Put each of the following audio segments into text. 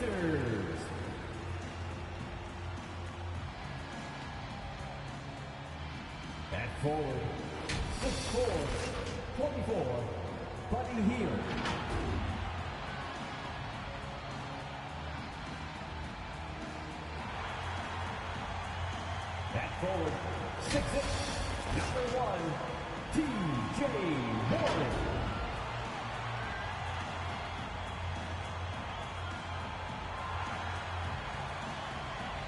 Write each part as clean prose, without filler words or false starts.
Pacers. At forward, 6'4", 24, Buddy Hield. At forward, 6'6", number 1, T.J. Warren.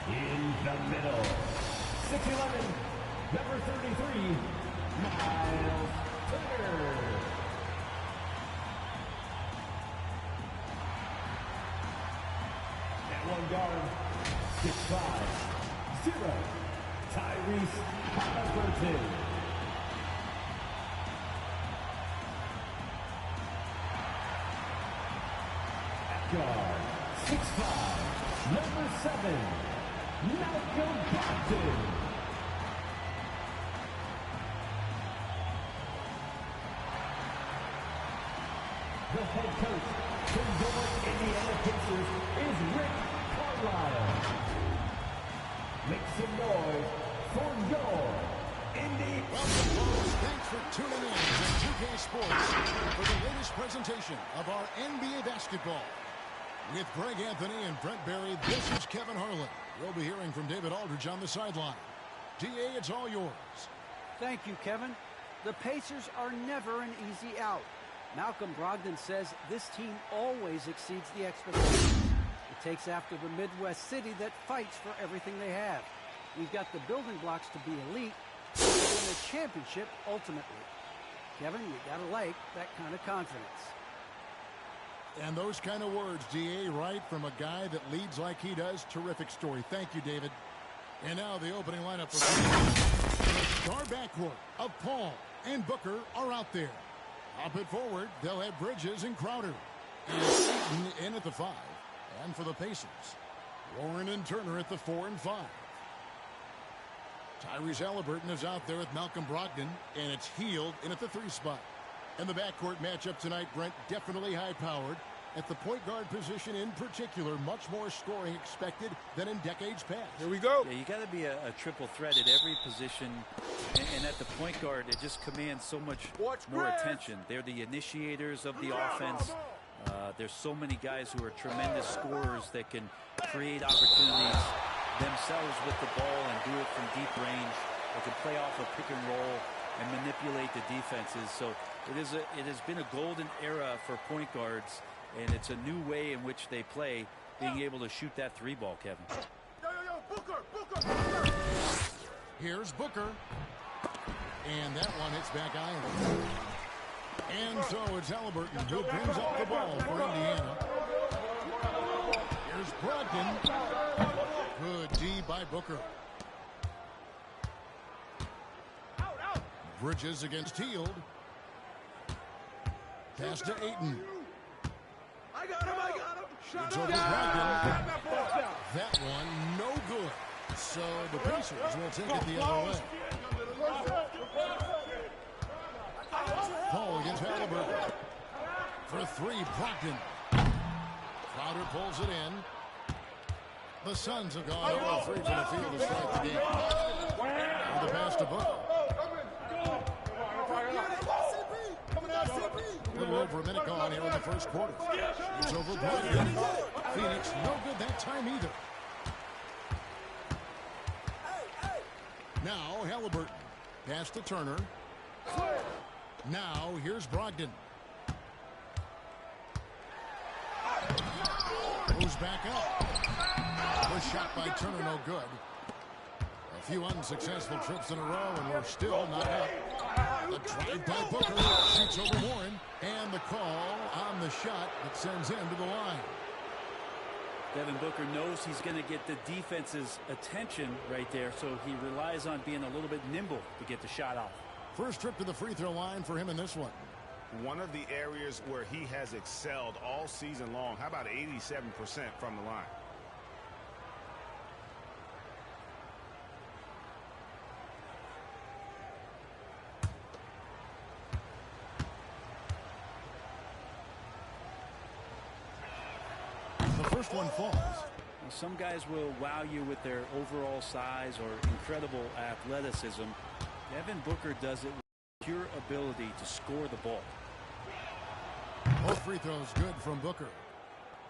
In the middle, 6'11", number 33, Miles Turner. At one guard, 6'5", 0, Tyrese Halliburton. At guard, 6'5", number 7, Malcolm Brogdon. The head coach for your Indiana Pacers is Rick Carlisle. Make some noise for your Indy. Welcome, folks. Thanks for tuning in to 2K Sports for the latest presentation of our NBA basketball. With Greg Anthony and Brent Barry, this is Kevin Harlan. We'll be hearing from David Aldridge on the sideline. DA, it's all yours. Thank you, Kevin. The Pacers are never an easy out. Malcolm Brogdon says this team always exceeds the expectations. It takes after the Midwest city that fights for everything they have. We've got the building blocks to be elite and win a championship ultimately. Kevin, you gotta like that kind of confidence. And those kind of words, DA, right from a guy that leads like he does. Terrific story. Thank you, David. And now the opening lineup for the star backcourt of Paul and Booker are out there. Up it forward, they'll have Bridges and Crowder. And Seaton in at the 5. And for the Pacers, Warren and Turner at the 4 and 5. Tyrese Halliburton is out there with Malcolm Brogdon, and it's Hield in at the 3 spot. And the backcourt matchup tonight, Brent, definitely high-powered. At the point guard position in particular, much more scoring expected than in decades past. Here we go. Yeah, you got to be a triple threat at every position. And at the point guard, it just commands so much more attention. They're the initiators of the offense. There's so many guys who are tremendous scorers that can create opportunities themselves with the ball and do it from deep range. They can play off a pick and roll and manipulate the defenses. So it has been a golden era for point guards, and it's a new way in which they play, being able to shoot that 3 ball, Kevin. Booker. Here's Booker. And that one hits back iron. And so it's Halliburton who brings up the ball for Indiana. Here's Brogdon. Good D by Booker. Bridges against Hield. Pass to Ayton. I got him. It's over Brogdon. That one no good. So the Pacers will take it the other way. Paul against Halliburton. For 3, Brogdon. Crowder pulls it in. The Suns have gone 0-3 from the field to start the game. Now the pass to Booker. A little over a minute gone here in the first quarter. It's over Brogdon. Phoenix no good that time either. Now Halliburton. Pass to Turner. Now here's Brogdon. Goes back up. The shot by Turner no good. A few unsuccessful trips in a row, and we're still not up. The drive by Booker shoots over Warren, and the call on the shot that sends him to the line. Devin Booker knows he's going to get the defense's attention right there, so he relies on being a little bit nimble to get the shot off. First trip to the free throw line for him in this one. One of the areas where he has excelled all season long. How about 87% from the line? first one falls. Some guys will wow you with their overall size or incredible athleticism. Devin Booker does it with pure ability to score the ball. Both free throws good from Booker.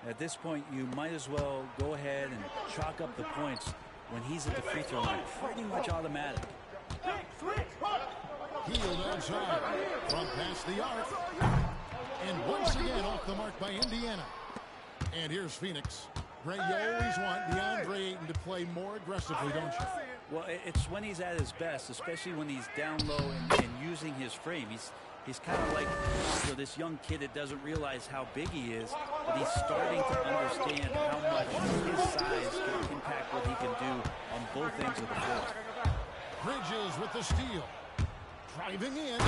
At this point, you might as well go ahead and chalk up the points when he's at the free throw line. Pretty much automatic. Healed outside from past the arc. And once again off the mark by Indiana. And here's Phoenix. Ray, you always want DeAndre Ayton to play more aggressively, don't you? Well, it's when he's at his best, especially when he's down low and using his frame. He's kind of like this young kid that doesn't realize how big he is, but he's starting to understand how much his size can impact what he can do on both ends of the floor. Bridges with the steal. Driving in.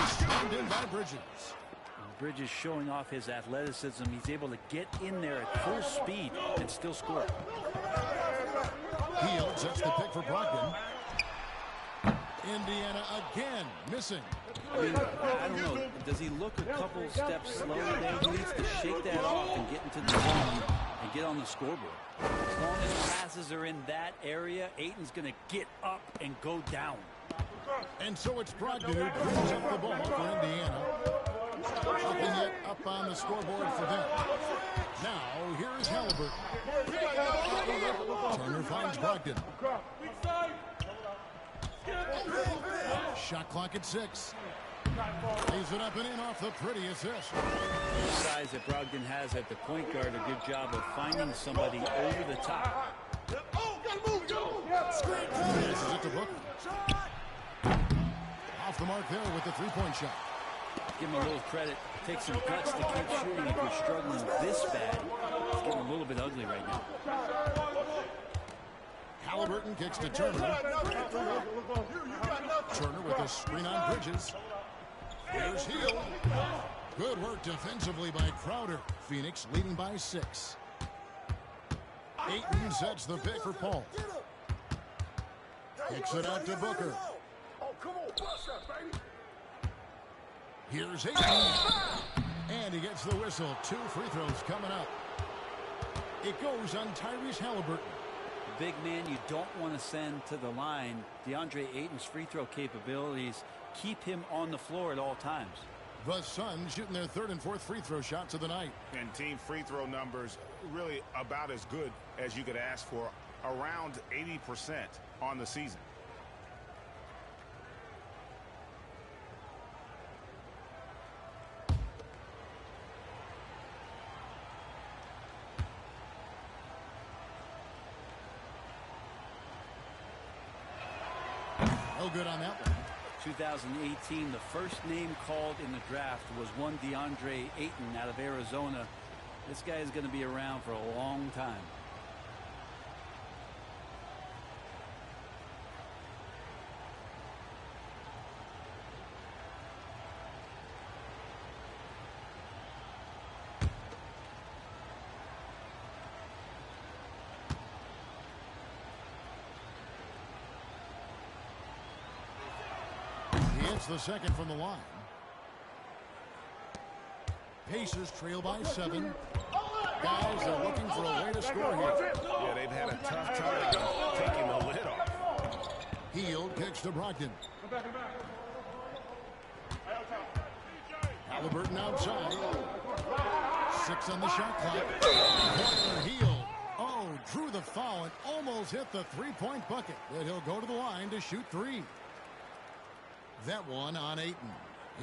Stopped in by Bridges. Bridges showing off his athleticism. He's able to get in there at full speed and still score. Hield sets the pick for Brogdon. Indiana again missing. I mean, I don't know. Does he look a couple steps slower there? He needs to shake that off and get into the zone and get on the scoreboard. As long as passes are in that area, Ayton's going to get up and go down. And so it's Brogdon who brings up the ball for Indiana. Nothing yet up on the scoreboard for them. Now, here's Halliburton. Turner finds Brogdon. Shot clock at 6. Lays it up and in off the pretty assist. The size that Brogdon has at the point guard, a good job of finding somebody over the top. Passes it to Booker. Off the mark there with the three-point shot. Give him a little credit. Take some guts to keep shooting if you're struggling this bad. It's getting a little bit ugly right now. Halliburton kicks to Turner. Turner with a screen on Bridges. Here's Hield. Good work defensively by Crowder. Phoenix leading by 6. Ayton sets the pick for Paul. Kicks it out to Booker. Here's Ayton. And he gets the whistle. 2 free throws coming up. It goes on Tyrese Halliburton. Big man you don't want to send to the line. DeAndre Ayton's free throw capabilities keep him on the floor at all times. The Suns shooting their 3rd and 4th free throw shots of the night. And team free throw numbers really about as good as you could ask for. Around 80% on the season. No good on that one. 2018, the first name called in the draft was one DeAndre Ayton out of Arizona. This guy is going to be around for a long time. The second from the line. Pacers trail by 7. Guys are looking for a way to score here. Yeah, they've had a tough time taking the lid off. Hield kicks to Brogdon. Halliburton outside. 6 on the shot clock. Corner Hield. Oh, drew the foul and almost hit the three-point bucket. But he'll go to the line to shoot 3. That one on Ayton.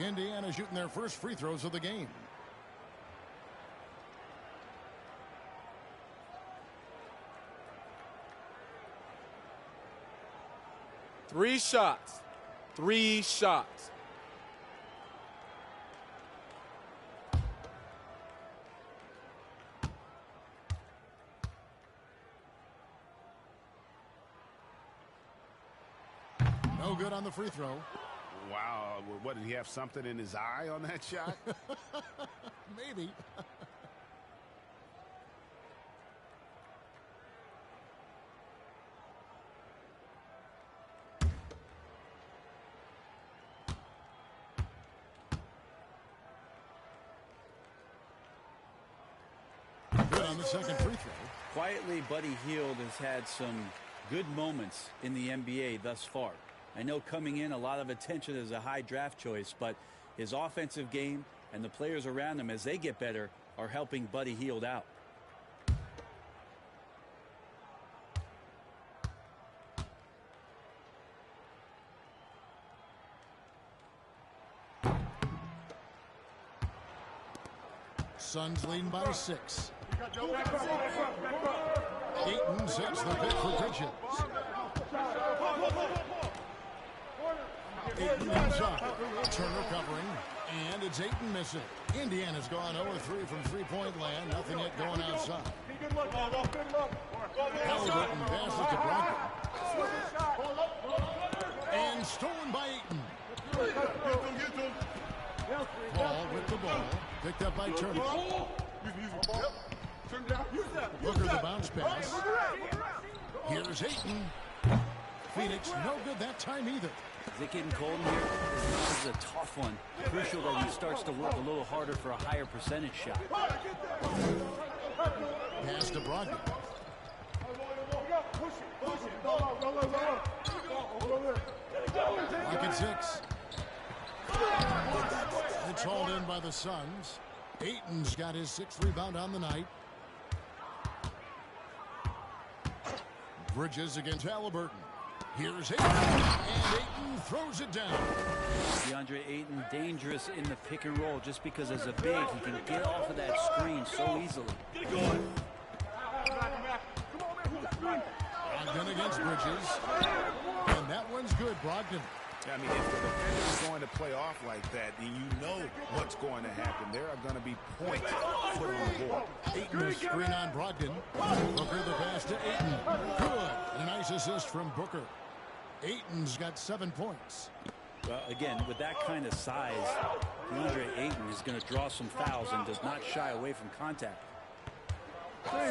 Indiana shooting their first free throws of the game. Three shots. No good on the free throw. Wow, what, did he have something in his eye on that shot? Maybe. Good on the second free throw. Quietly, Buddy Hield has had some good moments in the NBA thus far. I know coming in, a lot of attention as a high draft choice, but his offensive game and the players around him as they get better are helping Buddy Hield out. Suns leading by 6. Ayton sets the pick for Bridges. Ayton inside. Turner covering. And it's Ayton missing. Indiana's gone 0-3 from three-point land. Nothing yet going outside. Halliburton passes to Brogdon. And stolen by Ayton. Paul with the ball. Picked up by Turner. Booker the bounce pass. Here's Ayton. Phoenix no good that time either. Is it getting cold in here? This is a tough one. Crucial that he starts to work a little harder for a higher percentage shot. Pass to Brogdon. Rocket 6. It's hauled in by the Suns. Ayton's got his 6th rebound on the night. Bridges against Halliburton. Here's Ayton. And Ayton throws it down. DeAndre Ayton dangerous in the pick and roll just because as a big he can get off of that screen so easily. Brogdon against Bridges. And that one's good, Brogdon. I mean, if the defender is going to play off like that, then you know what's going to happen. There are going to be points put on the board. Ayton screen on Brogdon. Booker the pass to Ayton. Good. And a nice assist from Booker. Ayton's got 7 points. Well, again, with that kind of size, DeAndre Ayton is going to draw some fouls and does not shy away from contact. Ball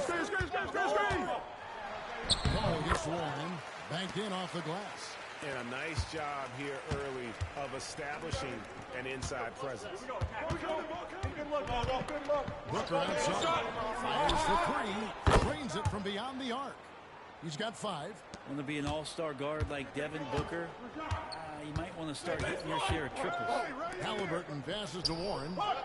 gets Warren. Banked in off the glass. And a nice job here early of establishing an inside presence. Booker outside. Fires for 3. Drains it from beyond the arc. He's got 5. Want to be an all-star guard like Devin Booker? You might want to start hitting your share of triples. Halliburton passes to Warren. Back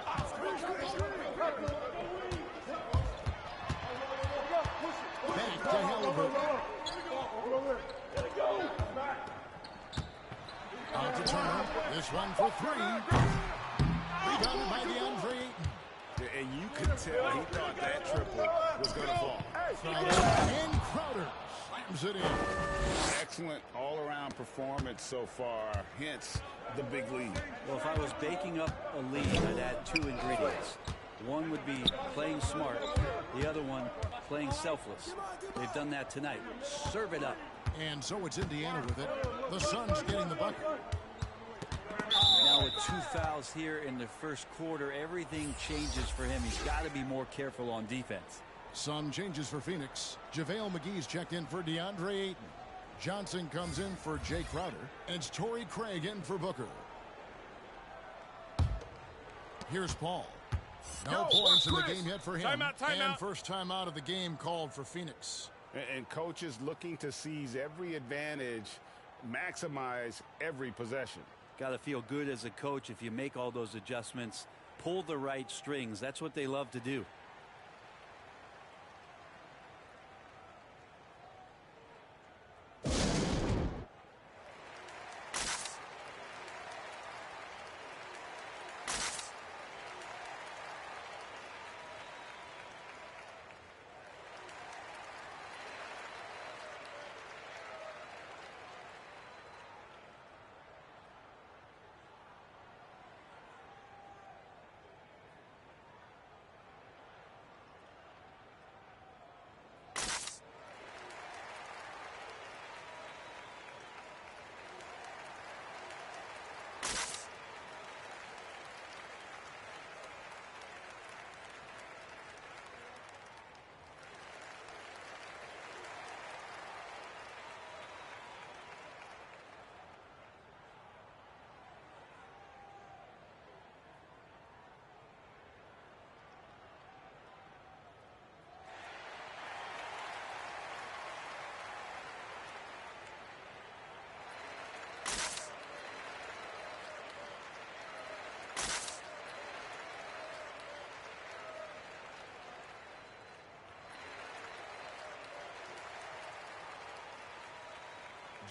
to Halliburton. Out to Turner. This one for 3. Rebounded by DeAndre Ayton. And you could tell he thought that triple was going to fall. And Crowder slams it in. Excellent all-around performance so far, hence the big lead. Well, if I was baking up a lead, I'd add 2 ingredients. One would be playing smart. The other one, playing selfless. They've done that tonight. Serve it up. And so it's Indiana with it. The Suns getting the bucket. Now with 2 fouls here in the first quarter, everything changes for him. He's got to be more careful on defense. Some changes for Phoenix. Javale Mcgee's checked in for DeAndre Ayton. Johnson comes in for Jay Crowder. And it's Torrey Craig in for Booker. Here's Paul. No points in the game yet for him. And first time out of the game called for Phoenix. And coaches looking to seize every advantage, maximize every possession. Got to feel good as a coach if you make all those adjustments. Pull the right strings. That's what they love to do.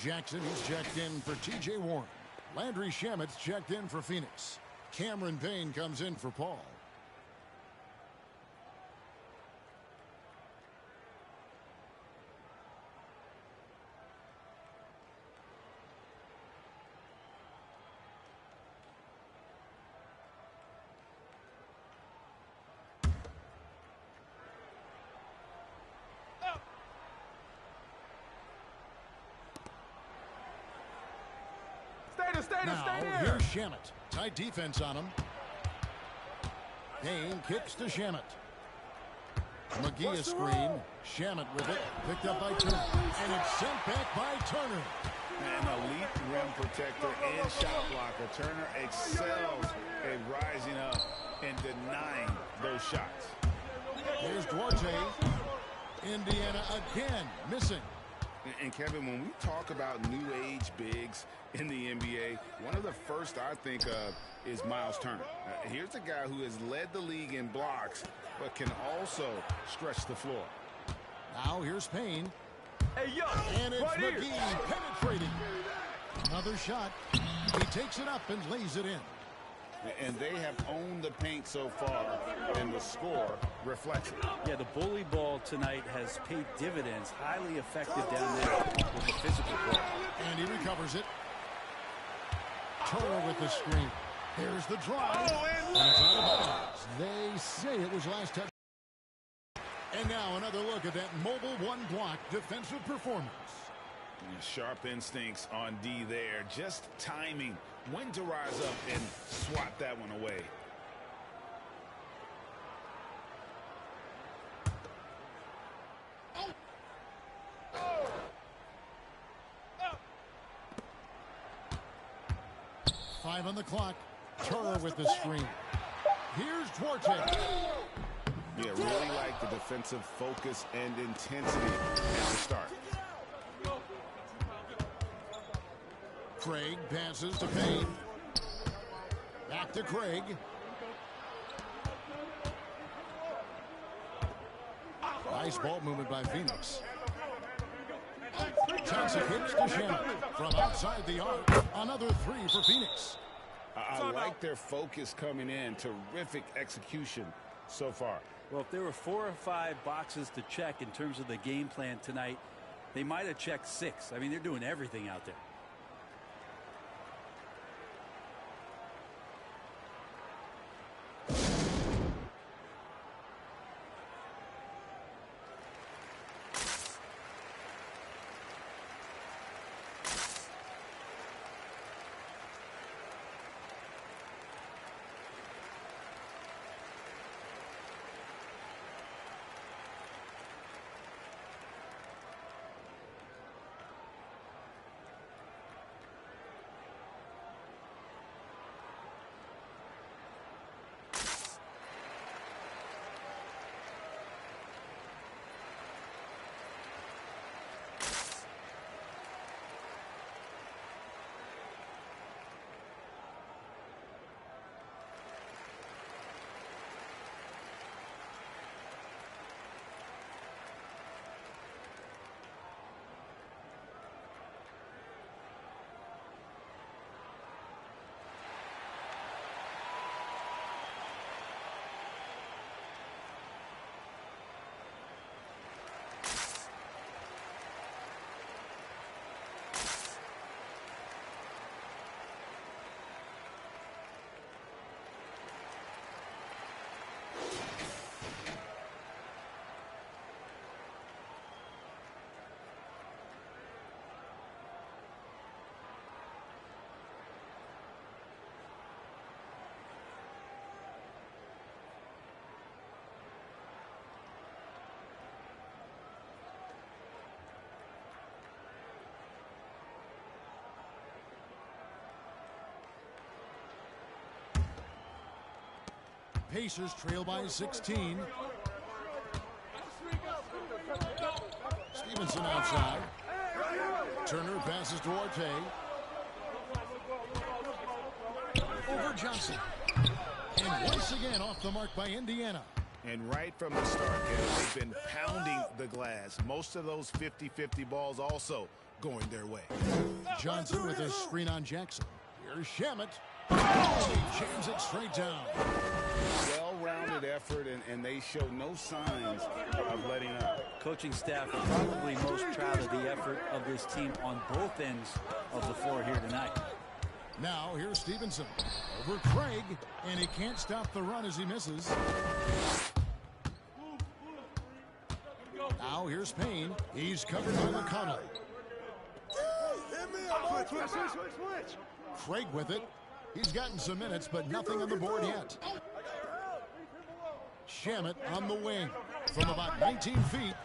Jackson, he's checked in for T.J. Warren. Landry Shamit's checked in for Phoenix. Cameron Payne comes in for Paul. Now, here's Shamet. Tight defense on him. Payne kicks to Shamet. McGee a screen. Shamet with it. Picked up by Turner. And it's sent back by Turner. An elite rim protector and shot blocker. Turner excels at rising up and denying those shots. Here's Duarte. Indiana again missing. And Kevin, when we talk about new age bigs in the NBA, one of the first I think of is Miles Turner. Here's a guy who has led the league in blocks, but can also stretch the floor. Now here's Payne. Hey, yo, And it's right McGee here. penetrating. Another shot. He takes it up and lays it in. And they have owned the paint so far, and the score reflects it. Yeah, the bully ball tonight has paid dividends. Highly effective down there with the physical play. And he recovers it. Turner with the screen. Here's the drive. And it's out of bounds. They say it was last touch. And now another look at that mobile one-block defensive performance. Sharp instincts on D there. Just timing when to rise up and swat that one away. Five on the clock. Turner with the screen. Here's Duarte. Yeah, really like the defensive focus and intensity at the start. Craig passes to Payne. Back to Craig. Nice ball movement by Phoenix. Johnson kicks to Shamet. From outside the arc, another three for Phoenix. I like their focus coming in. Terrific execution so far. Well, if there were 4 or 5 boxes to check in terms of the game plan tonight, they might have checked 6. I mean, they're doing everything out there. Pacers trail by 16. Stevenson outside. Turner passes to Duarte. Over Johnson. And once again off the mark by Indiana. And right from the start, they've been pounding the glass. Most of those 50-50 balls also going their way. Johnson with a screen on Jackson. Here's Shamet. Oh, he jams it straight down. Well-rounded effort, and they show no signs of letting up. Coaching staff are probably most proud of the effort of this team on both ends of the floor here tonight. Now here's Stevenson over Craig, and he can't stop the run as he misses. Now here's Payne. He's covered by McConnell. Switch. Craig with it. He's gotten some minutes, but nothing on the board yet. Shamet on the wing from about 19 feet.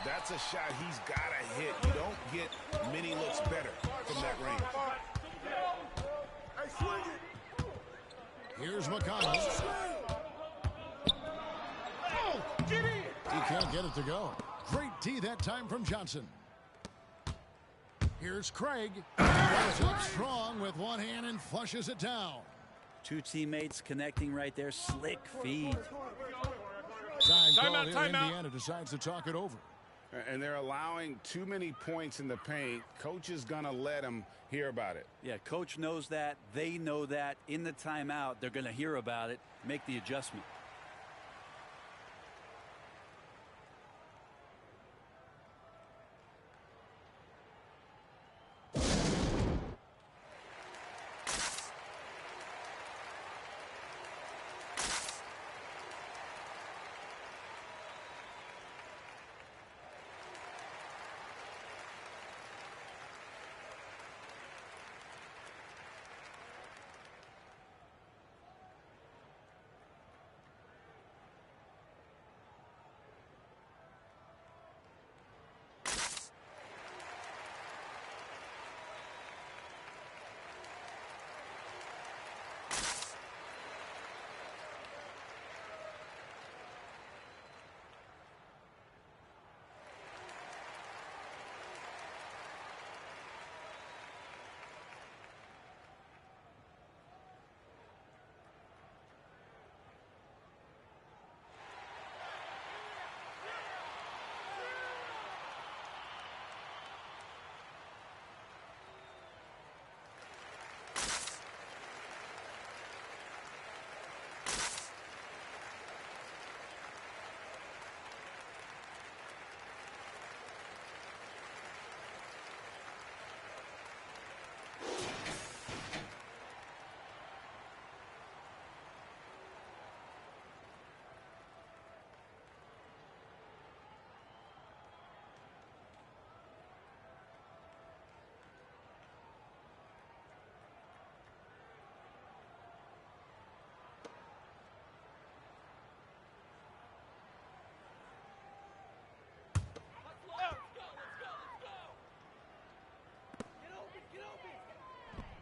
That's a shot he's got to hit. You don't get many looks better from that range. Hey, swing it. Here's McConnell. Get in. He can't get it to go. Great D that time from Johnson. Here's Craig. He goes up strong with one hand and flushes it down. Two teammates connecting right there. Slick feed. Time call here. Indiana decides to talk it over. And they're allowing too many points in the paint. Coach is going to let them hear about it. Yeah, coach knows that. They know that. In the timeout, they're going to hear about it, make the adjustment.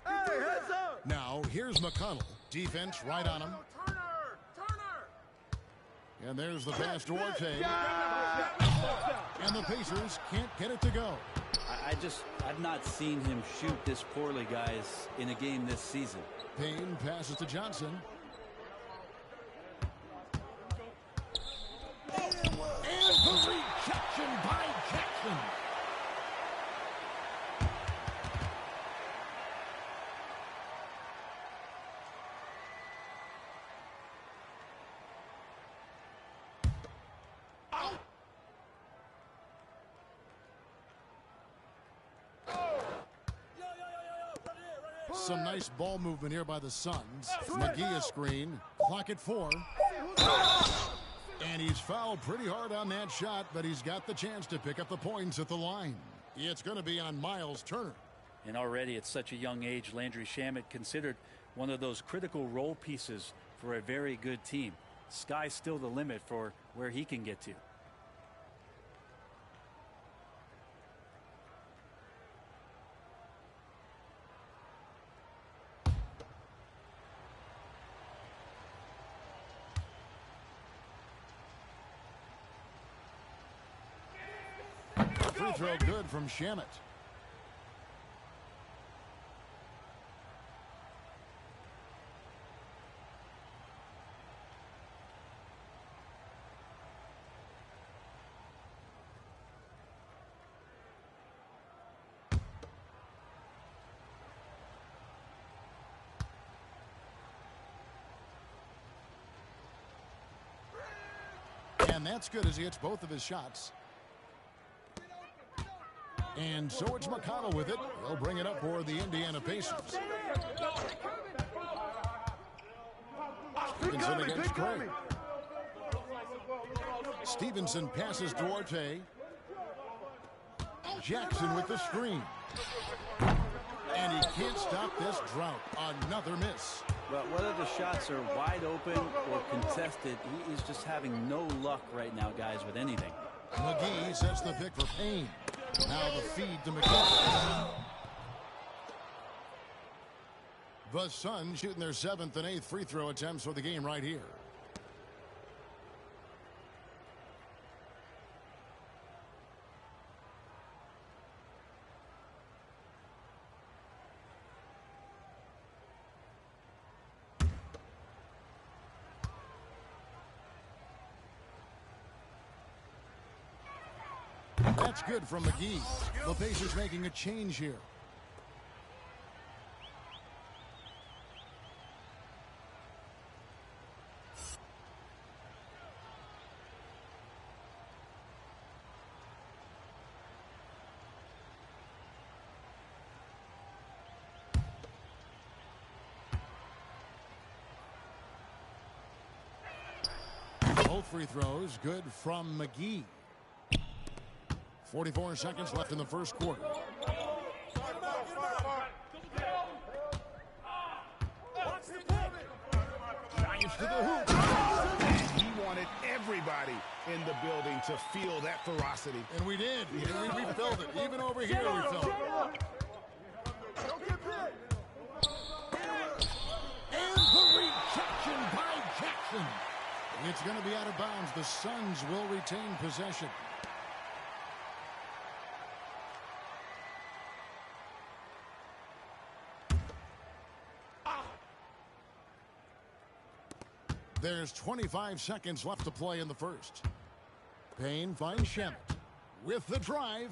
Hey, heads up. Now here's McConnell. Defense right on him. Turner. And there's the pass to Orte. And the Pacers can't get it to go. I've not seen him shoot this poorly, guys, in a game this season. Payne passes to Johnson. And the rejection by Jackson. Some nice ball movement here by the Suns. McGee a screen. Clock at 4. And he's fouled pretty hard on that shot, but he's got the chance to pick up the points at the line. It's going to be on Miles Turner. And already at such a young age, Landry Shamet considered one of those critical role pieces for a very good team. Sky's still the limit for where he can get to. Free throw good from Shamet. And that's good as he hits both of his shots. And so it's McConnell with it. He'll bring it up for the Indiana Pacers. Stevenson against Craig. Stevenson passes Duarte. Jackson with the screen. And he can't stop this drought. Another miss. Well, whether the shots are wide open or contested, he is just having no luck right now, guys, with anything. McGee sets the pick for Payne. Now the feed to McGee. The Suns shooting their 7th and 8th free throw attempts for the game right here. That's good from McGee. The Pacers making a change here. Both free throws good from McGee. 44 seconds left in the first quarter. Drives to the hoop. He wanted everybody in the building to feel that ferocity. And we did. We felt it. Even over here we felt it. And the rejection by Jackson. It's going to be out of bounds. The Suns will retain possession. There's 25 seconds left to play in the first. Payne finds Shamet with the drive.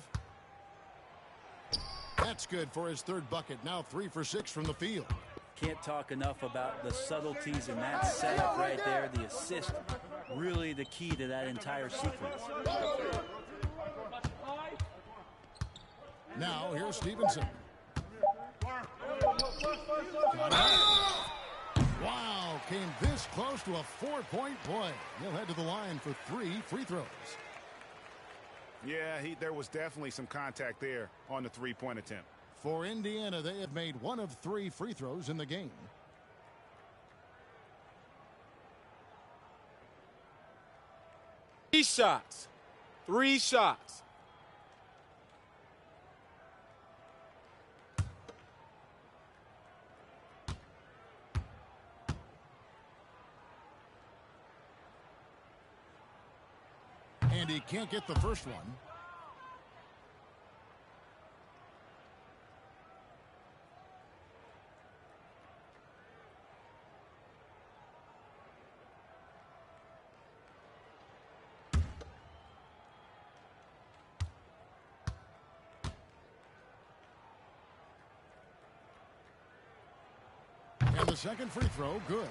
That's good for his third bucket. Now 3 for 6 from the field. Can't talk enough about the subtleties in that setup right there. The assist, really the key to that entire sequence. Now here's Stevenson. Wow, came this close to a 4-point play. He'll head to the line for 3 free throws. Yeah, there was definitely some contact there on the three-point attempt. For Indiana, they have made 1 of 3 free throws in the game. Three shots. 3 shots. And he can't get the first one. And the second free throw, good.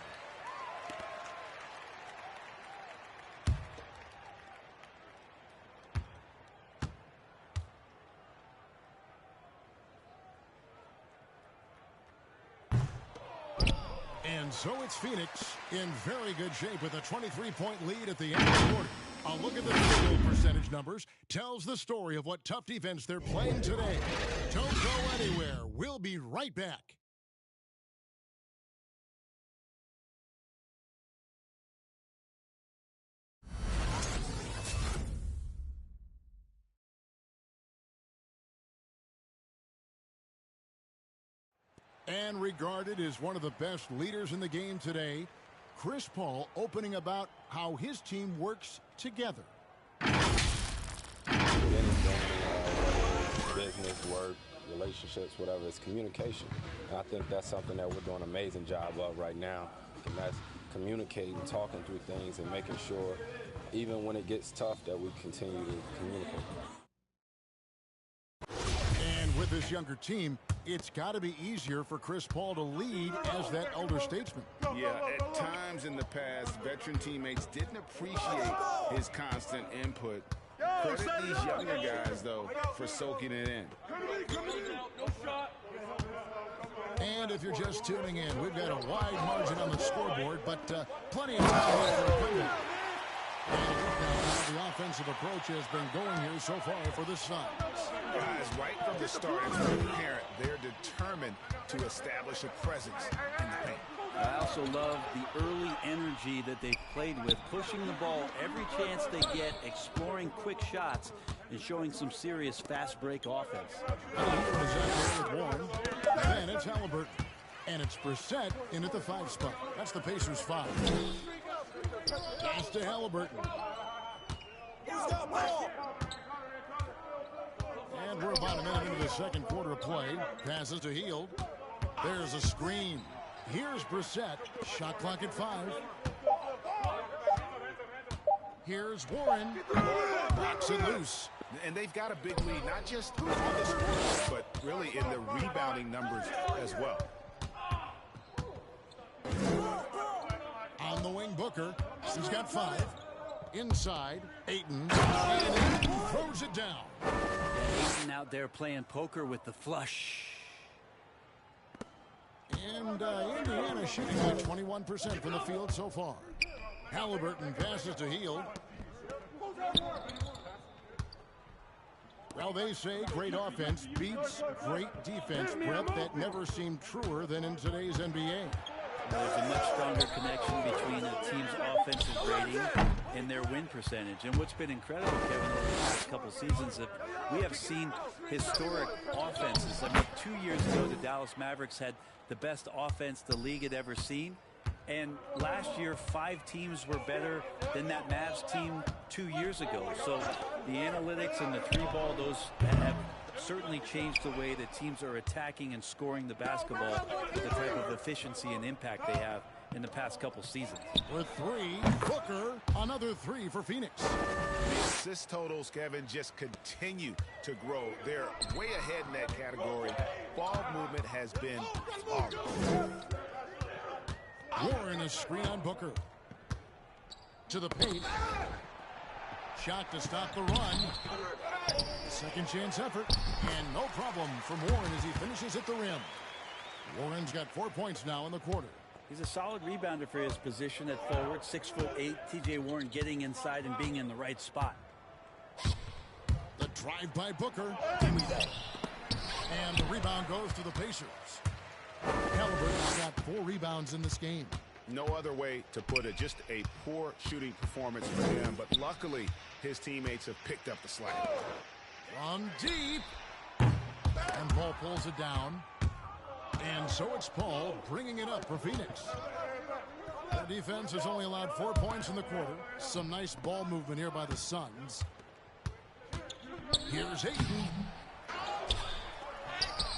And so it's Phoenix in very good shape with a 23-point lead at the end of the quarter. A look at the field goal percentage numbers tells the story of what tough defense they're playing today. Don't go anywhere. We'll be right back. And regarded as one of the best leaders in the game today, Chris Paul opening about how his team works together. Business, work, relationships, whatever, it's communication. And I think that's something that we're doing an amazing job of right now. And that's communicating, talking through things, and making sure, even when it gets tough, that we continue to communicate. And with with this younger team, it's got to be easier for Chris Paul to lead as that elder statesman. Yeah, at times in the past, veteran teammates didn't appreciate his constant input. Credit these younger guys, though, for soaking it in. And if you're just tuning in, we've got a wide margin on the scoreboard, but plenty of time here for a comeback. And look now how the offensive approach has been going here so far for the Suns. Guys, right from the start, it's apparent they're determined to establish a presence in the paint. I also love the early energy that they've played with, pushing the ball every chance they get, exploring quick shots, and showing some serious fast break offense. With Warren. Then it's Halliburton. And it's Brissett in at the 5 spot. That's the Pacers' 5. Pass to Halliburton. And we're about a minute into the second quarter of play. Passes to Hield. There's a screen. Here's Brissett. Shot clock at 5. Here's Warren. Knocks it loose. And they've got a big lead, not just on the scoreboard, but really in the rebounding numbers as well. On the wing, Booker. He's got 5. Inside, Ayton. And Ayton throws it down. Ayton out there playing poker with the flush. And Indiana shooting at 21% from the field so far. Halliburton passes to Hield. Well, they say great offense beats great defense, Brett. That never seemed truer than in today's NBA. There's a much stronger connection between a team's offensive rating and their win percentage. And what's been incredible, Kevin, over the past couple seasons, that we have seen historic offenses. I mean, 2 years ago, the Dallas Mavericks had the best offense the league had ever seen. And last year, 5 teams were better than that Mavs team 2 years ago. So the analytics and the 3-ball, those have certainly changed the way that teams are attacking and scoring the basketball with the type of efficiency and impact they have in the past couple seasons. With 3, Booker, another 3 for Phoenix. The assist totals, Kevin, just continue to grow. They're way ahead in that category. Ball movement has been horrible. Warren, a screen on Booker. To the paint. Shot to stop the run. Second chance effort. And no problem from Warren as he finishes at the rim. Warren's got 4 points now in the quarter. He's a solid rebounder for his position at forward. 6'8". TJ Warren getting inside and being in the right spot. The drive by Booker. Give me that. And the rebound goes to the Pacers. Halliburton's got 4 rebounds in this game. No other way to put it. Just a poor shooting performance for him. But luckily, his teammates have picked up the slack. From deep. And Paul pulls it down. And so it's Paul bringing it up for Phoenix. The defense has only allowed 4 points in the quarter. Some nice ball movement here by the Suns. Here's Ayton.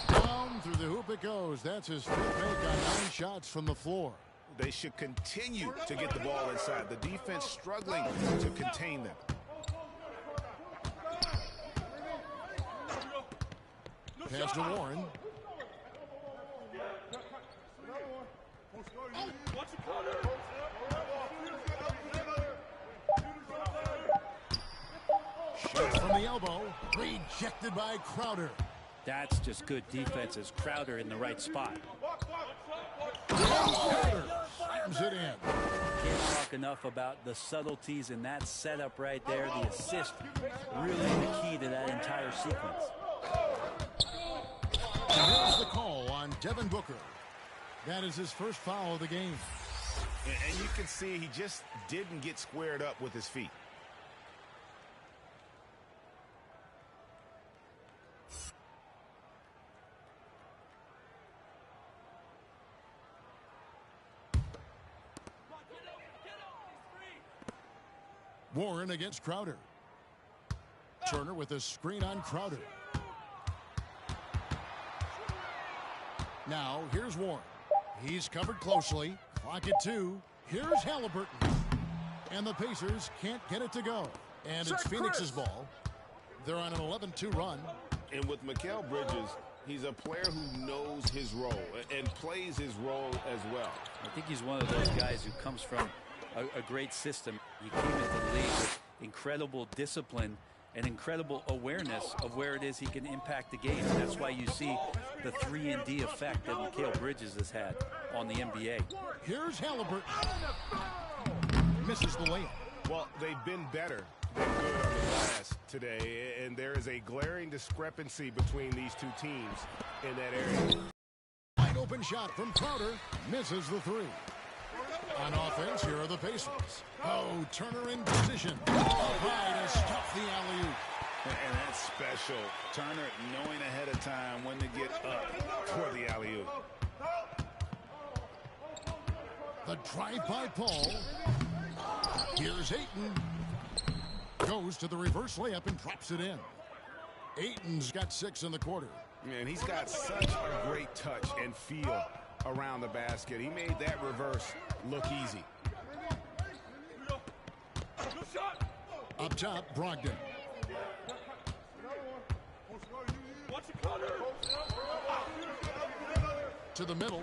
Down through the hoop it goes. That's his 5th make on 9 shots from the floor. They should continue to get the ball inside. The defense struggling to contain them. Pass to Warren. Shot from the elbow. Rejected by Crowder. That's just good defense as Crowder in the right spot. Crowder slams it in. Can't talk enough about the subtleties in that setup right there. The assist really the key to that entire sequence. And here's the call on Devin Booker. That is his first foul of the game. And you can see he just didn't get squared up with his feet. Warren against Crowder. Turner with a screen on Crowder. Now, here's Warren. He's covered closely. Clock at 2. Here's Halliburton. And the Pacers can't get it to go. And it's Phoenix's ball. They're on an 11-2 run. And with Mikal Bridges, he's a player who knows his role and plays his role as well. I think he's one of those guys who comes from a great system. He came into the league with incredible discipline and incredible awareness of where it is he can impact the game. And that's why you see the 3-and-D effect that Mikal Bridges has had on the NBA. Here's Halliburton. Misses the layup. Well, they've been better than good on the glass today, and there is a glaring discrepancy between these two teams in that area. Wide open shot from Crowder. Misses the three. On offense, here are the Pacers. Oh, Turner in position. Up high to stop the alley-oop. And that's special. Turner knowing ahead of time when to get up for the alley-oop. The drive by Paul. Here's Ayton. Goes to the reverse layup and drops it in. Ayton's got 6 in the quarter. And he's got such a great touch and feel around the basket. He made that reverse look easy. Up top, Brogdon. To the middle.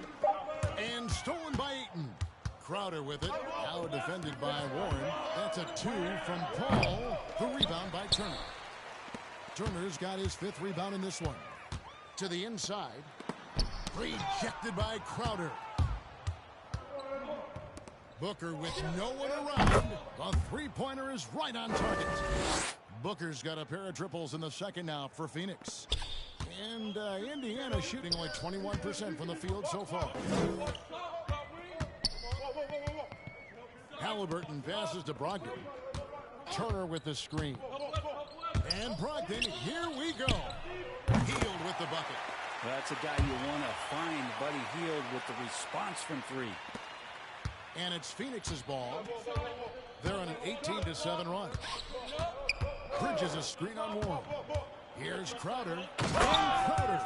And stolen by Ayton. Crowder with it. Now defended by Warren. That's a 2 from Paul. The rebound by Turner. Turner's got his 5th rebound in this one. To the inside. Rejected by Crowder. Booker with no one around. The three-pointer is right on target. Booker's got a pair of triples in the second now for Phoenix. And Indiana shooting like 21% from the field so far. Halliburton passes to Brogdon. Turner with the screen. And Brogdon, here we go. Hield with the bucket. Well, that's a guy you want to find, Buddy Hield, with the response from 3. And it's Phoenix's ball. They're on an 18-7 run. Bridges a screen on Warren. Here's Crowder. And Crowder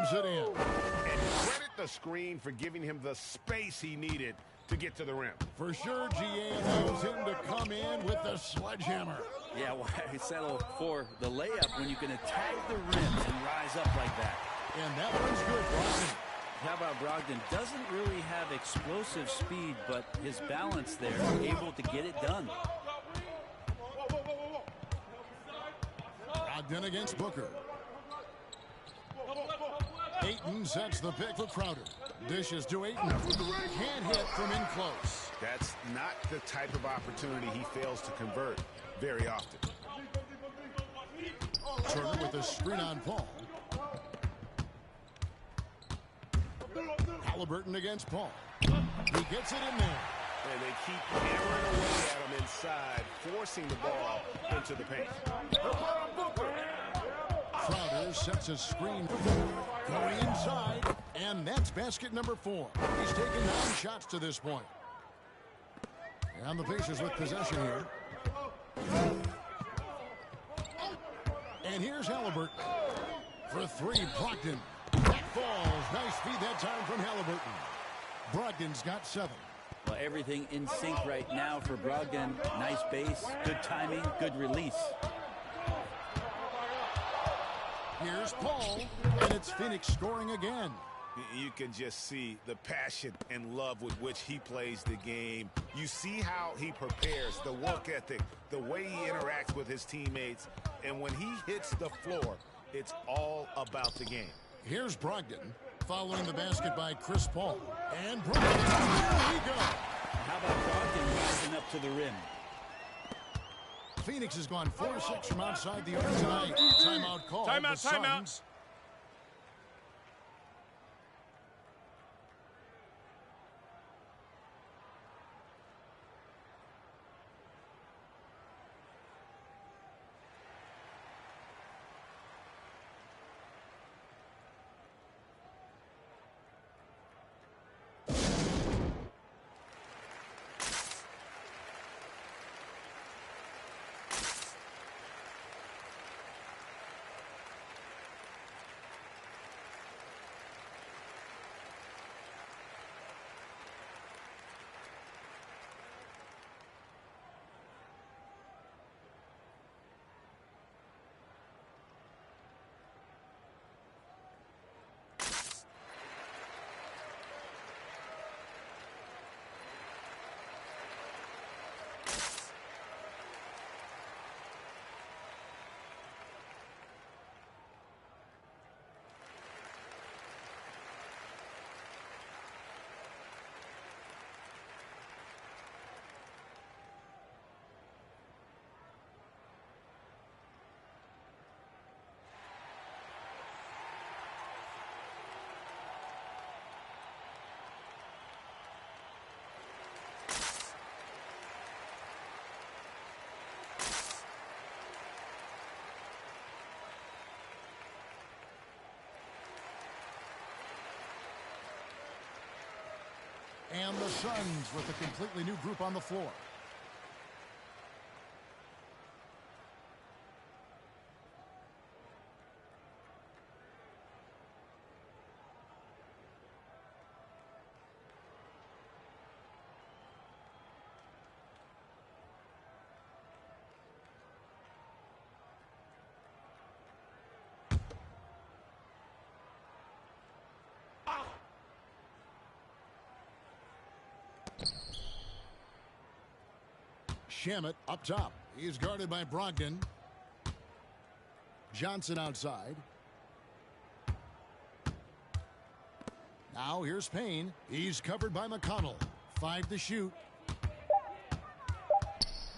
slams it in. And credit the screen for giving him the space he needed to get to the rim. For sure, GA allows him to come in with the sledgehammer. Yeah, why settle for the layup when you can attack the rim and rise up like that? And that one's good, Brogdon. How about Brogdon? Doesn't really have explosive speed, but his balance there, able to get it done. Brogdon against Booker. Ayton sets the pick for Crowder. Dishes to Ayton. Can't hit from in close. That's not the type of opportunity he fails to convert very often. Turner with a screen on Paul. Halliburton against Paul. He gets it in there. And they keep hammering away at him inside, forcing the ball into the paint. Crowder sets a screen. Going inside. And that's basket number 4. He's taken 9 shots to this point. And the Pacers with possession here. And here's Halliburton. For 3, Brogdon. That falls. Nice feed that time from Halliburton. Brogdon's got 7. Well, everything in sync right now for Brogdon. Nice base, good timing, good release. Here's Paul, and it's Phoenix scoring again. You can just see the passion and love with which he plays the game. You see how he prepares, the work ethic, the way he interacts with his teammates. And when he hits the floor, it's all about the game. Here's Brogdon, following the basket by Chris Paul. And Brogdon, here we go. How about Brogdon rising up to the rim? Phoenix has gone 4-6 from outside the arc tonight. Timeout call. Timeout. And the Suns with a completely new group on the floor. Shamet up top. He's guarded by Brogdon. Johnson outside. Now here's Payne. He's covered by McConnell. 5 to shoot.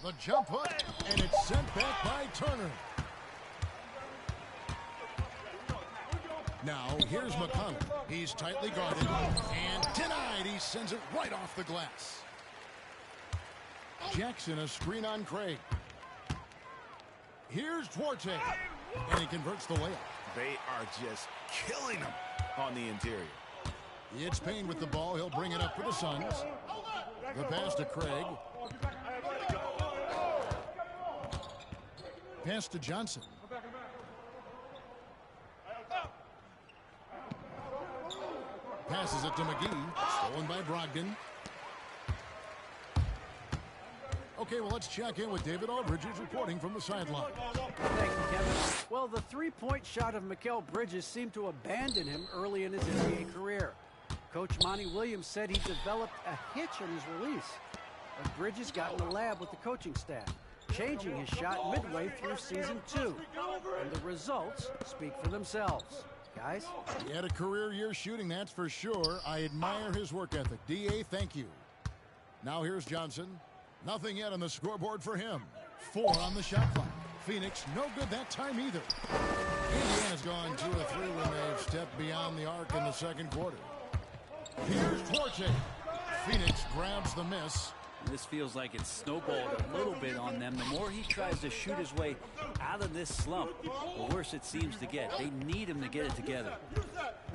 The jump hook, and it's sent back by Turner. Now here's McConnell. He's tightly guarded and denied. He sends it right off the glass. Jackson, a screen on Craig. Here's Duarte, and he converts the layup. They are just killing him on the interior. It's Payne with the ball. He'll bring it up for the Suns. The pass to Craig. Pass to Johnson. Passes it to McGee. Stolen by Brogdon. Okay, well, let's check in with David Aldridge, who's reporting from the sideline. Thank you, Kevin. Well, the three-point shot of Mikal Bridges seemed to abandon him early in his NBA career. Coach Monty Williams said he developed a hitch in his release. But Bridges got in the lab with the coaching staff, changing his shot midway through season 2. And the results speak for themselves. Guys? He had a career year shooting, that's for sure. I admire his work ethic. D.A., thank you. Now here's Johnson. Nothing yet on the scoreboard for him. 4 on the shot clock. Phoenix, no good that time either. Indiana's gone 2 of 3 when they've stepped beyond the arc in the second quarter. Here's Duarte. Phoenix grabs the miss. This feels like it's snowballed a little bit on them. The more he tries to shoot his way out of this slump, the worse it seems to get. They need him to get it together.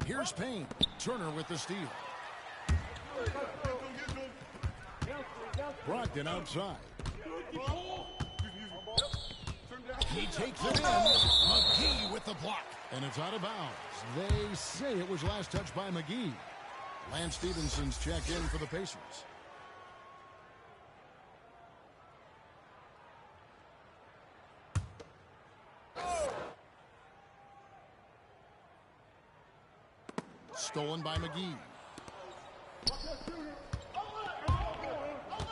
Here's Payne. Turner with the steal. Brogdon outside. He takes it in. McGee with the block. And it's out of bounds. They say it was last touched by McGee. Lance Stephenson's checked in for the Pacers. Stolen by McGee.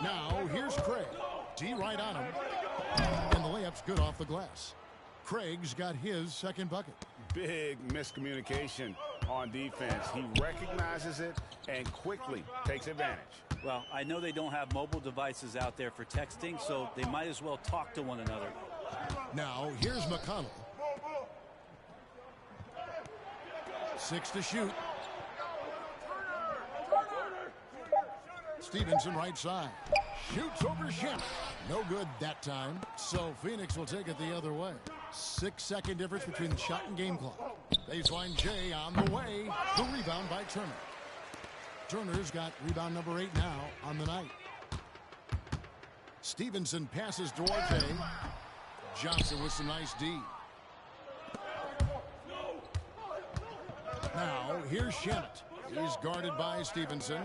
Now, here's Craig. D right on him. And the layup's good off the glass. Craig's got his second bucket. Big miscommunication on defense. He recognizes it and quickly takes advantage. Well, I know they don't have mobile devices out there for texting, so they might as well talk to one another. Now, here's McConnell. 6 to shoot. Stevenson right side. Shoots over Shamet. No good that time. So Phoenix will take it the other way. 6-second difference between the shot and game clock. Baseline J on the way. The rebound by Turner. Turner's got rebound number 8 now on the night. Stevenson passes Duarte. Johnson with some nice D. Now here's Shamet. He's guarded by Stevenson.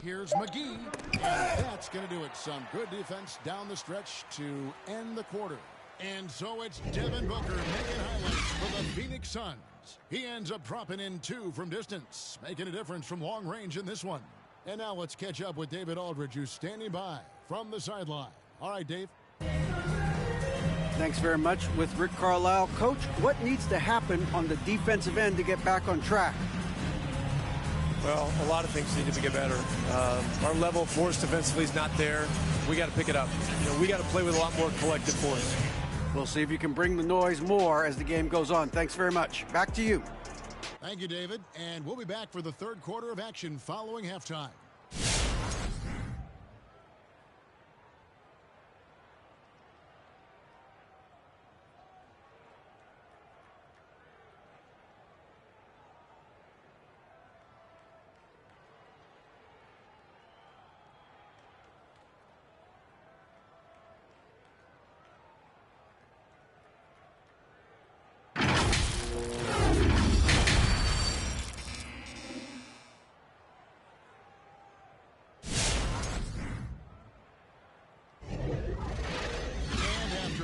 Here's McGee, and that's going to do it. Some good defense down the stretch to end the quarter. And so it's Devin Booker making highlights for the Phoenix Suns. He ends up dropping in 2 from distance, making a difference from long range in this one. And now let's catch up with David Aldridge, who's standing by from the sideline. All right, Dave. Thanks very much. With Rick Carlisle. Coach, what needs to happen on the defensive end to get back on track? Well, a lot of things need to get better. Our level of force defensively is not there. We got to pick it up. We got to play with a lot more collective force. We'll see if you can bring the noise more as the game goes on. Thanks very much. Back to you. Thank you, David. And we'll be back for the third quarter of action following halftime.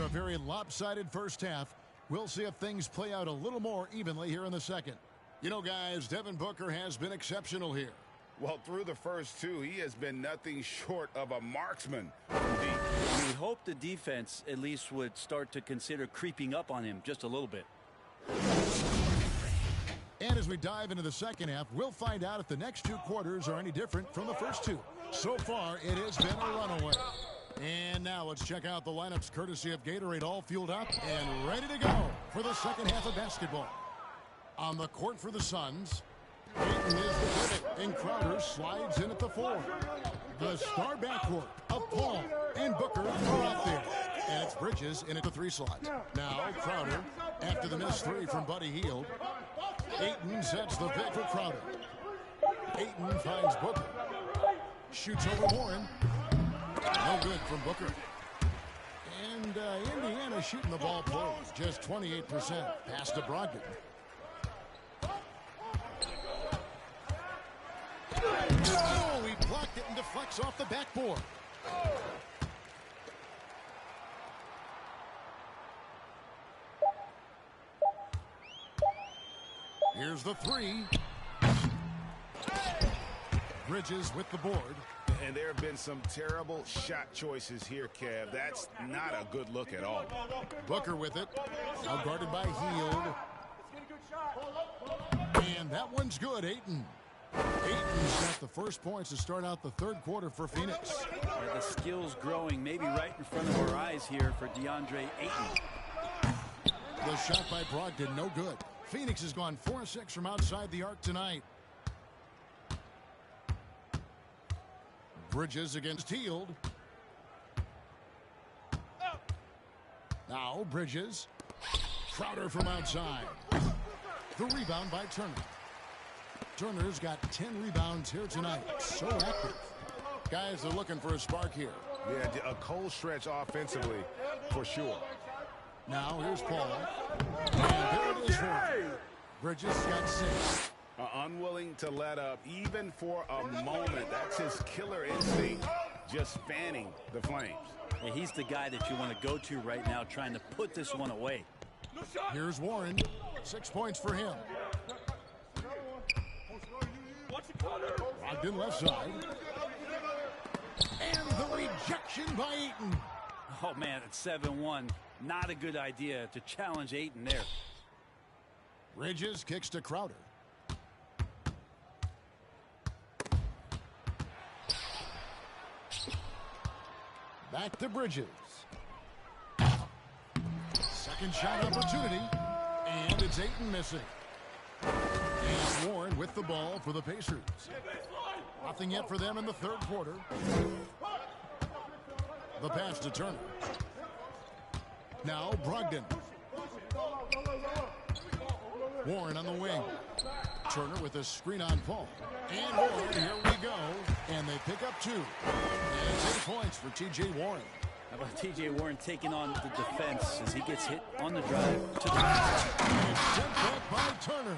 After a very lopsided first half, we'll see if things play out a little more evenly here in the second. You know, guys, Devin Booker has been exceptional here. Well, through the first two, he has been nothing short of a marksman from deep. You would hope the defense at least would start to consider creeping up on him just a little bit. And as we dive into the second half, we'll find out if the next two quarters are any different from the first two. So far, it has been a runaway. And now let's check out the lineups courtesy of Gatorade, all fueled up and ready to go for the second half of basketball. On the court for the Suns, Ayton is the pivot, and Crowder slides in at the 4. The star backcourt of Paul and Booker are out there. And it's Bridges in at the 3 slot. Now Crowder, after the missed 3 from Buddy Hield. Ayton sets the pick for Crowder. Ayton finds Booker. Shoots over Warren. No good from Booker. And Indiana shooting the ball close. Just 28%. Pass to Brogdon. Oh, he blocked it and deflects off the backboard. Here's the 3. Bridges with the board. And there have been some terrible shot choices here, Kev. That's not a good look at all. Booker with it. Now guarded by Hield. And that one's good, Ayton. Ayton's got the first points to start out the third quarter for Phoenix. The skills growing maybe right in front of our eyes here for DeAndre Ayton. The shot by Brogdon, no good. Phoenix has gone 4-6 from outside the arc tonight. Bridges against Hield. Now Bridges. Crowder from outside. The rebound by Turner. Turner's got 10 rebounds here tonight. So active. Guys are looking for a spark here. Yeah, a cold stretch offensively, for sure. Now here's Paul. And there it is for him. Bridges got 6. Unwilling to let up, even for a moment. That's his killer instinct, just fanning the flames. Yeah, he's the guy that you want to go to right now, trying to put this one away. Here's Warren. 6 points for him. Brogdon left side. And the rejection by Ayton. Oh, man, it's 7-1. Not a good idea to challenge Ayton there. Bridges kicks to Crowder. Back to Bridges. Second shot opportunity. And it's Ayton missing. And Warren with the ball for the Pacers. Nothing yet for them in the third quarter. The pass to Turner. Now Brogdon. Warren on the wing. Turner with a screen on Paul. And Warren, here we go. And they pick up 2. And it's 8 points for T.J. Warren. How about T.J. Warren taking on the defense as he gets hit on the drive to the basket. And it's sent back by Turner.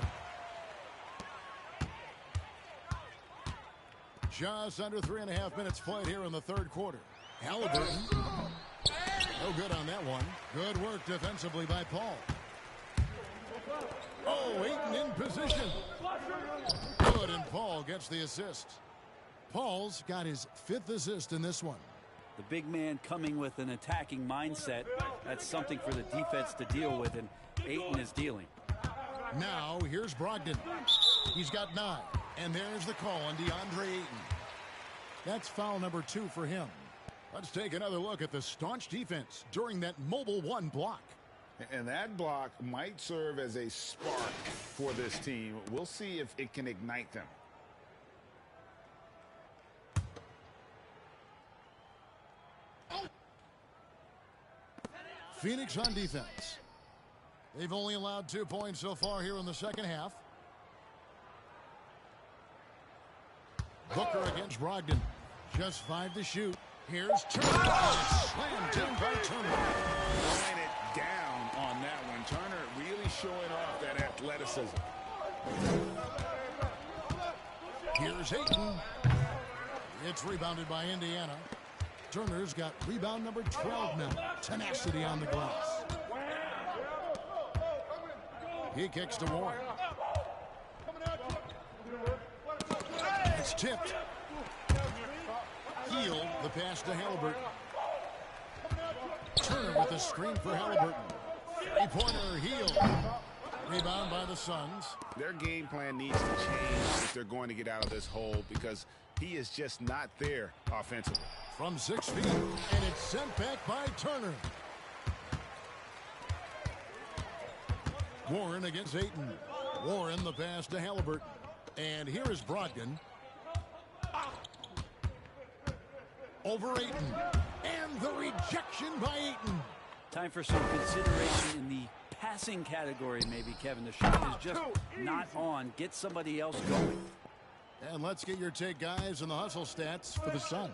Just under 3.5 minutes played here in the third quarter. Halliburton. No good on that one. Good work defensively by Paul. Oh, Ayton in position. Good, and Paul gets the assist. Paul's got his 5th assist in this one. The big man coming with an attacking mindset. That's something for the defense to deal with, and Ayton is dealing. Now, here's Brogdon. He's got 9. And there's the call on DeAndre Ayton. That's foul number 2 for him. Let's take another look at the staunch defense during that mobile 1 block. And that block might serve as a spark for this team. We'll see if it can ignite them. Phoenix on defense. They've only allowed 2 points so far here in the second half. Booker against Brogdon. Just 5 to shoot. Here's Turner. Slammed in by Turner. Throwing it down on that one. Turner really showing off that athleticism. Here's Ayton. It's rebounded by Indiana. Turner's got rebound number 12 now. Tenacity on the glass. He kicks to Warren. It's tipped. Healed the pass to Halliburton. Turner with a screen for Halliburton. Three-pointer Healed. Rebound by the Suns. Their game plan needs to change if they're going to get out of this hole because he is just not there offensively. From 6 feet, and it's sent back by Turner. Warren against Ayton. Warren the pass to Halliburton. And here is Brogdon. Over Ayton. And the rejection by Ayton. Time for some consideration in the passing category, maybe, Kevin. The shot is just not on. Get somebody else going. And let's get your take, guys, on the hustle stats for the Suns.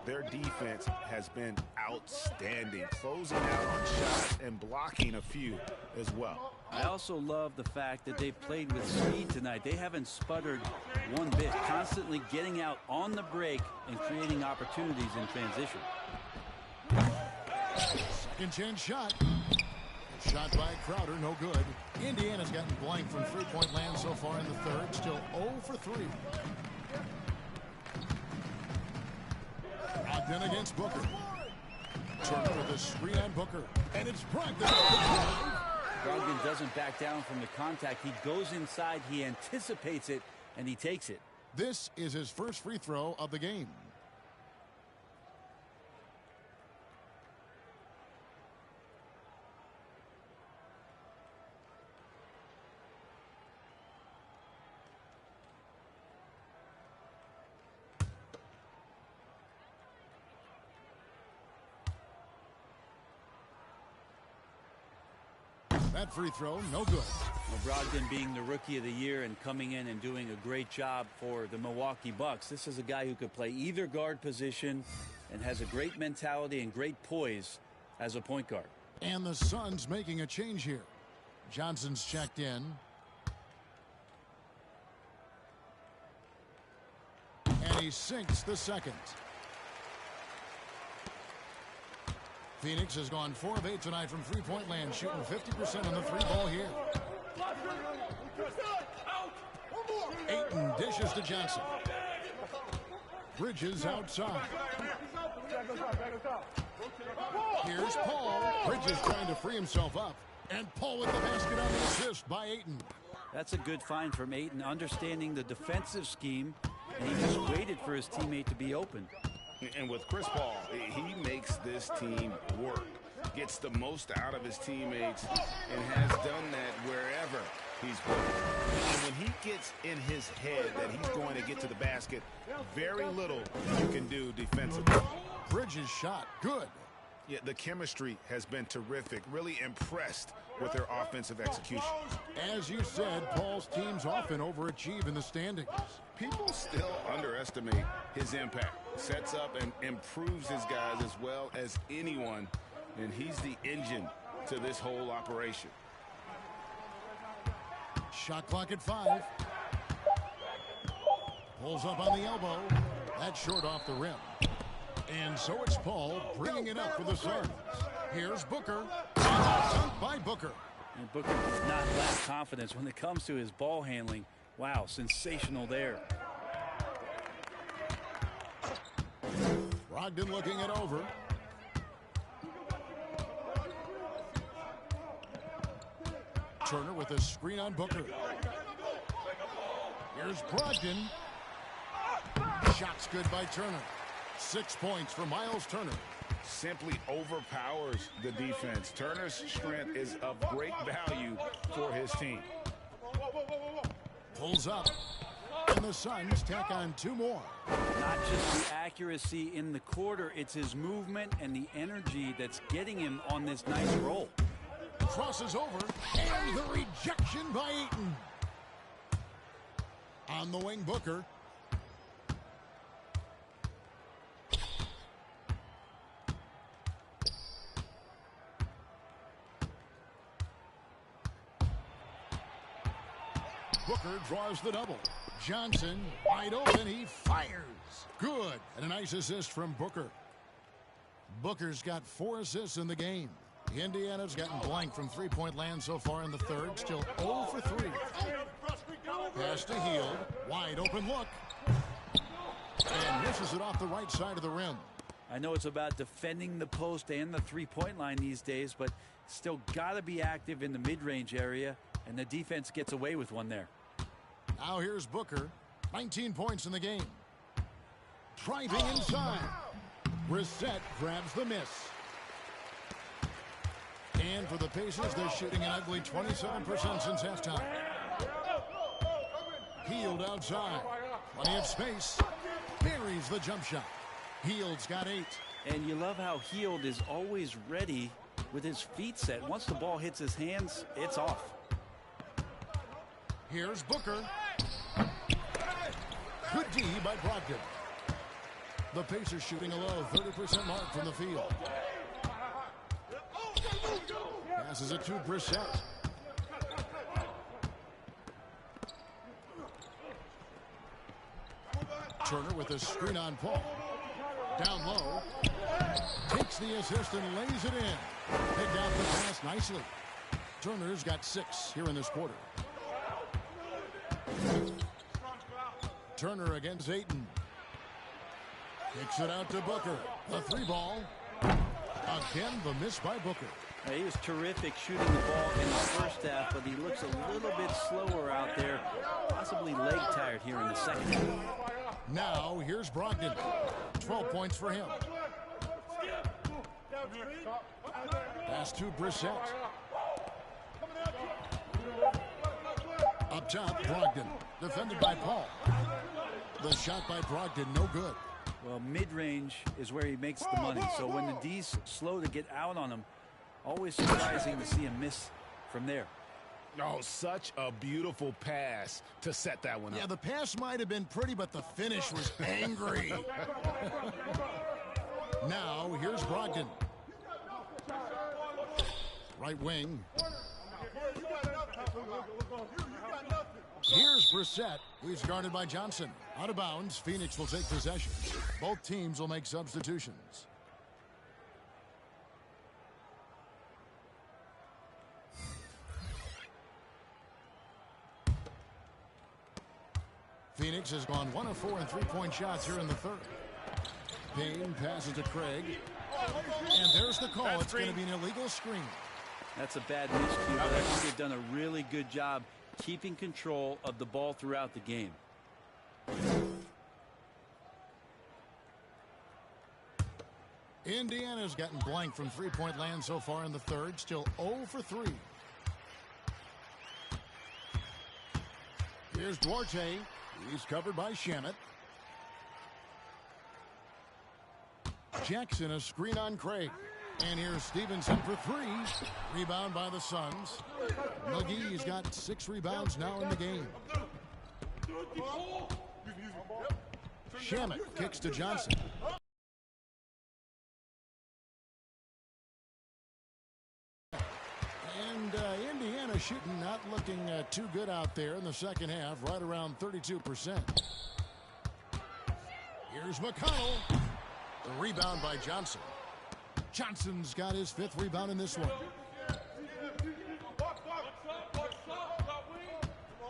Their defense has been outstanding, closing out on shots and blocking a few as well. I also love the fact that they've played with speed tonight. They haven't sputtered one bit, constantly getting out on the break and creating opportunities in transition. Second chance shot. Shot by Crowder, no good. Indiana's gotten blank from three-point land so far in the third. Still 0 for 3. Brogdon against Booker. Turner with a screen on Booker. And it's Brogdon. Brogdon doesn't back down from the contact. He goes inside, he anticipates it, and he takes it. This is his first free throw of the game. That free throw, no good. Well, Brogdon being the rookie of the year and coming in and doing a great job for the Milwaukee Bucks. This is a guy who could play either guard position and has a great mentality and great poise as a point guard. And the Suns making a change here. Johnson's checked in. And he sinks the second. Phoenix has gone 4 of 8 tonight from three-point land, shooting 50% on the three ball here. Ayton dishes to Johnson. Bridges outside. Here's Paul. Bridges trying to free himself up. And Paul with the basket on the assist by Ayton. That's a good find from Ayton, understanding the defensive scheme, and he just waited for his teammate to be open. And with Chris Paul, he makes this team work, gets the most out of his teammates, and has done that wherever he's played. And when he gets in his head that he's going to get to the basket, very little you can do defensively. Bridges shot, good. Yeah, the chemistry has been terrific. Really impressed with their offensive execution. As you said, Paul's teams often overachieve in the standings. People still underestimate his impact. Sets up and improves his guys as well as anyone, and he's the engine to this whole operation. Shot clock at 5. Pulls up on the elbow. That's short off the rim. And so it's Paul bringing it up for the Suns. Here's Booker. Sunk by Booker. And Booker does not lack confidence when it comes to his ball handling. Wow, sensational there. Brogdon looking it over. Turner with a screen on Booker. Here's Brogdon. Shots good by Turner. 6 points for Miles Turner. Simply overpowers the defense. Turner's strength is of great value for his team. Pulls up. And the Suns tack on 2 more. Not just the accuracy in the quarter, it's his movement and the energy that's getting him on this nice roll. Crosses over. And the rejection by Ayton. On the wing, Booker. Booker draws the double. Johnson wide open. He fires. Good. And a nice assist from Booker. Booker's got 4 assists in the game. Indiana's gotten blank from three-point land so far in the third. Still 0 for 3. Pass to Hield. Wide open look. And misses it off the right side of the rim. I know it's about defending the post and the three-point line these days, but still got to be active in the mid-range area, and the defense gets away with one there. Now here's Booker. 19 points in the game. Driving inside. Brissett grabs the miss. And for the Pacers, they're shooting an ugly 27% since halftime. Hield outside. Plenty of space. Buries the jump shot. Hield's got 8. And you love how Hield is always ready with his feet set. Once the ball hits his hands, it's off. Here's Booker. Good D by Brogdon. The Pacers shooting a low 30% mark from the field. Passes it to Brissett. Turner with a screen on Paul. Down low. Takes the assist and lays it in. Picked out the pass nicely. Turner's got 6 here in this quarter. Turner against Ayton. Kicks it out to Booker. The 3-ball. Again, the miss by Booker. He was terrific shooting the ball in the first half, but he looks a little bit slower out there. Possibly leg tired here in the second half. Now, here's Brogdon. 12 points for him. Pass to Brissett. Up top, Brogdon. Defended by Paul. The shot by Brogdon, no good. Well, mid-range is where he makes the money. So when the D's slow to get out on him, always surprising to see him miss from there. Oh, such a beautiful pass to set that one up. Yeah, the pass might have been pretty, but the finish was angry. Now, here's Brogdon. Right wing. Here's Brissett. He's guarded by Johnson. Out of bounds, Phoenix will take possession. Both teams will make substitutions. Phoenix has gone 1 of 4 in three-point shots here in the third. Payne passes to Craig. And there's the call. It's going to be an illegal screen. That's a bad miscue, but I think they've done a really good job keeping control of the ball throughout the game. Indiana's gotten blank from three-point land so far in the third. Still 0 for 3. Here's Duarte. He's covered by Shamet. Jackson, a screen on Craig. And here's Stevenson for 3. Rebound by the Suns. McGee's got 6 rebounds now in the game. Shamet kicks to Johnson. And Indiana shooting not looking too good out there in the second half, right around 32%. Here's McConnell. The rebound by Johnson. Johnson's got his 5th rebound in this one.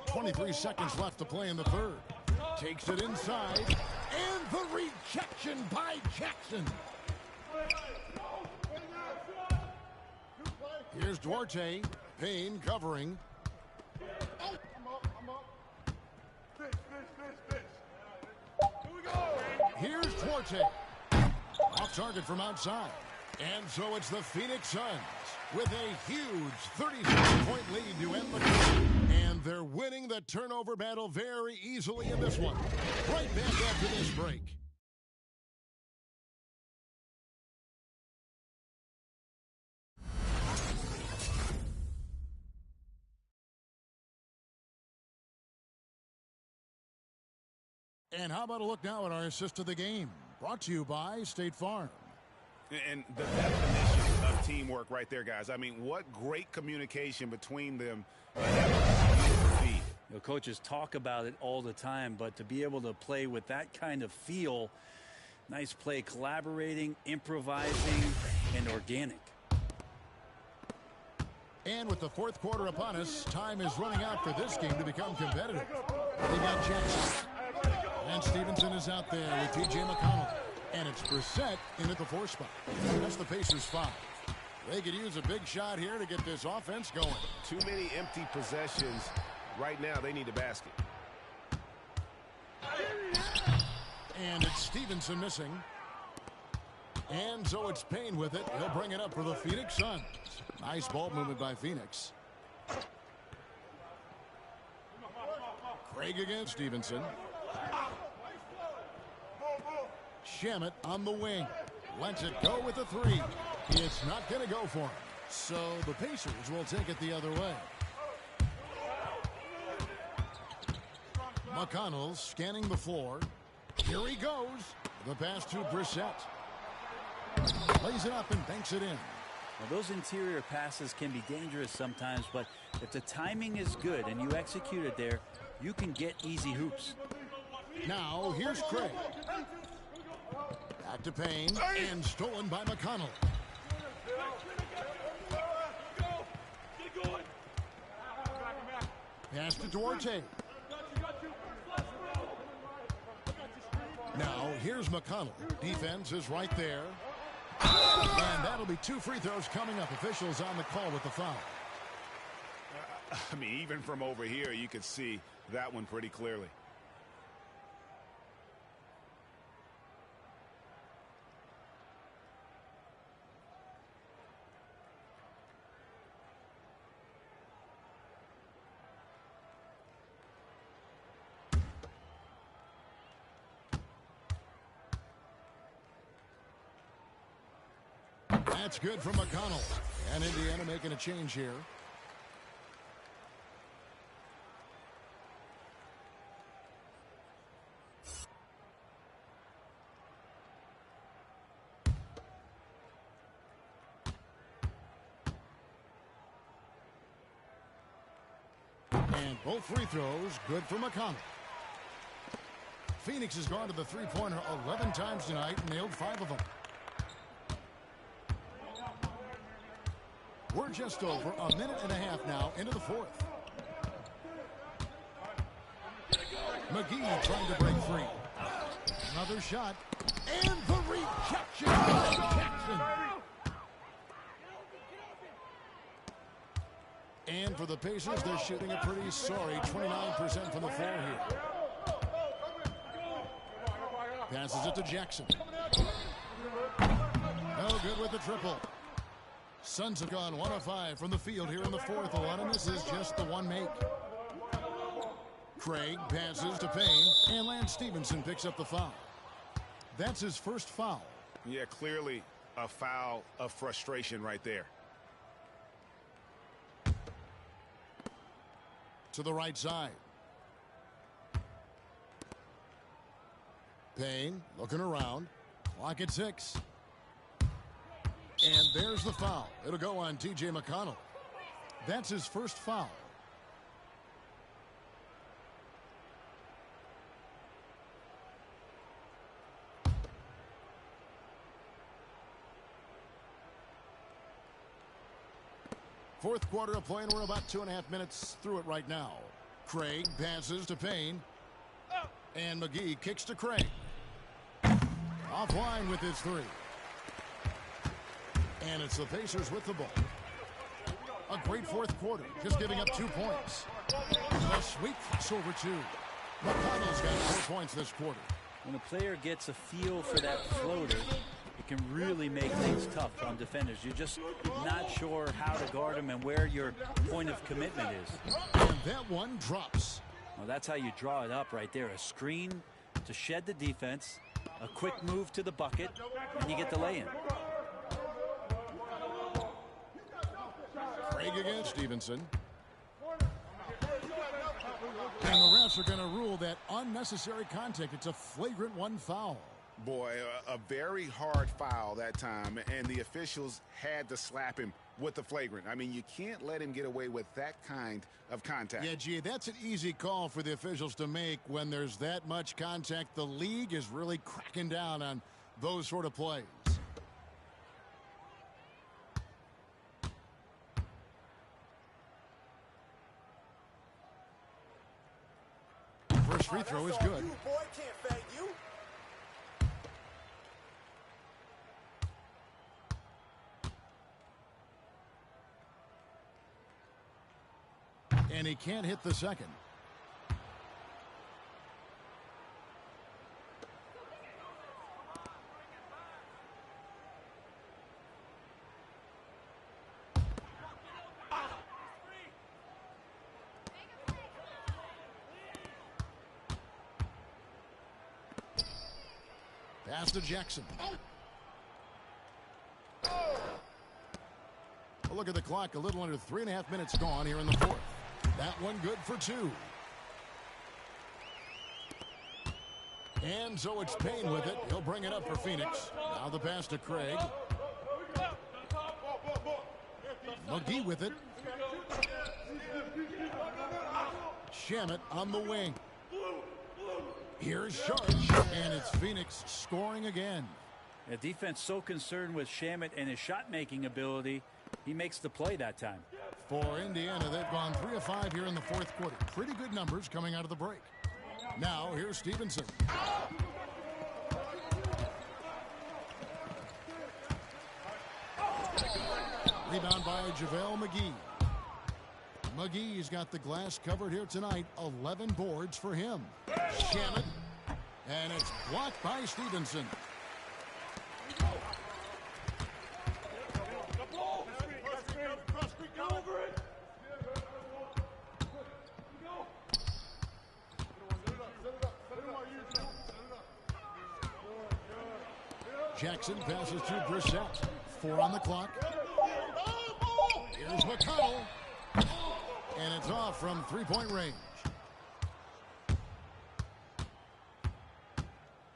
23 seconds left to play in the third. Takes it inside. And the rejection by Jackson. Here's Duarte. Payne covering. Here's Duarte. Off target from outside. And so it's the Phoenix Suns with a huge 36-point lead to end the game. And they're winning the turnover battle very easily in this one. Right back after this break. And how about a look now at our assist of the game? Brought to you by State Farm. And the definition of teamwork right there, guys. I mean, what great communication between them. You know, coaches talk about it all the time, but to be able to play with that kind of feel, Nice play, collaborating, improvising, and organic. And with the fourth quarter upon us, time is running out for this game to become competitive. They got Jackson. And Stevenson is out there with T.J. McConnell. And it's Brissett in at the 4 spot. That's the Pacers' foul. They could use a big shot here to get this offense going. Too many empty possessions. Right now, they need a basket. And it's Stevenson missing. And so it's Payne with it. He'll bring it up for the Phoenix Suns. Nice ball movement by Phoenix. Craig against Stevenson. Shamet on the wing. Lets it go with a 3. It's not going to go for him. So the Pacers will take it the other way. McConnell scanning the floor. Here he goes. The pass to Brissett. Plays it up and banks it in. Well, those interior passes can be dangerous sometimes, but if the timing is good and you execute it there, you can get easy hoops. Now, here's Craig. Back to Payne, and stolen by McConnell. Passed it to Orte. Now, here's McConnell. Defense is right there. And that'll be 2 free throws coming up. Officials on the call with the foul. I mean, even from over here, you could see that one pretty clearly. That's good from McConnell. And Indiana making a change here. And both free throws good for McConnell. Phoenix has gone to the three-pointer 11 times tonight and nailed 5 of them. We're just over a minute and a half now into the fourth. McGee trying to break free. Another shot. And the rejection by Jackson. And for the Pacers, they're shooting a pretty sorry 29% from the floor here. Passes it to Jackson. No good with the triple. Suns have gone 1 of 5 from the field here in the fourth. A lot of this is just the one make. Craig passes to Payne, and Lance Stevenson picks up the foul. That's his first foul. Yeah, clearly a foul of frustration right there. To the right side. Payne looking around. Clock at 6. And there's the foul. It'll go on T.J. McConnell. That's his first foul. Fourth quarter of play, and we're about 2.5 minutes through it right now. Craig passes to Payne. And McGee kicks to Craig. Offline with his 3. And it's the Pacers with the ball. A great fourth quarter, just giving up 2 points. A sweep over 2. McConnell's got 4 points this quarter. When a player gets a feel for that floater, it can really make things tough on defenders. You're just not sure how to guard them and where your point of commitment is. And that one drops. Well, that's how you draw it up right there. A screen to shed the defense, a quick move to the bucket, and you get the lay-in. Craig against Stevenson. And the refs are going to rule that unnecessary contact. It's a flagrant 1 foul. Boy, a very hard foul that time, and the officials had to slap him with the flagrant. I mean, you can't let him get away with that kind of contact. Yeah, gee, that's an easy call for the officials to make when there's that much contact. The league is really cracking down on those sort of plays. First free throw is good. And he can't hit the second. Pass to Jackson. A look at the clock. A little under 3.5 minutes gone here in the fourth. That one good for 2. And so it's Payne with it. He'll bring it up for Phoenix. Now the pass to Craig. McGee with it. Shamet on the wing. Here's Sharp, and it's Phoenix scoring again. The defense so concerned with Shamet and his shot-making ability, he makes the play that time. For Indiana, they've gone 3 of 5 here in the fourth quarter. Pretty good numbers coming out of the break. Now, here's Stevenson. Rebound by Javale Mcgee. McGee's got the glass covered here tonight. 11 boards for him. Shamet. And it's blocked by Stevenson. Jackson passes to Brissett. 4 on the clock. Here's McConnell. And it's off from 3-point range.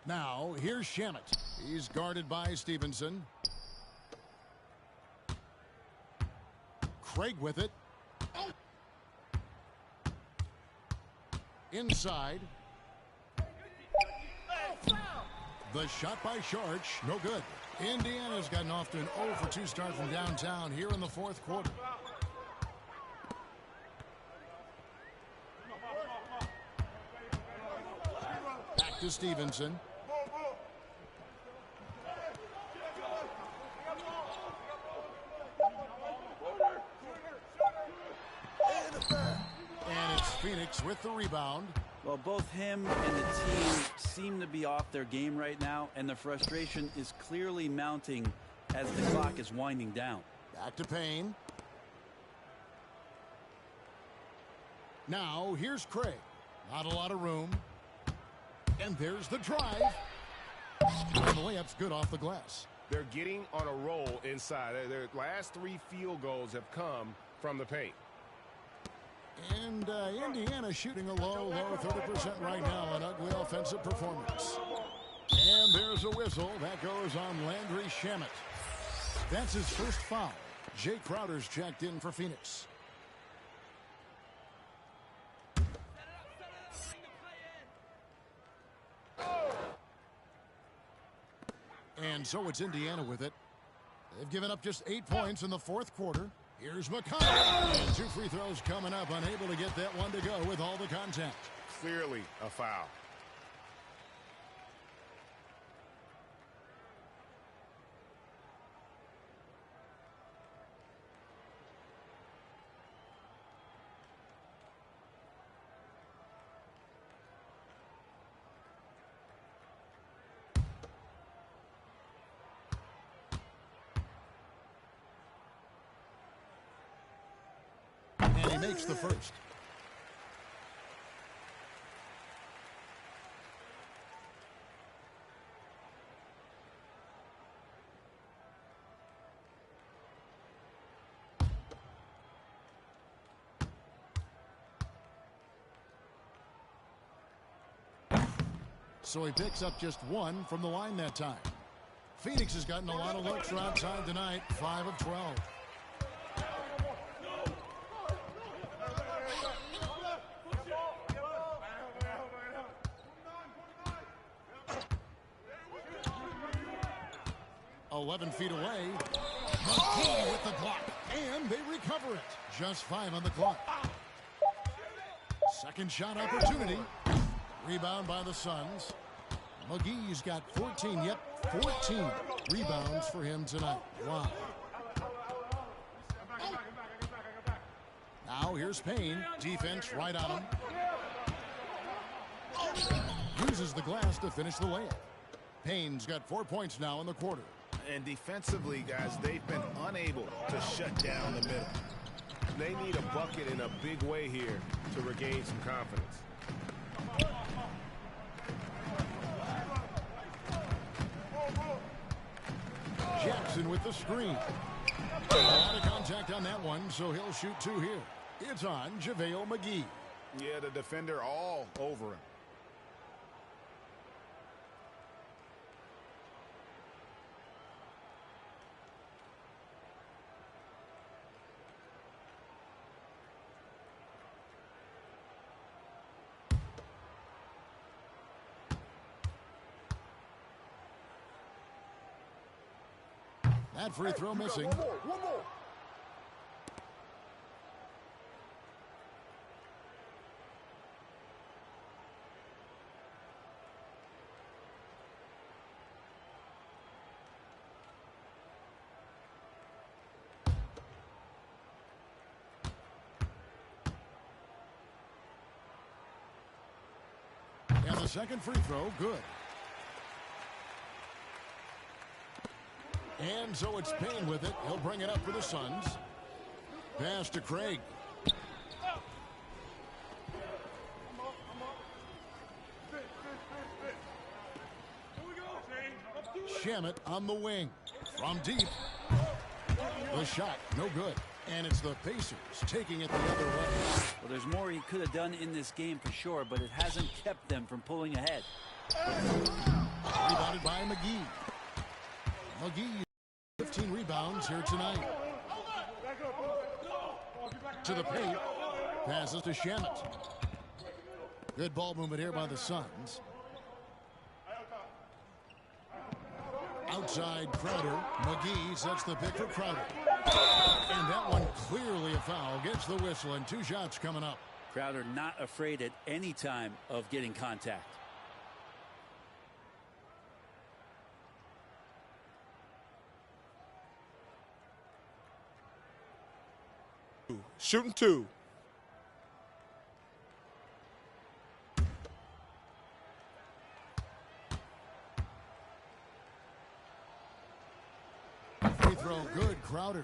Now, here's Shamet. He's guarded by Stevenson. Craig with it. Inside. The shot by Sharch, no good. Indiana's gotten off to an 0 for 2 start from downtown here in the fourth quarter. Back to Stevenson. And it's Phoenix with the rebound. Well, both him and the team seem to be off their game right now, and the frustration is clearly mounting as the clock is winding down. Back to Payne. Now, here's Craig. Not a lot of room. And there's the drive. And the layup's good off the glass. They're getting on a roll inside. Their last 3 field goals have come from the paint. And Indiana shooting a low 30% right now. An ugly offensive performance. And there's a whistle. That goes on Landry Shamet. That's his first foul. Jay Crowder's checked in for Phoenix. And so it's Indiana with it. They've given up just 8 points in the fourth quarter. Here's McConnell. And 2 free throws coming up. Unable to get that one to go with all the contact. Clearly a foul. And he makes the first. So he picks up just 1 from the line that time. Phoenix has gotten a lot of looks outside tonight. 5 of 12. 11 feet away. McGee with the block, and they recover it. Just 5 on the clock. Second shot opportunity. Rebound by the Suns. McGee's got 14, yep, 14 rebounds for him tonight. Wow. Now here's Payne. Defense right on him. Uses the glass to finish the layup. Payne's got 4 points now in the quarter. And defensively, guys, they've been unable to shut down the middle. They need a bucket in a big way here to regain some confidence. Jackson with the screen. A lot of contact on that one, so he'll shoot 2 here. It's on Javale Mcgee. Yeah, the defender all over him. That free throw missing. One more. And the second free throw, good. And so it's Payne with it. He'll bring it up for the Suns. Pass to Craig. Shamet on the wing. From deep. The shot, no good. And it's the Pacers taking it the other way. Well, there's more he could have done in this game for sure, but it hasn't kept them from pulling ahead. Rebounded by McGee. McGee, 15 rebounds here tonight. To the paint. Passes to Shamet. Good ball movement here by the Suns. Outside Crowder. McGee sets the pick for Crowder. And that one clearly a foul. Gets the whistle and 2 shots coming up. Crowder not afraid at any time of getting contact. Shooting 2. Free throw good, Crowder.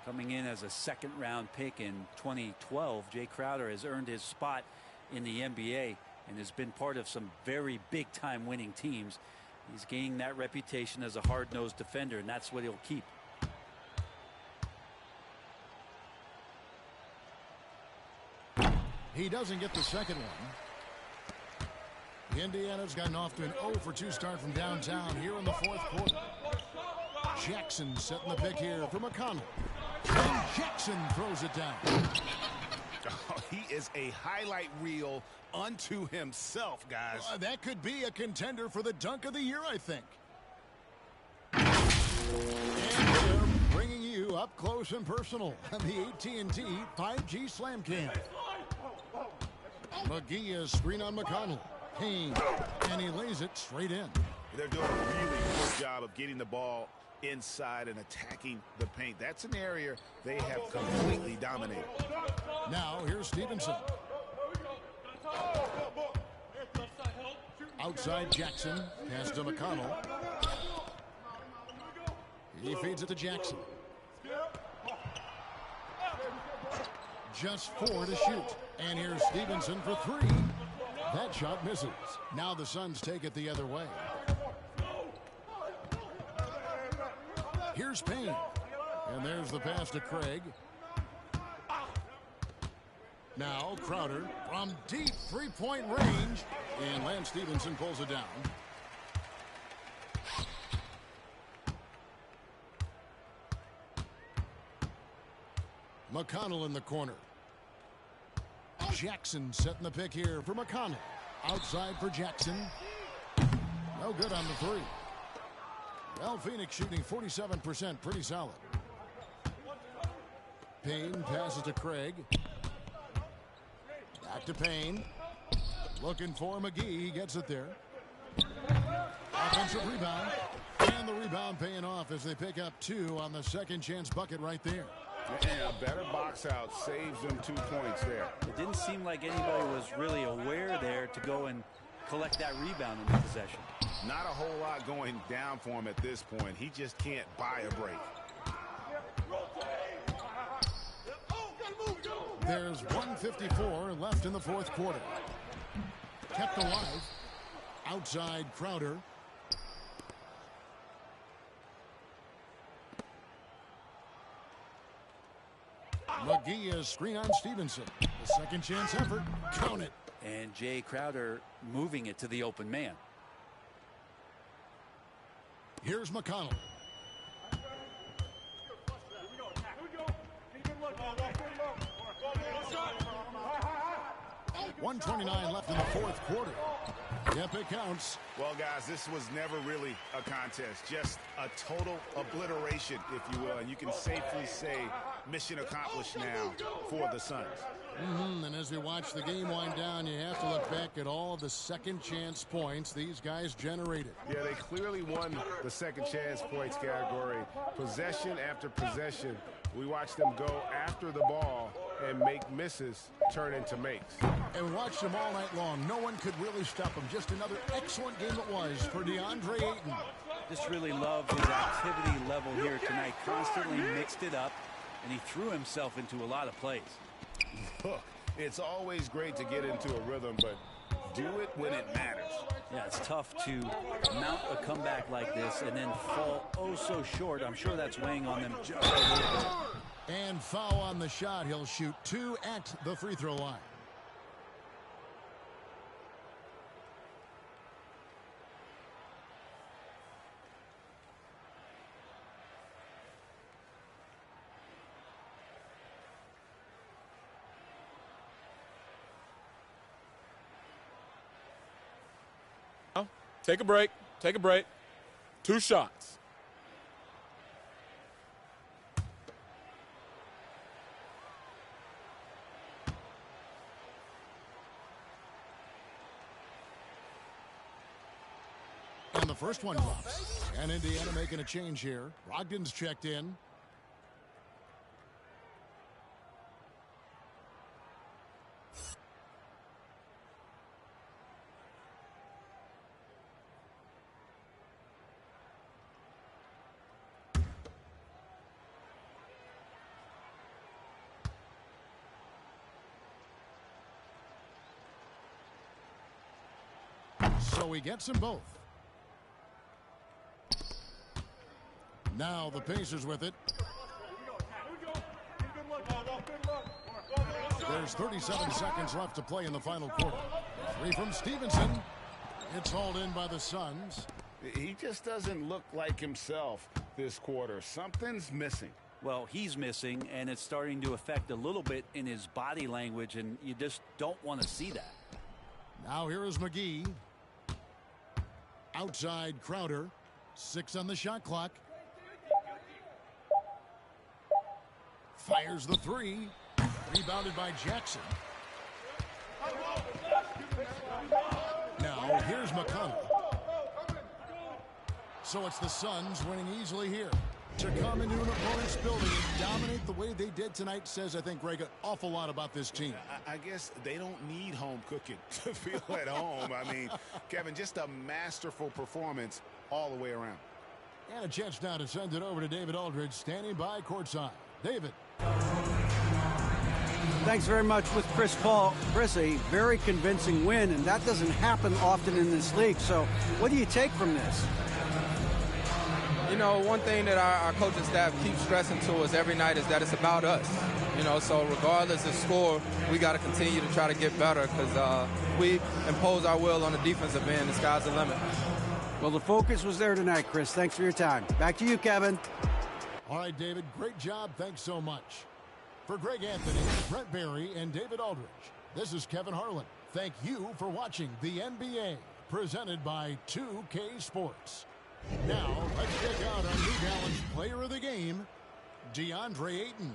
Coming in as a second-round pick in 2012, Jay Crowder has earned his spot in the NBA and has been part of some very big-time winning teams. He's gaining that reputation as a hard-nosed defender, and that's what he'll keep. He doesn't get the second one. Indiana's gotten off to an 0-for-2 start from downtown here in the 4th quarter. Jackson setting the pick here for McConnell. And Jackson throws it down. Oh, he is a highlight reel unto himself, guys. That could be a contender for the dunk of the year, I think. And we're bringing you up close and personal on the AT&T 5G Slam Cam. McGee is screen on McConnell. Payne, and he lays it straight in. They're doing a really good job of getting the ball inside and attacking the paint. That's an area they have completely dominated. Now here's Stevenson. Outside Jackson. Pass to McConnell. He feeds it to Jackson. Just 4 to shoot. And here's Stevenson for 3. That shot misses. Now the Suns take it the other way. Here's Payne. And there's the pass to Craig. Now Crowder from deep 3-point range. And Lance Stevenson pulls it down. McConnell in the corner. Jackson setting the pick here for McConnell. Outside for Jackson. No good on the 3. Well, Phoenix shooting 47%, pretty solid. Payne passes to Craig. Back to Payne. Looking for McGee. He gets it there. Offensive rebound. And the rebound paying off as they pick up 2 on the second chance bucket right there. Yeah, a better box out saves them 2 points there. It didn't seem like anybody was really aware there to go and collect that rebound in the possession. Not a whole lot going down for him at this point. He just can't buy a break. There's 1:54 left in the fourth quarter. Kept alive. Outside Crowder. McGee is screen on Stevenson. The second chance effort. Count it. And Jay Crowder moving it to the open man. Here's McConnell. 1:29 left in the fourth quarter. Yep, it counts. Well, guys, this was never really a contest. Just a total obliteration, if you will. And you can safely say mission accomplished now for the Suns. And as we watch the game wind down, you have to look back at all of the second chance points these guys generated. Yeah, they clearly won the second chance points category. Possession after possession, we watched them go after the ball and make misses turn into makes. And we watched them all night long. No one could really stop them. Just another excellent game it was for DeAndre Ayton. Just really loved his activity level here tonight. Constantly mixed it up, and he threw himself into a lot of plays. Look, it's always great to get into a rhythm, but do it when it matters. Yeah, it's tough to mount a comeback like this and then fall oh so short. I'm sure that's weighing on them just a little bit. And foul on the shot. He'll shoot 2 at the free throw line. Take a break. Take a break. 2 shots. And the first one drops. And Indiana making a change here. Brogdon's checked in. So he gets them both. Now the Pacers with it. There's 37 seconds left to play in the final quarter. 3 from Stevenson. It's hauled in by the Suns. He just doesn't look like himself this quarter. Something's missing. Well, he's missing, and it's starting to affect a little bit in his body language, and you just don't want to see that. Now here is McGee. Outside Crowder. 6 on the shot clock. Fires the 3. Rebounded by Jackson. Now here's McConnell. So it's the Suns winning easily here. To come into an opponent's building and dominate the way they did tonight says, I think, Greg, an awful lot about this team. I guess they don't need home cooking to feel at home. I mean, Kevin, just a masterful performance all the way around. And a chance now to send it over to David Aldridge, standing by courtside. David. Thanks very much with Chris Paul. Chris, a very convincing win, and that doesn't happen often in this league. So what do you take from this? You know, one thing that our coaching staff keeps stressing to us every night is that it's about us. You know, so regardless of score, we got to continue to try to get better because we impose our will on the defensive end. The sky's the limit. Well, the focus was there tonight, Chris. Thanks for your time. Back to you, Kevin. All right, David, great job. Thanks so much. For Greg Anthony, Brent Barry, and David Aldridge, this is Kevin Harlan. Thank you for watching the NBA, presented by 2K Sports. Now, let's check out our New Balance player of the game, DeAndre Ayton.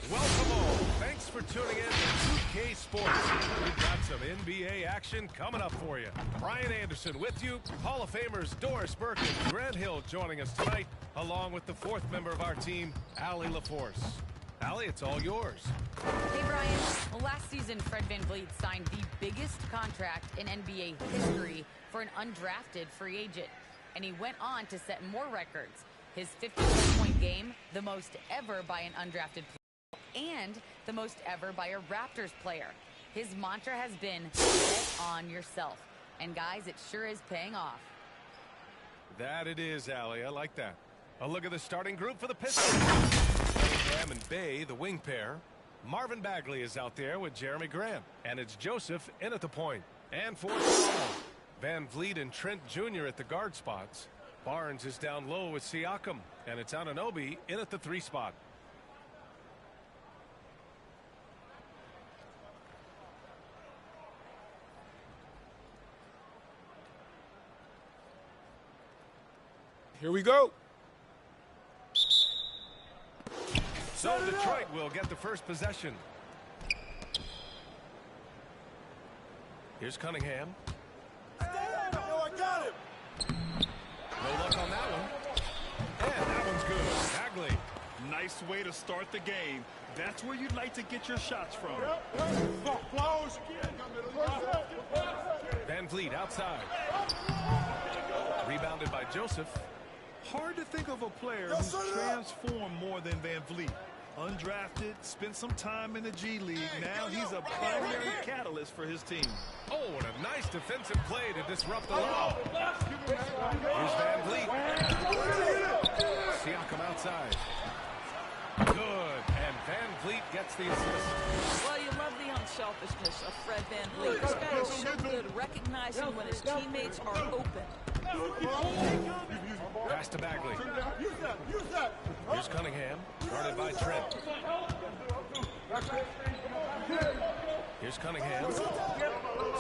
Welcome all. Thanks for tuning in to 2K Sports. We've got some NBA action coming up for you. Brian Anderson with you. Hall of Famers Doris Burke and Grant Hill joining us tonight, along with the fourth member of our team, Allie LaForce. Allie, it's all yours. Hey, Brian. Well, last season, Fred VanVleet signed the biggest contract in NBA history for an undrafted free agent. And he went on to set more records. His 51-point game, the most ever by an undrafted player, and the most ever by a Raptors player. His mantra has been, bet on yourself. And guys, it sure is paying off. That it is, Allie. I like that. A look at the starting group for the Pistons. Cunningham and Bay, the wing pair. Marvin Bagley is out there with Jeremy Grant. And it's Joseph in at the point. And for Van Vliet and Trent Jr. at the guard spots. Barnes is down low with Siakam. And it's Anunoby in at the 3 spot. Here we go. So Detroit will get the first possession. Here's Cunningham. I got him. No luck on that one. And that one's good. Bagley. Nice way to start the game. That's where you'd like to get your shots from. Van Vliet outside. Rebounded by Joseph. Hard to think of a player who's transformed more than Van Vliet. Undrafted, spent some time in the G League. Now he's a primary catalyst for his team. Oh, and a nice defensive play to disrupt the lob. Here's Van Vliet. Siakam outside. Good good. And Van Vliet gets the assist. Well, you love the unselfishness of Fred Van Vliet. This guy is so good at recognizing when his teammates are open. Pass to Bagley. Here's Cunningham, guarded by Trent. Here's Cunningham.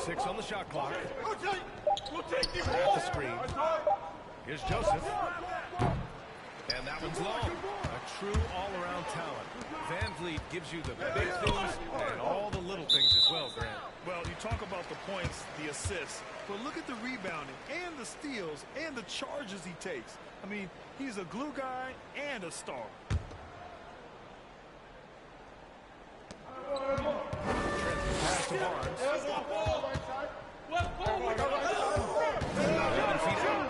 6 on the shot clock. At the screen. Here's Joseph. And that one's long. A true all-around talent. Van Vliet gives you the big things and all the little things as well, Grant. Well, you talk about the points, the assists, but look at the rebounding and the steals and the charges he takes. I mean, he's a glue guy and a star. Pass to Barnes. 11 feet out.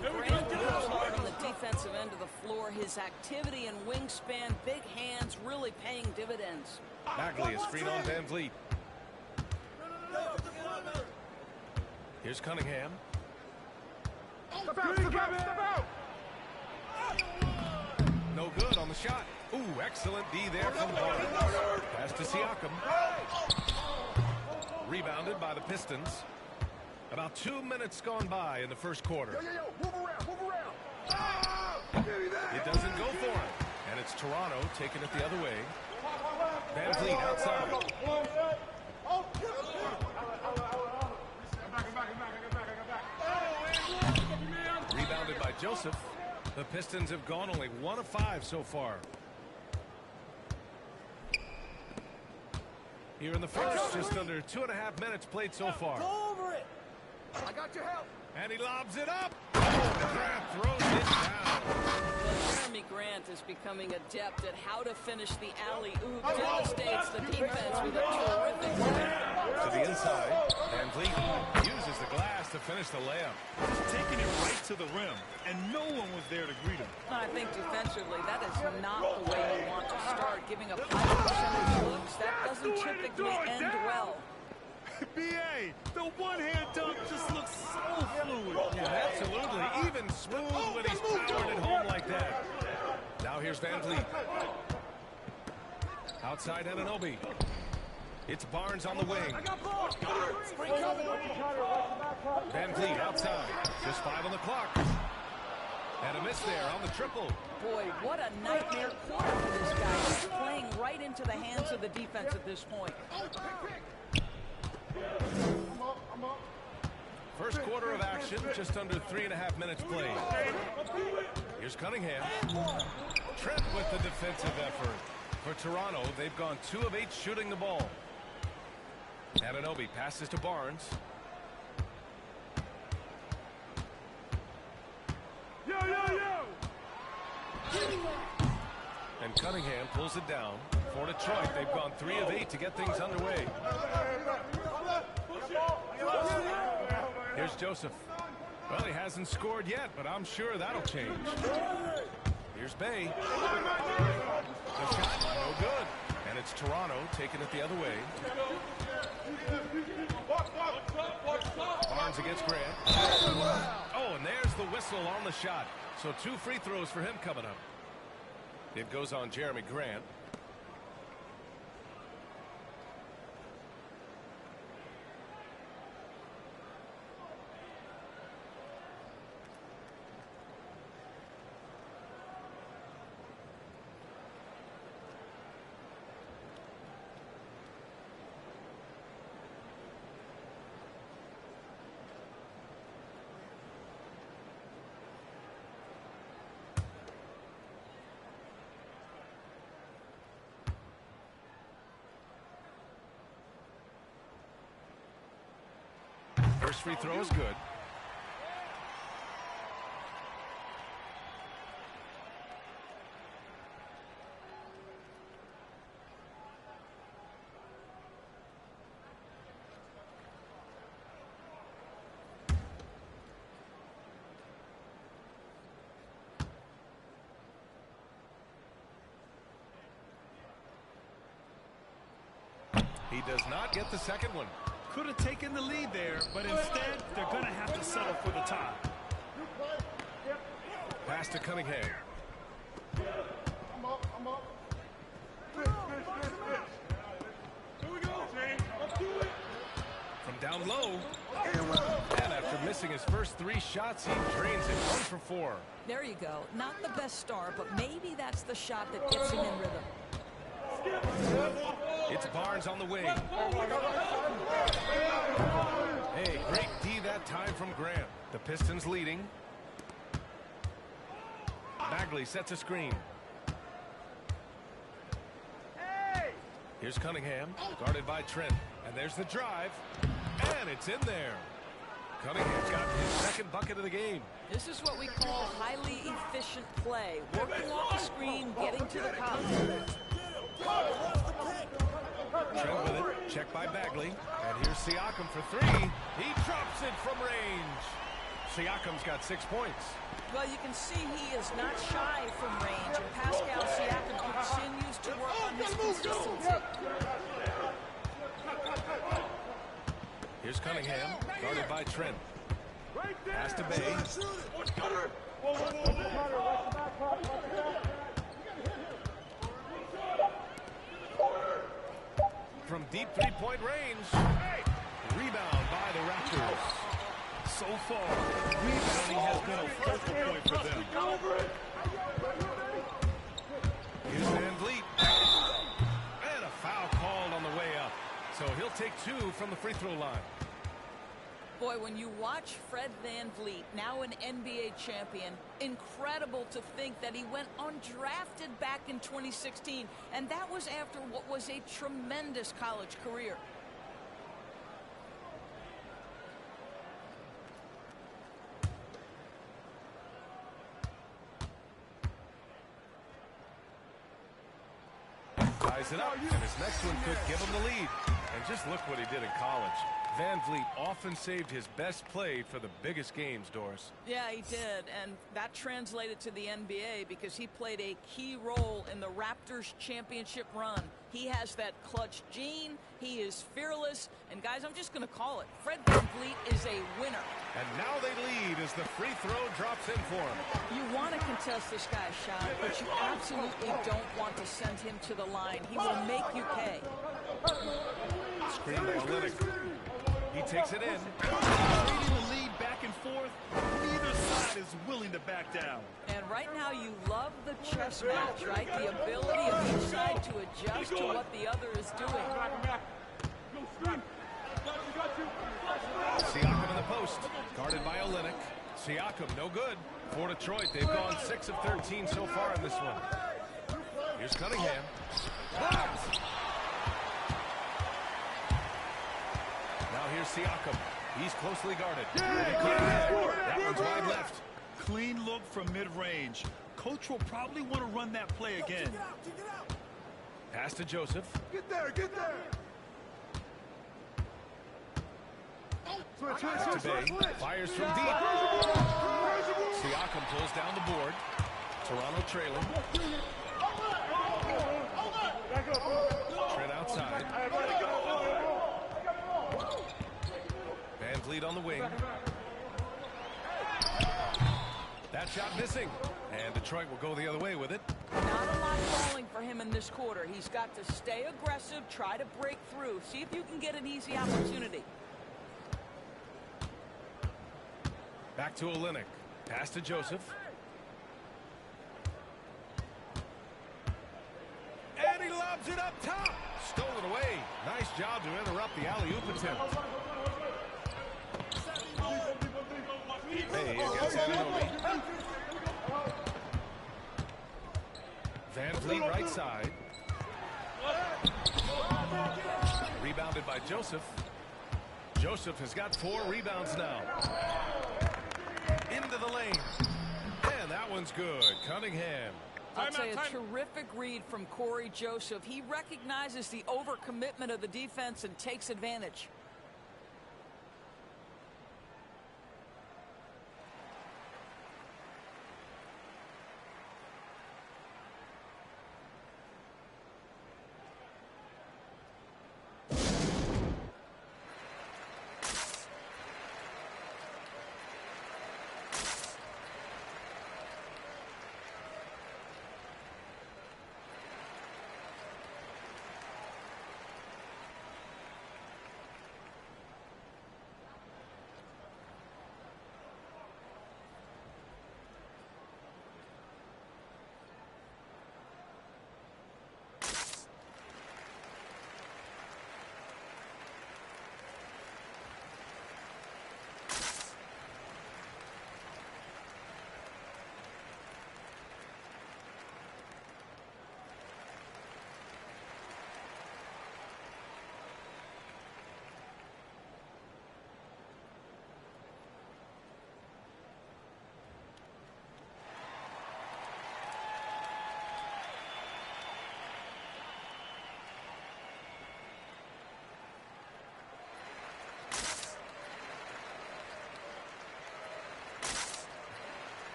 Grant works hard on the defensive end of the floor. His activity and wingspan, big hands, really paying dividends. Bagley is freed on Van Vliet. Here's Cunningham. Step out. No good on the shot. Ooh, excellent D there from Barnes. Pass to Siakam. Rebounded by the Pistons. About 2 minutes gone by in the first quarter. Move around. It doesn't go for him. And it's Toronto taking it the other way. Van Vliet outside. Rebounded by Joseph. The Pistons have gone only 1 of 5 so far. Here in the first, just under 2.5 minutes played so far. Go over it. I got your help. And he lobs it up. Grant throws it down. Well, Jeremy Grant is becoming adept at how to finish the alley-oop. Devastates the defense with a terrific to the inside. Van Vliet uses the glass to finish the layup. Just taking it right to the rim, and no one was there to greet him. I think defensively, that is not the way you want to start. Giving up high percentage looks, that doesn't typically end well. B.A., the one-hand dunk just looks so fluid. Yeah, absolutely. Even smooth when he's powered at home like that. Now here's Van Vliet. Outside Anunoby. It's Barnes on the wing. Van Vliet outside. Just 5 on the clock. And a miss there on the triple. Boy, what a nightmare quarter for this guy. He's playing right into the hands of the defense at this point. First quarter of action, just under 3.5 minutes played. Here's Cunningham. Trent with the defensive effort. For Toronto, they've gone 2 of 8 shooting the ball. Anunoby passes to Barnes. And Cunningham pulls it down. For Detroit, they've gone 3 of 8 to get things underway. Here's Joseph. Well, he hasn't scored yet, but I'm sure that'll change. Here's Bay. The shot, no good. And it's Toronto taking it the other way. Barnes against Grant. Oh, and there's the whistle on the shot. So 2 free throws for him coming up. It goes on Jeremy Grant. First free throw is good. He does not get the second one. Could have taken the lead there, but instead, they're going to have to settle for the tie. Pass to Cunningham. From down low. And after missing his first 3 shots, he drains it 1 for 4. There you go. Not the best start, but maybe that's the shot that gets him in rhythm. It's Barnes on the wing. Hey, great D that time from Graham. The Pistons leading. Bagley sets a screen. Here's Cunningham, guarded by Trent. And there's the drive. And it's in there. Cunningham's got his second bucket of the game. This is what we call highly efficient play. Working off the screen, getting to the cup. Trent with it, checked by Bagley. And here's Siakam for 3. He drops it from range. Siakam's got 6 points. Well, you can see he is not shy from range, and Pascal Siakam continues to work on his consistency. Here's Cunningham, guarded by Trent. Pass to Bay. From deep three-point range. Rebound by the Raptors. So far, rebounding has been a focal point for them. Here's Van Vliet. And a foul called on the way up. So he'll take 2 from the free throw line. Boy, when you watch Fred Van Vliet, now an NBA champion, incredible to think that he went undrafted back in 2016. And that was after what was a tremendous college career. Ties it up, and his next one could give him the lead. And just look what he did in college. Van Vliet often saved his best play for the biggest games, Doris. Yeah, he did, and that translated to the NBA because he played a key role in the Raptors championship run. He has that clutch gene, he is fearless, and guys, I'm just going to call it. Fred Van Vliet is a winner. And now they lead as the free throw drops in for him. You want to contest this guy's shot, but you absolutely don't want to send him to the line. He will make you pay. Screen by Olynyk. He takes it in. Trading the lead back and forth, neither side is willing to back down. And right now you love the chess match, right? The ability of each side to adjust to what the other is doing. Siakam in the post, guarded by Olynyk. Siakam, no good. For Detroit, they've gone 6 of 13 so far in this one. Here's Cunningham. Now here's Siakam. He's closely guarded. That one's wide left. Clean look from mid-range. Coach will probably want to run that play again. Pass to Joseph. Get there, get there. To Bay. Fires from deep. Siakam pulls down the board. Toronto trailing. Trent outside. Van Vliet on the wing. That shot missing. And Detroit will go the other way with it. Not a lot falling for him in this quarter. He's got to stay aggressive, try to break through. See if you can get an easy opportunity. Back to Olynyk. Pass to Joseph. And he lobs it up top. Stolen away. Nice job to interrupt the alley-oop attempt. Hey, against Anunoby. Van Vliet right side. Rebounded by Joseph. Joseph has got 4 rebounds now. Into the lane. And that one's good. Cunningham. I'll tell you, a terrific read from Corey Joseph. He recognizes the overcommitment of the defense and takes advantage.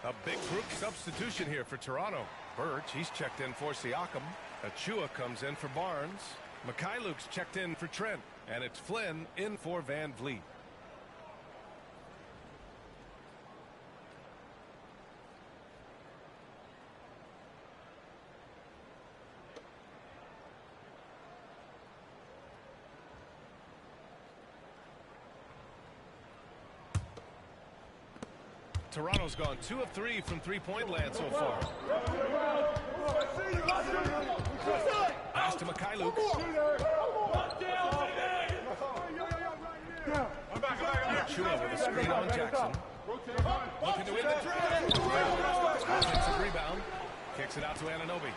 A big group substitution here for Toronto. Birch, he's checked in for Siakam. Achua comes in for Barnes. Mikhailuk's checked in for Trent. And it's Flynn in for Van Vliet. Toronto's gone 2 of 3 from three-point land so far. Pass to Mikhailuk. Achua with a screen on Jackson. Looking to win the drive. Takes a rebound. Kicks it out to Anunoby.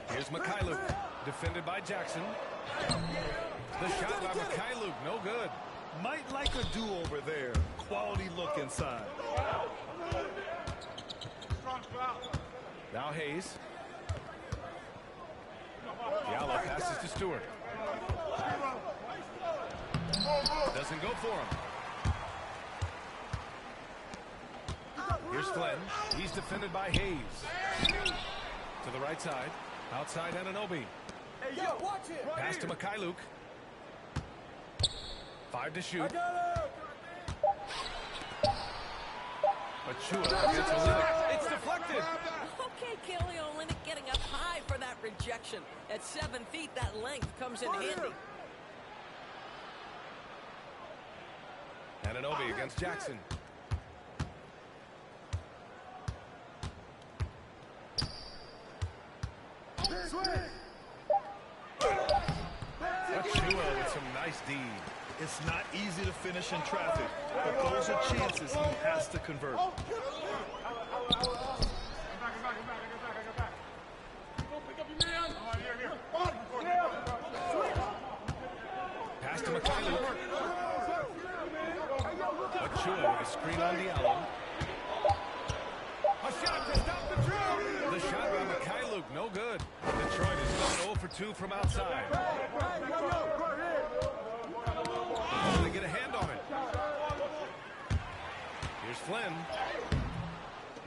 Here's Mikhailuk. Defended by Jackson. The shot by Mikhailuk. No good. Might like a do-over there. Quality look inside. Now Hayes. Diallo passes to Stewart. Doesn't go for him. Here's Flynn. He's defended by Hayes. To the right side. Outside Anunoby. Pass to Mikhailuk. 5 to shoot. Achua gets Olynyk. It's deflected. Okay, Kelly Olynyk getting up high for that rejection. At 7 feet, that length comes in handy. Anunoby against Jackson. Achua with some nice D. It's not easy to finish in traffic, but those are chances he has to convert. Pass to Mikhailuk. Achua with a screen on Diallo. A shot to stop the drill. The shot by Mikhailuk, no good. Detroit is going 0 for 2 from outside. They get a hand on it. Here's Flynn.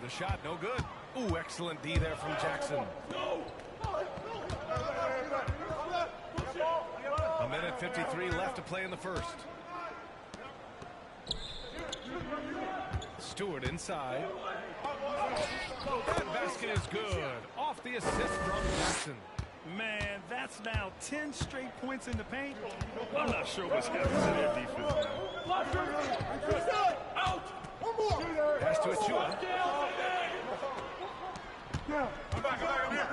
The shot, no good. Ooh, excellent D there from Jackson. A minute 53 left to play in the first. Stewart inside. That basket is good. Off the assist from Jackson. Man, that's now 10 straight points in the paint. I'm not sure what's happening to their defense now. Pass to Achua.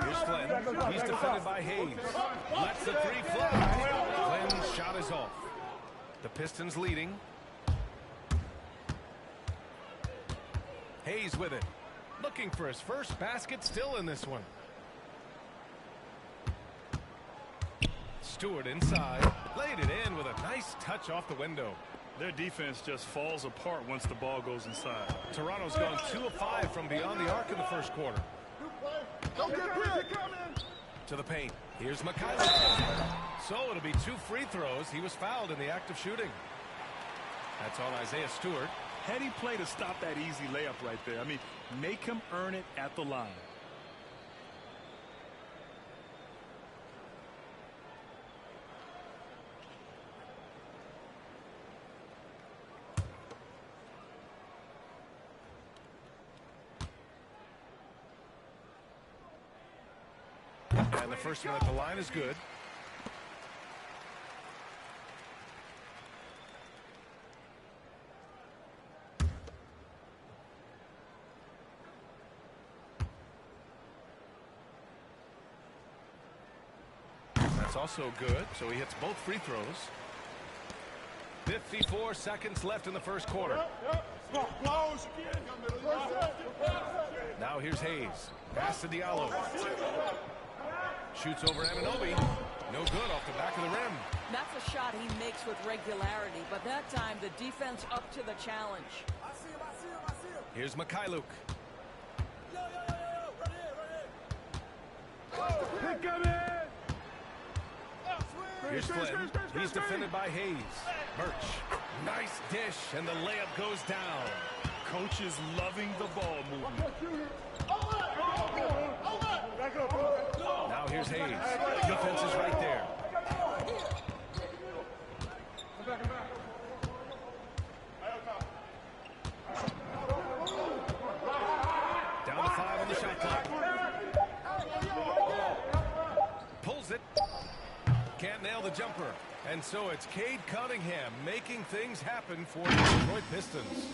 Here's Flynn. He's defended by Hayes. Lets the three fly. Flynn's shot is off. The Pistons leading. Hayes with it. Looking for his first basket, still in this one. Stewart inside. Laid it in with a nice touch off the window. Their defense just falls apart once the ball goes inside. Toronto's gone 2 of 5 from beyond the arc in the first quarter. To the paint. Here's Mikhailuk. So it'll be 2 free throws. He was fouled in the act of shooting. That's on Isaiah Stewart. Heady play to stop that easy layup right there. I mean, make him earn it at the line. And the first one at the line is good. That's also good, so he hits both free throws. 54 seconds left in the first quarter. Now here's Hayes. Pass to Diallo. Shoots over Anunoby. No good off the back of the rim. That's a shot he makes with regularity, but that time the defense up to the challenge. Here's Mikhailuk. Here's Flynn. He's defended by Hayes. Birch. Nice dish, and the layup goes down. Coach is loving the ball movement. Now here's Hayes. Defense is right there. Down to 5 on the shot clock. Pulls it. Can't nail the jumper. And so it's Cade Cunningham making things happen for the Detroit Pistons.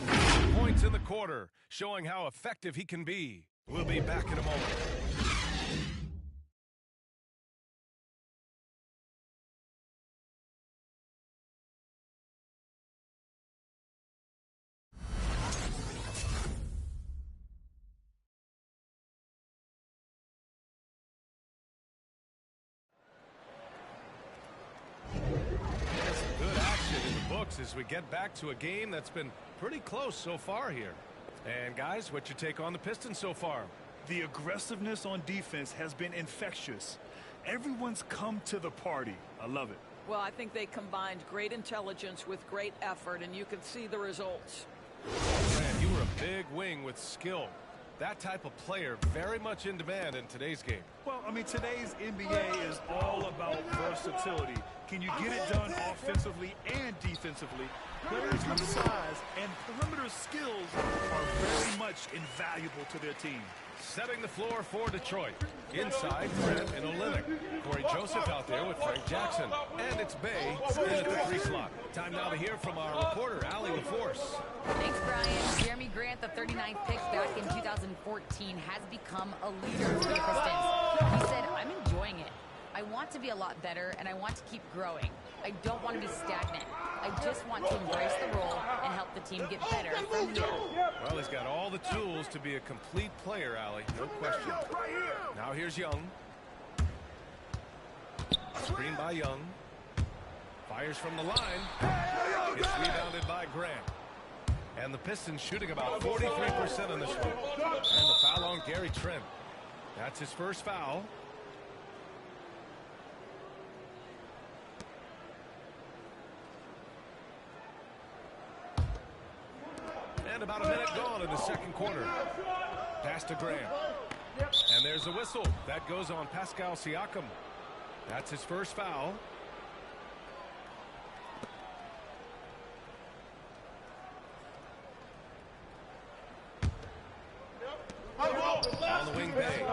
Points in the quarter, showing how effective he can be. We'll be back in a moment. As we get back to a game that's been pretty close so far here. And guys, what's your take on the Pistons so far? The aggressiveness on defense has been infectious. Everyone's come to the party. I love it. Well, I think they combined great intelligence with great effort, and you can see the results. Man, you were a big wing with skill. That type of player very much in demand in today's game. Well, I mean, today's NBA is all about versatility. Can you get it done offensively and defensively? Players with size and perimeter skills are very much invaluable to their team. Setting the floor for Detroit. Inside, Grant and Olynyk. Corey Joseph out there with Frank Jackson. And it's Bay in at the 3 slot. Time now to hear from our reporter, Allie LaForce. Thanks, Brian. Jeremy Grant, the 39th pick back in 2014, has become a leader for the Pistons. He said, "I'm enjoying it. I want to be a lot better, and I want to keep growing. I don't want to be stagnant. I just want to embrace the role and help the team get better from here." Well, he's got all the tools to be a complete player, Allie. No question. Now here's Young. Screen by Young. Fires from the line. It's rebounded by Grant. And the Pistons shooting about 43% on this one. And the foul on Gary Trent. That's his first foul. And about a minute gone in the second quarter. Pass to Grant. And there's a whistle. That goes on Pascal Siakam. That's his first foul. On the wing, Bay.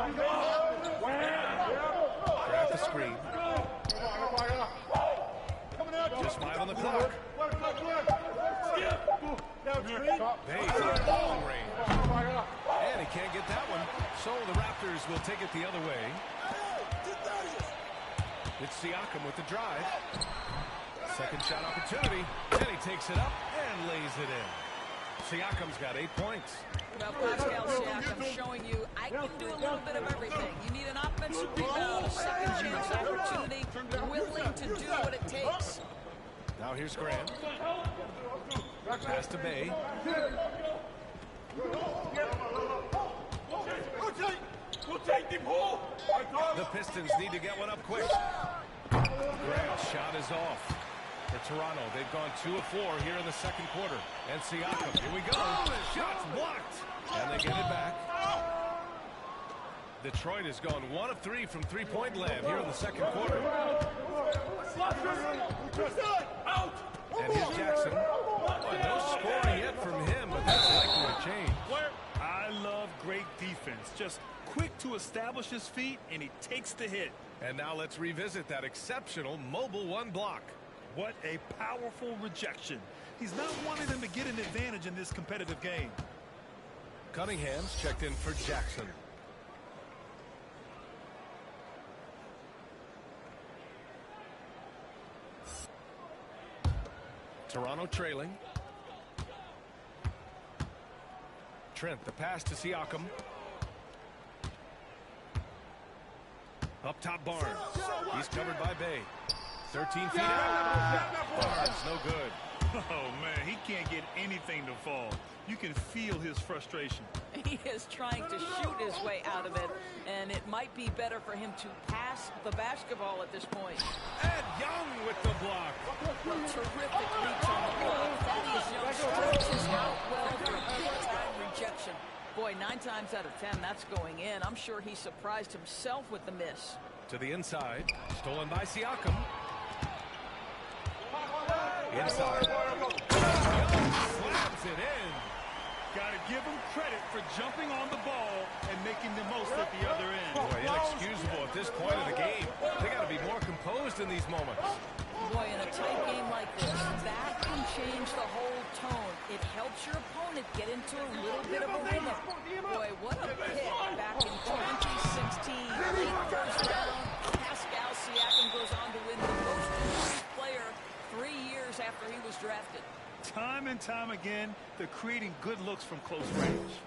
Grab the screen. Just 5 on the clock. Bay for a long range. And he can't get that one. So the Raptors will take it the other way. It's Siakam with the drive. Second shot opportunity. And he takes it up and lays it in. Siakam's got 8 points. Well, Pascal Siakam showing you I can do a little bit of everything. You need an offensive rebound, a second chance opportunity, willing to do what it takes. Now here's Grant. Pass to Bay. The Pistons need to get one up quick. Grant's shot is off. For Toronto, they've gone 2 of 4 here in the second quarter. And Siakam, here we go. Shot's blocked. And they get it back. Detroit has gone 1 of 3 from three-point land here in the second quarter. And here's Jackson. Boy, no scoring yet from him, but that's likely to change. I love great defense. Just quick to establish his feet, and he takes the hit. And now let's revisit that exceptional mobile 1 block. What a powerful rejection. He's not wanting them to get an advantage in this competitive game. Cunningham's checked in for Jackson. Toronto trailing. Trent, the pass to Siakam. Up top, Barnes. He's covered by Bay. 13 feet out. Barnes, no good. Oh, man, he can't get anything to fall. You can feel his frustration. He is trying to shoot his way out of it, and and it might be better for him to pass the basketball at this point. And Young with the block. Well, terrific reach on the block. Thaddeus Young stretches out well for a big-time rejection. Boy, 9 times out of 10, that's going in. I'm sure he surprised himself with the miss. To the inside. Stolen by Siakam. Inside. Young slams it in. Got to give him credit for jumping on the ball and making the most at the other end. Boy, inexcusable at this point of the game. They got to be more composed in these moments. Boy, in a tight game like this, that can change the whole tone. It helps your opponent get into a little bit of a rhythm. Boy, what a pick back in 2016. Late first round, Pascal Siakam goes on to win the most improved player 3 years after he was drafted. Time and time again, they're creating good looks from close range.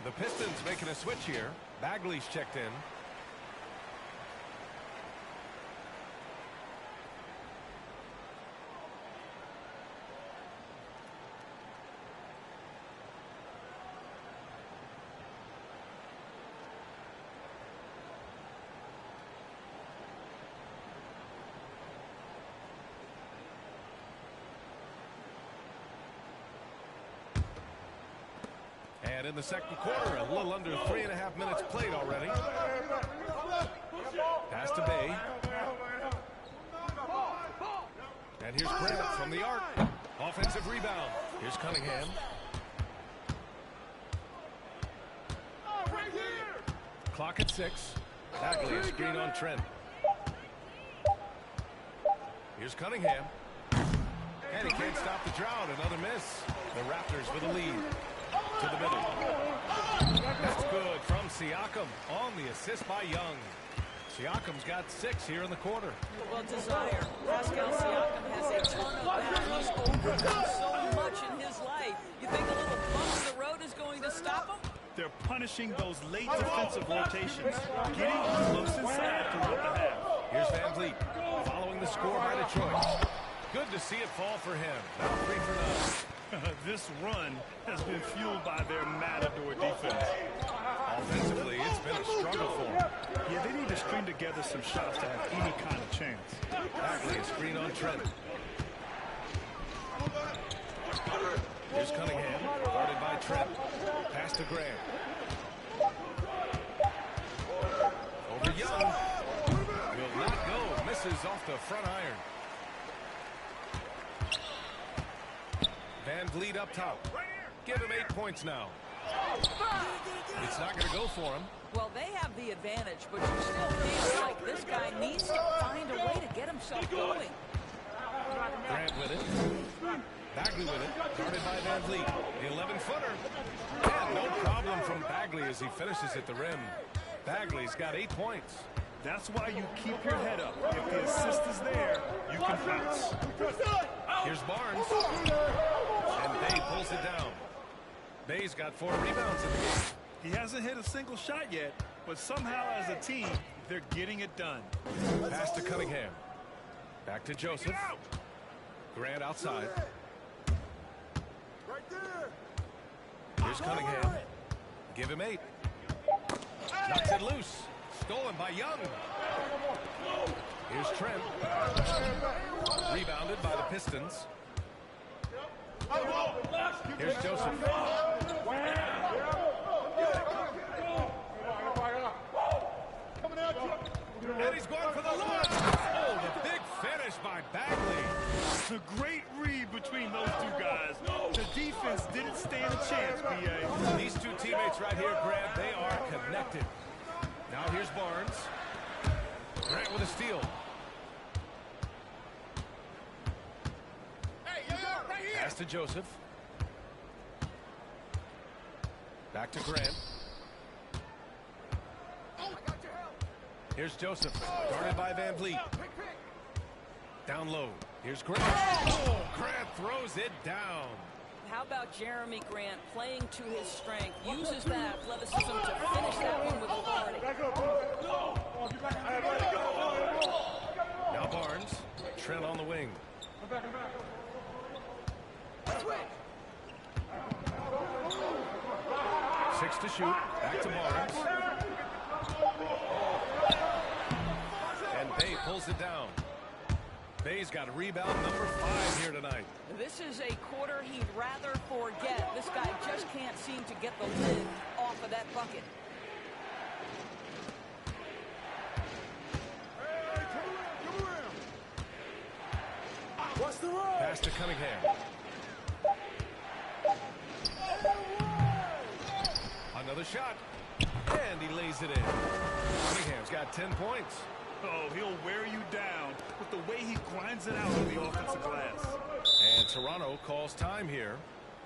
The Pistons making a switch here. Bagley's checked in. And in the second quarter, a little under 3.5 minutes played already. Pass to Bay. And here's Grant from the arc. Offensive rebound. Here's Cunningham. Clock at 6. Bagley, a screen on Trent. Here's Cunningham. And he can't stop the drought. Another miss. The Raptors with a lead. To the middle. That's good from Siakam on the assist by Young. Siakam's got 6 here in the quarter. Well, Desire, Pascal Siakam has a ton of that. He's overcome so much in his life. You think a little bump in the road is going to stop him? They're punishing those late defensive rotations, getting close inside throughout the half. Here's Van Vliet following the score by Detroit. Good to see it fall for him. Now 3 for 9. This run has been fueled by their matador defense. Offensively, it's been a struggle for them. Yeah, they need to string together some shots to have any kind of chance. Bagley, a screen on Trent. Here's Cunningham, guarded by Trent. Pass to Grant. Over Young. Will not go. Misses off the front iron. Van Vliet up top. Give him 8 points now. It's not going to go for him. Well, they have the advantage, but you still feel like this guy needs to find a way to get himself going. Grant with it. Bagley with it. Guarded by Van Vliet. The 11-footer. And no problem from Bagley as he finishes at the rim. Bagley's got 8 points. That's why you keep your head up. If the assist is there, you can bounce. Here's Barnes. And Bay pulls it down. Bay's got 4 rebounds in the game. He hasn't hit a single shot yet, but somehow as a team, They're getting it done. Pass to Cunningham. Back to Joseph. Grant outside. Here's Cunningham. Give him 8. Knocks it loose. Stolen by Young. Here's Trent. Rebounded by the Pistons. Here's Joseph. And he's going for the line. Oh, the big finish by Bagley. It's a great read between those two guys. The defense didn't stand a chance, B.A. These two teammates right here, Grant, they are connected. Now here's Barnes. Grant with a steal. Pass to Joseph. Back to Grant. Here's Joseph, guarded by Van Vliet. Down low. Here's Grant. Oh, Grant throws it down. How about Jeremy Grant playing to his strength, uses that athleticism to finish that one with authority. Now Barnes. Trent on the wing. 6 to shoot. Back to Barnes. And Bay pulls it down. Bay's got rebound number 5 here tonight. This is a quarter he'd rather forget. This guy just can't seem to get the lid off of that bucket. Pass to Cunningham. Another shot. And he lays it in. Cunningham's got 10 points. Oh, he'll wear you down with the way he grinds it out on the offensive glass. And Toronto calls time here.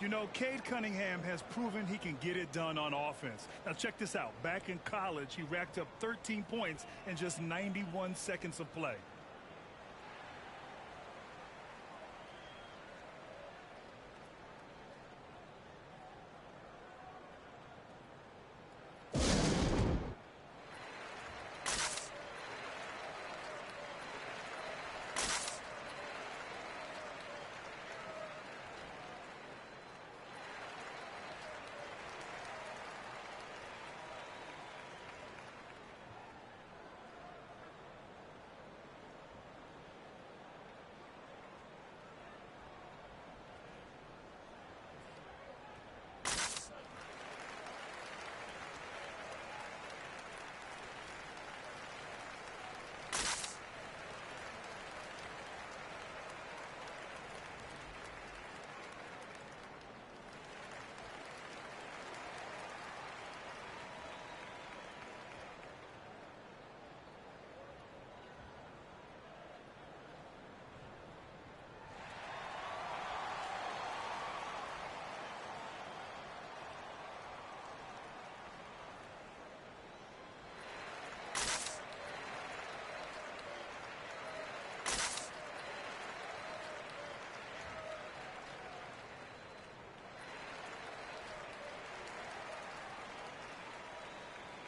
You know, Cade Cunningham has proven he can get it done on offense. Now check this out. Back in college, he racked up 13 points in just 91 seconds of play.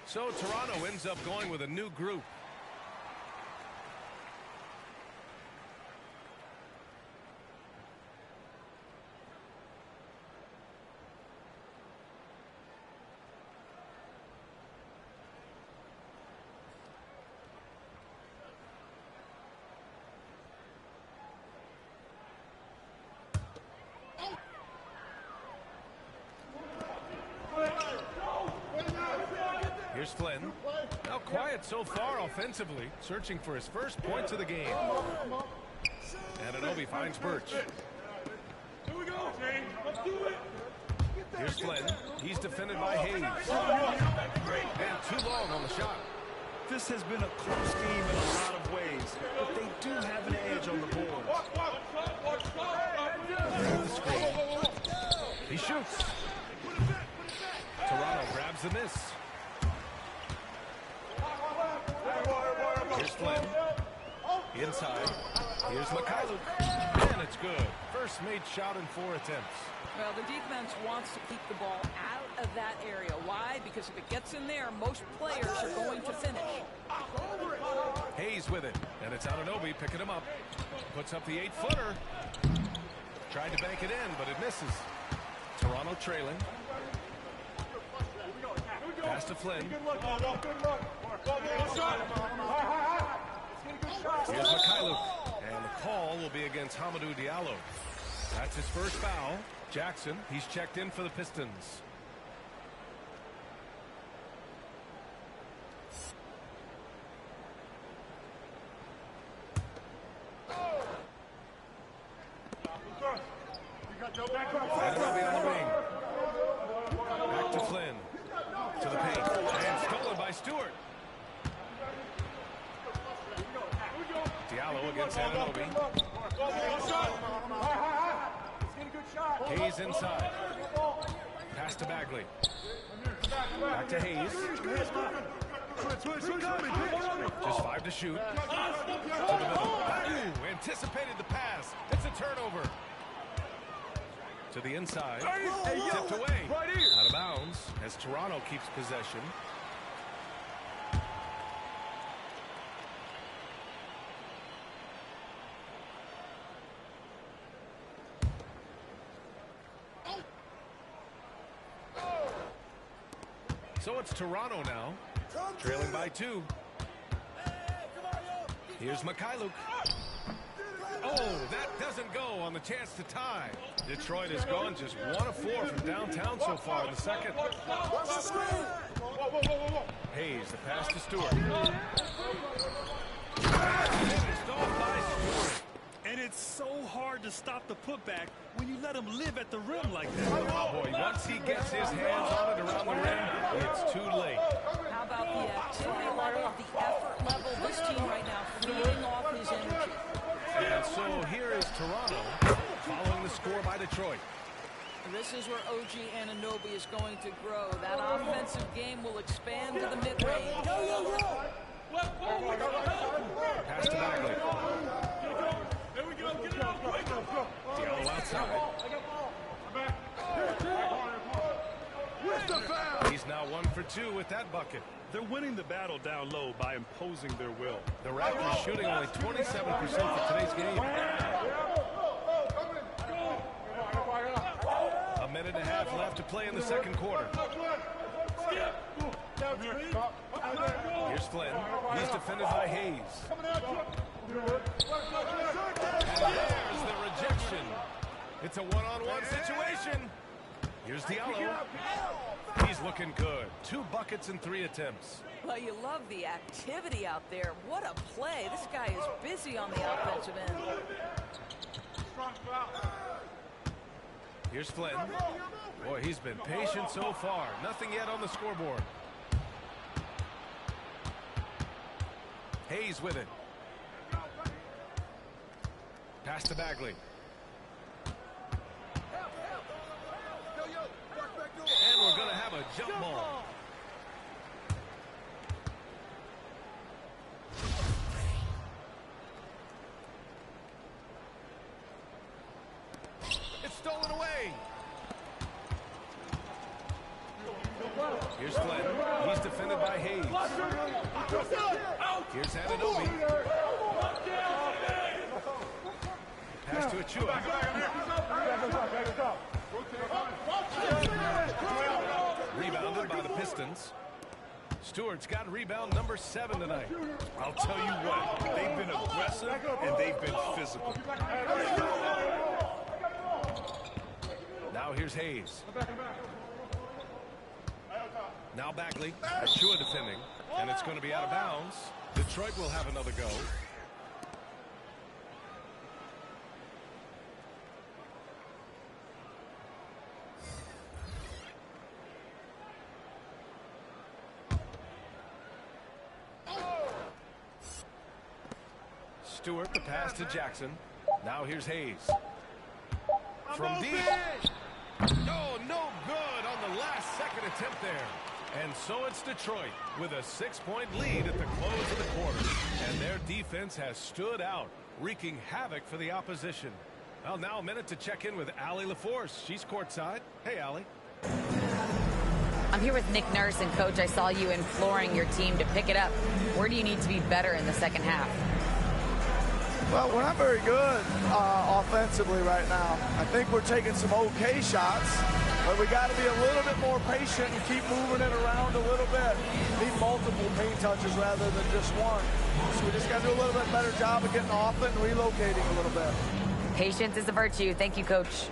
So Toronto ends up going with a new group. Here's Flynn. Now quiet so far offensively, searching for his first points of the game. Anunoby finds Birch. Here we go, James. Let's do it. Here's Flynn. He's defended by Hayes. And too long on the shot. This has been a close game in a lot of ways, but they do have an edge on the board. The screen. He shoots. Toronto grabs the miss. Here's Flynn. Inside. Here's Mikhailuk. And it's good. First made shot in 4 attempts. Well, the defense wants to keep the ball out of that area. Why? Because if it gets in there, most players are going to finish. Hayes with it. And it's Anunoby picking him up. Puts up the 8-footer. Tried to bank it in, but it misses. Toronto trailing. Pass to Flynn. Here's Mikhailuk. And the call will be against Hamidou Diallo. That's his first foul. Jackson, he's checked in for the Pistons. Anunoby on the wing. Back to Flynn. To the paint. And stolen by Stewart. Diallo against Anunoby. Hayes inside. Pass to Bagley. Back to Hayes. Just 5 to shoot. To the middle. Ooh, anticipated the pass. It's a turnover. To the inside. Tipped away. Out of bounds as Toronto keeps possession. So it's Toronto now, trailing by 2. Here's Mikhailuk. Oh, that doesn't go on the chance to tie. Detroit has gone just 1 of 4 from downtown so far in the second. Hayes, the pass to Stewart. Finished off by Stewart. And it's so hard to stop the putback when you let him live at the rim like that. Oh, boy, once he gets his hands on it around the rim, it's too late. How about the activity level, the effort level? This team right now feeding off his energy. And so here is Toronto following the score by Detroit. This is where OG Anunoby is going to grow. That offensive game will expand to the mid-range. Pass to Bagley. Diallo outside. He's now 1 for 2 with that bucket. They're winning the battle down low by imposing their will. The Raptors shooting only 27% for today's game. A minute and a half left to play in the second quarter. Here's Flynn. He's defended by Hayes. And there's the rejection. It's a one-on-one situation. Here's Diallo. He's looking good. 2 buckets in 3 attempts. Well, you love the activity out there. What a play. This guy is busy on the offensive end. Here's Flynn. Boy, he's been patient so far. Nothing yet on the scoreboard. Hayes with it. Pass to Bagley. And we're going to have a jump ball. It's stolen away. Here's Flynn. He's defended by Hayes. Here's Anunoby. Pass to Achua. Rebounded by the Pistons. Stewart's got rebound number 7 tonight. I'll tell you what, they've been aggressive and they've been physical. Now here's Hayes. Now Bagley. Achua defending. And it's going to be out of bounds. Detroit will have another go. Stewart, the pass to Jackson. Now here's Hayes. From deep. Oh, no good on the last second attempt there. And so it's Detroit with a 6-point lead at the close of the quarter. And their defense has stood out. wreaking havoc for the opposition. Well, now a minute to check in with Allie LaForce. She's courtside. Hey, Allie. I'm here with Nick Nurse, and Coach, I saw you imploring your team to pick it up. Where do you need to be better in the second half? Well, we're not very good offensively right now. I think we're taking some okay shots, but we got to be a little bit more patient and keep moving it around a little bit. Need multiple paint touches rather than just one. So we just got to do a little bit better job of getting off it and relocating a little bit. Patience is a virtue. Thank you, Coach.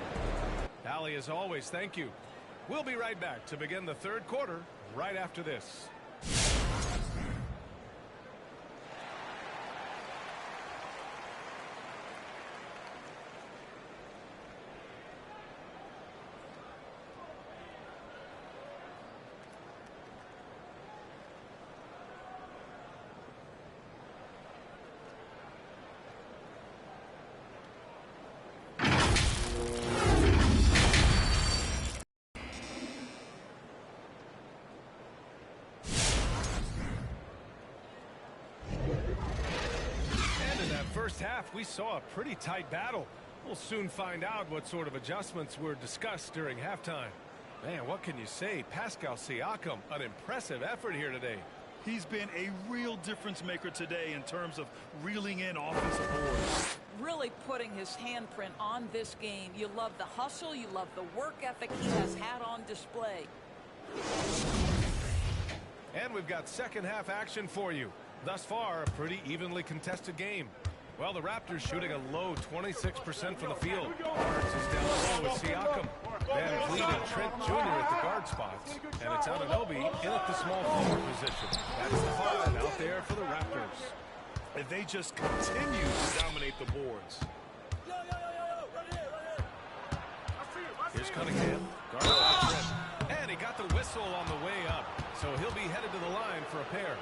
Allie, as always, thank you. We'll be right back to begin the third quarter right after this. First half, we saw a pretty tight battle. We'll soon find out what sort of adjustments were discussed during halftime. Man, what can you say? Pascal Siakam, an impressive effort here today. He's been a real difference maker today in terms of reeling in offensive boards. Really putting his handprint on this game. You love the hustle. You love the work ethic he has had on display. And we've got second half action for you. Thus far, a pretty evenly contested game. Well, the Raptors shooting a low 26% from the field. Barnes is down low with Siakam. Van Vliet and Trent Jr. at the guard spots. And it's Anunoby in at the small forward position. That's the 5 out there for the Raptors. And they just continue to dominate the boards. Here's Cunningham. Guarded by Trent. And he got the whistle on the way up. So he'll be headed to the line for a pair.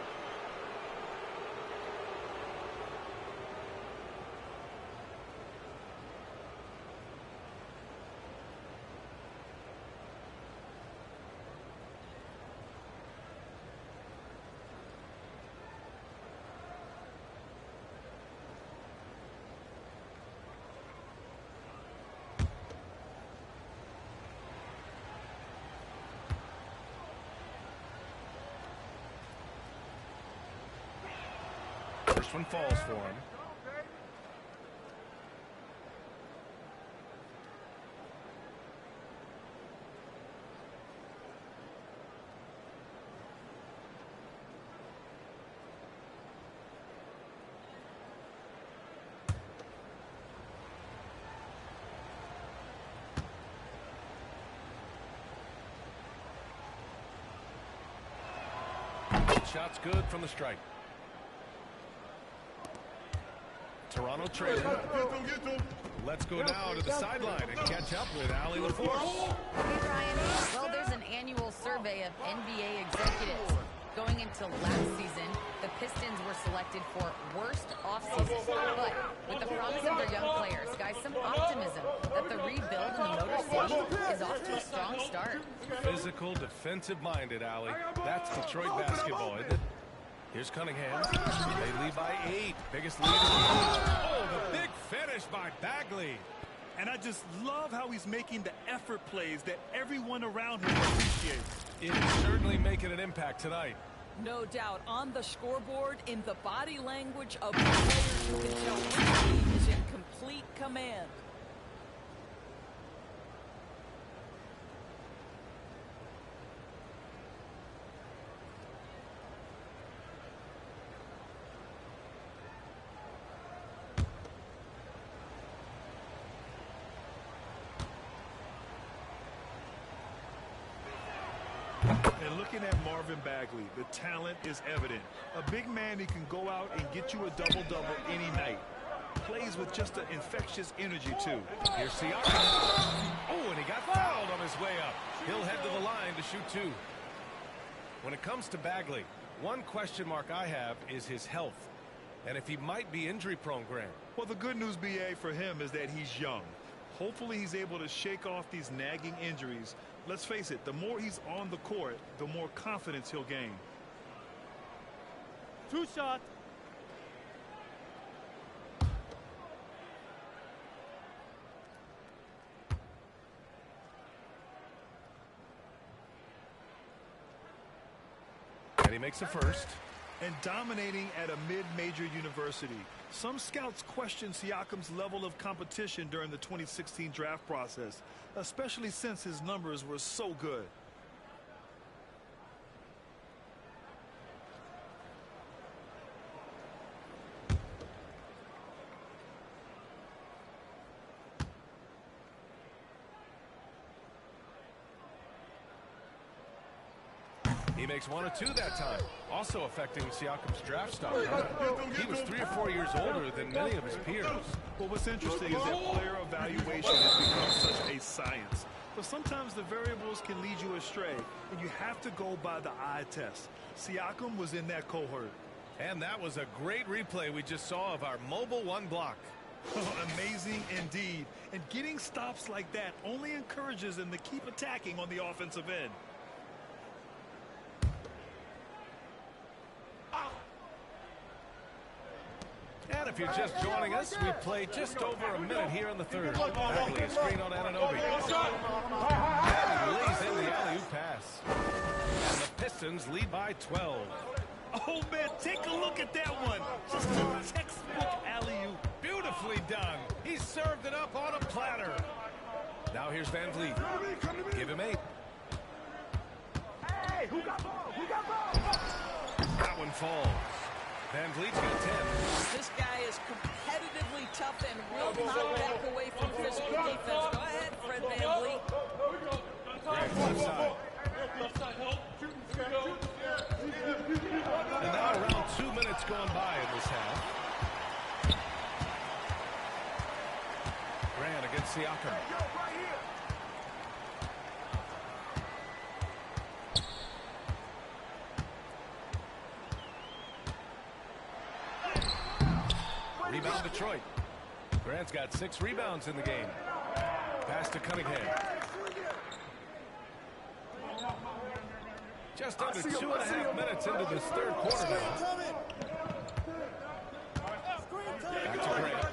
First one falls for him. Shot's good from the strike. Toronto trailing. Let's go now to the sideline and catch up with Allie LaForce. Hey, Brian. Well, there's an annual survey of NBA executives. Going into last season, the Pistons were selected for worst offseason. But with the promise of their young players, guys, some optimism that the rebuild in the Motor City is off to a strong start. Physical, defensive-minded, Allie. That's Detroit basketball, isn't it? Here's Cunningham. They lead by 8. Biggest lead in the league. Oh, the big finish by Bagley. And I just love how he's making the effort plays that everyone around him appreciates. It is certainly making an impact tonight. No doubt on the scoreboard, in the body language of the players, you can tell which team is in complete command. And looking at Marvin Bagley, the talent is evident. A big man who can go out and get you a double-double any night. Plays with just an infectious energy, too. Here's Siakam. Oh, and he got fouled on his way up. He'll head to the line to shoot 2. When it comes to Bagley, one question mark I have is his health. And if he might be injury-prone, Grant. Well, the good news, BA, for him is that he's young. Hopefully he's able to shake off these nagging injuries. Let's face it, the more he's on the court, the more confidence he'll gain. 2 shots. he makes a first. And dominating at a mid-major university. Some scouts question Siakam's level of competition during the 2016 draft process, especially since his numbers were so good. He makes 1 or 2 that time, also affecting Siakam's draft stock. He was 3 or 4 years older than many of his peers. Well, what's interesting is that player evaluation has become such a science. But sometimes the variables can lead you astray, and you have to go by the eye test. Siakam was in that cohort. And that was a great replay we just saw of our mobile 1 block. Amazing indeed. And getting stops like that only encourages them to keep attacking on the offensive end. And if you're just joining us, we played just over a minute here in the third. Bagley, a screen on Anunoby. And he lays in the alley-oop pass. And the Pistons lead by 12. Oh, man, take a look at that one. Just a textbook alley-oop. Beautifully done. He served it up on a platter. Now here's Van Vliet. Give him 8. Hey, who got ball? Who got ball? That one falls. Van Vliet's got 10. This guy is competitively tough and will not back away from physical defense. Go ahead, Fred Van Vliet. Left side. And now around 2 minutes gone by in this half. Grant against Siakam. Rebound Detroit. Grant's got 6 rebounds in the game. Pass to Cunningham. Just under 2.5 minutes into this third quarter now. Back to Grant.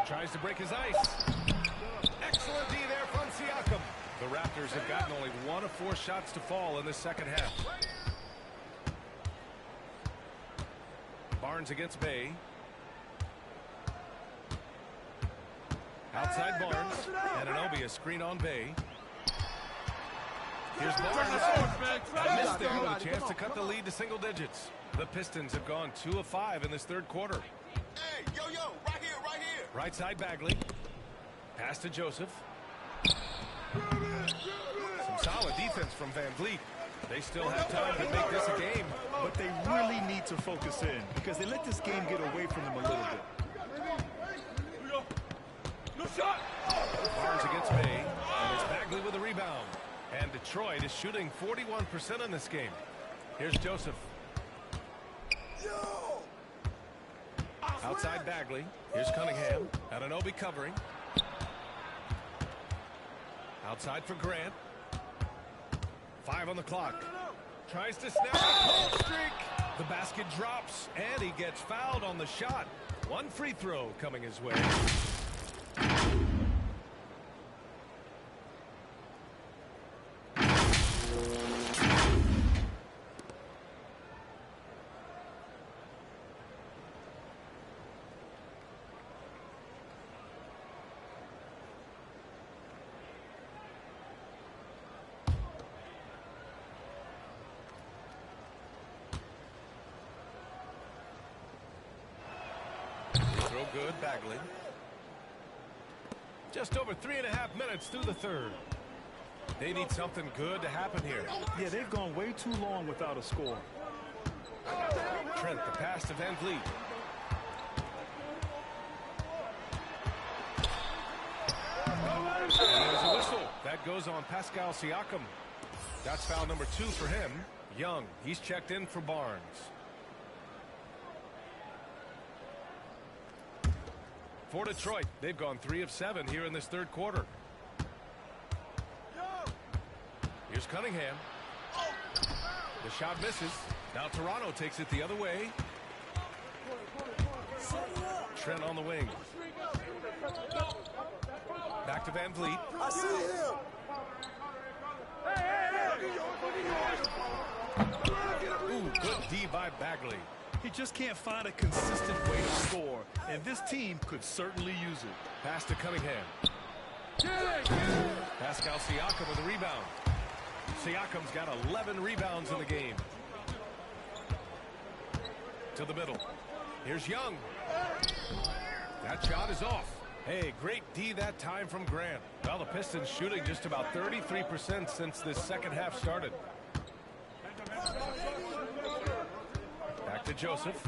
Tries to break his ice. Excellent D there from Siakam. The Raptors have gotten only 1 of 4 shots to fall in the second half. Barnes against Bay. Outside Barnes. Anunoby, a screen on Bay. Here's Barnes. Missed there with a chance to cut the lead to single digits. The Pistons have gone 2 of 5 in this third quarter. Hey, yo, right here, right here. Right side Bagley. Pass to Joseph. Some solid defense from Van Vliet. They still have time to make this a game. But they really need to focus in because they let this game get away from them a little bit. Barnes against Bay. And it's Bagley with a rebound. And Detroit is shooting 41% in this game. Here's Joseph. Outside Bagley. Here's Cunningham. Anunoby covering. Outside for Grant. 5 on the clock. Tries to snap a cold streak. The basket drops, and he gets fouled on the shot. 1 free throw coming his way. Good, Bagley. Just over 3.5 minutes through the third. They need something good to happen here. Yeah, they've gone way too long without a score. Trent, the pass to Van Vliet. And there's a whistle. That goes on Pascal Siakam. That's foul number 2 for him. Young, he's checked in for Barnes. For Detroit, they've gone 3 of 7 here in this third quarter. Here's Cunningham. The shot misses. Now Toronto takes it the other way. Trent on the wing. Back to Van Vliet. Ooh, good D by Bagley. He just can't find a consistent way to score, and this team could certainly use it. Pass to Cunningham. Pascal Siakam with a rebound. Siakam's got 11 rebounds in the game. To the middle. Here's Young. That shot is off. Hey, great D that time from Grant. Well, the Pistons shooting just about 33% since this second half started. Back to Joseph.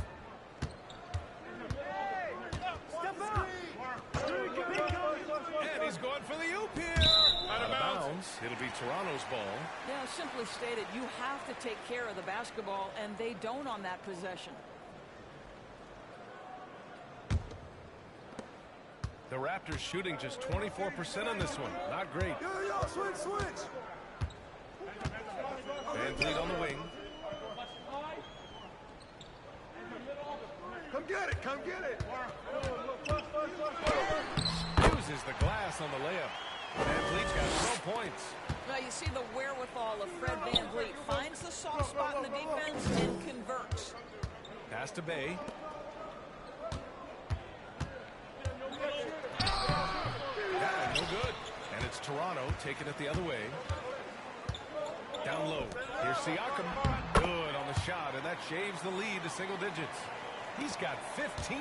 And he's going for the oop here. Out of bounds. It'll be Toronto's ball. Yeah, simply stated, you have to take care of the basketball, and they don't on that possession. The Raptors shooting just 24% on this one. Not great. Yo, switch. Van Vliet on the wing. Come get it. Uses the glass on the layup. Van Vliet's got 12 points. Now you see the wherewithal of Fred Van Vliet. Finds the soft spot in the defense and converts. Pass to Bay. No good. And it's Toronto taking it the other way. Down low. Here's Siakam. Good on the shot, and that shaves the lead to single digits. He's got 15.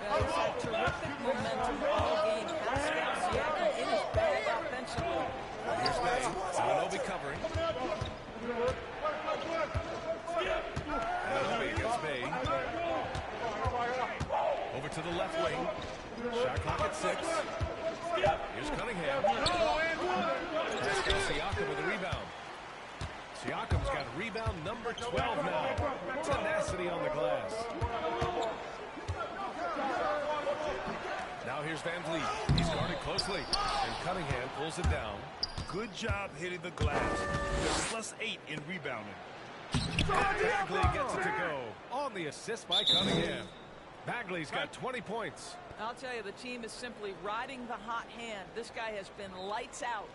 Well, he's had terrific momentum all game. Pascal Siakam in his bag offensively. Here's Bay. Anunoby covering. Anunoby against Bay. Over to the left wing. Shot clock at 6. Here's Cunningham. Pascal Siakam with a rebound. Siakam's got rebound number 12 now. Tenacity on the glass. Now here's Van Vliet. He's guarded closely. And Cunningham pulls it down. Good job hitting the glass. They're +8 in rebounding. Bagley gets it to go. On the assist by Cunningham. Bagley's got 20 points. I'll tell you, the team is simply riding the hot hand. This guy has been lights out.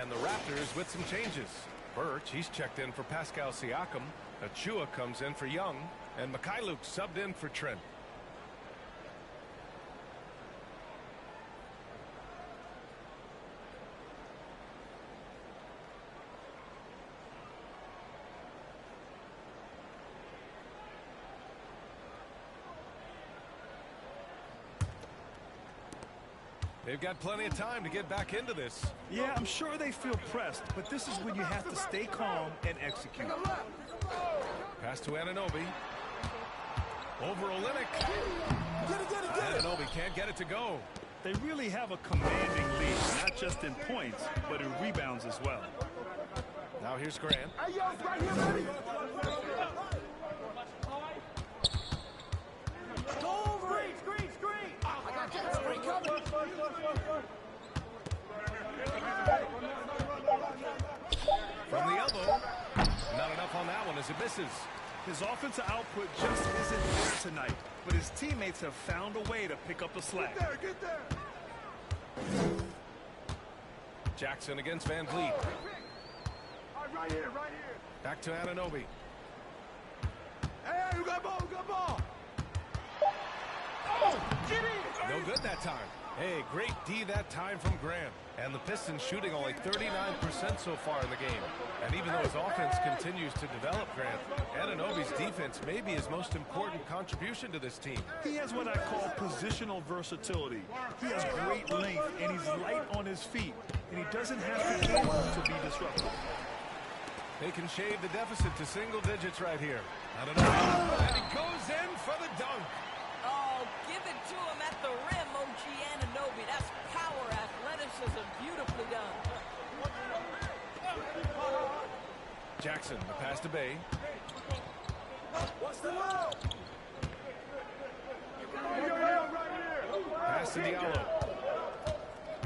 And the Raptors with some changes. Birch, he's checked in for Pascal Siakam. Achua comes in for Young. And Mikhailuk subbed in for Trent. They've got plenty of time to get back into this. Yeah, I'm sure they feel pressed, but this is when you have to stay calm and execute. Pass to Anunoby. Over Olynyk. Anunoby can't get it to go. They really have a commanding lead, not just in points, but in rebounds as well. Now here's Grant. Hey, yo, right here, baby. Screen. I got that screen coming. From the misses. His offensive output just isn't there tonight, but his teammates have found a way to pick up the slack. Get there. Jackson against Van Vliet. Right here. Back to Anunoby. Hey, you got ball. No good that time. Hey, great D that time from Grant. And the Pistons shooting only 39% so far in the game. And even though his offense continues to develop, Grant, Anunoby's defense may be his most important contribution to this team. He has what I call positional versatility. He has great length, and he's light on his feet. And he doesn't have to be able to be disruptive. They can shave the deficit to single digits right here. Anunoby, and he goes in for the dunk. Oh, give it to him at the rim, OG Anunoby. That's power, athleticism, beautifully done. Jackson, the pass to Bay. What's the low? Pass to Diallo.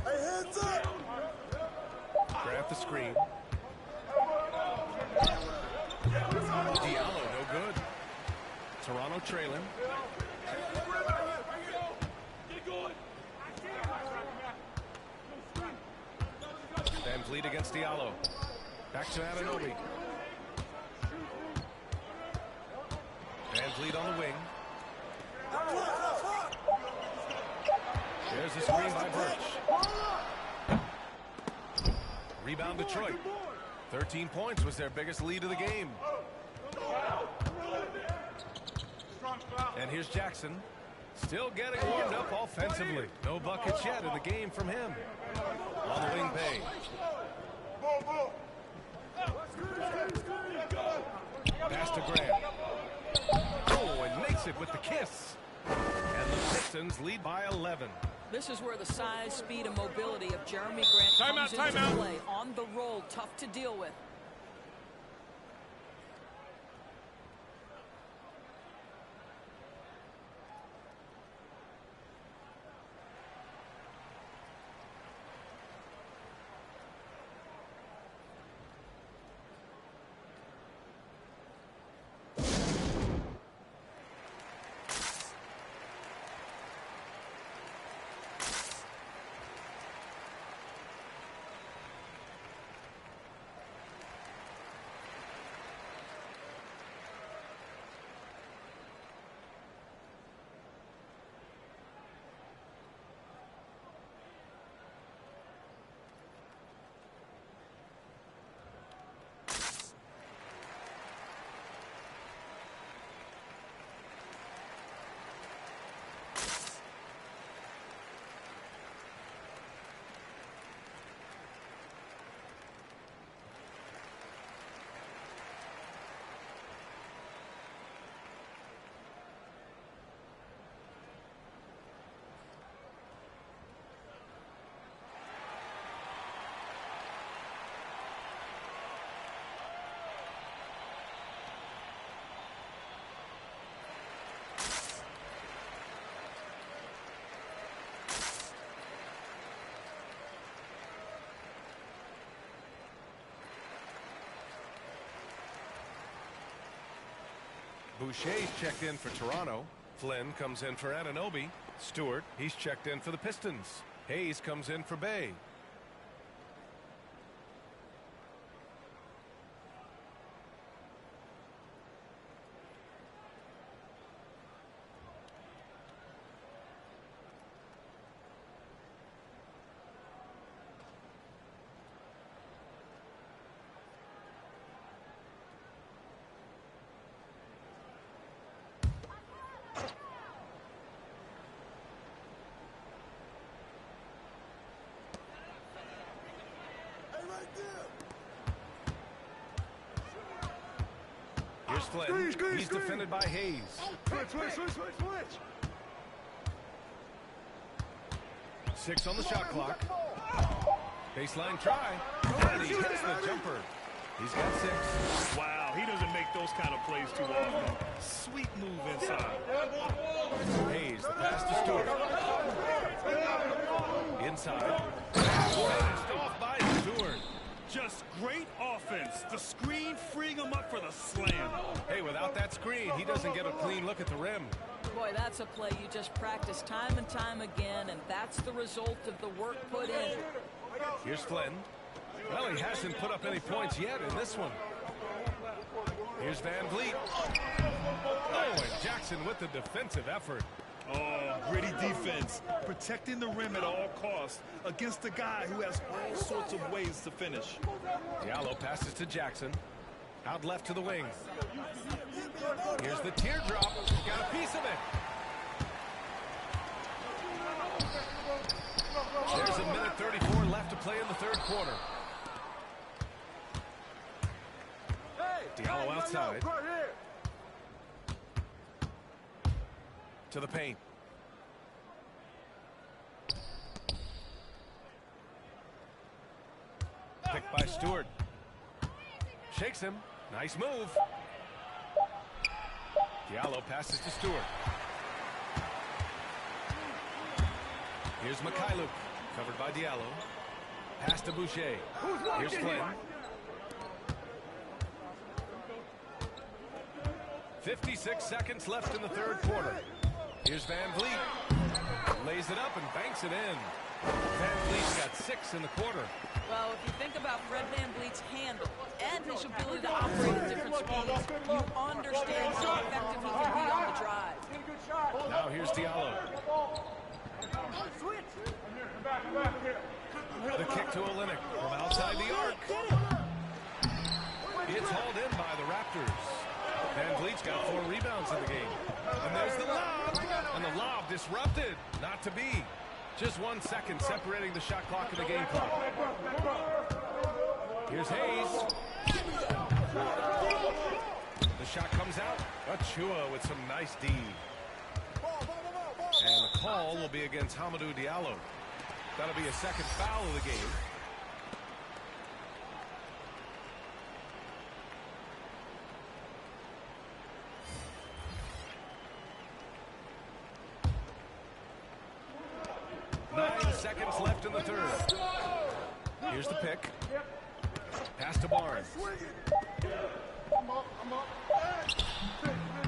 Hey, hands up. Grant the screen. Diallo, no good. Toronto trailing. Van Vliet against Diallo. Back to Anunoby. Van Vliet on the wing. There's the screen by Birch. Rebound Detroit. 13 points was their biggest lead of the game. And here's Jackson. Still getting warmed up offensively. No buckets yet in the game from him. On the wing, Bay. Pass to Grant. Oh, and makes it with the kiss. And the Pistons lead by 11. This is where the size, speed, and mobility of Jeremy Grant comes into play. On the roll, tough to deal with. Boucher's checked in for Toronto. Flynn comes in for Anunoby. Stewart, he's checked in for the Pistons. Hayes comes in for Bay. Here's Flynn. He's defended by Hayes. Switch. 6 on the shot clock. Baseline try. And he hits the jumper. He's got 6. Wow, he doesn't make those kind of plays too often. Sweet move inside. Hayes, the pass to Stewart. Inside. Finished off by Stewart. Just great offense. The screen freeing him up for the slam. without that screen, he doesn't get a clean look at the rim. Boy, that's a play you just practice time and time again, and that's the result of the work put in. Here's Flynn. Well, he hasn't put up any points yet in this one. Here's Van Vliet. Oh, and Jackson with the defensive effort. Oh, gritty defense. Protecting the rim at all costs against a guy who has all sorts of ways to finish. Diallo passes to Jackson. Out left to the wing. Here's the teardrop. He got a piece of it. There's a minute 34 left to play in the third quarter. Diallo outside. To the paint. Picked by Stewart. Shakes him. Nice move. Diallo passes to Stewart. Here's Mikhailuk. Covered by Diallo. Pass to Boucher. Here's Flynn. 56 seconds left in the third quarter. Here's Van Vliet. Lays it up and banks it in. Van Vliet's got 6 in the quarter. Well, if you think about Fred Van Vliet's handle and his ability to operate at different speeds, you understand how effective he can be on the drive. Now here's Diallo. The kick to Olynyk from outside the arc. It's hauled in by the Raptors. Van Vliet's got 4 rebounds in the game. And there's the lob. And the lob disrupted. Not to be. Just 1 second separating the shot clock and the game clock. Here's Hayes. The shot comes out. Achua with some nice D. And the call will be against Hamidou Diallo. That'll be a second foul of the game. Seconds left in the third. Here's the pick. Pass to Barnes.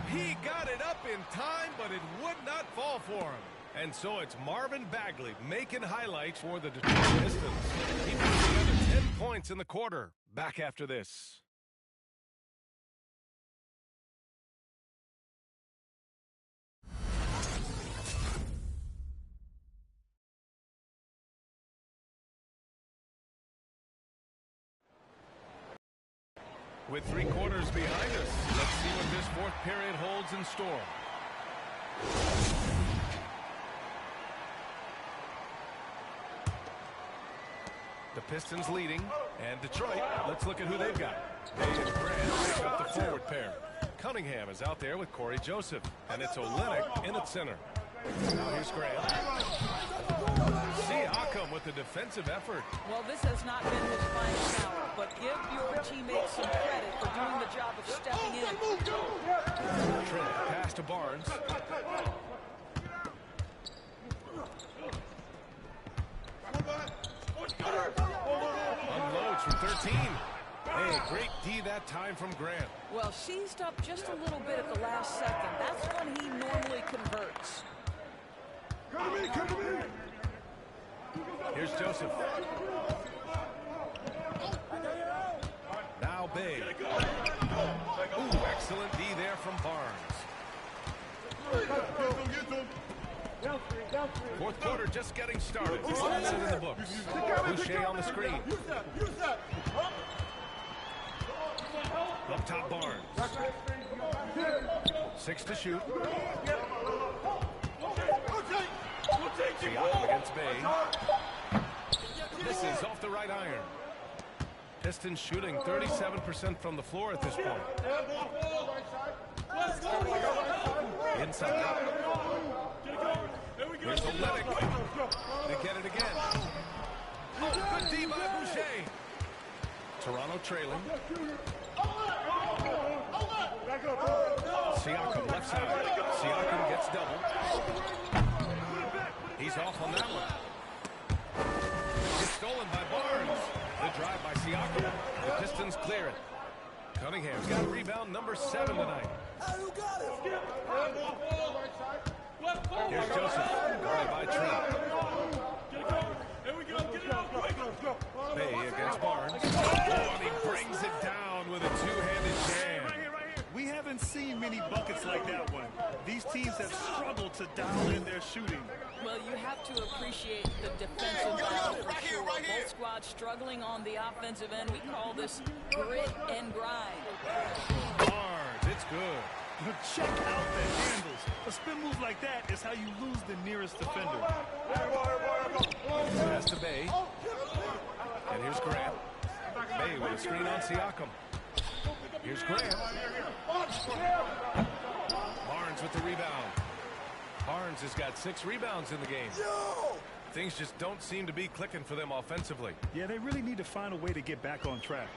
He got it up in time, but it would not fall for him. And so it's Marvin Bagley making highlights for the Detroit Pistons. He puts together 10 points in the quarter. Back after this. With 3 quarters behind us, let's see what this fourth period holds in store. The Pistons leading, and Detroit, let's look at who they've got. Bay and Grant make up the forward pair. Cunningham is out there with Corey Joseph, and it's Olynyk in at center. Now here's Grant. Siakam with the defensive effort. Well, this has not been his finest hour, but give your teammates some credit for doing the job of stepping in. Trent pass to Barnes. Unloads from 13. Hey, great D that time from Grant. Well, seized up just a little bit at the last second. That's when he normally converts. Come to me, come to me. Here's Joseph. Now Bay. Ooh, excellent D there from Barnes. Fourth quarter just getting started. 1 minute in the books. Boucher on the screen. Up top Barnes. 6 to shoot. Siakam against Bay. This is off the right iron. Pistons shooting 37% from the floor at this point. Inside. Here's Olynyk. They get it again. Oh, good D by Boucher. Toronto trailing. Siakam left side. Siakam gets double. He's off on that one. It's stolen by Barnes. The drive by Siakam. The Pistons clear it. Cunningham's got rebound number 7 tonight. Here's Joseph, guarded by Trent. Bay against Barnes. Oh, and he brings it down with a two-handed jam. We haven't seen many buckets like that one. These teams have struggled to dial in their shooting. Well, you have to appreciate the defensive battle for sure. Both squads struggling on the offensive end. We call this grit and grind. Barnes, it's good. Check out the handles. A spin move like that is how you lose the nearest defender. Pass to Bay. And here's Grant. Bay with a screen on Siakam. Here's Grant. Barnes with the rebound. Barnes has got 6 rebounds in the game. Things just don't seem to be clicking for them offensively. Yeah, they really need to find a way to get back on track.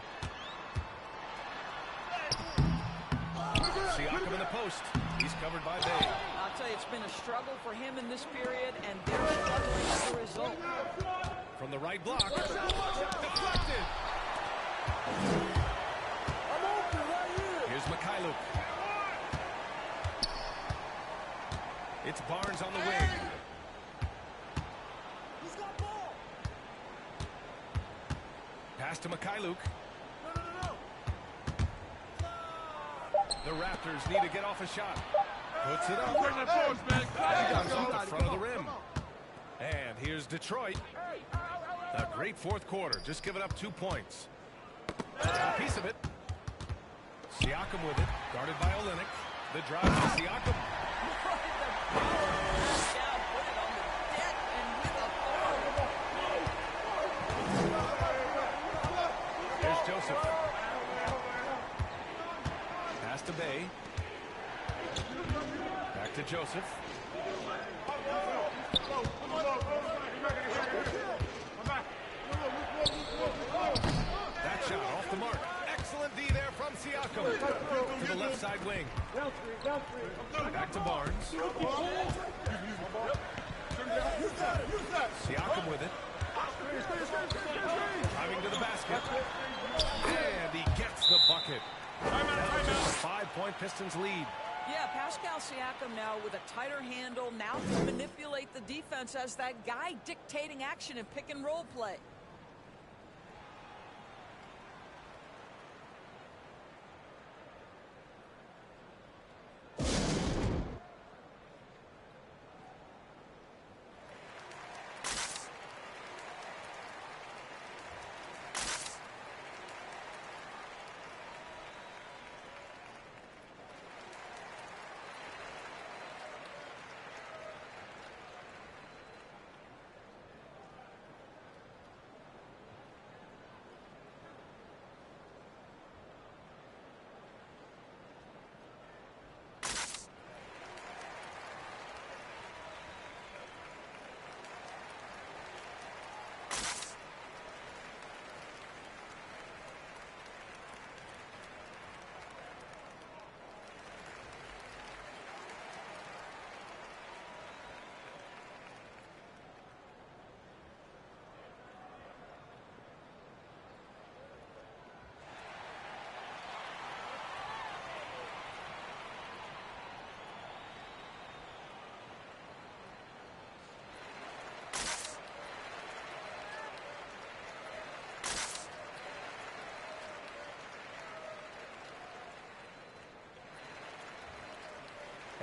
Siakam in the post. He's covered by Bay. I'll tell you, it's been a struggle for him in this period, and they're struggling as a result. From the right block. Deflected. Here's Mikhailuk. It's Barnes on the wing. Pass to Mikhailuk. The Raptors need to get off a shot. Puts it up. Comes off the front of the rim. And here's Detroit. A great fourth quarter. Just giving up 2 points. A piece of it. Siakam with it. Guarded by Olynyk. The drive to Siakam. Here's Joseph. Pass to Bay. Back to Joseph. That shot off the mark. Excellent D there from Siakam. To the left side wing. Back to Barnes. Siakam with it. Driving to the basket. And he gets the bucket. Now just a 5-point Pistons lead. Yeah, Pascal Siakam now with a tighter handle, now can manipulate the defense as that guy dictating action in pick and roll play.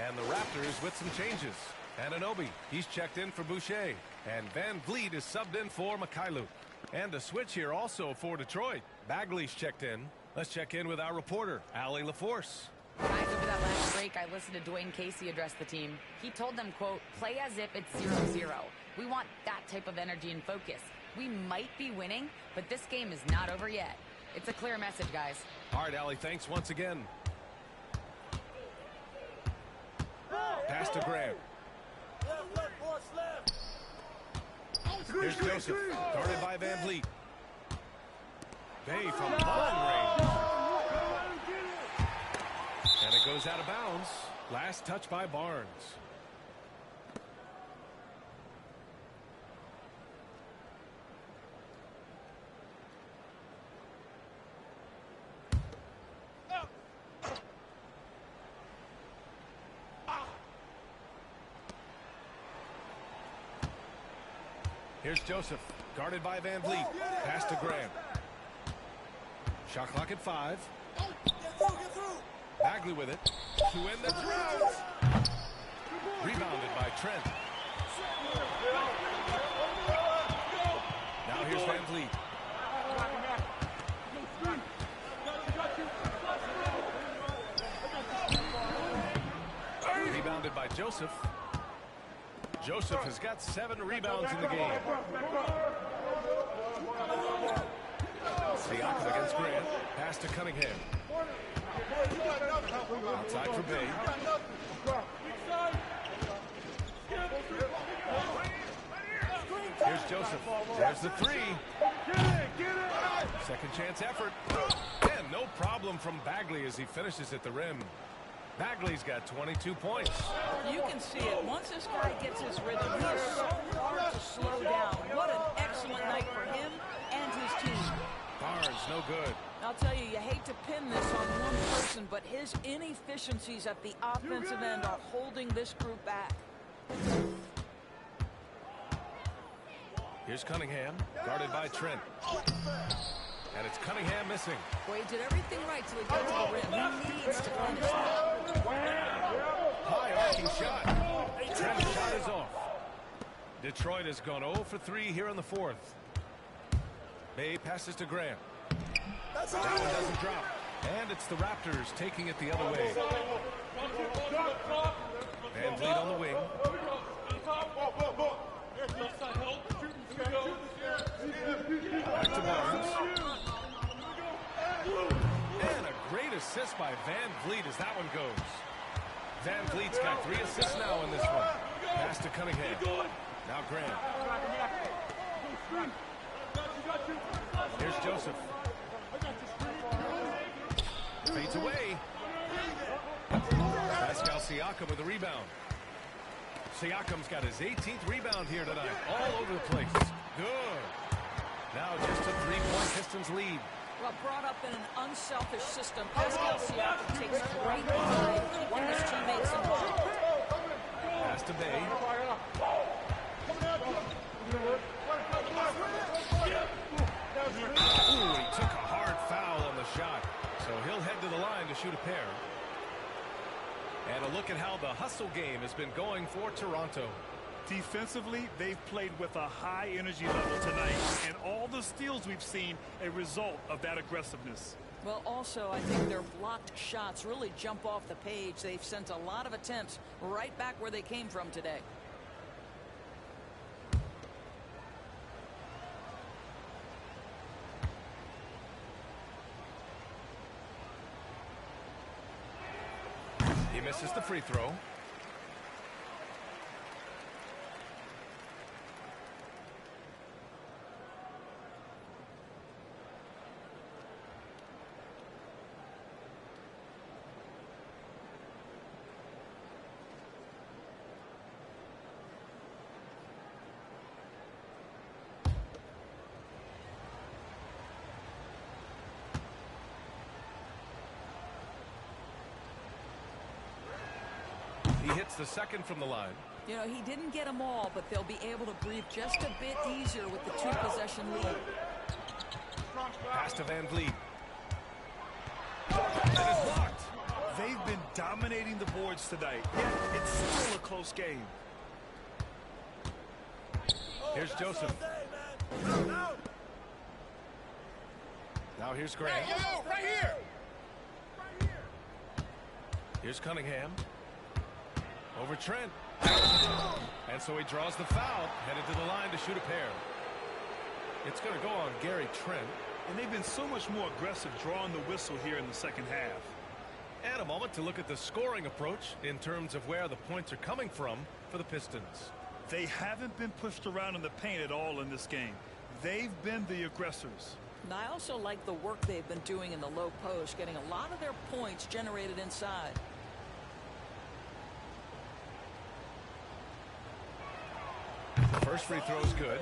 And the Raptors with some changes. Anunoby, he's checked in for Boucher. And Van Vliet is subbed in for Mikhailuk. And a switch here also for Detroit. Bagley's checked in. Let's check in with our reporter, Allie LaForce. Guys, over that last break, I listened to Dwayne Casey address the team. He told them, quote, play as if it's 0-0. We want that type of energy and focus. We might be winning, but this game is not over yet. It's a clear message, guys. All right, Allie, thanks once again. Pass to Grant. Here's Joseph, guarded by Van Vliet. Bay from long range. And it goes out of bounds. Last touch by Barnes. Here's Joseph, guarded by Van Vliet. Pass to Graham. Shot clock at 5. Bagley with it. To end the drought. Rebounded by Trent. Now here's Van Vliet. Rebounded by Joseph. Joseph has got 7 rebounds in the game. Siakam against Grant. Pass to Cunningham. Outside for Bay. Here's Joseph. There's the 3. Second chance effort. And no problem from Bagley as he finishes at the rim. Bagley's got 22 points. You can see it. Once this guy gets his rhythm, he is so hard to slow down. What an excellent night for him and his team. Barnes, no good. I'll tell you, you hate to pin this on one person, but his inefficiencies at the offensive end are holding this group back. Here's Cunningham, guarded by Trent. And it's Cunningham missing. Boy, he did everything right till he got to the rim. He needs to finish that. High arcing shot. Trent's shot is off. Detroit has gone 0 for 3 here in the 4th. Bay passes to Graham. That one doesn't drop. And it's the Raptors taking it the other way. Van Vliet on the wing. Back to Barnes. And a great assist by Van Vliet as that one goes. Van Vliet's got 3 assists now in this one. Pass to Cunningham. Now Graham. Here's Joseph. Fades away. Pascal Siakam with the rebound. Siakam's got his 18th rebound here tonight. All over the place. Good. Now just a 3-point Pistons lead. Well, brought up in an unselfish system, Pascal Siakam takes great pride in keeping his teammates involved. Pass to Bay. Ooh, he took a hard foul on the shot. So he'll head to the line to shoot a pair. And a look at how the hustle game has been going for Toronto. Defensively, they've played with a high energy level tonight, and all the steals we've seen a result of that aggressiveness. Well, also, I think their blocked shots really jump off the page. They've sent a lot of attempts right back where they came from today. He misses the free throw. He hits the second from the line. You know, he didn't get them all, but they'll be able to breathe just a bit easier with the 2-possession lead. Pass to Van Vliet. And it's blocked. They've been dominating the boards tonight, yet it's still a close game. Here's Joseph. Now here's Grant. Hey, yo, right here. Here's Cunningham. Over Trent. And so he draws the foul, headed to the line to shoot a pair. It's going to go on Gary Trent. And they've been so much more aggressive drawing the whistle here in the second half. And a moment to look at the scoring approach in terms of where the points are coming from for the Pistons. They haven't been pushed around in the paint at all in this game. They've been the aggressors. And I also like the work they've been doing in the low post, getting a lot of their points generated inside. First free throw is good.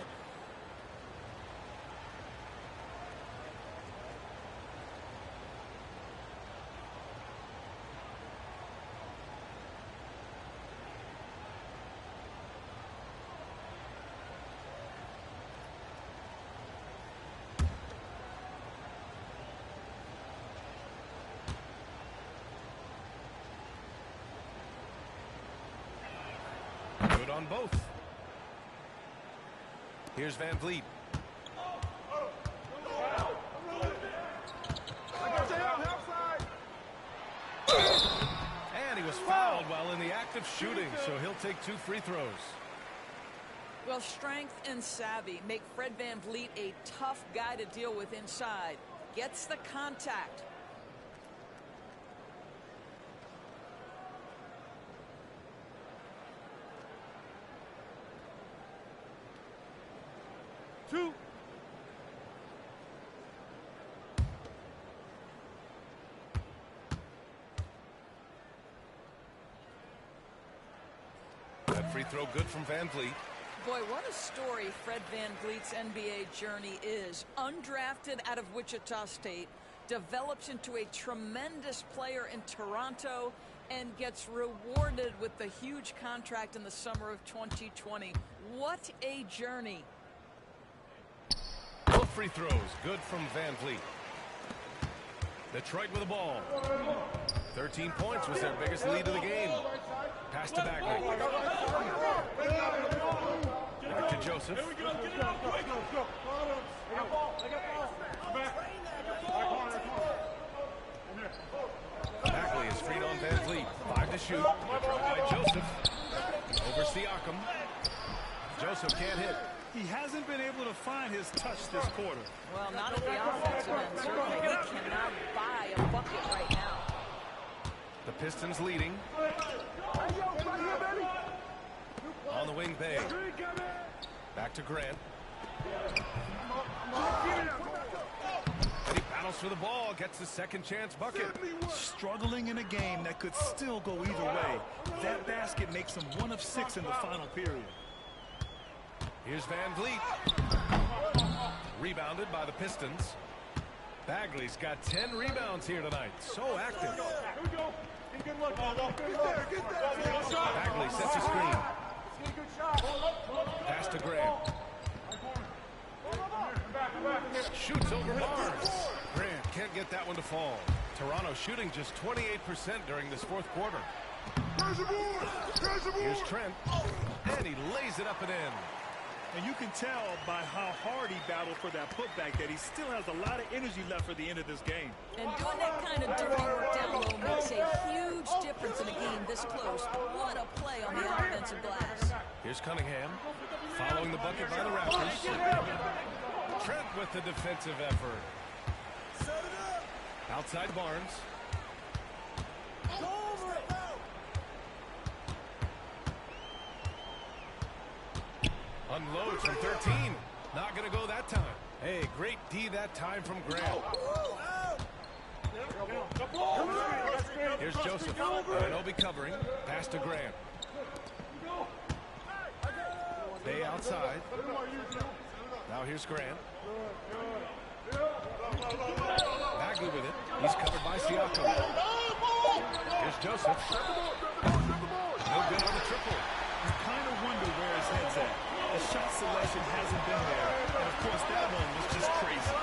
on both. Here's Van Vliet. And he was fouled while in the act of shooting, so he'll take 2 free throws. Well, strength and savvy make Fred Van Vliet a tough guy to deal with inside. Gets the contact. Two. That free throw good from Van Vliet. Boy, what a story Fred Van Vliet's NBA journey is. Undrafted out of Wichita State, develops into a tremendous player in Toronto, and gets rewarded with the huge contract in the summer of 2020. What a journey. Both free throws good from Van Vliet. Detroit with the ball. 13 points was their biggest lead of the game. Pass to Bagley. Back to Joseph. Bagley is freed on Van Vliet. 5 to shoot. Controlled by Joseph. Over Siakam. Joseph can't hit. He hasn't been able to find his touch this quarter. Well, not at the offensive end, certainly. He cannot buy a bucket right now. The Pistons leading. On the wing, Bay. Back to Grant. And he battles for the ball, gets the second chance bucket. Struggling in a game that could still go either way. That basket makes him 1 of 6 in the final period. Here's Van Vliet. Rebounded by the Pistons. Bagley's got 10 rebounds here tonight. So active. Bagley sets a screen. Pass to Grant. Shoots over Barnes. Grant can't get that one to fall. Toronto shooting just 28% during this fourth quarter. Here's Trent. And he lays it up and in. And you can tell by how hard he battled for that putback that he still has a lot of energy left for the end of this game. And doing that kind of dirty work down low makes a huge difference in a game this close. What a play on the offensive glass. Here's Cunningham. Following the bucket by the Raptors. Trent with the defensive effort. Outside Barnes. Unloads from 13. Not going to go that time. Hey, great D that time from Grant. Here's Joseph. Anunoby covering. Pass to Grant. Bay outside. Now here's Grant. Bagley with it. He's covered by Siakam. Here's Joseph. No good on the triple. You kind of wonder where his head's at. The shot selection hasn't been there. And of course, that one was just crazy.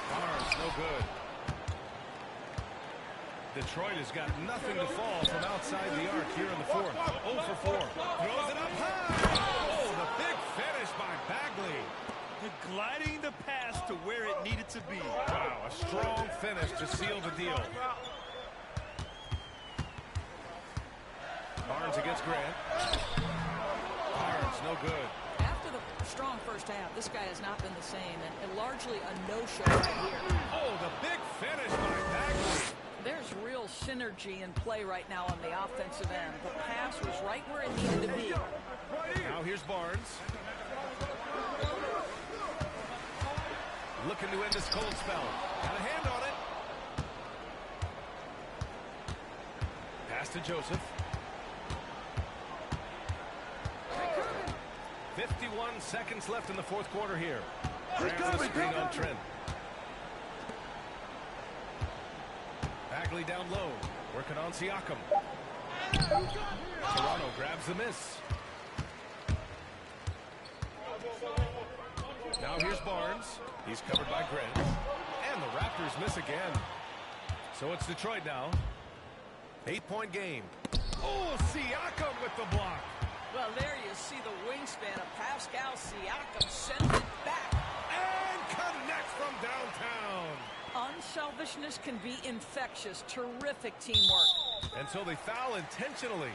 Barnes, no good. Detroit has got nothing to fall from outside the arc here in the fourth. 0 for 4. Throws it up high. Oh, the big finish by Bagley. Gliding the pass to where it needed to be. Wow, a strong finish to seal the deal. Barnes against Grant. Barnes, no good. After the strong first half, this guy has not been the same, and largely a no-show right here. Oh, the big finish by Bagley. There's real synergy in play right now on the offensive end. The pass was right where it needed to be. Now here's Barnes. Looking to end this cold spell. Got a hand on it. Pass to Joseph. 51 seconds left in the fourth quarter here. Grabs the screen on Trent. Bagley down low. Working on Siakam. Toronto grabs the miss. Now here's Barnes. He's covered by Grant. And the Raptors miss again. So it's Detroit now. 8-point game. Oh, Siakam with the block. Well, there you see the wingspan of Pascal Siakam sends it back. And connects from downtown. Unselfishness can be infectious. Terrific teamwork. And so they foul intentionally.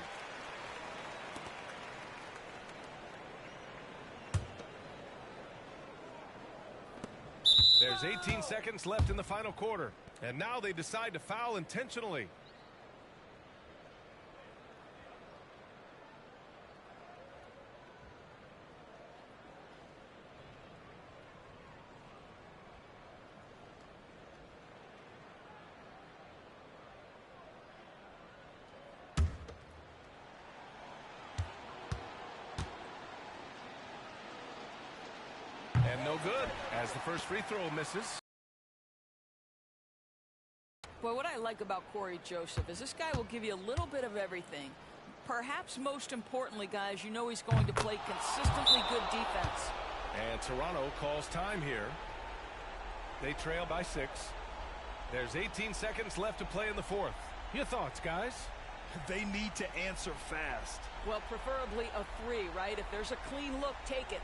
There's 18 seconds left in the final quarter. And now they decide to foul intentionally. And no good, as the first free throw misses. Well, what I like about Corey Joseph is this guy will give you a little bit of everything. Perhaps most importantly, guys, you know he's going to play consistently good defense. And Toronto calls time here. They trail by 6. There's 18 seconds left to play in the fourth. Your thoughts, guys? They need to answer fast. Well, preferably a 3, right? If there's a clean look, take it.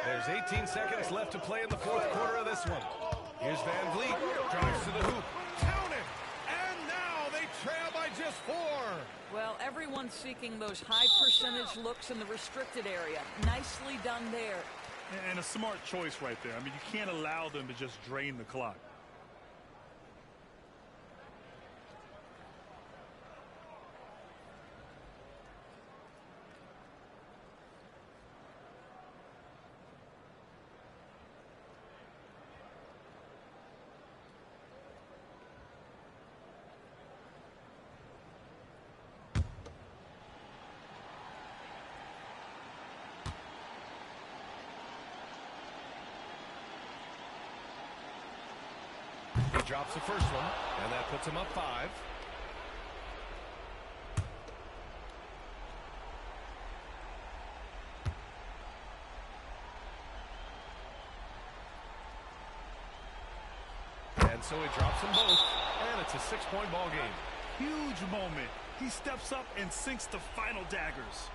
There's 18 seconds left to play in the fourth quarter of this one. Here's Van Vliet, drives to the hoop. Count it! And now they trail by just 4. Well, everyone's seeking those high percentage looks in the restricted area. Nicely done there. And a smart choice right there. I mean, you can't allow them to just drain the clock. He drops the first one, and that puts him up 5. And so he drops them both, and it's a 6-point ball game. Huge moment. He steps up and sinks the final daggers.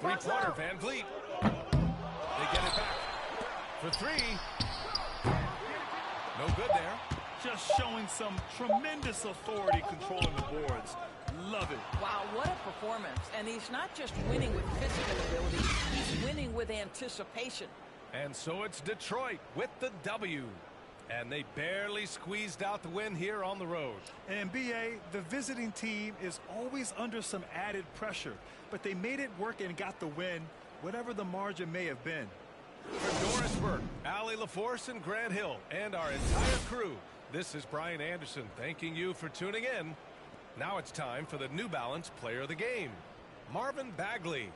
Three-pointer, Van Vliet. They get it back for three. No good there. Just showing some tremendous authority controlling the boards. Love it. Wow, what a performance. And he's not just winning with physical ability, he's winning with anticipation. And so it's Detroit with the W. And they barely squeezed out the win here on the road. And BA, the visiting team is always under some added pressure, but they made it work and got the win, whatever the margin may have been. For Doris Burke, Allie LaForce, and Grant Hill, and our entire crew, this is Brian Anderson thanking you for tuning in. Now it's time for the New Balance Player of the Game, Marvin Bagley.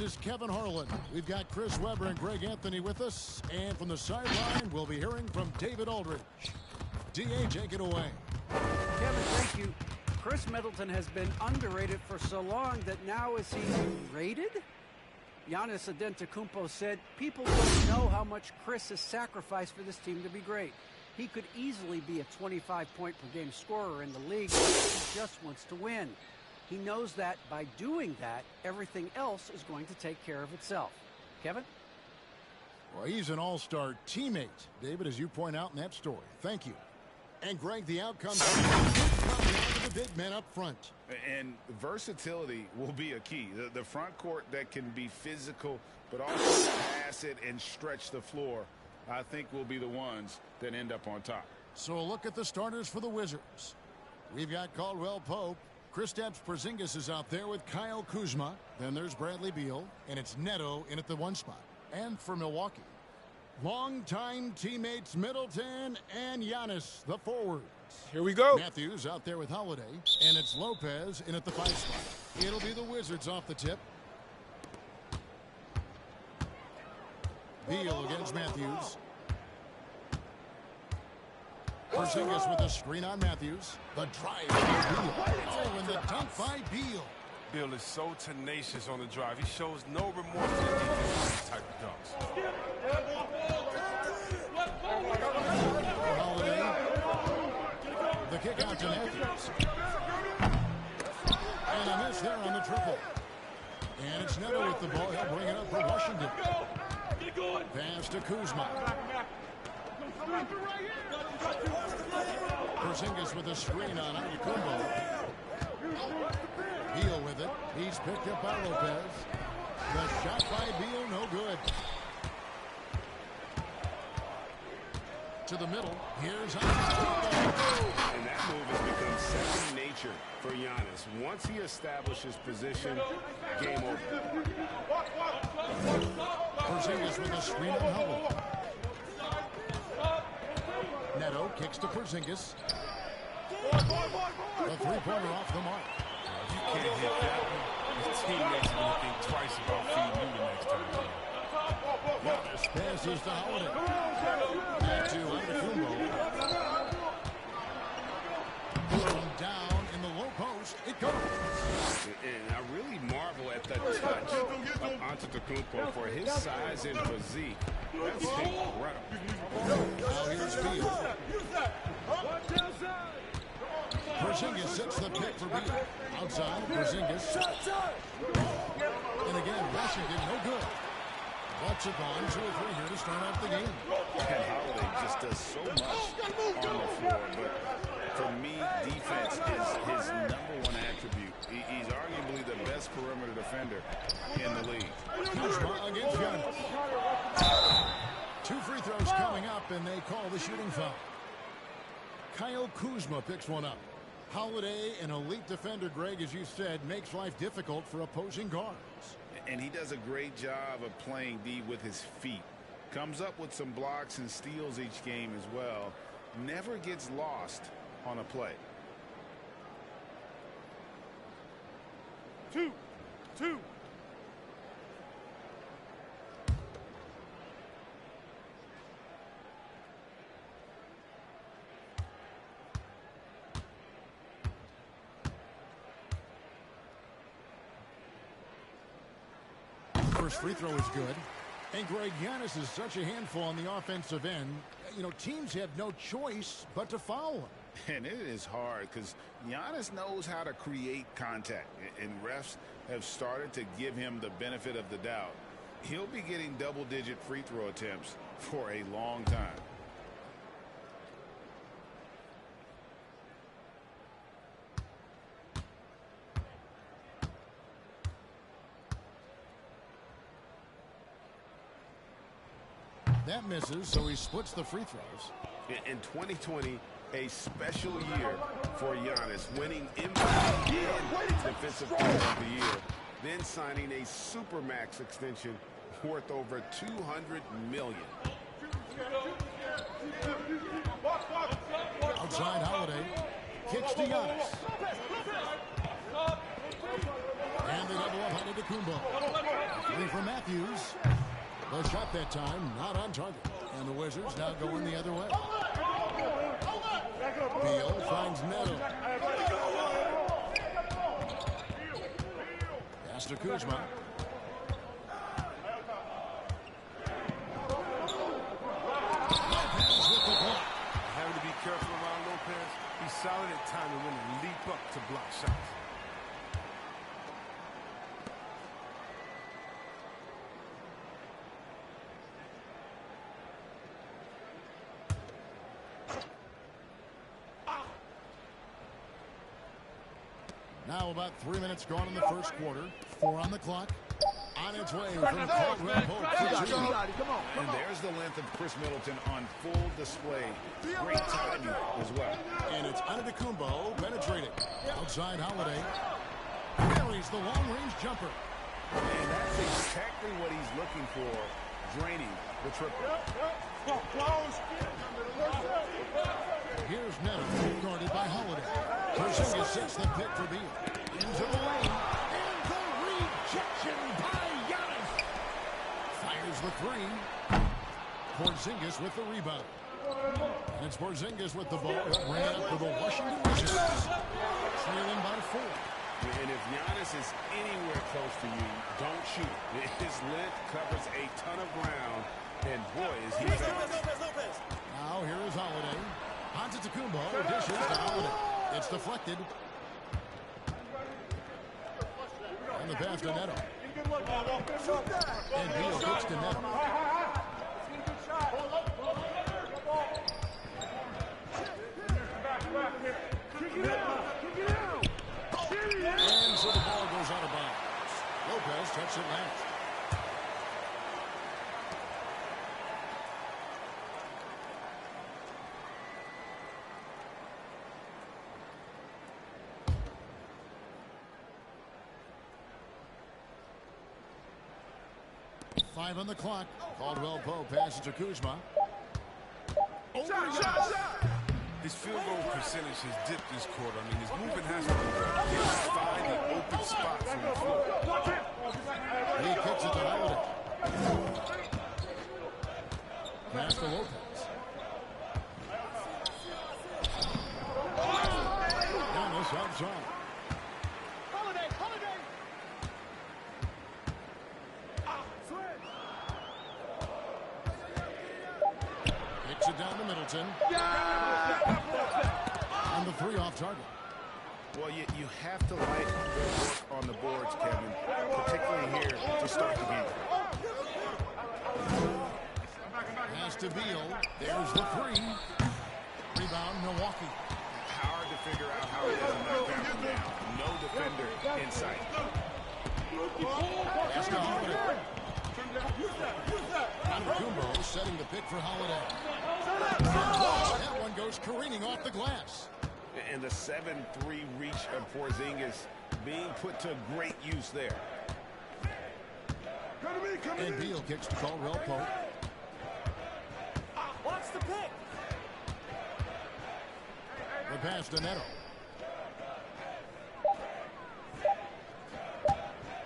is Kevin Harlan. We've got Chris Webber and Greg Anthony with us. And from the sideline, we'll be hearing from David Aldridge. D.A., take it away. Kevin, thank you. Chris Middleton has been underrated for so long that now is he rated? Giannis Antetokounmpo said, people don't know how much Chris has sacrificed for this team to be great. He could easily be a 25-point-per-game scorer in the league. He just wants to win. He knows that by doing that, everything else is going to take care of itself. Kevin? Well, he's an all-star teammate, David, as you point out in that story. Thank you. And, Greg, the outcome comes down to the big men up front. And versatility will be a key. The front court that can be physical but also pass it and stretch the floor, I think will be the ones that end up on top. So a look at the starters for the Wizards. We've got Caldwell Pope. Kristaps Porzingis is out there with Kyle Kuzma. Then there's Bradley Beal. And it's Neto in at the 1 spot. And for Milwaukee, longtime teammates Middleton and Giannis, the forwards. Here we go. Matthews out there with Holiday. And it's Lopez in at the 5 spot. It'll be the Wizards off the tip. Beal against Matthews. Porzingis with a screen on Matthews. The drive by Beal. Oh, and the dunk by Beal. Beal is so tenacious on the drive. He shows no remorse to the defense on these type of dunks. Holiday. The kick out to Matthews. And a miss there on the triple. And it's Neto with the ball. He'll bring it up for Washington. Pass to Kuzma. Porzingis with a screen on Antetokounmpo. Beal with it. He's picked up by Lopez. The shot by Beal, no good. To the middle. Here's Antetokounmpo. And that move has become second nature for Giannis. Once he establishes position, game over. Porzingis with a screen on Howard. Neto kicks to Porzingis. The three-pointer off the mark. If you can't hit that one, his teammates are going to think twice about feeding you the next time. Giannis passes to Holiday. Back to Antetokounmpo. Down in the low post. It goes. And I really marvel at the touch of Antetokounmpo for his size and physique. That's incredible. Now here's Beal. Porzingis sets the pick for Beal. Outside, Porzingis. And again, Washington, no good. Watch it on 2 or 3 here to start off the game. And Holiday just does so much on the floor. But for me, defense is his #1 attribute. He's arguably the best perimeter defender in the league. Kuzma against Giannis. 2 free throws coming up, and they call the shooting foul. Kyle Kuzma picks one up. Holiday, an elite defender, Greg, as you said, makes life difficult for opposing guards. And he does a great job of playing D with his feet. Comes up with some blocks and steals each game as well. Never gets lost on a play. 2. First free throw is good. And Greg, Giannis is such a handful on the offensive end. You know, teams have no choice but to foul him. And it is hard because Giannis knows how to create contact. And refs have started to give him the benefit of the doubt. He'll be getting double-digit free throw attempts for a long time. That misses, so he splits the free throws. In 2020, a special year for Giannis, winning MVP and Defensive Player of the Year, then signing a Supermax extension worth over $200 million. Outside Holiday, kicks to Giannis. And they double up on Antetokounmpo. 3 for Matthews. The shot that time, not on target. And the Wizards now going the other way. Beal finds Neto. Pass to Kuzma. Lopez with the block. Having to be careful around Lopez. He's solid at timing when to leap up to block shots. Now about 3 minutes gone in the first quarter. 4 on the clock. On its way from Caldwell Pope for 2. And there's the length of Chris Middleton on full display. Great timing as well. And it's Antetokounmpo penetrating. Outside Holiday. Carries the long-range jumper. And that's exactly what he's looking for, draining the triple. Here's Neto, guarded by Holiday. Porzingis sets the pick for Beal. Into the lane. And the rejection by Giannis. Fires the 3. Porzingis with the rebound. And it's Porzingis with the ball. Ran up to the Washington Wizards. Trailing by 4. And if Giannis is anywhere close to you, don't shoot. His length covers a ton of ground, and boy, is he fast. Now here is Holiday. Antetokounmpo dishes to Holiday. It's deflected. And the pass to Neto. And Beal kicks to Neto. And so the ball goes out of bounds. Lopez touched it last. Five on the clock. Caldwell Pope passes to Kuzma. His field goal percentage has dipped this quarter. I mean, his movement has to be better. He has to find the open spots on the floor. He kicks it to Holiday. Pass to Lopez. Giannis outside. Kicks it down to Middleton. And the 3 off target. Well, you have to like the work on the boards, Kevin, particularly here to start the game. Pass to Beal. There's the 3. Rebound, Milwaukee. Hard to figure out how he doesn't knock that one down. No defender in sight. Pass to Holiday. Antetokounmpo setting the pick for Holiday. That one goes careening off the glass. And the 7-3 reach of Porzingis being put to great use there. And Beal kicks to Caldwell Pope. Watch the pick. The pass to Neto.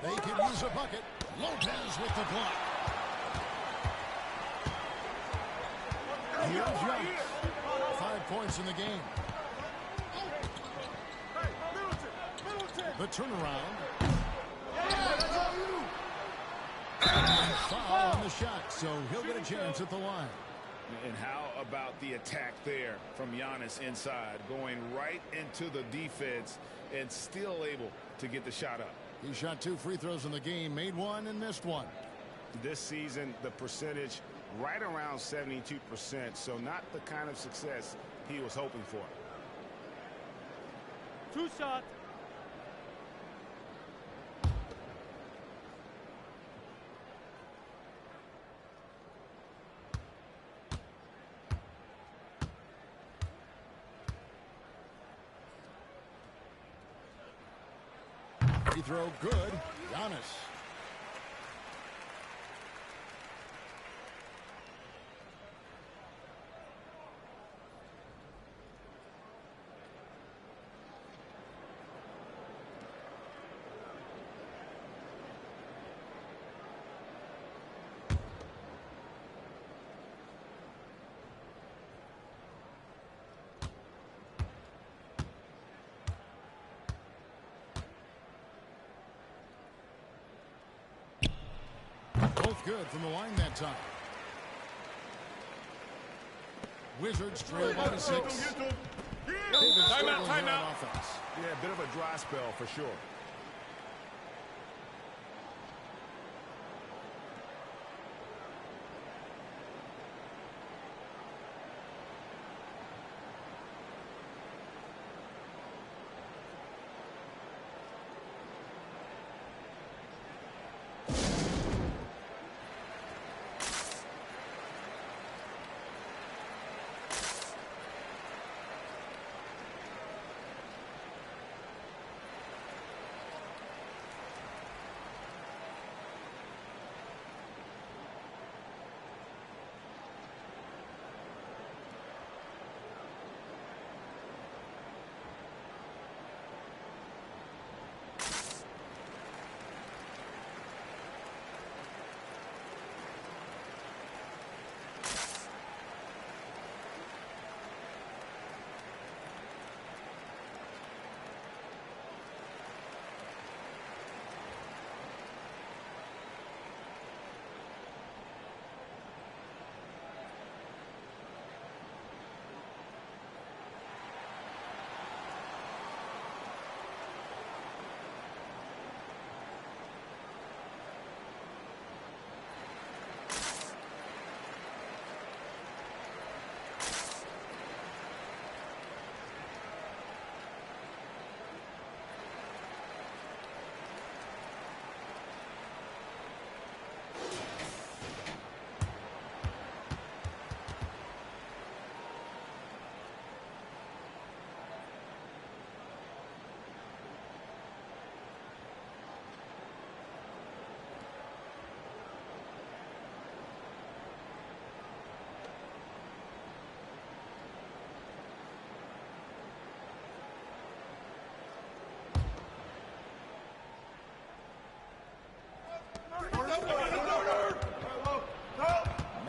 They can use a bucket. Lopez with the block. Here's Giannis. 5 points in the game. The turnaround. And foul on the shot, so he'll get a chance at the line. And how about the attack there from Giannis inside, going right into the defense and still able to get the shot up. He shot 2 free throws in the game, made 1 and missed 1. This season, the percentage right around 72%, so not the kind of success he was hoping for. 2 shots. Free throw good. Giannis. Both good from the line that time. Wizards trail by 6. Timeout. Offense. Yeah, a bit of a dry spell for sure.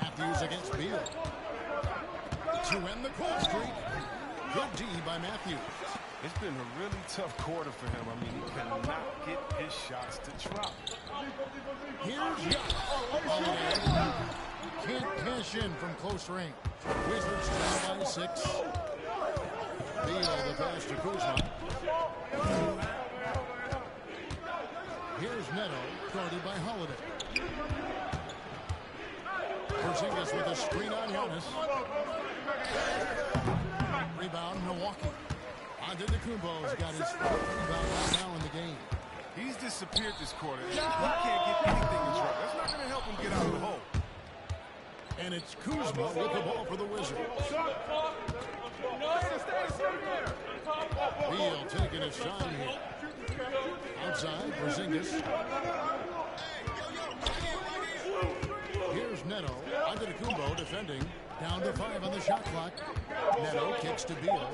Matthews against Beal. To end the cold streak. Good D by Matthews. It's been a really tough quarter for him. I mean, he cannot get his shots to drop. Here's Holiday. Can't cash in from close range. Wizards trail by 6. Beal the pass to Kuzma. Here's Neto, guarded by Holiday. Porzingis with a screen on Giannis. Rebound, Milwaukee. Antetokounmpo's got his 4th rebound right now in the game. He's disappeared this quarter. He can't get anything to drop. That's not going to help him get out of the hole. And it's Kuzma with the ball for the Wizards. Beal taking a shot here. Outside, Porzingis. Here's Neto. Antetokounmpo defending. Down to 5 on the shot clock. Neto kicks to Beal.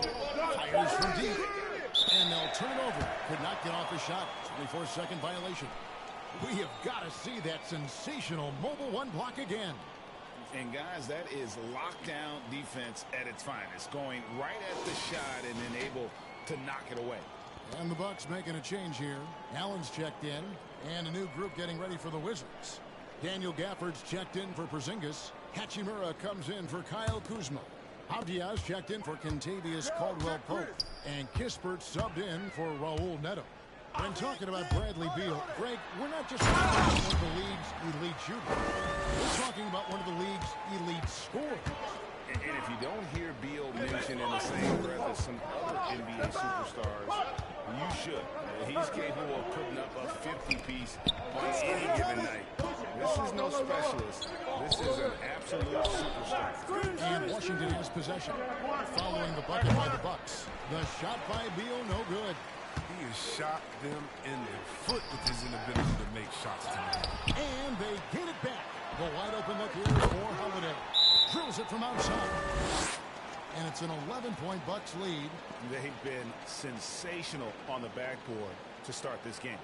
Fires from deep. And they'll turn it over. Could not get off the shot. 24-second violation. We have got to see that sensational mobile 1 block again. And guys, that is lockdown defense at its finest. Going right at the shot and then able to knock it away. And the Bucks making a change here. Allen's checked in. And a new group getting ready for the Wizards. Daniel Gafford's checked in for Porzingis. Hachimura comes in for Kyle Kuzma. Abdias checked in for Kentavious Caldwell-Pope. And Kispert subbed in for Raul Neto. When talking about Bradley Beal, Greg, we're not just talking about one of the league's elite shooters. We're talking about one of the league's elite scorers. And if you don't hear Beal mentioned in the same breath as some other NBA superstars, you should. He's capable of putting up a 50-piece on any given night. This is no specialist. This is an absolute superstar. And Washington has possession. Following the bucket by the Bucks. The shot by Beal, no good. He has shot them in the foot with his inability to make shots tonight. And they get it back. The wide open look here for Holiday. Drills it from outside. And it's an 11-point Bucks lead. They've been sensational on the backboard to start this game.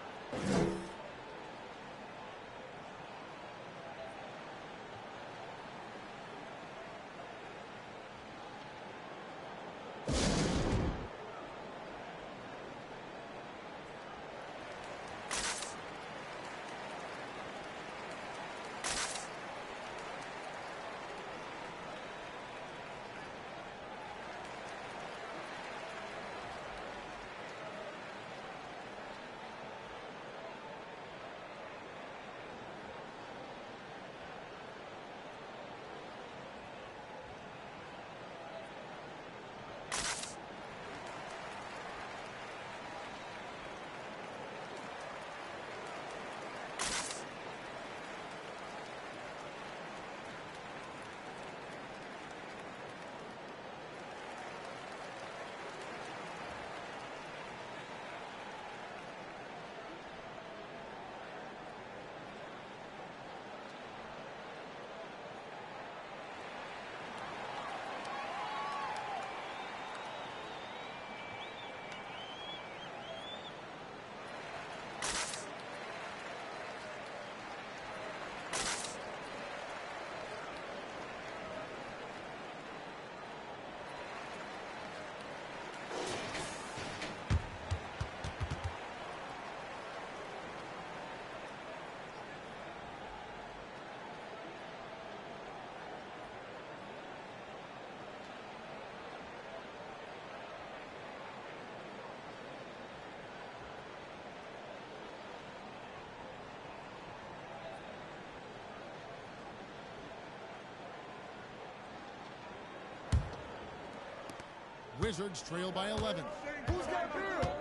Wizards trail by 11. Who's got Beal?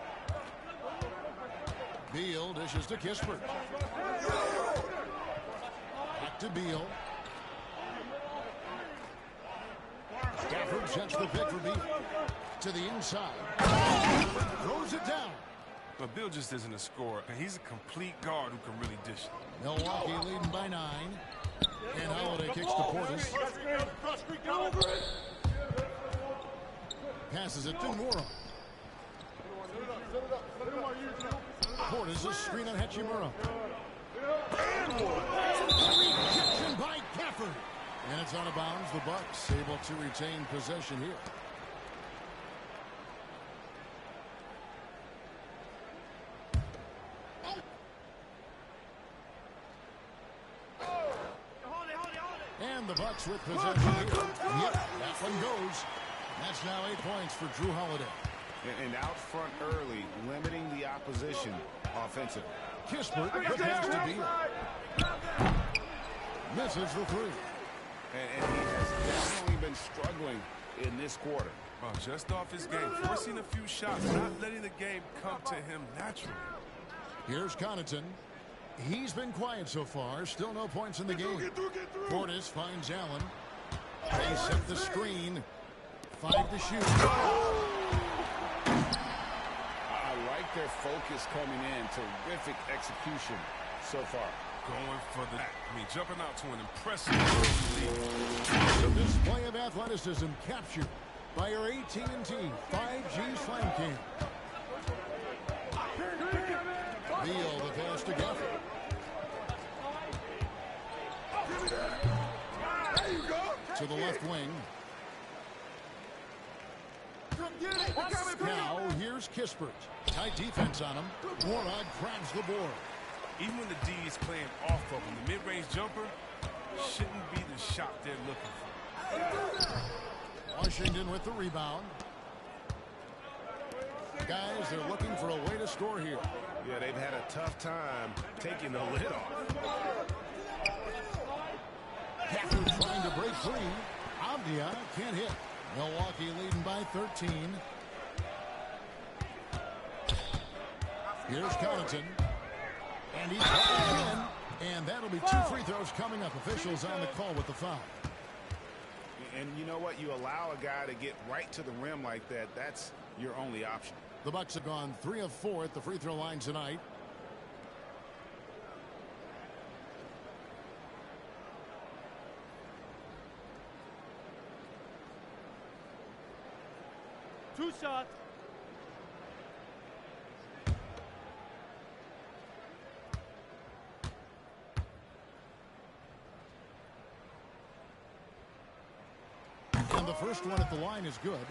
Beal dishes to Kispert. Back to Beal. Gafford sets the pick for Beal. To the inside. Throws it down. But Beal just isn't a scorer. He's a complete guard who can really dish it. Milwaukee leading by 9. And Holiday kicks to Portis. Passes it to Mora. Portis a screen on Hachimura. And rejection by Gafford. And it's out of bounds. The Bucks able to retain possession here. And the Bucks with possession here. Yep, that one goes. That's now 8 points for Drew Holiday. And out front early, limiting the opposition offensively. Kispert, the pass to Beal. Misses the three. And he has definitely been struggling in this quarter. Oh, just off his game, forcing a few shots, not letting the game come to him naturally. Here's Connaughton. He's been quiet so far. Still no points in the game. Portis finds Allen. They set the screen. 5 to shoot. I like their focus coming in. Terrific execution so far. Going for the, jumping out to an impressive lead. The display of athleticism captured by our AT&T 5G Slam Cam. Beal, the pass to Gafford. To the left wing. Now, here's Kispert. Tight defense on him. Morad grabs the board. Even when the D is playing off of him, the mid-range jumper shouldn't be the shot they're looking for. Washington with the rebound. Guys, they're looking for a way to score here. Yeah, they've had a tough time taking the lid off. Gafford trying to break free. Avdia can't hit. Milwaukee leading by 13. Here's Connaughton. And he tries in. And that'll be 2 free throws coming up. Officials on the call with the foul. And you know what? You allow a guy to get right to the rim like that. That's your only option. The Bucks have gone 3 of 4 at the free throw line tonight. Two shots. And the first one at the line is good.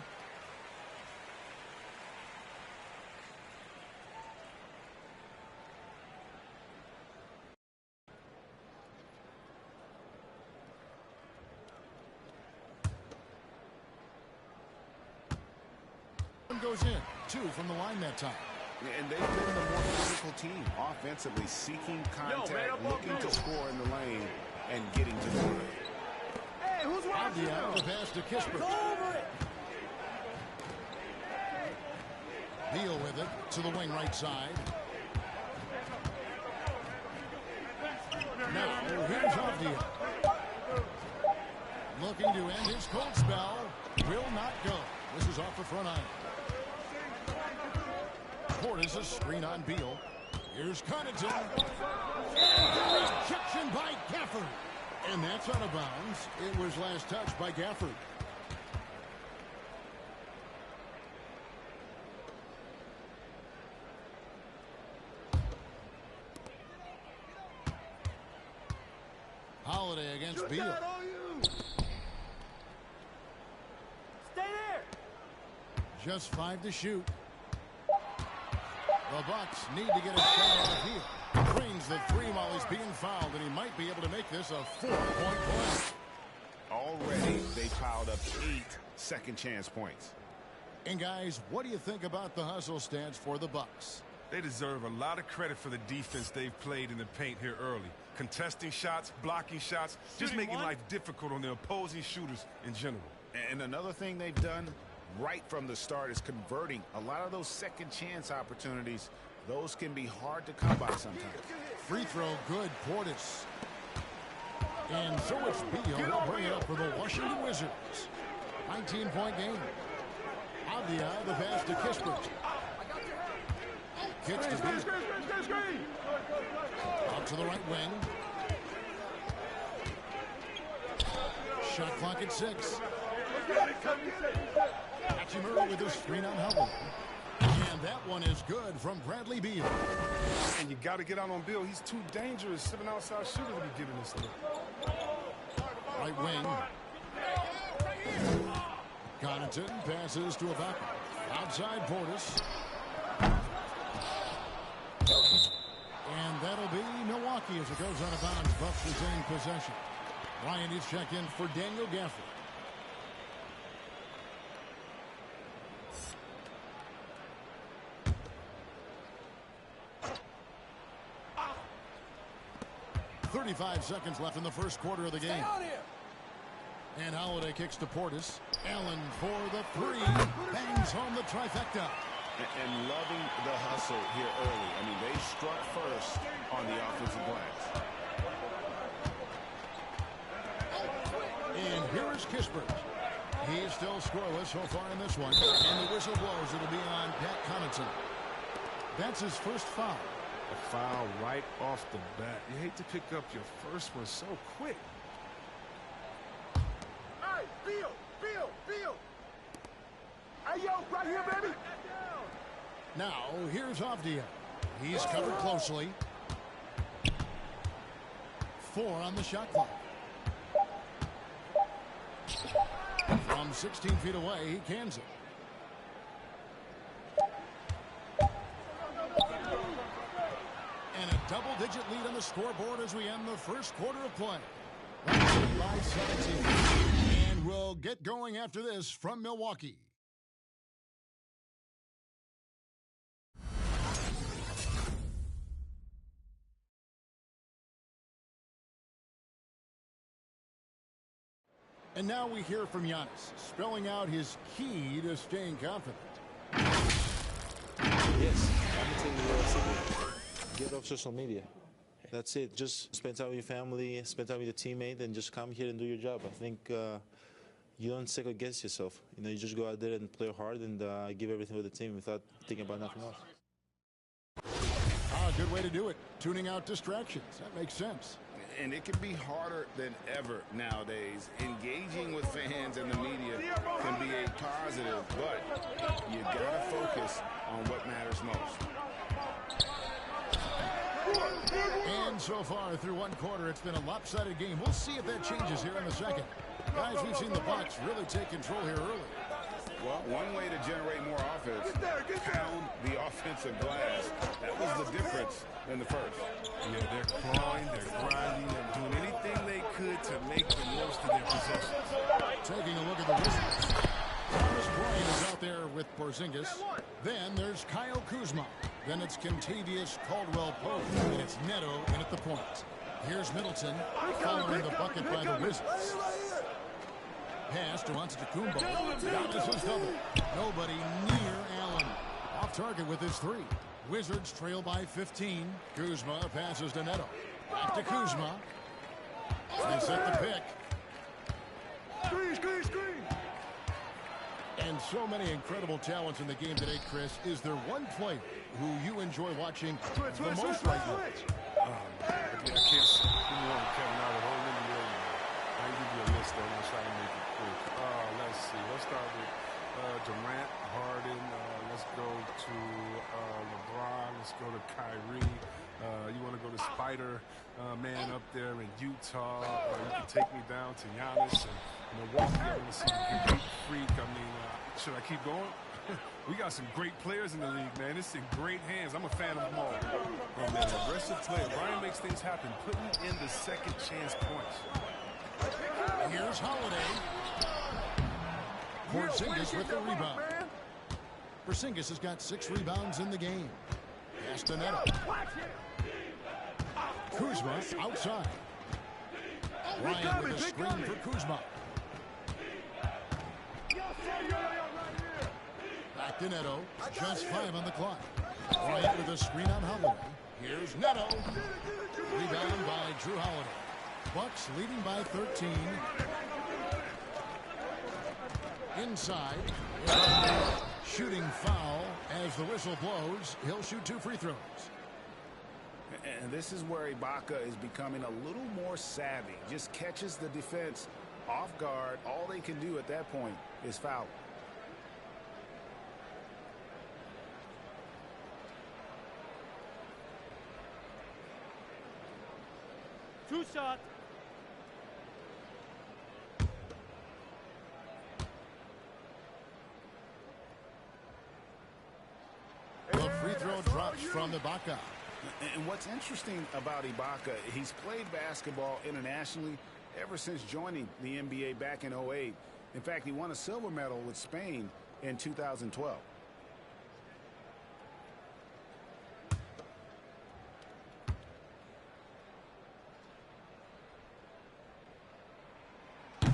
Goes in. 2 from the line that time. And they've been the more physical team offensively, seeking contact, looking to score in the lane, and getting to the line. Hey, who's watching? The pass to Kispert. Beal with it to the wing right side. Now here's Avdia. Looking to end his cold spell. Will not go. This is off the front iron. Portis a screen on Beal. Here's Connaughton. Rejection by Gafford. And that's out of bounds. It was last touched by Gafford. Holiday against Beal. Stay there. Just 5 to shoot. The Bucks need to get a shot off here. Drains the 3 while he's being fouled, and he might be able to make this a 4-point play. Already, they piled up 8 second chance points. And guys, what do you think about the hustle stats for the Bucks? They deserve a lot of credit for the defense they've played in the paint here early. Contesting shots, blocking shots, just making life difficult on the opposing shooters in general. And another thing they've done, right from the start is converting. A lot of those second chance opportunities, those can be hard to come by sometimes. Free throw good, Portis. And so it's Beal will bring it up for the Washington Wizards. 19-point game. Avdia, the pass to Kispert. Kicks to Beal. Out to the right wing. Shot clock at 6. Hachimura with his screen on Howell. And that one is good from Bradley Beal. And you got to get out on Beal. He's too dangerous. 7 outside shooter to be giving this to him. Right wing. Connaughton passes to Ibaka. Outside Portis. And that'll be Milwaukee as it goes out of bounds. Bucks retain possession. Ryan is check in for Daniel Gafford. .35 seconds left in the first quarter of the game. And Holiday kicks to Portis. Allen for the 3. Bangs home the trifecta. And loving the hustle here early. I mean, they struck first on the offensive glass. And here is Kispert. He's still scoreless so far in this one. And the whistle blows. It'll be on Pat Connaughton. That's his first foul. A foul right off the bat. You hate to pick up your first one so quick. Hey, Beal! Hey, yo, right here, baby! Now, here's Avdia. He's covered closely. 4 on the shot clock. From 16 feet away, he cans it. And a double-digit lead on the scoreboard as we end the first quarter of play. By 17. And we'll get going after this from Milwaukee. And now we hear from Giannis, spelling out his key to staying confident. Yes, everything get off social media. That's it. Just spend time with your family, spend time with your teammate, and just come here and do your job. I think you don't second guess yourself. You know, you just go out there and play hard and give everything for the team without thinking about nothing else. Good way to do it. Tuning out distractions. That makes sense. And it can be harder than ever nowadays. Engaging with fans and the media can be a positive, but you gotta focus on what matters most. And so far through one quarter, it's been a lopsided game. We'll see if that changes here in the second. Guys, we've seen the Bucks really take control here early. Well, one way to generate more offense, pound the offensive glass. That was the difference in the first. Yeah, they're clawing, they're grinding, they're doing anything they could to make the most of their possessions. Taking a look at the Wizards. Thomas Bryant is out there with Porzingis. Then there's Kyle Kuzma. Then it's Kentavious Caldwell-Pope. And it's Neto in at the point. Here's Middleton following the bucket by the Wizards. Pass to Antetokounmpo. Giannis is double. Nobody near Allen. Off target with his 3. Wizards trail by 15. Kuzma passes to Neto. Back to Kuzma. They set the pick. Screen. And so many incredible talents in the game today, Chris. Is there one player who you enjoy watching the most right now? I can't say one, Kevin, out of the whole NBA. I'll give you a list there. I'm going to try to make it quick. Let's see. Let's start with Durant, Harden. Let's go to LeBron. Let's go to Kyrie. You want to go to Spider-Man up there in Utah. You can take me down to Giannis and Milwaukee. I want to see a great freak. I mean, should I keep going? We got some great players in the league, man. It's in great hands. I'm a fan of them all. Oh, man, aggressive player. Brian makes things happen, putting in the second chance points. Here's Holiday. Porzingis with the rebound. Porzingis has got 6 rebounds in the game. Pass to Neto. Kuzma outside. Ryan with a screen for Kuzma. Back to Neto. Just 5 on the clock. Bryant with a screen on Holiday. Here's Neto. Rebound by Drew Holiday. Bucks leading by 13. Inside. Shooting foul as the whistle blows. He'll shoot 2 free throws. And this is where Ibaka is becoming a little more savvy. Just catches the defense off guard. All they can do at that point is foul. Two shots. The free throw drops from Ibaka. And what's interesting about Ibaka, he's played basketball internationally ever since joining the NBA back in 2008. In fact, he won a silver medal with Spain in 2012.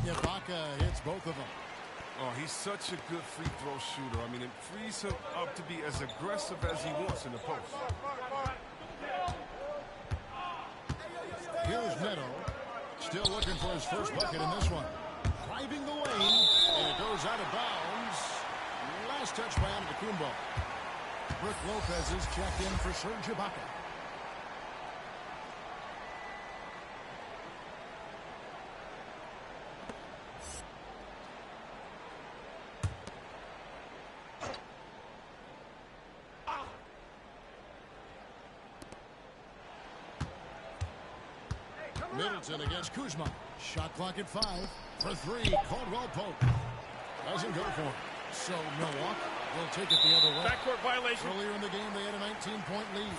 Ibaka hits both of them. Oh, he's such a good free throw shooter. I mean, it frees him up to be as aggressive as he wants in the post. Here's Neto. Still looking for his first bucket in this one. Driving the lane, and it goes out of bounds. Last touch by Antetokounmpo. Brook Lopez is checked in for Serge Ibaka. Middleton against Kuzma. Shot clock at 5. For 3, Caldwell Pope. Doesn't go for it. So Milwaukee will take it the other way. Backcourt violation. Earlier in the game, they had a 19-point lead.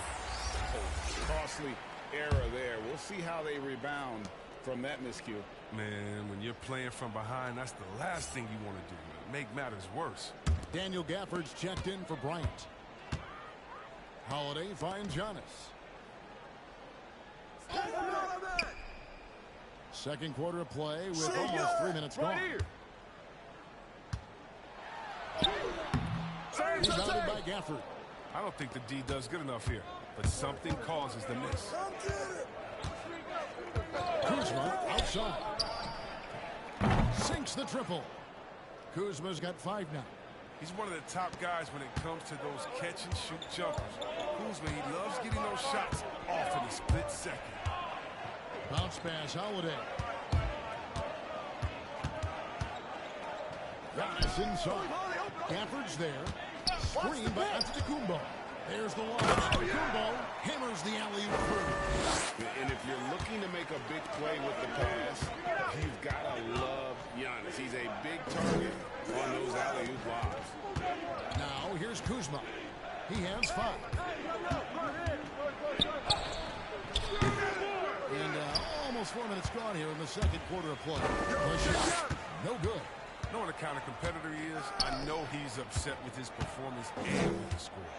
Costly error there. We'll see how they rebound from that miscue. Man, when you're playing from behind, that's the last thing you want to do. Make matters worse. Daniel Gafford's checked in for Bryant. Holiday finds Giannis. Second quarter of play with almost 3 minutes gone. Rebounded by Gafford. I don't think the D does good enough here, but something causes the miss. Kuzma outside. Sinks the triple. Kuzma's got 5 now. He's one of the top guys when it comes to those catch-and-shoot jumpers. Kuzma, he loves getting those shots off in a split second. Bounce pass, Holiday. Giannis inside. Gafford's there. Screen by Antetokounmpo. There's the launch. Antetokounmpo hammers the alley-oop through. And if you're looking to make a big play with the pass, you've got to love Giannis. He's a big target on those alley-oop lobs. Now here's Kuzma. He has 5. And almost 4 minutes gone here in the second quarter of play. The shot, no good. Knowing the kind of competitor he is, I know he's upset with his performance and with the score.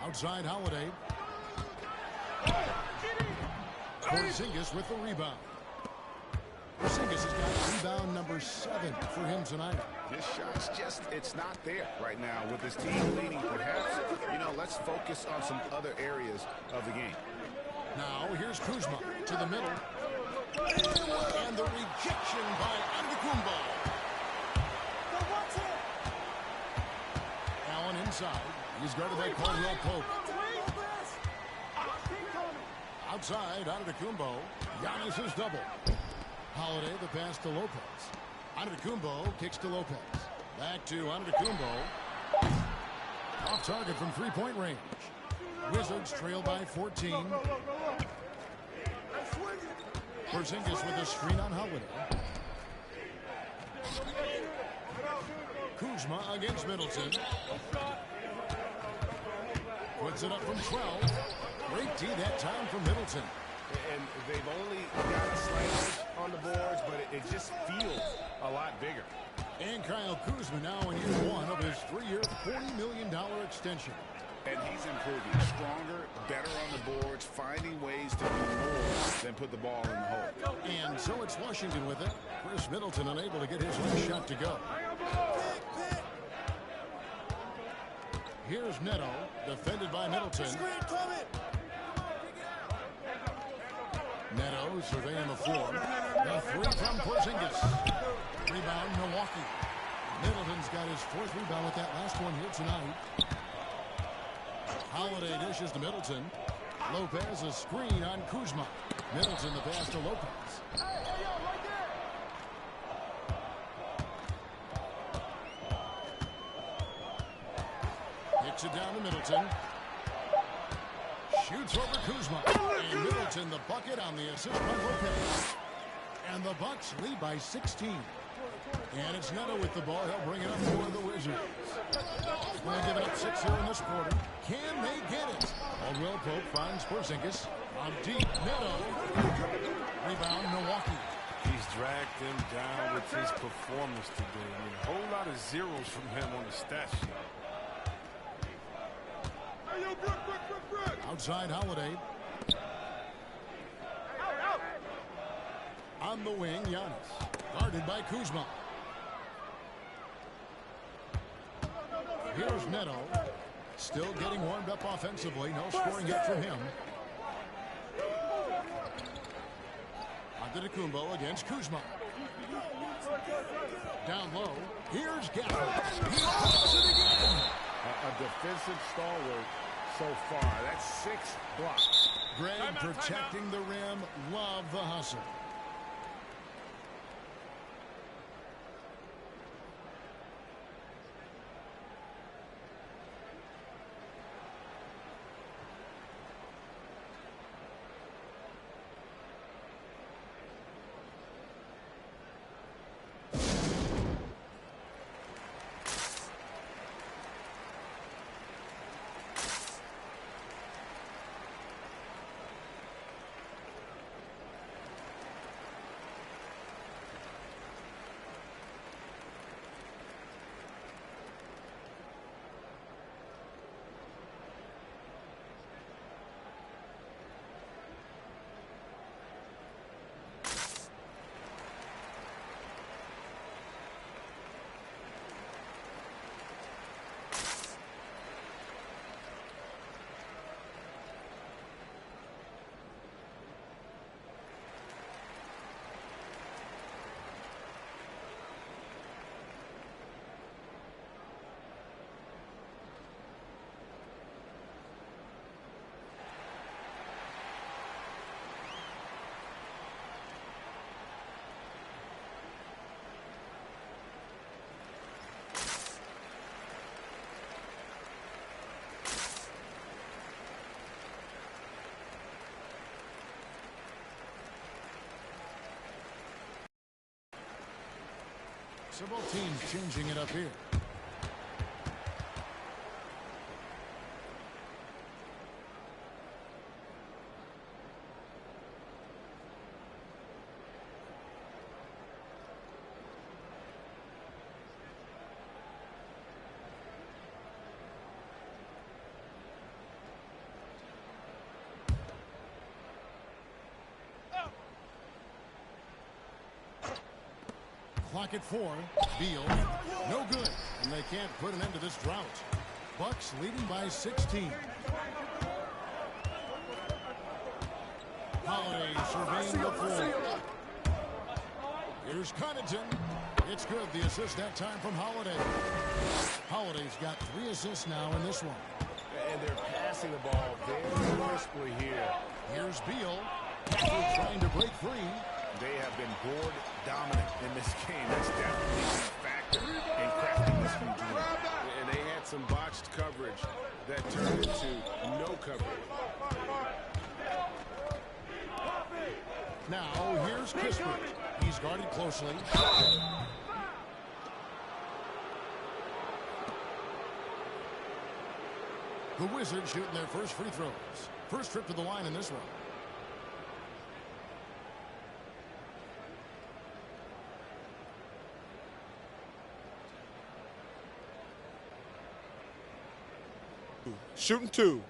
Outside Holiday. Porzingis with the rebound. Porzingis has got rebound number 7 for him tonight. This shot's just, it's not there right now with his team leading. Perhaps, let's focus on some other areas of the game. Now here's Kuzma to the middle. And the rejection by Antetokounmpo. Allen inside. He's guarded by Caldwell Pope. Outside, Antetokounmpo. Giannis is double. Holiday, the pass to Lopez. Antetokounmpo kicks to Lopez. Back to Antetokounmpo. Off target from three-point range. Wizards trail by 14. Porzingis with a screen on Holiday. Kuzma against Middleton. Puts it up from 12. Great D that time from Middleton. And they've only got a slight edge on the boards, but it just feels a lot bigger. And Kyle Kuzma now in year 1 of his 3-year, $40 million extension. And he's improving. Stronger, better on the boards, finding ways to do more than put the ball in the hole. And so it's Washington with it. Chris Middleton unable to get his last shot to go. Here's Neto, defended by Middleton. Neto surveying the floor. The three from Porzingis. Rebound, Milwaukee. Middleton's got his fourth rebound with that last one here tonight. Holiday dishes to Middleton. Lopez a screen on Kuzma. Middleton the pass to Lopez. Hits it down to Middleton. Shoots over Kuzma. And Middleton the bucket on the assist by Lopez. And the Bucks lead by 16. And it's Neto with the ball. He'll bring it up for the Wizards. Going to give it up 6 here in this quarter. Can they get it? Caldwell Pope finds Porzingis. On deep, Neto. Rebound, Milwaukee. He's dragged them down with his performance today. I mean, a whole lot of zeros from him on the stat sheet. Outside Holiday. On the wing, Giannis. Guarded by Kuzma. Here's Neto. Still getting warmed up offensively. No scoring yet from him. Antetokounmpo against Kuzma. Down low. Here's Gafford. He pops it again. A defensive stalwart so far. That's 6 blocks. Greg protecting the rim. Love the hustle. So both teams changing it up here. Clock at 4. Beal. No good. And they can't put an end to this drought. Bucks leading by 16. Holiday surveying the floor. Here's Connaughton. It's good. The assist that time from Holiday. Holiday's got 3 assists now in this one. And they're passing the ball very crisply here. Here's Beal. Trying to break free. They have been board dominant in this game. That's definitely a factor in cracking this one. And they had some botched coverage that turned into no coverage. Now here's Kispert. He's guarded closely. The Wizards shooting their first free throws. First trip to the line in this one. Shooting 2.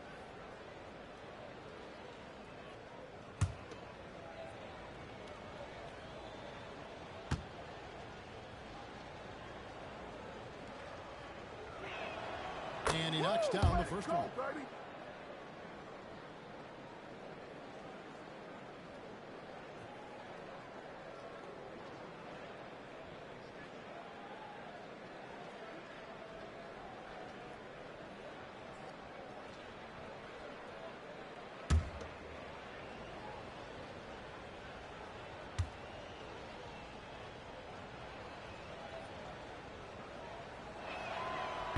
And he knocks down the first one.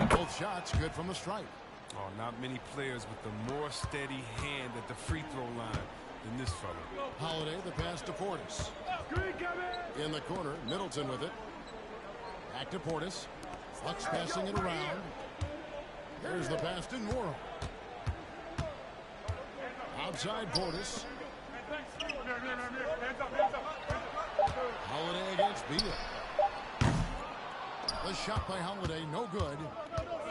Both shots good from the stripe. Oh, not many players with a more steady hand at the free throw line than this fella. Holiday, the pass to Portis. In the corner, Middleton with it. Back to Portis. Bucks passing it around. There's the pass to Nora. Outside Portis. Holiday against Beal. The shot by Holiday, no good.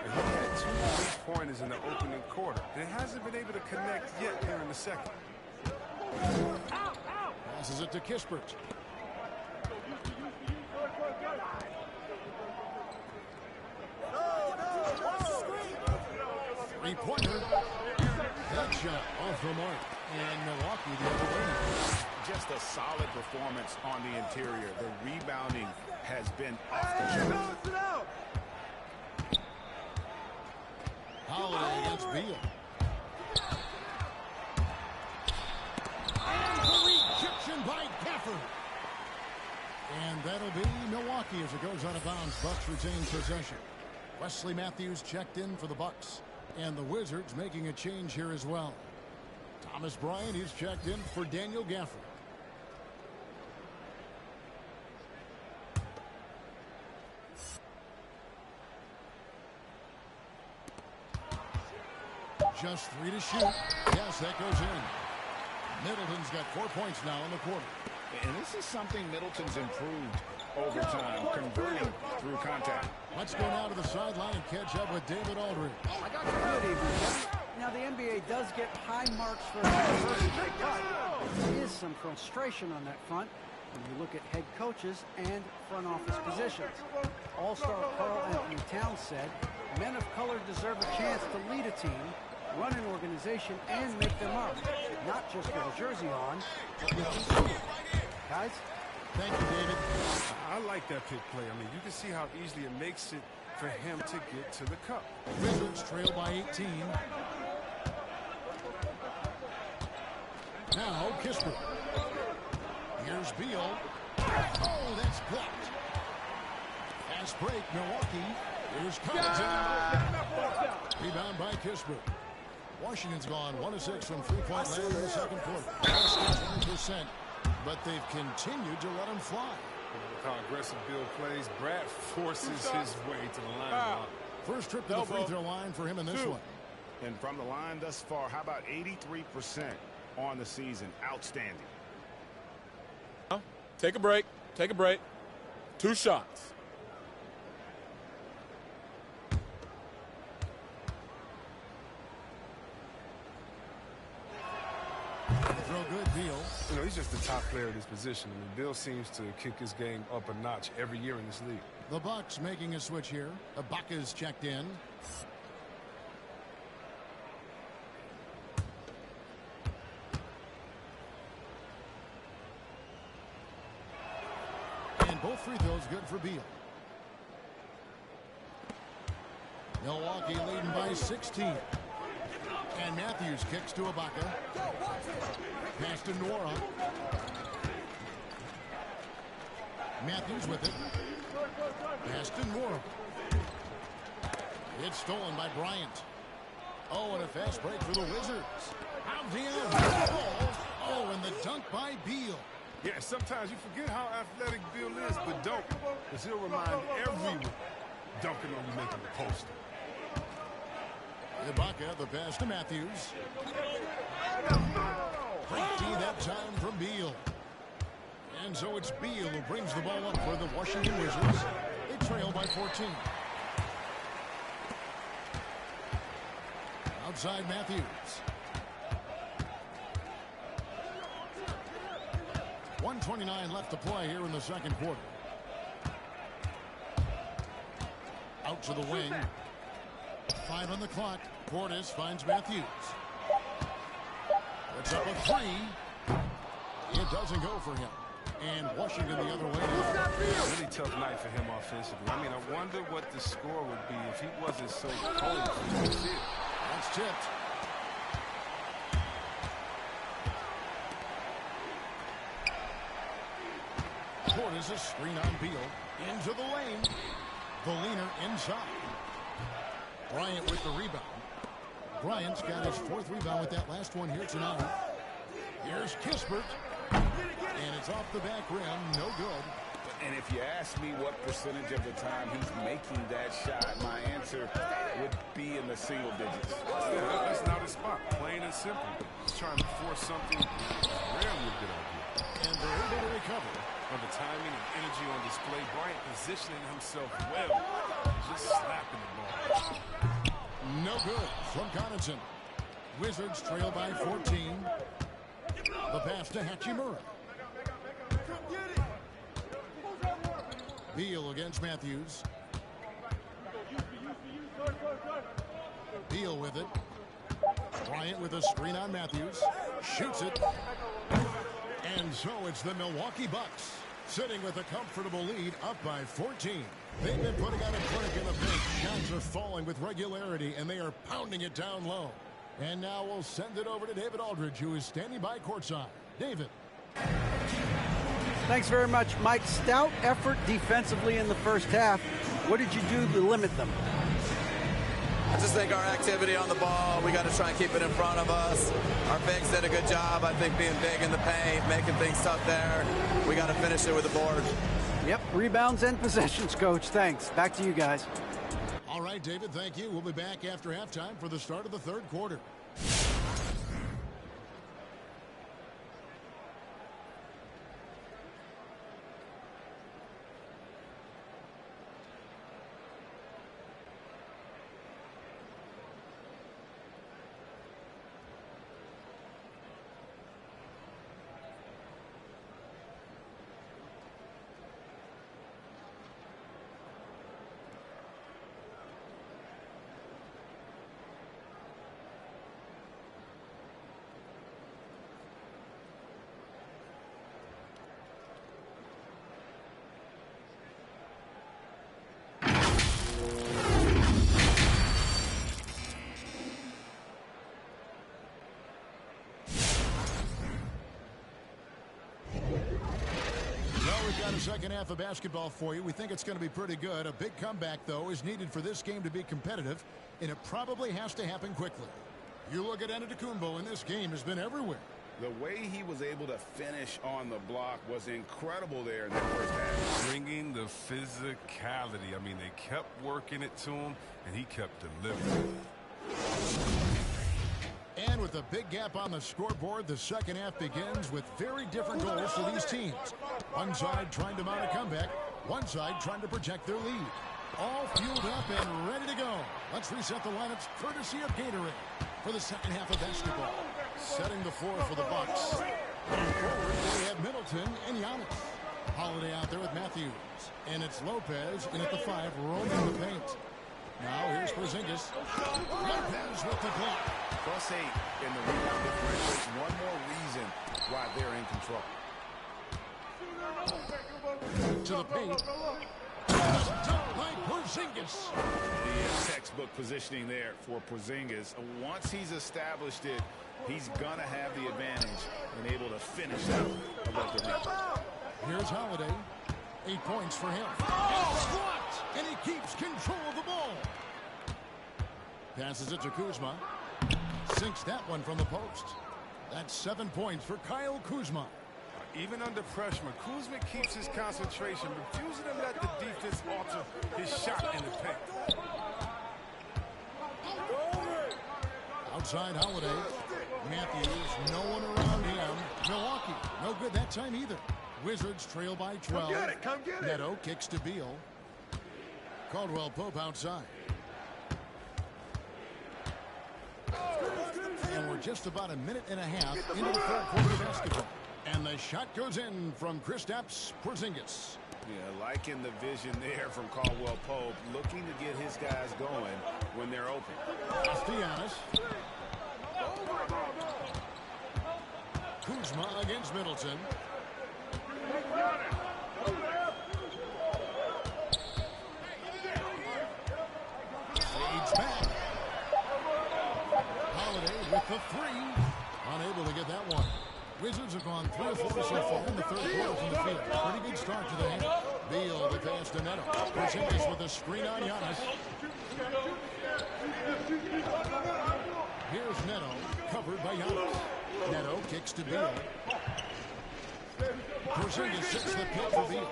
He had 2 3-pointers in the opening quarter. He hasn't been able to connect yet here in the second. Passes it to Kispert. Three-pointer. That shot off the mark. And Milwaukee the other way. Just a solid performance on the interior. The rebounding has been off the charts. Holiday against Beal. And the rejection by Gafford. And that'll be Milwaukee as it goes out of bounds. Bucks retain possession. Wesley Matthews checked in for the Bucks. And the Wizards making a change here as well. Thomas Bryant is checked in for Daniel Gafford. Just 3 to shoot. Yes, that goes in. Middleton's got 4 points now in the quarter. And this is something Middleton's improved over time, converting through contact. Let's go now to the sideline and catch up with David Aldridge. Good evening, Kevin. Now, the NBA does get high marks for diversity, but there is some frustration on that front when you look at head coaches and front office positions. All-star Karl Anthony Towns said, men of color deserve a chance to lead a team, run an organization, and make their mark. Not just with a jersey on, but with the team. Guys? Thank you, David. I like that pick play. I mean, you can see how easily it makes it for him to get to the cup. Wizards trail by 18. Now, Kispert. Here's Beal. Oh, that's blocked. Fast break, Milwaukee. Here's Connaughton. Rebound by Kispert. Washington's gone 1 of 6 from three-point land in the second quarter. 20%, but they've continued to let him fly. With how aggressive Bill plays, Brad forces his way to the line. First trip to the free throw line for him in this one. And from the line thus far, how about 83% on the season? Outstanding. Take a break. Take a break. 2 shots. Throw good, Beal. You know, he's just the top player of this position. I mean, Bill seems to kick his game up a notch every year in this league. The Bucks making a switch here. Ibaka's checked in. And both free throws good for Beal. Milwaukee leading by 16. And Matthews kicks to Ibaka. Pass to Nora. Matthews with it. Pass to Nora. It's stolen by Bryant. Oh, and a fast break for the Wizards. Out the end. Oh, and the dunk by Beal. Yeah, sometimes you forget how athletic Bill is, but don't. Because he'll remind everyone dunking on you making the poster. Ibaka, the pass to Matthews. Great D that time from Beal. And so it's Beal who brings the ball up for the Washington Wizards. They trail by 14. Outside Matthews. 1:29 left to play here in the second quarter. Out to the wing. 5 on the clock. Portis finds Matthews. Puts up a 3. It doesn't go for him. And Washington the other way. Really tough night for him offensively. I mean, I wonder what the score would be if he wasn't so cold. That's tipped. Portis a screen on Beal. Into the lane. The leaner inside. Bryant with the rebound. Bryant's got his 4th rebound with that last one here tonight. Here's Kispert. And it's off the back rim. No good. And if you ask me what percentage of the time he's making that shot, my answer would be in the single digits. That's not his spot. Plain and simple. He's trying to force something rarely a good idea. And they're able to recover. On the timing and energy on display, Bryant positioning himself well. Just slapping the ball. No good from Connaughton. Wizards trail by 14. The pass to Hachimura. Beal against Matthews. Beal with it. Bryant with a screen on Matthews. Shoots it. And so it's the Milwaukee Bucks sitting with a comfortable lead up by 14. They've been putting on a clinic in the paint. Shots are falling with regularity, and they are pounding it down low. And now we'll send it over to David Aldridge, who is standing by courtside. David. Thanks very much, Mike. Stout effort defensively in the first half. What did you do to limit them? I just think our activity on the ball, we got to try and keep it in front of us. Our bigs did a good job, I think, being big in the paint, making things tough there. We got to finish it with the board. Yep, rebounds and possessions, Coach. Thanks. Back to you guys. All right, David, thank you. We'll be back after halftime for the start of the third quarter. Second half of basketball for you. We think it's going to be pretty good. A big comeback, though, is needed for this game to be competitive, and it probably has to happen quickly. You look at Antetokounmpo, and this game has been everywhere. The way he was able to finish on the block was incredible there in that first half. Bringing the physicality. I mean, they kept working it to him, and he kept delivering. And with a big gap on the scoreboard, the second half begins with very different goals for these teams. One side trying to mount a comeback, one side trying to protect their lead. All fueled up and ready to go. Let's reset the lineups courtesy of Gatorade for the second half of basketball. Setting the floor for the Bucks. Forward, they have Middleton and Giannis. Holiday out there with Matthews. And it's Lopez in at the 5, roaming the paint. Now here's Porzingis. Lopez with the block. +8 in the rebound differential. One more reason why they're in control. To the paint. Done by Porzingis. The textbook positioning there for Porzingis. Once he's established it, he's gonna have the advantage and able to finish out above the rim. Here's Holiday. 8 points for him. And blocked, and he keeps control of the ball. Passes it to Kuzma. Sinks that one from the post. That's 7 points for Kyle Kuzma. Even under pressure, Kuzma keeps his concentration, refusing to let the defense alter his shot in the paint. Outside Holiday. Matthews, no one around him. Milwaukee, no good that time either. Wizards trail by 12. Come get it. Neto kicks to Beal. Caldwell Pope outside. We're just about a minute and a half into the third quarter of basketball. And the shot goes in from Kristaps Porzingis. Yeah, liking the vision there from Caldwell Pope, looking to get his guys going when they're open. Giannis. Kuzma against Middleton. Fades back. Holiday with the three. Unable to get that one. Wizards have gone 3 or 4 so far in the third quarter from the field. Pretty good start to the half. Beal the pass to Neto. Porzingis with a screen on Giannis. Here's Neto, covered by Giannis. Neto kicks to Beal. Porzingis sits the pick for Beal.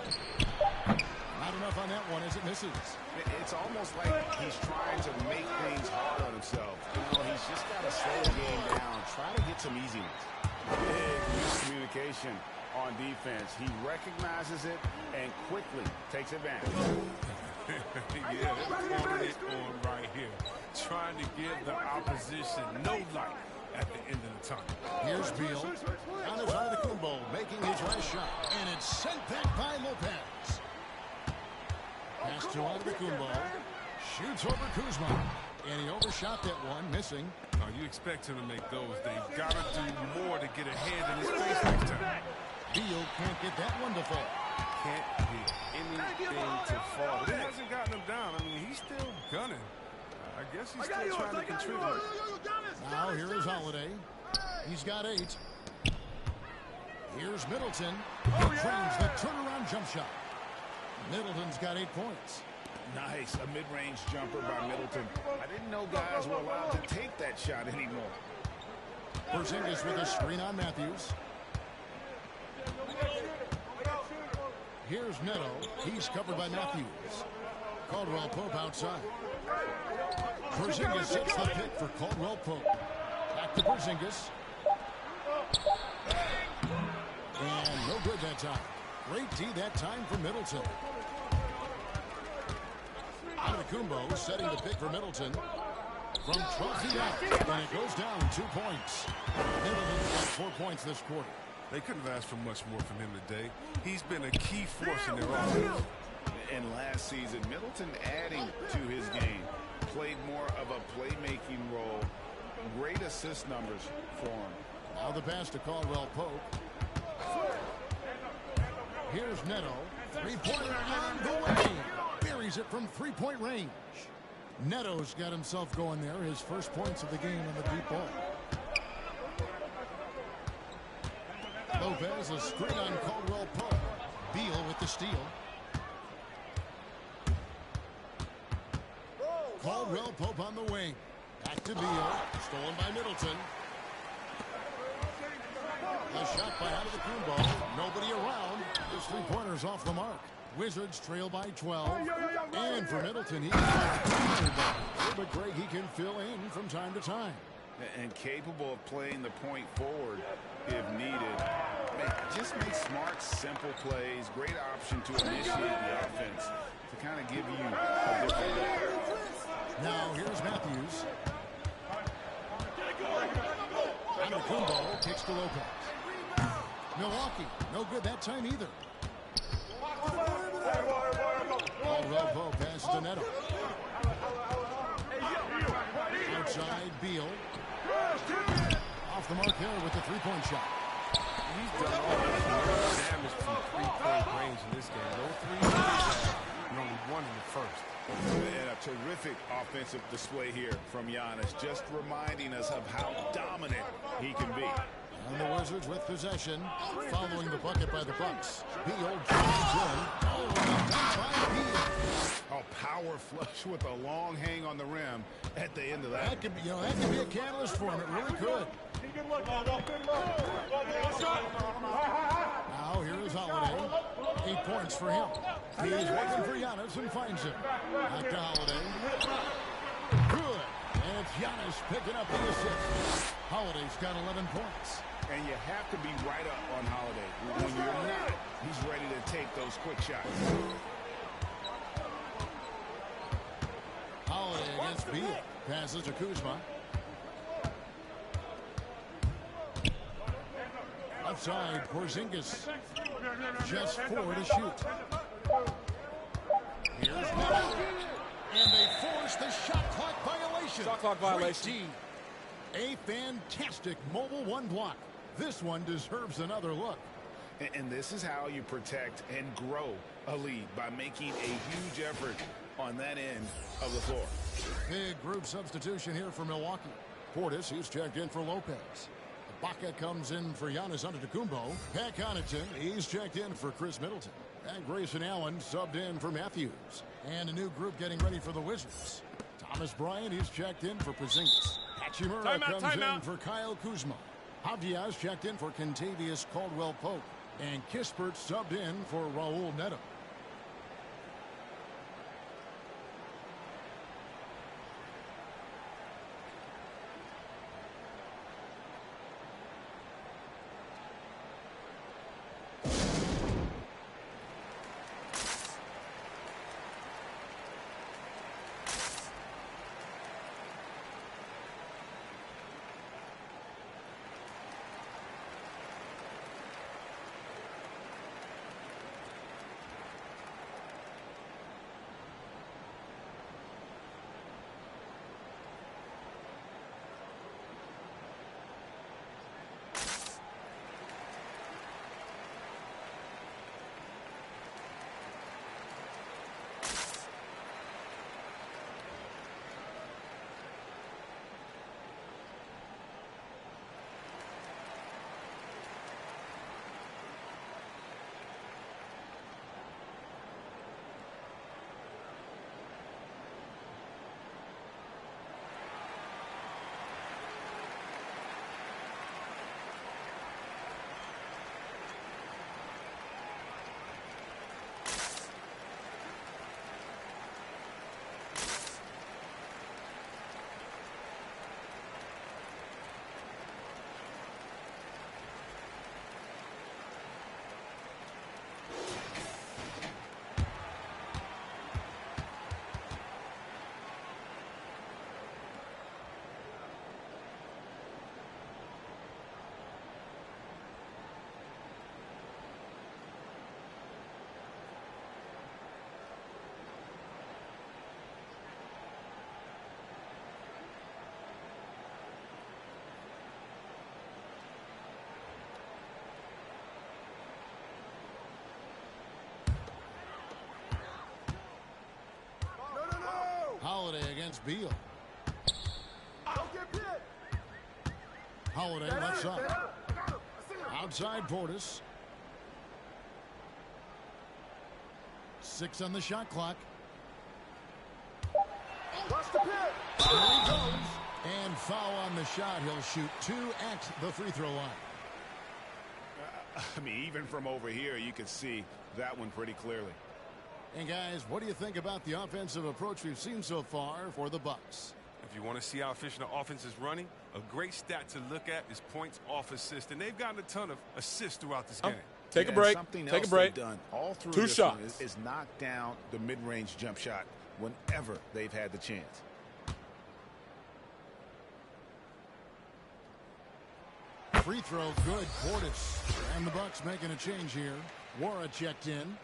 Not enough on that one as it misses. It's almost like he's trying to make things hard on himself. You know, he's just got to slow the game down, try to get some easiness. Big miscommunication on defense. He recognizes it and quickly takes advantage. Yeah, they're throwing it on right here. Trying to give the opposition no light at the end of the tunnel. Here's Beal. On his Antetokounmpo making his last shot. And it's sent back by Lopez. Pass to Antetokounmpo. Shoots over Kuzma. And he overshot that one, missing. Oh, you expect him to make those. They've got to do more to get ahead in his face next time. Beal can't get that one to fall. Can't get anything to fall. But he hasn't gotten him down. I mean, he's still gunning. I guess he's still trying to contribute. Now here is Holiday. He's got 8. Here's Middleton. He trains the turnaround jump shot. Middleton's got 8 points. Nice, a mid-range jumper by Middleton. I didn't know guys were allowed to take that shot anymore. Porzingis with a screen on Matthews. Here's Neto. He's covered by Matthews. Caldwell Pope outside. Porzingis sets the pick for Caldwell Pope. Back to Porzingis. And no good that time. Great D that time for Middleton. Antetokounmpo setting the pick for Middleton. From 12 feet out. And it goes down 2 points. Middleton's got 4 points this quarter. They couldn't have asked for much more from him today. He's been a key force in their offense. And last season, Middleton adding to his game. Played more of a playmaking role. Great assist numbers for him. Now the pass to Caldwell Pope. Here's Neto. 3-pointer on the way. Buries it from 3-point range. Neto's got himself going there. His first points of the game on the deep ball. Lopez a screen on Caldwell Pope. Beal with the steal. Caldwell Pope on the wing. Back to Beal. Stolen by Middleton. The shot by Antetokounmpo. Nobody around. This 3-pointer's off the mark. Wizards trail by 12. And for Middleton, he but Greg, he can fill in from time to time. And capable of playing the point forward if needed. Just make smart, simple plays. Great option to initiate the offense to kind of give you a different look. Now here's Matthews. Antetokounmpo kicks to Lopez. Milwaukee, no good that time either. Caldwell Pope passes to Neto. Outside Beal. Off the mark there with the 3-point shot. He's done all this damage from 3-point range in this game. No 3 and only 1 in the first. And a terrific offensive display here from Giannis, just reminding us of how dominant he can be. And the Wizards with possession, following the bucket by the Bucks. Beal drives in. Oh, by Beal. A power flush with a long hang on the rim at the end of that. That could be, that could be a catalyst for him. It really could. Now here is Holiday. 8 points for him. He's working for Giannis and finds him. Back to Holiday. Good. And it's Giannis picking up the assist. Holiday's got 11 points. And you have to be right up on Holiday. When you're not, he's ready to take those quick shots. Holiday against Beal. Passes to Kuzma. outside. Porzingis. Just 4 to shoot. Here's Neto. And they force the shot clock violation. Shot clock violation. A fantastic mobile 1 block. This one deserves another look. And this is how you protect and grow a lead, by making a huge effort on that end of the floor. Big group substitution here for Milwaukee. Portis, he's checked in for Lopez. Ibaka comes in for Giannis Antetokounmpo. Pat Connaughton, he's checked in for Chris Middleton. And Grayson Allen subbed in for Matthews. And a new group getting ready for the Wizards. Thomas Bryant, he's checked in for Porzingis. Hachimura comes in for Kyle Kuzma. Avdia's checked in for Kentavious Caldwell-Pope. And Kispert subbed in for Raul Neto. Holiday against Beal. Holiday left side. Outside Portis. 6 on the shot clock. There he goes. And foul on the shot. He'll shoot 2 at the free throw line. I mean, even from over here, you can see that one pretty clearly. And guys, what do you think about the offensive approach we've seen so far for the Bucks? If you want to see how efficient the offense is running, a great stat to look at is points off assist. And they've gotten a ton of assists throughout this game. Take a break. Take a break. Done all through 2 this shots. Is knock down the mid-range jump shot whenever they've had the chance. Free throw good. Portis. And the Bucks making a change here. Wara checked in.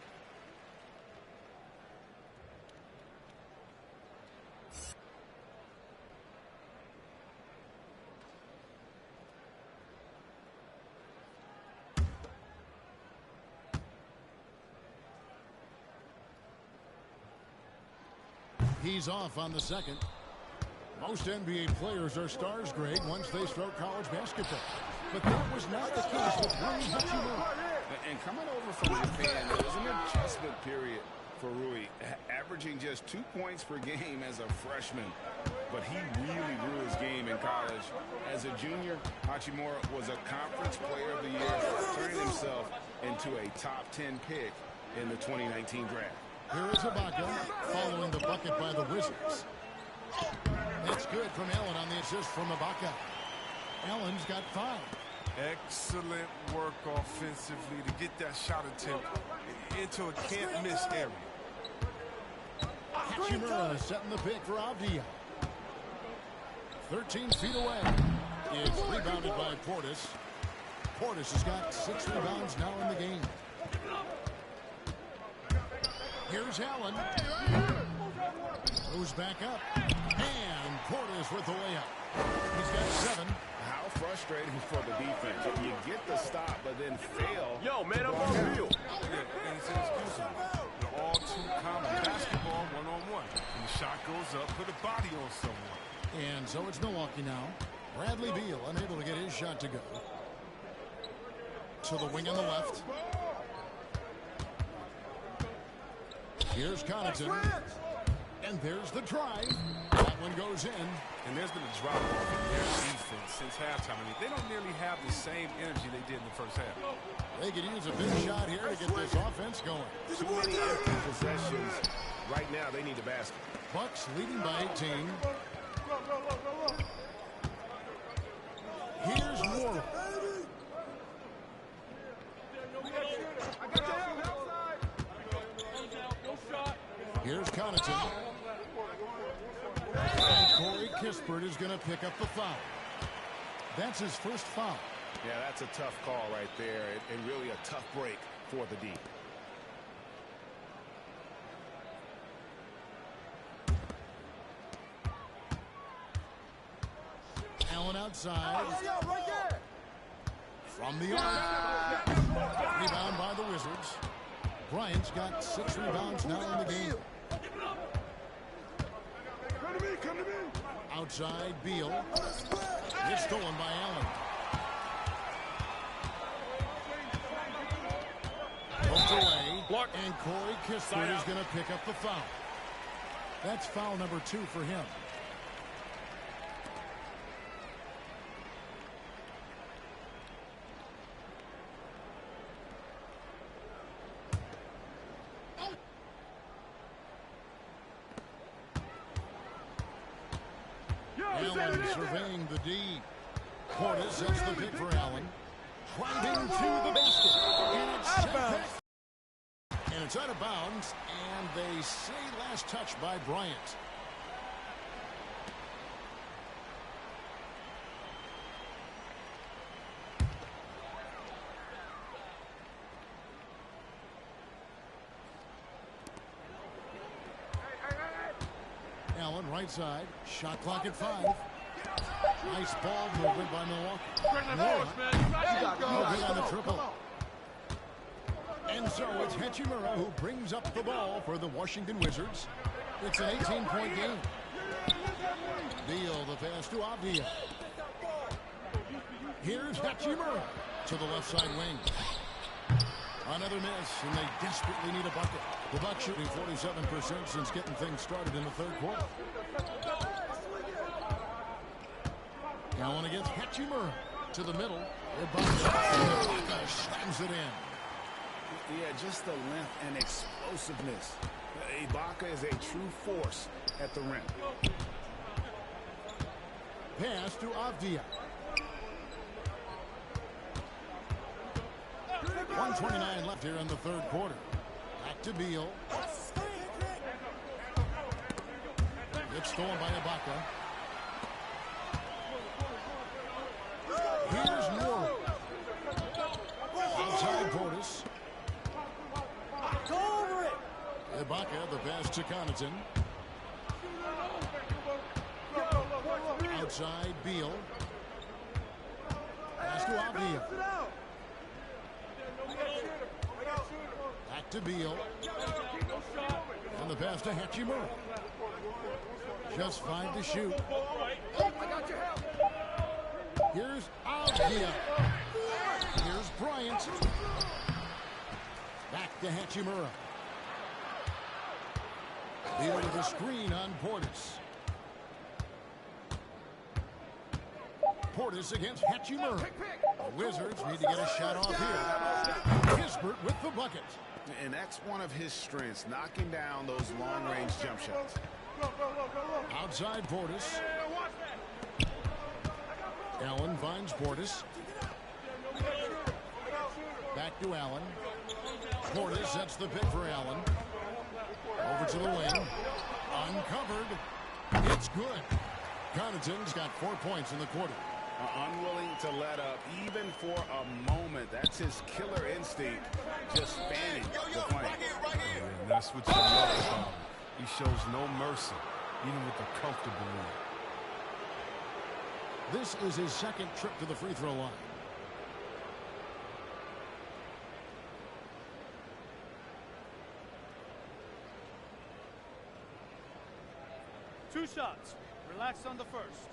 He's off on the second. Most NBA players are stars grade once they start college basketball. But that was not the case with Rui Hachimura. And coming over from Japan, there was an adjustment period for Rui, averaging just 2 points per game as a freshman. But he really grew his game in college. As a junior, Hachimura was a conference player of the year, turning himself into a top 10 pick in the 2019 draft. Here is Ibaka following the bucket by the Wizards. That's good from Allen on the assist from Ibaka. Allen's got 5. Excellent work offensively to get that shot attempt into a can't-miss area. Hachimura setting the pick for Avdia. 13 feet away. It's rebounded by Portis. Portis has got 6 rebounds now in the game. Here's Allen. Goes back up. And Portis with the layup. He's got 7. How frustrating for the defense. You get the stop, but then fail. Yo, man, I'm on the field. Yeah, and it's inexcusable. They're all too common. Basketball one-on-one. When the shot goes up, put a body on someone. And so it's Milwaukee now. Bradley Beal unable to get his shot to go. To the wing on the left. Here's Connaughton. And there's the drive. That one goes in. And there's been a drop off in their defense since halftime. I mean, they don't nearly have the same energy they did in the first half. They could use a big shot here to get this offense going. Too many empty possessions. Right now, they need a basket. Bucks leading by 18. Here's Moore. Here's Connaughton. And Corey Kispert is going to pick up the foul. That's his first foul. Yeah, that's a tough call right there, and really a tough break for the D. Allen outside. From the arc. Rebound by the Wizards. Bryant's got 6 rebounds now in the game. Come to me. Outside, Beal. It's stolen by Allen. Poked away. Block. And Corey Kispert is going to pick up the foul. That's foul number 2 for him. Allen surveying the D. Portis sets the pick for Allen. Driving to the basket. And it's out of bounds. And it's out of bounds. And they say last touch by Bryant. Allen right side. Shot clock at 5. Nice ball movement by Milwaukee. No good on the triple. And so it's Hachimura who brings up the ball for the Washington Wizards. It's an 18-point game. Beal the pass to Avdia. Here's Hachimura to the left side wing. Another miss, and they desperately need a bucket. The Bucks shooting 47% since getting things started in the third quarter. Allen against Hachimura to the middle. Ibaka slams it in. Yeah, just the length and explosiveness. Ibaka is a true force at the rim. Pass to Avdia. 1:29 left here in the third quarter. Back to Beal. It's stolen by Ibaka. Here's Moore. Outside Portis. Ibaka, the pass to Connaughton. Outside Beal. Pass to Avdia. Back to Beal. And the pass to Hachimura. Just 5 to shoot. Here's Avdia. Here's Bryant. Back to Hachimura. Beal with a screen on Portis. Portis against Hachimura. The Wizards need to get a shot off here. Kispert with the bucket. And that's one of his strengths, knocking down those long-range jump shots. Outside Portis. Allen finds Portis. Back to Allen. Portis sets the pick for Allen. Over to the wing. Uncovered. It's good. Connaughton's got 4 points in the quarter. Unwilling to let up, even for a moment. That's his killer instinct, just fanning the flame. And that's what you love about him. He shows no mercy, even with the comfortable lead. This is his second trip to the free throw line. Two shots. Relax on the first.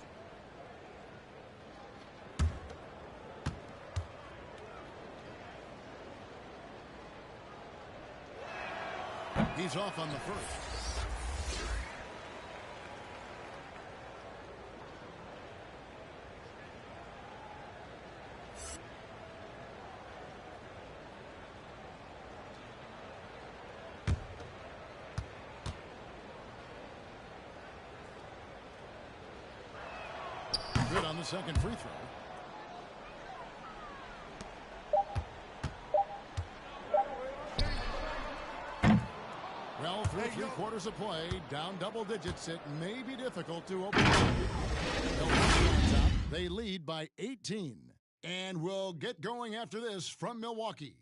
He's off on the first. Good on the second free throw. Well, through 3/4 of play, down double digits, it may be difficult to open. They lead by 18. And we'll get going after this from Milwaukee.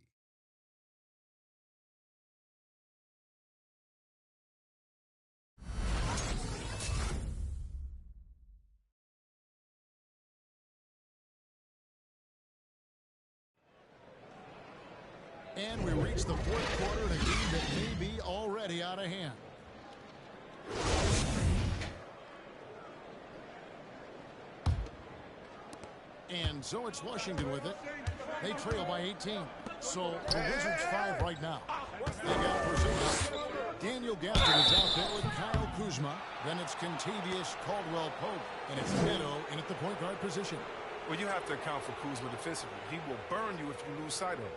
And we reach the fourth quarter in a game that may be already out of hand. And so it's Washington with it. They trail by 18. So the Wizards 5 right now. They got Porzingis. Daniel Gafford is out there with Kyle Kuzma. Then it's Kentavious Caldwell-Pope. And it's Neto in at the point guard position. Well, you have to account for Kuzma defensively. He will burn you if you lose sight of him.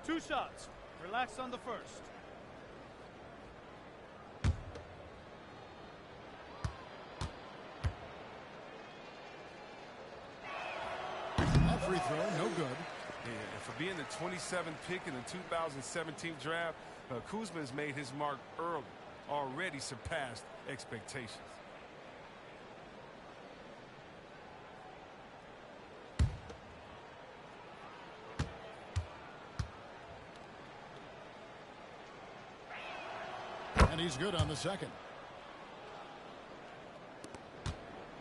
Two shots. Relax on the first. That free throw, no good. Yeah, and for being the 27th pick in the 2017 draft, Kuzma has made his mark early, already surpassed expectations. And he's good on the second.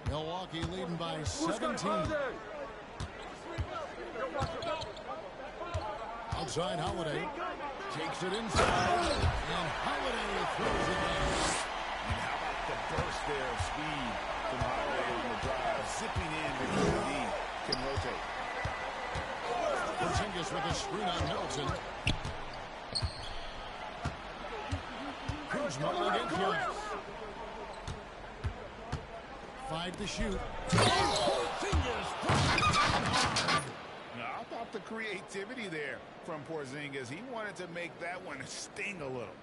Milwaukee leading by 17. Outside Holiday. Takes it inside. And Holiday throws it in. And how about the burst there of speed from Holiday on the drive. Zipping in before the D can rotate. Porzingis with a screen on Middleton. Kuzma against Giannis. 5 to shoot. Now, I thought the creativity there from Porzingis. He wanted to make that one sting a little.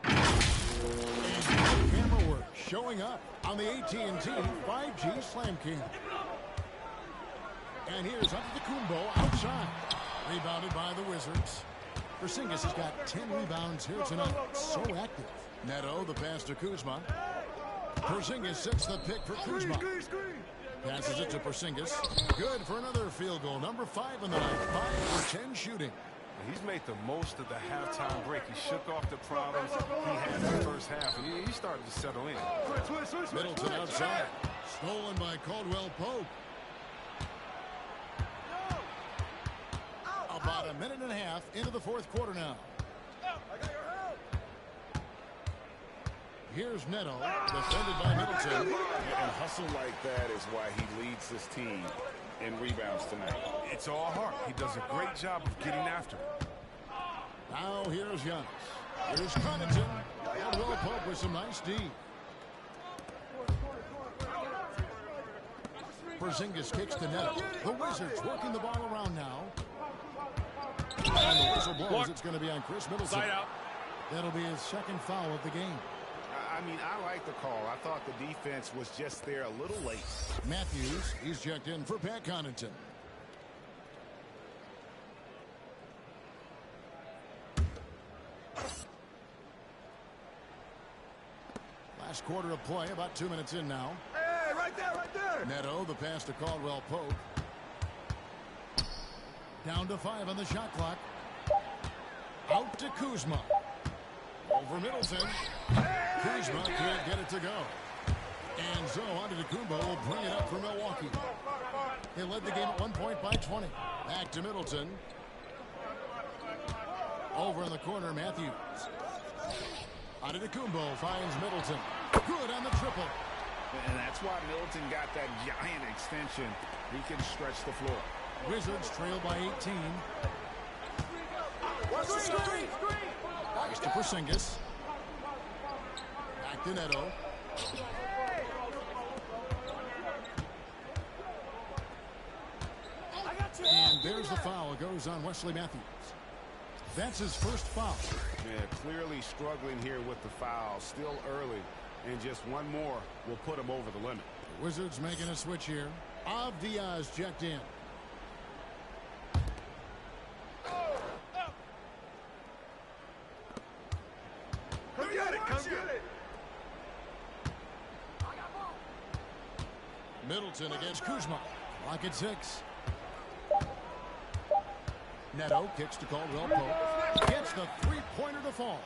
And camera work showing up on the AT&T 5G Slam Cam. And here's Antetokounmpo outside. Rebounded by the Wizards. Porzingis has got 10 rebounds here tonight. So active. Neto, the pass to Kuzma. Porzingis sets the pick for Kuzma. Passes it to Porzingis. Good for another field goal. Number 5 in the night. 5 for 10 shooting. He's made the most of the halftime break. He shook off the problems he had in the first half, and he started to settle in. Middleton outside. Stolen by Caldwell-Pope. About a minute and a half into the fourth quarter now. Here's Neto, defended by Middleton. And hustle like that is why he leads this team in rebounds tonight. It's all heart. He does a great job of getting after it. Now here's Giannis. Here's Connaughton. Caldwell-Pope with some nice D. Porzingis kicks to Neto. The Wizards working the ball around now. And the whistle blows. It's going to be on Chris Middleton. Side out. That'll be his second foul of the game. I mean, I like the call. I thought the defense was just there a little late. Matthews, he's checked in for Pat Connaughton. Last quarter of play, about 2 minutes in now. Hey, right there, right there. Neto, the pass to Caldwell Pope. Down to 5 on the shot clock. Out to Kuzma. Over Middleton. Kuzma can't get it to go. And so Antetokounmpo will bring it up for Milwaukee. They led the game at 1 point by 20. Back to Middleton. Over in the corner, Matthews. Antetokounmpo finds Middleton. Good on the triple. And that's why Middleton got that giant extension. He can stretch the floor. Wizards trail by 18. Watch the screen. Pass to Porzingis. Back to Neto. And there's the foul. It goes on Wesley Matthews. That's his first foul. Yeah, clearly struggling here with the foul. Still early. And just one more will put him over the limit. The Wizards making a switch here. Avdia's checked in. Come get it, come get it. Middleton against Kuzma. Clock at 6. Neto kicks to Caldwell Pope. Gets the three-pointer to fall.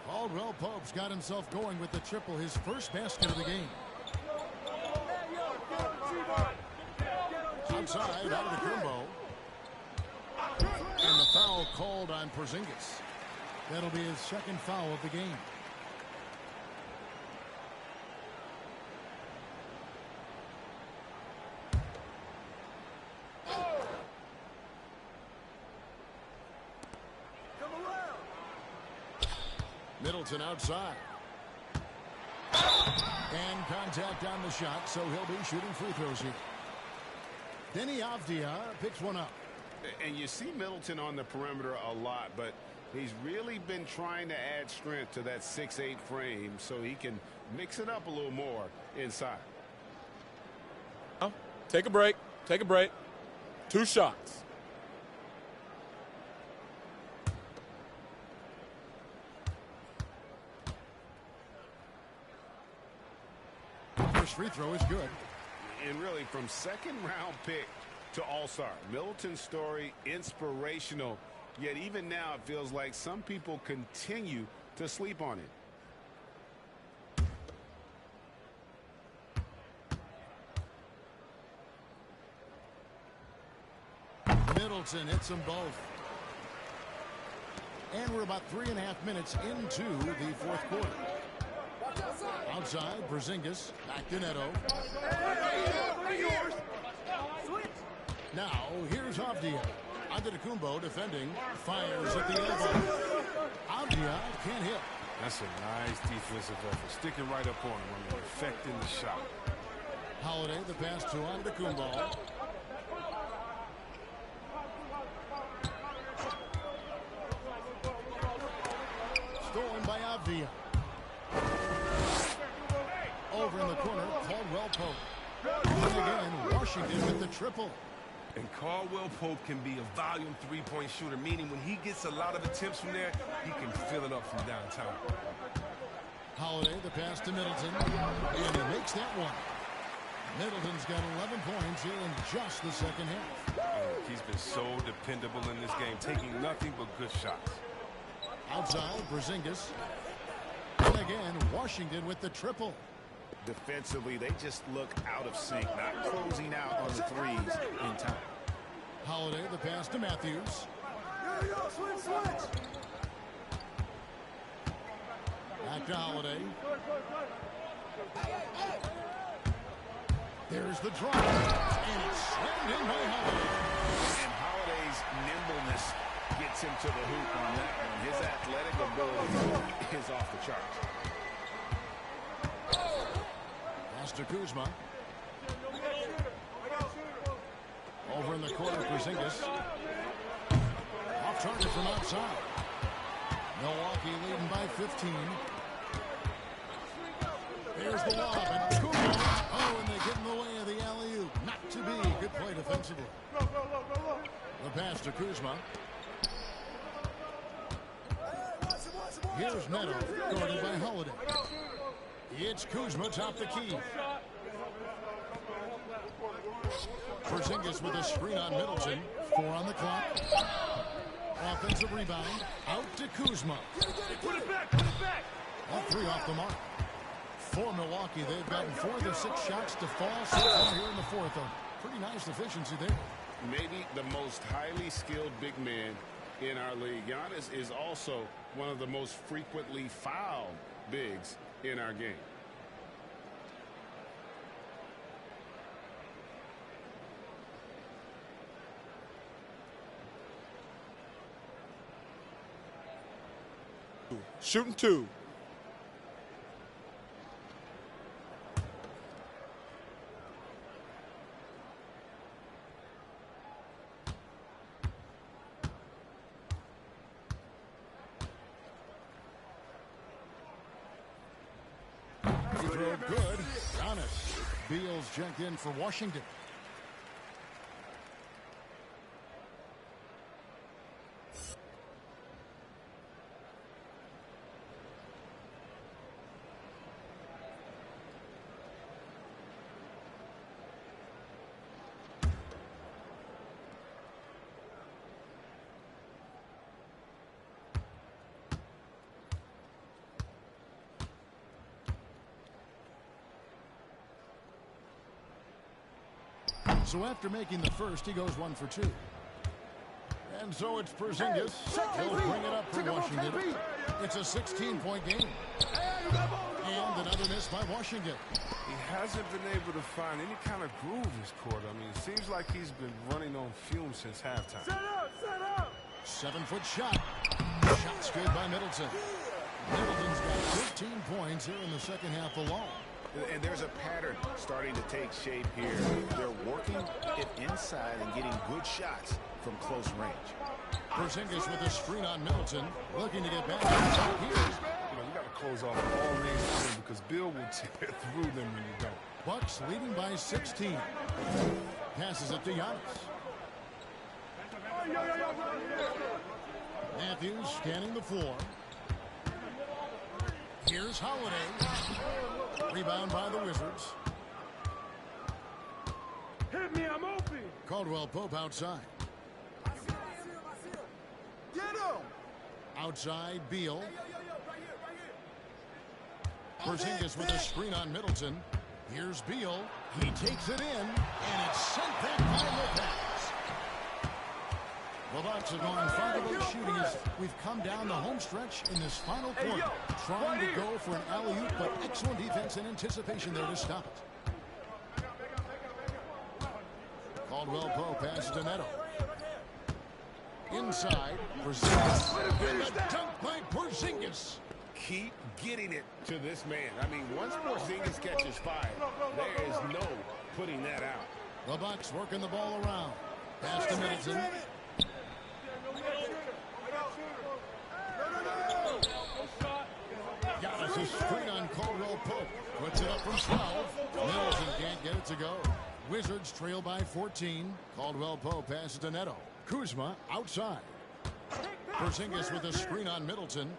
Caldwell Pope's got himself going with the triple, his first basket of the game. Outside, out of the Antetokounmpo. And the foul called on Porzingis. That'll be his second foul of the game. Middleton outside. And contact on the shot, so he'll be shooting free throws here. Denny Avdia picks one up. And you see Middleton on the perimeter a lot, but he's really been trying to add strength to that 6'8" frame so he can mix it up a little more inside. Take a break. Take a break. 2 shots. First free throw is good. And really, from second-round pick to all-star, Middleton's story inspirational. Yet even now, it feels like some people continue to sleep on it. Middleton hits them both. And we're about 3.5 minutes into the fourth quarter. Outside, Porzingis, back to Neto. Now, here's Avdia. Antetokounmpo defending, fires at the elbow. Avdia can't hit. That's a nice defensive effort. Sticking right up on him and affecting the shot. Holiday, the pass to Antetokounmpo. Stolen by Avdia. Over in the corner, Caldwell Pope. And again, Washington with the triple. And Caldwell Pope can be a volume three-point shooter, meaning when he gets a lot of attempts from there, he can fill it up from downtown. Holiday, the pass to Middleton, and he makes that one. Middleton's got 11 points here in just the second half. He's been so dependable in this game, taking nothing but good shots. Outside, Porzingis. And again, Washington with the triple. Defensively, they just look out of sync, not closing out on the threes in time. Holiday, the pass to Matthews. Switch. Back to Holiday. There's the drive, and it's slammed in by Holiday. And Holiday's nimbleness gets him to the hoop on that one. His athletic ability is off the charts. Pass to Kuzma. Over in the corner, Porzingis. Off target from outside. Milwaukee leading by 15. There's the lob, and Kuzma. Oh, and they get in the way of the alley-oop. Not to be. Good play defensively. The pass to Kuzma. Here's Neto, guarded by Holiday. It's Kuzma top the key. Porzingis with a screen on Middleton. 4 on the clock. Offensive rebound. Out to Kuzma. Put it back, put it back. All 3 off the mark. For Milwaukee, they've gotten 4 of their 6 shots to fall so far here in the fourth. A pretty nice efficiency there. Maybe the most highly skilled big man in our league. Giannis is also one of the most frequently fouled bigs in our game. Shooting 2. He drove good. Giannis. Beal's checked in for Washington. So after making the first, he goes 1 for 2. And so it's Porzingis. He'll bring it up for Washington. It's a 16-point game. And another miss by Washington. He hasn't been able to find any kind of groove this quarter. I mean, it seems like he's been running on fumes since halftime. Set up, set up. 7-foot shot. Shot's good by Middleton. Middleton's got 15 points here in the second half alone. And there's a pattern starting to take shape here. They're working it inside and getting good shots from close range. Porzingis with a screen on Middleton, looking to get back. Here. We got to close off all lanes because Bill will tear through them when you don't. Bucks leading by 16. Passes it to Giannis. Matthews scanning the floor. Here's Holiday. Rebound by the Wizards. Hit me, I'm open. Caldwell Pope outside. Get him. Outside, Beal. Porzingis with a screen on Middleton. Here's Beal. He takes it in, and it's sent back by Lopez. The Bucks have gone 5 of 8 shooting as we've come down the home stretch in this final quarter. Trying to go for an alley-oop, but excellent defense and anticipation there to stop it. Caldwell Pope passes to Neto. Inside, Porzingis. And a dunk by Porzingis. Keep getting it to this man. I mean, once Porzingis catches fire, there is no putting that out. The Bucks working the ball around. Pass to Middleton. Giannis a screen on Caldwell Pope. Puts it up from 12. Middleton can't get it to go. Wizards trail by 14. Caldwell Pope passes to Neto. Kuzma outside. Porzingis with a screen on Middleton.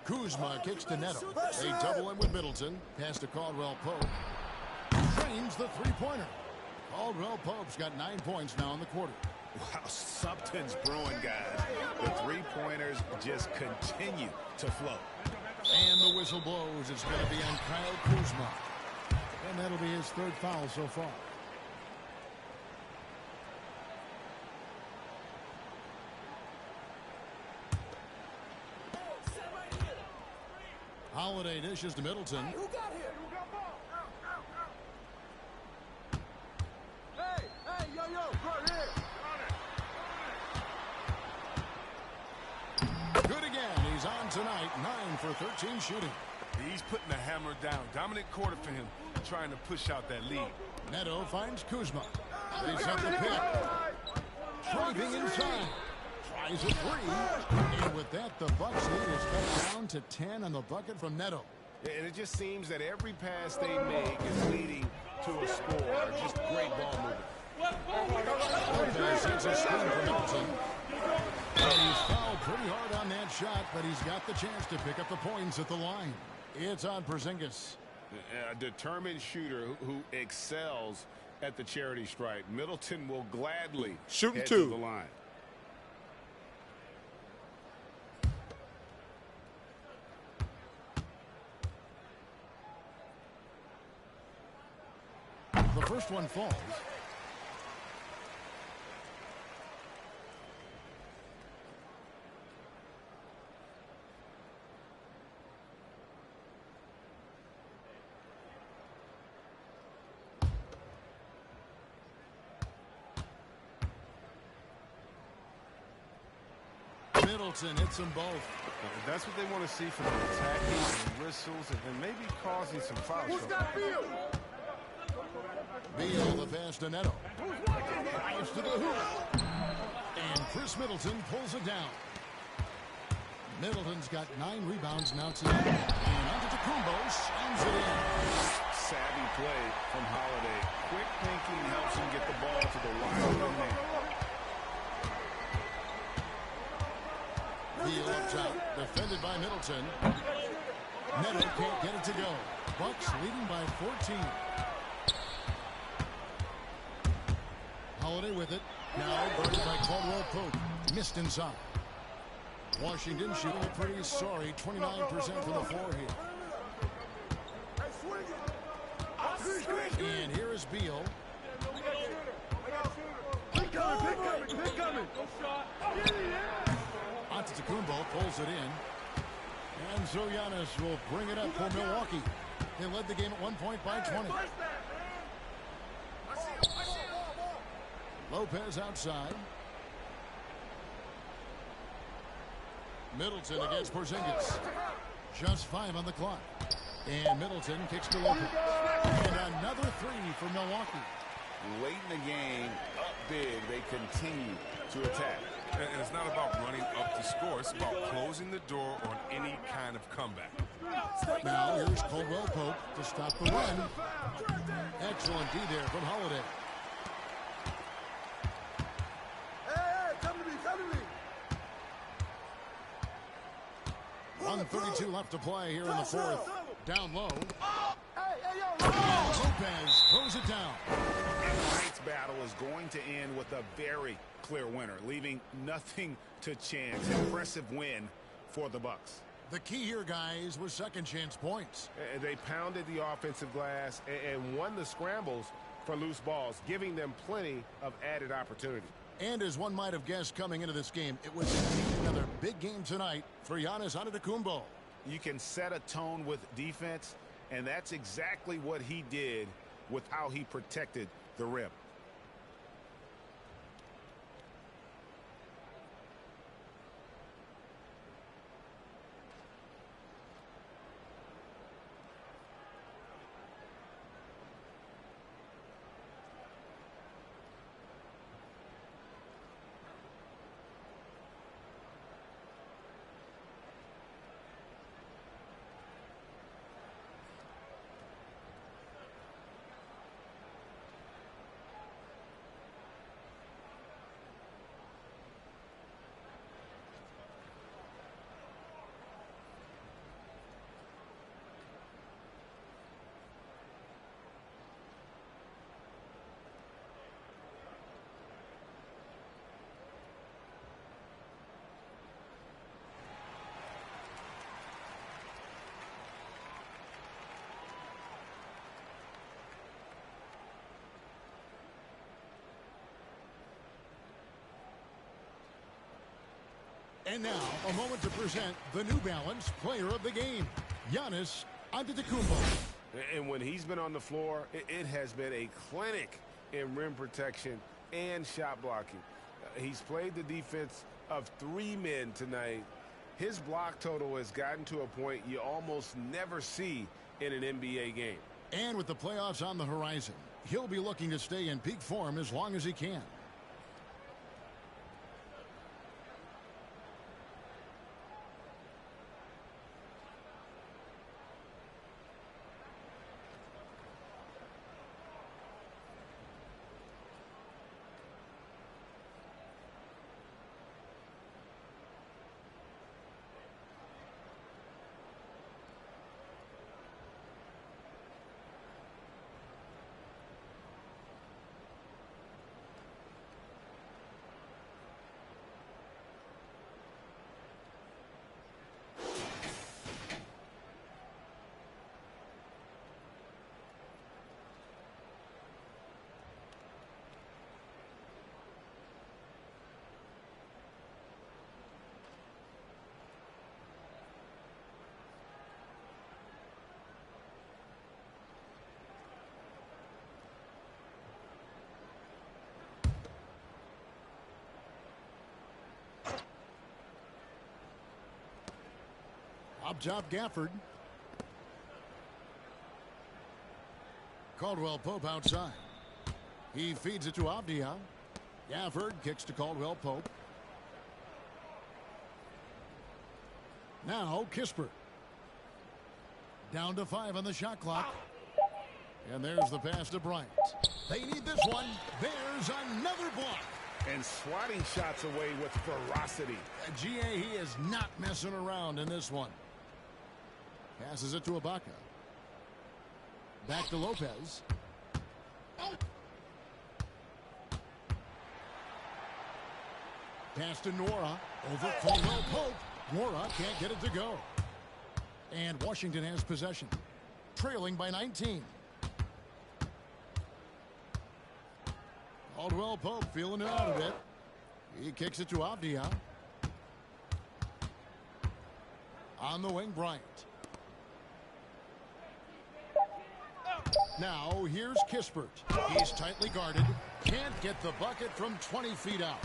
Kuzma kicks to Neto. They double him with Middleton. Pass to Caldwell Pope. Drains the three-pointer. Caldwell Pope's got 9 points now in the quarter. Wow, something's brewing, guys. The three-pointers just continue to flow. And the whistle blows. It's going to be on Kyle Kuzma. And that'll be his 3rd foul so far. Holiday dishes to Middleton. Who got here? Hey, yo, right here. Good again. He's on tonight. 9 for 13 shooting. He's putting the hammer down. Dominant quarter for him, trying to push out that lead. Neto finds Kuzma. They set the pick. Driving inside. Tries a 3. And with that, the Bucks lead is cut down to 10 on the bucket from Neto. And it just seems that every pass they make is leading to a score. Just great ball movement. Lopez hits a screen for Middleton. He's fouled pretty hard on that shot, but he's got the chance to pick up the points at the line. It's on Porzingis. A determined shooter who excels at the charity stripe. Middleton will gladly head to the line. The first one falls. Middleton hits them both. That's what they want to see from the attacking and whistles and maybe causing some foul trouble. Beal, the pass to Neto. Drives to the hoop. And Chris Middleton pulls it down. Middleton's got 9 rebounds now tonight. And Antetokounmpo slams it in. Savvy play from Holiday. Quick thinking helps him get the ball to the wide open man. Beal up top, defended by Middleton. Neto can't get it to go. Bucks leading by 14. Holiday with it. Now guarded by Caldwell Pope. Missed inside. Washington shooting a pretty sorry 29% from the floor here. And here is Beal. Pick coming. Antetokounmpo pulls it in. And so Giannis will bring it up for Milwaukee. They led the game at 1 point by 20. Lopez outside. Middleton against Porzingis. Just 5 on the clock. And Middleton kicks to Lopez. And another 3 for Milwaukee. Late in the game, up big, they continue to attack. And it's not about running up to score. It's about closing the door on any kind of comeback. Now here's Caldwell Pope to stop the run. Excellent D there from Holiday. Hey, come to me. 1:32 left to play here in the fourth. Down low. Lopez throws it down. And tonight's battle is going to end with a very clear winner, leaving nothing to chance. Impressive win for the Bucks. The key here, guys, was second chance points. They pounded the offensive glass and won the scrambles for loose balls, giving them plenty of added opportunity. And as one might have guessed coming into this game, it was indeed another big game tonight for Giannis Antetokounmpo. You can set a tone with defense, and that's exactly what he did with how he protected the rim. And now, a moment to present the New Balance Player of the Game, Giannis Antetokounmpo. And when he's been on the floor, it has been a clinic in rim protection and shot blocking. He's played the defense of 3 men tonight. His block total has gotten to a point you almost never see in an NBA game. And with the playoffs on the horizon, he'll be looking to stay in peak form as long as he can. Up top, Gafford. Caldwell Pope outside. He feeds it to Avdia. Gafford kicks to Caldwell Pope. Now Kispert. Down to 5 on the shot clock. And there's the pass to Bryant. They need this one. There's another block. And swatting shots away with ferocity. GA, he is not messing around in this one. Passes it to Ibaka. Back to Lopez. Pass to Nora. Over Caldwell Pope. Nora can't get it to go. And Washington has possession. Trailing by 19. Caldwell Pope feeling it out a bit. He kicks it to Avdia. On the wing, Bryant. Now here's Kispert. He's tightly guarded. Can't get the bucket from 20 feet out.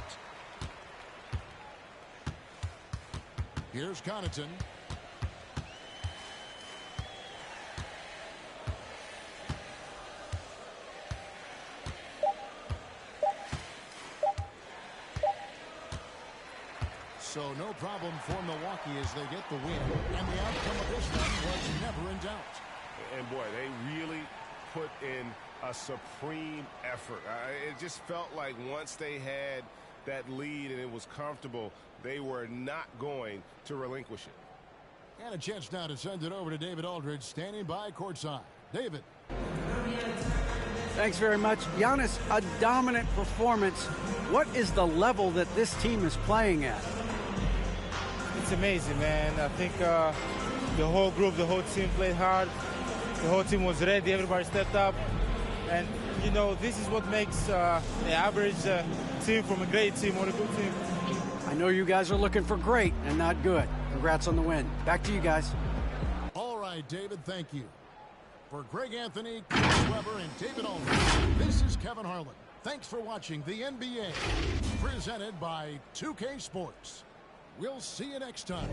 Here's Connaughton. So no problem for Milwaukee as they get the win. And the outcome of this one was never in doubt. And boy, they really put in a supreme effort. It just felt like once they had that lead and it was comfortable, they were not going to relinquish it. And a chance now to send it over to David Aldridge, standing by courtside. David. Thanks very much. Giannis, a dominant performance. What is the level that this team is playing at? It's amazing, man. I think the whole group, the whole team played hard. The whole team was ready. Everybody stepped up. And, you know, this is what makes the average team from a great team or a good team. I know you guys are looking for great and not good. Congrats on the win. Back to you guys. All right, David, thank you. For Greg Anthony, Chris Webber, and David Aldridge, this is Kevin Harlan. Thanks for watching the NBA, presented by 2K Sports. We'll see you next time.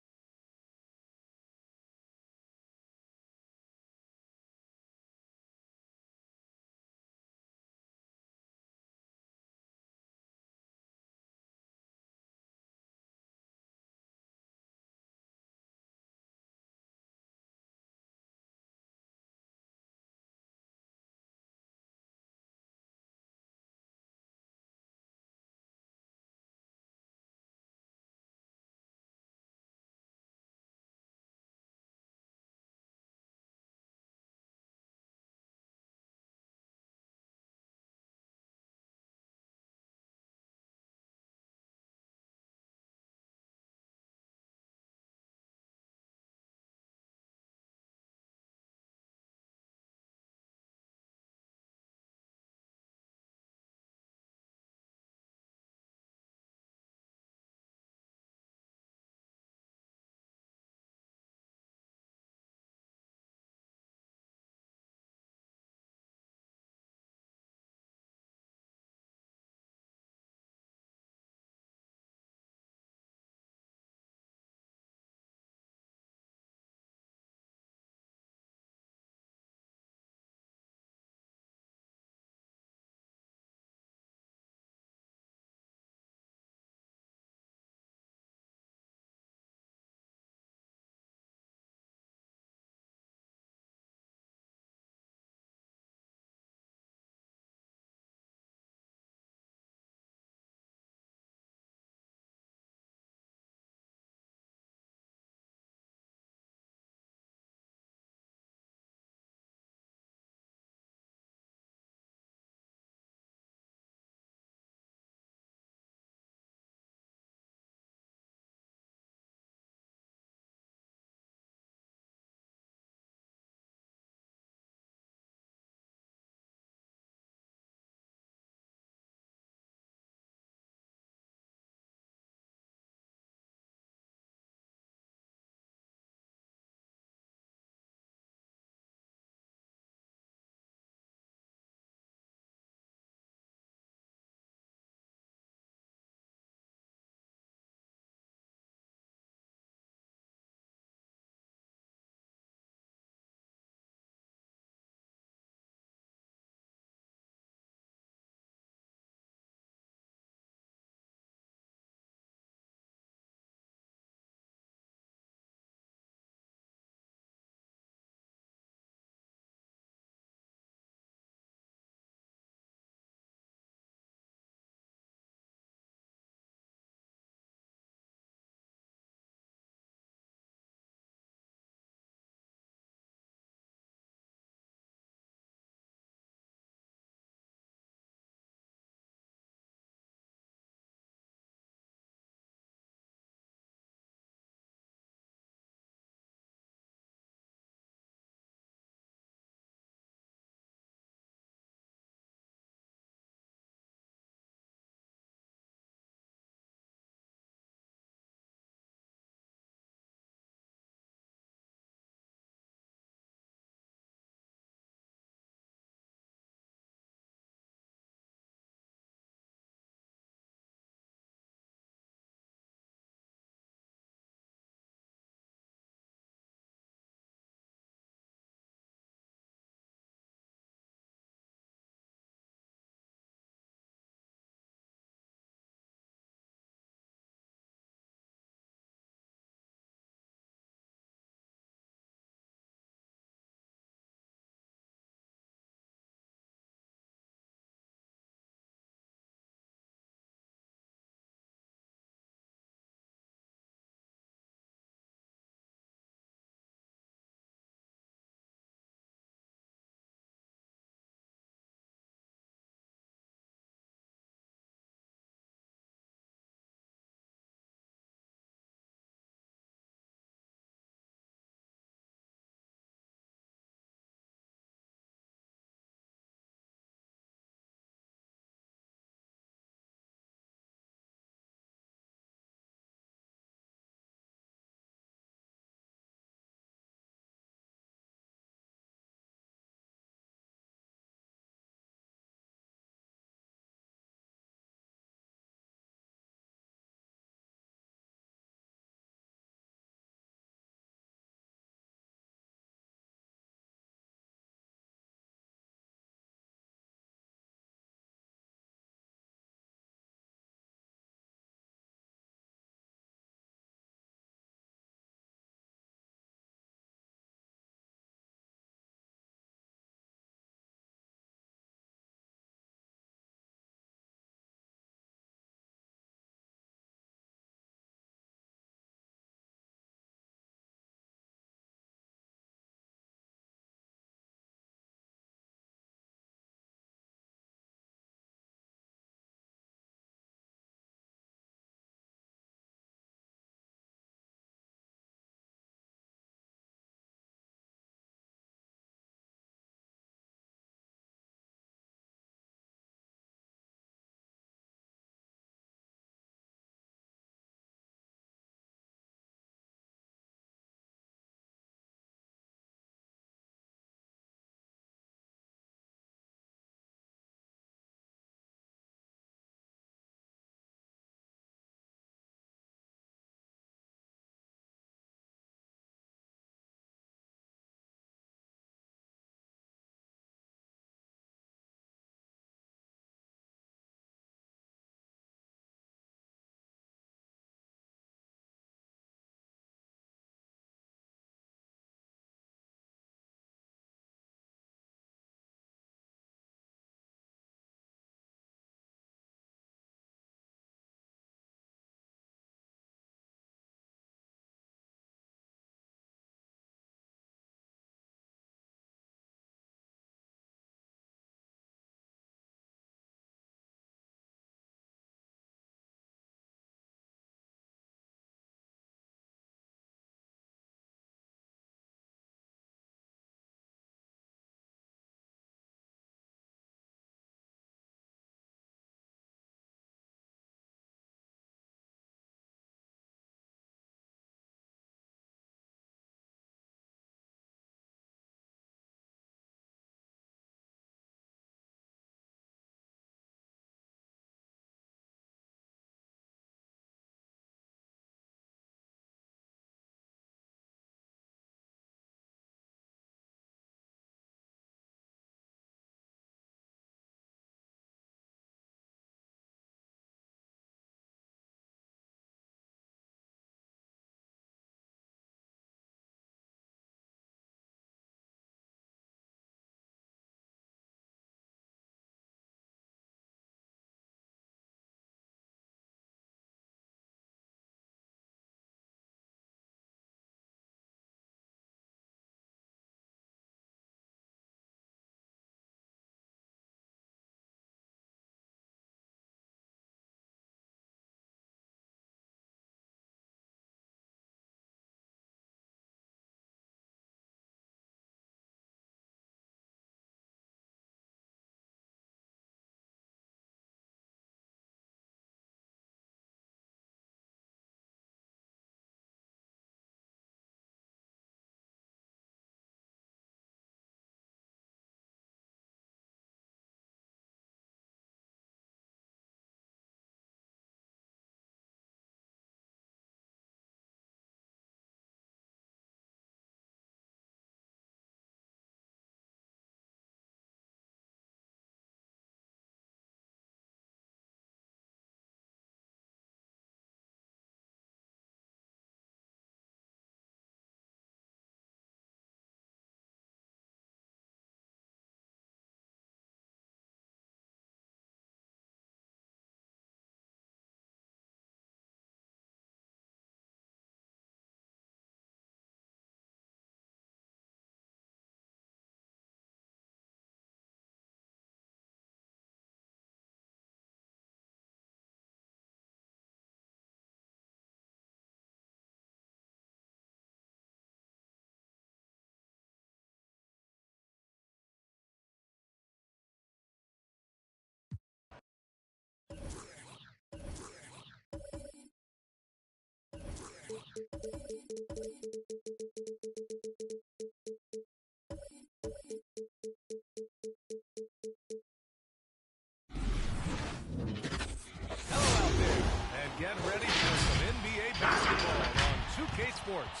2K Sports.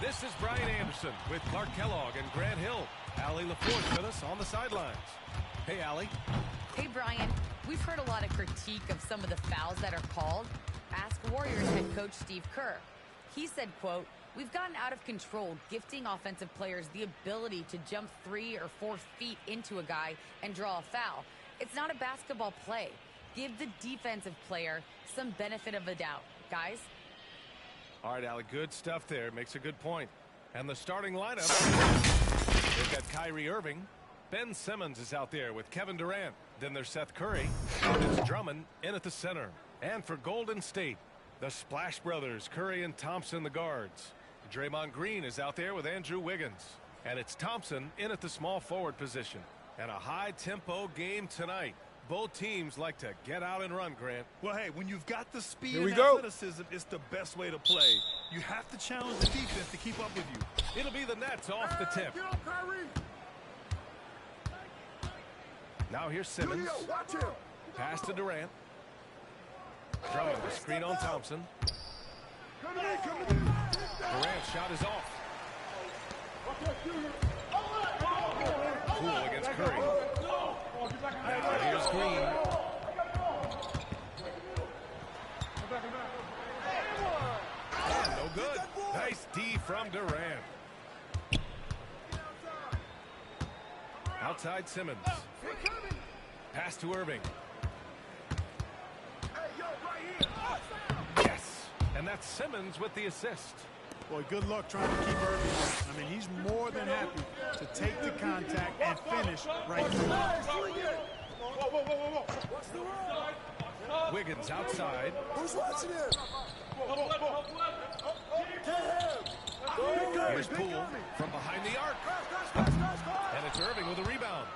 This is Brian Anderson with Clark Kellogg and Grant Hill. Allie LaForce with us on the sidelines. Hey, Allie. Hey, Brian. We've heard a lot of critique of some of the fouls that are called. Ask Warriors head coach Steve Kerr. He said, quote, "We've gotten out of control, gifting offensive players the ability to jump 3 or 4 feet into a guy and draw a foul. It's not a basketball play. Give the defensive player some benefit of the doubt, guys." All right, Allie, good stuff there. Makes a good point. And the starting lineup, they've got Kyrie Irving. Ben Simmons is out there with Kevin Durant. Then there's Seth Curry. And it's Drummond in at the center. And for Golden State, the Splash Brothers, Curry and Thompson, the guards. Draymond Green is out there with Andrew Wiggins. And it's Thompson in at the small forward position. And a high-tempo game tonight. Both teams like to get out and run, Grant. Well, hey, when you've got the speed and athleticism, it's the best way to play. You have to challenge the defense to keep up with you. It'll be the Nets off the tip. Get on, Kyrie. Now here's Simmons. Watch him. Pass to Durant. Drummond, the screen on Thompson. Durant's shot is off. Cool against Curry. Now here's Green. And no good. Nice D from Durant. Outside Simmons. Pass to Irving. Yes. And that's Simmons with the assist. Boy, good luck trying to keep Irving. I mean, he's more than happy to take the contact and finish right there. Wiggins outside. Who's watching him? Here's Poole from behind the arc. And it's Irving with a rebound.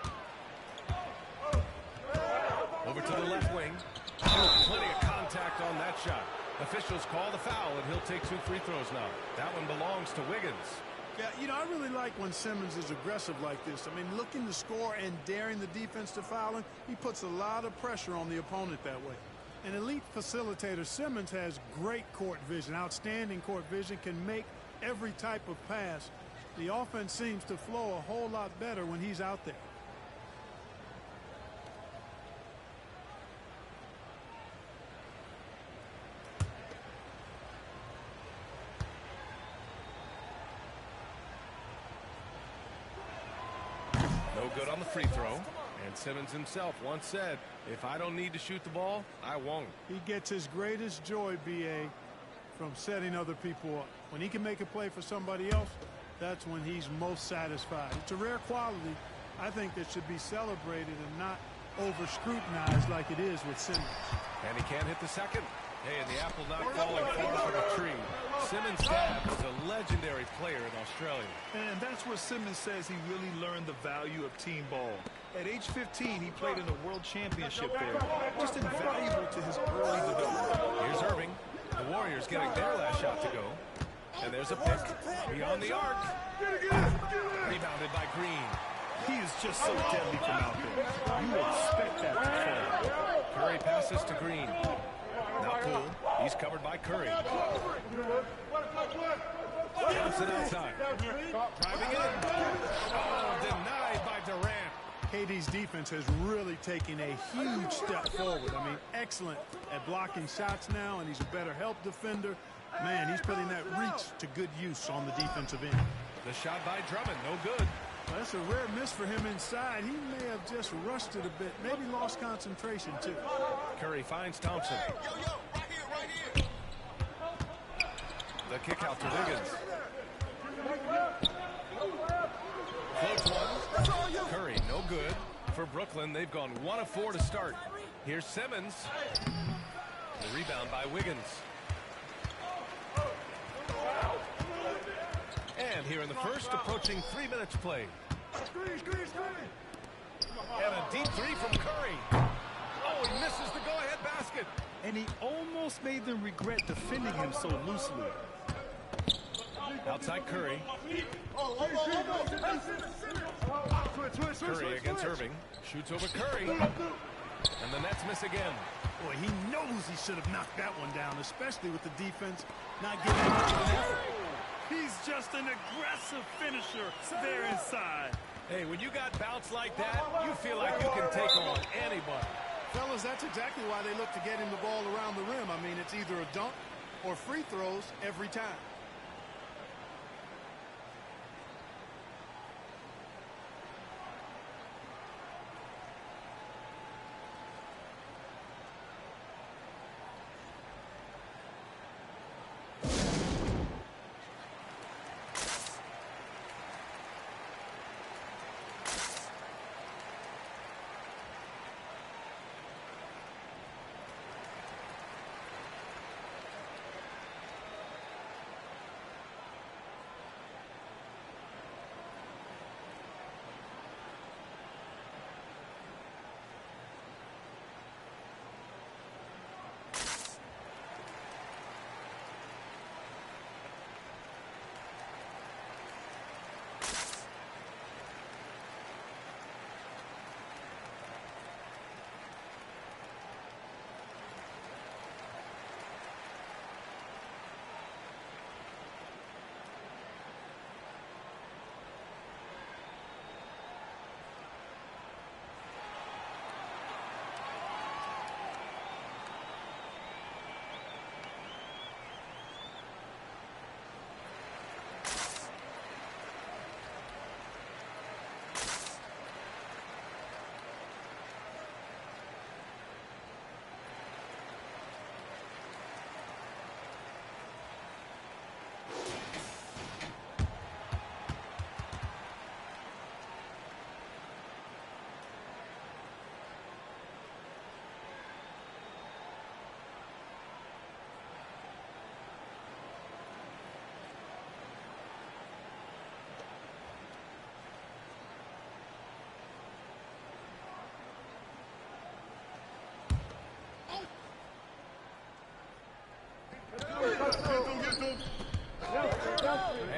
Over to the left wing. Plenty of contact on that shot. Officials call the foul, and he'll take 2 free throws now. That one belongs to Wiggins. Yeah, you know, I really like when Simmons is aggressive like this. I mean, looking to score and daring the defense to foul him, he puts a lot of pressure on the opponent that way. An elite facilitator, Simmons has great court vision, outstanding court vision, can make every type of pass. The offense seems to flow a whole lot better when he's out there. No good on the free throw. And Simmons himself once said, if I don't need to shoot the ball, I won't. He gets his greatest joy, B.A., from setting other people up. When he can make a play for somebody else, that's when he's most satisfied. It's a rare quality, I think, that should be celebrated and not over-scrutinized like it is with Simmons. And he can't hit the second. Hey, and the apple not falling far from the tree. Simmons' dad was a legendary player in Australia. And that's where Simmons says he really learned the value of team ball. At age 15, he played in a world championship there. Just invaluable to his early development. Here's Irving. The Warriors getting their last shot to go. And there's a pick beyond the arc. Rebounded by Green. He is just so deadly from out there. You would expect that to fall. Curry passes to Green. Now Poole. He's covered by Curry. Johnson outside. Driving in. Oh, denied by Durant. KD's defense has really taken a huge step forward. I mean, excellent at blocking shots now, and he's a better help defender. Man, he's putting that reach to good use on the defensive end. The shot by Drummond, no good. Well, that's a rare miss for him inside. He may have just rushed it a bit, maybe lost concentration, too. Curry finds Thompson. Right here. The kick out to Wiggins. Close one. Curry, no good. For Brooklyn, they've gone 1 of 4 to start. Here's Simmons. The rebound by Wiggins. And here in the first, approaching 3 minutes played. And a deep three from Curry. Oh, he misses the go-ahead basket. And he almost made them regret defending him so loosely. Outside Curry. Curry against Irving. Shoots over Curry. And the Nets miss again. Boy, he knows he should have knocked that one down, especially with the defense not giving much of an effort. He's just an aggressive finisher there inside. Hey, when you got bounce like that, you feel like you can take on anybody. Fellas, that's exactly why they look to get him the ball around the rim. I mean, it's either a dunk or free throws every time.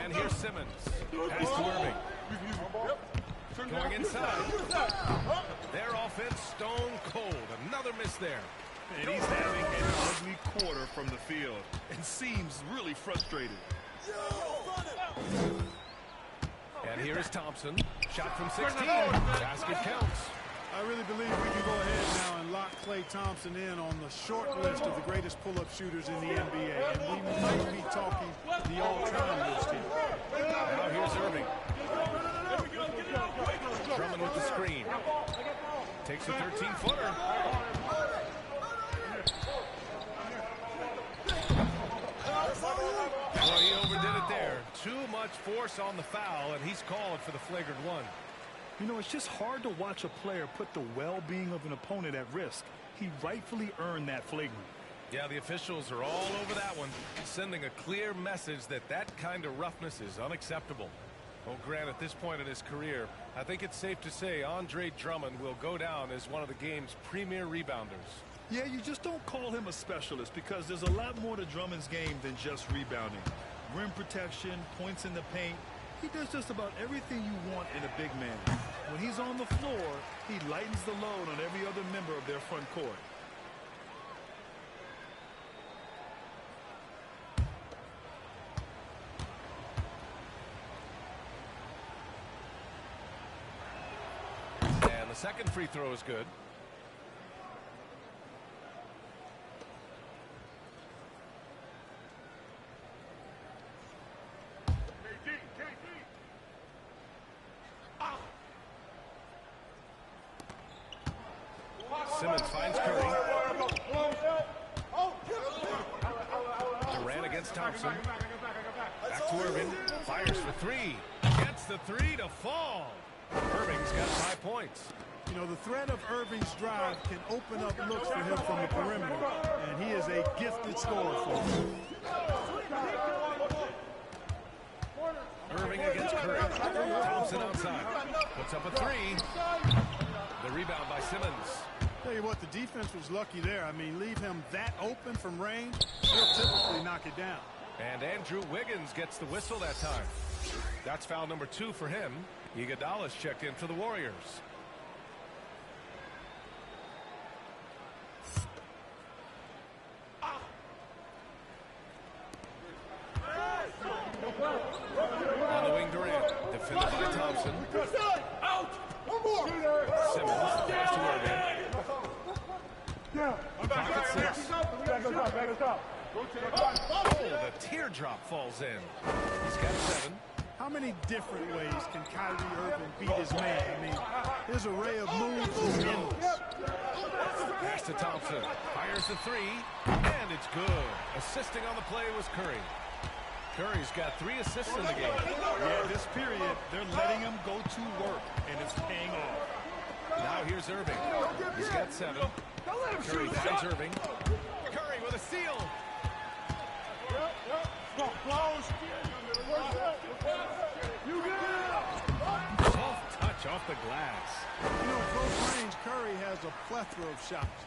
And here's Simmons. Pass to Irving. Going inside. Their offense stone cold. Another miss there. And he's having an ugly quarter from the field and seems really frustrated. And here is Thompson. Shot from 16. Basket counts. I really believe we can go ahead now and lock Klay Thompson in on the short list of the greatest pull-up shooters in the NBA. And we might be talking the all-time list here. Now here's Irving. Drummond with the screen. Takes a 13-footer. Well, he overdid it there. Too much force on the foul, and he's called for the flagrant one. You know, it's just hard to watch a player put the well-being of an opponent at risk. He rightfully earned that flagrant. Yeah, the officials are all over that one, sending a clear message that that kind of roughness is unacceptable. Well, Grant, at this point in his career, I think it's safe to say Andre Drummond will go down as one of the game's premier rebounders. Yeah, you just don't call him a specialist because there's a lot more to Drummond's game than just rebounding. Rim protection, points in the paint. He does just about everything you want in a big man. When he's on the floor, he lightens the load on every other member of their front court. And the second free throw is good. Simmons finds Curry. Durant against Thompson. Back to Irving. Fires for three. Gets the three to fall. Irving's got 5 points. You know, the threat of Irving's drive can open up looks for him from the perimeter, and he is a gifted scorer for him. Irving against Curry. Thompson outside. Puts up a three. The rebound by Simmons. Tell you what, the defense was lucky there. I mean, leave him that open from range, he'll typically knock it down. And Andrew Wiggins gets the whistle that time. That's foul number 2 for him. Iguodala's checked in for the Warriors. Thompson. Out! One more! Simmons, pass to Irving. Clock at 6. Oh, the teardrop falls in. He's got 7. How many different ways can Kyrie Irving beat his man? I mean, his array of moves is endless. Pass to Thompson. Fires the 3, and it's good. Assisting on the play was Curry. Curry's got 3 assists in the game. Yeah, this period, they're letting him go to work, and it's paying off. Now here's Irving. He's got 7. Curry finds Irving. Curry with a steal. Soft touch off the glass. You know, close range, Curry has a plethora of shots.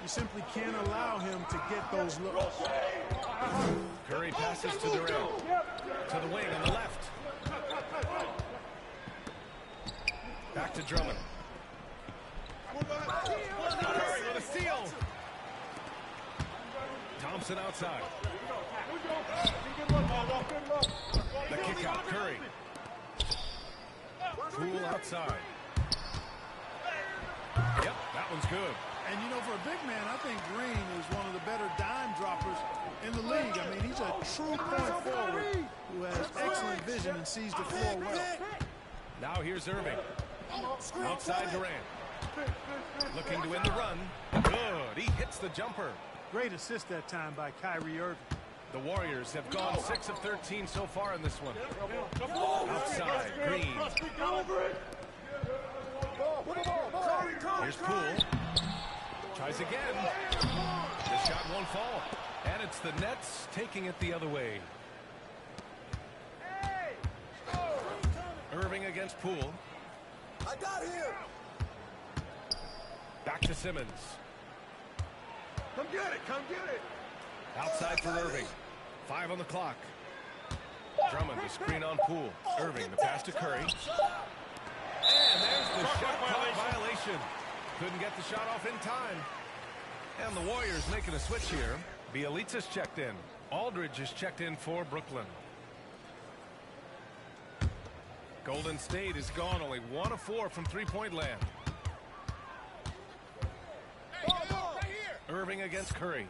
You simply can't allow him to get those looks. Curry passes to Durant. To the wing on the left. Back to Drummond. Curry with a steal. Thompson outside. The kick out, Curry. Poole outside. Yep, that one's good. And, you know, for a big man, I think Green is one of the better dime droppers in the league. I mean, he's a true point forward who has excellent vision and sees the floor well. Now here's Irving. Outside Durant. Looking to win the run. Good. He hits the jumper. Great assist that time by Kyrie Irving. The Warriors have gone 6 of 13 so far in this one. Outside, Green. Here's Poole. Tries again. The shot won't fall. And it's the Nets taking it the other way. Irving against Poole. I got him. Back to Simmons. Come get it. Come get it. Outside for Irving. 5 on the clock. Drummond the screen on Poole. Irving the pass to Curry. And there's the shot clock violation. Couldn't get the shot off in time. And the Warriors making a switch here. Bielitsa's checked in. Aldridge is checked in for Brooklyn. Golden State is gone only 1 of 4 from three-point land. Irving against Curry.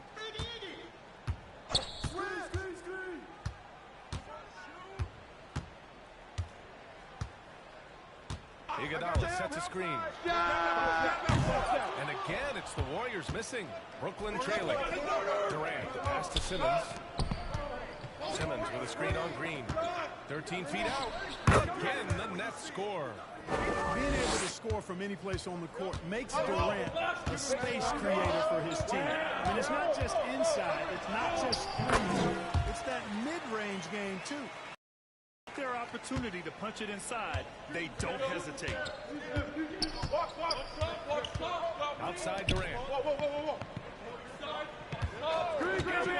Iguodala sets a screen. And again, it's the Warriors missing. Brooklyn trailing. Durant, the pass to Simmons. Simmons with a screen on Green. 13 feet out. Again, the Nets score. Being able to score from any place on the court makes Durant a space creator for his team. I mean, it's not just inside. It's not just threes. It's that mid-range game, too. Their opportunity to punch it inside, they don't hesitate. Outside Durant.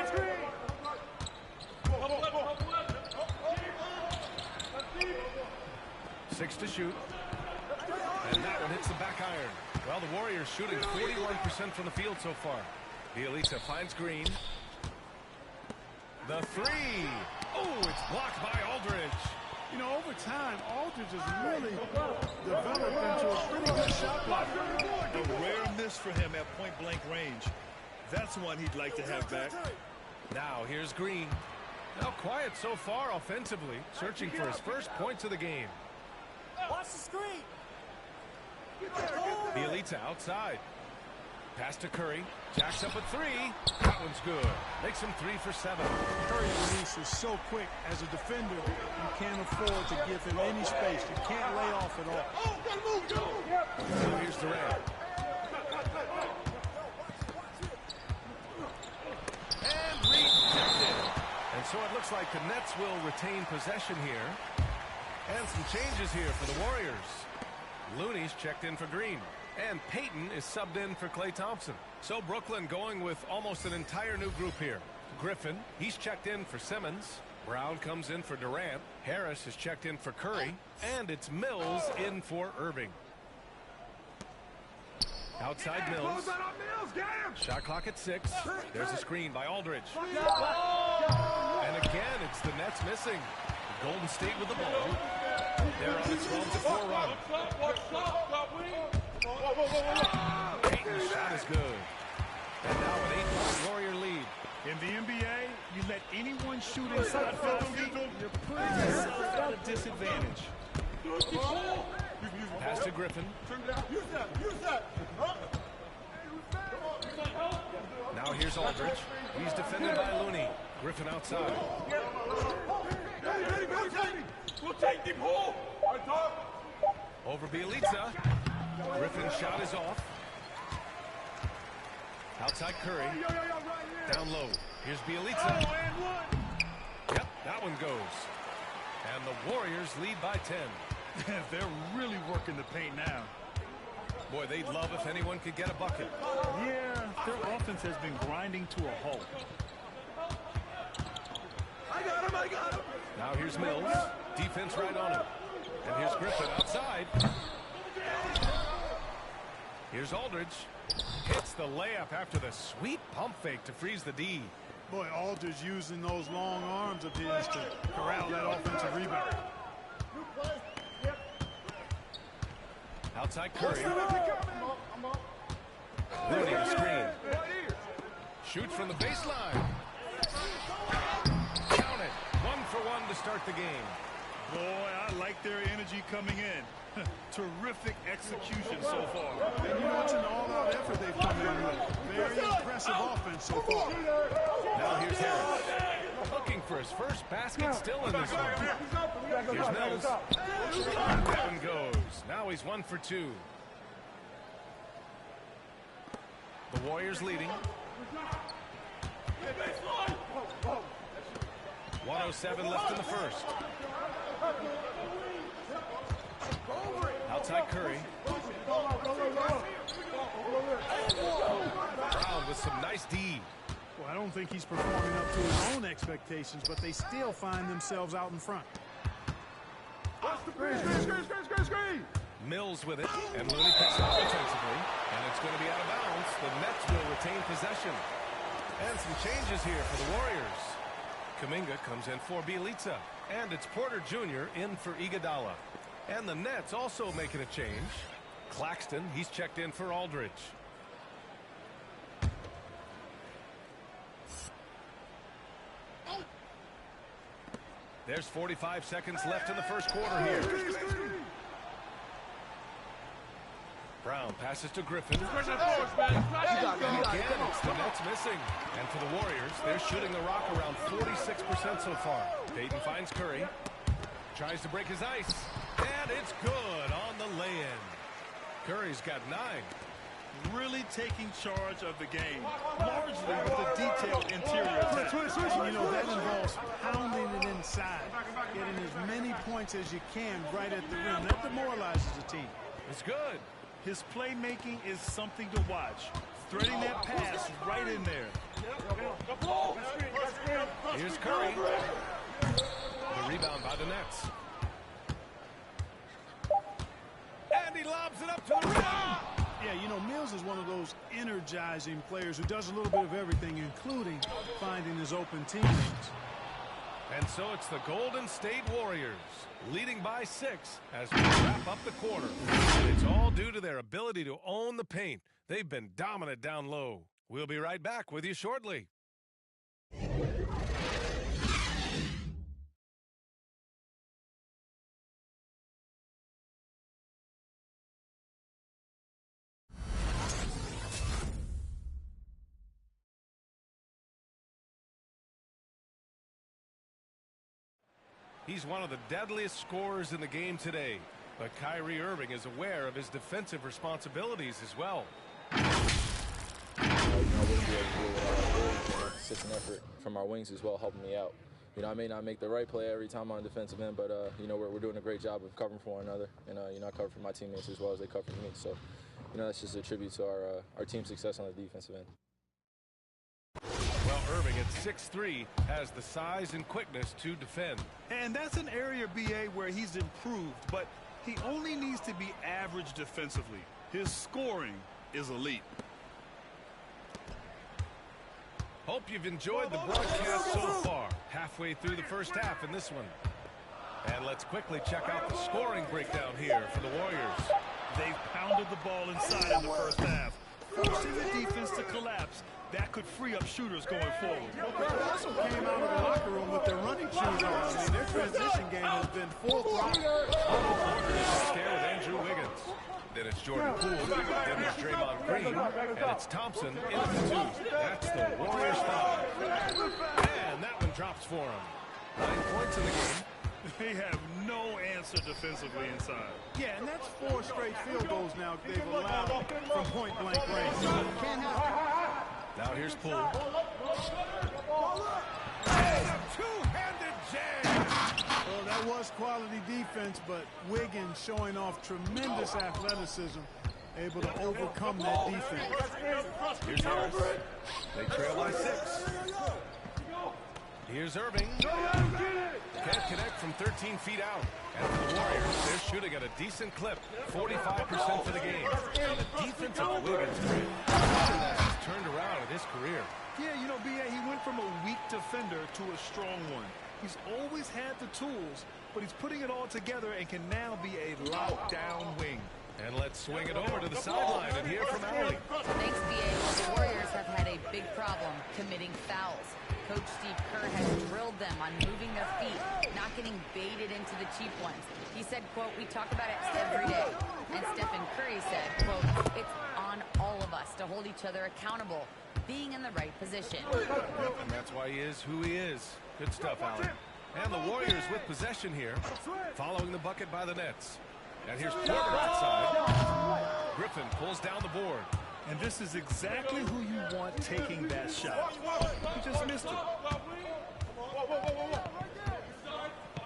Screen. 6 to shoot. And that one hits the back iron. Well, the Warriors shooting 41% from the field so far. Bielitsa finds Green. The 3. Oh, it's blocked by Aldridge. You know, over time, Aldridge has really developed into a pretty good shot blocker. A rare miss for him at point-blank range. That's one he'd like to have back. Now here's Green. Now quiet so far offensively, searching for his first points of the game. Watch the screen. Bielitsa outside. Pass to Curry. Jacks up a 3. That one's good. Makes him 3 for 7. Curry's release is so quick. As a defender, you can't afford to give him any space. You can't lay off at all. Oh, gotta move. Now here's Durant. And rejected. And so it looks like the Nets will retain possession here. And some changes here for the Warriors. Looney's checked in for Green. And Payton is subbed in for Klay Thompson. So Brooklyn going with almost an entire new group here. Griffin, he's checked in for Simmons. Brown comes in for Durant. Harris is checked in for Curry. And it's Mills in for Irving. Outside Mills. Shot clock at 6. There's a screen by Aldridge. And again, it's the Nets missing. Golden State with the ball. They're on a 12-4 run. Payton's shot is good. And now an 8-point Warrior lead. In the NBA, you let anyone shoot inside 5 feet, you're putting yourself at a disadvantage. Pass to Griffin. Now here's Aldridge. He's defended by Looney. Griffin outside. Over Bielitsa. Griffin's shot is off. Outside Curry. Down low. Here's Bielitsa. Yep, that one goes. And the Warriors lead by 10. They're really working the paint now. Boy, they'd love if anyone could get a bucket. Yeah, their offense has been grinding to a halt. I got him. Now here's Mills. Defense right on him. And here's Griffin outside. Here's Aldridge. Hits the layup after the sweet pump fake to freeze the D. Boy, Aldridge using those long arms of his to corral that offensive rebound. Outside Curry. Looney the screen. Shoots from the baseline. Count it. 1 for 1 to start the game. Boy, I like their energy coming in. Terrific execution so far. And you know, it's an all-out effort they've come in with. Very impressive offense so far. Now here's Harris. Looking for his first basket still in this one. Here's Mills. That one goes. Now he's 1 for 2. The Warriors leading. 1:07 left in the first. Outside Curry. Brown with some nice D. Well, I don't think he's performing up to his own expectations, but they still find themselves out in front. Screen. Mills with it, and Looney picks up defensively, and it's going to be out of bounds. The Nets will retain possession. And some changes here for the Warriors. Kuminga comes in for Bielitsa, and it's Porter Jr. in for Iguodala. And the Nets also making a change. Claxton, he's checked in for Aldridge. There's 45 seconds left in the first quarter here. Brown passes to Griffin. Again, it's the Nets missing. And for the Warriors, they're shooting the rock around 46% so far. Payton finds Curry. Tries to break his ice. And it's good on the lay-in. Curry's got 9. Really taking charge of the game, largely with a detailed interior attack. You know, that involves pounding it inside, getting as many points as you can right at the rim. That demoralizes the team. It's good. His playmaking is something to watch. Threading that pass right in there. Here's Curry. The rebound by the Nets. And he lobs it up to the rim. Yeah, you know, Mills is one of those energizing players who does a little bit of everything, including finding his open teammates. And so it's the Golden State Warriors leading by 6 as we wrap up the quarter. And it's all due to their ability to own the paint. They've been dominant down low. We'll be right back with you shortly. He's one of the deadliest scorers in the game today. But Kyrie Irving is aware of his defensive responsibilities as well. We wouldn't be able to do it without our bigs and consistent effort from our wings as well, helping me out. You know, I may not make the right play every time on the defensive end, but, you know, we're doing a great job of covering for one another. And, you know, I cover for my teammates as well as they cover for me. So, you know, that's just a tribute to our team's success on the defensive end. Well, Irving at 6'3" has the size and quickness to defend. And that's an area, BA, where he's improved, but he only needs to be average defensively. His scoring is elite. Hope you've enjoyed the broadcast so far. Halfway through the first half in this one. And let's quickly check out the scoring breakdown here for the Warriors. They've pounded the ball inside in the first half, forcing the defense to collapse. That could free up shooters going forward. They also came out of the locker room with their running shoes on. I mean, their transition game has been full throttle. There with Andrew Wiggins. Then it's Jordan Poole. Then it's Draymond Green. And it's Thompson in at the 2. That's the Warriors foul. And that one drops for him. 9 points in the game. They have no answer defensively inside. Yeah, and that's 4 straight field goals now they've allowed from point-blank range. Now here's Poole. Two-handed jam. Well, that was quality defense, but Wiggins showing off tremendous athleticism, able to overcome that defense. Here's Harris. They trail by 6. Here's Irving. Can't connect from 13 feet out. And for the Warriors, they're shooting at a decent clip, 45% for the game. And the defense of Wiggins, that has turned around in his career. Yeah, you know, B.A., he went from a weak defender to a strong one. He's always had the tools, but he's putting it all together and can now be a lockdown wing. And let's swing it over to the sideline and hear from Allie. Thanks, B.A. Well, the Warriors have had a big problem committing fouls. Coach Steve Kerr has drilled them on moving their feet, not getting baited into the cheap ones. He said, quote, "We talk about it every day." And Stephen Curry said, quote, "It's on all of us to hold each other accountable, being in the right position." And that's why he is who he is. Good stuff, Allie. And the Warriors with possession here, following the bucket by the Nets. And here's Porter outside. Griffin pulls down the board. And this is exactly who you want taking that shot. He just missed it.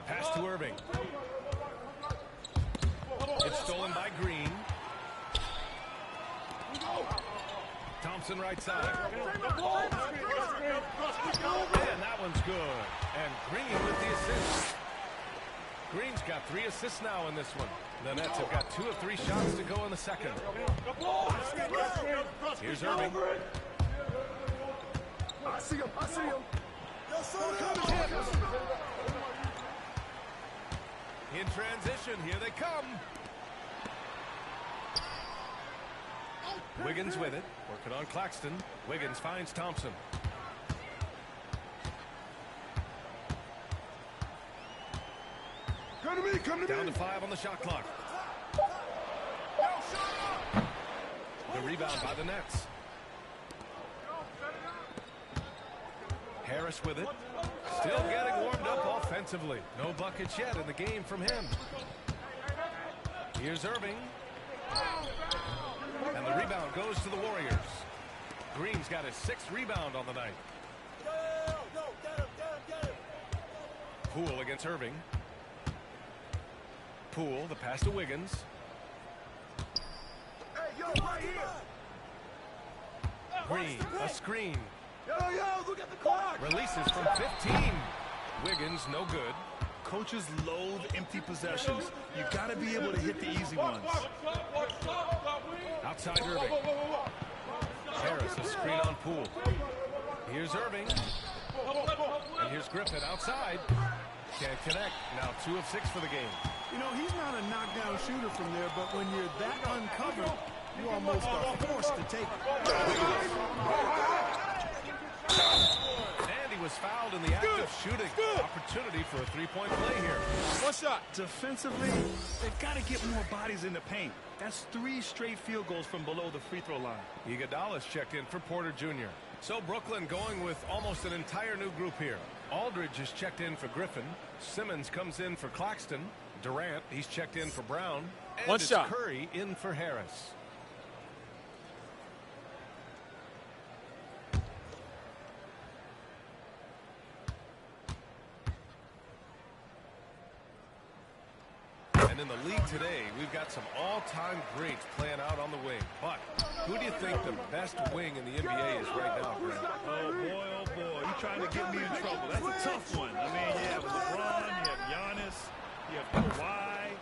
Pass to Irving. It's stolen by Green. Thompson right side. And that one's good. And Green with the assist. Green's got 3 assists now in this one. The Nets have got 2 of 3 shots to go in the second. Here's Irving. I see him. In transition, here they come. Wiggins with it, working on Claxton. Wiggins finds Thompson. Come to me. Down to 5 on the shot clock. The rebound by the Nets. Harris with it. Still getting warmed up offensively. No buckets yet in the game from him. Here's Irving. And the rebound goes to the Warriors. Green's got his 6th rebound on the night. Poole against Irving. Poole, the pass to Wiggins. Hey, yo, right here. Green, a screen. Yo, look at the clock. Releases from 15. Wiggins, no good. Coaches loathe empty possessions. You got to be able to hit the easy ones. Outside Irving. Harris, a screen on Poole. Here's Irving. And here's Griffin outside. Can't connect. Now 2 of 6 for the game. You know, he's not a knockdown shooter from there, but when you're that uncovered, you almost are forced to take it. And he was fouled in the act of shooting. Opportunity for a 3-point play here. One shot. Defensively, they've got to get more bodies in the paint. That's 3 straight field goals from below the free throw line. Iguodala's checked in for Porter Jr. So Brooklyn going with almost an entire new group here. Aldridge is checked in for Griffin. Simmons comes in for Claxton. Durant, he's checked in for Brown. And One shot. Curry in for Harris. And in the league today, we've got some all-time greats playing out on the wing. But who do you think the best wing in the NBA is right now, Grant? Oh, boy. You're trying to get me in trouble. That's a tough one. I mean, you have LeBron, you have Giannis, you have Kawhi,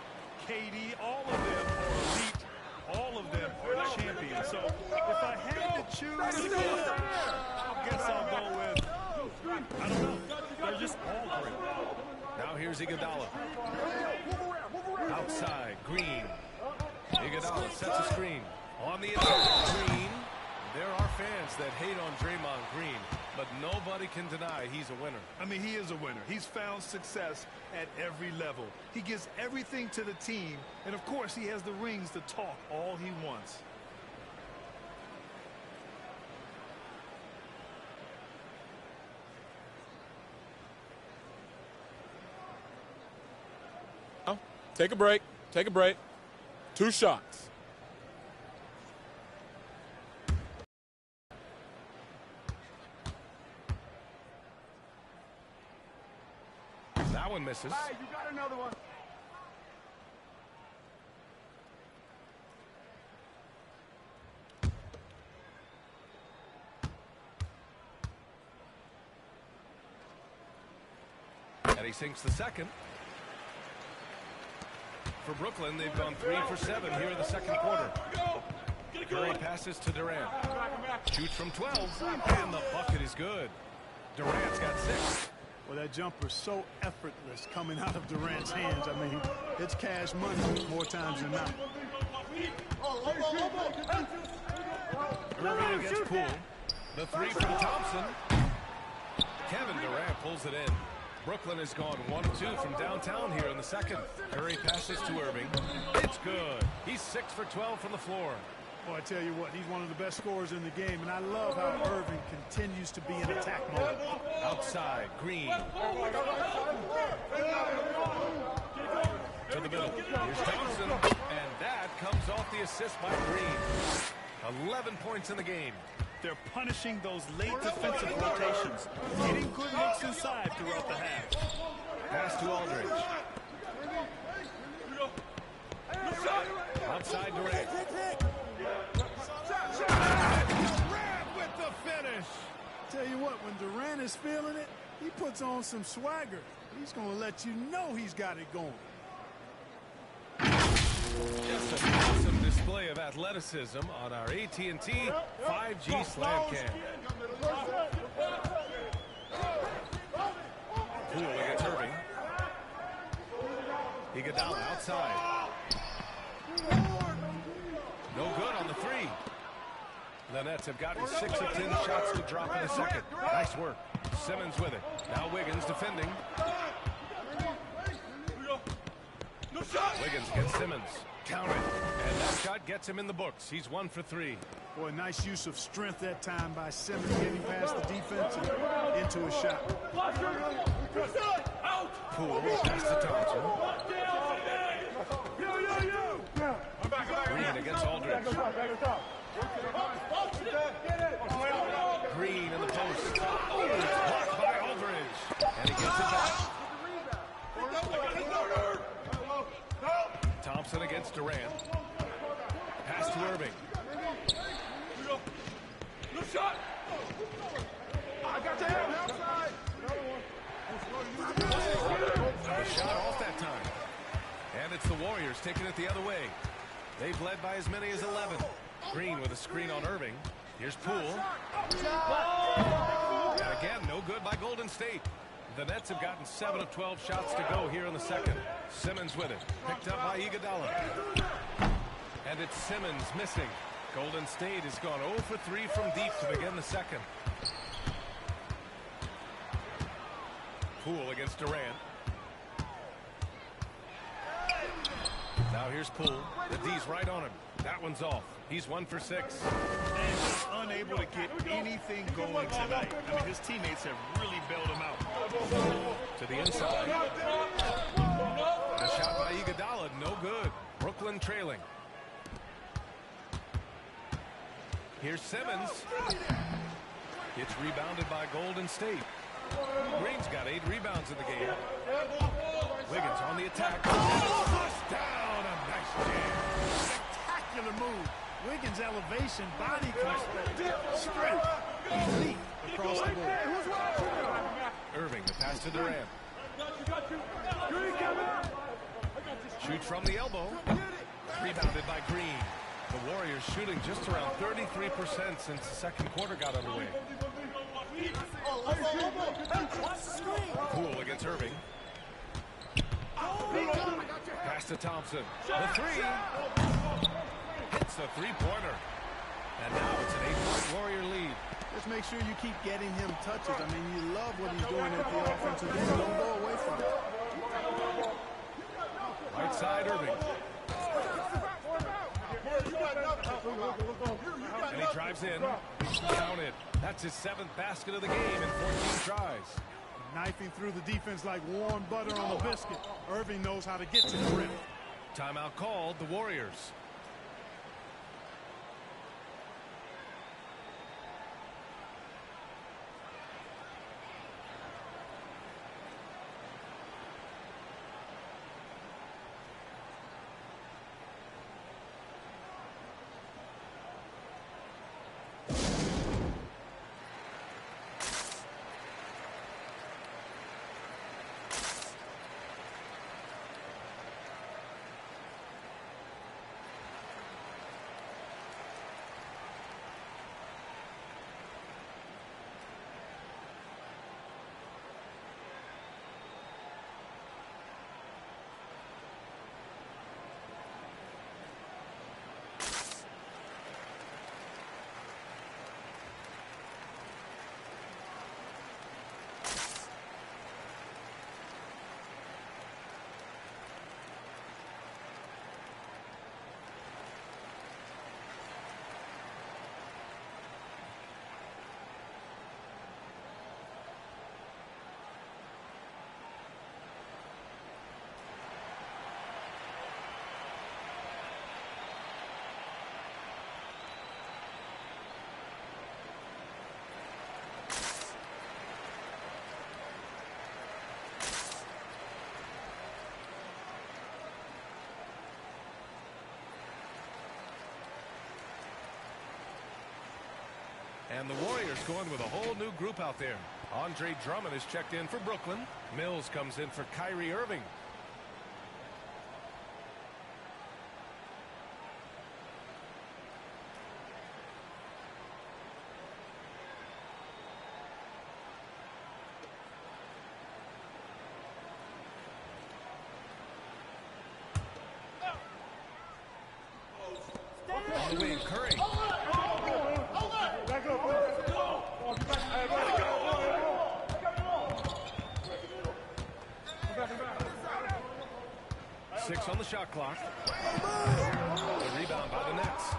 KD. All of them are elite. All of them are champions. So if I had to choose, I guess I'll go with, I don't know. They're just all great. Now here's Iguodala. Outside, Green. Iguodala sets a screen. On the inside, Green. There are fans that hate on Draymond Green, but nobody can deny he's a winner. I mean, he is a winner. He's found success at every level. He gives everything to the team, and of course, he has the rings to talk all he wants. Take a break. Take a break. 2 shots. That one misses. Hey, you got another one. And he sinks the second. For Brooklyn, they've gone 3 for 7 here in the second quarter. Curry passes to Durant. Shoots from 12, and the bucket is good. Durant's got 6. Well, that jumper's so effortless coming out of Durant's hands. I mean, it's cash money more times than not. Irving against Poole. The 3 from Thompson. Kevin Durant pulls it in. Brooklyn has gone 1-2 from downtown here in the second. Curry passes to Irving. It's good. He's 6 for 12 from the floor. Boy, I tell you what, he's one of the best scorers in the game, and I love how Irving continues to be in attack mode. Outside, Green. To the middle. Here's Thompson, and that comes off the assist by Green. 11 points in the game. They're punishing those late defensive rotations, getting good looks inside throughout the half. Pass to Aldridge. Outside Durant. Durant with the finish. Tell you what, when Durant is feeling it, he puts on some swagger. He's going to let you know he's got it going. Just an awesome display of athleticism on our AT&T 5G Slam Cam. Poole against Irving. Iguodala outside. No good on the 3. The Nets have gotten 6 of 10 shots to drop in the second. Nice work. Simmons with it. Now Wiggins defending. Wiggins against Simmons. Count it. And that shot gets him in the books. He's 1 for 3. Boy, nice use of strength that time by Simmons, getting past the defense and into a shot. Poole pass to Thompson. Green against Aldridge. Green in the post. Oh, it's blocked by Aldridge. And he gets it back. Thompson against Durant. Pass to Irving. A shot off that time. And it's the Warriors taking it the other way. They've led by as many as 11. Green with a screen on Irving. Here's Poole. And again, no good by Golden State. The Nets have gotten 7 of 12 shots to go here in the second. Simmons with it. Picked up by Iguodala. And it's Simmons missing. Golden State has gone 0 for 3 from deep to begin the second. Poole against Durant. Now here's Poole. The D's right on him. That one's off. He's 1 for 6. And just unable to get anything going tonight. I mean, his teammates have really bailed him out. To the inside. A shot by Iguodala, no good. Brooklyn trailing. Here's Simmons. It's rebounded by Golden State. Green's got 8 rebounds in the game. Wiggins on the attack. Flushed down. A nice jam. Spectacular move. Wiggins' elevation, body control, strength, elite across the board. Irving, the pass to Durant. Shoots from the elbow. Rebounded by Green. The Warriors shooting just around 33% since the second quarter got underway. Poole against Irving. Pass to Thompson. The three. Hits the three-pointer. And now it's an 8-point Warrior lead. Just make sure you keep getting him touches. I mean, you love what he's doing at the offensive end. Don't go away from it. Right side, Irving. And he drives in. Counted. That's his 7th basket of the game in 14 tries. Knifing through the defense like warm butter on a biscuit. Irving knows how to get to the rim. Timeout called, the Warriors. And the Warriors going with a whole new group out there. Andre Drummond is checked in for Brooklyn. Mills comes in for Kyrie Irving. On the wing, Curry. 6 on the shot clock. The rebound by the Nets.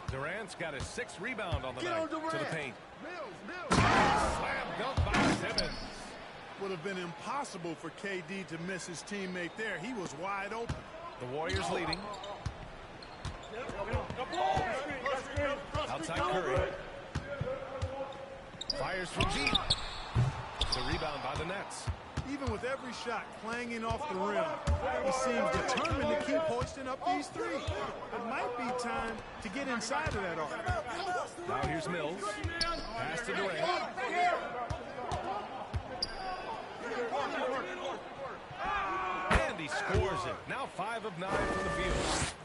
Durant's got his 6th rebound on the night to the paint. Slam dunk by Simmons. Would have been impossible for KD to miss his teammate there. He was wide open. The Warriors leading. Outside Curry. Fires from deep. The rebound by the Nets. Even with every shot clanging off the rim, he seems determined to keep hoisting up these threes. It might be time to get inside of that arc. Now here's Mills. Pass to Durant. And he scores it. Now 5 of 9 from the field.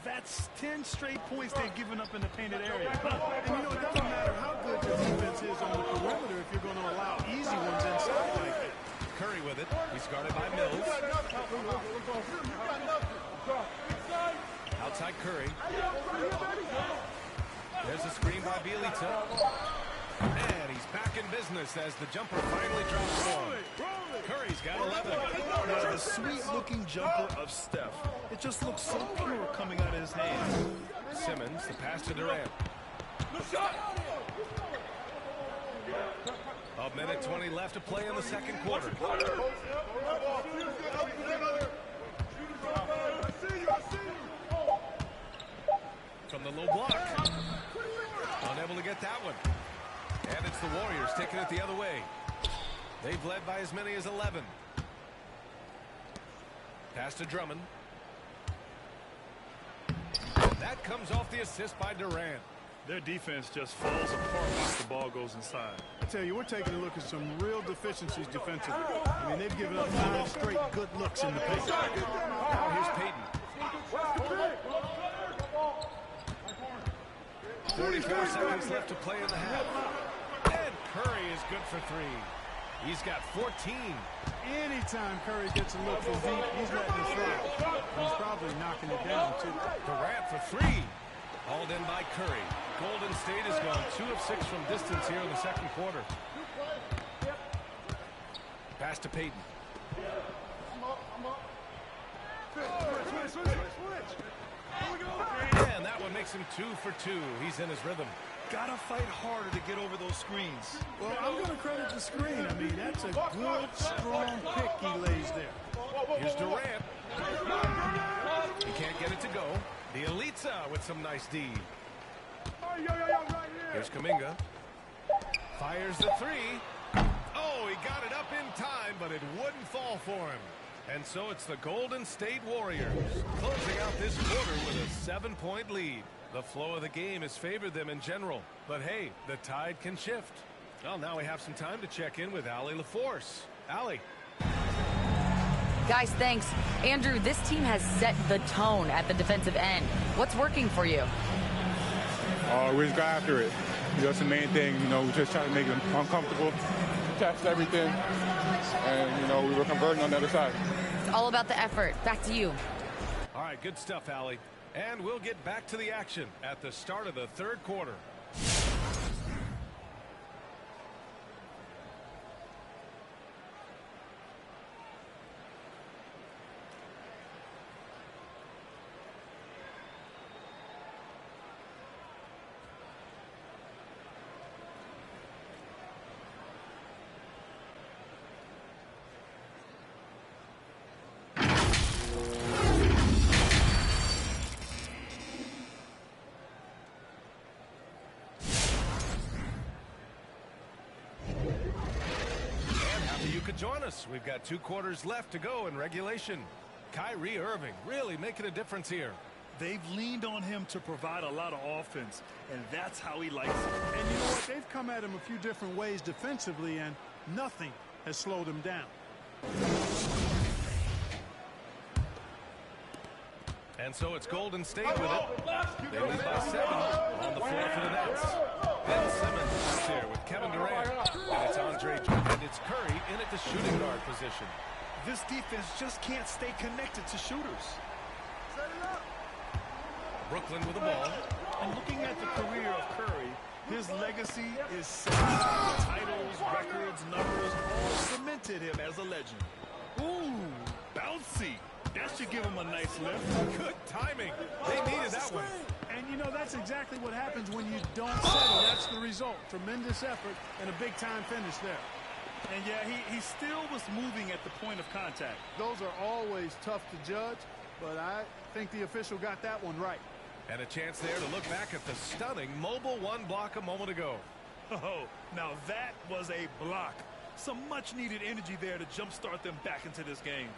That's 10 straight points they've given up in the painted area. And you know, it doesn't matter how good your defense is on the perimeter if you're going to allow easy ones inside like that. Curry with it. He's guarded by Mills. Outside Curry. There's a screen by Bielitsa. And he's back in business as the jumper finally drops one. Curry's got 11. Yeah, the sweet-looking jumper of Steph. It just looks so pure coming out of his hands. Simmons, the pass to Durant. A minute 20 left to play in the second quarter. From the low block. Unable to get that one. And it's the Warriors taking it the other way. They've led by as many as 11. Pass to Drummond. That comes off the assist by Durant. Their defense just falls apart once the ball goes inside. I tell you, we're taking a look at some real deficiencies defensively. I mean, they've given up 9 straight good looks in the paint. Now here's Payton. 44 seconds left to play in the half. And Curry is good for 3. He's got 14. Anytime Curry gets a look from deep, he's letting it fly. He's probably knocking it down, too. Durant for three. Hauled in by Curry. Golden State has gone 2 of 6 from distance here in the second quarter. Pass to Payton. And that one makes him 2 for 2. He's in his rhythm. Gotta fight harder to get over those screens. Well, I'm going to credit the screen. I mean, that's a good, strong pick he lays there. Here's Durant. He can't get it to go. The Elitza with some nice D. Here's Kuminga. Fires the three. Oh, he got it up in time, but it wouldn't fall for him. And so it's the Golden State Warriors closing out this quarter with a 7-point lead. The flow of the game has favored them in general. But hey, the tide can shift. Well, now we have some time to check in with Allie LaForce. Allie. Guys, thanks. Andrew, this team has set the tone at the defensive end. What's working for you? We just got after it. That's the main thing. We just try to make them uncomfortable, test everything, and, we were converting on the other side. It's all about the effort. Back to you. All right, good stuff, Allie. And we'll get back to the action at the start of the third quarter. Join us. We've got 2 quarters left to go in regulation. Kyrie Irving really making a difference here. They've leaned on him to provide a lot of offense, and that's how he likes it. And you know what? They've come at him a few different ways defensively, and nothing has slowed him down. And so it's Golden State with it. They lead by 7 on the floor for the Nets. Ben Simmons is here with Kevin Durant. And it's Andre Drummond. And it's Curry in at the shooting guard position. This defense just can't stay connected to shooters. Brooklyn with the ball. And looking at the career of Curry, his legacy is set. Titles, records, numbers, all cemented him as a legend. Ooh, bouncy. That should give him a nice lift. Good timing. They needed that one. And, that's exactly what happens when you don't settle. That's the result. Tremendous effort and a big-time finish there. And, yeah, he still was moving at the point of contact. Those are always tough to judge, but I think the official got that one right. And a chance there to look back at the stunning mobile 1 block a moment ago. Oh, now that was a block. Some much-needed energy there to jumpstart them back into this game.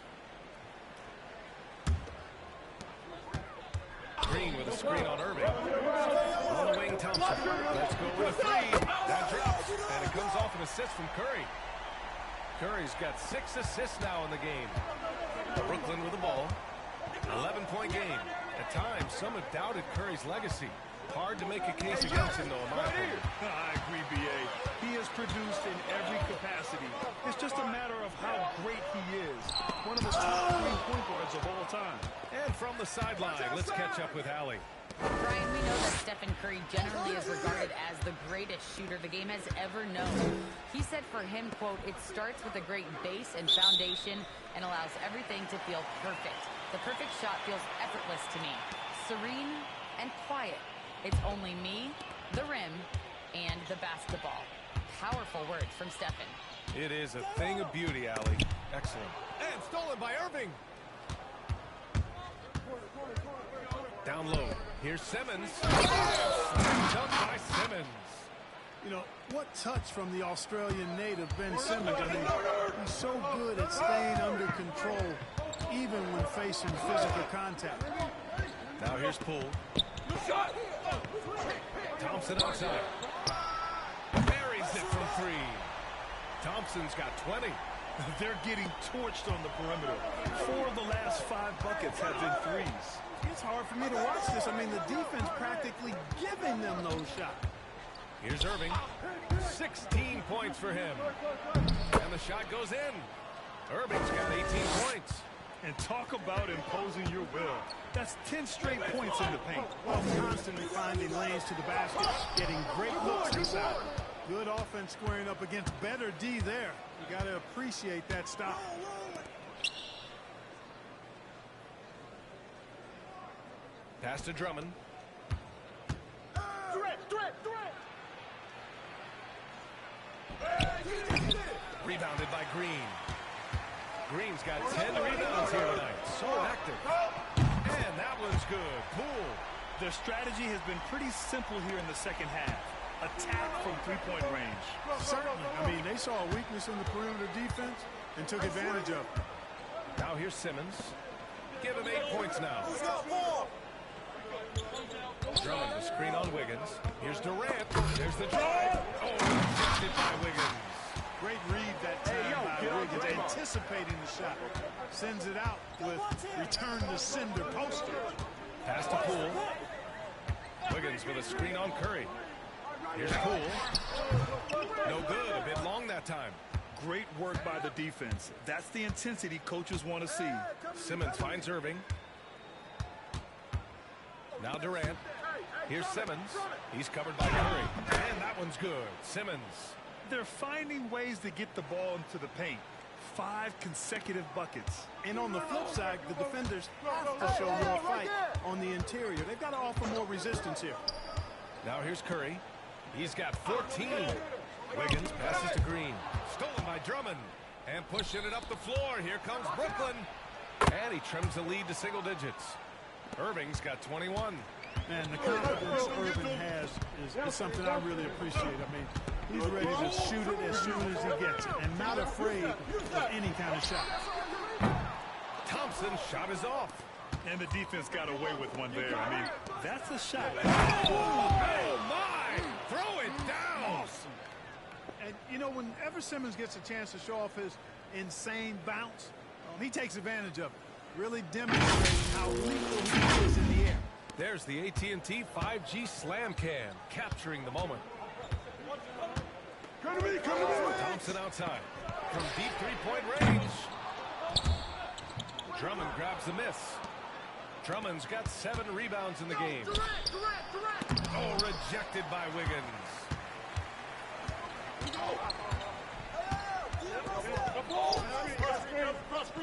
Green with a screen on Irving. On the wing, Thompson. Let's go with a 3. That drops, and it comes off an assist from Curry. Curry's got 6 assists now in the game. Brooklyn with the ball. 11-point game. At times, some have doubted Curry's legacy. Hard to make a case against him, though, in my opinion. I agree, B.A. He has produced in every capacity. It's just a matter of how great he is. One of the top 3 point guards of all time. And from the sideline, let's catch up with Allie. Brian, we know that Stephen Curry generally is regarded as the greatest shooter the game has ever known. He said for him, quote, "It starts with a great base and foundation and allows everything to feel perfect. The perfect shot feels effortless to me. Serene and quiet. It's only me, the rim, and the basketball." Powerful words from Stephen. It is a thing of beauty, Allie. Excellent. And stolen by Irving. Down low. Here's Simmons. Dunk by Simmons. What touch from the Australian native, Ben Simmons. I mean, he's so good at staying under control, even when facing physical contact. Now here's Poole. Thompson outside. Buries it from 3. Thompson's got 20. They're getting torched on the perimeter. 4 of the last 5 buckets have been threes. It's hard for me to watch this. I mean, the defense practically giving them those shots. Here's Irving. 16 points for him. And the shot goes in. Irving's got 18 points. And talk about imposing your will. That's 10 straight points in the paint. Well, constantly finding lanes to the basket, getting great looks inside. Good offense squaring up against better D there. You got to appreciate that stop. Pass to Drummond. Rebounded by Green. Green's got 10 rebounds here tonight. So active. And that one's good. Poole. Their strategy has been pretty simple here in the second half. Attack from three-point range. Certainly. I mean, they saw a weakness in the perimeter defense and took advantage of it. Now here's Simmons. Give him 8 points now. Drummond the screen on Wiggins. Here's Durant. There's the drive. Oh, rejected by Wiggins. Great read that time by Wiggins, anticipating the shot. Sends it out with return the sender poster. Pass to Poole. Wiggins with a screen on Curry. Here's Poole. No good. A bit long that time. Great work by the defense. That's the intensity coaches want to see. Simmons finds Irving. Now Durant. Here's Simmons. He's covered by Curry. And that one's good. Simmons. They're finding ways to get the ball into the paint. 5 consecutive buckets. And on the flip side, the defenders have to show more fight on the interior. They've got to offer more resistance here. Now here's Curry. He's got 14. Wiggins passes to Green. Stolen by Drummond. And pushing it up the floor. Here comes Brooklyn. And he trims the lead to single digits. Irving's got 21. And the confidence Irving has is something I really appreciate. I mean, he's ready to shoot it as soon as he gets it and not afraid of any kind of shot. Thompson's shot is off. And the defense got away with one there. I mean, that's a shot. Oh, my! Throw it down! Awesome. And, you know, whenever Simmons gets a chance to show off his insane bounce, he takes advantage of it. Really demonstrating how lethal he is in the air. There's the AT&T 5G Slam Cam, capturing the moment. Come to me! Thompson outside. From deep three-point range. Drummond grabs the miss. Drummond's got 7 rebounds in the game. Oh, rejected by Wiggins.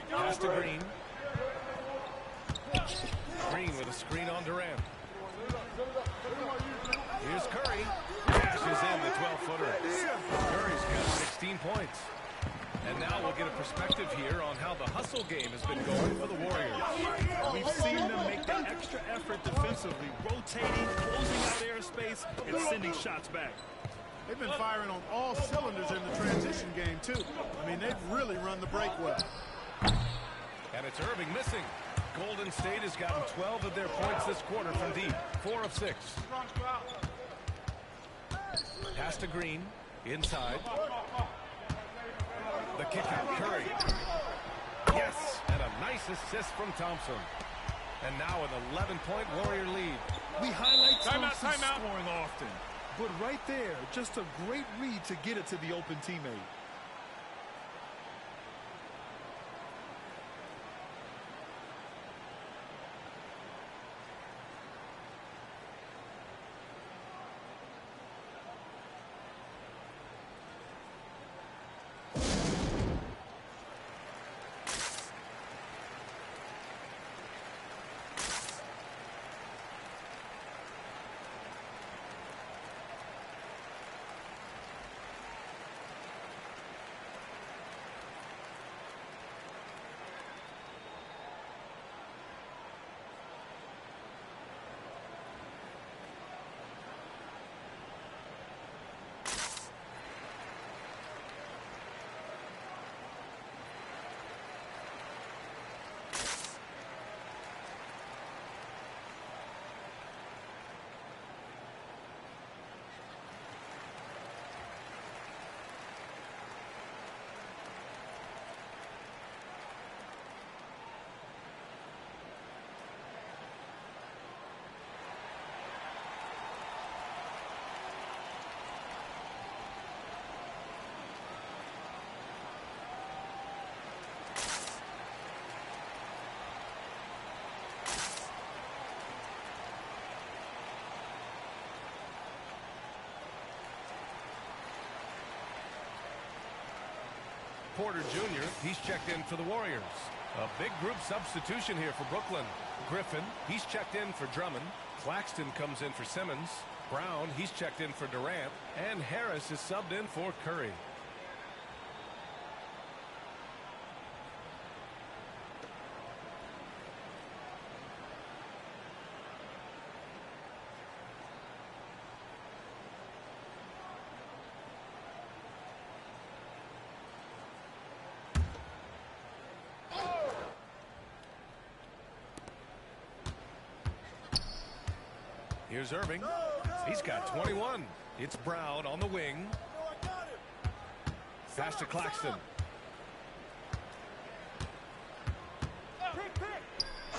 Pass to Green. Green with a screen on Durant. Here's Curry. Dashes in the 12-footer. Curry's got 16 points. And now we'll get a perspective here on how the hustle game has been going for the Warriors. We've seen them make that extra effort defensively, rotating, closing out airspace, and sending shots back. They've been firing on all cylinders in the transition game, too. I mean, they've really run the break well. And it's Irving missing. Golden State has gotten 12 of their points this quarter from deep. 4 of 6. Pass to Green. Inside. The kick out. Curry. Yes! And a nice assist from Thompson. And now an 11-point Warrior lead. We highlight Thompson scoring often. But right there, just a great read to get it to the open teammate. Porter Jr., he's checked in for the Warriors. A big group substitution here for Brooklyn. Griffin, he's checked in for Drummond. Claxton comes in for Simmons. Brown, he's checked in for Durant. And Harris is subbed in for Curry. Here's Irving. He's got 21. It's Brown on the wing. Pass to Claxton.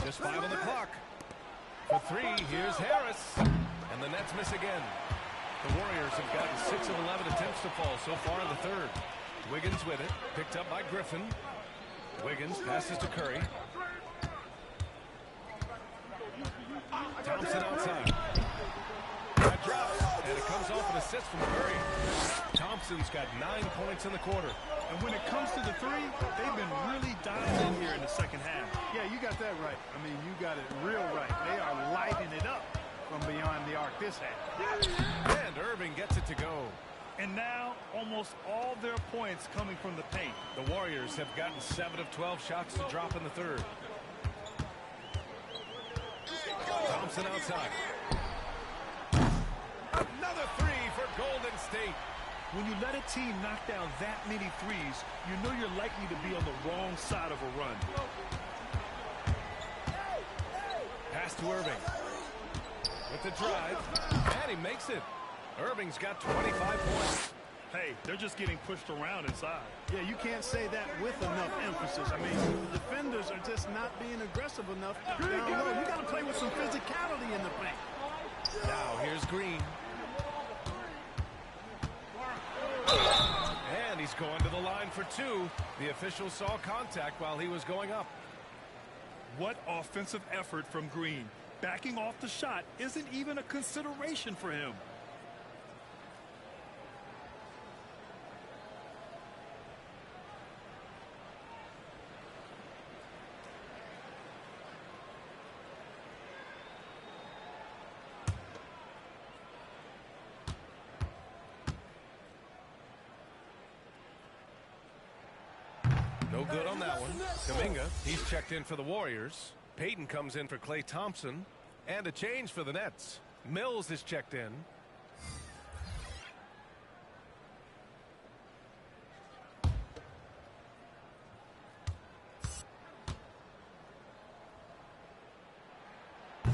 Just 5 on the clock. For 3, here's Harris. And the Nets miss again. The Warriors have gotten 6 of 11 attempts to fall so far in the third. Wiggins with it. Picked up by Griffin. Wiggins passes to Curry. Thompson outside. That drops, and it comes off an assist from Curry. Thompson's got 9 points in the quarter. And when it comes to the three, they've been really dialed in here in the second half. Yeah, you got that right. I mean, you got it real right. They are lighting it up from beyond the arc this half. And Irving gets it to go. And now, almost all their points coming from the paint. The Warriors have gotten 7 of 12 shots to drop in the third. Thompson outside. Another 3 for Golden State. When you let a team knock down that many threes, you know you're likely to be on the wrong side of a run. Pass to Irving. With the drive. And he makes it. Irving's got 25 points. Hey, they're just getting pushed around inside. Yeah, you can't say that with enough emphasis. I mean, the defenders are just not being aggressive enough down low. You got to play with some physicality in the paint. Now here's Green. And he's going to the line for 2. The official saw contact while he was going up. What offensive effort from Green. Backing off the shot isn't even a consideration for him. No good on that one. Kuminga, he's checked in for the Warriors. Payton comes in for Klay Thompson. And a change for the Nets. Mills is checked in.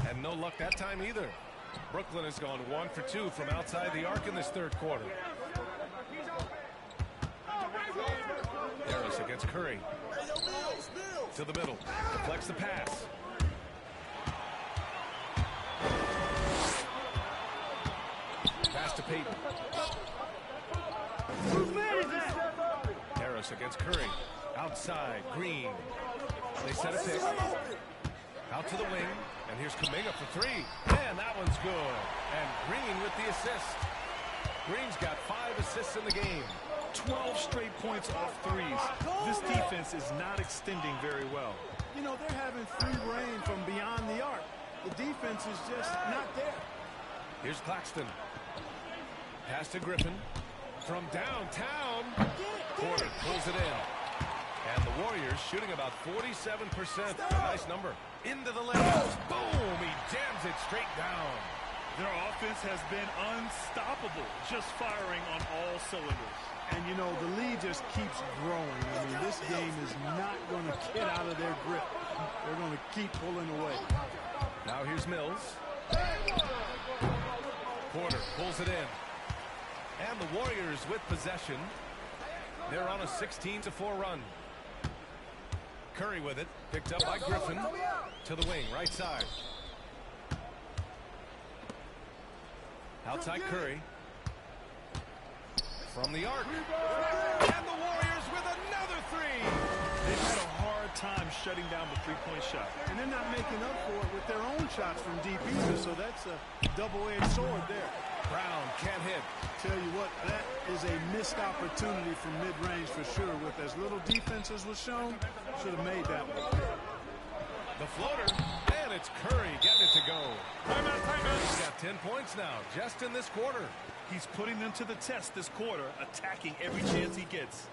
And no luck that time either. Brooklyn has gone 1 for 2 from outside the arc in this third quarter. Harris against Curry. To the middle. Deflects the pass. Pass to Payton. Harris against Curry. Outside. Green. They set a pick. Out to the wing. And here's Kuminga for 3. And that one's good. And Green with the assist. Green's got 5 assists in the game. 12 straight points off threes. This defense is not extending very well. You know, they're having free reign from beyond the arc. The defense is just not there. Here's Claxton. Pass to Griffin. From downtown. Porter pulls it in. And the Warriors shooting about 47%. A nice number. Into the lane. Boom! He jams it straight down. Their offense has been unstoppable, just firing on all cylinders. And, you know, the lead just keeps growing. I mean, this game is not going to get out of their grip. They're going to keep pulling away. Now here's Mills. Porter pulls it in. And the Warriors with possession. They're on a 16-4 run. Curry with it. Picked up by Griffin. To the wing, right side. Outside Curry. From the arc. And the Warriors with another 3. They've had a hard time shutting down the three-point shot. And they're not making up for it with their own shots from deep either, so that's a double-edged sword there. Brown can't hit. Tell you what, that is a missed opportunity from mid-range for sure. With as little defense as was shown, should have made that one. The floater, and it's Curry getting it to go. Timeout. He's got 10 points now, just in this quarter. He's putting them to the test this quarter, attacking every chance he gets.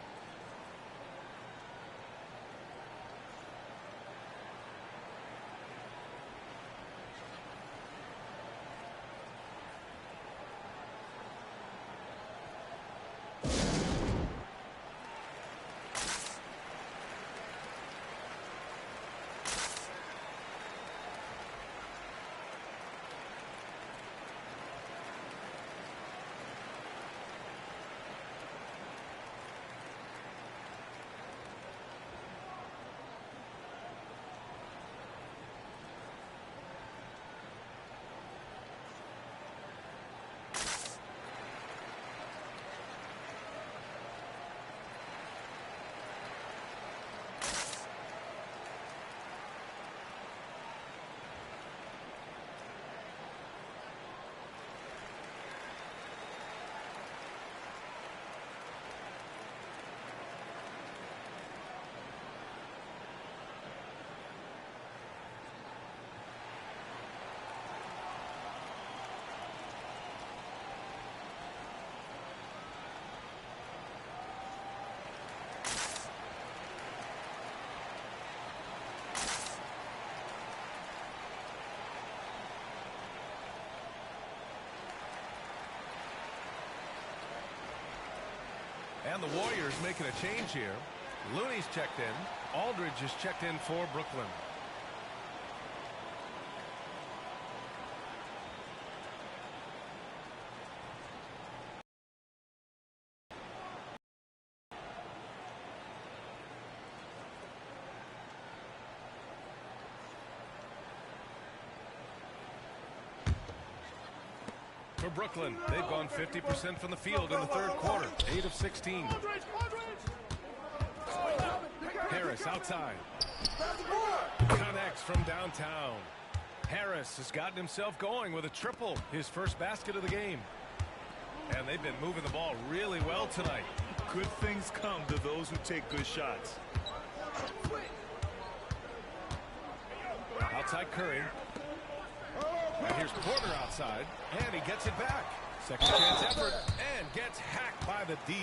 And the Warriors making a change here. Looney's checked in. Aldridge is checked in for Brooklyn. For Brooklyn, they've gone 50% from the field in the third quarter. 8 of 16. Harris outside. Connects from downtown. Harris has gotten himself going with a triple, his first basket of the game. And they've been moving the ball really well tonight. Good things come to those who take good shots. Outside Curry. And here's Porter outside, and he gets it back. Second chance effort, and gets hacked by the D.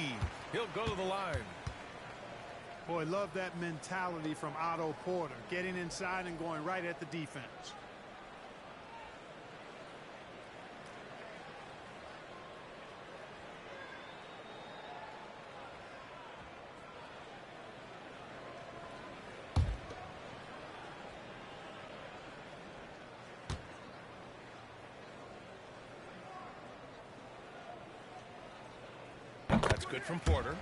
He'll go to the line. Boy, love that mentality from Otto Porter, getting inside and going right at the defense. That's good from Porter.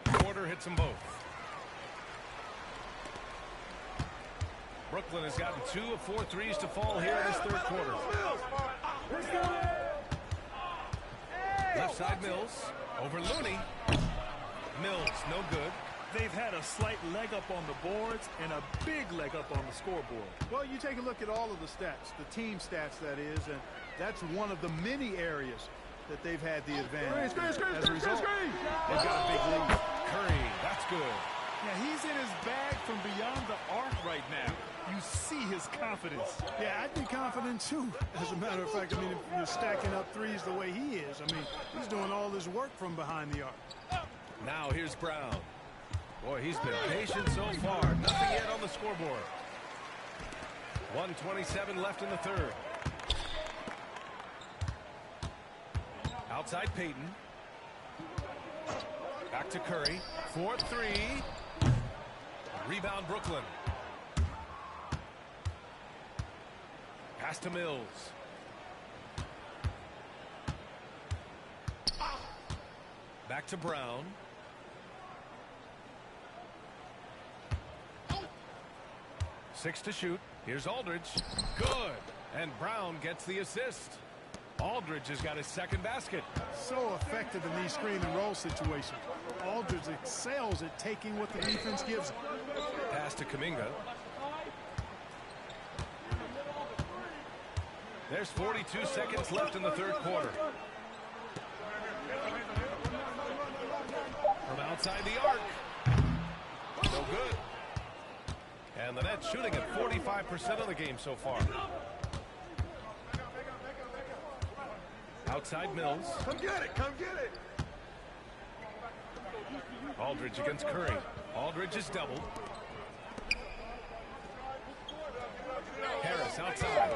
Porter hits them both. Brooklyn has gotten 2 of 4 threes to fall here in this third quarter. Left side Mills. Over Looney. Mills, no good. They've had a slight leg up on the boards and a big leg up on the scoreboard. Well, you take a look at all of the stats, the team stats, that is, and that's one of the many areas that they've had the advantage. As a result, they've got a big lead. Curry, that's good. Yeah, he's in his bag from beyond the arc right now. You see his confidence. Yeah, I'd be confident too. As a matter of fact, I mean, if you're stacking up threes the way he is, I mean, he's doing all his work from behind the arc. Now here's Brown. Boy, he's been patient so far. Nothing yet on the scoreboard. 1:27 left in the third. Outside Payton. Back to Curry. 4-3. Rebound Brooklyn. Pass to Mills. Back to Brown. Six to shoot. Here's Aldridge. Good. And Brown gets the assist. Aldridge has got his second basket. So effective in these screen and roll situations. Aldridge excels at taking what the defense gives him. Pass to Kuminga. There's 42 seconds left in the third quarter. From outside the arc. No good. And the Nets shooting at 45% of the game so far. Outside Mills. Come get it, come get it. Aldridge against Curry. Aldridge is doubled. Harris outside.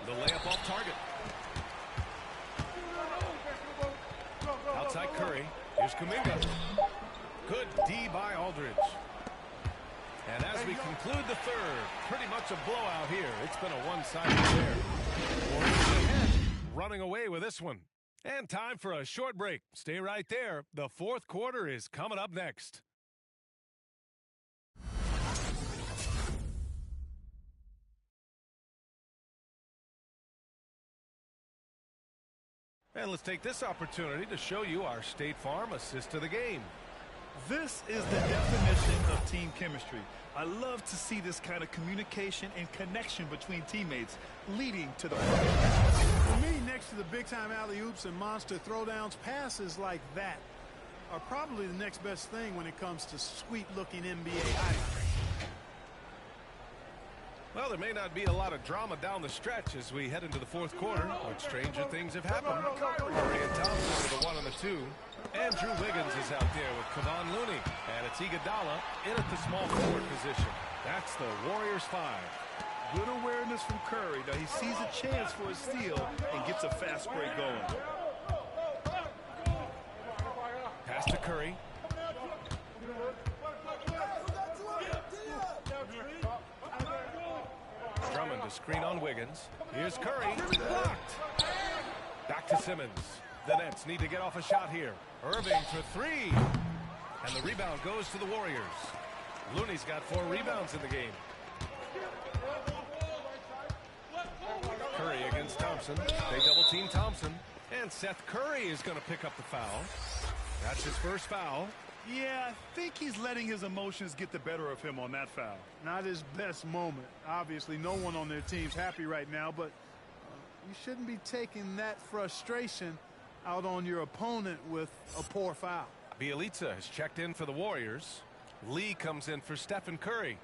The layup off target. Outside Curry. Here's Kuminga. Good D by Aldridge. And as we conclude the third, pretty much a blowout here. It's been a one-sided affair. Warriors ahead, running away with this one. And time for a short break. Stay right there. The fourth quarter is coming up next. And let's take this opportunity to show you our State Farm assist to the game. This is the definition of team chemistry. I love to see this kind of communication and connection between teammates leading to the play. For me, next to the big-time alley-oops and monster throwdowns, passes like that are probably the next best thing when it comes to sweet-looking NBA highlights. Well, there may not be a lot of drama down the stretch as we head into the fourth quarter, but stranger things have happened. Curry and Thompson with the 1 and the 2. Andrew Wiggins is out there with Kevon Looney, and it's Iguodala in at the small forward position. That's the Warriors 5. Good awareness from Curry. Now he sees a chance for a steal and gets a fast break going. Pass to Curry. Drummond to screen on Wiggins. Here's Curry. Blocked. Back to Simmons. The Nets need to get off a shot here. Irving for three. And the rebound goes to the Warriors. Looney's got 4 rebounds in the game. Curry against Thompson. They double-team Thompson. And Seth Curry is going to pick up the foul. That's his first foul. Yeah, I think he's letting his emotions get the better of him on that foul. Not his best moment. Obviously, no one on their team's happy right now, but you shouldn't be taking that frustration out on your opponent with a poor foul. Bielitsa has checked in for the Warriors. Lee comes in for Stephen Curry.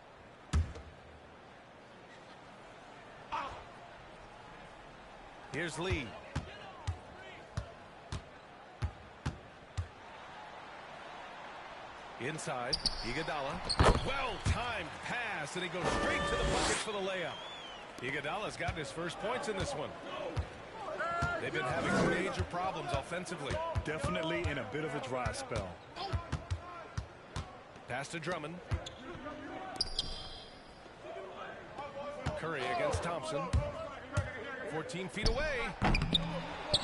Here's Lee. Inside, Iguodala. Well-timed pass, and he goes straight to the bucket for the layup. Iguodala's gotten his first points in this one. They've been having major problems offensively. Definitely in a bit of a dry spell. Pass to Drummond. Curry against Thompson. 14 feet away.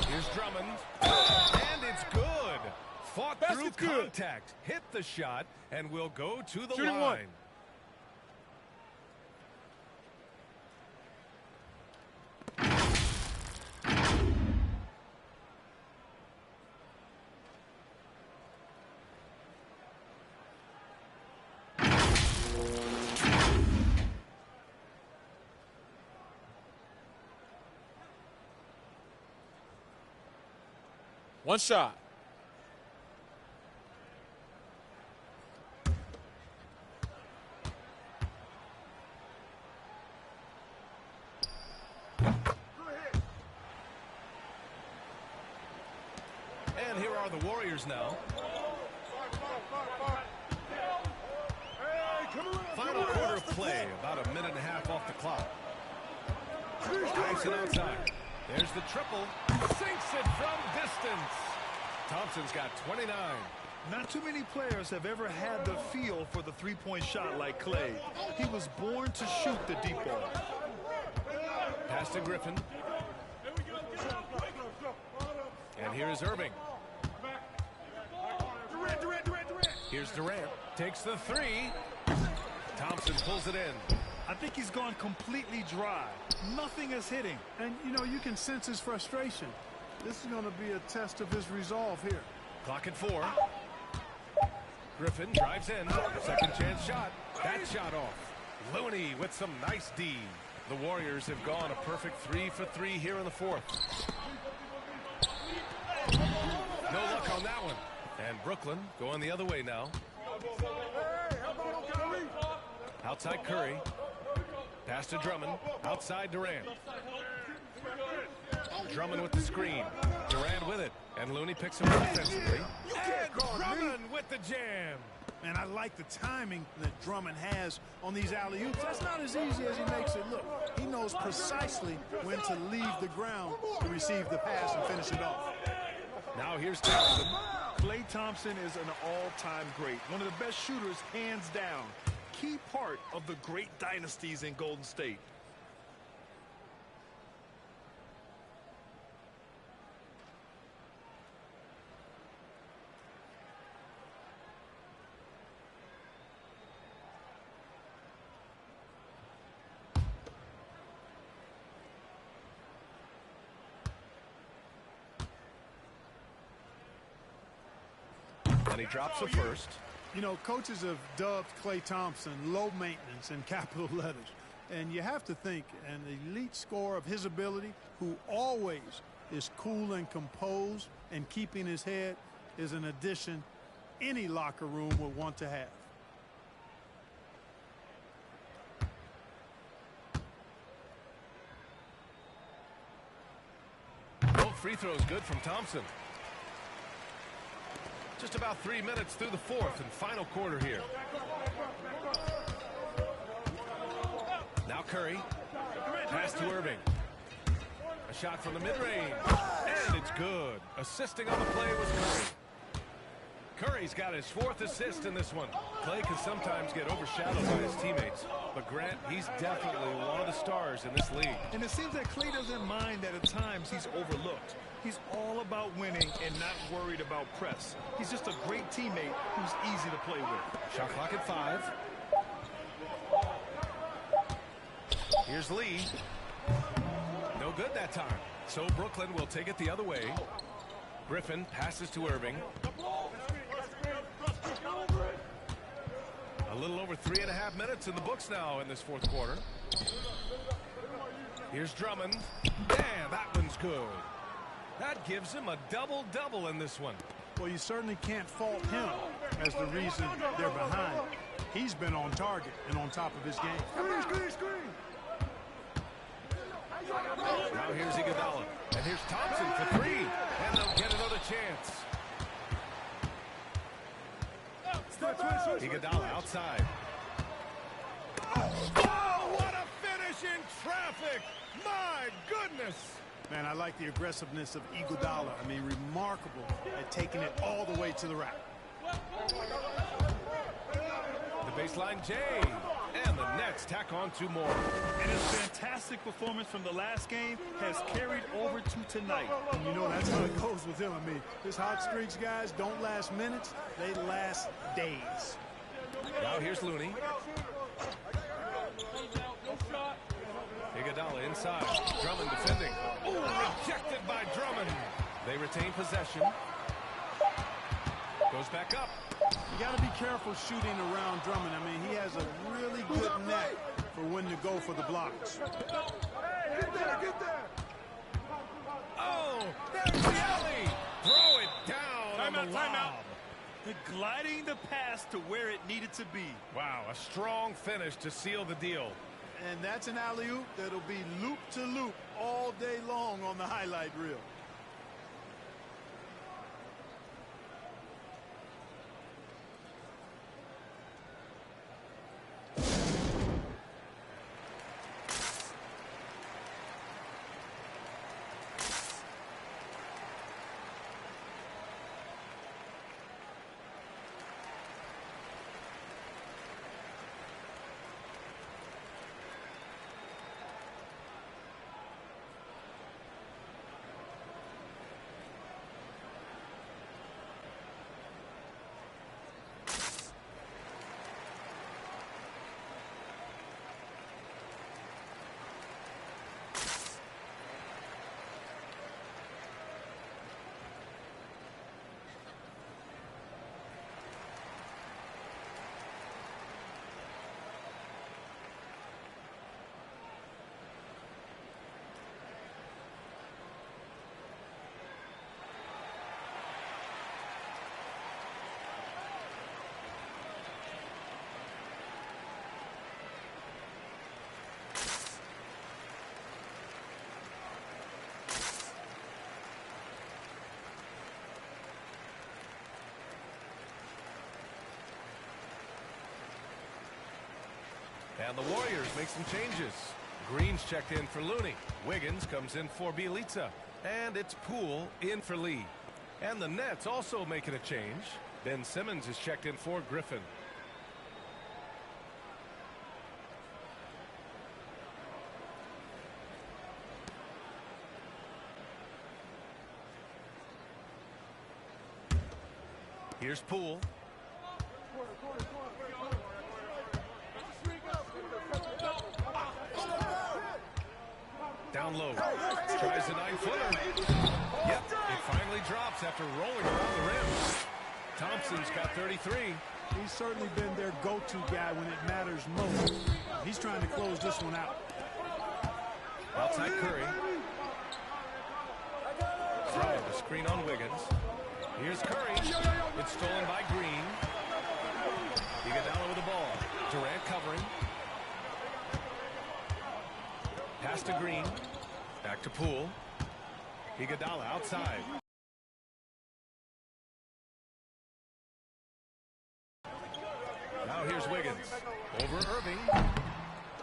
Here's Drummond. And it's good. Fought through contact. Hit the shot and will go to the line. One shot. And here are the Warriors now. Final quarter of play, about a minute and a half off the clock. Thompson outside. There's the triple. Sinks it from distance. Thompson's got 29. Not too many players have ever had the feel for the three-point shot like Clay. He was born to shoot the deep ball. Pass to Griffin. And here's Irving. Here's Durant. Takes the three. Thompson pulls it in. I think he's gone completely dry. Nothing is hitting. And, you know, you can sense his frustration. This is going to be a test of his resolve here. Clock at 4. Griffin drives in. Second chance shot. That shot off. Looney with some nice D. The Warriors have gone a perfect 3 for 3 here in the fourth. No luck on that one. And Brooklyn going the other way now. Outside Curry. Pass to Drummond. Outside Durant. Drummond with the screen. Durant with it. And Looney picks him up defensively. And Drummond with the jam. And I like the timing that Drummond has on these alley-oops. That's not as easy as he makes it look. He knows precisely when to leave the ground to receive the pass and finish it off. Now here's Thompson. Klay Thompson is an all-time great. One of the best shooters, hands down. Key part of the great dynasties in Golden State. And he drops the first. You know, coaches have dubbed Klay Thompson low maintenance in capital letters. And you have to think an elite scorer of his ability, who always is cool and composed and keeping his head, is an addition any locker room would want to have. Both free throws good from Thompson. Just about 3 minutes through the fourth and final quarter here. Now Curry. Pass to Irving. A shot from the mid-range. And it's good. Assisting on the play was Curry. Curry's got his 4th assist in this one. Klay can sometimes get overshadowed by his teammates. But Grant, he's definitely one of the stars in this league. And it seems that Klay doesn't mind that at times he's overlooked. He's all about winning and not worried about press. He's just a great teammate who's easy to play with. Shot clock at 5. Here's Lee. No good that time. So Brooklyn will take it the other way. Griffin passes to Irving. A little over 3.5 minutes in the books now in this fourth quarter. Here's Drummond. And that one's good. That gives him a double-double in this one. Well, you certainly can't fault him as the reason they're behind. He's been on target and on top of his game. Screen. Now here's Iguodala. And here's Thompson for 3. And they'll get another chance. Iguodala outside. Oh, what a finish in traffic! My goodness! Man, I like the aggressiveness of Iguodala. I mean, remarkable at taking it all the way to the rack. The baseline J. And the Nets tack on 2 more. And his fantastic performance from the last game has carried over to tonight. And you know that's how it goes with him. I mean, his hot streaks, guys, don't last minutes. They last days. Now here's Looney. Iguodala inside. Drummond defending. Oh, rejected by Drummond. They retain possession. Goes back up. You got to be careful shooting around Drummond. I mean, he has a really good neck for when to go for the blocks. Get there. Oh, there's the alley. Throw it down on the lob. Gliding the pass to where it needed to be. Wow, a strong finish to seal the deal. And that's an alley-oop that'll be loop to loop all day long on the highlight reel. And the Warriors make some changes. Green's checked in for Looney. Wiggins comes in for Bielitsa. And it's Poole in for Lee. And the Nets also making a change. Ben Simmons is checked in for Griffin. Here's Poole. Down low. Tries the 9-footer. Yep, it finally drops after rolling around the rim. Thompson's got 33. He's certainly been their go-to guy when it matters most. He's trying to close this one out. Outside Curry. Throwing the screen on Wiggins. Here's Curry. It's stolen by Green. Iguodala with the ball. Durant covering. Pass to Green. Back to Poole. Iguodala outside. Now here's Wiggins. Over Irving.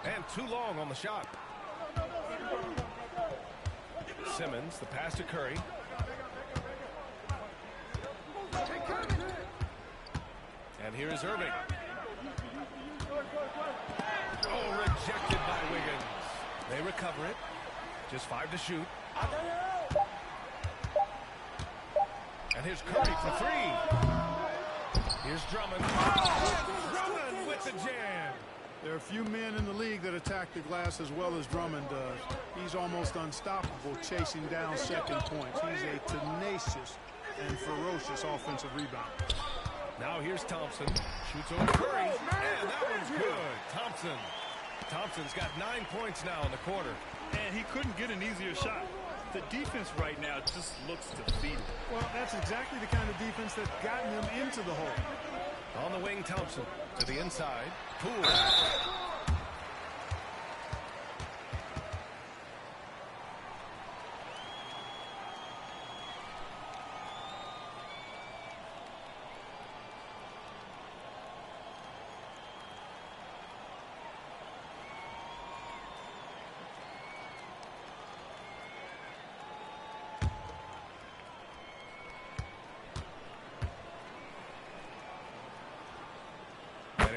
And too long on the shot. Simmons, the pass to Curry. And here is Irving. Oh, rejected by Wiggins. They recover it. Just 5 to shoot. And here's Curry for 3. Here's Drummond. Oh, Drummond with the jam. There are a few men in the league that attack the glass as well as Drummond does. He's almost unstoppable chasing down second points. He's a tenacious and ferocious offensive rebounder. Now here's Thompson. Shoots over Curry. And that one's good. Thompson's got 9 points now in the quarter. And he couldn't get an easier shot. The defense right now just looks defeated. Well, that's exactly the kind of defense that's gotten them into the hole. On the wing, Thompson to the inside. Poole.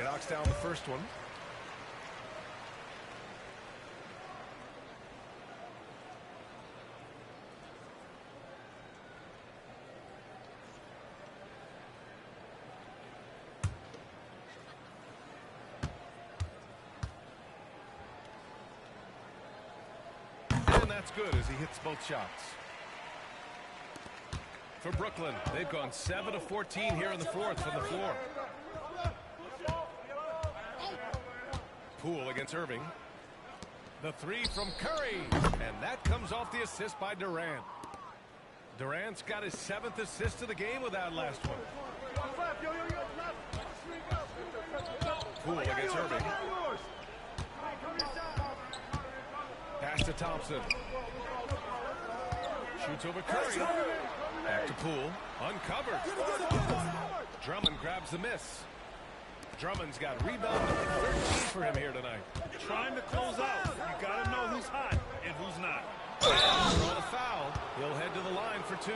Knocks down the first one. And that's good as he hits both shots. For Brooklyn, they've gone 7 of 14 here in the fourth from the floor. Poole against Irving. The 3 from Curry. And that comes off the assist by Durant. Durant's got his 7th assist of the game with that last one. Poole against Irving. Pass to Thompson. Shoots over Curry. Back to Poole. Uncovered. Drummond grabs the miss. Drummond's got rebound number 13 for him here tonight. Trying to close out. You got to know who's hot and who's not. On a foul, he'll head to the line for 2.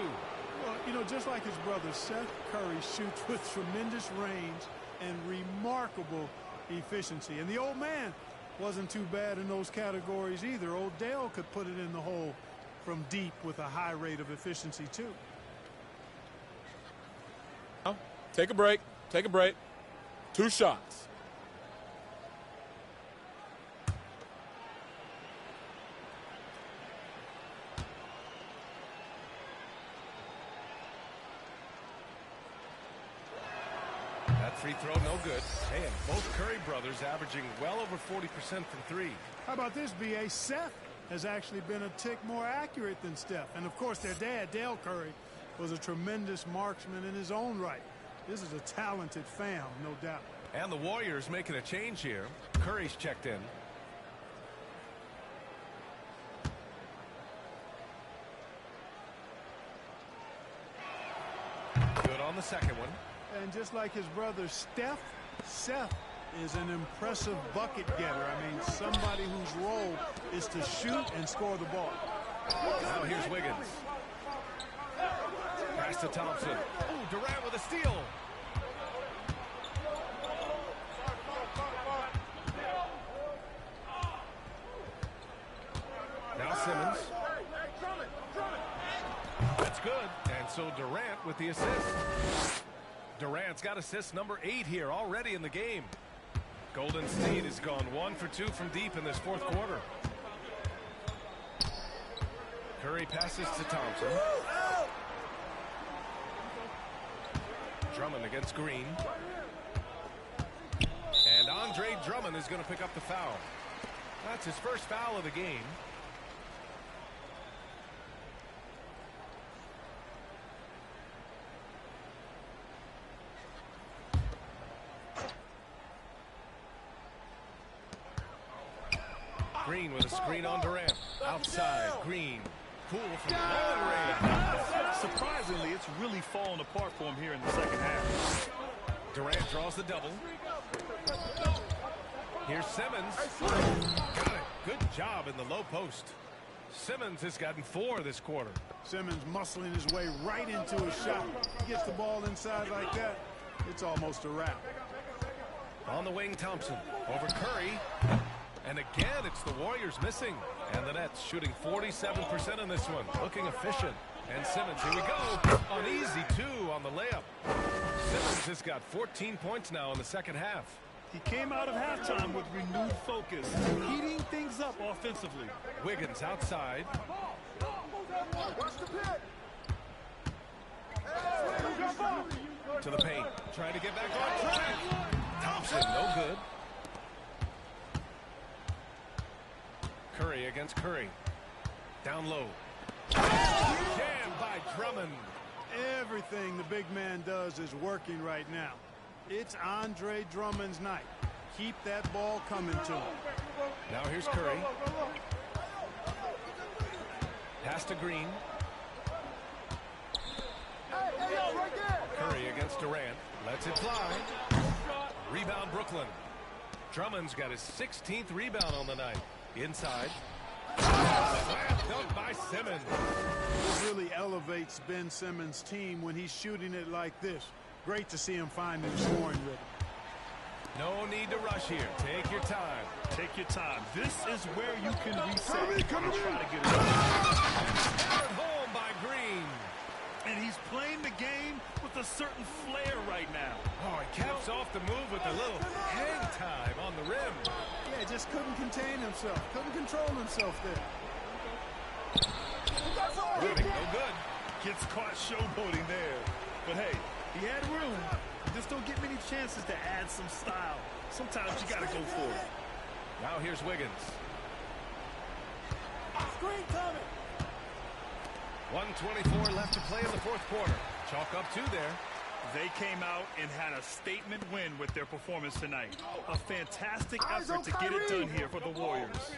Well, you know, just like his brother, Seth Curry shoots with tremendous range and remarkable efficiency. And the old man wasn't too bad in those categories either. Odell could put it in the hole from deep with a high rate of efficiency, too. Take a break. Take a break. 2 shots. That free throw, no good. Hey, and both Curry brothers averaging well over 40% from 3. How about this, B.A.? Seth has actually been a tick more accurate than Steph. And, of course, their dad, Dale Curry, was a tremendous marksman in his own right. This is a talented fam, no doubt. And the Warriors making a change here. Curry's checked in. Good on the second one. And just like his brother Steph, Seth is an impressive bucket getter. I mean, somebody whose role is to shoot and score the ball. Now here's Wiggins. Pass to Thompson. Ooh, Durant with a steal. Now Simmons. That's good. And so Durant with the assist. Durant's got assist number 8 here already in the game. Golden State has gone 1 for 2 from deep in this fourth quarter. Curry passes to Thompson. Drummond against Green. And Andre Drummond is going to pick up the foul. That's his first foul of the game. Green with a screen on Durant. Outside, Green. Cool from long range. Surprisingly, it's really fallen apart for him here in the second half. Durant draws the double. Here's Simmons. Got it. Good job in the low post. Simmons has gotten 4 this quarter. Simmons muscling his way right into a shot. He gets the ball inside like that, it's almost a wrap. On the wing, Thompson. Over Curry. And again, it's the Warriors missing. And the Nets shooting 47% in this one. Looking efficient. And Simmons, here we go. On easy 2 on the layup. Simmons has got 14 points now in the second half. He came out of halftime with renewed focus, heating things up offensively. Wiggins outside. To the paint. Trying to get back on track. Thompson, no good. Curry against Curry. Down low. Jammed by Drummond. Everything the big man does is working right now. It's Andre Drummond's night. Keep that ball coming to him. Now here's Curry. Pass to Green. Curry against Durant. Lets it fly. Rebound Brooklyn. Drummond's got his 16th rebound on the night. Inside. Slam dunk by Simmons. It really elevates Ben Simmons' team when he's shooting it like this. Great to see him finding scoring rhythm. No need to rush here. Take your time. Take your time. This is where you can reset and try to get it Hammered home by Green. And he's playing the game with a certain flair right now. Oh, he caps off the move with a little hang time on the rim. Yeah, just couldn't contain himself. Couldn't control himself there. Irving, no good. Gets caught showboating there. But hey, he had room. Just don't get many chances to add some style. Sometimes you got to go for it. Now here's Wiggins. Screen coming. 1:24 left to play in the fourth quarter. Chalk up 2 there. They came out and had a statement win with their performance tonight. A fantastic effort to get it done here for the Warriors.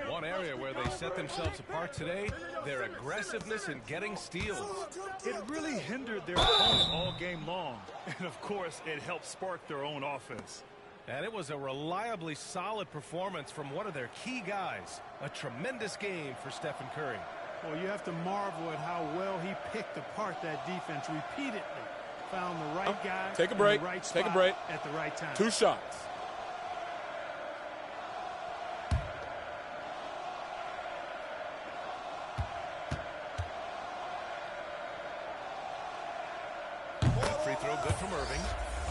One area where they set themselves apart today, their aggressiveness in getting steals. It really hindered their opponent all game long. And, of course, it helped spark their own offense. And it was a reliably solid performance from one of their key guys. A tremendous game for Stephen Curry. Well, you have to marvel at how well he picked apart that defense repeatedly. Found the right guy. Take a break. In the right Take a spot break. at the right time. 2 shots. Free throw good from Irving.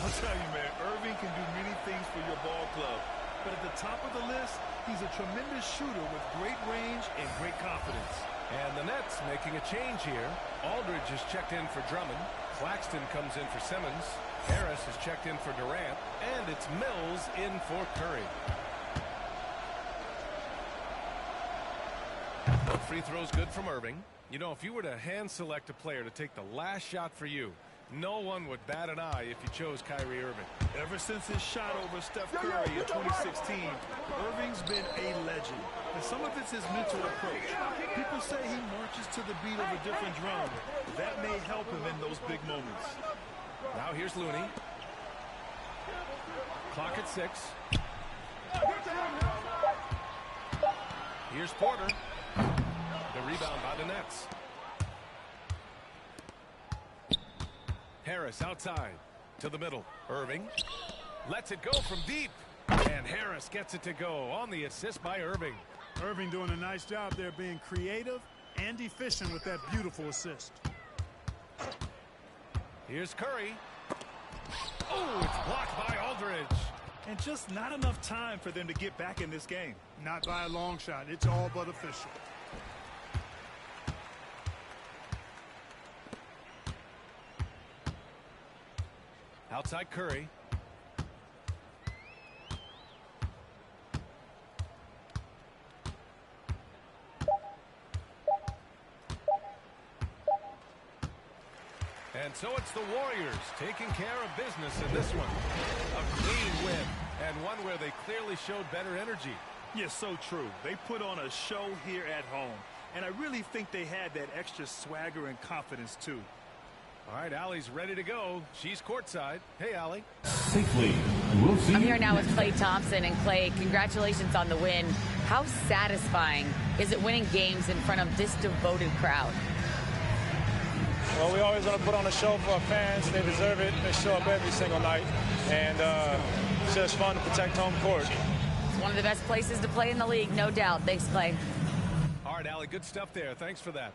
I'll tell you, man, Irving can do many things for your ball club. But at the top of the list, he's a tremendous shooter with great range and great confidence. And the Nets making a change here. Aldridge has checked in for Drummond. Claxton comes in for Simmons. Harris has checked in for Durant. And it's Mills in for Curry. Free throw's good from Irving. You know, if you were to hand select a player to take the last shot for you, no one would bat an eye if you chose Kyrie Irving. Ever since his shot over Steph Curry in 2016, Irving's been a legend. And some of it's his mental approach. People say he marches to the beat of a different drum. That may help him in those big moments. Now here's Looney. Clock at 6. Here's Porter. The rebound by the Nets. Harris outside to the middle. Irving lets it go from deep. And Harris gets it to go on the assist by Irving. Irving doing a nice job there being creative and efficient with that beautiful assist. Here's Curry. Oh, it's blocked by Aldridge. And just not enough time for them to get back in this game. Not by a long shot. It's all but official. Outside Curry. And so it's the Warriors taking care of business in this one. A clean win, and one where they clearly showed better energy. Yes, so true. They put on a show here at home, and I really think they had that extra swagger and confidence, too. All right, Allie's ready to go. She's courtside. Hey, Allie. Safely. We'll see I'm here now with Klay Thompson. And Klay, congratulations on the win. How satisfying is it winning games in front of this devoted crowd? Well, we always want to put on a show for our fans. They deserve it. They show up every single night. And it's just fun to protect home court. It's one of the best places to play in the league, no doubt. Thanks, Klay. All right, Allie, good stuff there. Thanks for that.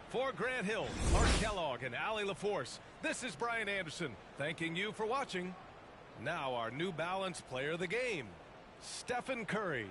For Grant Hill, Mark Kellogg, and Allie LaForce, this is Brian Anderson thanking you for watching. Now our New Balance player of the game, Stephen Curry.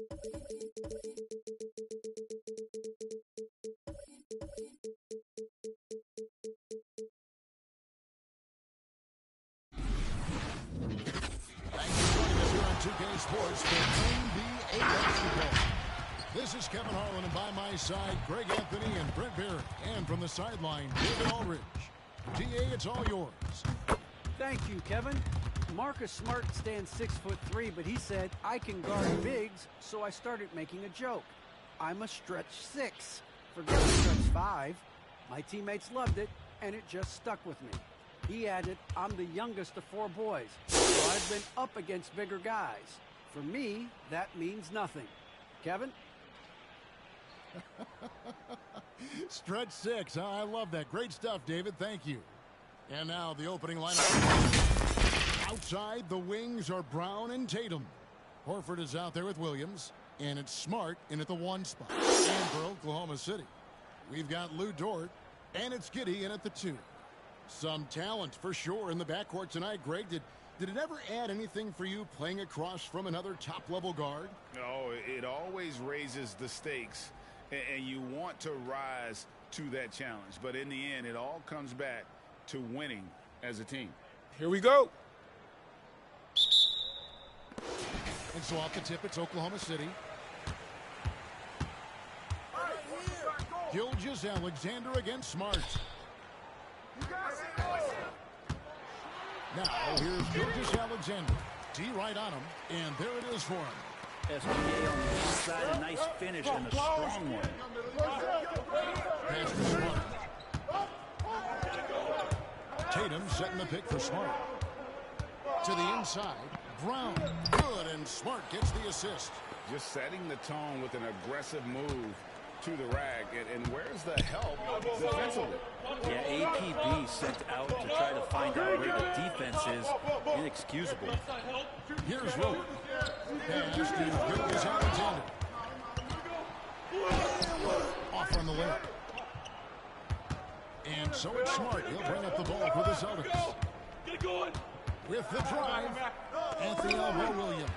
2K Sports for NBA basketball. This is Kevin Harlan, and by my side, Greg Anthony and Brent Barrett. And from the sideline, David Aldridge. GA, it's all yours. Thank you, Kevin. Marcus Smart stands 6'3", but he said, I can guard bigs, so I started making a joke. I'm a stretch 6. Forget a stretch 5. My teammates loved it, and it just stuck with me. He added, I'm the youngest of 4 boys, so I've been up against bigger guys. For me, that means nothing. Kevin? Stretch 6. I love that. Great stuff, David. Thank you. And now the opening lineup. Outside, the wings are Brown and Tatum. Horford is out there with Williams, and it's Smart in at the 1 spot. And for Oklahoma City, we've got Lou Dort, and it's Giddey in at the 2. Some talent for sure in the backcourt tonight. Greg, did it ever add anything for you playing across from another top-level guard? No, it always raises the stakes, and you want to rise to that challenge. But in the end, it all comes back to winning as a team. Here we go. And so off the tip, it's Oklahoma City. Gilgeous Alexander against Smart. Now, here's Gilgeous Alexander. D right on him, and there it is for him. SGA on the inside, a nice finish and a strong one. Pass to Smart. Tatum setting the pick for Smart. To the inside, Brown. Good, and Smart gets the assist. Just setting the tone with an aggressive move to the rack, and where's the help defensively? Yeah, APB sent out to try to find out where the defense is. Inexcusable. Here's Roper. Pass to Gilgeous Alexander. Off on the layup. And so it's Smart. He'll bring up the ball for the Celtics. With the drive, Anthony Williams.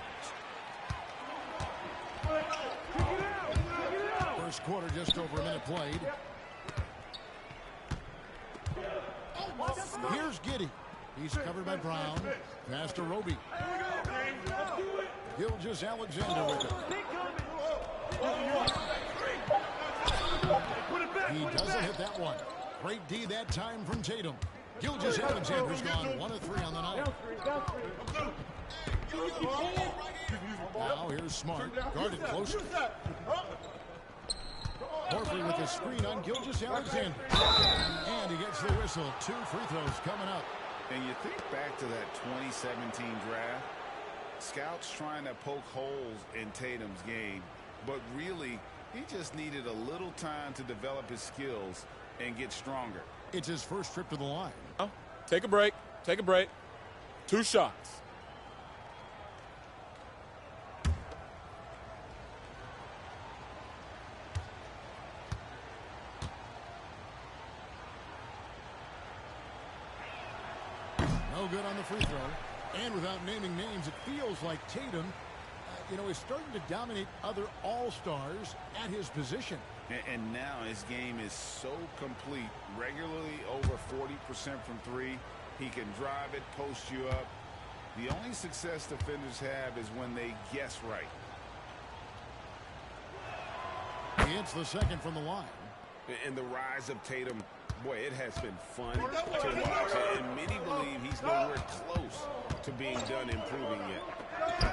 First quarter, just over a minute played. Here's Giddey. He's covered by Brown. Pass to Roby. Gilgeous Alexander with it. He doesn't hit that one. Great D that time from Tatum. Gilgeous Alexander's gone 1 of 3 on the night. Now here's Smart. Guarded closely. Horford with a screen on Gilgeous Alexander. And he gets the whistle. 2 free throws coming up. And you think back to that 2017 draft, scouts trying to poke holes in Tatum's game, but really he just needed a little time to develop his skills and get stronger. It's his first trip to the line. Take a break. Take a break. 2 shots. No good on the free throw. And without naming names, it feels like Tatum, is starting to dominate other all-stars at his position. And now his game is so complete. Regularly over 40% from 3. He can drive it, post you up. The only success defenders have is when they guess right. He hits the second from the line. And the rise of Tatum, boy, it has been fun to watch. And many believe he's nowhere close to being done improving yet.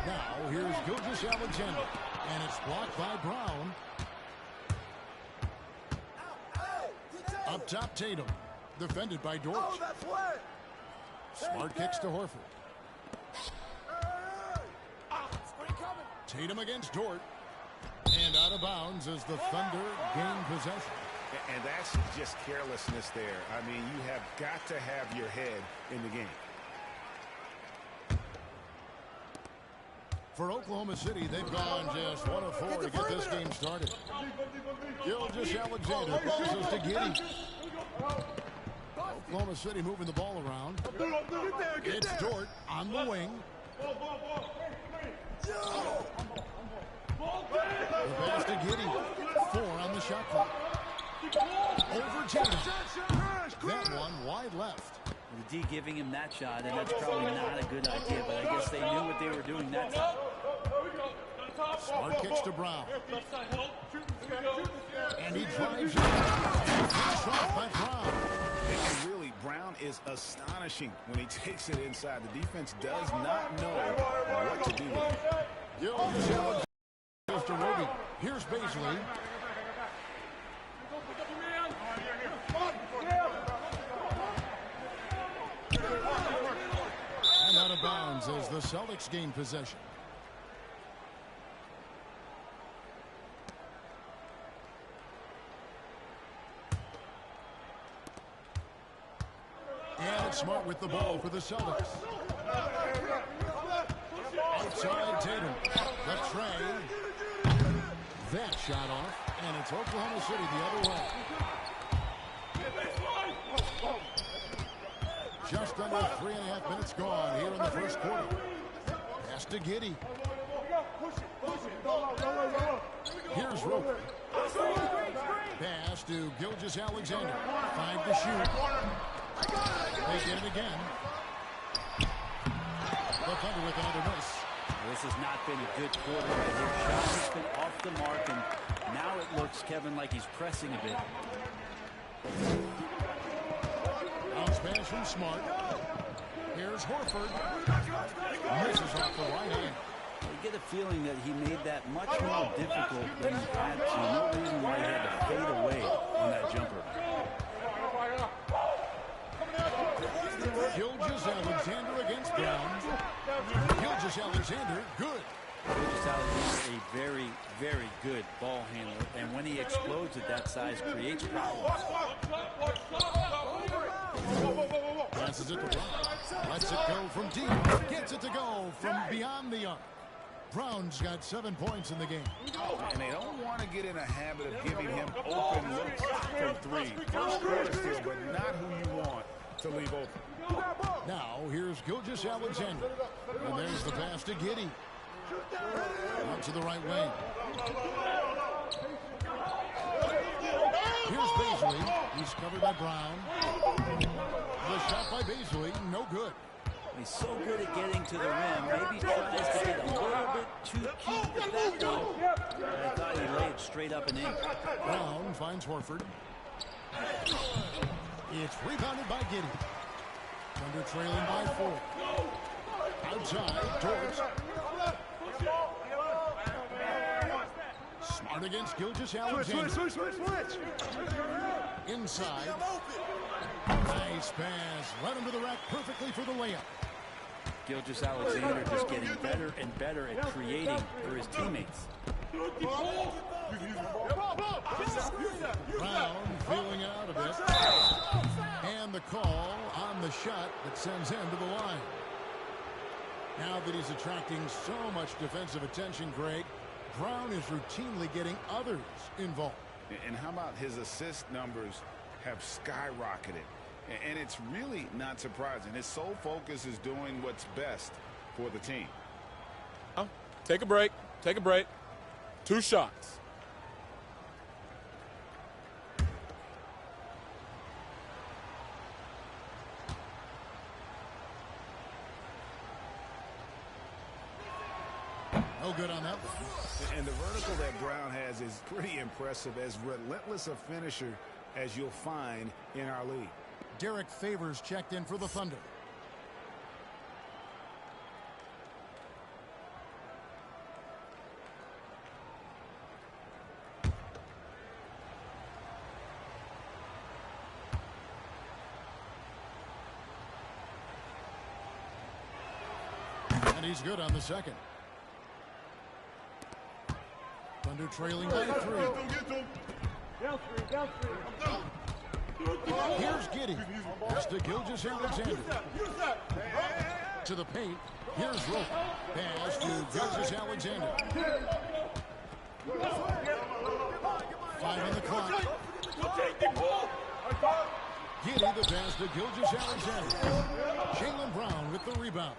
Now here's Gilgeous Alexander. And it's blocked by Brown. Up top, Tatum. Defended by Dort. Smart kicks to Horford. Tatum against Dort. And out of bounds as the Thunder gain possession. And that's just carelessness there. I mean, you have got to have your head in the game. For Oklahoma City, they've gone just 1 of 4 to get this game started. Gilgeous Alexander passes to Giddey. Oklahoma City moving the ball around. It's Dort on the wing. to Giddey. 4 on the shot clock. Over James. That one wide left. The D giving him that shot, and that's probably not a good idea, but I guess they knew what they were doing that time. Smart kicks to Brown. And he drives it. Finish off by Brown. And really, Brown is astonishing when he takes it inside. The defense does not know what to do with it. Gilgeous goes to Roby. Here's Baisley. And out of bounds as the Celtics gain possession. And Smart with the ball for the Celtics. Outside Tatum. The tray. That shot off. And it's Oklahoma City the other way. Just under 3.5 minutes gone here in the first quarter. Pass to Giddey. Here's Roper. Pass to Gilgeous-Alexander. 5 to shoot. They get it again. The Thunder with another miss. This has not been a good quarter right here. Shot has been off the mark, and now it looks, Kevin, like he's pressing a bit. Bounce pass from Smart. Here's Horford. Misses off the right hand. You get a feeling that he made that much more difficult than he had to. No reason why he had to fade away on that jumper. Gilgeous-Alexander against Brown. Gilgeous-Alexander, good. Gilgeous-Alexander, a very, very good ball handler. And when he explodes at that size, creates problems. Passes it to Brown. Lets it go from deep. Gets it to go from beyond the arc. Brown's got 7 points in the game. And they don't want to get in a habit of giving him open looks from 3. First quarter still, but not who you want to leave open. Now, here's Gilgeous-Alexander. And there's the pass to Giddey. Out to the right wing. Here's Baisley. He's covered by Brown. The shot by Baisley, no good. He's so good at getting to the rim. Maybe tries to get a little bit too cute with that one. I thought he laid straight up and in. Brown finds Horford. It's rebounded by Giddey. Thunder trailing by 4. Outside, Torres. Smart against Gilgeous-Alexander. Switch. Inside. Nice pass. Led him to the rack perfectly for the layup. Gilgeous-Alexander just getting better and better at creating for his teammates. Brown feeling out a bit. And the call on the shot that sends him to the line. Now that he's attracting so much defensive attention, Greg, Brown is routinely getting others involved. And how about his assist numbers have skyrocketed? And it's really not surprising. His sole focus is doing what's best for the team. Oh, take a break. 2 shots. No good on that one. And the vertical that Brown has is pretty impressive, as relentless a finisher as you'll find in our league. Derek Favors checked in for the Thunder. And he's good on the second. Thunder trailing by 3. Here's Giddey. Pass to Gilgeous-Alexander. To the paint. Here's Rope. Pass to Gilgeous-Alexander. 5 on the clock. Giddey the pass to Gilgeous-Alexander. Jaylen Brown with the rebound.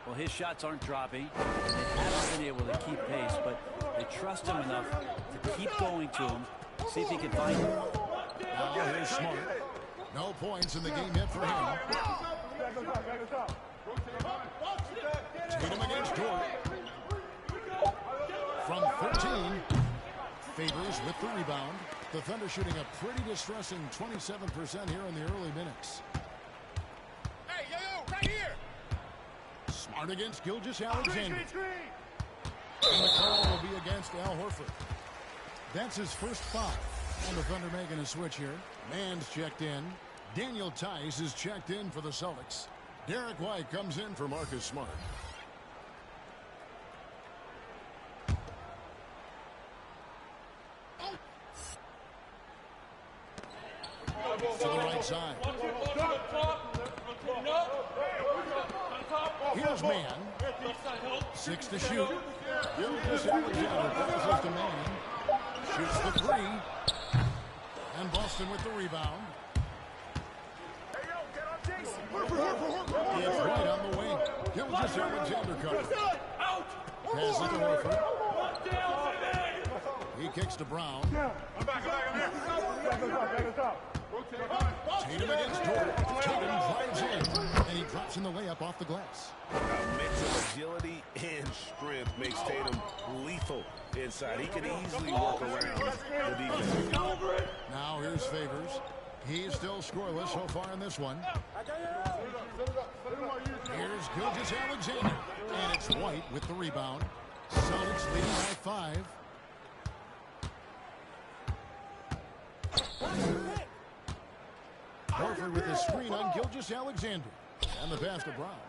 Well, his shots aren't dropping. They haven't been able to keep pace, but They trust him enough to keep going to him, see if he can find him. Now here's Smart. No points in the game yet for him. Tatum against Dort. From 13, Favors with the rebound. The Thunder shooting a pretty distressing 27% here in the early minutes. Hey, yo, right here. Smart against Gilgeous-Alexander. And the call will be against Al Horford. That's his first foul. And the Thunder making a switch here. Mann's checked in. Daniel Tice is checked in for the Celtics. Derek White comes in for Marcus Smart. To the right side. Here's Mann. 6 to shoot. Gilgeous-Alexander passes to Mann. Shoots the 3. And Boston with the rebound. It's right on the wing. Gilgeous-Alexander covered. Passes to Horford. He kicks to Brown. Tatum against Dort. Tatum drives in. And he drops in the layup off the glass. A mix of agility and strength makes Tatum lethal inside. He can easily work around the defense. Now here's Favors. He's still scoreless so far in this one. Here's Gilgeous-Alexander. And it's White with the rebound. Celtics leading by 5. Horford with the screen on Gilgeous-Alexander. And the pass to Brown.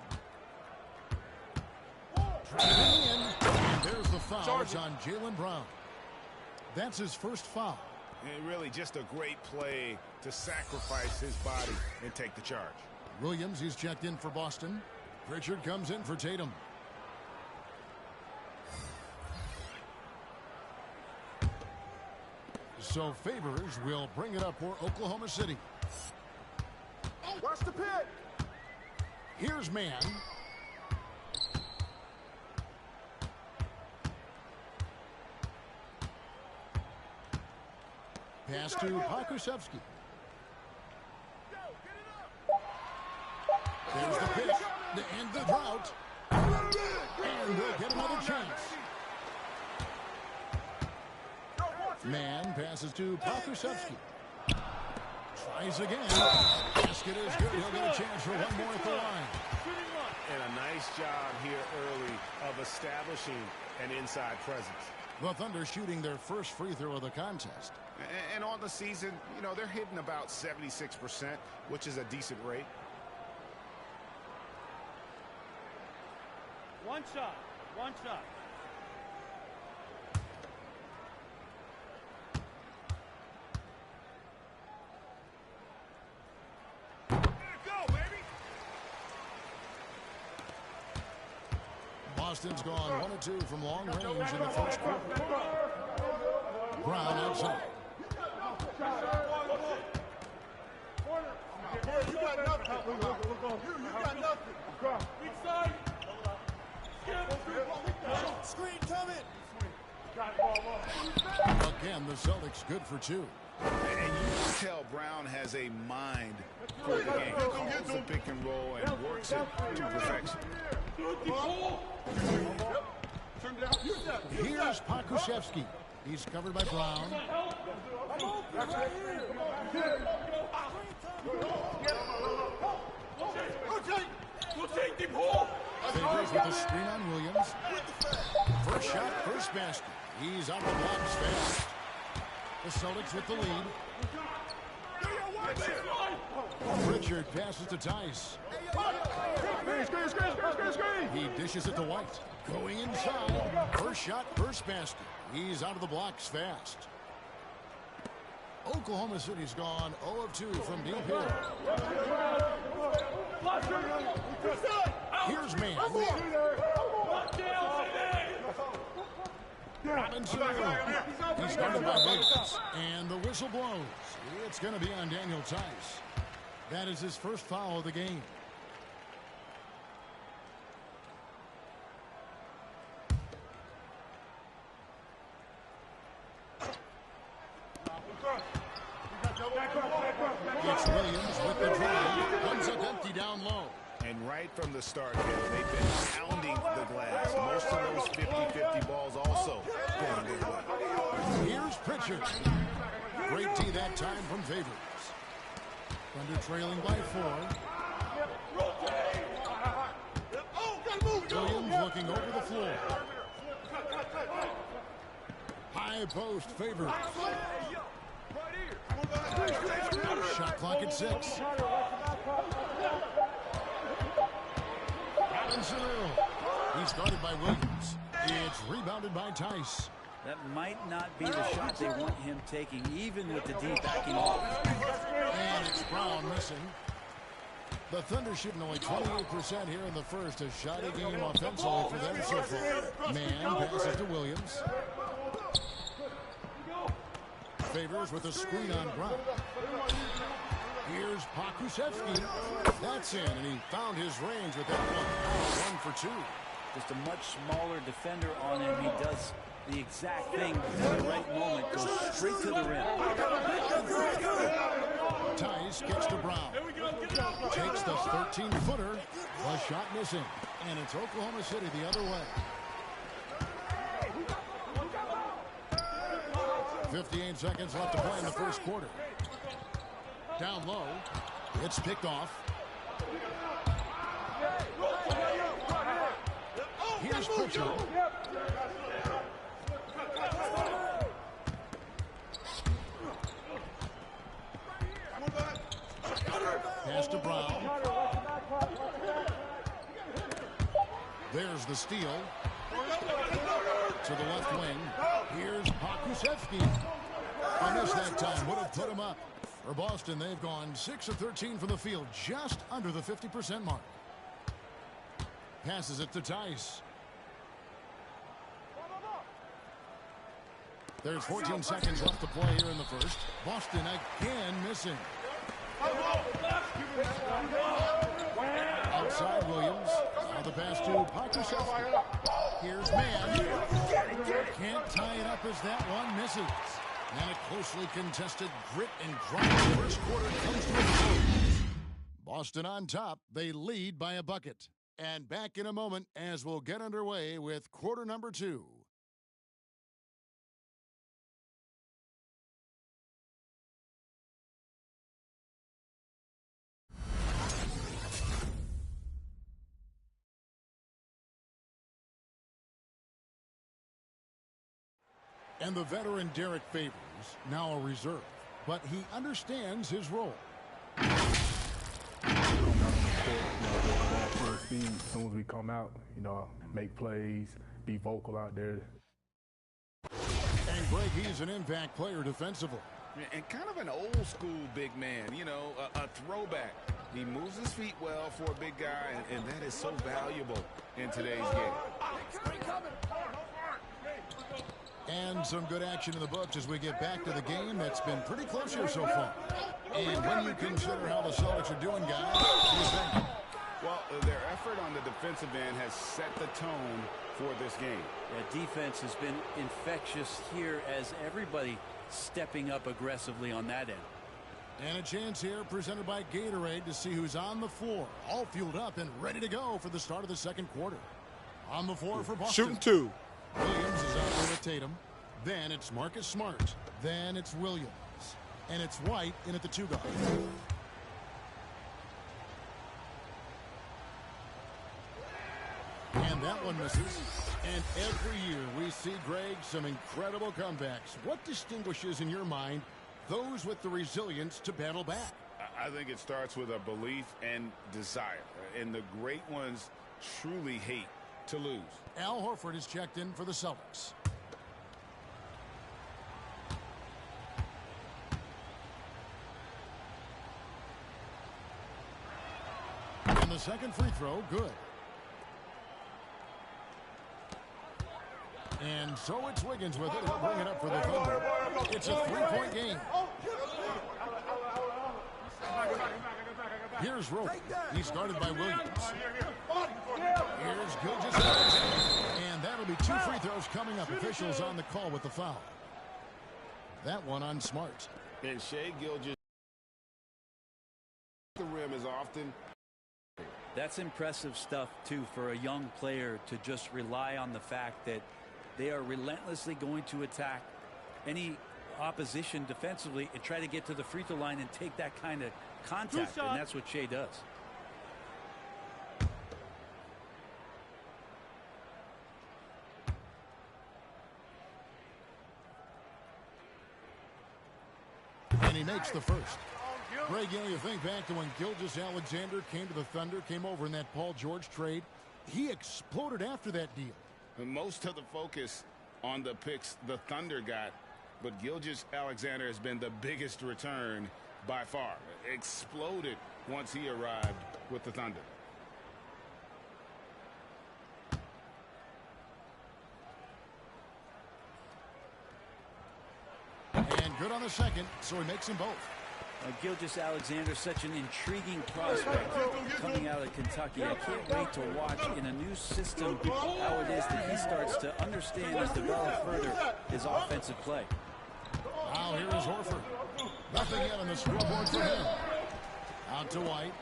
Driving in. And there's the foul. It's on Jaylen Brown. That's his first foul. And really just a great play to sacrifice his body and take the charge. Williams, he's checked in for Boston. Pritchard comes in for Tatum. So Favors will bring it up for Oklahoma City. Watch the pit. Here's Mann. Pass to Pokusevski. There's the pitch to end the drought. And they'll get another chance. Mann passes to Pokusevski. Tries again. Basket is good. He'll get a chance for one more at the line. And a nice job here early of establishing an inside presence. The Thunder shooting their first free throw of the contest. And on the season, you know, they're hitting about 76%, which is a decent rate. One shot. One shot. Boston's gone 1 of 2 from long range in the first quarter. Brown outside. You got nothing. You got nothing. Screen coming. Again, the Celtics good for 2. And you can tell Brown has a mind for the game. He calls the pick and roll and works it to perfection. Here's Pokusevski. He's covered by Brown. Favors with a screen on Williams. First shot, first basket. He's out of the blocks fast. The Celtics with the lead. Pritchard passes to Tice. He dishes it to White. Going inside. First shot, first basket. He's out of the blocks fast. Oklahoma City's gone 0 of 2 from deep here. Here's Mann. Robinson. He's guarded by Williams. And the whistle blows. It's going to be on Daniel Tice. That is his first foul of the game. It's Williams with the drive. Comes up empty down low. And right from the start, they've been pounding the glass. Most of those 50-50 balls also going their way. Here's Pritchard. Great D that time from Favors. Thunder trailing by 4. Williams looking over the floor. High post, Favors. Shot clock at 6. Robinson Earl. He's guarded by Williams. It's rebounded by Tice. That might not be the shot they want him taking, even with the D backing off. And it's Brown missing. The Thunder shooting only 28% here in the first. A shoddy game offensively for them so far. Man passes to Williams. Favors with a screen on Brown. Here's Pokusevski. That's in, and he found his range with that one. 1 for 2. Just a much smaller defender on him. He does the exact thing at the right moment. Goes straight to the rim. Tice gets to Brown. Takes the 13-footer. A shot missing. And it's Oklahoma City the other way. 58 seconds left to play in the first quarter. Down low. It's picked off. Here's Pritchard. Pass to Brown. There's the steal. To the left wing. Here's Pokusevski. I missed that time. Would have put him up. For Boston, they've gone 6 of 13 from the field, just under the 50% mark. Passes it to Tice. There's 14 seconds left to play here in the first. Boston again missing. Outside Williams. Now the pass to Pokusevski. Here's Mann. Can't tie it up as that one misses. And a closely contested grit and grind first quarter comes to a close. Boston on top. They lead by a bucket. And back in a moment as we'll get underway with quarter number 2. And the veteran Derek Favors, now a reserve, but he understands his role. Speed. As soon as we come out, make plays, be vocal out there. And Greg, he's an impact player defensively. And kind of an old school big man, a throwback. He moves his feet well for a big guy, and that is so valuable in today's game. And some good action in the books as we get back to the game that's been pretty close here so far. And when you consider how the Celtics are doing, guys, what do you think? Well, their effort on the defensive end has set the tone for this game. Yeah, defense has been infectious here as everybody stepping up aggressively on that end. And a chance here presented by Gatorade to see who's on the floor. All fueled up and ready to go for the start of the second quarter. On the floor for Boston. Shooting 2. Williams is out there with Tatum. Then it's Marcus Smart. Then it's Williams. And it's White in at the 2 guard. And that one misses. And every year we see, Greg, some incredible comebacks. What distinguishes in your mind those with the resilience to battle back? I think it starts with a belief and desire. And the great ones truly hate to lose. Al Horford is checked in for the Celtics. And the second free throw, good. And so it's Wiggins with it. He'll bring it up for the Thunder. It's a 3-point game. Here's Rope. He's guarded by Williams. Here's Gilgeous. And that'll be 2 free throws coming up. Officials on the call with the foul. That one on Smart. And Shai Gilgeous often. That's impressive stuff, too, for a young player to just rely on the fact that they are relentlessly going to attack any opposition defensively and try to get to the free throw line and take that kind of contact. And that's what Shea does. And he makes the first. Greg, you know, you think back to when Gilgeous-Alexander came to the Thunder, came over in that Paul George trade. He exploded after that deal. And most of the focus on the picks the Thunder got, but Gilgeous-Alexander has been the biggest return by far. Exploded once he arrived with the Thunder. And good on the second, so he makes them both. Gilgeous-Alexander, such an intriguing prospect coming out of Kentucky. I can't wait to watch in a new system how it is that he starts to understand and develop further his offensive play. Now here is Horford. Nothing yet on the scoreboard for him. Out to White.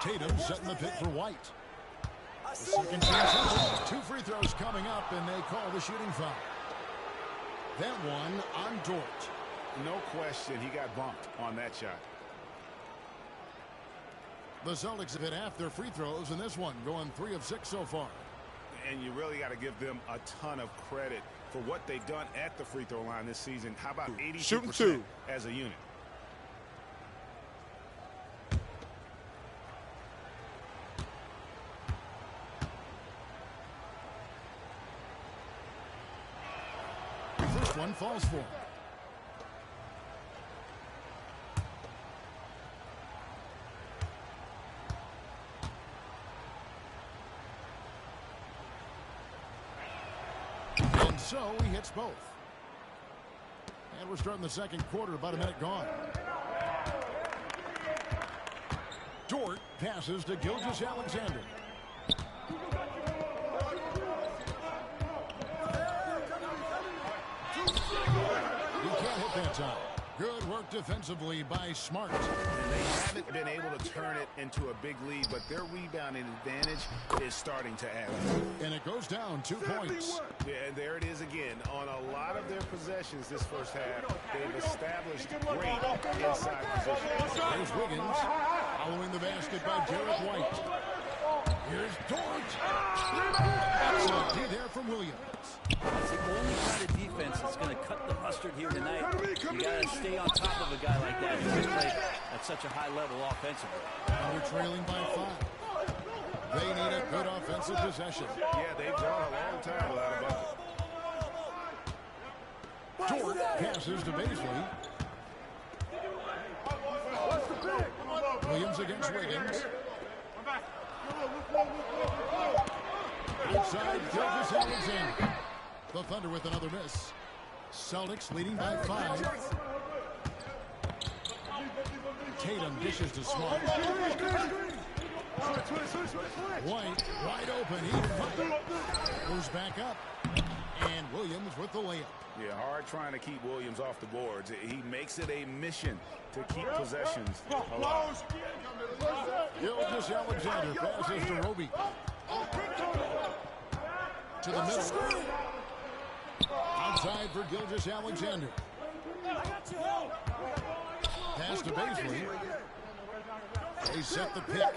Tatum setting the pick for White. The second chance. 2 free throws coming up, and they call the shooting foul. That one on Dort. No question, he got bumped on that shot. The Celtics have hit half their free throws in this one, going 3 of 6 so far. And you really got to give them a ton of credit for what they've done at the free throw line this season. How about 82% as a unit? First one falls for him. And so he hits both. And we're starting the second quarter, about a minute gone. Dort passes to Gilgeous-Alexander. He can't hit that time. Good work defensively by Smart. And they haven't been able to turn it into a big lead, but their rebounding advantage is starting to add up. And it goes down 2 points. Yeah, and there it is again. On a lot of their possessions this first half, they've established great inside position. There's Wiggins following the basket by Derek White. Here's Dort. Excellent D there from Williams. That's the only kind of defense that's going to cut the mustard here tonight. You got to stay on top of a guy like that who can play at such a high level offensively. And we're trailing by 5. They need a good offensive possession. Yeah, they've gone a long time without a bucket. Dort passes to Baisley. Williams against Wiggins. Inside Gilgeous-Alexander. The Thunder with another miss. Celtics leading by 5. Tatum dishes to Smart. White wide open. He moves back up. And Williams with the layup. Yeah, hard trying to keep Williams off the boards. He makes it a mission to keep possessions alive. Gilgeous-Alexander passes to Roby. To the middle. Outside for Gilgeous-Alexander. Pass to Baisley. They set the pick.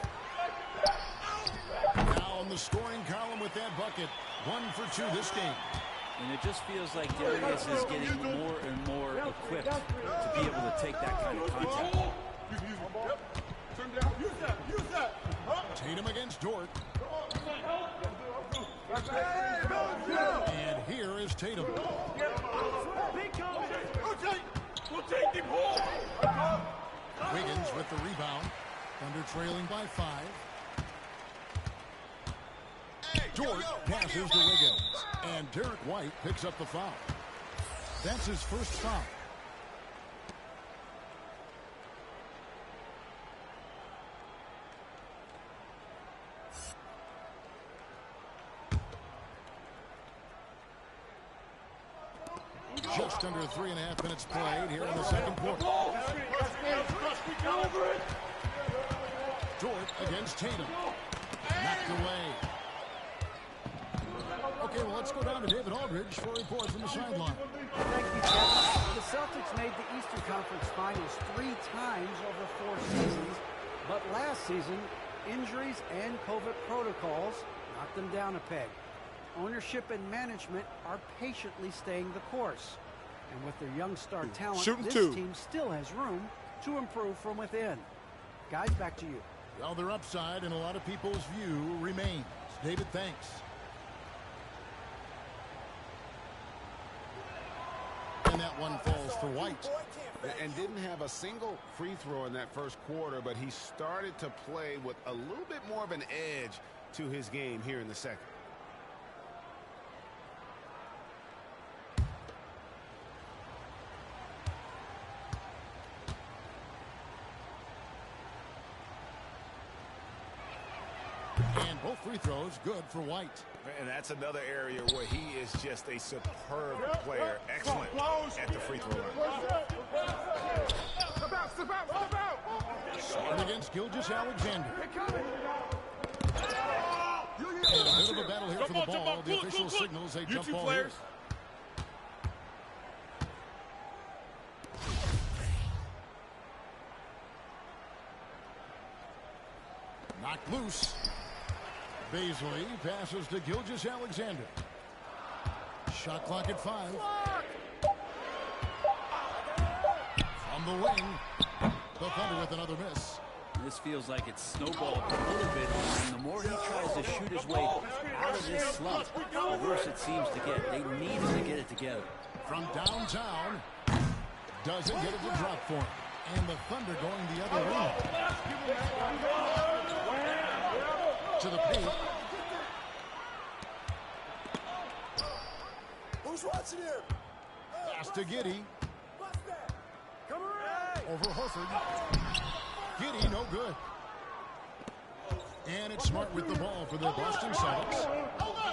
Now in the scoring column with that bucket. 1 for 2 this game. And it just feels like Darius is getting more and more equipped to be able to take that kind of contact. Tatum against Dort. And here is Tatum. Wiggins with the rebound. Thunder trailing by 5. Dort passes to Wiggins. And Derek White picks up the foul. That's his first foul. Just under 3.5 minutes played here in the second quarter. Dort against Tatum. Knocked away. Okay, well, let's go down to David Aldridge for a report from the sideline. Thank you, Kevin. The Celtics made the Eastern Conference Finals 3 times over 4 seasons, but last season, injuries and COVID protocols knocked them down a peg. Ownership and management are patiently staying the course. And with their young star talent, this team still has room to improve from within. Guys, back to you. Well, their upside in a lot of people's view remains. David, thanks. And that one falls for White. And didn't have a single free throw in that first quarter, but he started to play with a little bit more of an edge to his game here in the second. And both free throws good for White. And that's another area where he is just a superb player. Excellent at the free throw line. Shot against Gilgeous-Alexander. And a bit of a battle here for the ball. The official signals a jump ball here. Knocked loose. Baisley passes to Gilgeous-Alexander. Shot clock at 5. From the wing, the Thunder with another miss. This feels like it's snowballed a little bit on him. The more he tries to shoot his way out of this slump, the worse it seems to get. They need him to get it together. From downtown, doesn't get it to drop for him. And the Thunder going the other way. To the paint. Who's watching him? Pass to Giddey. Over Horford. Giddey, no good. And it's Smart with the ball for the Boston Celtics.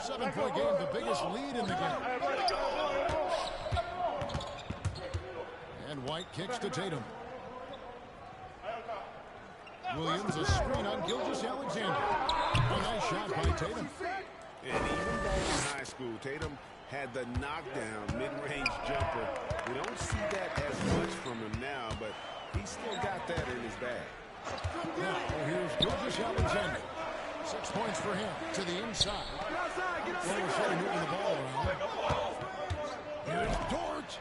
7-point game, the biggest lead in the game. And White kicks to Tatum. Williams, a screen on Gilgeous-Alexander. A nice shot by Tatum. And even back in high school, Tatum had the knockdown mid-range jumper. We don't see that as much from him now, but he's still got that in his bag. Now here's Gilgeous-Alexander. 6 points for him to the inside. Well, moving the ball around. Here's Dort.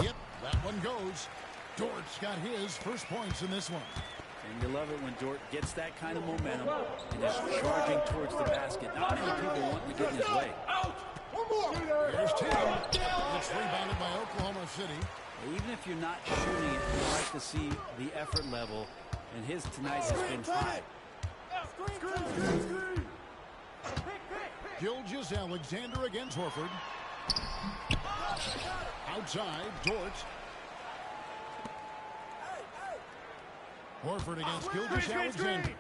Yep, that one goes. Dort's got his first points in this one. And you love it when Dort gets that kind of momentum and is charging towards the basket. Not many people want to get in his way. Here's Tatum. It's rebounded by Oklahoma City. Even if you're not shooting it, you like to see the effort level, and his tonight has been high. Gilgeous-Alexander against Horford. Outside, Dort. Horford against Gilgeous-Alexander.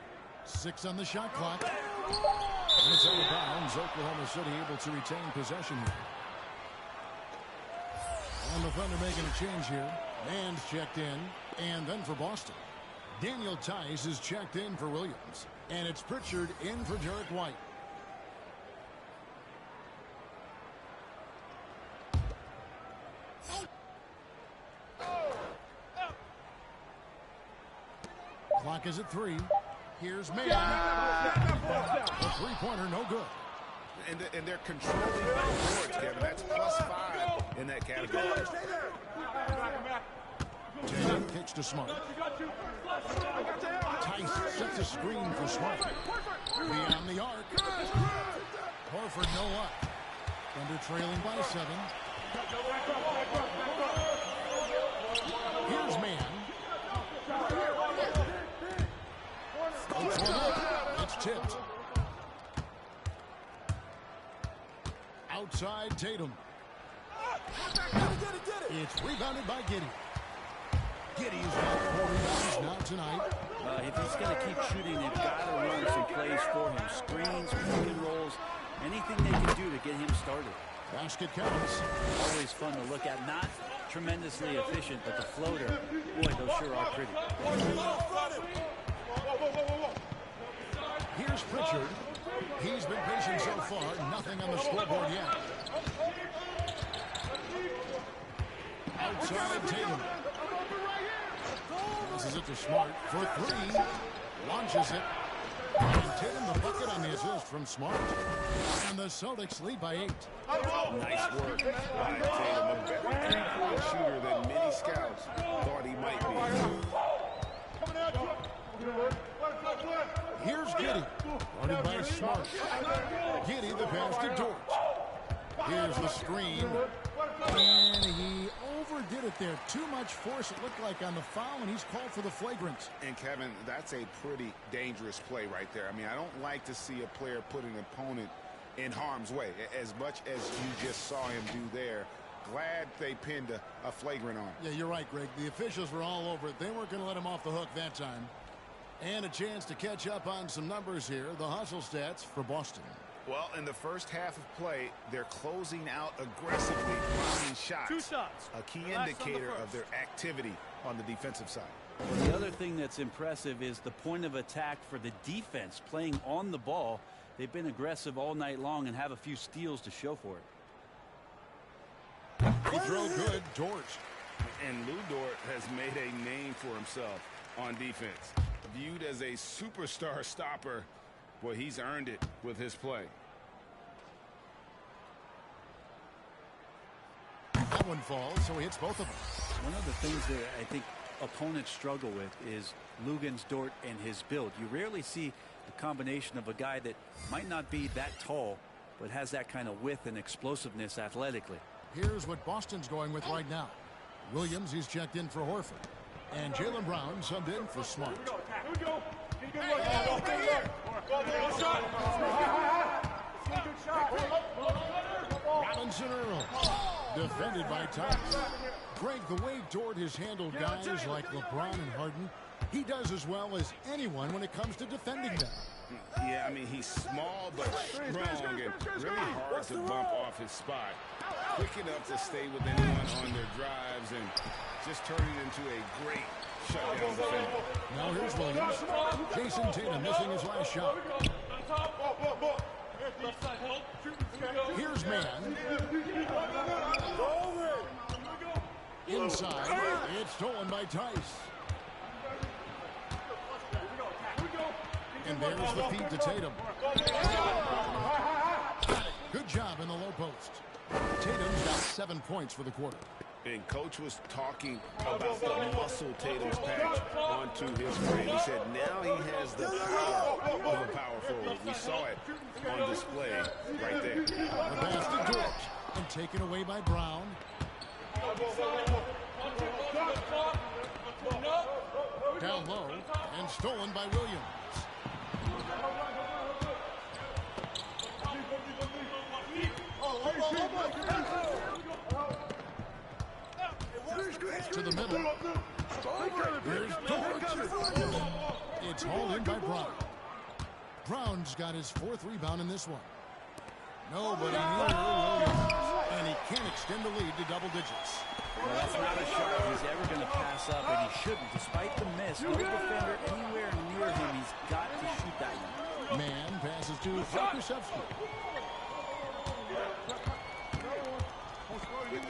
6 on the shot clock. And it's out of bounds. Oklahoma City able to retain possession here. And the Thunder making a change here. Mann's checked in. And then for Boston, Daniel Tice is checked in for Williams. And it's Pritchard in for Derek White. Clock is at 3. Here's Mann. The three-pointer, no good. And they're controlling the boards, Kevin. That's +5 in that category. Tatum kicks to Smart. Tice sets a screen for Smart. Beyond the arc. Horford no luck. Thunder trailing by 7. Here's Mann. It's tipped. Outside Tatum. It's rebounded by Giddey. Giddey's got 4 rebounds now tonight. If he's going to keep shooting, they've got to run some plays for him. Screens, pick and rolls, anything they can do to get him started. Basket counts. Always fun to look at. Not tremendously efficient, but the floater, boy, those sure are pretty. Here's Pritchard. He's been patient so far. Nothing on the scoreboard yet. Outside Tatum. This is it to Smart for three. Launches it. And Tatum the bucket on the assist from Smart. And the Celtics lead by 8. Nice work by Tatum. A better three-point shooter than many scouts thought he might be. Here's Giddey. Guarded by Smart. Giddey the pass to Dort. Here's the screen. And he overdid it there. Too much force, it looked like, on the foul, and he's called for the flagrant. And, Kevin, that's a pretty dangerous play right there. I mean, I don't like to see a player put an opponent in harm's way, as much as you just saw him do there. Glad they pinned a flagrant on him. Yeah, you're right, Greg. The officials were all over it. They weren't going to let him off the hook that time. And a chance to catch up on some numbers here. The hustle stats for Boston. Well, in the first half of play, they're closing out aggressively, blocking shots. 2 shots. A key indicator of their activity on the defensive side. Well, the other thing that's impressive is the point of attack for the defense playing on the ball. They've been aggressive all night long and have a few steals to show for it. He throw good, Dort. And Lou Dort has made a name for himself on defense. Viewed as a superstar stopper. Boy, he's earned it with his play. That one falls, so he hits both of them. One of the things that I think opponents struggle with is Lugan's, Dort, and his build. You rarely see a combination of a guy that might not be that tall, but has that kind of width and explosiveness athletically. Here's what Boston's going with right now. Williams, he's checked in for Horford. And Jaylen Brown subbed in for Smart. Robinson Earl. Defended by Tice. Greg, the way Dort has handled guys like LeBron and Harden, he does as well as anyone when it comes to defending them. Yeah, I mean, he's small but strong and really hard to bump off his spot. Quick enough to stay with anyone on their drives and just turning into a great shutdown defender. Now here's Williams. Jason Tatum missing his last shot. Here's Mann. Inside. It's stolen by Tice. And there's the feed to Tatum. Good job in the low post. Tatum's got 7 points for the quarter. And Coach was talking about the muscle Tatum's packed onto his frame. He said now he has the power of a power forward. We saw it on display right there. The pass to Dort and taken away by Brown. Down low and stolen by Williams. To the middle. Here's Dort. It's hauled in by Brown. Brown's got his 4th rebound in this one. Nobody near Williams. And he can't extend the lead to double digits. Well, that's not a shot he's ever going to pass up, and he shouldn't. Despite the miss, no defender anywhere near him. He's got to shoot that one. Man passes to Pokusevski.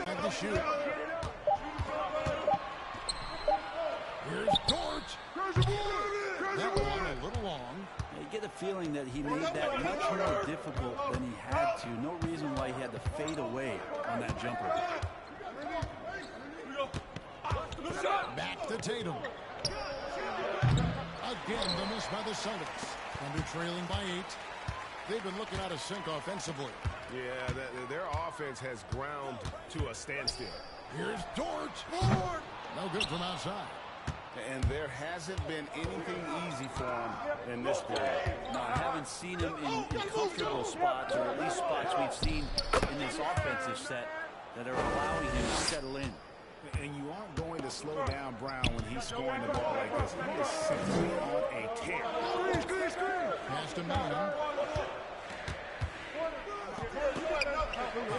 At the shoot. Here's Dort. That one a little long. You get a feeling that he made that much more difficult than he had to. No reason why he had to fade away on that jumper. Back to Tatum. Again, the miss by the Celtics. Under trailing by 8. They've been looking out of sync offensively. Yeah, their offense has ground to a standstill. Here's Dort. No good from outside. And there hasn't been anything easy for him in this period. No, I haven't seen him in comfortable spots, or at least spots we've seen in this offensive set that are allowing him to settle in. And you aren't going to slow down Brown when he's scoring the ball like this. He is simply on a tear. Pass to Mann.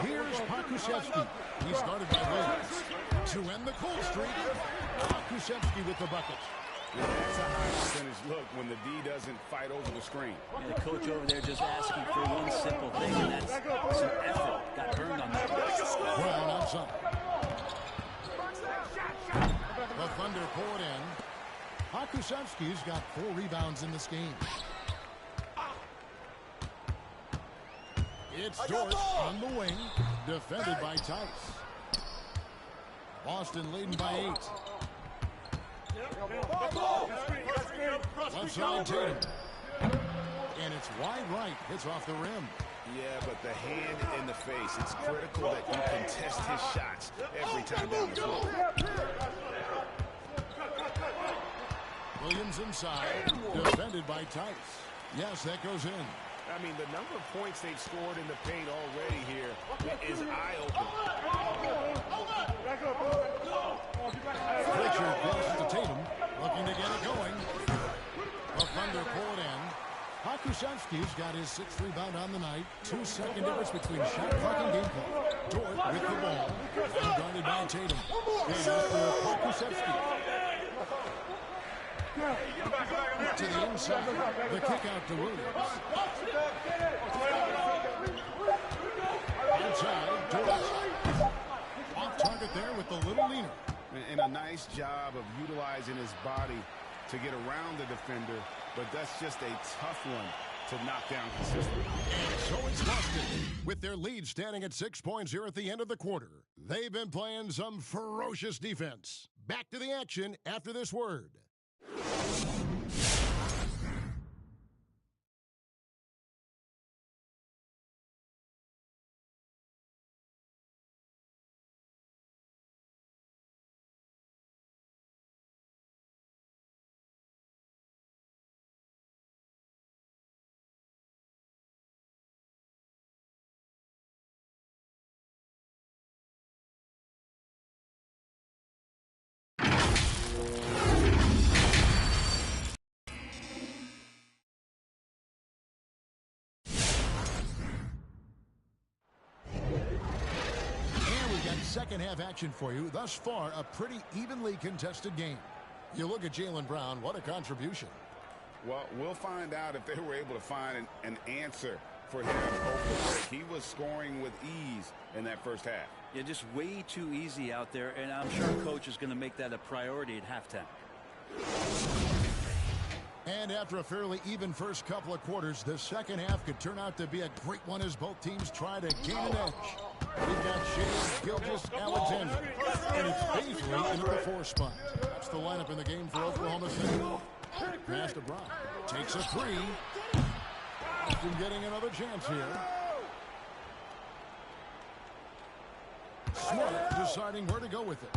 Here's Pakushevsky. He's guarded by Williams. To end the cold streak, Pakushevsky with the bucket. Yeah, that's a high percentage look when the D doesn't fight over the screen. And the coach over there just asking for one simple thing, and that's some effort. Got earned on that. Brown outside. The Thunder pour it in. Pakushevsky's got 4 rebounds in this game. It's Dort on the wing, defended by Tice. Boston leading by 8. Left side Tatum. And it's wide right. Hits off the rim. Yeah, but the hand in the face. It's critical that you contest his shots every time down the floor. Williams inside. Defended by Tice. Yes, that goes in. I mean, the number of points they've scored in the paint already here is eye-opening. Pritchard passes to Tatum, looking to get it going. The Thunder pull it in. Pakushevsky's got his 6th rebound on the night. 2-second difference between shot clock and game clock. Dort with the ball, and guarded by Tatum. Pass for Pakushevsky. To the inside, the kick out to Williams. Inside, Dort. Off target there with the little leaner. And a nice job of utilizing his body to get around the defender, but that's just a tough one to knock down consistently. And so it's Boston, with their lead standing at 6 points here at the end of the quarter. They've been playing some ferocious defense. Back to the action after this word. Second half action for you. Thus far, a pretty evenly contested game. You look at Jaylen Brown, what a contribution. Well, we'll find out if they were able to find an answer for him over the break. He was scoring with ease in that first half. Yeah, just way too easy out there, and I'm sure coach is going to make that a priority at halftime. And after a fairly even first couple of quarters, the second half could turn out to be a great one as both teams try to gain an edge. We've got Shea Gilgeous-Alexander, and it's Baisley into the 4 spot. That's the lineup in the game for Oklahoma City. Pass to Brown. Takes a 3. Boston getting another chance here. Smart deciding where to go with it.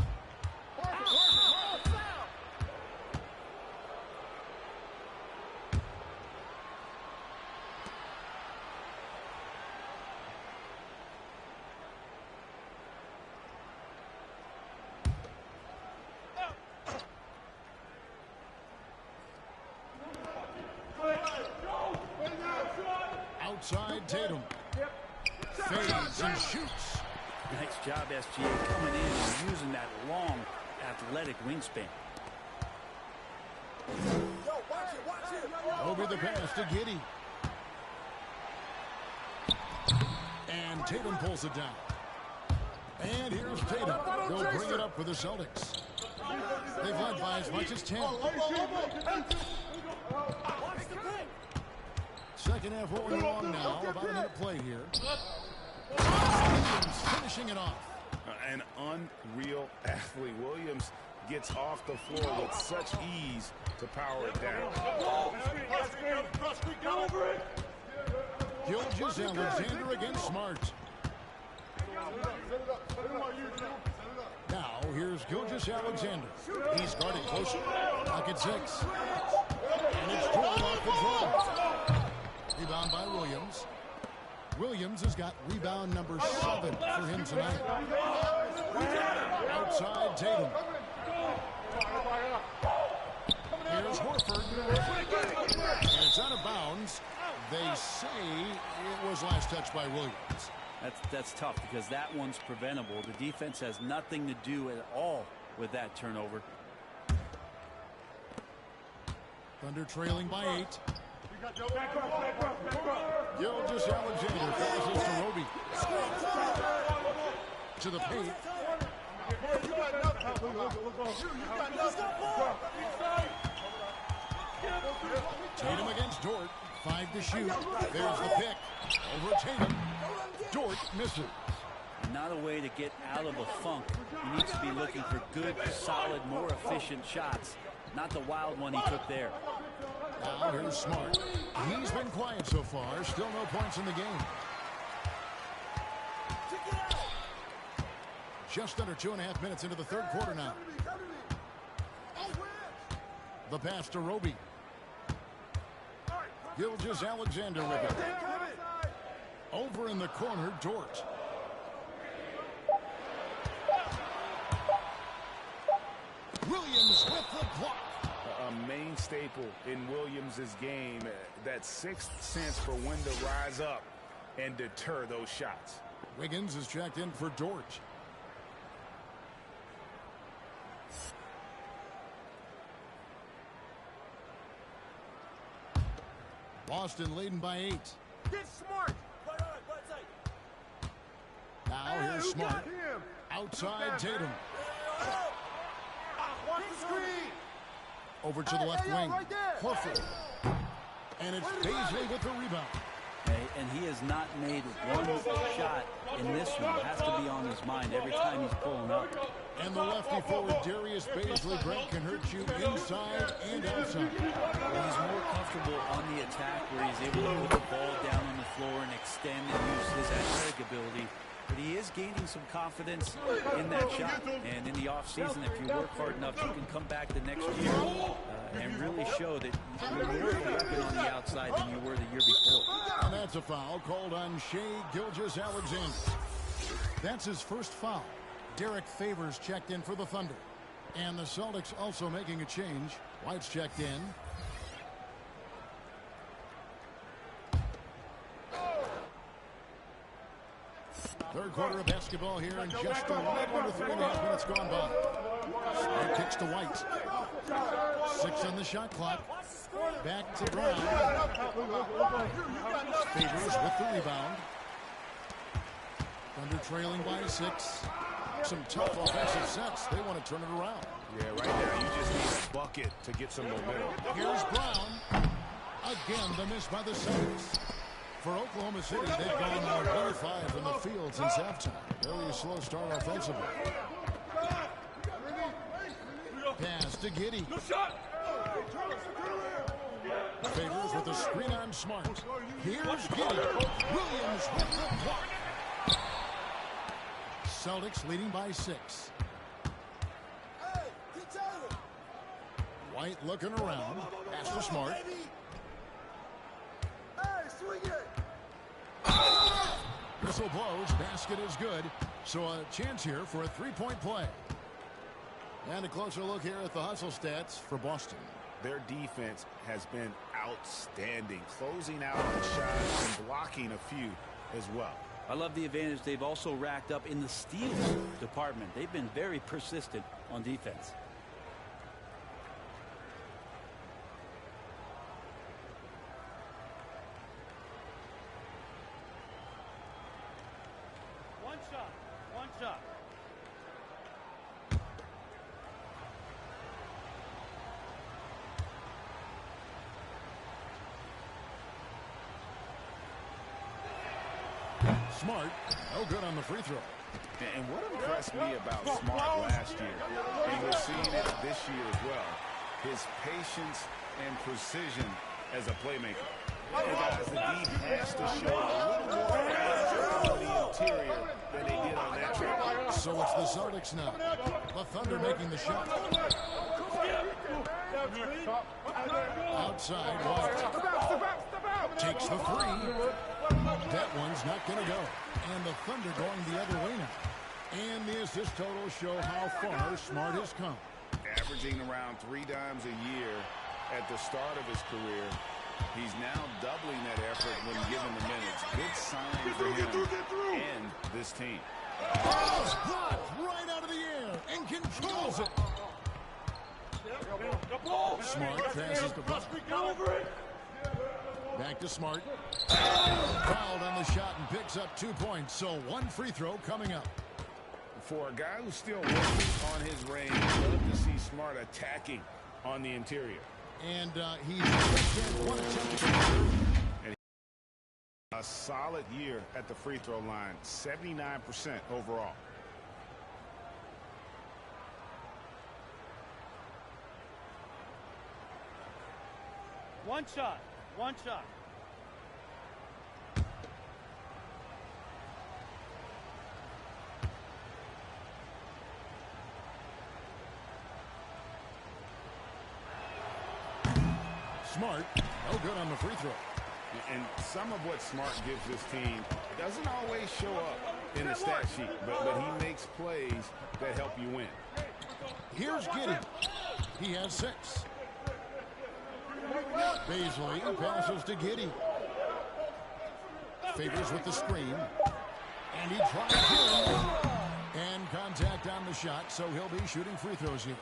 Outside Tatum. Fades and shoots. Nice job, SGA, coming in and using that long, athletic wingspan. Over the pass to Giddey. And Tatum pulls it down. And here's Tatum. They'll bring it up for the Celtics. They've led by as much as 10. Second half rolling along now. About a minute play here. Williams finishing it off. An unreal athlete. Williams gets off the floor with such ease to power it down. Gilgeous-Alexander against Smart. Now here's Gilgeous-Alexander. He's guarded closer. Pocket 6. And it's drawn off the draw. Rebound by Williams. Williams has got rebound number 7 for him tonight. Outside Tatum. Here's Horford. And it's out of bounds. They say it was last touched by Williams. That's tough because that one's preventable. The defense has nothing to do at all with that turnover. Thunder trailing by 8. Gilgeous Alexander passes to Roby. To the paint. Tatum against Dort. 5 to shoot. There's the pick. Over Tatum. Dort misses. Not a way to get out of a funk. He needs to be looking for good, solid, more efficient shots. Not the wild one he took there. Now here's Smart. He's been quiet so far. Still no points in the game. Just under 2.5 minutes into the third quarter now. The pass to Roby. Gilgeous Alexander with it. Over in the corner, Dort. Williams with the block. A main staple in Williams' game, that sixth sense for when to rise up and deter those shots. Wiggins is checked in for Dort. Boston leading by 8. Get Smart. Now here's Smart. Outside Tatum. Watch the screen. Over to the left wing. Horford. And it's Beasley with the rebound. And he has not made one shot in this one. Has to be on his mind every time he's pulling up. And the lefty forward, Darius Beasley, Brent, can hurt you inside and outside. He's more comfortable on the attack where he's able to put the ball down on the floor and extend and use his athletic ability. But he is gaining some confidence in that shot. And in the offseason, if you work hard enough, you can come back the next year and really show that you're more of a weapon on the outside than you were the year before. And that's a foul called on Shai Gilgeous-Alexander. That's his first foul. Derek Favors checked in for the Thunder. And the Celtics also making a change. White's checked in. Third quarter of basketball here, and just a little under 3.5 minutes gone by. Smart kicks to White. 6 on the shot clock. Back to Brown. Favors with the rebound. Thunder trailing by 6. Some tough offensive sets. They want to turn it around. Yeah, right now you just need a bucket to get some momentum. Here's Brown. Again, the miss by the Celtics. For Oklahoma City, they've gone 1-5 in the field since halftime. Very slow start offensively. Pass to Giddey. Favors with a screen on Smart. Here's Giddey. Williams with the block. Celtics leading by 6. White looking around. Pass to Smart. Whistle blows. Basket is good. So a chance here for a 3-point play. And a closer look here at the hustle stats for Boston. Their defense has been outstanding, closing out on shots and blocking a few as well. I love the advantage they've also racked up in the steals department. They've been very persistent on defense. One shot. Smart, no good on the free throw. And what impressed me about Smart last year, and we're seeing it this year as well, his patience and precision as a playmaker. And guys, the D has to show a little more on the interior than they did on that trip. So it's the Celtics now. The Thunder making the shot. Outside, White takes the 3. That one's not going to go. And the Thunder going the other way now. And the assist total show how far Smart has come. Averaging around 3 dimes a year at the start of his career. He's now doubling that effort when given the minutes. Good sign for him and this team. Blocked right out of the air and controls it. Smart passes the ball. Back to Smart. Fouled on the shot and picks up 2 points. So 1 free throw coming up. For a guy who's still working on his range, love to see Smart attacking on the interior. And he's just had 1 attempt to convert. A solid year at the free throw line, 79% overall. One shot. Smart, no good on the free throw. And some of what Smart gives this team doesn't always show up in the stat sheet, but he makes plays that help you win. Here's Giddey. He has 6. Baisley passes to Giddey. Favors with the screen. And he tries in. And contact on the shot, so he'll be shooting free throws here.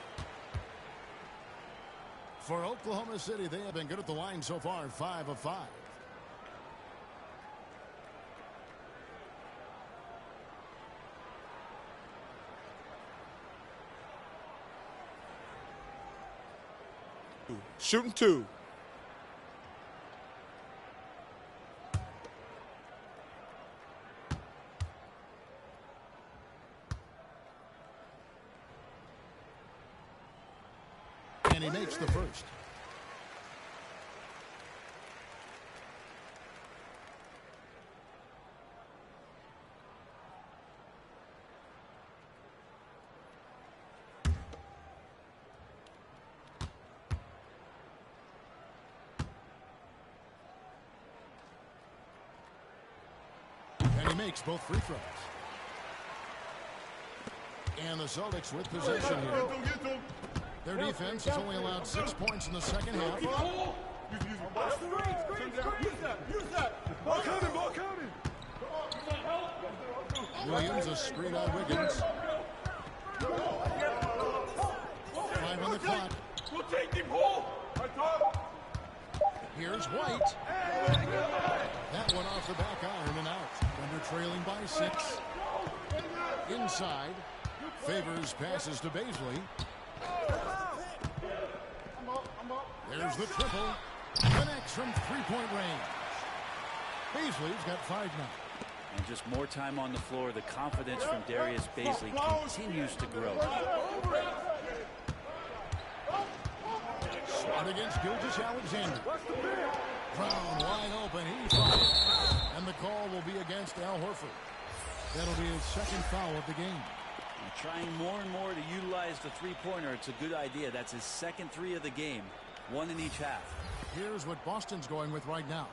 For Oklahoma City, they have been good at the line so far, 5 of 5. Shooting 2. And he makes the first. And he makes both free throws. And the Celtics with possession here. Their defense has only allowed 6 points in the second half. Ball coming. Williams, a screen on Wiggins. 5 on the clock. Here's White. That one off the back iron and out. Thunder trailing by 6. Inside. Favors passes to Baisley. There's the triple. Connects from 3-point range. Baisley's got 5 now. And just more time on the floor. The confidence from Darius Baisley continues to grow. Smart against Gilgeous Alexander. Brown wide open. He fired. And the call will be against Al Horford. That'll be his second foul of the game. And trying more and more to utilize the three-pointer. It's a good idea. That's his second 3 of the game. 1 in each half. Here's what Boston's going with right now.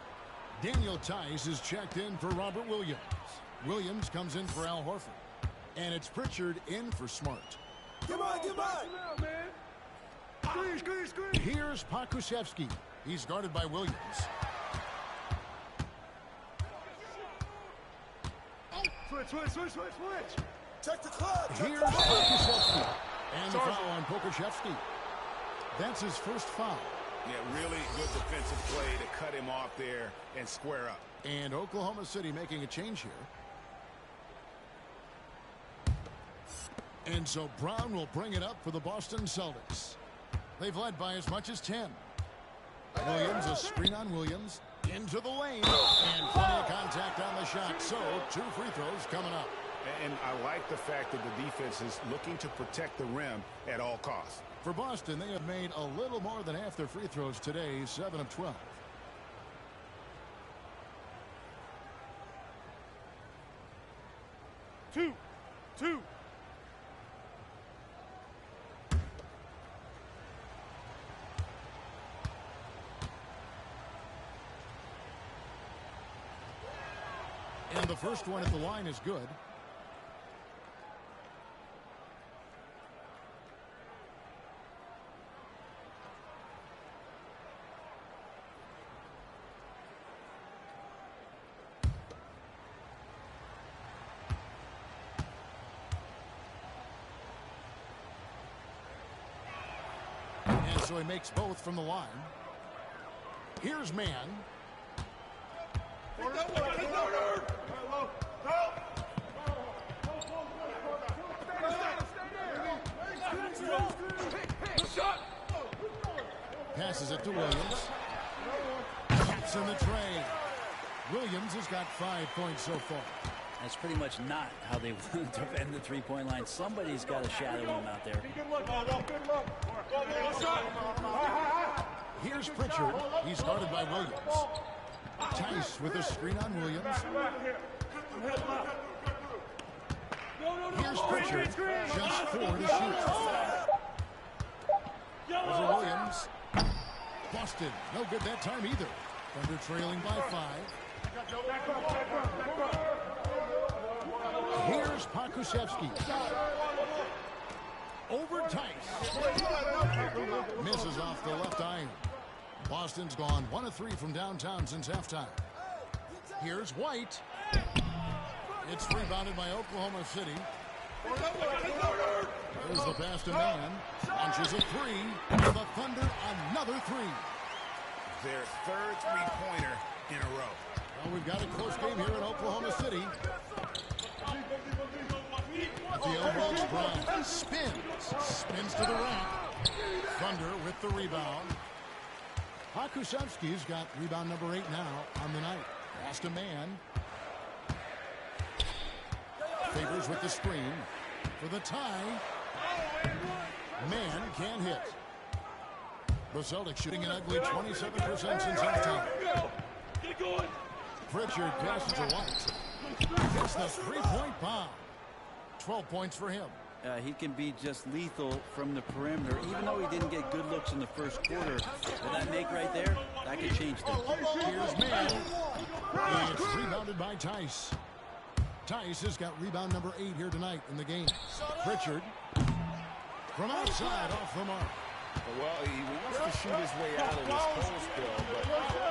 Daniel Tice is checked in for Robert Williams. Williams comes in for Al Horford. And it's Pritchard in for Smart. Come on. Screen. Here's Pokusevski. He's guarded by Williams. Switch. Check the clock. Here's Pokusevski. And the foul on Pokusevski. That's his first foul. Yeah, really good defensive play to cut him off there and square up. And Oklahoma City making a change here. And so Brown will bring it up for the Boston Celtics. They've led by as much as 10. Williams, a screen on Williams. Into the lane. And plenty of contact on the shot. So 2 free throws coming up. And I like the fact that the defense is looking to protect the rim at all costs. For Boston, they have made a little more than half their free throws today, 7 of 12. Two. And the first one at the line is good. And so he makes both from the line. Here's Mann. Passes it to Williams. Taps in the tray. Williams has got 5 points so far. That's pretty much not how they want to defend the three-point line. Somebody's got to shadow him out there. Here's Pritchard. He's guarded by Williams. Tice with a screen on Williams. Here's Pritchard. Just 4 to shoot. Over Williams. Boston. No good that time either. Thunder trailing by 5. Here's Pakusevsky. Over Tice. Misses off the left iron. Boston's gone 1 of 3 from downtown since halftime. Here's White. It's rebounded by Oklahoma City. There's the pass to Mann. Launches a 3. The Thunder another 3. Their third three-pointer in a row. Well, we've got a close game here in Oklahoma City. At the elbows, Brown spins to the rack. Thunder with the rebound. Pakusevsky's got rebound number 8 now on the night. Pass to Mann. Favors with the screen for the tie. Mann can't hit. The Celtics shooting an ugly 27% since halftime. Pritchard passes to White. Hits the three-point bomb. 12 points for him. He can be just lethal from the perimeter. Even though he didn't get good looks in the first quarter, with that make right there, that could change things. Here's Mann. It's rebounded by Tice. Tice has got rebound number 8 here tonight in the game. Pritchard from outside off the mark. Well, he wants to shoot his way out of this cold spell, but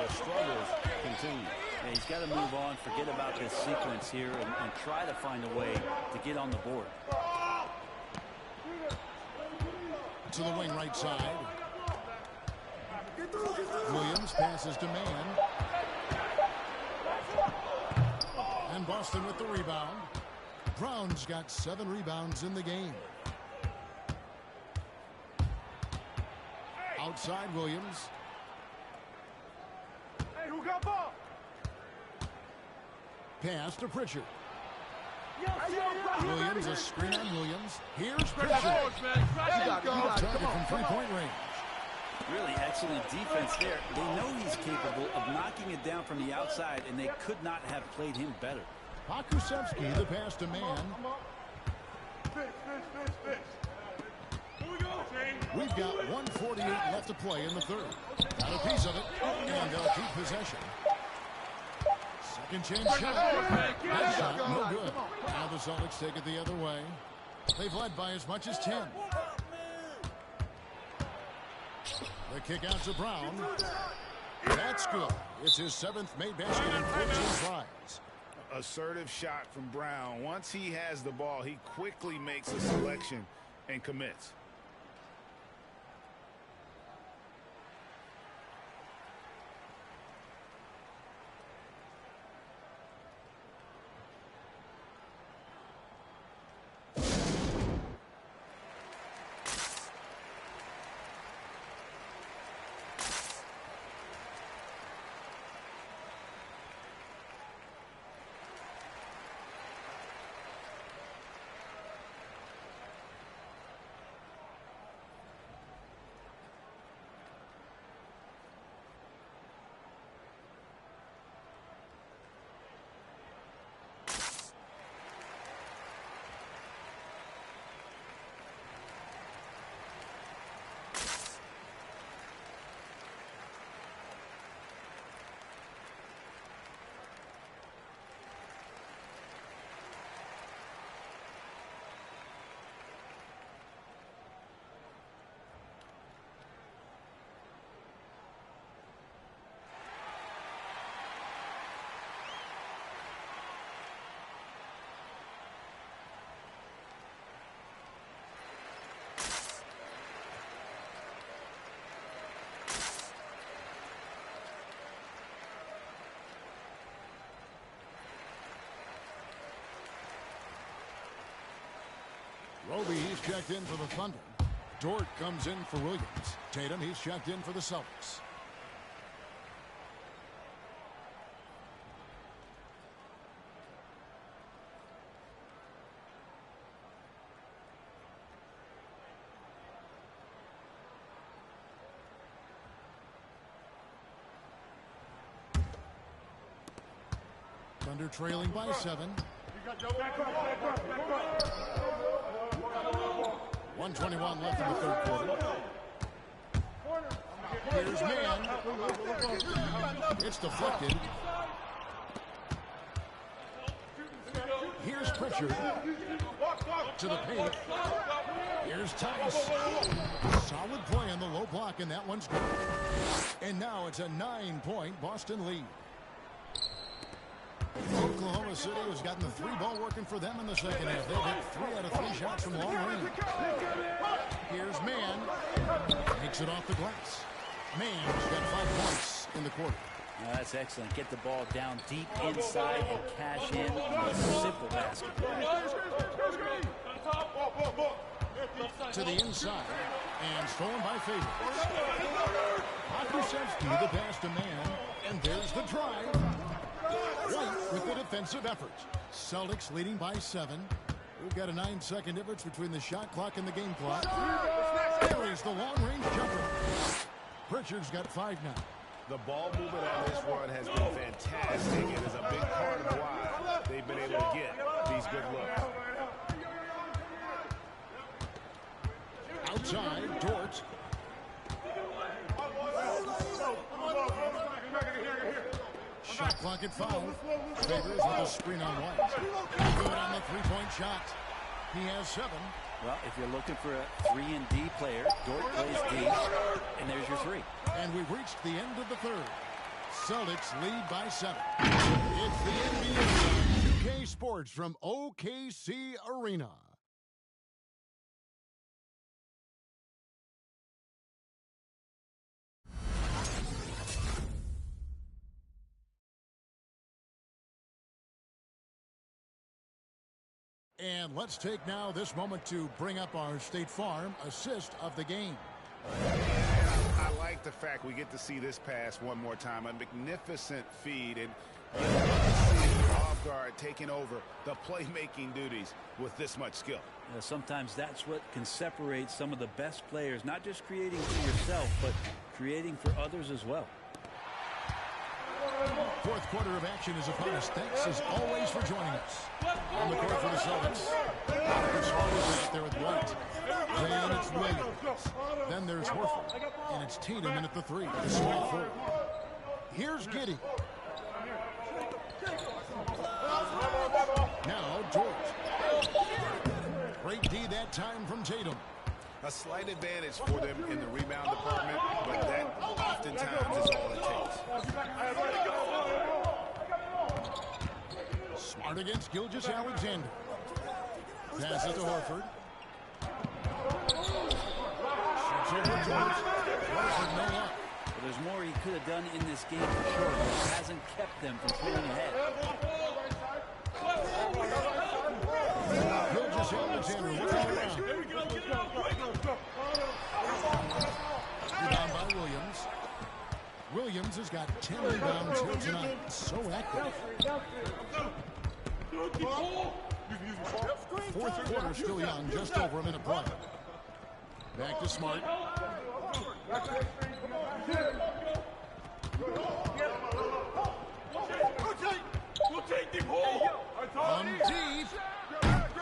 the struggles continue. Yeah, he's got to move on, forget about this sequence here, and try to find a way to get on the board. To the wing right side. Williams passes to Mann. And Boston with the rebound. Brown's got 7 rebounds in the game. Outside Williams. Hey, who got ball? Pass to Pritchard. Williams, a screen on Williams. Here's Pritchard. Target from three-point range. Really excellent defense there. They know he's capable of knocking it down from the outside, and they could not have played him better. Pakusevsky, the pass to Mann. We've got 1:48 left to play in the third. Got a piece of it, and they'll keep possession. Second chance shot. That shot, no good. Now the Celtics take it the other way. They've led by as much as 10. The kick out to Brown. That's good. It's his 7th made basket in 14 tries. Assertive shot from Brown. Once he has the ball, he quickly makes a selection and commits. Roby, he's checked in for the Thunder. Dort comes in for Williams. Tatum, he's checked in for the Celtics. Thunder trailing by 7. 1:21 left in the third quarter. Here's man. It's deflected. Here's Pritchard. To the paint. Here's Tice. Solid play on the low block, and that one's good. And now it's a 9-point Boston lead. Oklahoma City has gotten the 3-ball working for them in the second half. They've hit 3 out of 3 shots from long range. Here's Mann. Takes it off the glass. Mann's got 5 points in the quarter. That's excellent. Get the ball down deep inside and cash in on a simple basket. To the inside. And stolen by Favors. Pokusevski, the pass to Mann. And there's the drive. White with the defensive effort. Celtics leading by 7. We've got a 9-second difference between the shot clock and the game clock. There is the long-range jumper. Pritchard's got 5 now. The ball movement on this run has been fantastic. It is a big part of why they've been able to get these good looks. Outside, Dort. Shot clock at 5. Favors with a screen on White. Good on the 3-point shot. He has 7. Well, if you're looking for a 3-and-D player, Dort plays D, and there's your 3. And we've reached the end of the third. Celtics lead by 7. It's the NBA 2K Sports from OKC Arena. And let's take now this moment to bring up our State Farm assist of the game. I like the fact we get to see this pass one more time. A magnificent feed, and you love to see the off guard taking over the playmaking duties with this much skill. Sometimes that's what can separate some of the best players, not just creating for yourself, but creating for others as well. Fourth quarter of action is upon us. Thanks as always for joining us. On the court for the Celtics. There's always out there with White. Then it's Williams. Then there's Horford. And it's Tatum in at the 3. The small forward. Here's Giddey. Now Dort. Great D that time from Tatum. A slight advantage for them in the rebound department, but that oftentimes is all it takes. Smart against Gilgeous-Alexander. Pass it to Horford. Shoots over George. Horford no luck. Well, there's more he could have done in this game for sure, but it hasn't kept them from pulling ahead. Gilgeous-Alexander looking around. Rebound by Williams. Williams has got 10 rebounds here tonight. So active. Fourth quarter still young, just over a minute play. Back to Smart. On deep.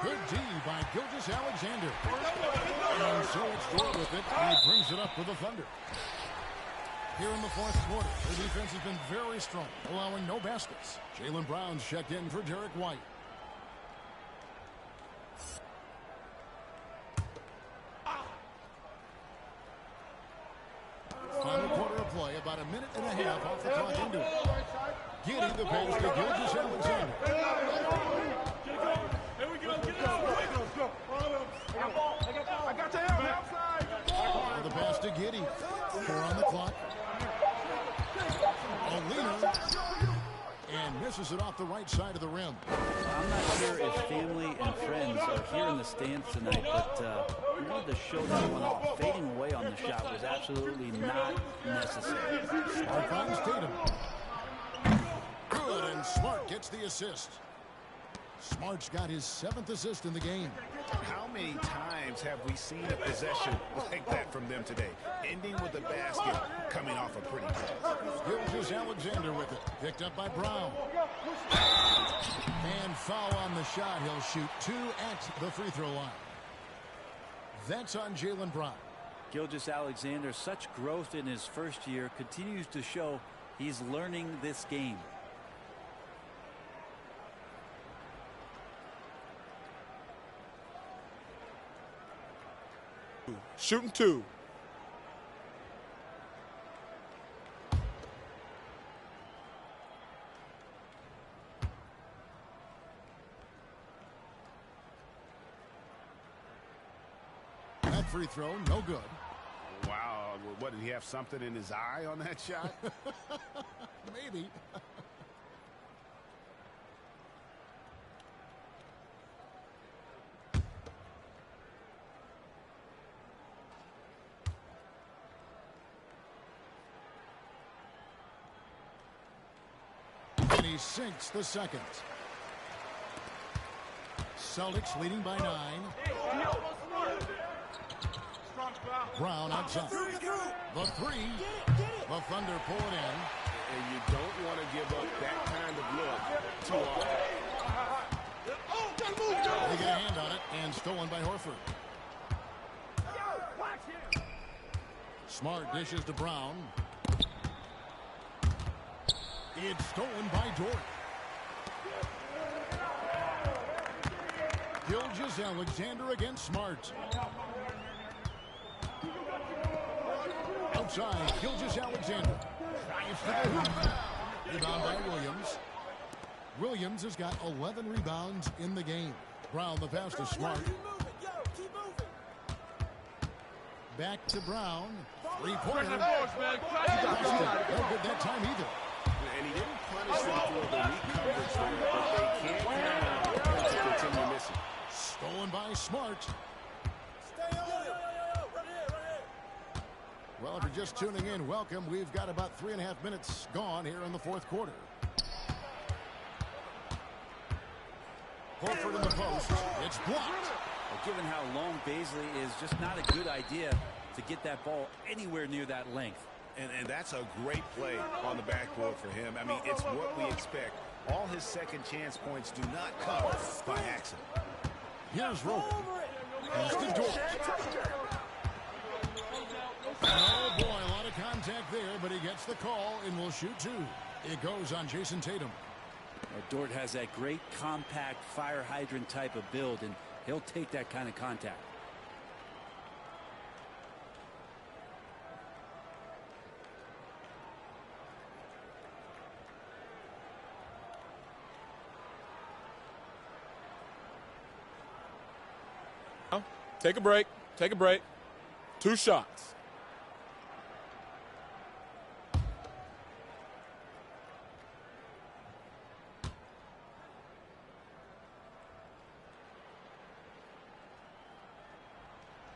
Good D by Gilgeous-Alexander. And so it's Dort with it. He brings it up for the Thunder. Here in the fourth quarter, the defense has been very strong, allowing no baskets. Jaylen Brown's checked in for Derek White. Final quarter of play, about a minute and a half off the clock into it. Giddey the pass to Gilgeous-Alexander. The pass to Giddey. 4 on the clock. O'Leary. And misses it off the right side of the rim. I'm not sure if family and friends are here in the stands tonight, but we wanted to show that one off. Fading away on the shot was absolutely not necessary. Smart finds Tatum. Good, and Smart gets the assist. Smart's got his 7th assist in the game. How many times have we seen a possession like that from them today? Ending with a basket, coming off a pretty pass. Gilgeous-Alexander with it. Picked up by Brown. And foul on the shot. He'll shoot 2 at the free throw line. That's on Jaylen Brown. Gilgeous-Alexander, such growth in his first year, continues to show he's learning this game. Shooting 2. That free throw, no good. Wow, what, did he have something in his eye on that shot? Maybe. He sinks the second. Celtics leading by 9. Brown outside. The 3. The Thunder pull it in. And you don't want to give up that kind of look too often. They get a hand on it and stolen by Horford. Smart dishes to Brown. It's stolen by Dort. Gilgeous-Alexander against Smart. Outside, Gilgeous-Alexander. Drives to the hoop. Rebound by Williams. Williams has got 11 rebounds in the game. Brown the pass to Smart. Back to Brown. 3-pointer. No good that time either. And he didn't punish them for the weak coverage there, but they can't count on him to continue missing. Stolen by Smart. Well, if you're just tuning in, welcome. We've got about 3.5 minutes gone here in the fourth quarter. Horford in the post. It's blocked. Well, given how long Bazley is, just not a good idea to get that ball anywhere near that length. And that's a great play on the backboard for him. I mean, it's what we expect. All his second chance points do not come by accident. Here's Rowe. Here's the Dort. Oh, boy, a lot of contact there, but he gets the call and will shoot 2. It goes on Jason Tatum. Dort has that great compact fire hydrant type of build, and he'll take that kind of contact. Take a break. Take a break. 2 shots.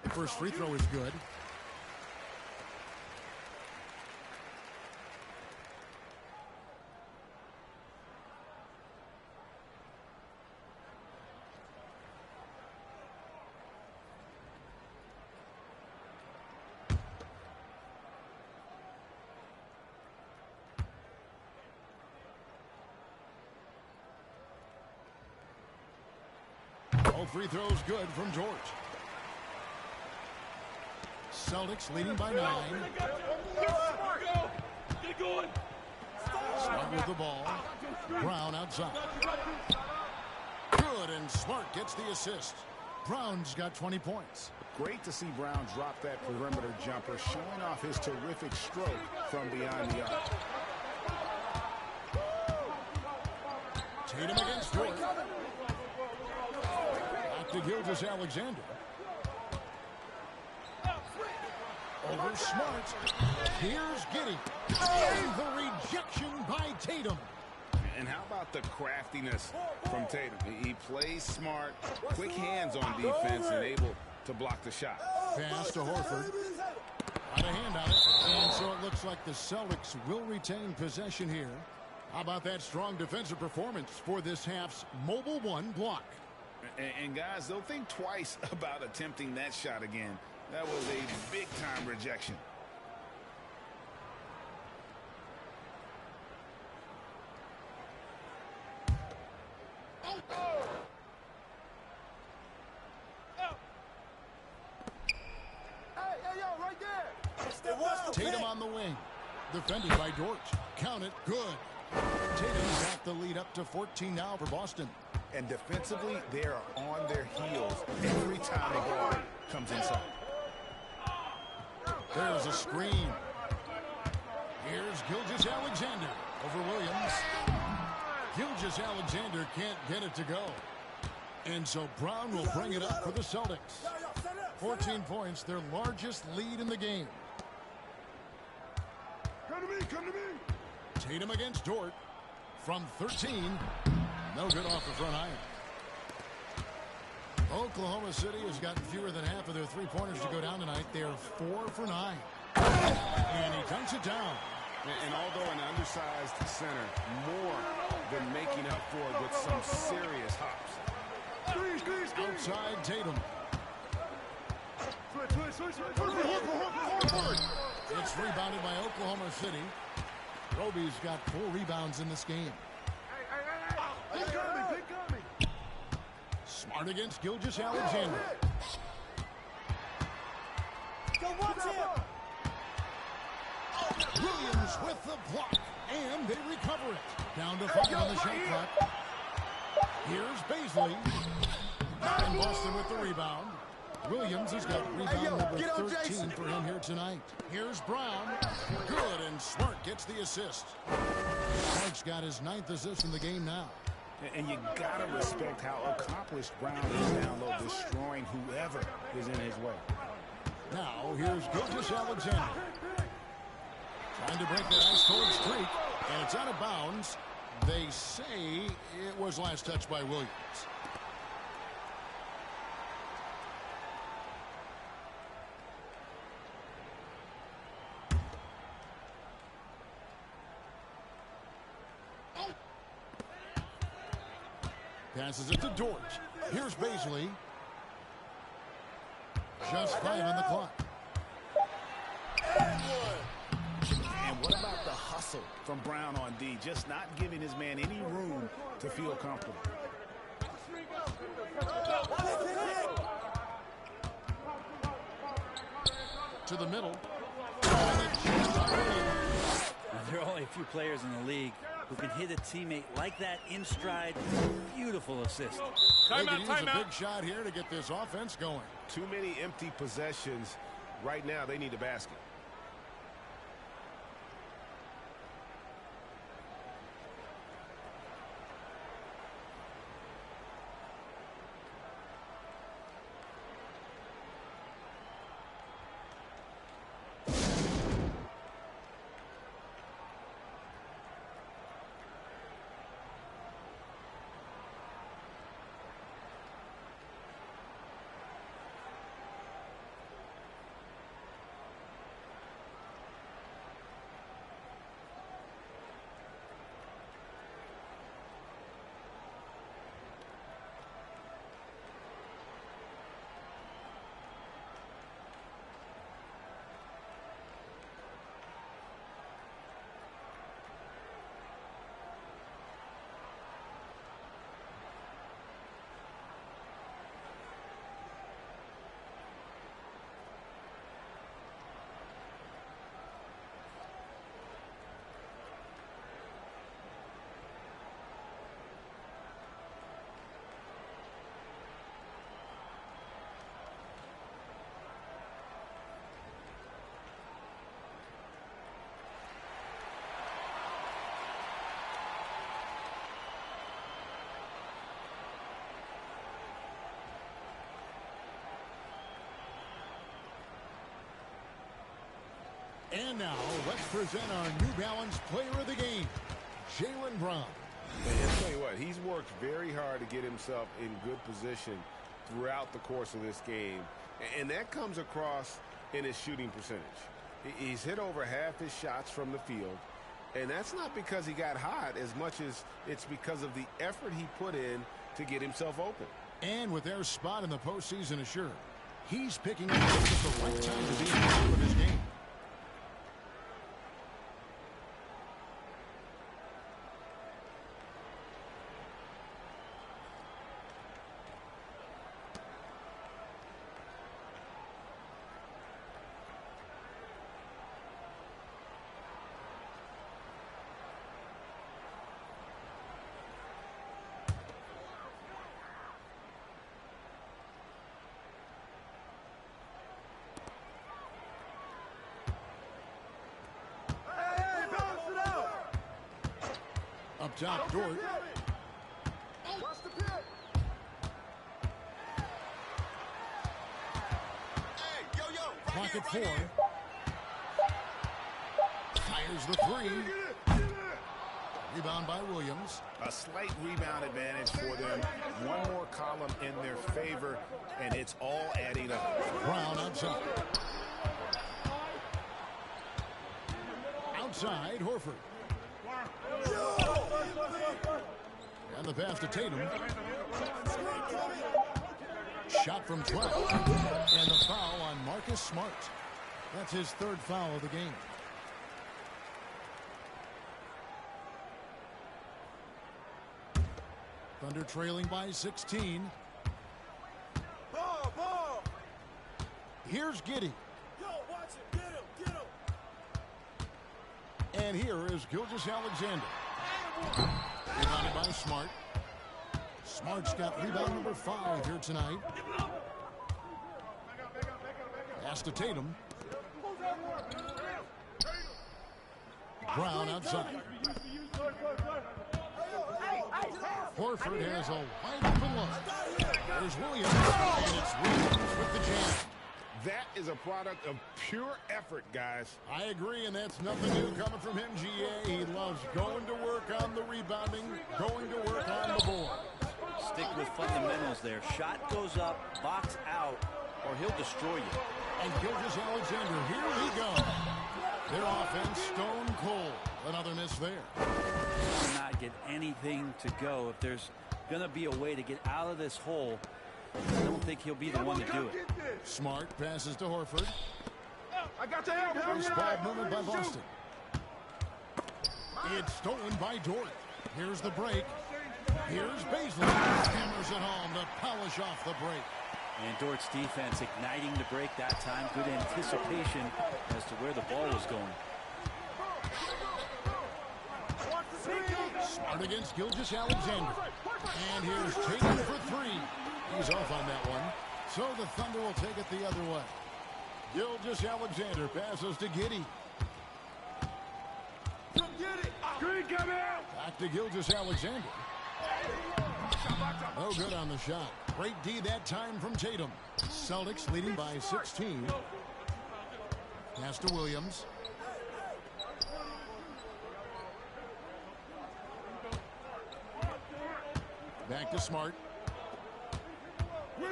The first free throw is good. All free throws good from George. Celtics leading by 9. Smart with the ball. Brown outside. Good, and Smart gets the assist. Brown's got 20 points. Great to see Brown drop that perimeter jumper, showing off his terrific stroke from beyond the arc. Tatum against Dort. Back to Gilgeous-Alexander. Over Smart. Here's Giddey. And the rejection by Tatum. And how about the craftiness from Tatum? He plays smart, quick hands on defense, and able to block the shot. Pass to Horford. Got a hand on it. And so it looks like the Celtics will retain possession here. How about that strong defensive performance for this half's mobile one block? And guys, they'll think twice about attempting that shot again. That was a big-time rejection. Tatum on the wing. Defended by Dort. Count it. Good. Tatum's got the lead up to 14 now for Boston. And defensively, they are on their heels every time the ball comes inside. There's a screen. Here's Gilgeous-Alexander over Williams. Gilgeous-Alexander can't get it to go. And so Brown will bring it up for the Celtics. 14 points, their largest lead in the game. Come to me, come to me. Tatum against Dort from 13. No good off the front iron. Oklahoma City has gotten fewer than half of their three-pointers to go down tonight. They are 4 for 9. And he dunks it down. And although an undersized center, more than making up for it with some serious hops. Outside Tatum. It's rebounded by Oklahoma City. Roby's got 4 rebounds in this game. Smart against Gilgeous-Alexander. Williams with the block, and they recover it. Down to 5 on the shot clock. Here's Baisley. And Boston with the rebound. Williams has got rebound number 13 for him here tonight. Here's Brown. Good, and Smart gets the assist. Smart's got his 9th assist in the game now. And you got to respect how accomplished Brown is down low, destroying whoever is in his way. Now, here's Gilgeous-Alexander. Trying to break that ice cold streak, and it's out of bounds. They say it was last touched by Williams. Passes it to Dort. Here's Baisley. Just 5 on the clock. And what about the hustle from Brown on D? Just not giving his man any room to feel comfortable. To the middle. There are only a few players in the league who can hit a teammate like that in stride. Beautiful assist. They can use a big shot here to get this offense going. Too many empty possessions. Right now, they need a basket. And now, let's present our New Balance player of the game, Jaylen Brown. And I'll tell you what, he's worked very hard to get himself in good position throughout the course of this game. And that comes across in his shooting percentage. He's hit over half his shots from the field. And that's not because he got hot as much as it's because of the effort he put in to get himself open. And with their spot in the postseason assured, he's picking up just at the right time to be in the middle of his game. Up top, Dort. Clock at 4. Fires the 3. Rebound by Williams. A slight rebound advantage for them. One more column in their favor, and it's all adding up. Brown outside. Outside, Horford. And the pass to Tatum. Shot from 12. And the foul on Marcus Smart. That's his third foul of the game. Thunder trailing by 16. Ball. Here's Giddey. Yo, watch it. Get him. And here is Gilgeous-Alexander. Rebounded by Smart. Smart's got rebound number 5 here tonight. Pass to Tatum. Brown outside. Horford has a wide open look. There's Williams, and it's Williams with the jam. That is a product of pure effort, guys. I agree, and that's nothing new coming from him, GA. He loves going to work on the rebounding, going to work on the board. Stick with fundamentals there. Shot goes up, box out, or he'll destroy you. And Gilgeous-Alexander, here we go. Their offense stone cold. Another miss there. Not get anything to go. If there's going to be a way to get out of this hole, I don't think he'll be the one to do it. Smart passes to Horford. I got the help. Nice ball movement by Boston. It's stolen by Dort. Here's the break. Here's Baisley. Hammers it home to polish off the break. And Dort's defense igniting the break that time. Good anticipation as to where the ball was going. Smart against Gilgeous-Alexander. And here's Tatum for 3. He's off on that one. So the Thunder will take it the other way. Gilgeous-Alexander passes to Giddey. Screen come out. Back to Gilgeous-Alexander. No good on the shot. Great D that time from Tatum. Celtics leading by 16. Pass to Williams. Back to Smart.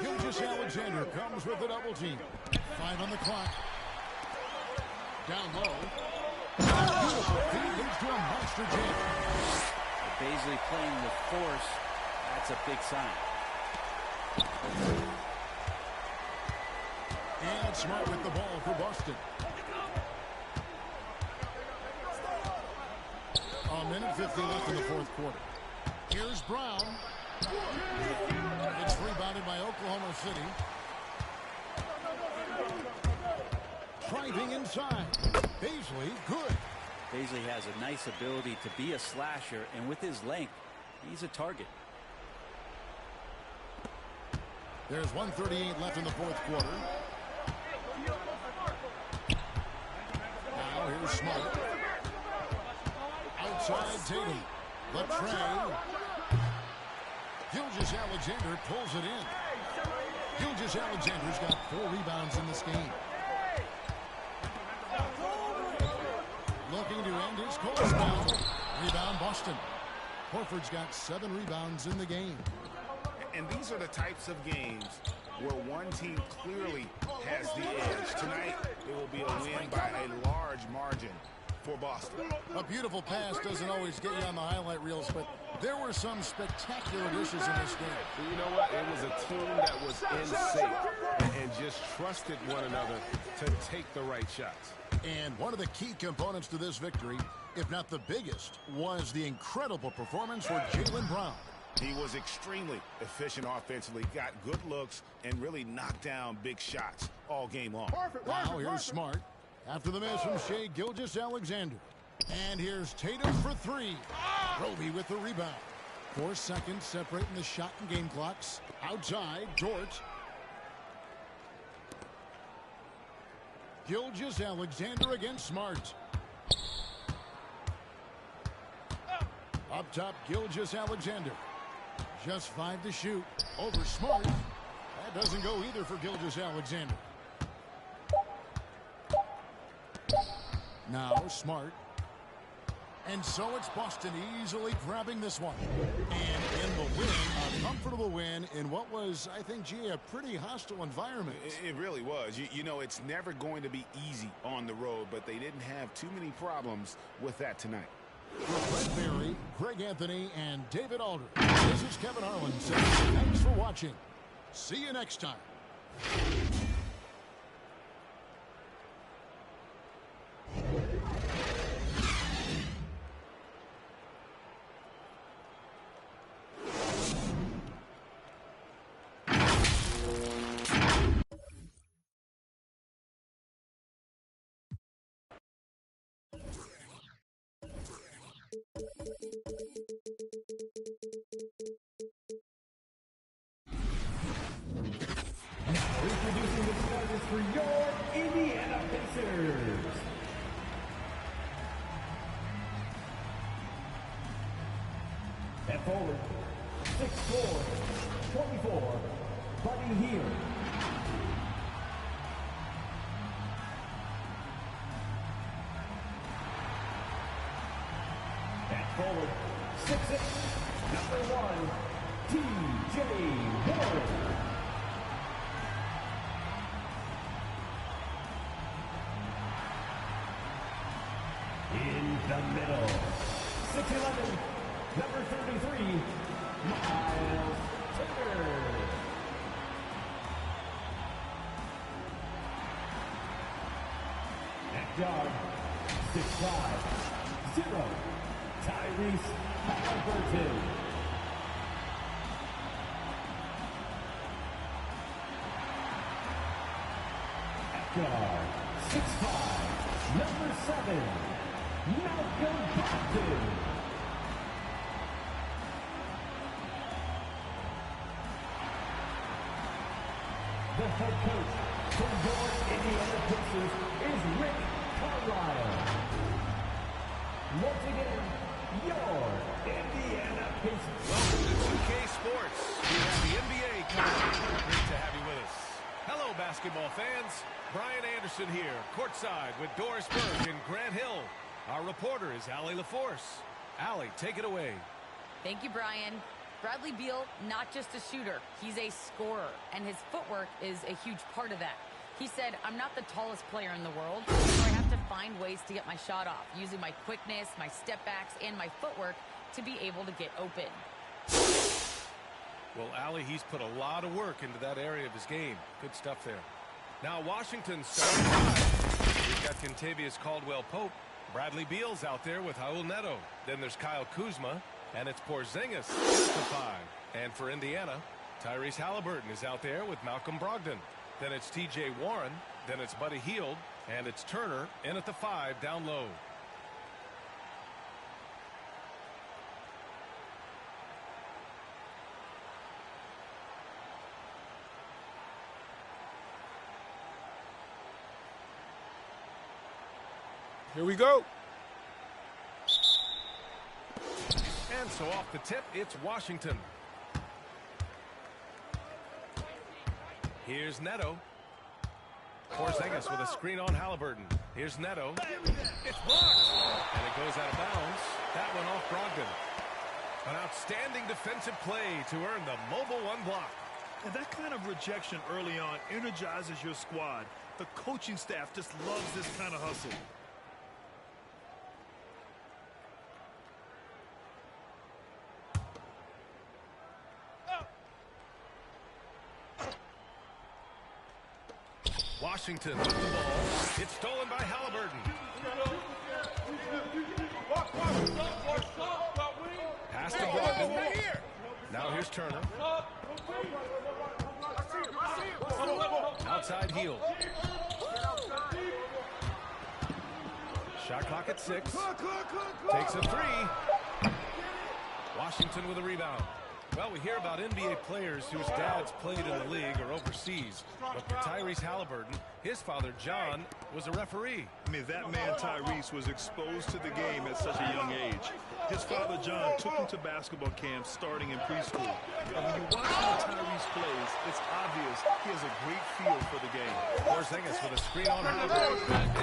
Gilgeous-Alexander comes with a double team. 5 on the clock. Down low. Beautiful feed leads to a monster jam. Baisley playing with force. That's a big sign. And Smart with the ball for Boston. A minute 50 left in the fourth quarter. Here's Brown. It's rebounded by Oklahoma City. Driving inside. Baisley, good. Baisley has a nice ability to be a slasher, and with his length, he's a target. There's 1:38 left in the fourth quarter. Now here's Smart. Outside Tatum. The tray. Gilgeous-Alexander pulls it in. Gilgeous-Alexander's got 4 rebounds in this game. Looking to end his cold spell. Rebound Boston. Horford's got 7 rebounds in the game. And these are the types of games where one team clearly has the edge. Tonight, it will be a win by a large margin for Boston. A beautiful pass doesn't always get you on the highlight reels, but there were some spectacular dishes in this game. You know what? It was a team that was in sync and just trusted one another to take the right shots. And one of the key components to this victory, if not the biggest, was the incredible performance for Jaylen Brown. He was extremely efficient offensively, got good looks, and really knocked down big shots all game long. Now here's Smart. After the miss from Shai Gilgeous-Alexander. And here's Tatum for 3. Roby with the rebound. 4 seconds separating the shot and game clocks. Outside, Dort. Gilgeous-Alexander against Smart. Up top, Gilgeous-Alexander. Just 5 to shoot. Over Smart. That doesn't go either for Gilgeous-Alexander. Now Smart. And so it's Boston easily grabbing this one. And in the win, a comfortable win in what was, I think, G, a pretty hostile environment. It really was. You know, it's never going to be easy on the road, but they didn't have too many problems with that tonight. For Brett Berry, Greg Anthony, and David Alder, this is Kevin Harlan saying thanks for watching. See you next time. Introducing the starters for your Indiana Pacers. At forward, 6'4", 24, Buddy Hield. At forward, 6'6", number 1, T.J. Warren. In the middle, 6'11", number 33, Miles Turner. At guard, 6'5", 0, Tyrese Halliburton. At guard, 6'5", number 7, Malcolm Brogdon. The head coach for your Indiana Pacers is Rick Carlisle. Once again, your Indiana Pacers. Welcome to 2K Sports. We have the NBA coming up. Great to have you with us. Hello, basketball fans. Brian Anderson here, courtside with Doris Burke and Grant Hill. Our reporter is Allie LaForce. Allie, take it away. Thank you, Brian. Bradley Beal, not just a shooter, he's a scorer, and his footwork is a huge part of that. He said, I'm not the tallest player in the world, so I have to find ways to get my shot off, using my quickness, my step backs, and my footwork to be able to get open. Well, Allie, he's put a lot of work into that area of his game. Good stuff there. Now, Washington starting 5. We've got Kentavious Caldwell-Pope. Bradley Beal's out there with Raul Neto. Then there's Kyle Kuzma, and it's Porzingis at the 5. And for Indiana, Tyrese Halliburton is out there with Malcolm Brogdon. Then it's T.J. Warren. Then it's Buddy Hield, and it's Turner in at the 5 down low. Here we go. And so off the tip, it's Washington. Here's Neto. Porzingis with a screen on Halliburton. Here's Neto. It's blocked. And it goes out of bounds. That one off Brogdon. An outstanding defensive play to earn the mobile one block. And that kind of rejection early on energizes your squad. The coaching staff just loves this kind of hustle. Washington with the ball. It's stolen by Halliburton. Pass to Brogdon. Now here's Turner. Outside heel. Shot clock at 6. Takes a 3. Washington with a rebound. Well, we hear about NBA players whose dads played in the league or overseas. But for Tyrese Halliburton, his father, John, was a referee. I mean, that man, Tyrese, was exposed to the game at such a young age. His father, John, took him to basketball camps starting in preschool. And when you watch how Tyrese plays, it's obvious he has a great feel for the game. Porzingis with a screen on Halliburton. And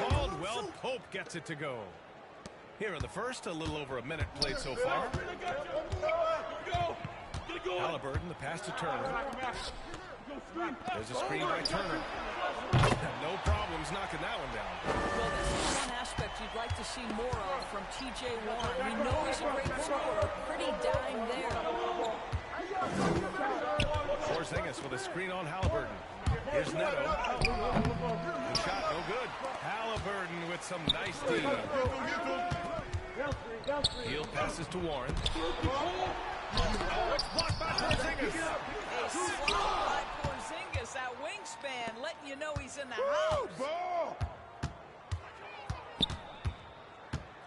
Caldwell Pope gets it to go. Here in the first, a little over a minute played so far. Halliburton, the pass to Turner. There's a screen by Turner. No problems knocking that one down. Well, this is one aspect you'd like to see more of from T.J. Warren. We know he's a great scorer. Pretty dime there. Porzingis with a screen on Halliburton. Here's Neto. The shot no good. Halliburton with some nice D. Heel passes to Warren. Oh, it's blocked by Porzingis. A slide by Porzingis. That wingspan letting you know he's in the house.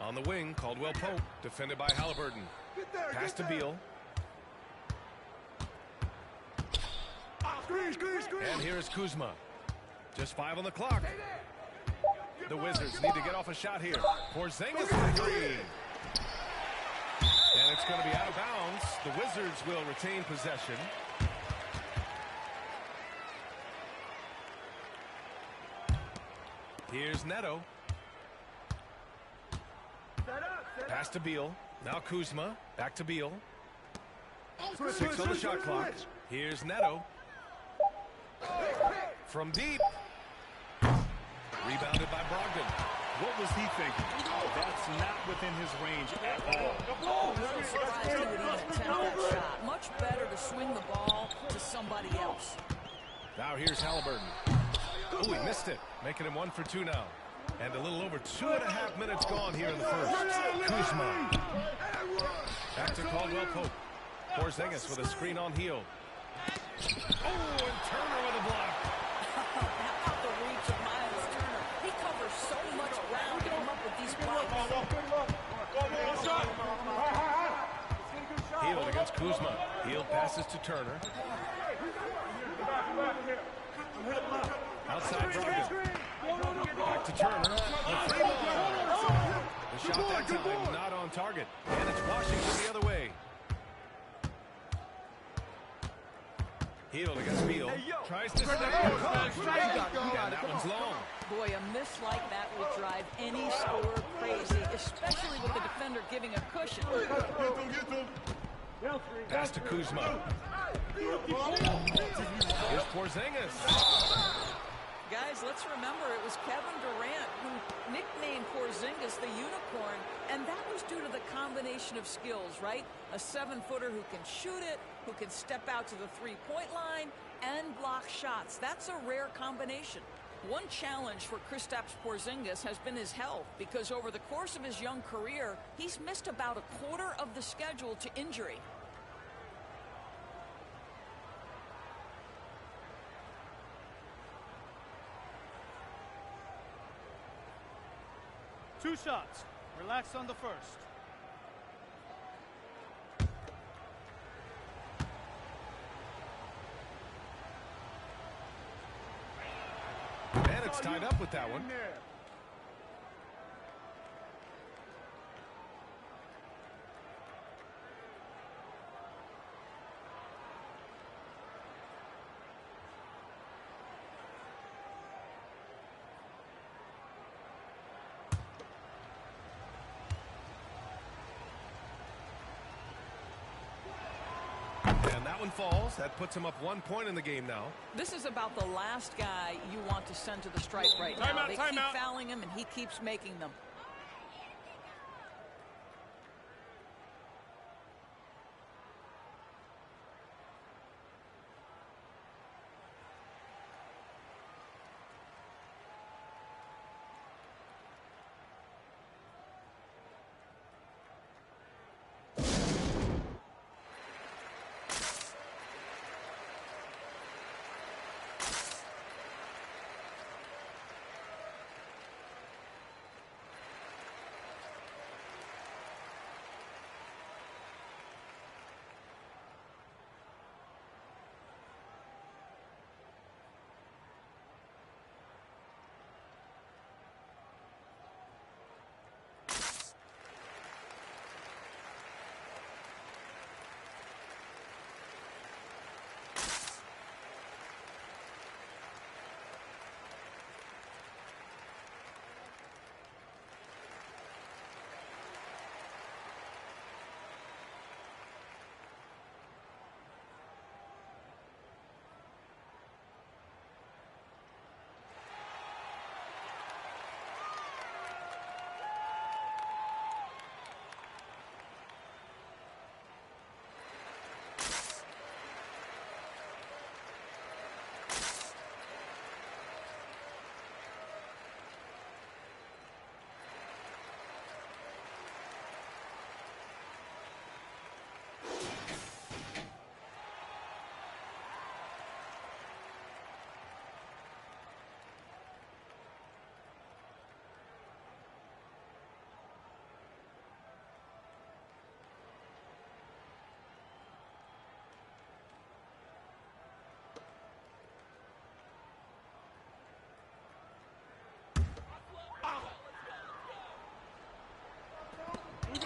On the wing, Caldwell Pope, defended by Halliburton. Pass to Beal. And here is Kuzma. Just 5 on the clock. The Wizards need to get off a shot here. Porzingis for 3. And it's going to be out of bounds. The Wizards will retain possession. Here's Neto. Pass to Beal. Now Kuzma. Back to Beal. 6 on the shot clock. Here's Neto. From deep. Rebounded by Brogdon. What was he thinking? Oh, that's not within his range at all. I'm really surprised he would even attempt that shot. Much better to swing the ball to somebody else. Now here's Halliburton. Oh, he missed it. Making him 1 for 2 now. And a little over 2.5 minutes gone here in the first. Kuzma. Back to Caldwell Pope. Porzingis with a screen on heel. Oh, and Turner with a block. How about the reach of Miles Turner? He covers so much ground to come up with these blocks. Heel against Kuzma. Heel passes to Turner. Outside Brogdon. Back to Turner. The shot that time not on target. And it's Washington the other way. Heel against Beal. Tries to step in. And that one's long. Boy, a miss like that would drive any scorer crazy, especially with the defender giving a cushion. Pass to Kuzma. Here's Porzingis. Guys, let's remember it was Kevin Durant who nicknamed Porzingis the unicorn, and that was due to the combination of skills, right? A 7-footer who can shoot it, who can step out to the three-point line, and block shots. That's a rare combination. One challenge for Kristaps Porzingis has been his health, because over the course of his young career, he's missed about a quarter of the schedule to injury. Two shots. Relax on the first. And it's tied up with that one. And that one falls. That puts him up 1 point in the game now. This is about the last guy you want to send to the stripe right now. They keep fouling him, and he keeps making them.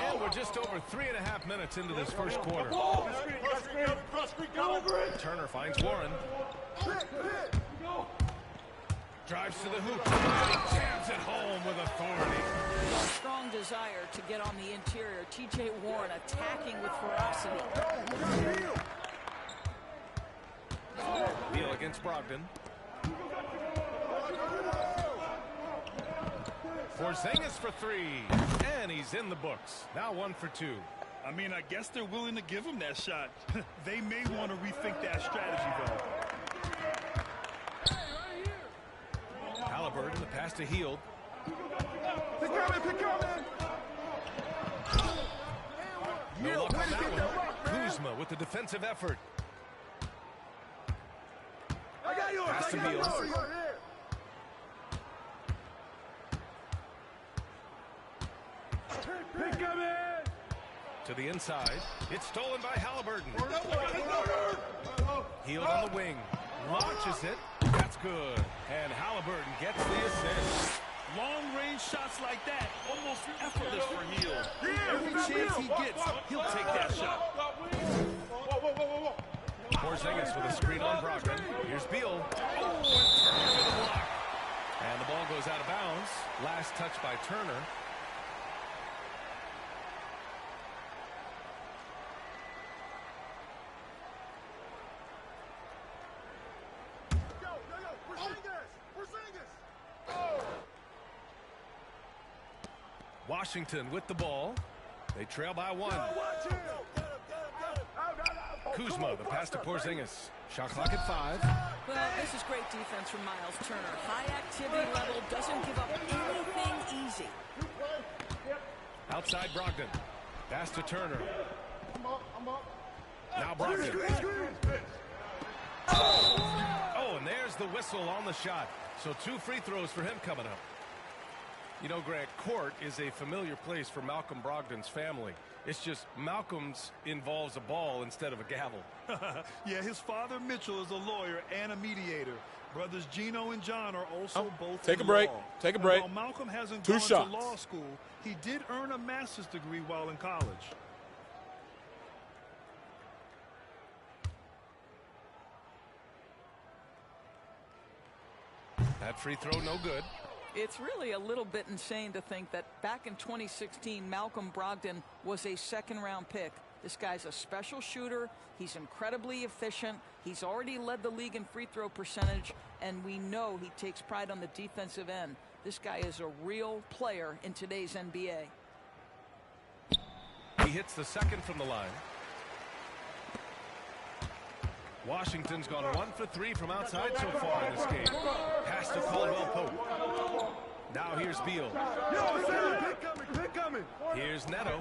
And we're just over 3.5 minutes into this first quarter. Turner finds Warren. Drives to the hoop. Jams it home with authority. A strong desire to get on the interior. T.J. Warren attacking with ferocity. Beal against Brogdon. Porzingis for three, and he's in the books. Now 1 for 2. I mean, I guess they're willing to give him that shot. They may want to rethink that strategy, though. Halliburton, the pass to Hield. Pick coming. No luck on that one. Kuzma with the defensive effort. I got yours. Pass to Beal. To the inside. It's stolen by Halliburton. Hield on the wing. Launches it. That's good. And Halliburton gets the assist. Long-range shots like that, almost effortless for Hield. Every chance he gets, he'll take that shot. Porzingis with a screen on Brogdon. Here's Beal. Oh, and Turner with a block. And the ball goes out of bounds. Last touch by Turner. Washington with the ball. They trail by 1. Kuzma, the pass to Porzingis. Shot clock at 5. Well, this is great defense from Miles Turner. High activity level, doesn't give up anything easy. Outside Brogdon. Pass to Turner. Now Brogdon. Oh, and there's the whistle on the shot. So 2 free throws for him coming up. You know, Grant, court is a familiar place for Malcolm Brogdon's family. It's just Malcolm's involves a ball instead of a gavel. Yeah, his father Mitchell is a lawyer and a mediator. Brothers Gino and John are also both Take a in break. law. Take a break. While Malcolm hasn't 2 gone shots. to law school, he did earn a master's degree while in college. That free throw no good. It's really a little bit insane to think that back in 2016, Malcolm Brogdon was a second-round pick. This guy's a special shooter. He's incredibly efficient. He's already led the league in free throw percentage, and we know he takes pride on the defensive end. This guy is a real player in today's NBA. He hits the second from the line. Washington's gone 1 for 3 from outside so far in this game. Pass to Caldwell Pope. Now here's Beal. Here's Neto.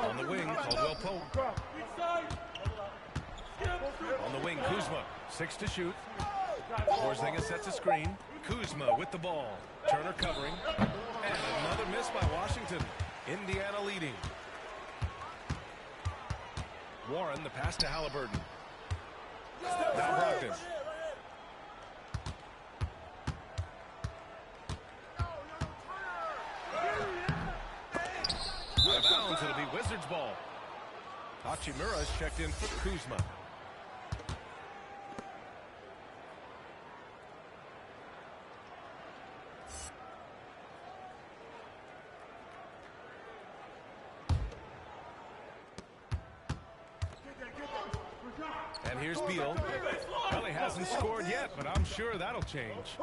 On the wing, Caldwell Pope. On the wing, Kuzma. 6 to shoot. Porzingis sets a screen. Kuzma with the ball. Turner covering. And another miss by Washington. Indiana leading. Warren, the pass to Halliburton. Now Brogdon. Out of bounds, it'll be Wizards ball. Hachimura's checked in for Kuzma. And here's Beal. Well, he hasn't scored yet, but I'm sure that'll change.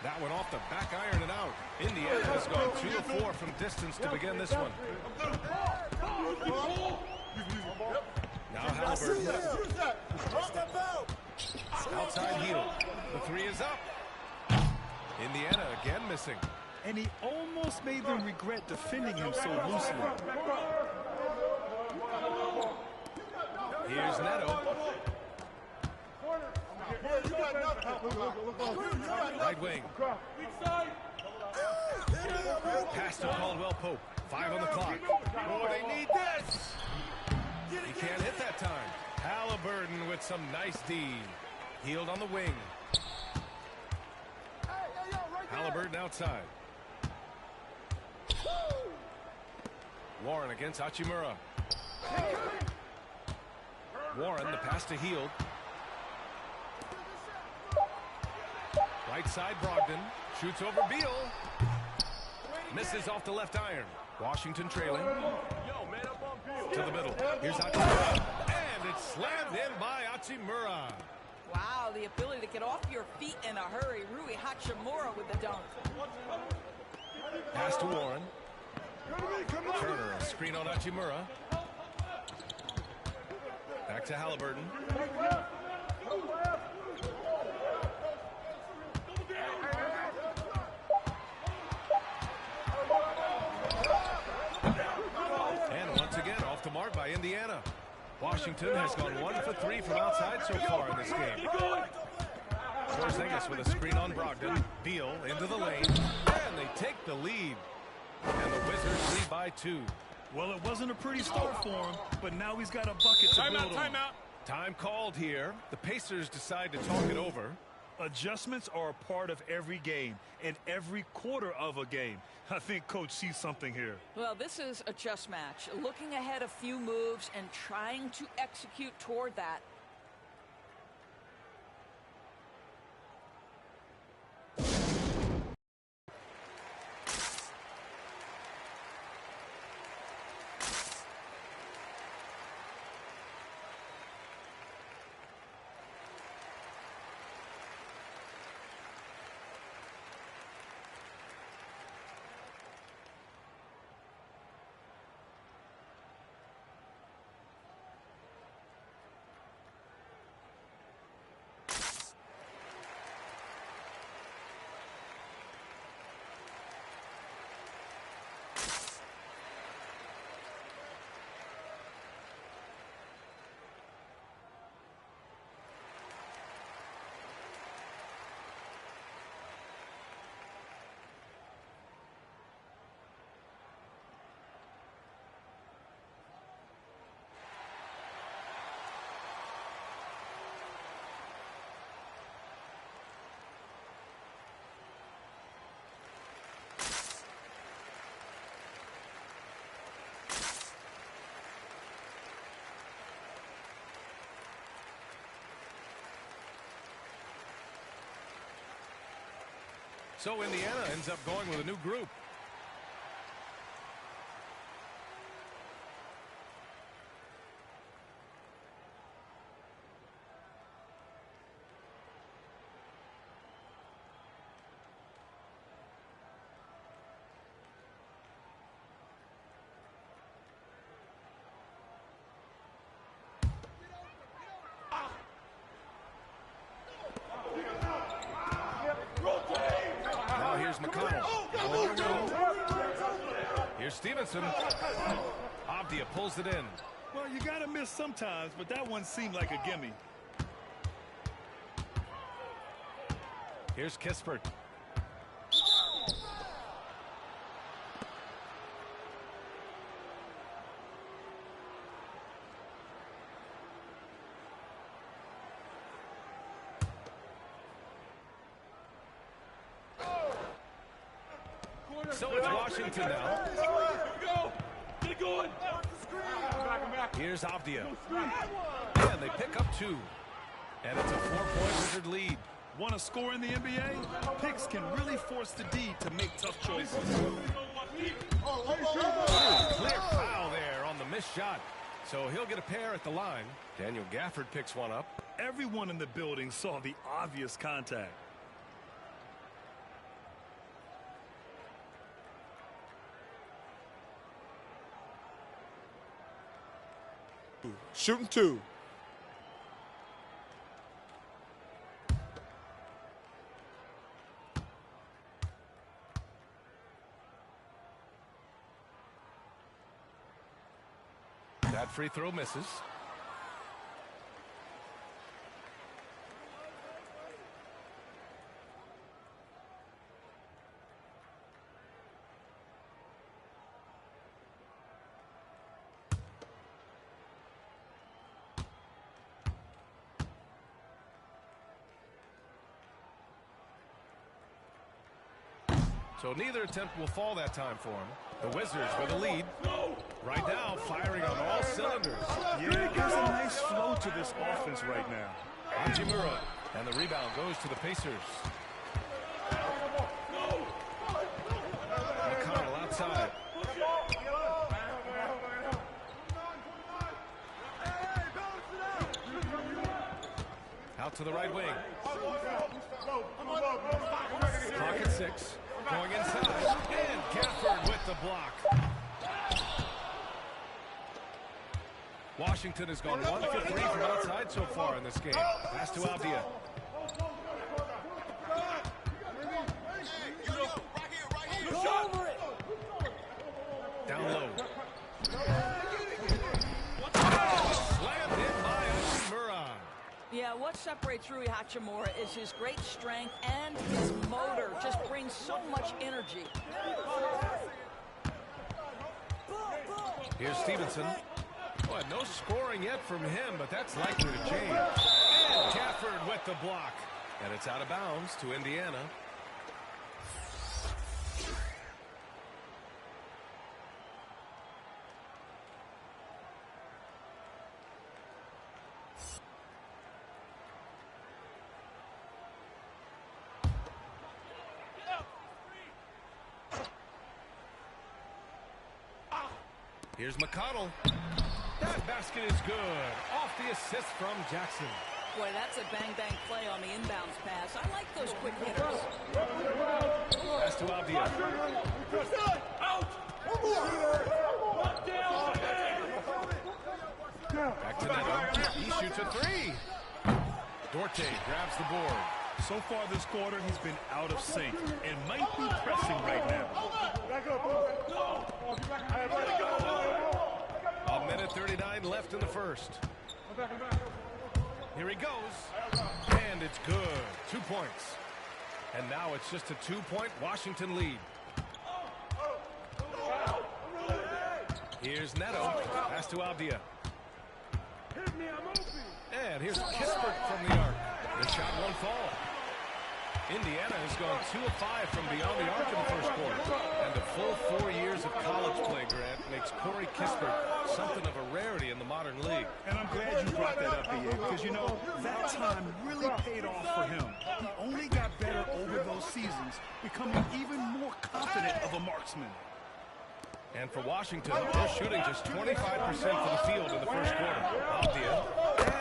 That one off the back iron and out. Indiana has gone 2 of 4 from distance to begin this one. Now Halliburton. Outside heel. The 3 is up. Indiana again missing. And he almost made them regret defending him so loosely. Here's Neto. Right wing. Pass to Caldwell Pope. 5 on the clock. Oh, they need this. He can't hit that time. Halliburton with some nice D. Healed on the wing. Halliburton outside. Warren against Hachimura. Warren, the pass to Hield. Right side, Brogdon. Shoots over Beal. Misses off the left iron. Washington trailing. To the middle. Here's Hachimura. And it's slammed in by Hachimura. Wow, the ability to get off your feet in a hurry. Rui Hachimura with the dunk. Pass to Warren. Turner, a screen on Hachimura. Back to Halliburton. And once again, off the mark by Indiana. Washington has gone 1 for 3 from outside so far in this game. Porzingis with a screen on Brogdon. Beal into the lane. And they take the lead. And the Wizards lead by 2. Well, it wasn't a pretty start for him, but now he's got a bucket to build on. Timeout. Time called here. The Pacers decide to talk it over. Adjustments are a part of every game and every quarter of a game. I think Coach sees something here. Well, this is a chess match. Looking ahead a few moves and trying to execute toward that. So Indiana ends up going with a new group. Here's Stevenson. Avdia pulls it in. Well, you got to miss sometimes, but that one seemed like a gimme. Here's Kispert. So it's Washington now. Get going. Here's Avdia. And they pick up 2. And it's a 4-point Wizard lead. Want to score in the NBA? Picks can really force the D to make tough choices. Clear foul there on the missed shot. So he'll get a pair at the line. Daniel Gafford picks one up. Everyone in the building saw the obvious contact. Shooting 2. That free throw misses. So neither attempt will fall that time for him. The Wizards with a lead. Right now, firing on all cylinders. Yeah, there's a nice flow to this offense right now. Hachimura. And the rebound goes to the Pacers. McConnell outside. Out to the right wing. Clock at 6. Going inside. And Gafford with the block. Washington has gone 1 for 3 from outside so far in this game. Pass to Avdia. Down low. Slammed in by Hachimura. Yeah, what separates Rui Hachimura is his great strength and his motor. Just brings so much energy. Here's Stevenson. Boy, no scoring yet from him, but that's likely to change. And Gafford with the block. And it's out of bounds to Indiana. Here's McConnell. That basket is good. Off the assist from Jackson. Boy, that's a bang-bang play on the inbounds pass. I like those quick hitters. Pass to Avdia. Back to Neto. He shoots a 3. Dorte grabs the board. So far this quarter, he's been out of sync and might be pressing right now. A minute 39 left in the first. Here he goes. And it's good. 2 points. And now it's just a 2-point Washington lead. Here's Neto. Pass to Avdia. And here's Kispert from the arc. The shot won't fall. Indiana has gone 2 of 5 from beyond the arc in the first quarter. And a full 4 years of college play, Grant, makes Corey Kispert something of a rarity in the modern league. And I'm glad you brought that up, EA, because, you know, that time really paid off for him. He only got better over those seasons, becoming even more confident of a marksman. And for Washington, they're shooting just 25% from the field in the first quarter. Avdia,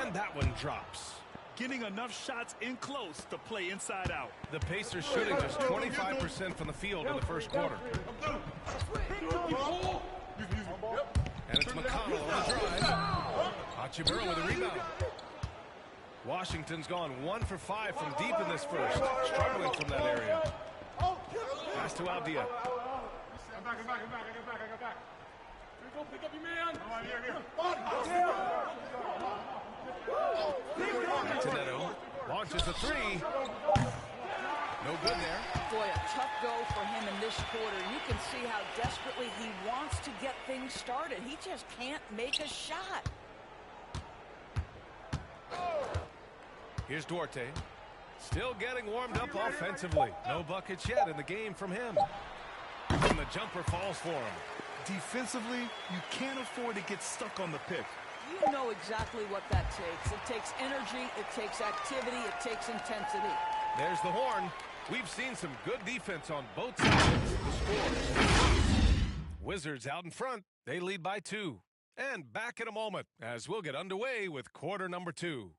and that one drops. Getting enough shots in close to play inside out. The Pacers shooting just 25% from the field in the first quarter. And it's McConnell on the drive. Hachimura with a rebound. Washington's gone 1 for 5 from deep in this first. Struggling from that area. Pass to Avdia. Tonetto launches a three. No good there. Boy, a tough go for him in this quarter. You can see how desperately he wants to get things started. He just can't make a shot. Here's Duarte. Still getting warmed up offensively. No buckets yet in the game from him. And the jumper falls for him. Defensively, you can't afford to get stuck on the pick. You know exactly what that takes. It takes energy, it takes activity, it takes intensity. There's the horn. We've seen some good defense on both sides. The score. Wizards out in front. They lead by 2. And back in a moment as we'll get underway with quarter number 2.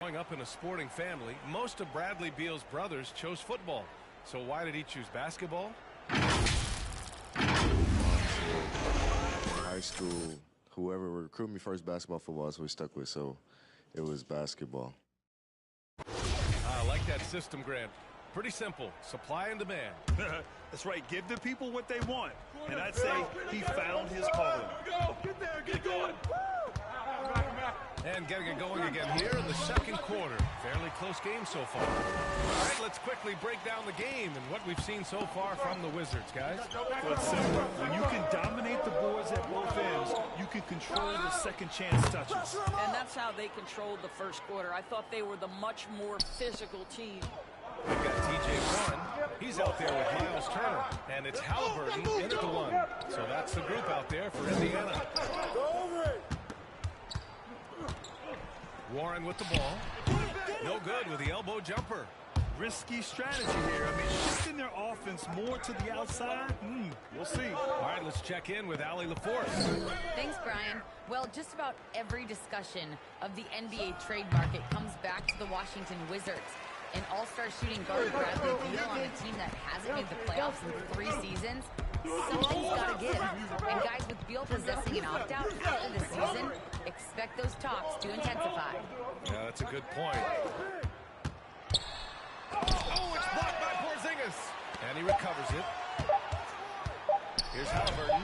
Growing up in a sporting family, most of Bradley Beal's brothers chose football. So why did he choose basketball? In high school, whoever recruited me first, basketball, football, that's what we stuck with. So it was basketball. I like that system, Grant. Pretty simple. Supply and demand. That's right. Give the people what they want. And I'd say he found his calling. Get there. Get going. And getting it going again here in the second quarter. Fairly close game so far. All right, let's quickly break down the game and what we've seen so far from the Wizards, guys. Well, it's simple. When you can dominate the boards at both ends, you can control the second chance touches. And that's how they controlled the first quarter. I thought they were the much more physical team. We've got TJ Warren. He's out there with Miles Turner. And it's Halliburton in at the 1. So that's the group out there for Indiana. Warren with the ball. No good with the elbow jumper. Risky strategy here. I mean, shifting their offense more to the outside. We'll see. All right, let's check in with Allie LaForce. Thanks, Brian. Well, just about every discussion of the NBA trade market comes back to the Washington Wizards. An all-star shooting guard Bradley Beal on a team that hasn't made the playoffs in 3 seasons. Something's got to give. And guys, with Beal possessing an opt-out after the season, expect those talks to intensify. Yeah, that's a good point. Oh, it's blocked by Porzingis. And he recovers it. Here's Halliburton.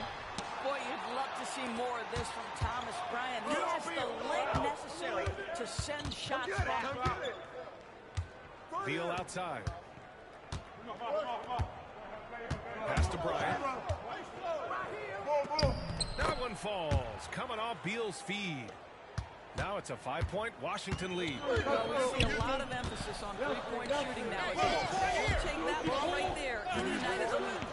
Boy, you'd love to see more of this from Thomas Bryant. He has the length necessary to send shots back. Beal outside. Pass to Bryant. That one falls. Coming off Beal's feed. Now it's a 5-point Washington lead. Well, we see a lot of emphasis on three-point shooting nowadays. We'll take that one right there any night of the week.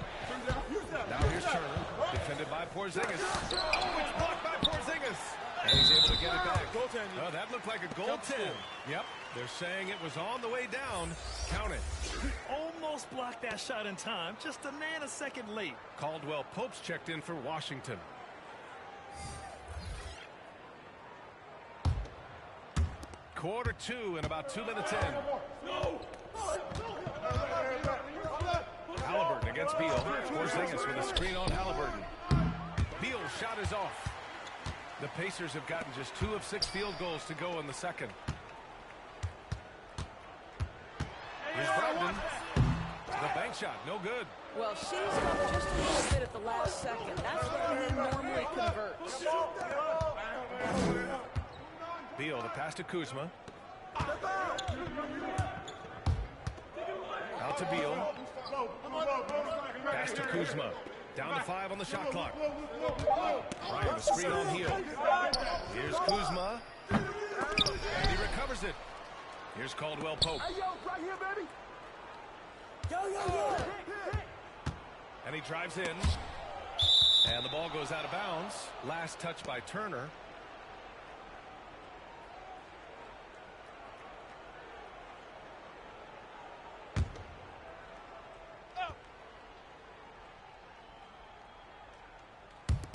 Now here's Turner. Defended by Porzingis. Oh, it's blocked by Porzingis. And he's able to get it back. Oh, that looked like a goaltend. Yep. They're saying it was on the way down. Count it. He almost blocked that shot in time. Just a nanosecond late. Caldwell Pope's checked in for Washington. Quarter 2 and about 2 minutes in. Halliburton against Beal. Porzingis with a screen on Halliburton. Beal's shot is off. The Pacers have gotten just 2 of 6 field goals to go in the second. Here's Brogdon. The bank shot, no good. Well, seized up just a little bit at the last second. That's when he normally converts. Beal, the pass to Kuzma. Out to Beal. Pass to Kuzma. Down to 5 on the shot clock. Ryan, the screen on Hill. Here's Kuzma. And he recovers it. Here's Caldwell Pope. Hey, yo, right here, baby. Yo. And he drives in. And the ball goes out of bounds. Last touch by Turner.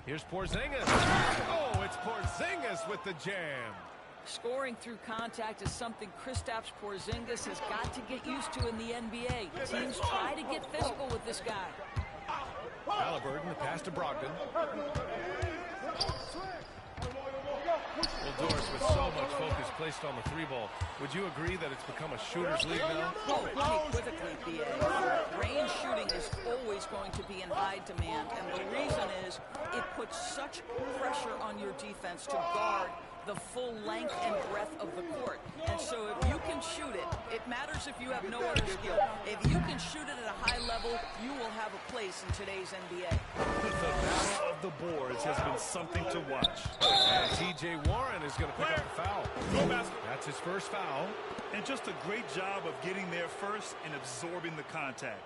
Here's Porzingis. Oh, it's Porzingis with the jam. Scoring through contact is something Kristaps Porzingis has got to get used to in the NBA. Teams try to get physical with this guy. Halliburton, the pass to Brogdon. Well, Doris, with so much focus placed on the three ball, would you agree that it's become a shooter's league now? Oh, unequivocally, B.A. Range shooting is always going to be in high demand, and the reason is it puts such pressure on your defense to guard the full length and breadth of the court. And so if you can shoot it, it matters if you have no other skill. If you can shoot it at a high level, you will have a place in today's NBA. The battle of the boards has been something to watch. And T.J. Warren is going to pick up the foul. That's his first foul. And just a great job of getting there first and absorbing the contact.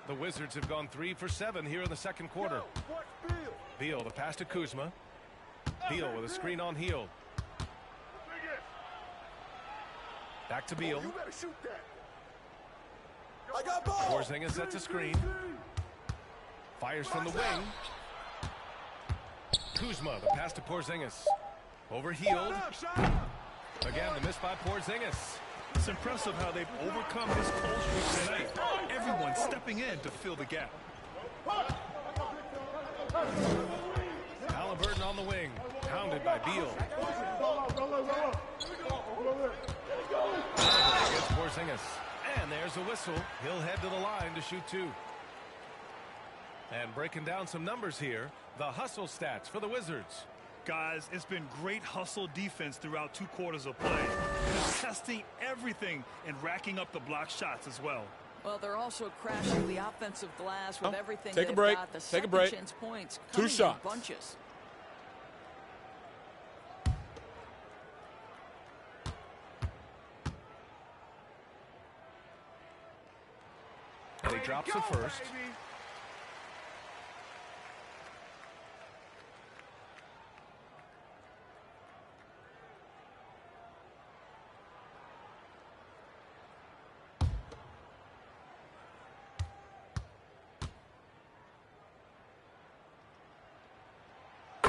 The Wizards have gone 3 for 7 here in the second quarter. Beal, the pass to Kuzma. Beal with a screen on Hield. Back to Beal. Porzingis sets a screen. Fires from the wing. Kuzma, the pass to Porzingis. Over Hield. Again, the miss by Porzingis. It's impressive how they've overcome his cold streak tonight. Everyone stepping in to fill the gap. Halliburton on the wing. Pounded by Beal. Against Porzingis. And there's a whistle. He'll head to the line to shoot 2. And breaking down some numbers here, the hustle stats for the Wizards. Guys, it's been great hustle defense throughout 2 quarters of play. Testing everything and racking up the block shots as well. Well, they're also crashing the offensive glass with everything Take a break. got. The Take a break. Chance points 2 shots. In bunches. And he drops it first.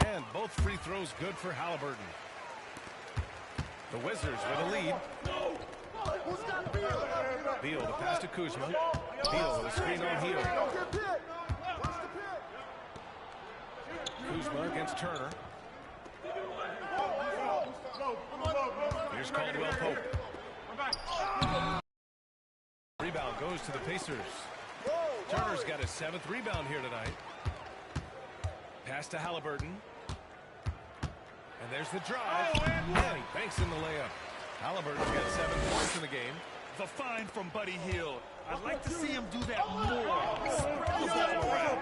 And both free throws good for Halliburton. The Wizards with a lead. Beal, the pass to Kuzma. Beal with a screen on Hield. Kuzma against Turner. Here's Caldwell Pope. Rebound goes to the Pacers. Turner's got his 7th rebound here tonight. Pass to Halliburton. And there's the drive. And he banks in the layup. Halliburton's got 7 points in the game. The find from Buddy Hield. I'd like to see him do that more. Spreads that around.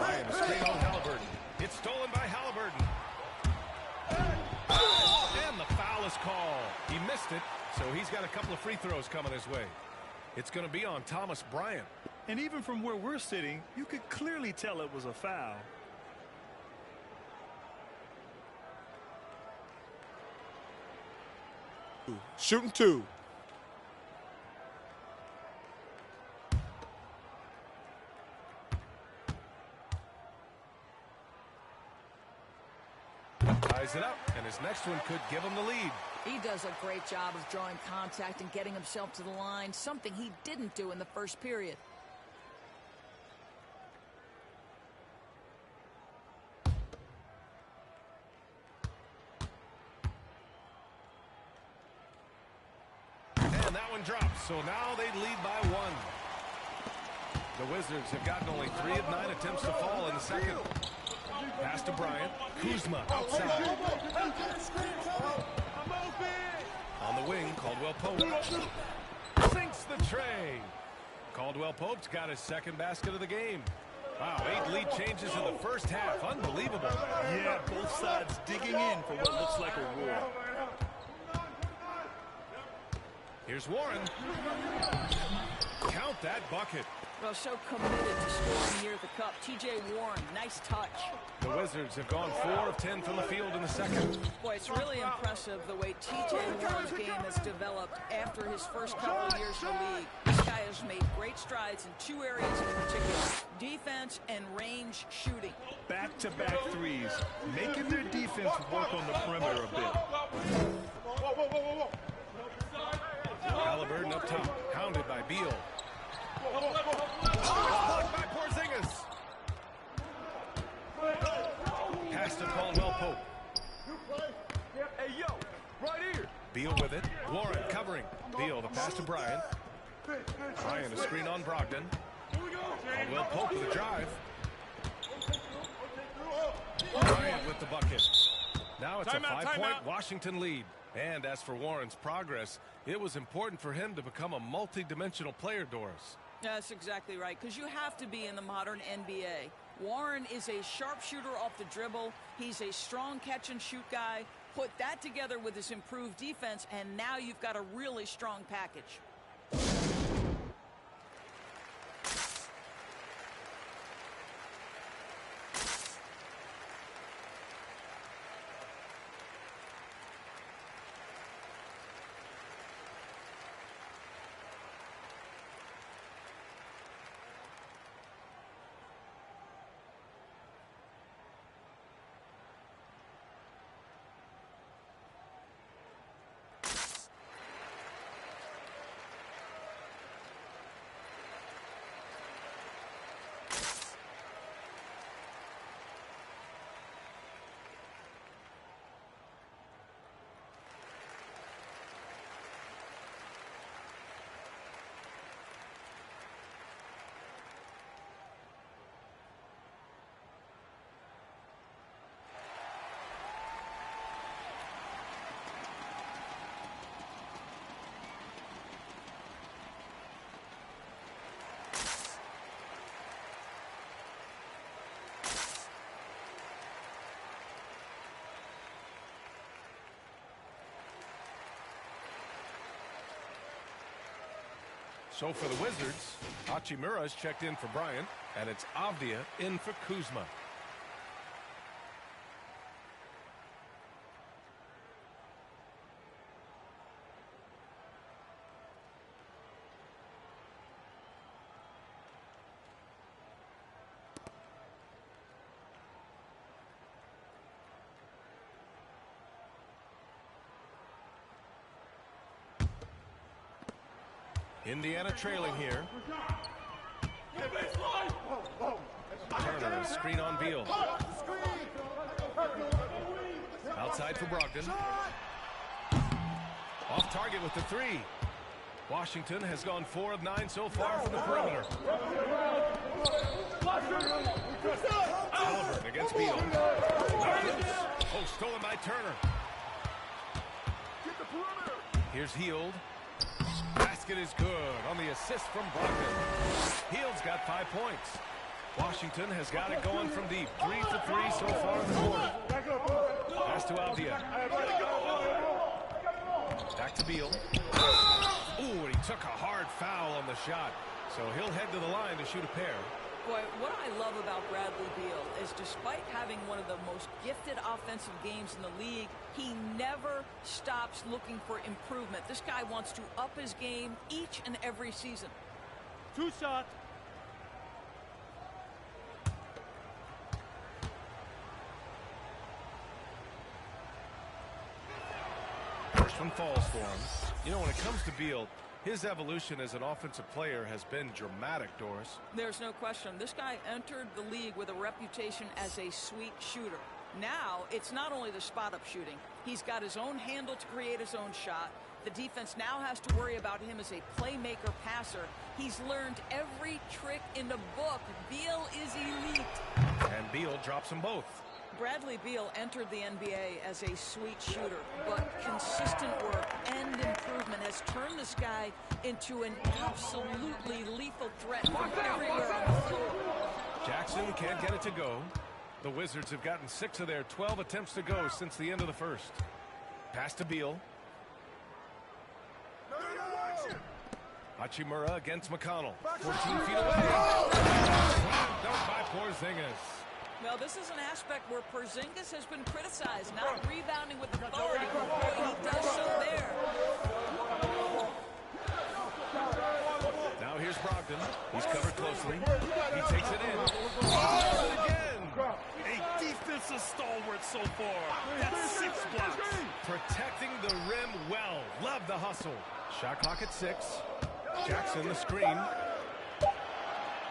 Ryan, a screen on Halliburton. It's stolen by Halliburton. And the foul is called. He missed it, so he's got a couple of free throws coming his way. It's going to be on Thomas Bryant. And even from where we're sitting, you could clearly tell it was a foul. Shooting 2. Ties it up, and his next one could give him the lead. He does a great job of drawing contact and getting himself to the line, something he didn't do in the first period. That one drops, so now they lead by 1. The Wizards have gotten only 3 of 9 attempts to fall in the second. Pass to Bryant. Kuzma outside. On the wing, Caldwell Pope. Sinks the tray. Caldwell Pope's got his 2nd basket of the game. Wow, 8 lead changes in the first half. Unbelievable. Yeah, both sides digging in for what looks like a war. Here's Warren. Count that bucket. Well, so committed to scoring near the cup. T.J. Warren, nice touch. The Wizards have gone 4 of 10 from the field in the second. Boy, it's really impressive the way T.J. Warren's game has developed after his first couple of years in the league. This guy is has made great strides in two areas in particular, defense and range shooting. Back-to-back threes, making their defense work on the perimeter a bit. Halliburton up top, pounded by Beal. Blocked by Porzingis. Pass to Caldwell Pope. Hey, yo, right here. Beal with it. Warren covering. Beal, the pass to Bryant. Bryant, a screen on Brogdon. Caldwell Pope with a drive. Bryant with the bucket. Now it's a 5-point Washington lead. And as for Warren's progress, it was important for him to become a multi-dimensional player, Doris. That's exactly right, because you have to be in the modern NBA. Warren is a sharpshooter off the dribble. He's a strong catch-and-shoot guy. Put that together with his improved defense, and now you've got a really strong package. So for the Wizards, Hachimura's checked in for Bryant, and it's Avdia in for Kuzma. Indiana trailing here. Turner, a screen on Beal. Outside for Brogdon. Off target with the three. Washington has gone 4 of 9 so far from the perimeter. Halliburton against Beal. Oh, stolen by Turner. Here's Hield. Basket is good on the assist from Brogdon. Hield's got 5 points. Washington has got it going from deep. 3 for 3 so far in the quarter. Pass to Avdia. Back to Beal. Ooh, and he took a hard foul on the shot. So he'll head to the line to shoot a pair. Boy, what I love about Bradley Beal is despite having one of the most gifted offensive games in the league, he never stops looking for improvement. This guy wants to up his game each and every season. 2 shots. First one falls for him. You know, when it comes to Beal, his evolution as an offensive player has been dramatic, Doris. There's no question. This guy entered the league with a reputation as a sweet shooter. Now, it's not only the spot-up shooting. He's got his own handle to create his own shot. The defense now has to worry about him as a playmaker passer. He's learned every trick in the book. Beal is elite. And Beal drops them both. Bradley Beal entered the NBA as a sweet shooter, but consistent work and improvement has turned this guy into an absolutely lethal threat from everywhere on the floor. Jackson can't get it to go. The Wizards have gotten 6 of their 12 attempts to go since the end of the first. Pass to Beal. Hachimura against McConnell. 14 feet away. Dunk by Porzingis. Well, this is an aspect where Porzingis has been criticized, not rebounding with authority. Boy, he does so there. Now here's Brogdon. He's covered closely. He takes it in. Again. A defensive stalwart so far. That's 6 blocks. Protecting the rim well. Love the hustle. Shot clock at 6. Jackson the screen.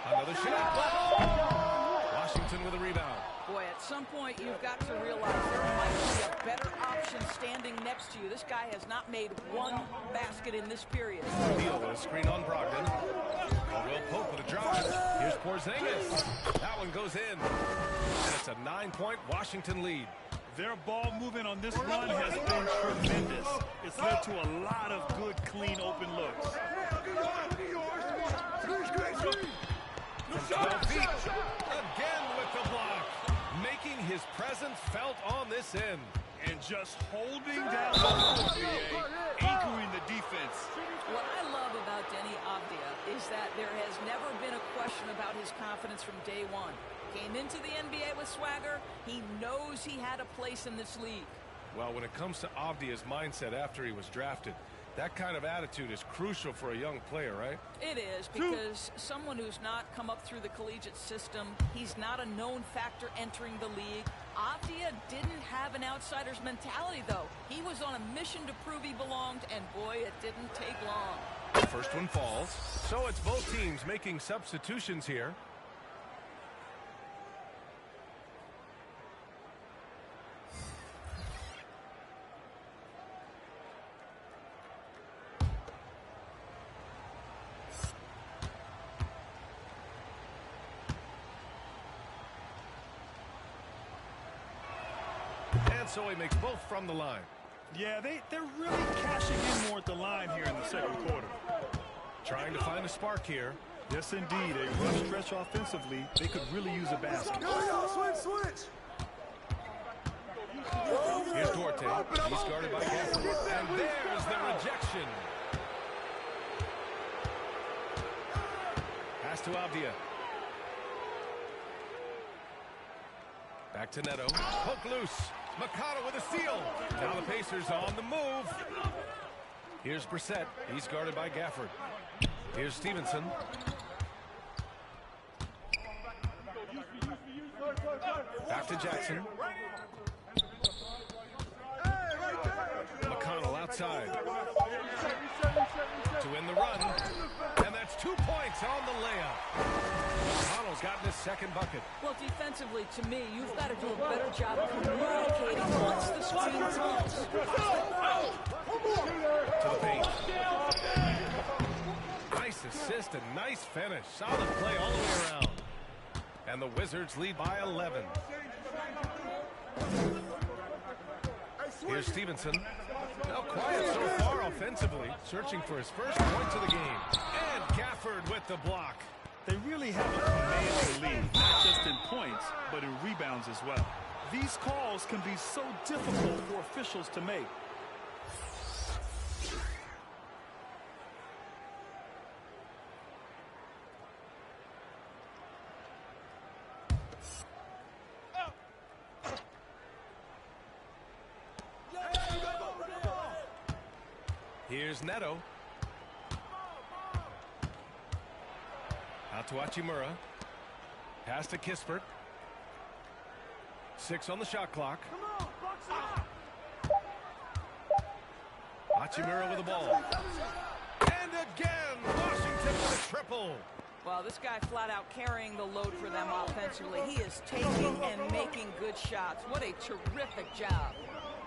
Another shot. Washington with a rebound. Boy, at some point you've got to realize there might be a better option standing next to you. This guy has not made one basket in this period. Beal with a screen on Brogdon. Will Pope with a drive. Here's Porzingis. That one goes in. And it's a 9-point Washington lead. Their ball movement on this run has been tremendous. It's led to a lot of good, clean, open looks. From 12 feet. Again with the block. Making his presence felt on this end. And just holding down the NBA, anchoring the defense. What I love about Denny Avdia is that there has never been a question about his confidence from day one. Came into the NBA with swagger. He knows he had a place in this league. Well, when it comes to Avdia's mindset after he was drafted, that kind of attitude is crucial for a young player, right? It is, because someone who's not come up through the collegiate system, he's not a known factor entering the league. Avdia didn't have an outsider's mentality, though. He was on a mission to prove he belonged, and boy, it didn't take long. The first one falls. So it's both teams making substitutions here. So he makes both from the line. Yeah, they're really cashing in more at the line here in the second quarter. Trying to find a spark here. Yes, indeed. A rough stretch offensively. They could really use a basket. Switch. Here's Duarte. He's guarded by Gafford. And there's the rejection. Pass to Avdia. Back to Neto. Poke loose. Mikata with a steal. Now the Pacers on the move. Here's Brissett. He's guarded by Gafford. Here's Stevenson. Back to Jackson. McConnell outside. To win the run. And that's 2 points on the layup. McConnell's gotten his second bucket. Well, defensively, to me, you've got to do a better job of communicating once the screen comes. To the paint. Nice assist and nice finish. Solid play all the way around. And the Wizards lead by 11. Here's Stevenson. Now quiet so far offensively. Searching for his first points of the game. And Gafford with the block. They really have a commanding lead, not just in points, but in rebounds as well. These calls can be so difficult for officials to make. Here's Neto. Out to Hachimura. Pass to Kispert. 6 on the shot clock. Hachimura with the ball. And again, Washington with a triple. Well, this guy flat out carrying the load for them offensively. He is taking and making good shots. What a terrific job.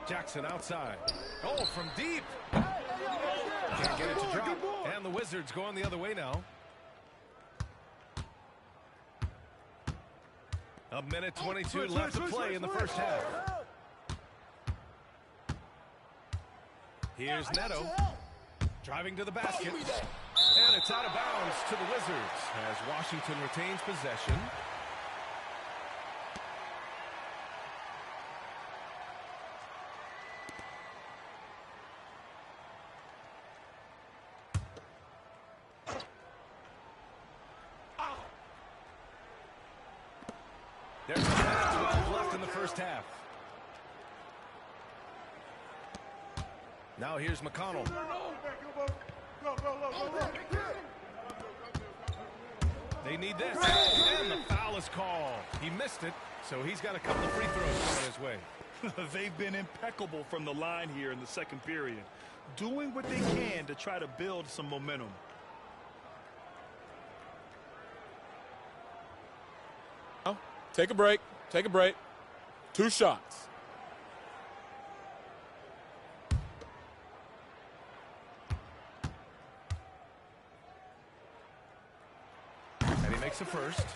Jackson outside. Oh, from deep. Can't get it to drop. And the Wizards going the other way now. A minute 22 left to play in the first half. Here's Neto. Driving to the basket. And it's out of bounds to the Wizards as Washington retains possession. There's 12 left in the first half. Now here's McConnell. we need this. And the foul is called. He missed it, so he's got a couple of free throws coming his way. They've been impeccable from the line here in the second period, doing what they can to try to build some momentum. Take a break. Take a break. 2 shots. And he makes the first.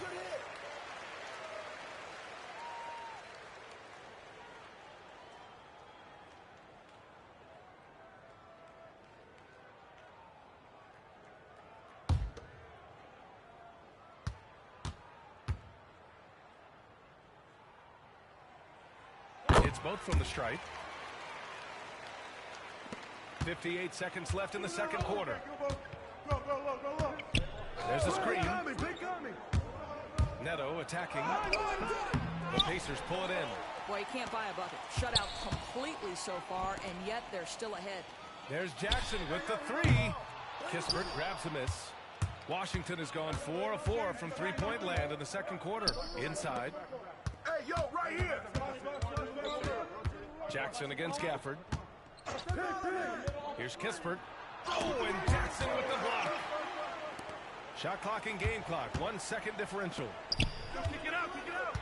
It's both from the stripe. 58 seconds left in the second quarter. There's a screen. Neto attacking. The Pacers pull it in. Boy, you can't buy a bucket. Shut out completely so far, and yet they're still ahead. There's Jackson with the 3. Kispert grabs a miss. Washington has gone 4 of 4 from three-point land in the second quarter. Inside. Hey, yo, right here. Jackson against Gafford. Here's Kispert. Oh, and Jackson with the block. Shot clock and game clock. 1 second differential. Kick it out, kick it out.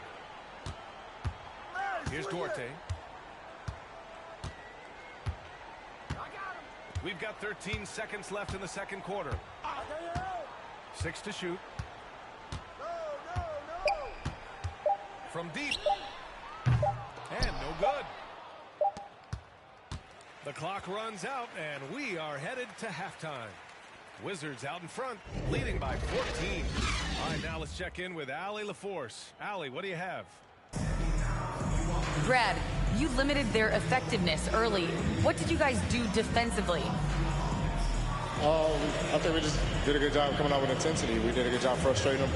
Here's Duarte. We've got 13 seconds left in the second quarter. 6 to shoot. From deep. And no good. The clock runs out, and we are headed to halftime. Wizards out in front, leading by 14. All right, now let's check in with Allie LaForce. Allie, what do you have? Brad, you limited their effectiveness early. What did you guys do defensively? I think we just did a good job coming out with intensity. We did a good job frustrating them.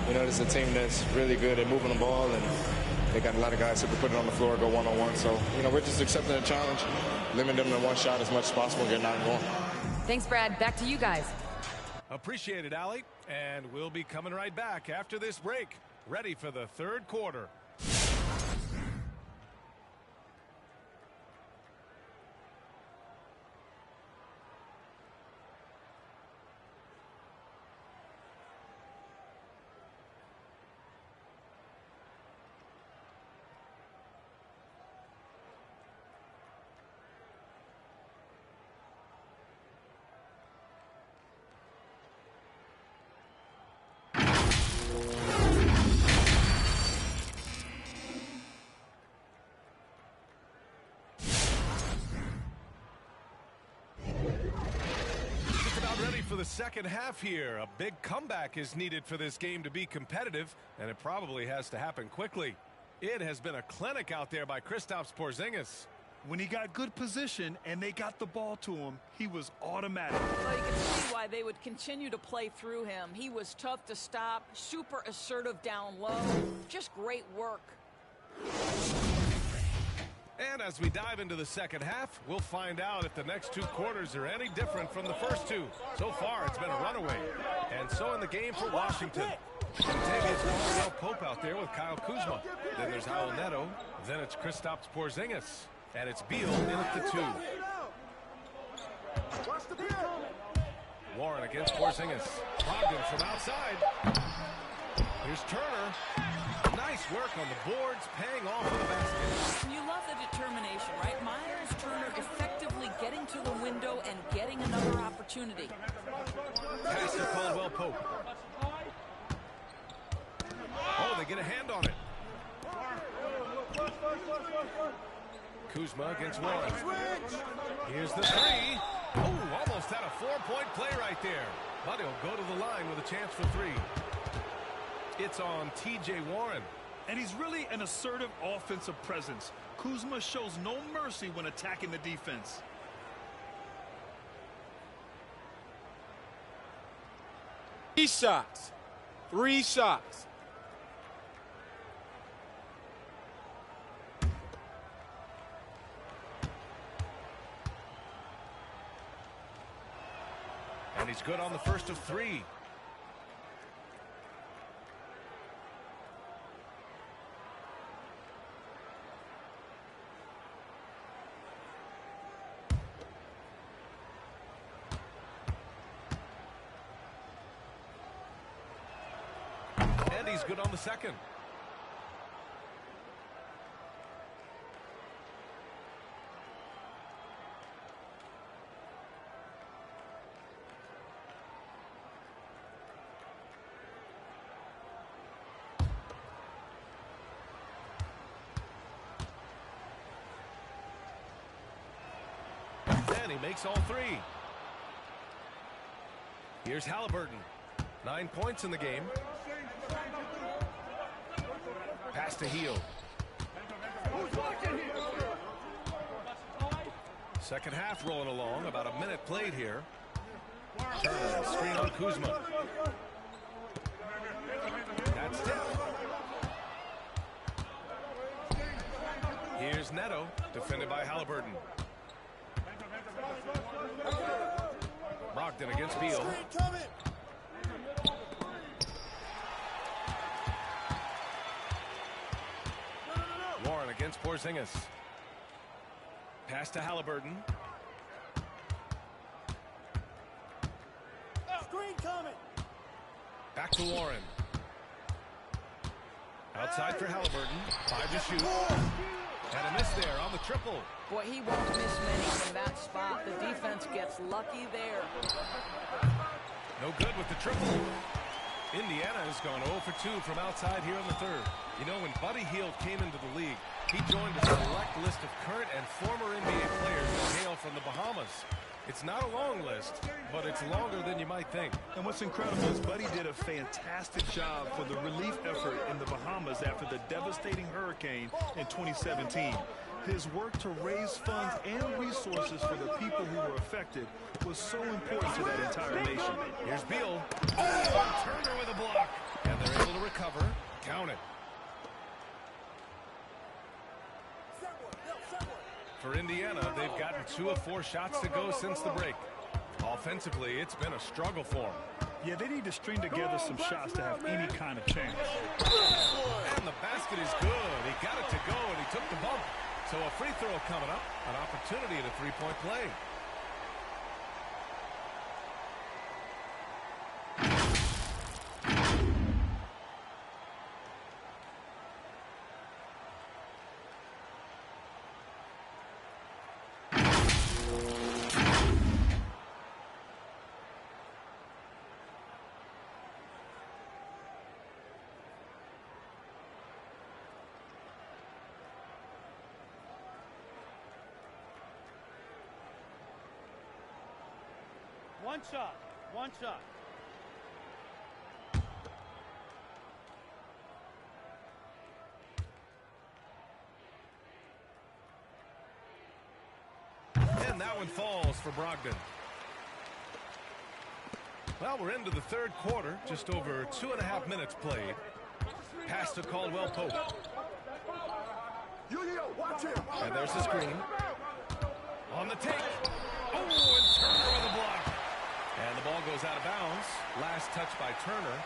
You know, this is a team that's really good at moving the ball, and they got a lot of guys who can put it on the floor, go one-on-one. So, you know, we're just accepting the challenge, limit them to 1 shot as much as possible, and getting out and going. Thanks, Brad. Back to you guys. Appreciate it, Allie. And we'll be coming right back after this break, ready for the third quarter. For the second half here, a big comeback is needed for this game to be competitive, and it probably has to happen quickly. It has been a clinic out there by Kristaps Porzingis. When he got good position and they got the ball to him, he was automatic. Well, you can see why they would continue to play through him. He was tough to stop, super assertive down low, just great work. And as we dive into the second half, we'll find out if the next 2 quarters are any different from the first 2. So far, it's been a runaway. And so in the game for Washington. Contavious Caldwell Pope out there with Kyle Kuzma. Then there's Raul Neto. Then it's Kristaps Porzingis. And it's Beal in at the 2. Warren against Porzingis. Brogdon from outside. Here's Turner. Nice work on the boards, paying off for the basket. You love the determination, right? Myers Turner effectively getting to the window and getting another opportunity. Pass to Caldwell Pope. Oh, they get a hand on it. Kuzma against Warren. Here's the 3. Oh, almost had a 4-point play right there. But he'll go to the line with a chance for 3. It's on T.J. Warren. And he's really an assertive offensive presence. Kuzma shows no mercy when attacking the defense. Three shots. 3 shots. And he's good on the first of 3. He's good on the second. And he makes all three. Here's Halliburton. 9 points in the game. Pass to Heel. Second half rolling along. About a minute played here. Turner, screen on Kuzma. That's it. Here's Neto, defended by Halliburton. Brogdon against Beal. Warren against Porzingis. Pass to Halliburton. Screen coming. Back to Warren. Outside for Halliburton. 5 to shoot. And a miss there on the triple. Boy, he won't miss many from that spot. The defense gets lucky there. No good with the triple. Indiana has gone 0 for 2 from outside here in the third. You know, when Buddy Hield came into the league, he joined a select list of current and former NBA players that hail from the Bahamas. It's not a long list, but it's longer than you might think. And what's incredible is Buddy did a fantastic job for the relief effort in the Bahamas after the devastating hurricane in 2017. His work to raise funds and resources for the people who were affected was so important to that entire nation. Here's Beal. Oh, Turner with a block. And they're able to recover. Count it. For Indiana, they've gotten 2 of 4 shots to go since the break. Offensively, it's been a struggle for them. Yeah, they need to string together some shots to have any kind of chance. And the basket is good. He got it to go, and he took the bump. So a free throw coming up, an opportunity at a three-point play. One shot. One shot. And that one falls for Brogdon. Well, we're into the third quarter. Just over 2.5 minutes played. Pass to Caldwell Pope. Watch him. And there's the screen. On the take. Oh, and Turner with a block. And the ball goes out of bounds. Last touch by Turner.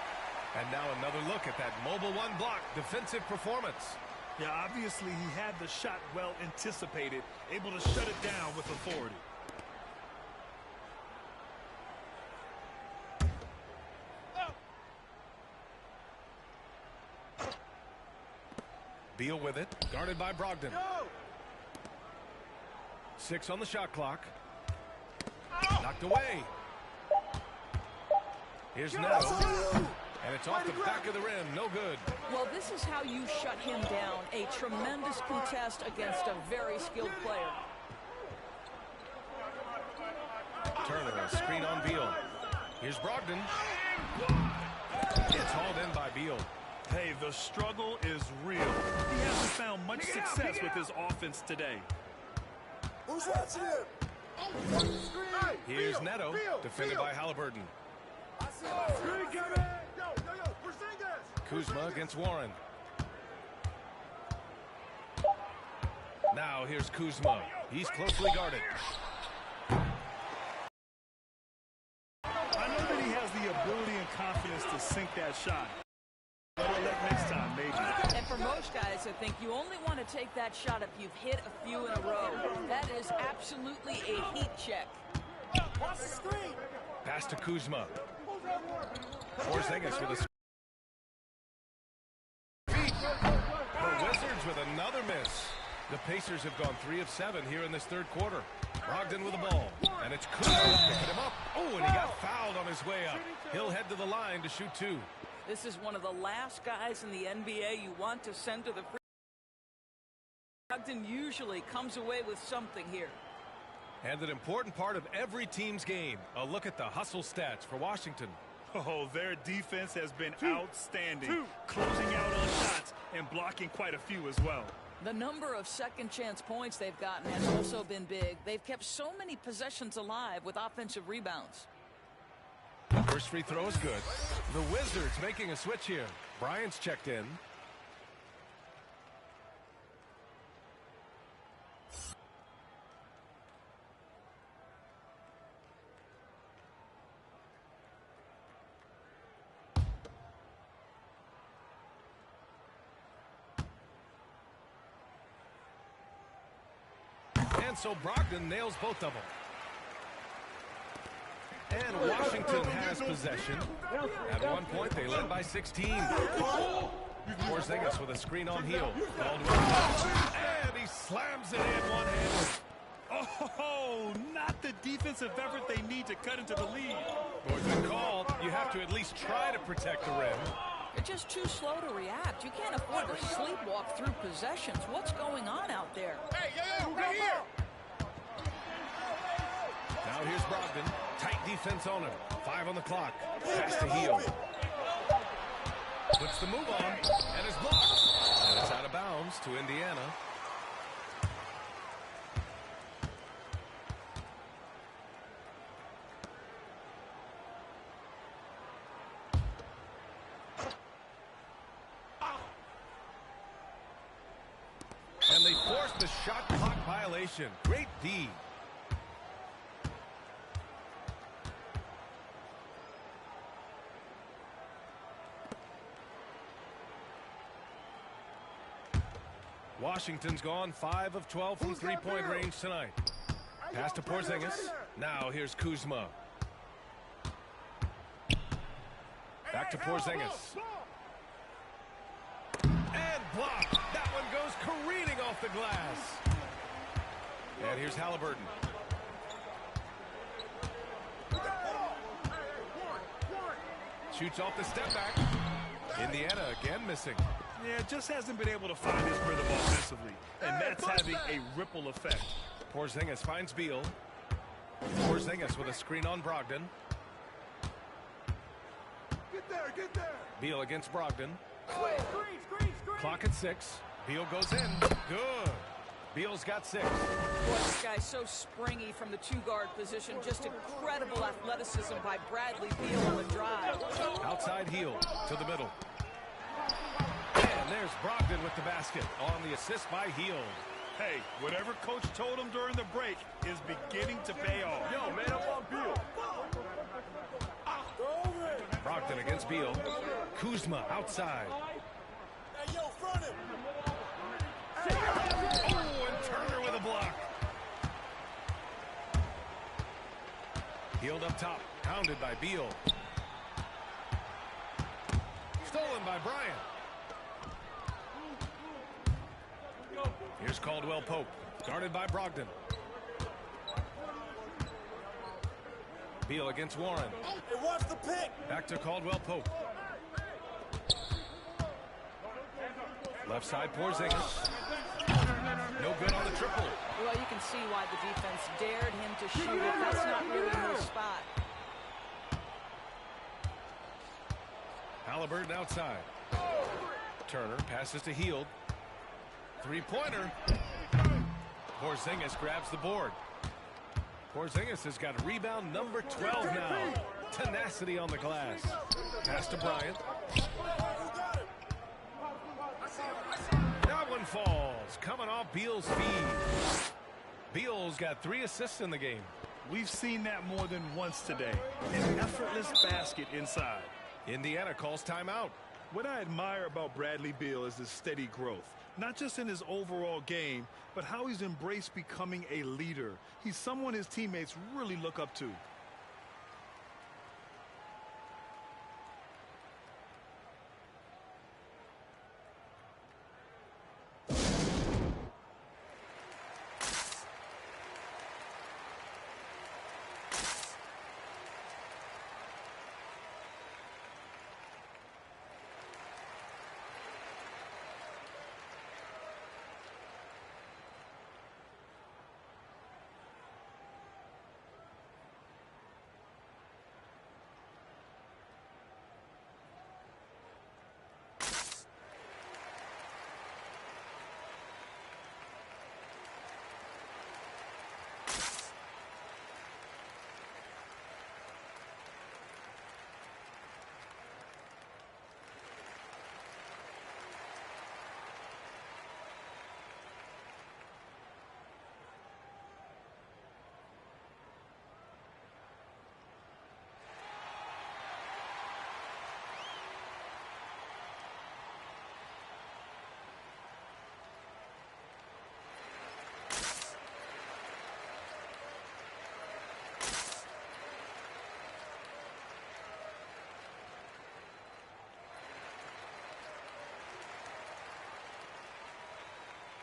And now another look at that mobile one block defensive performance. Yeah, obviously he had the shot well anticipated, able to shut it down with authority. Beal with it, guarded by Brogdon. 6 on the shot clock. Knocked away. Here's Neto. And it's off the back of the rim. No good. Well, this is how you shut him down. A tremendous contest against a very skilled player. Turner, a screen on Beal. Here's Brogdon. It's hauled in by Beal. Hey, the struggle is real. He hasn't found much success with his offense today. Who's watching him? Here's Neto, defended by Halliburton. Kuzma against Warren. Now here's Kuzma. He's closely guarded. I know that he has the ability and confidence to sink that shot. Better luck next time, maybe. And for most guys, I think you only want to take that shot if you've hit a few in a row. That is absolutely a heat check. Watch the screen. Pass to Kuzma. Porzingis with a Pacers have gone 3 of 7 here in this third quarter. Brogdon with the ball, and it's Kuzma picking him up. Oh, and he got fouled on his way up. He'll head to the line to shoot 2. This is one of the last guys in the NBA you want to send to the free. Brogdon usually comes away with something here. And an important part of every team's game. A look at the hustle stats for Washington. Oh, their defense has been outstanding, closing out on shots and blocking quite a few as well. The number of second chance points they've gotten has also been big. They've kept so many possessions alive with offensive rebounds. First free throw is good. The Wizards making a switch here. Bryant's checked in. And so Brogdon nails both of them. And Washington has possession. At one point, they led by 16. Porzingis with a screen on heel. And he slams it in one-handed. Oh, not the defensive effort they need to cut into the lead. Boy, good call. You have to at least try to protect the rim. You're just too slow to react. You can't afford to sleepwalk through possessions. What's going on out there? Hey, yo, right here. Now here's Brogdon. Tight defense on him. 5 on the clock. Pass to heel. Puts the move on and is blocked. And it's out of bounds to Indiana. And they forced the shot clock violation. Great D. Washington's gone 5 of 12 from three-point range tonight. Pass to Porzingis. Now here's Kuzma. Back to Porzingis. And blocked. That one goes careening off the glass. And here's Halliburton. Shoots off the step back. Indiana again missing. Yeah, just hasn't been able to find his rhythm offensively, and that's having a ripple effect. Porzingis finds Beal. Porzingis with a screen on Brogdon. Get there, get there. Beal against Brogdon. Screen. Clock at 6. Beal goes in. Good. Beal's got 6. Boy, this guy's so springy from the 2-guard position. Just incredible athleticism by Bradley Beal on the drive. Outside heel to the middle. And there's Brogdon with the basket on the assist by Hield. Hey, whatever coach told him during the break is beginning to pay off. Yo, man up on Beal. Brogdon against Beal. Kuzma outside. Hey, yo, front him. Oh, and Turner with a block. Hield up top. Pounded by Beal. Stolen by Bryant. Here's Caldwell Pope, guarded by Brogdon. Beal against Warren. Hey, watch the pick. Back to Caldwell Pope. Left side Porzingis. No good on the triple. Well, you can see why the defense dared him to shoot it. That's not really his spot. Halliburton outside. Turner passes to Hield. Three-pointer. Porzingis grabs the board. Porzingis has got rebound number 12 now. Tenacity on the glass. Pass to Bryant. That one falls. Coming off Beal's feed. Beal's got 3 assists in the game. We've seen that more than once today. An effortless basket inside. Indiana calls timeout. What I admire about Bradley Beal is his steady growth. Not just in his overall game, but how he's embraced becoming a leader. He's someone his teammates really look up to.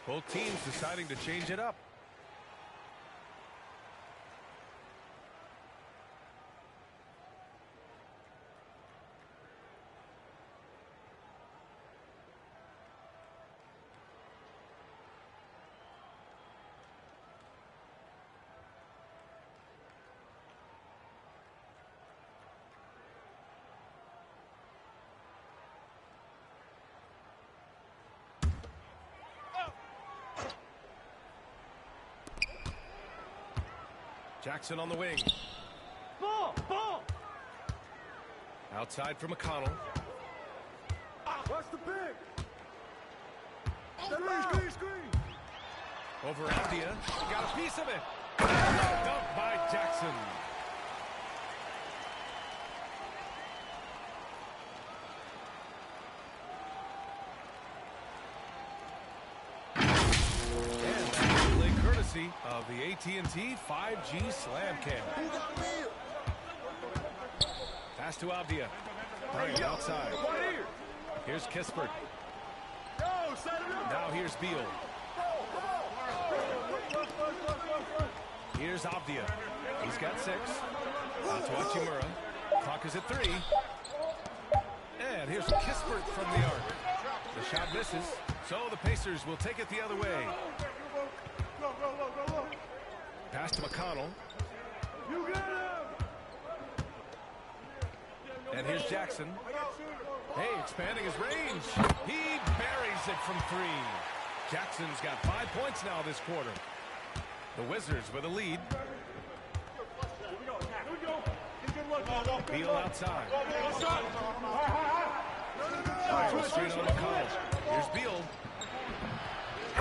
Both teams deciding to change it up. Jackson on the wing. Ball! Outside for McConnell. Watch the pick! Screen! Over Abdia. Got a piece of it. Dumped by Jackson. Of the AT&T 5G Slam Cam. Pass to Abdia. Bryant outside. Here's Kispert. Now here's Beal. Here's Abdia. He's got 6. Out to Hachimura. Clock is at 3. And here's Kispert from the arc. The shot misses, so the Pacers will take it the other way. Pass to McConnell. You got him! And here's Jackson. Hey, expanding his range. He buries it from 3. Jackson's got 5 points now this quarter. The Wizards with a lead. Beal outside. Screen on McConnell. Here's Beal.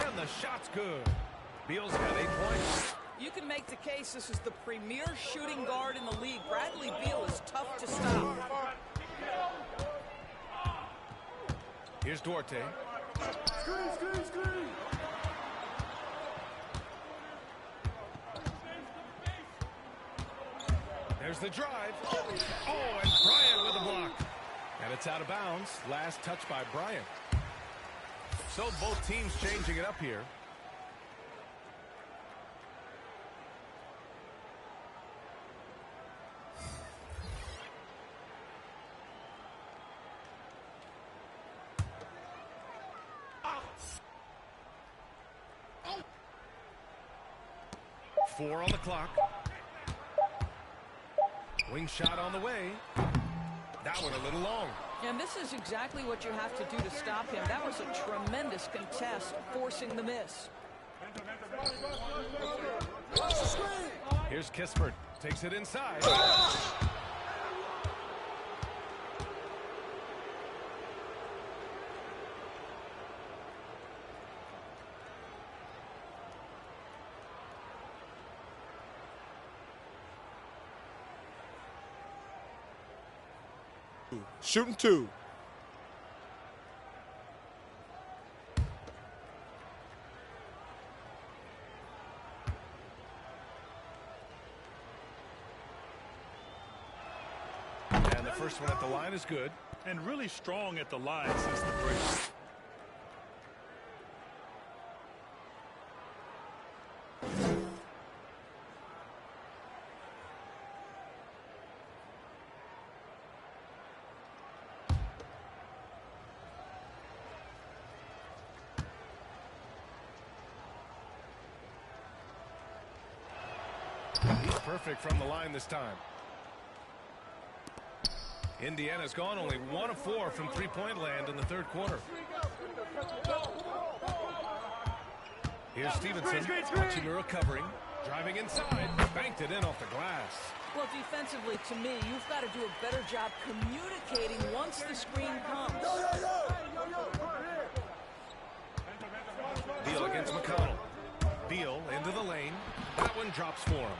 And the shot's good. Beal's got 8 points. You can make the case this is the premier shooting guard in the league. Bradley Beal is tough to stop. Here's Duarte. Screen! There's the drive. Oh, and Bryant with a block. And it's out of bounds. Last touch by Bryant. So both teams changing it up here. Four on the clock. Wing shot on the way. That one a little long. And this is exactly what you have to do to stop him. That was a tremendous contest, forcing the miss. Here's Kispert. Takes it inside. Shooting 2. And the first one at the line is good. And really strong at the line since the break. Perfect from the line this time. Indiana's gone only 1 of 4 from three-point land in the third quarter. Here's Stevenson. Hachimura covering. Driving inside. Banked it in off the glass. Well, defensively, to me, you've got to do a better job communicating once the screen comes. Beal against McConnell. Beal into the lane. That one drops for him.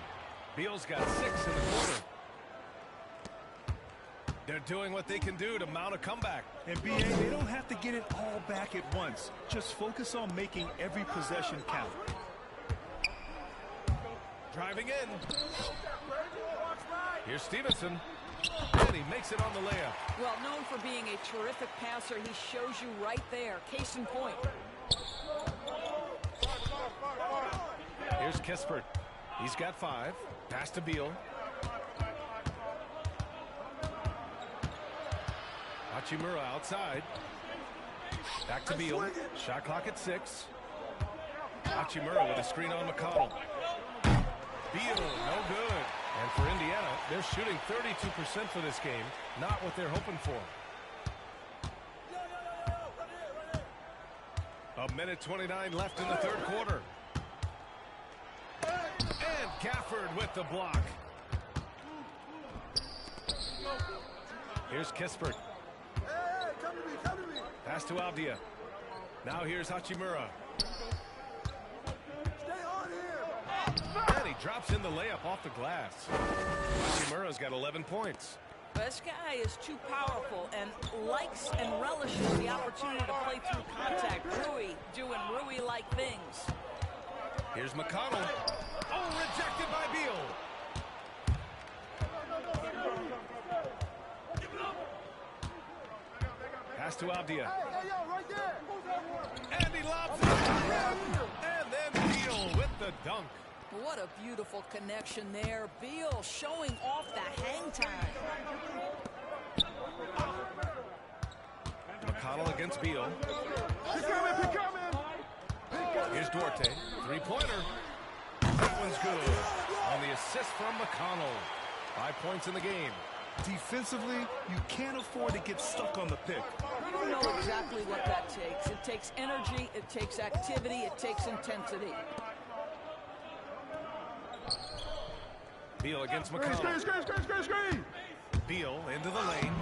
Beal's got 6 in the quarter. They're doing what they can do to mount a comeback. And BA, they don't have to get it all back at once. Just focus on making every possession count. Driving in. Here's Stevenson. And he makes it on the layup. Well, known for being a terrific passer, he shows you right there. Case in point. Here's Kispert. He's got 5. Pass to Beal. Hachimura outside. Back to Beal. Shot clock at 6. Hachimura with a screen on McConnell. Beal, no good. And for Indiana, they're shooting 32% for this game. Not what they're hoping for. A minute 29 left in the third quarter. And Gafford with the block. Here's Kispert. Pass to Avdia. Now here's Hachimura. And he drops in the layup off the glass. Hachimura's got 11 points. This guy is too powerful and likes and relishes the opportunity to play through contact. Rui doing Rui-like things. Here's McConnell. Oh, rejected by Beal. Pass to Avdia. And he lobs it. And then Beal with the dunk. What a beautiful connection there. Beal showing off the hang time. McConnell against Beal. Here's Duarte. Three-pointer. That one's good. On the assist from McConnell. 5 points in the game. Defensively, you can't afford to get stuck on the pick. You know exactly what that takes. It takes energy, it takes activity, it takes intensity. Beal against McConnell. Screen. Beal into the lane.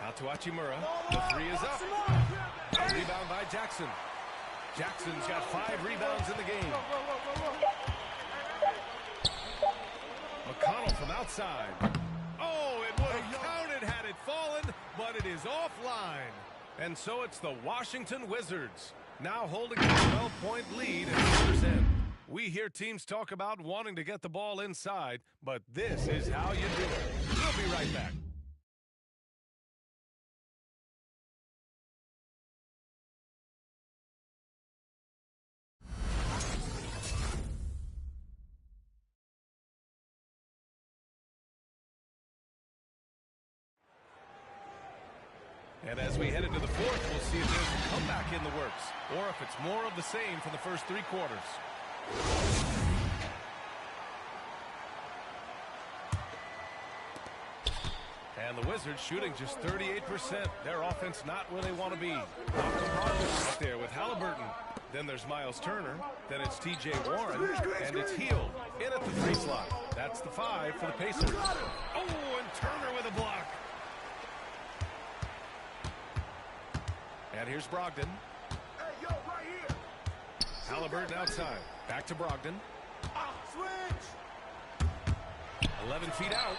Out to Hachimura. The 3 is up. And rebound by Jackson. Jackson's got 5 rebounds in the game. McConnell from outside. Oh, it would have counted had it fallen, but it is offline. And so it's the Washington Wizards, now holding a 12-point lead at quarter's end. We hear teams talk about wanting to get the ball inside, but this is how you do it. We'll be right back. And as we head into the fourth, we'll see if there's a comeback in the works, or if it's more of the same for the first 3 quarters. And the Wizards shooting just 38%. Their offense not where they want to be. Malcolm Brogdon up there with Halliburton. Then there's Miles Turner. Then it's T.J. Warren. And it's Hield in at the 3 slot. That's the 5 for the Pacers. Oh, and Turner with a block. And here's Brogdon. Hey, yo, right here. Halliburton outside. Back to Brogdon. Switch. 11 feet out.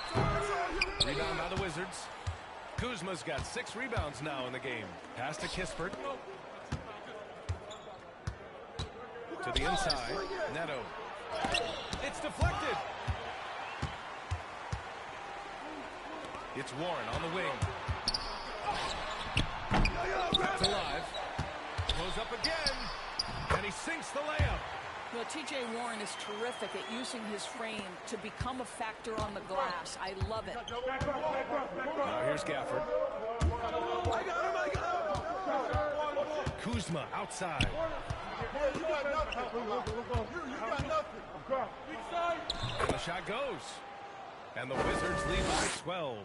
Rebound by the Wizards. Kuzma's got 6 rebounds now in the game. Pass to Kispert. To the inside. Neto. It's deflected. It's Warren on the wing. Kept alive. Goes up again. And he sinks the layup. Well, T.J. Warren is terrific at using his frame to become a factor on the glass. I love it. Now here's Gafford. Kuzma outside. And the shot goes. And the Wizards lead by 12.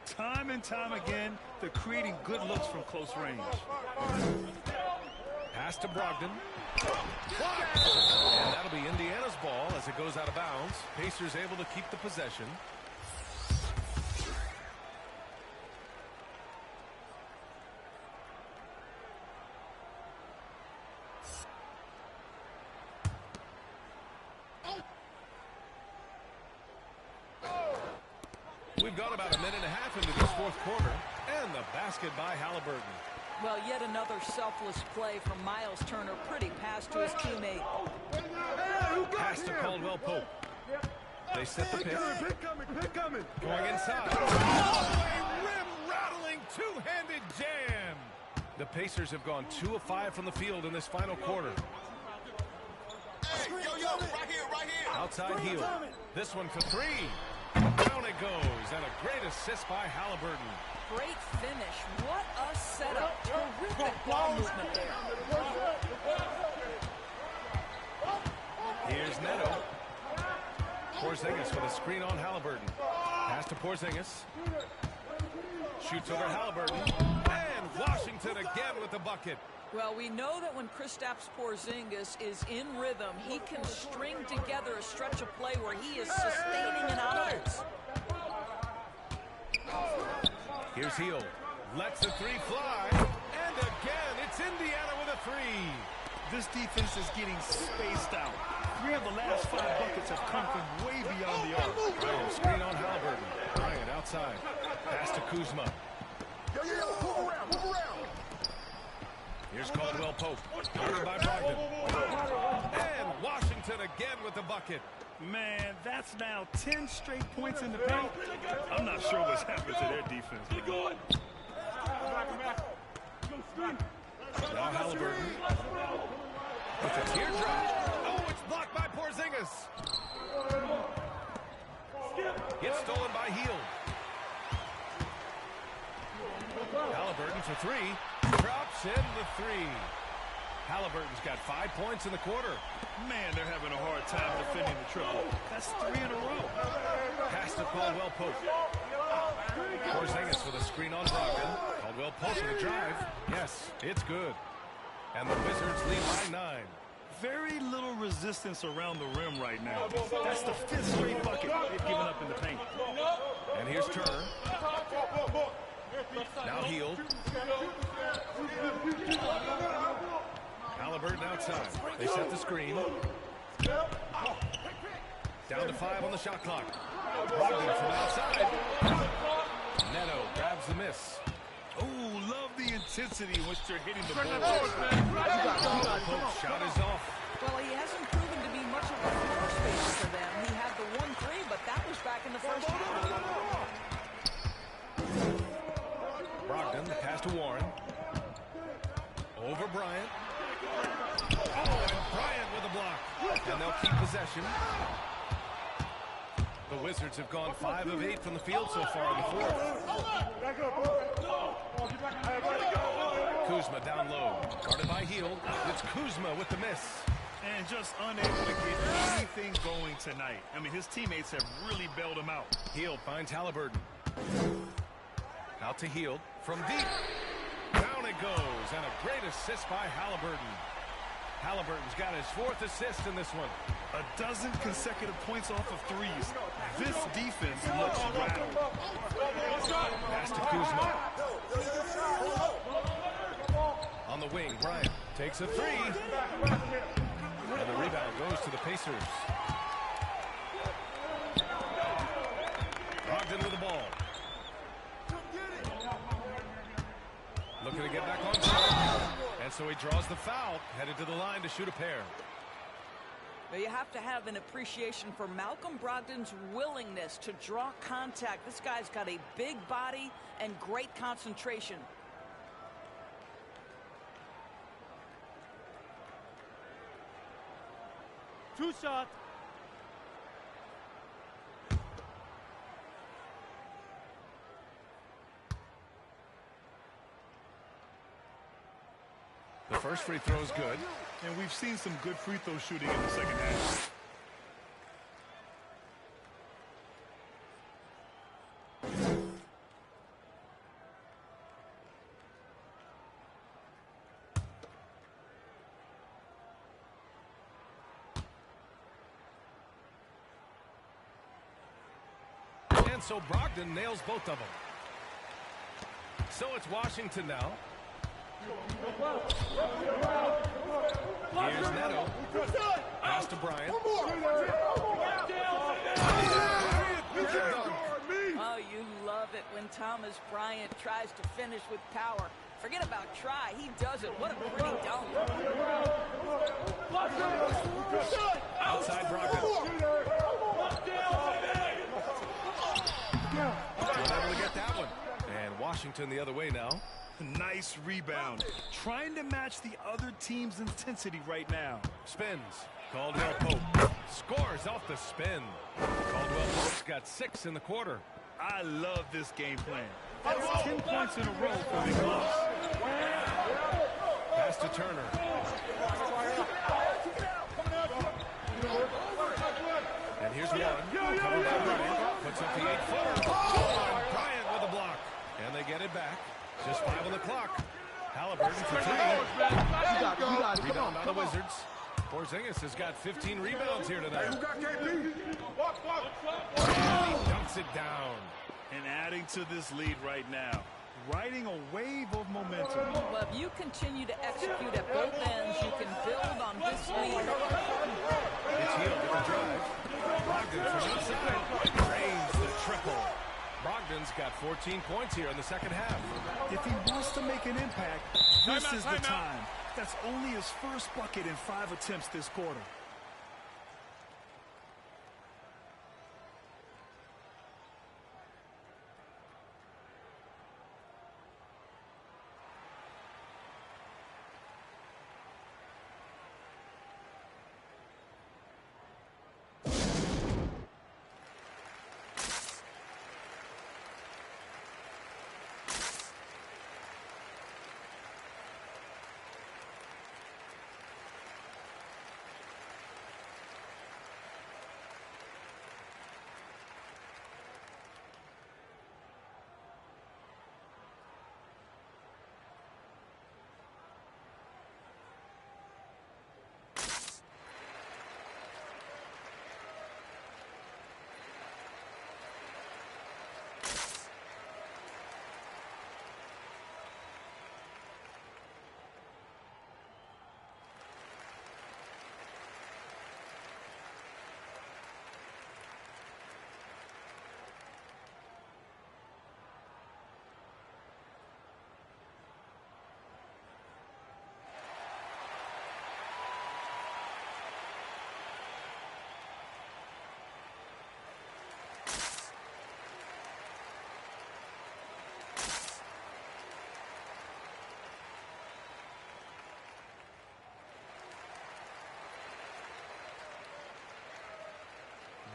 Time and time again, they're creating good looks from close range. Pass to Brogdon. And that'll be Indiana's ball as it goes out of bounds. Pacers able to keep the possession. We've got about a minute and a half into this fourth quarter. And the basket by Halliburton. Well, yet another selfless play from Miles Turner. Pretty pass to his teammate. Pass to Caldwell Pope. They set the pick. Pick coming. Going inside. Oh, a rim-rattling two-handed jam. The Pacers have gone 2 of 5 from the field in this final quarter. Outside heel. This one for three. Down it goes, and a great assist by Halliburton. Great finish. What a setup. Terrific ball movement there. Here's Neto. Porzingis with a screen on Halliburton. Pass to Porzingis. Shoots over Halliburton. And Washington again with the bucket. Well, we know that when Kristaps Porzingis is in rhythm, he can string together a stretch of play where he is sustaining an offense. Here's Hield. Lets the three fly. And again, it's Indiana with a three. This defense is getting spaced out. 3 of the last 5 buckets have come from way beyond the arc. Screen on Halliburton. Bryant outside. Pass to Kuzma. Move around. Here's Caldwell Pope. Covered by Brogdon. And Washington again with the bucket. Man, that's now 10 straight points in the paint. I'm not sure what's happened to their defense. Now Halliburton with a teardrop. Oh, it's blocked by Porzingis. Gets stolen by Hield. Halliburton for three. Drops in the three. Halliburton's got 5 points in the quarter. Man, they're having a hard time defending the triple. That's 3 in a row. Pass to Caldwell Pope. Porzingis with a screen on Brogdon. Caldwell Pope with a drive. Yes, it's good. And the Wizards lead by 9. Very little resistance around the rim right now. That's the 5th straight bucket they've given up in the paint. And here's Turner. Now Hield. Halliburton outside. They set the screen. Down to 5 on the shot clock. Brogdon from outside. Neto grabs the miss. Oh, love the intensity in which they're hitting the ball. Pope's shot is off. Well, he hasn't proven to be much of a floor spacer for them. He had the 1-3, but that was back in the first half. Brogdon, the pass to Warren. Over Bryant. Oh, and Bryant with a block. And they'll keep possession. The Wizards have gone 5 of 8 from the field so far in the fourth. Kuzma down low. Guarded by Hield. It's Kuzma with the miss. And just unable to get anything going tonight. I mean, his teammates have really bailed him out. Hield finds Halliburton. Out to Hield from deep. Down it goes. And a great assist by Halliburton. Halliburton's got his 4th assist in this one. 12 consecutive points off of threes. This defense looks rattled. Pass to Kuzma. On the wing, Bryant takes a 3. And the rebound goes to the Pacers. Brogdon with the ball. Looking to get back on track. And so he draws the foul, headed to the line to shoot a pair. Now you have to have an appreciation for Malcolm Brogdon's willingness to draw contact. This guy's got a big body and great concentration. Two shots. The first free throw is good. And we've seen some good free throw shooting in the second half. And so Brogdon nails both of them. So it's Washington now. Here's Neto. Pass to Bryant. Oh, you love it when Thomas Bryant tries to finish with power. Forget about try. He does it. What a pretty dunk. Outside Brogdon. Able to get that one. And Washington the other way now. Nice rebound. Trying to match the other team's intensity right now. Spins. Caldwell Pope scores off the spin. Caldwell Pope's got 6 in the quarter. I love this game plan. That's 10 points in a row for the Gloves. Pass to Turner. And here's one. Covered by Bryant. Puts up the 8-footer. Bryant with a block. And they get it back. Just 5 on the clock. Halliburton for 3. Rebound by the Wizards. Porzingis has got 15 rebounds here tonight. Who got KP? And he dunks it down. And adding to this lead right now. Riding a wave of momentum. Well, if you continue to execute at both ends, you can build on this lead. It's Hield with the drive. Brogdon from inside. Drains the triple. Brogdon's got 14 points here in the second half. If he wants to make an impact, this is the time. That's only his first bucket in 5 attempts this quarter.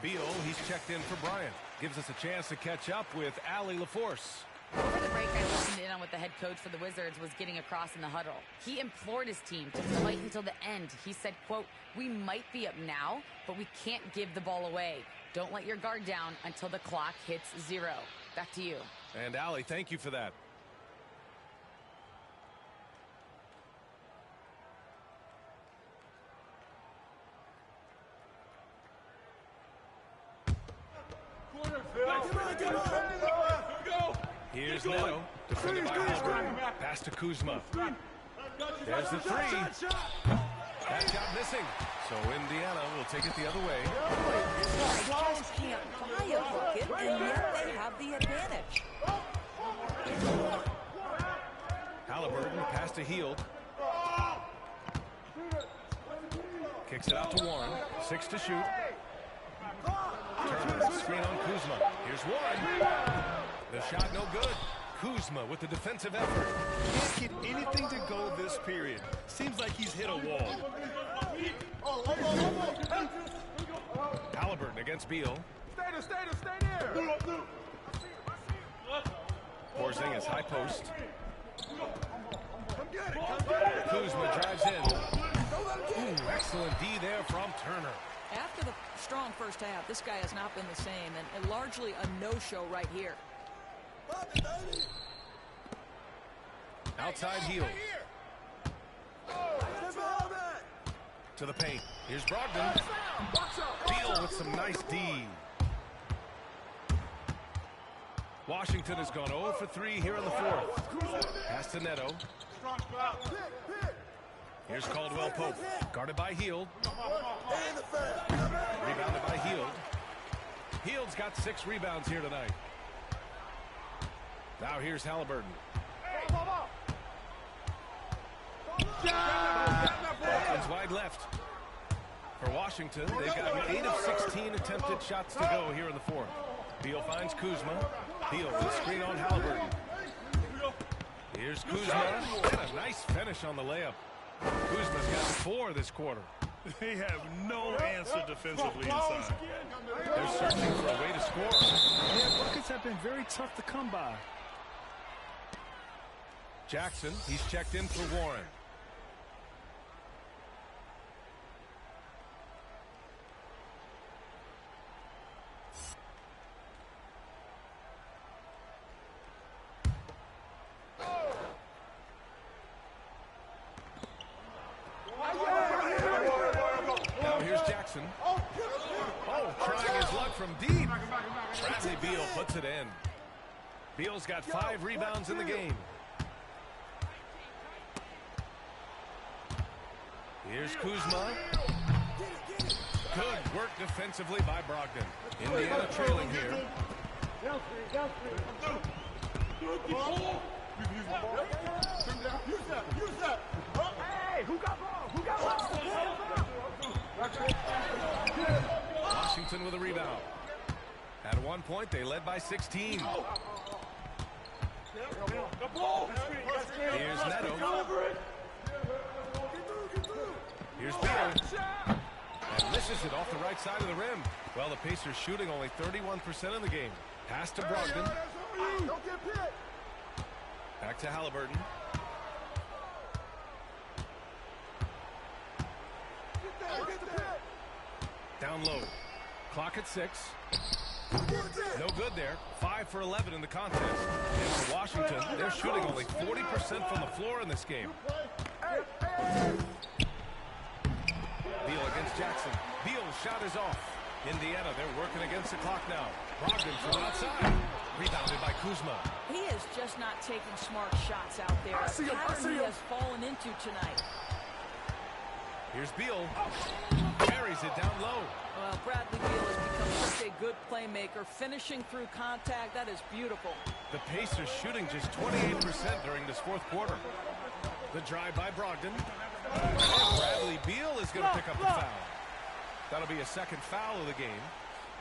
Beal, he's checked in for Bryant. Gives us a chance to catch up with Allie LaForce. Over the break, I listened in on what the head coach for the Wizards was getting across in the huddle. He implored his team to fight until the end. He said, quote, "We might be up now, but we can't give the ball away. Don't let your guard down until the clock hits 0. Back to you. And Allie, thank you for that. Here's Neto, defended by Halliburton. Pass to Kuzma. There's the 3. That shot missing. So Indiana will take it the other way. They just can't buy a bucket, and yet they have the advantage. Halliburton, pass to Hield. Kicks it out to Warren. 6 to shoot. Turner, screen on Kuzma. Here's Warren. The shot no good. Kuzma with the defensive effort. Can't get anything to go this period. Seems like he's hit a wall. Halliburton against Beal. Stay there. Porzingis high post. Come get it. Kuzma drives in. Ooh, excellent D there from Turner. After the strong first half, this guy has not been the same, and largely a no-show right here. Outside Hield. To the paint. Here's Brogdon. Beal with some nice D. Washington has gone 0 for 3 here in the fourth. Pass to Neto. Here's Caldwell Pope. Guarded by Hield. Rebounded by Hield. Hield's got 6 rebounds here tonight. Now here's Halliburton. Brooklyn's wide left. For Washington, they've got 8 of 16 attempted shots to go here in the fourth. Beal finds Kuzma. Beal with a screen on Halliburton. Here's Kuzma. And a nice finish on the layup. Kuzma's got 4 this quarter. They have no answer defensively inside. They're searching for a way to score. Yeah, buckets have been very tough to come by. Jackson, he's checked in for Warren. Now here's Jackson. Oh, trying his luck from deep. Bradley Beal puts it in. Beal's got 5 rebounds in the game. Here's Kuzma. Good work defensively by Brogdon. Indiana trailing here. Hey, who got ball? Who got Washington with a rebound. At one point, they led by 16. Here's Neto. Here's Beal. And misses it off the right side of the rim. Well, the Pacers shooting only 31% in the game. Pass to Brogdon. Back to Halliburton. Down low. Clock at 6. No good there. 5 for 11 in the contest. And for Washington, they're shooting only 40% from the floor in this game. Beal against Jackson. Beal's shot is off. Indiana, they're working against the clock now. Brogdon from outside. Rebounded by Kuzma. He is just not taking smart shots out there. A pattern he has fallen into tonight. Here's Beal. Carries it down low. Well, Bradley Beal has become such a good playmaker. Finishing through contact, that is beautiful. The Pacers shooting just 28% during this fourth quarter. The drive by Brogdon. And Bradley Beal is going to pick up the foul. That'll be a second foul of the game.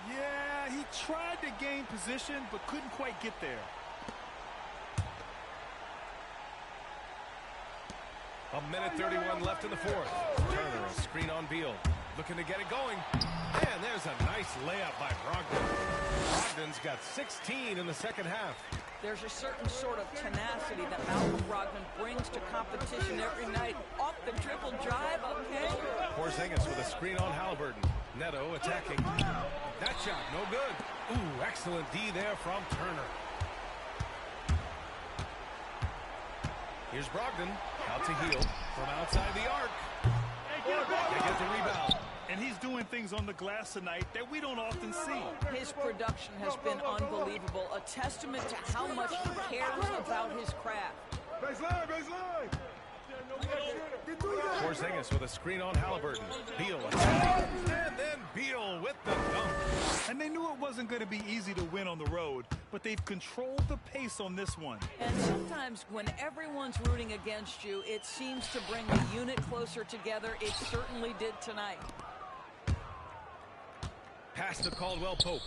Yeah, he tried to gain position, but couldn't quite get there. A minute 31 left in the fourth. Turner, a screen on Beal. Looking to get it going. And there's a nice layup by Brogdon. Brogdon's got 16 in the second half. There's a certain sort of tenacity that Malcolm Brogdon brings to competition every night. Off the dribble drive, okay. Porzingis with a screen on Halliburton. Neto attacking. That shot, no good. Ooh, excellent D there from Turner. Here's Brogdon. Out to Heel. From outside the arc. They get the rebound. And he's doing things on the glass tonight that we don't often see. His production has been unbelievable. A testament to how much he cares about his craft. Baseline, baseline. Porzingis with a screen on Halliburton. Beal attacking. And then Beal with the dunk. And they knew it wasn't going to be easy to win on the road, but they've controlled the pace on this one. And sometimes when everyone's rooting against you, it seems to bring the unit closer together. It certainly did tonight. Pass to Caldwell Pope.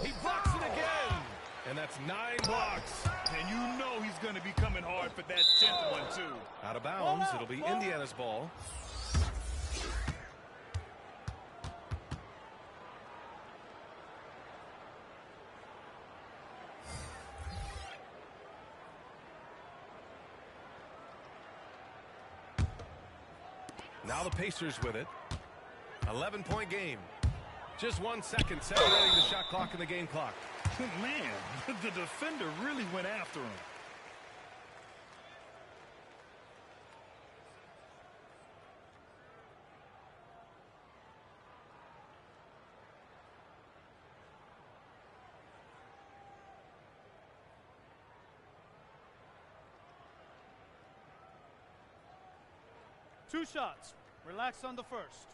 He blocks it again. And that's 9 blocks. And you know he's going to be coming hard for that 10th one, too. Out of bounds. It'll be Indiana's ball. Now the Pacers with it. 11-point game. Just 1 second separating the shot clock and the game clock. Man, the defender really went after him. Two shots. Relax on the first.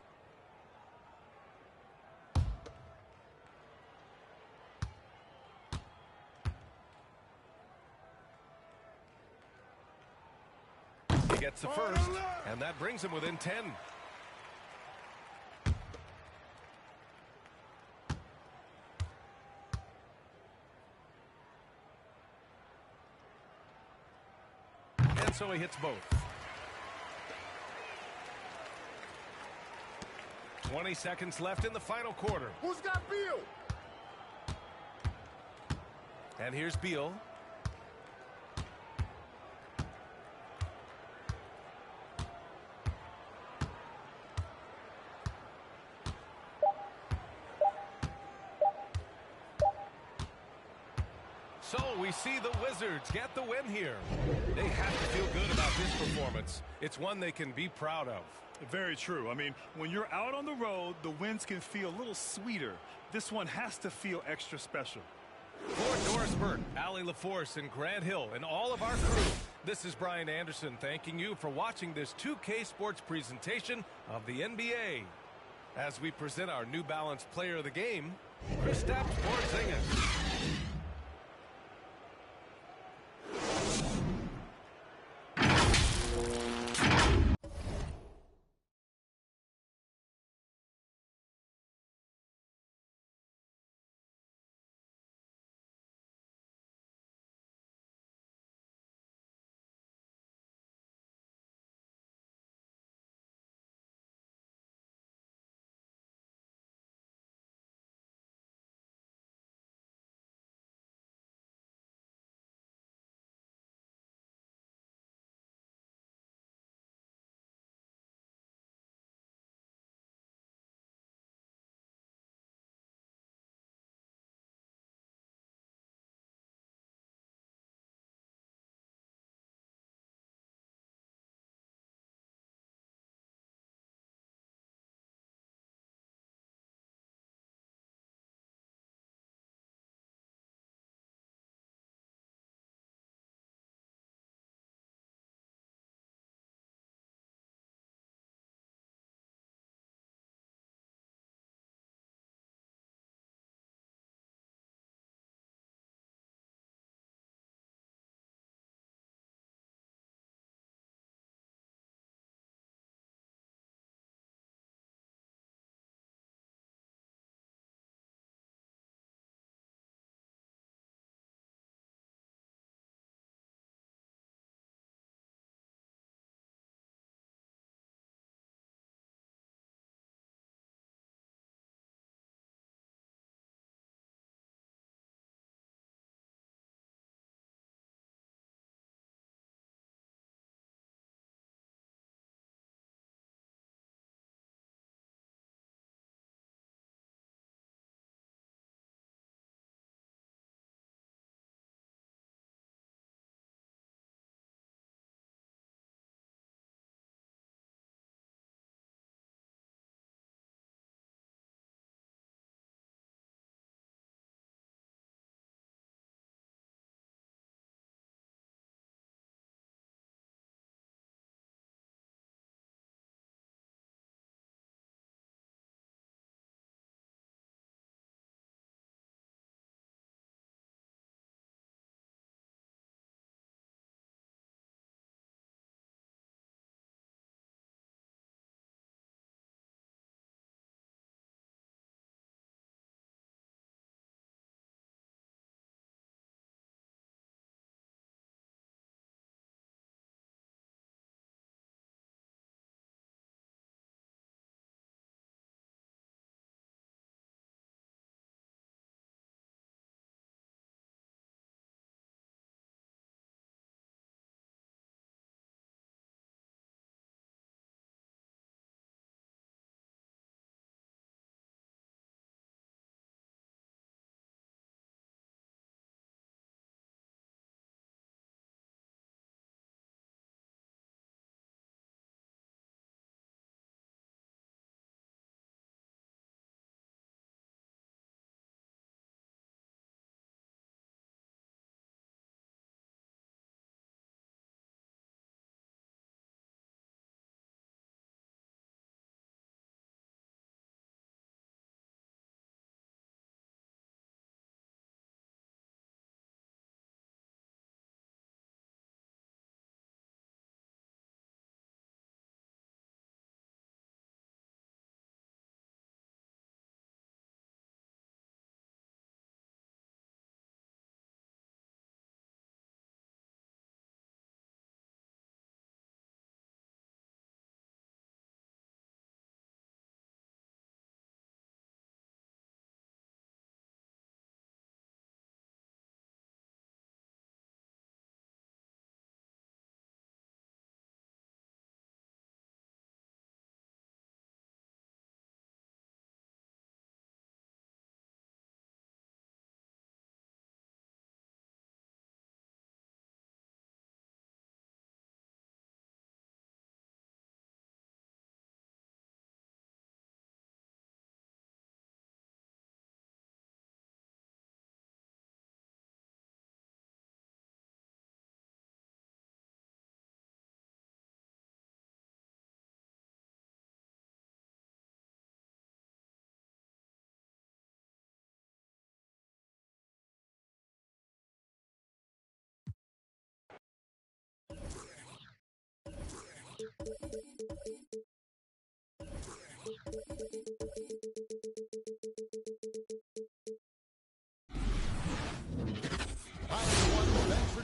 He gets the first, and that brings him within 10. And so he hits both. 20 seconds left in the final quarter. Who's got Beal? And here's Beal. So we see the Wizards get the win here. They have to feel good about this performance. It's one they can be proud of. Very true. I mean, when you're out on the road, the wins can feel a little sweeter. This one has to feel extra special. For Doris Burke, Allie LaForce, and Grant Hill, and all of our crew, this is Brian Anderson thanking you for watching this 2K Sports presentation of the NBA. As we present our New Balance Player of the Game, Kristaps Porzingis.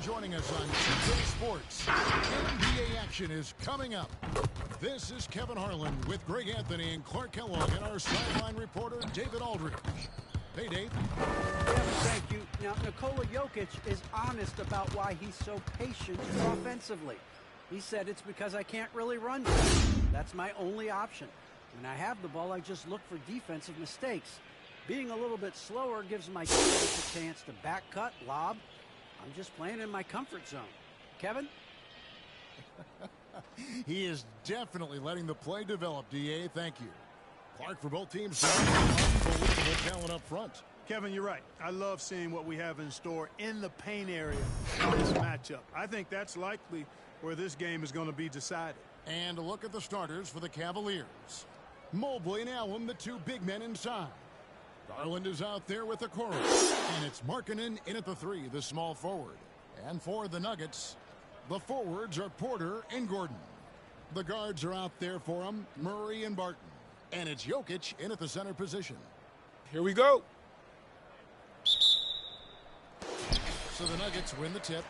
joining us on 2K Sports. NBA action is coming up. This is Kevin Harlan with Greg Anthony and Clark Kellogg and our sideline reporter, David Aldridge. Hey, Dave. Kevin, thank you. Now, Nikola Jokic is honest about why he's so patient offensively. He said it's because I can't really run. That's my only option. When I have the ball, I just look for defensive mistakes. Being a little bit slower gives my teammates a chance to back cut, lob. I'm just playing in my comfort zone. Kevin? He is definitely letting the play develop, D.A. Thank you. Clark, for both teams, unbelievable talent up front. Kevin, you're right. I love seeing what we have in store in the paint area in this matchup. I think that's likely where this game is going to be decided. And a look at the starters for the Cavaliers. Mobley and Allen, the two big men inside. Garland is out there with the chorus. And it's Markkanen in at the three, the small forward. And for the Nuggets, the forwards are Porter and Gordon. The guards are out there for them, Murray and Barton. And it's Jokic in at the center position. Here we go. So the Nuggets win the tip.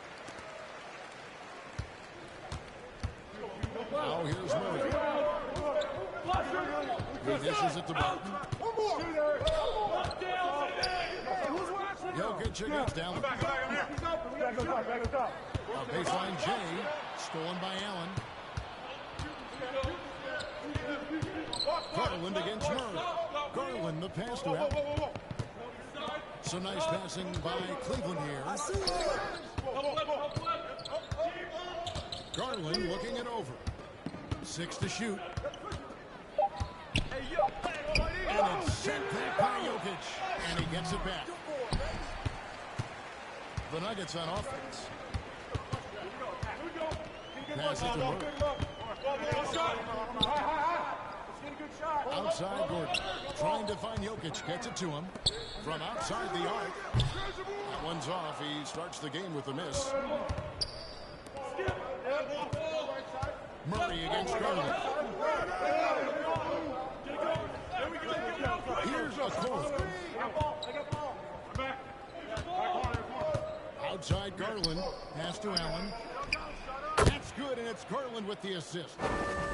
Now here's Murray. Dishes it to Barton. Jokic against Allen. A baseline J, stolen by Allen. Garland against Murray. Garland, the pass to Allen. So nice passing by Cleveland here. Garland looking it over. 6 to shoot. And it's sent back by Jokic. And he gets it back. The Nuggets on offense. Pass it to Murray. Outside Gordon. Trying to find Jokic. Gets it to him. From outside the arc. That one's off. He starts the game with a miss. Murray against Garland. Here's a Cole. Outside Garland. Pass to Allen. That's good, and it's Garland with the assist. Boy,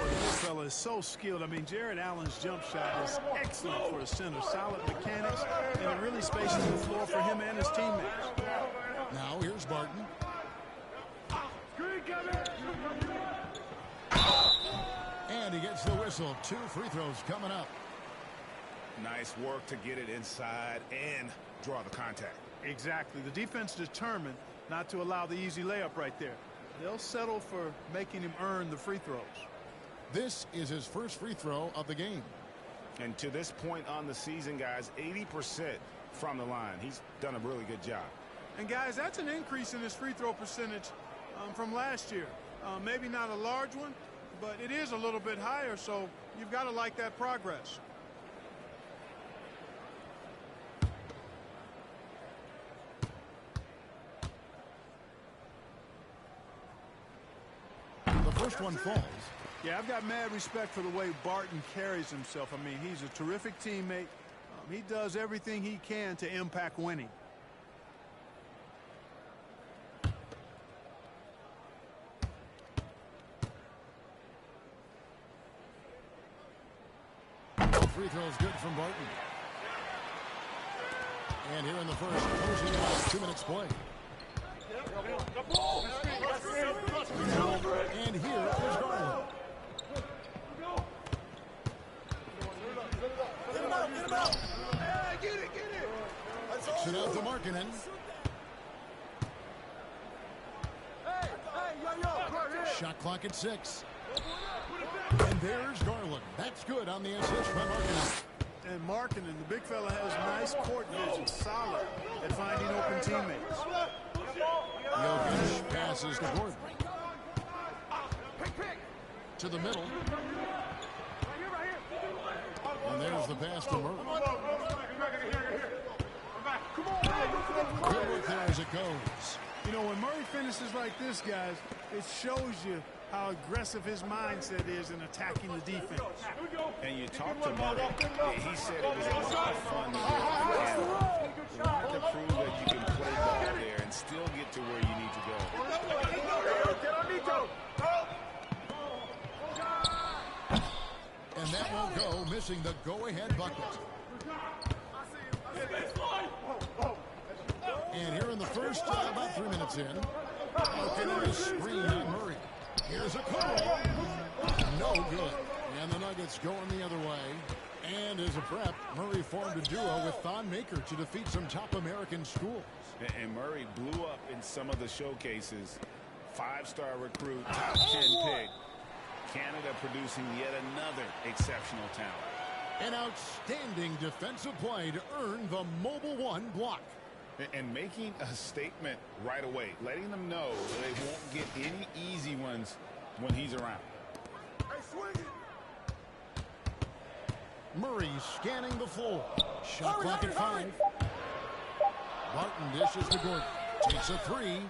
this fella is so skilled. I mean, Jared Allen's jump shot is excellent for a center. Solid mechanics, and it really spaces the floor for him and his teammates. Now here's Barton. And he gets the whistle. 2 free throws coming up. Nice work to get it inside and draw the contact. Exactly. The defense determined not to allow the easy layup right there. They'll settle for making him earn the free throws. This is his first free throw of the game. And to this point on the season, guys, 80% from the line. He's done a really good job. And, guys, that's an increase in his free throw percentage from last year. Maybe not a large one, but it is a little bit higher, so you've got to like that progress. First one falls. Yeah, I've got mad respect for the way Barton carries himself. I mean, he's a terrific teammate. He does everything he can to impact winning. Free throw is good from Barton. And here in the first, closing out 2 minutes play. And here is Garland. Sit out to Markkanen. Shot clock at 6. And there's Garland. That's good on the assist by Markkanen. And Markkanen, the big fella, has nice court vision, solid at finding open teammates. Jokic passes to Gordon. To the middle. And there's the pass to Murray. Good work there as it goes. You know, when Murray finishes like this, guys, it shows you how aggressive his mindset is in attacking the defense. And you talk to Murray, he said it was a lot of fun to do. You want to prove that you can play ball there and still get to where you need to go. missing the go-ahead bucket. And here in the first, about 3 minutes in, looking at a screen on Murray. Here's a call. No good. And the Nuggets going the other way. And as a prep, Murray formed a duo with Thon Maker to defeat some top American schools. And Murray blew up in some of the showcases. 5-star recruit, top 10 pick. Canada producing yet another exceptional talent. An outstanding defensive play to earn the Mobile One block. And making a statement right away, letting them know they won't get any easy ones when he's around. Murray scanning the floor. Shot clock at 5. Barton dishes to Gordon. Takes a 3.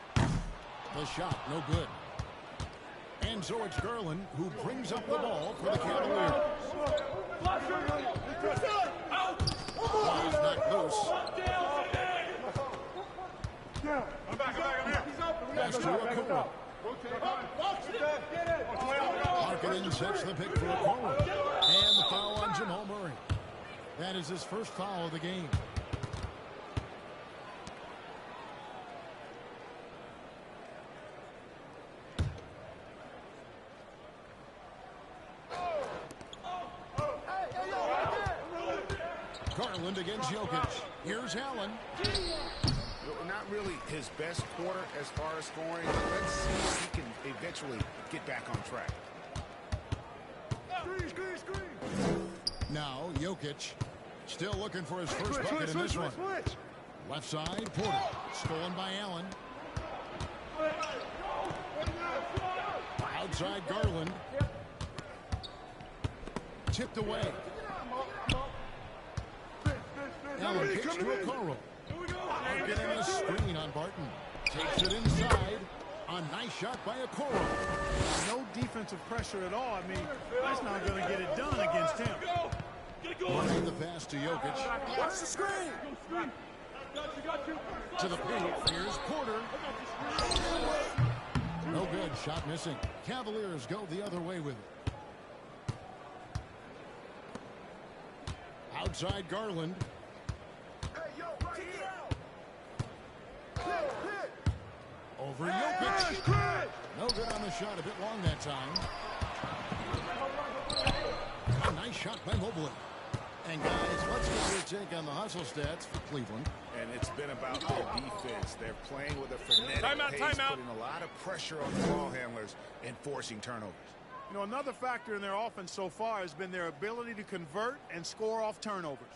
The shot, no good. And so it's Garland who brings up the ball for the Cavaliers. Ball's knocked loose. Pass to Okoro. Marketing sets the pick for Okoro. And the foul on Jamal Murray. That is his first foul of the game. Garland against Jokic. Here's Allen. Not really his best quarter as far as scoring. Let's see if he can eventually get back on track. Now Jokic still looking for his first bucket in this one. Left side, Porter. Stolen by Allen. Outside Garland. Tipped away. Allen kicks to Okoro. Getting a screen on Barton. Takes it inside. A nice shot by Okoro. No defensive pressure at all. I mean, that's not going to get it done against him. Murray the pass to Jokic. Watch the screen. To the paint. Here's Porter. No good. Shot missing. Cavaliers go the other way with it. Outside Garland. Over Jokic. No good on the shot. A bit long that time. A nice shot by Mobley. And guys, let's get your take on the hustle stats for Cleveland. And it's been about their defense. They're playing with a frenetic pace, putting a lot of pressure on the ball handlers and forcing turnovers. You know, another factor in their offense so far has been their ability to convert and score off turnovers.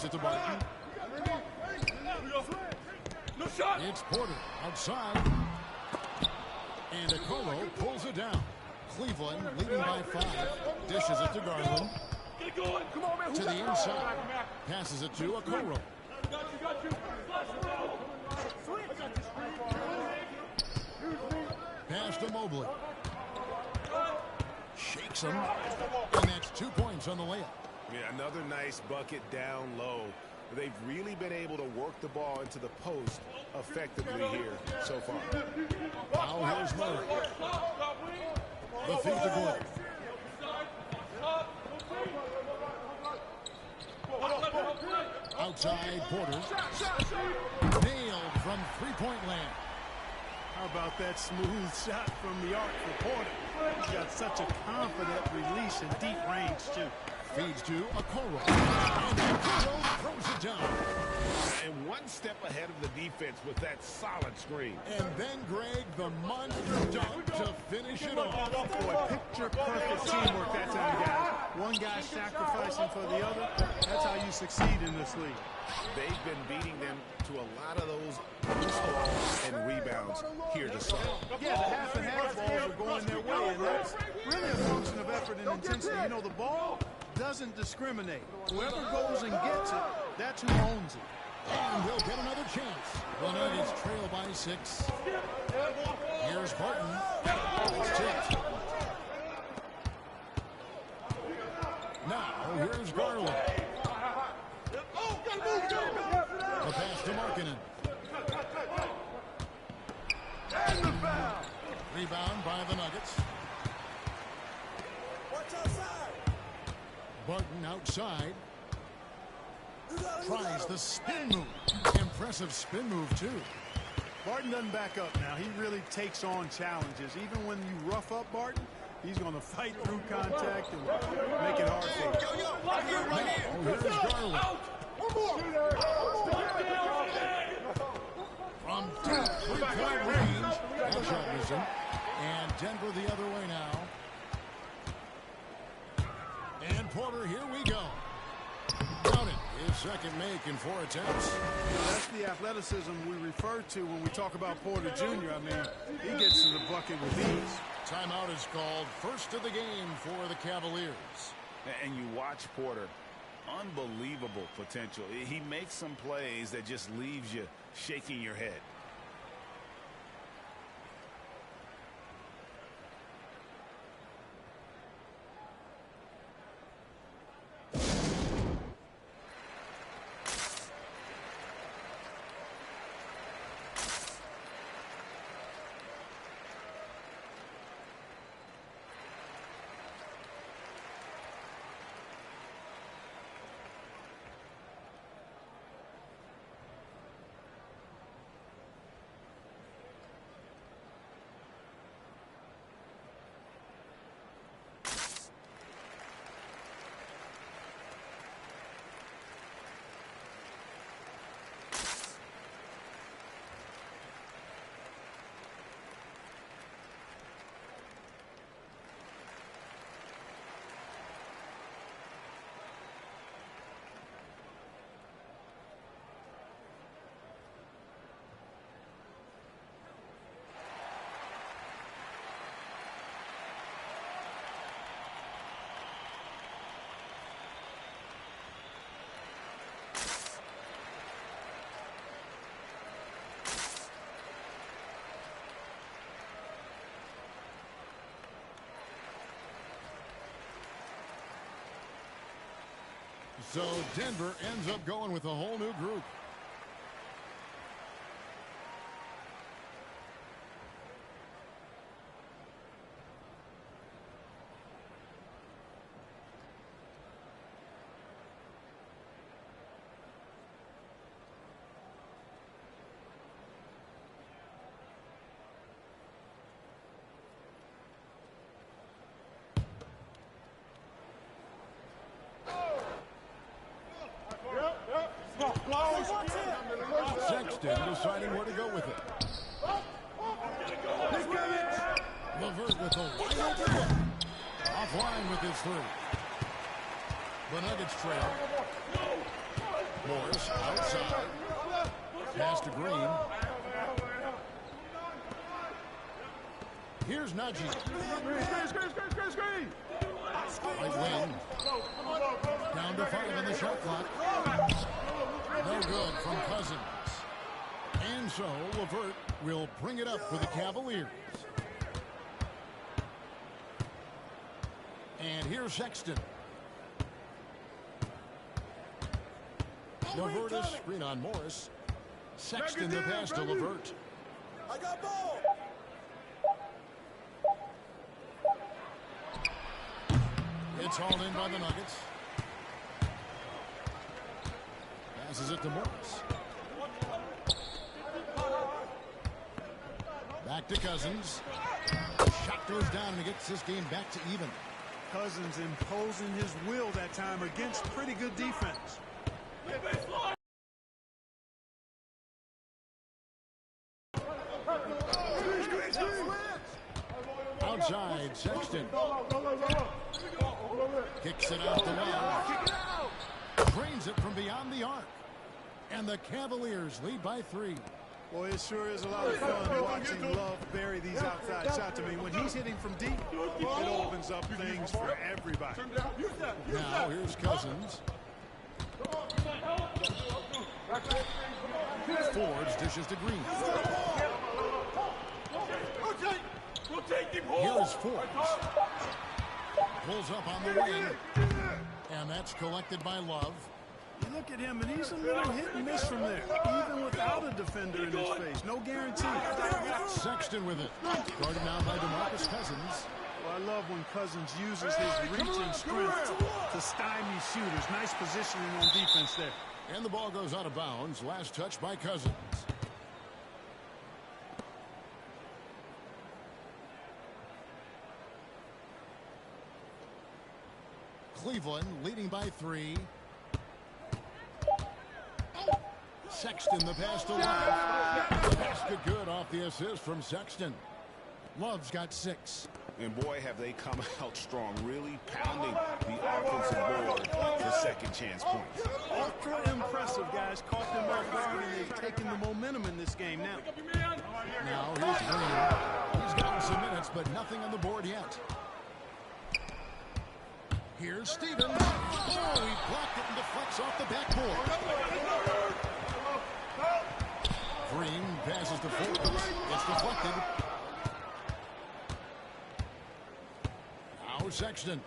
it to Barton. It's Porter outside. And Okoro pulls it down. Cleveland leading by 5. Dishes it to Garland. To the inside. Passes it to Okoro. Pass to Mobley. Shakes him. And that's 2 points on the layup. Yeah, another nice bucket down low. They've really been able to work the ball into the post effectively here so far. Now here's Murray. The feed to Gordon. Outside Porter. Nailed from three-point land. How about that smooth shot from the arc for Porter? He's got such a confident release in deep range, too. Feeds to Okoro. And Okoro throws it down. And one step ahead of the defense with that solid screen. And then, Greg, the monster dunk to finish it off. Boy, picture-perfect teamwork that time, guys. One guy sacrificing for the other. That's how you succeed in this league. They've been beating them to a lot of those loose balls and rebounds here to start. Yeah, the half and half balls are going their way, and that's really a function of effort and intensity. You know, the ball doesn't discriminate. Whoever goes and gets it, that's who owns it. And they'll get another chance. The Nuggets trail by 6. Here's Barton. It's tipped. Now, here's Garland. A pass to Markkanen. And the foul. Rebound by the Nuggets. Barton outside. Tries the spin move. Impressive spin move, too. Barton doesn't back up now. He really takes on challenges. Even when you rough up Barton, he's going to fight through contact and make it hard for him. Now, here's Garland. From deep three-point range. That shot was in. And Denver the other way now. And Porter, here we go. Count it. His second make in 4 attempts. That's the athleticism we refer to when we talk about Porter Jr. I mean, he gets to the bucket with ease. Timeout is called. First of the game for the Cavaliers. And you watch Porter. Unbelievable potential. He makes some plays that just leaves you shaking your head. So Denver ends up going with a whole new group. Sexton deciding where to go with it. LeVert with a wide open look. Offline with his 3. The Nuggets trail. Morris outside. Pass to Green. Here's Mcgee. Right wing. Down to 5 in the shot clock. No good from Cousins. And so LeVert will bring it up for the Cavaliers. And here's Sexton. LeVert is screen on Morris. Sexton the pass to LeVert. I got ball. It's hauled in by the Nuggets. Passes it to Morris. Back to Cousins. Shot goes down and he gets this game back to even. Cousins imposing his will that time against pretty good defense. Outside, Sexton. Kicks it out the wall. Drains it from beyond the arc. And the Cavaliers lead by 3. Boy, it sure is a lot of fun watching Love bury these outside shots. I mean, when he's hitting from deep, it opens up things for everybody. Now here's Cousins. Forbes dishes to Green. Here's Forbes. Pulls up on the wing. And that's collected by Love. You look at him, and he's a little hit and miss from there, even without a defender in his face. No guarantee. Sexton with it. Guarded now by DeMarcus Cousins. Well, I love when Cousins uses his reach and strength to stymie shooters. Nice positioning on defense there. And the ball goes out of bounds. Last touch by Cousins. Cleveland leading by 3. Sexton the pass to Love. Basket good off the assist from Sexton. Love's got 6. And boy, have they come out strong, really pounding the offensive board for second chance points. Ultra impressive, guys. Caught them off guard, and they've taken the momentum in this game now. Now here's Green. He's gotten some minutes, but nothing on the board yet. Here's Stevens. Oh, he blocked it and deflects off the backboard. Green passes to Forbes. It's deflected. Now Sexton.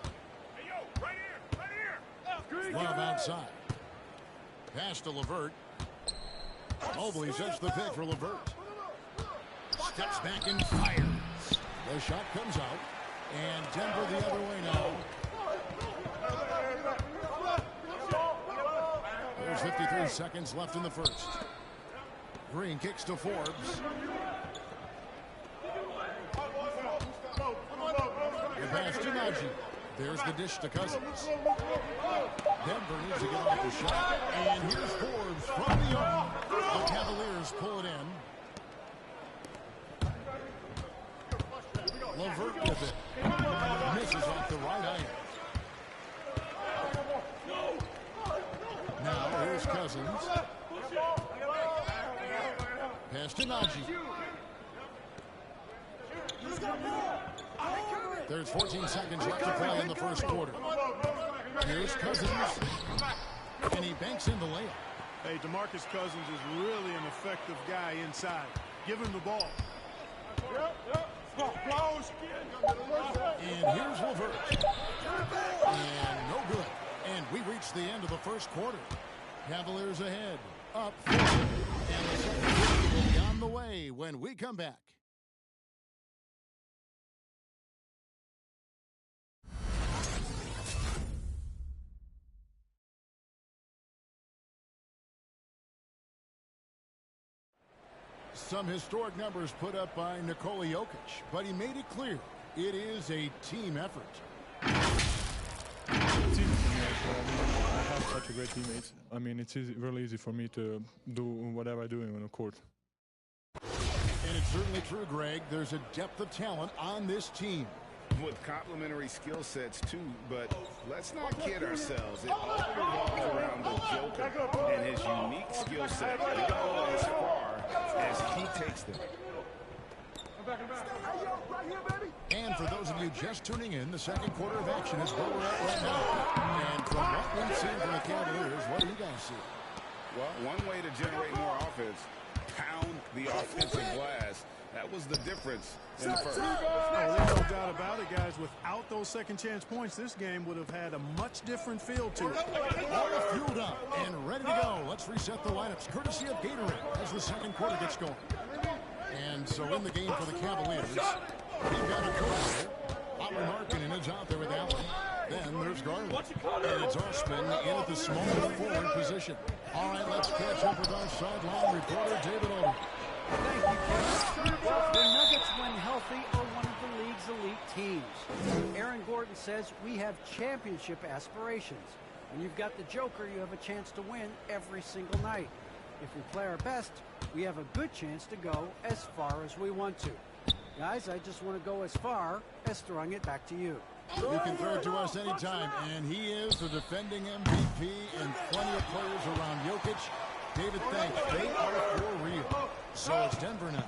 Love outside. Pass to LeVert. Mobley sets the pick for LeVert. Steps back and fires. The shot comes out. And Denver the other way now. There's 53 seconds left in the first. Green kicks to Forbes. The pass to Mcgee. There's the dish to Cousins. Denver needs to get off the shot. And here's Forbes from the arc. The Cavaliers pull it in. LeVert with it. Misses off the right iron. Now here's Cousins. Pass to Mcgee. There's 14 seconds left to play in the first quarter. Here's Cousins. And he banks in the layup. Hey, DeMarcus Cousins is really an effective guy inside. Give him the ball. And here's LeVert. And no good. And we reach the end of the first quarter. Cavaliers ahead. Up 4. And the second quarter will be on the way when we come back. Some historic numbers put up by Nikola Jokic, but he made it clear it is a team effort. It's easy for me, actually. I have such a great teammates. I mean, it's really easy for me to do whatever I do on the court. And it's certainly true, Greg. There's a depth of talent on this team. with complementary skill sets too, but let's not kid ourselves. It all revolves around the Joker and his unique skill set. They go as far as he takes them. And for those of you just tuning in, the second quarter of action is where we're at right now. And from what we've seen from the Cavaliers, what do you guys see? Well, one way to generate more offense, pound the offensive glass. That was the difference in the first. Oh, there's no doubt about it, guys. Without those second chance points, this game would have had a much different feel to it. All fueled up and ready to go. Let's reset the lineups, courtesy of Gatorade, as the second quarter gets going. And so in the game for the Cavaliers, we've got a coach there. Otto Markkanen is out there with Allen. Then there's Garland. And it's Osman in at the small forward position. All right, let's catch up with our sideline reporter, David Odom. Thank you, Kevin. The Nuggets, when healthy, are one of the league's elite teams. Aaron Gordon says we have championship aspirations. When you've got the Joker, you have a chance to win every single night. If we play our best, we have a good chance to go as far as we want to. Guys, I just want to go as far as throwing it back to you. You can throw it to us anytime, and he is the defending MVP and plenty of players around Jokic. David, thanks. They are for real. So it's Denver now,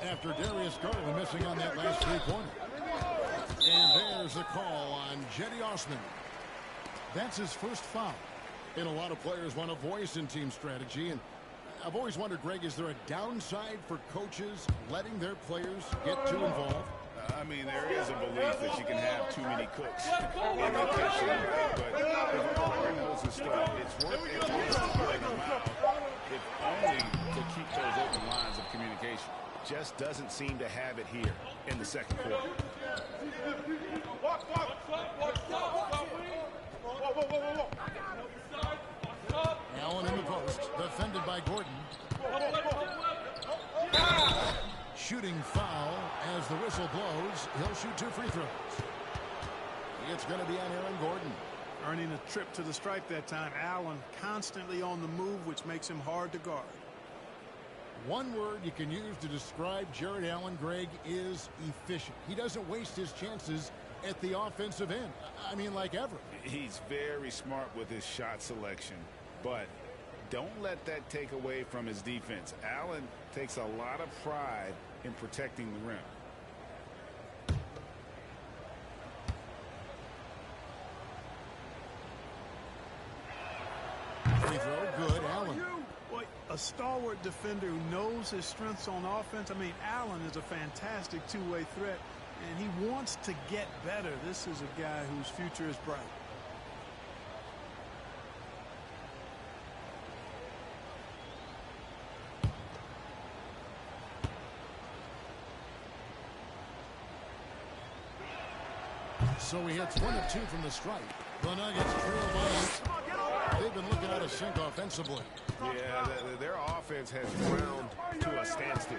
after Darius Garland missing on that last three-pointer. And there's a call on Jetty Osman. That's his first foul. And a lot of players want a voice in team strategy, and I've always wondered, Greg, is there a downside for coaches letting their players get too involved? I mean, there is a belief that you can have too many cooks in the kitchen, but if a player knows his stuff, it's worth it to play them out, if only to keep those open lines of communication. Just doesn't seem to have it here in the second quarter. Allen in the post, defended by Gordon. Shooting foul as the whistle blows. He'll shoot 2 free throws. It's going to be on Aaron Gordon. Earning a trip to the stripe that time. Allen constantly on the move, which makes him hard to guard. One word you can use to describe Jared Allen, Greg, is efficient. He doesn't waste his chances at the offensive end. I mean, like ever. He's very smart with his shot selection, but don't let that take away from his defense. Allen takes a lot of pride in protecting the rim. Free throw, good. Allen. Boy, a stalwart defender who knows his strengths on offense. I mean, Allen is a fantastic two-way threat, and he wants to get better. This is a guy whose future is bright. So he hits 1 of 2 from the stripe. The Nuggets trail by 8. They've been looking out of sync offensively. Yeah, their offense has ground to a standstill.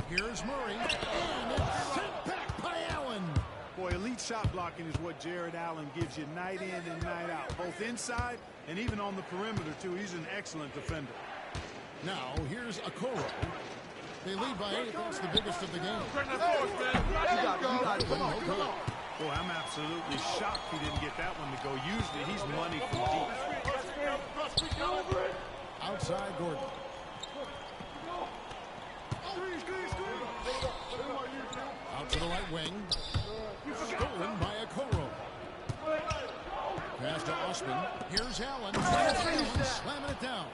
Here's Murray, and it's sent back by Allen. Boy, elite shot blocking is what Jared Allen gives you night in and night out, both inside and even on the perimeter, too. He's an excellent defender. Now, here's Okoro. They lead by 8. That's the biggest of the game. You got it. Come on. Boy, I'm absolutely shocked he didn't get that one to go. Usually, he's money from deep. Outside Gordon. Out to the right wing. Stolen by Okoro. Pass to Osman. Here's Allen. Slamming it down.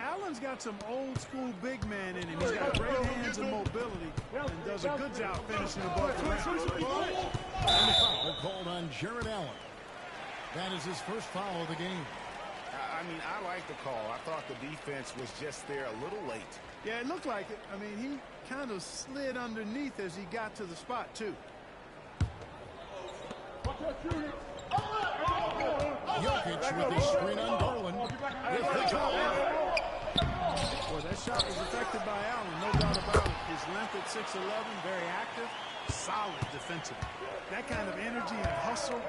Allen's got some old-school big man in him. He's got great hands and mobility and does a good job finishing the ball. And the foul called on Jared Allen. That is his first foul of the game. I mean, I like the call. I thought the defense was just there a little late. Yeah, it looked like it. I mean, he kind of slid underneath as he got to the spot, too. Jokic with his screen on Garland. With the foul. Boy, that shot was affected by Allen, no doubt about it. His length at 6'11", very active, solid defensively. That kind of energy and hustle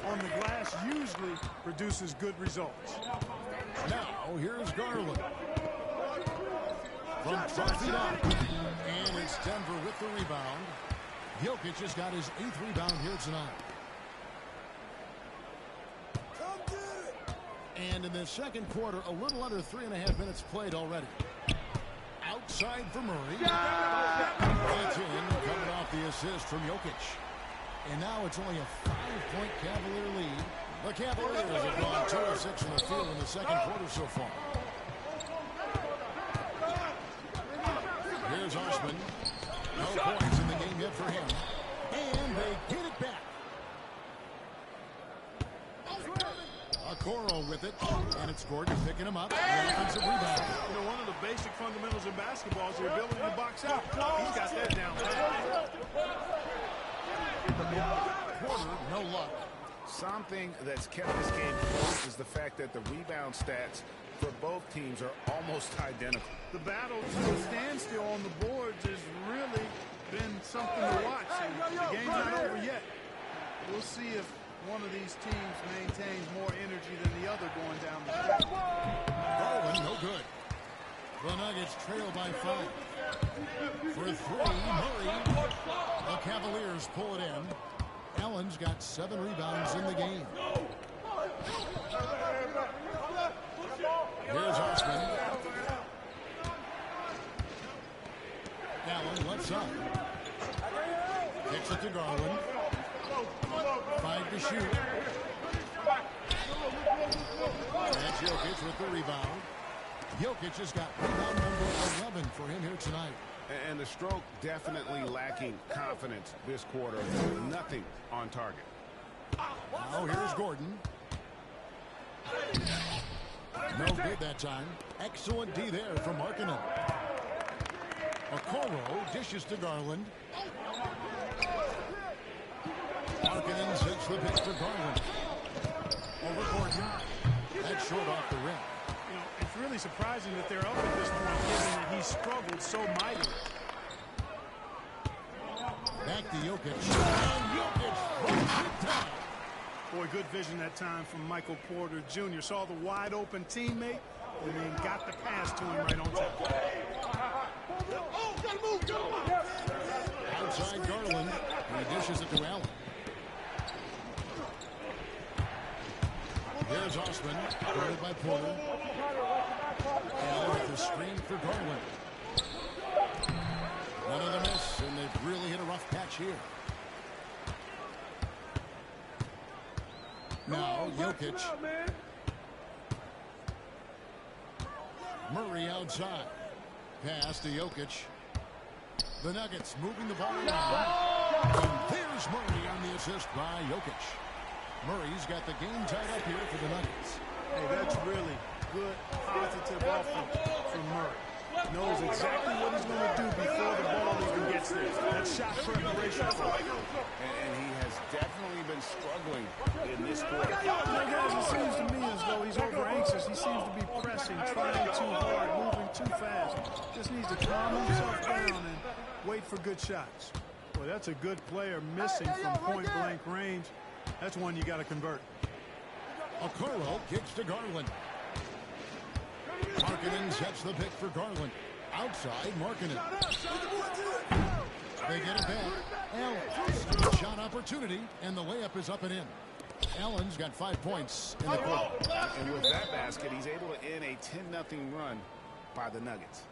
on the glass usually produces good results. Now, here's Garland. From 12 feet out. And it's Denver with the rebound. Jokic has got his 8th rebound here tonight. And in the second quarter, a little under 3.5 minutes played already. Outside for Murray. That's in, coming off the assist from Jokic. And now it's only a 5-point Cavalier lead. The Cavaliers have gone 2 of 6 in the field in the second quarter so far. Here's Osman. No points in the game yet for him. And they get it back. Okoro with it, and it's Gordon picking him up. Offensive rebound. You know, one of the basic fundamentals in basketball is the ability to box out. He's got that down. Quarter, no luck. Something that's kept this game close is the fact that the rebound stats for both teams are almost identical. The battle to a standstill on the boards has really been something to watch. And the game's not over yet. We'll see if one of these teams maintains more energy than the other going down the stretch. Garland, no good. The Nuggets trail by 5. For 3, Murray. The Cavaliers pull it in. Allen's got 7 rebounds in the game. Here's Osman. Allen left side. Kicks it to Garland. 5 to shoot. That's Jokic with the rebound. Jokic has got rebound number 11 for him here tonight. And the stroke definitely lacking confidence this quarter. Nothing on target. Now here's Gordon. No good that time. Excellent D there from Markkanen. Okoro dishes to Garland. Markkanen sets the pitch for Garland. Over Gordon. That's short off the rim. You know, it's really surprising that they're up at this point, given that he struggled so mightily. Back to Jokic. And Jokic throws it down. Boy, good vision that time from Michael Porter Jr. Saw the wide open teammate and then got the pass to him right on top. Outside Garland. He dishes it to Allen. Here's Osman, guarded by Porter. Allen with the screen for Garland. Another miss, and they've really hit a rough patch here. Now, Jokic. Murray outside. Pass to Jokic. The Nuggets moving the ball around. And there's Murray on the assist by Jokic. Murray's got the game tied up here for the Nuggets. Hey, that's really good, positive offense from Murray. Knows exactly what he's going to do before the ball even gets there. That's shot preparation. And he has definitely been struggling in this quarter. You know, guys, it seems to me as though he's over anxious. He seems to be pressing, trying too hard, moving too fast. Just needs to calm himself down and wait for good shots. Boy, that's a good player missing from point-blank range. That's one you got to convert. Okoro kicks to Garland. Markkanen sets the pick for Garland. Outside, Markkanen. They get it back. Allen. Shot opportunity, and the layup is up and in. Allen's got 5 points in the quarter. And with that basket, he's able to end a 10-0 run by the Nuggets.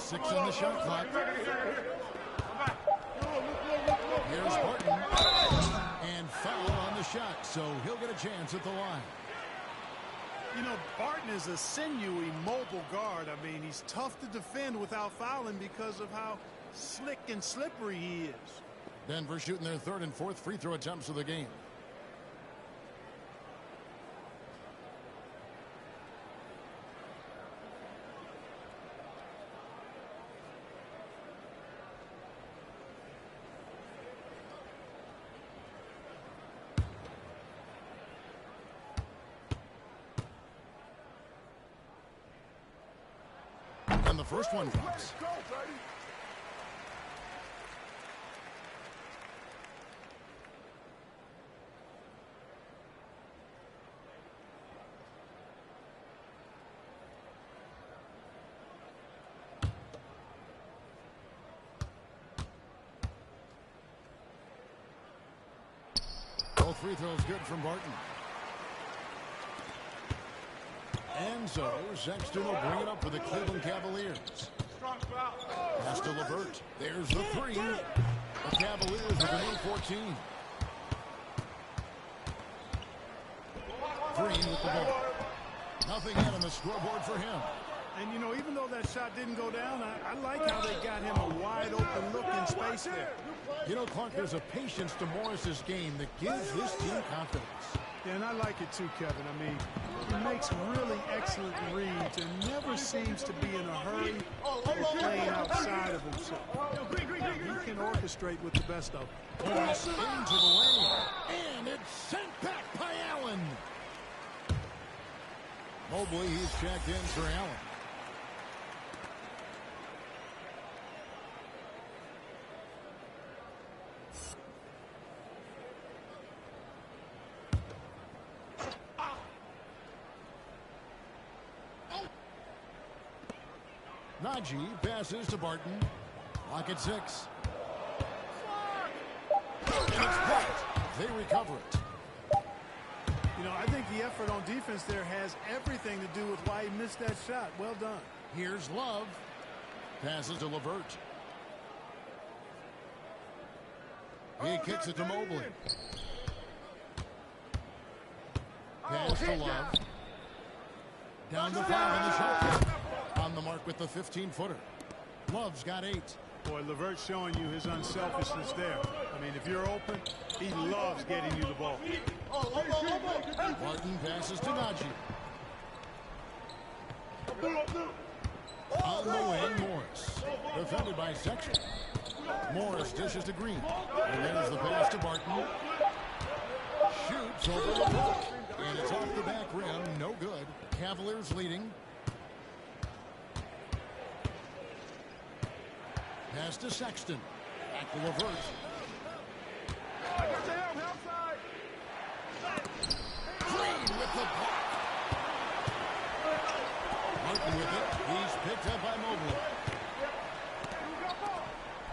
6 on the shot clock. Here's Barton. And foul on the shot, so he'll get a chance at the line. You know, Barton is a sinewy, mobile guard. I mean, he's tough to defend without fouling because of how slick and slippery he is. Denver shooting their 3rd and 4th free throw attempts of the game. And the first one drops. Both free throws good from Barton. And so Sexton will bring it up for the Cleveland Cavaliers. Pass to LeVert. There's the 3. The Cavaliers with an 8-14. Green with the ball. Nothing yet on the scoreboard for him. And, you know, even though that shot didn't go down, I like how they got him a wide-open look in space there. You know, Clark, there's a patience to Morris's game that gives this team confidence. Yeah, and I like it too, Kevin. I mean, he makes really excellent reads and never seems to be in a hurry or playing outside of himself. He can orchestrate with the best of them. Morris into the lane, and it's sent back by Allen. Mobley, he's checked in for Allen. Mcgee passes to Barton. Lock at 6. And it's blocked. They recover it. You know, I think the effort on defense there has everything to do with why he missed that shot. Well done. Here's Love. Passes to LeVert. He kicks it to Mobley. Pass to Love. Down to 5 on the shot clock. On the mark with the 15-footer. Love's got 8. Boy, LeVert's showing you his unselfishness there. I mean, if you're open, he loves getting you the ball. Barton passes to Mcgee. On the wing, Morris. Defended by Sexton. Morris dishes to Green. And there's the pass to Barton. Shoots over the top. And it's off the back rim. No good. Cavaliers leading. Pass to Sexton. Back to LeVert. Green with the block. Martin with it. He's picked up by Mobley.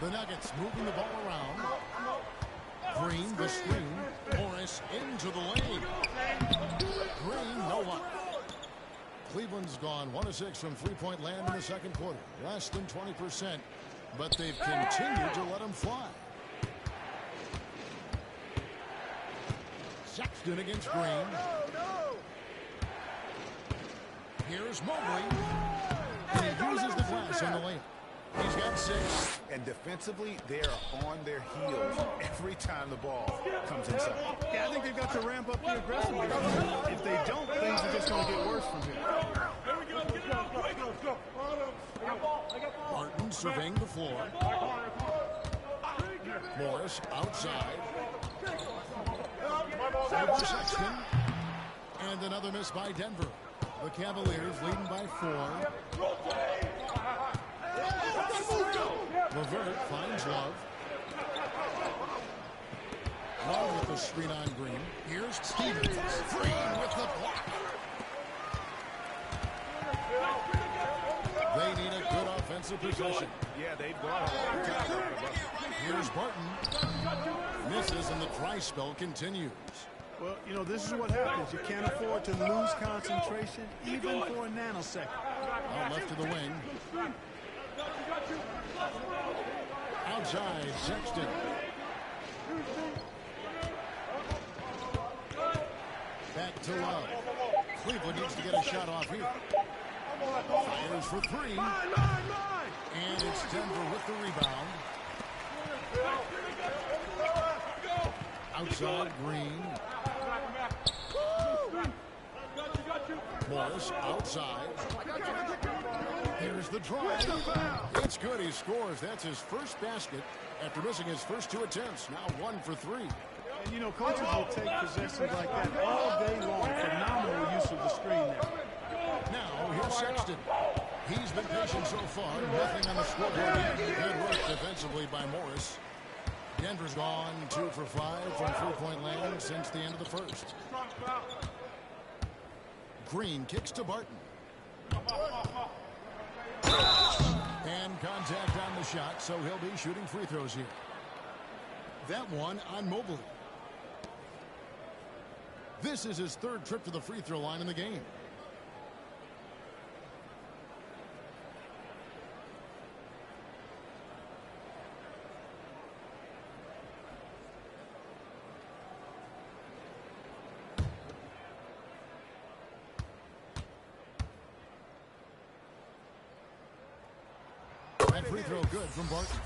The Nuggets moving the ball around. Green, the screen. Morris into the lane. Green, no luck. Cleveland's gone 1 of 6 from three-point land in the second quarter. Less than 20%. But they've continued to let him fly. Sexton against Green. Here's Mobley. And he uses the glass on the layup. He's got 6. And defensively, they are on their heels every time the ball comes inside. Yeah, I think they've got to ramp up the aggressiveness. If they don't, things are just going to get worse from here. Barton surveying the floor. Morris outside. Over Sexton. And another miss by Denver. The Cavaliers leading by 4. LeVert finds Love. Love with the screen on Green. Here's Stevens. Green with the block. They need a good offensive possession. Yeah, they've gone a long time. Here's Barton. Misses and the dry spell continues. Well, you know, this is what happens. You can't afford to lose concentration even for a nanosecond. Out left to the wing. Outside, Sexton. Back to Love. Cleveland needs to get a shot off here. Fires for three. And it's Denver with the rebound. Outside, Green. Morris outside. Here's the drive. It's good. He scores. That's his first basket after missing his first 2 attempts. Now 1 for 3. And, you know, coaches will take possessions like that all day long. Phenomenal use of the screen there. Now, here's Sexton. He's been patient so far. Nothing on the scoreboard yet. Good work defensively by Morris. Denver's gone 2 for 5 from three-point land since the end of the first. Green kicks to Barton. And contact on the shot, so he'll be shooting free throws here. That one on Mobley. This is his 3rd trip to the free throw line in the game. That free throw good from Barton.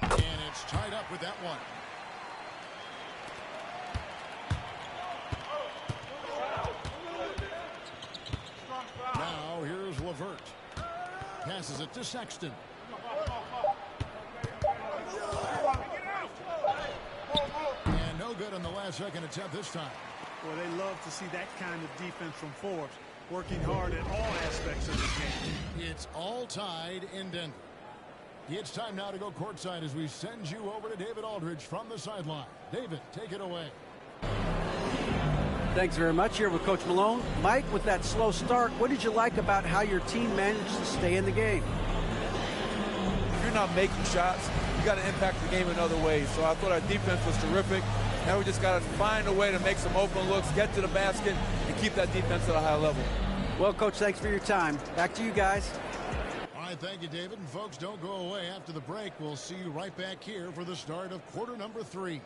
And it's tied up with that one. Now here's LeVert. Passes it to Sexton. And no good on the last-second attempt this time. Well, they love to see that kind of defense from Forbes, working hard at all aspects of the game. It's all tied in Denver. It's time now to go courtside as we send you over to David Aldridge from the sideline. David, take it away. Thanks very much. Here with Coach Malone. Mike, with that slow start, what did you like about how your team managed to stay in the game? If you're not making shots, you got to impact the game in other ways. So I thought our defense was terrific. Now we just got to find a way to make some open looks, get to the basket, and keep that defense at a high level. Well, Coach, thanks for your time. Back to you guys. All right, thank you, David. And folks, don't go away. After the break, we'll see you right back here for the start of quarter number 3.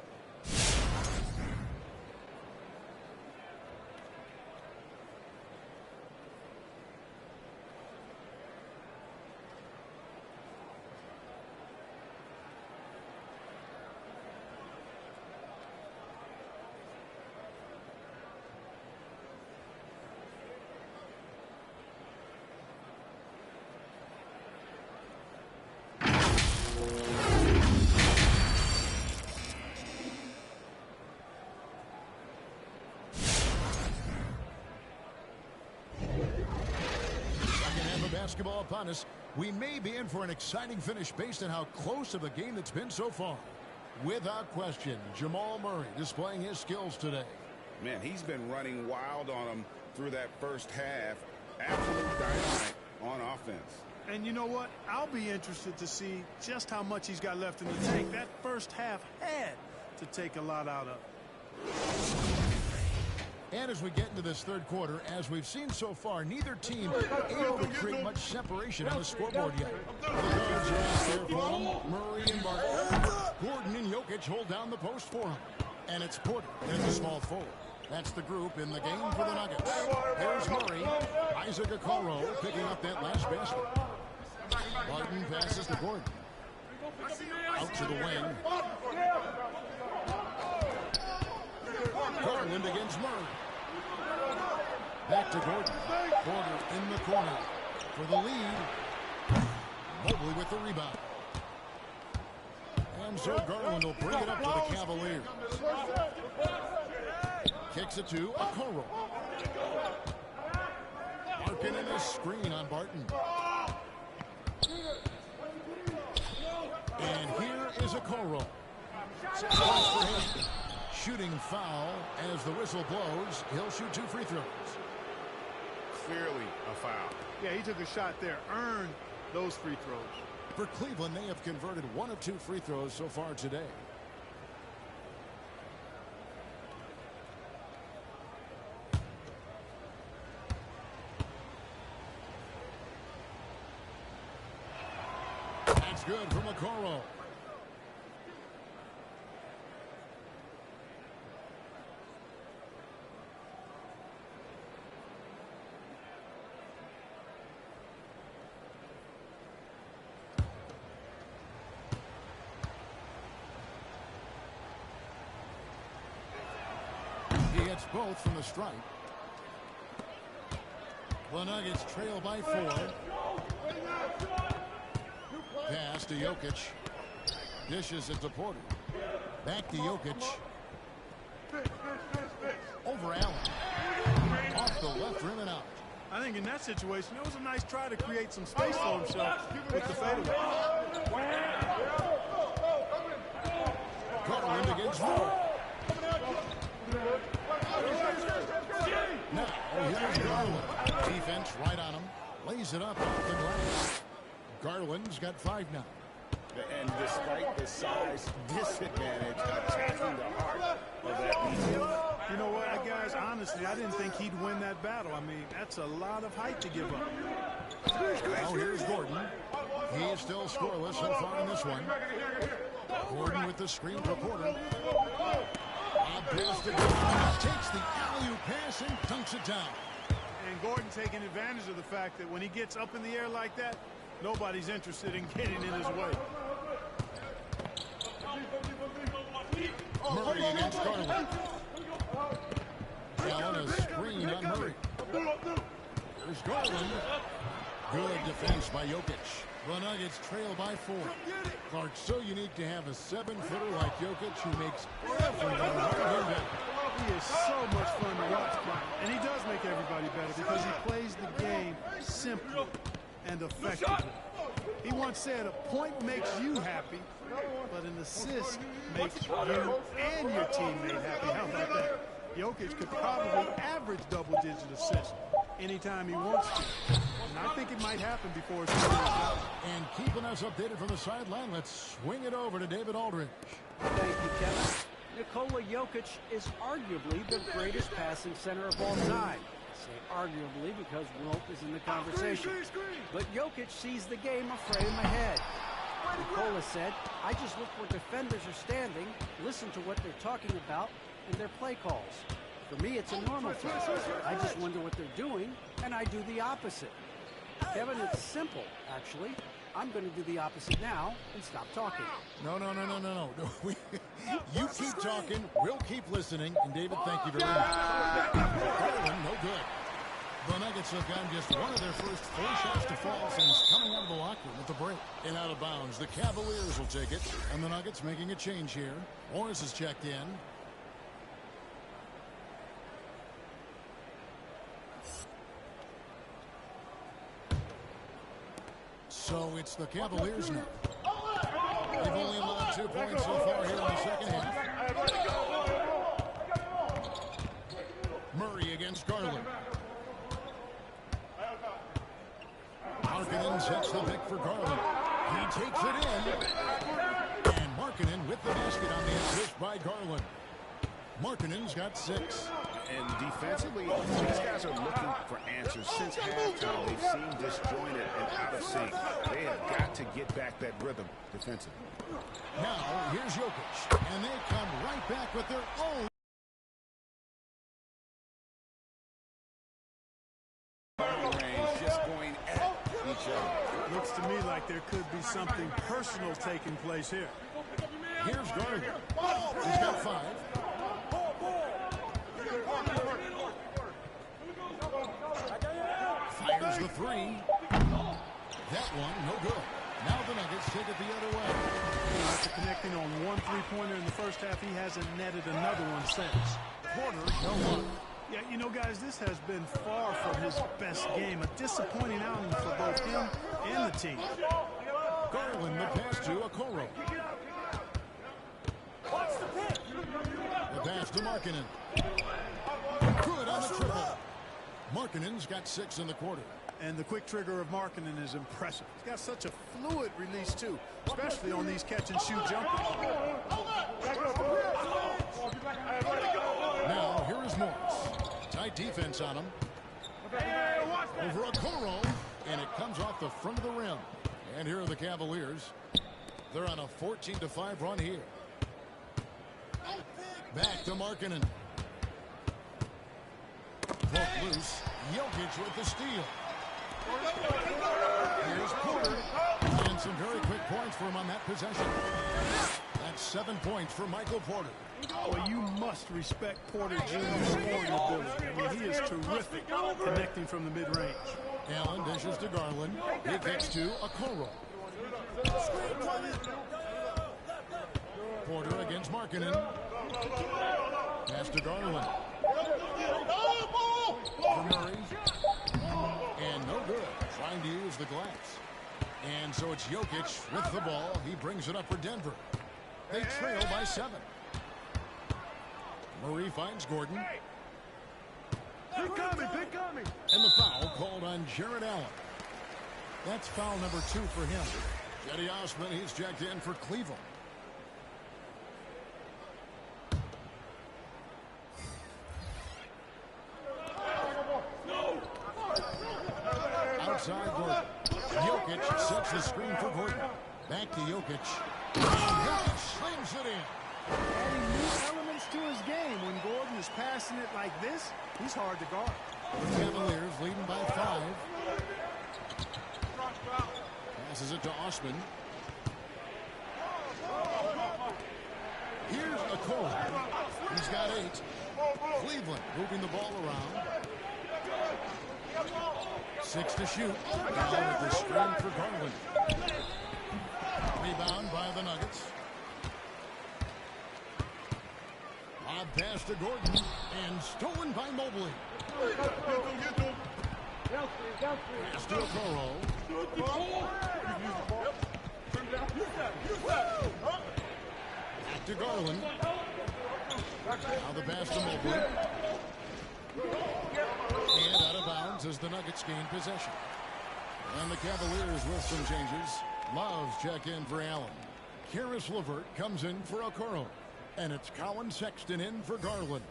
Basketball upon us. We may be in for an exciting finish based on how close of a game that's been so far. Without question, Jamal Murray displaying his skills today. Man, he's been running wild on him through that first half. Absolute dynamite on offense. And you know what? I'll be interested to see just how much he's got left in the tank. That first half had to take a lot out of. And as we get into this third quarter, as we've seen so far, neither team able to create much separation on the scoreboard yet. The guards are out there for him. Murray and Barton. Gordon and Jokic hold down the post for him. And it's Porter in the small forward. That's the group in the game for the Nuggets. There's Murray. Isaac Okoro picking up that last basket. Barton passes to Gordon. Out to the wing. Garland against Murray. Back to Gordon. Porter in the corner for the lead. Mobley with the rebound. And so Garland will bring it up to the Cavaliers. Kicks it to Okoro. Larkin in a screen on Barton. And here is Okoro. 6 points for him. Shooting foul as the whistle blows. He'll shoot 2 free throws. Clearly a foul. Yeah, he took a shot there, earned those free throws. For Cleveland, they have converted 1 of 2 free throws so far today. That's good from Okoro. He hits both from the stripe. The Nuggets trail by 4. Pass to Jokic. Dishes it to Porter. Back to Jokic. Over Allen. Off the left rim and out. I think in that situation, it was a nice try to create some space for himself with the fadeaway. Garland against Moore. Now, here's Garland. Defense right on him. Lays it up off the glass. Garland's got 5 now. And despite the size disadvantage, attacking the heart of that defense. You know what, guys? Honestly, I didn't think he'd win that battle. I mean, that's a lot of height to give up. Now here's Gordon. He's still scoreless so far in this one. Gordon with the screen for Porter. Pass to Gordon. Takes the alley-oop pass and dunks it down. And Gordon taking advantage of the fact that when he gets up in the air like that, nobody's interested in getting in his way. Murray against Garland. Allen a screen on Murray. There's Garland. Good defense by Jokic. The Nuggets trail by 4. Clark, so unique to have a 7-footer like Jokic who makes everyone better. He is so much fun to watch, and he does make everybody better because he plays the game simply and effectively. He once said, a point makes you happy, but an assist makes you and your teammate happy. How about that? Jokic could probably average double-digit assists anytime he wants to. And I think it might happen before it's over. And keeping us updated from the sideline, let's swing it over to David Aldridge. Thank you, Kevin. Nikola Jokic is arguably the greatest passing center of all time. I say arguably because Wilt is in the conversation. But Jokic sees the game a frame ahead. Nikola said, I just look where defenders are standing, listen to what they're talking about, and their play calls. For me, it's a normal thing. I just wonder what they're doing, and I do the opposite. Kevin, it's simple, actually. I'm going to do the opposite now and stop talking. No. You keep talking, we'll keep listening, and David, thank you very much. Garland, no good. The Nuggets have gotten just one of their first 4 shots to fall since coming out of the locker room at the break. And out of bounds, the Cavaliers will take it, and the Nuggets making a change here. Morris is checked in. So it's the Cavaliers now. They've only allowed 2 points so far here in the second half. Murray against Garland. Markkanen sets the pick for Garland. He takes it in. And Markkanen with the basket on the assist by Garland. Markkanen's got 6. And defensively, these guys are looking for answers. Since halftime, they've seemed disjointed and out of sync. They have got to get back that rhythm defensively. Now, here's Jokic. And they come right back with their own. Range just going at each other. Looks to me like there could be something personal taking place here. Here's Garland. He's got 5. Fires the 3. That one, no good. Now the Nuggets take it the other way. After connecting on 1 3-pointer in the first half, he hasn't netted another one since. Porter, no one. Yeah, you know, guys, this has been far from his best game. A disappointing outing for both him and the team. Garland, the pass to Okoro. The pass to Markkanen. Good on the triple. Markkanen's got 6 in the quarter. And the quick trigger of Markkanen is impressive. He's got such a fluid release, too, especially on these catch-and-shoot jumpers. Now, here is Morris. Tight defense on him. Over Okoro, and it comes off the front of the rim. And here are the Cavaliers. They're on a 14-5 run here. Back to Markkanen. Poke loose. Jokic with the steal. Here's Porter. And some very quick points for him on that possession. That's 7 points for Michael Porter. Oh, you must respect Porter Jr.'s scoring ability. I mean, he is terrific connecting from the mid-range. Allen dishes to Garland. He kicks to Okoro. Porter against Markkanen. Pass to Garland. For Murray. And no good. Trying to use the glass. And so it's Jokic with the ball. He brings it up for Denver. They trail by 7. Murray finds Gordon. Big coming. And the foul called on Jared Allen. That's foul number 2 for him. Cedi Osman, he's checked in for Cleveland. Outside Gordon. Jokic sets the screen for Gordon. Back to Jokic. Jokic slings it in. Adding new elements to his game. When Gordon is passing it like this, he's hard to guard. Cavaliers leading by 5. Passes it to Osman. Here's Okoro. He's got 8. Cleveland moving the ball around. 6 to shoot. Now with the screen for Garland. Rebound by the Nuggets. Lob pass to Gordon and stolen by Mobley. Pass to Okoro. Back to Garland. Now the pass to Mobley. And out of bounds as the Nuggets gain possession. And the Cavaliers with some changes. Love's check in for Allen. Karis LeVert comes in for Okoro. And it's Colin Sexton in for Garland.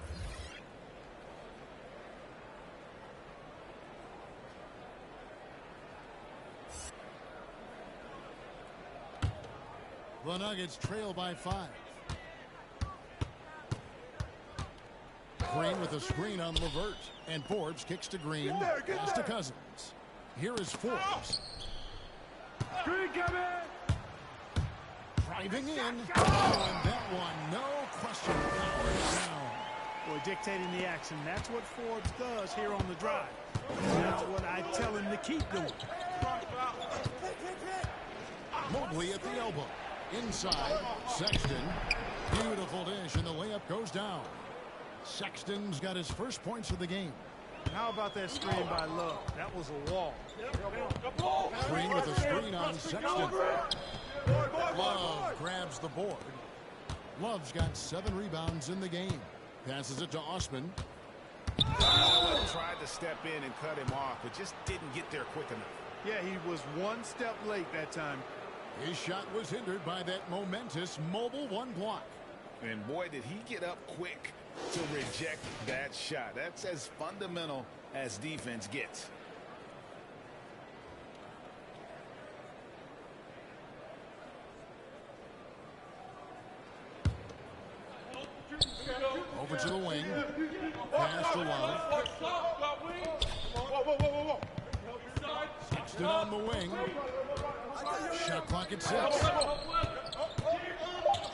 The Nuggets trail by 5. Green with a screen on LeVert. And Forbes kicks to Green. Pass to Cousins. Here is Forbes. Screen coming! Driving in. Oh, and that one, no question. Power down. Boy, dictating the action. That's what Forbes does here on the drive. That's what I tell him to keep doing. Mobley at the elbow. Inside, Sexton. Beautiful dish, and the layup goes down. Sexton's got his first points of the game. How about that screen by Love? That was a wall. Green with a screen on Sexton. Love grabs the board. Love's got 7 rebounds in the game. Passes it to Osman. Tried to step in and cut him off, but just didn't get there quick enough. Yeah, he was 1 step late that time. His shot was hindered by that momentous mobile 1 block. And boy, did he get up quick to reject that shot. That's as fundamental as defense gets. Over to the wing. Pass to Love. Sexton on the wing. Shot clock at 6.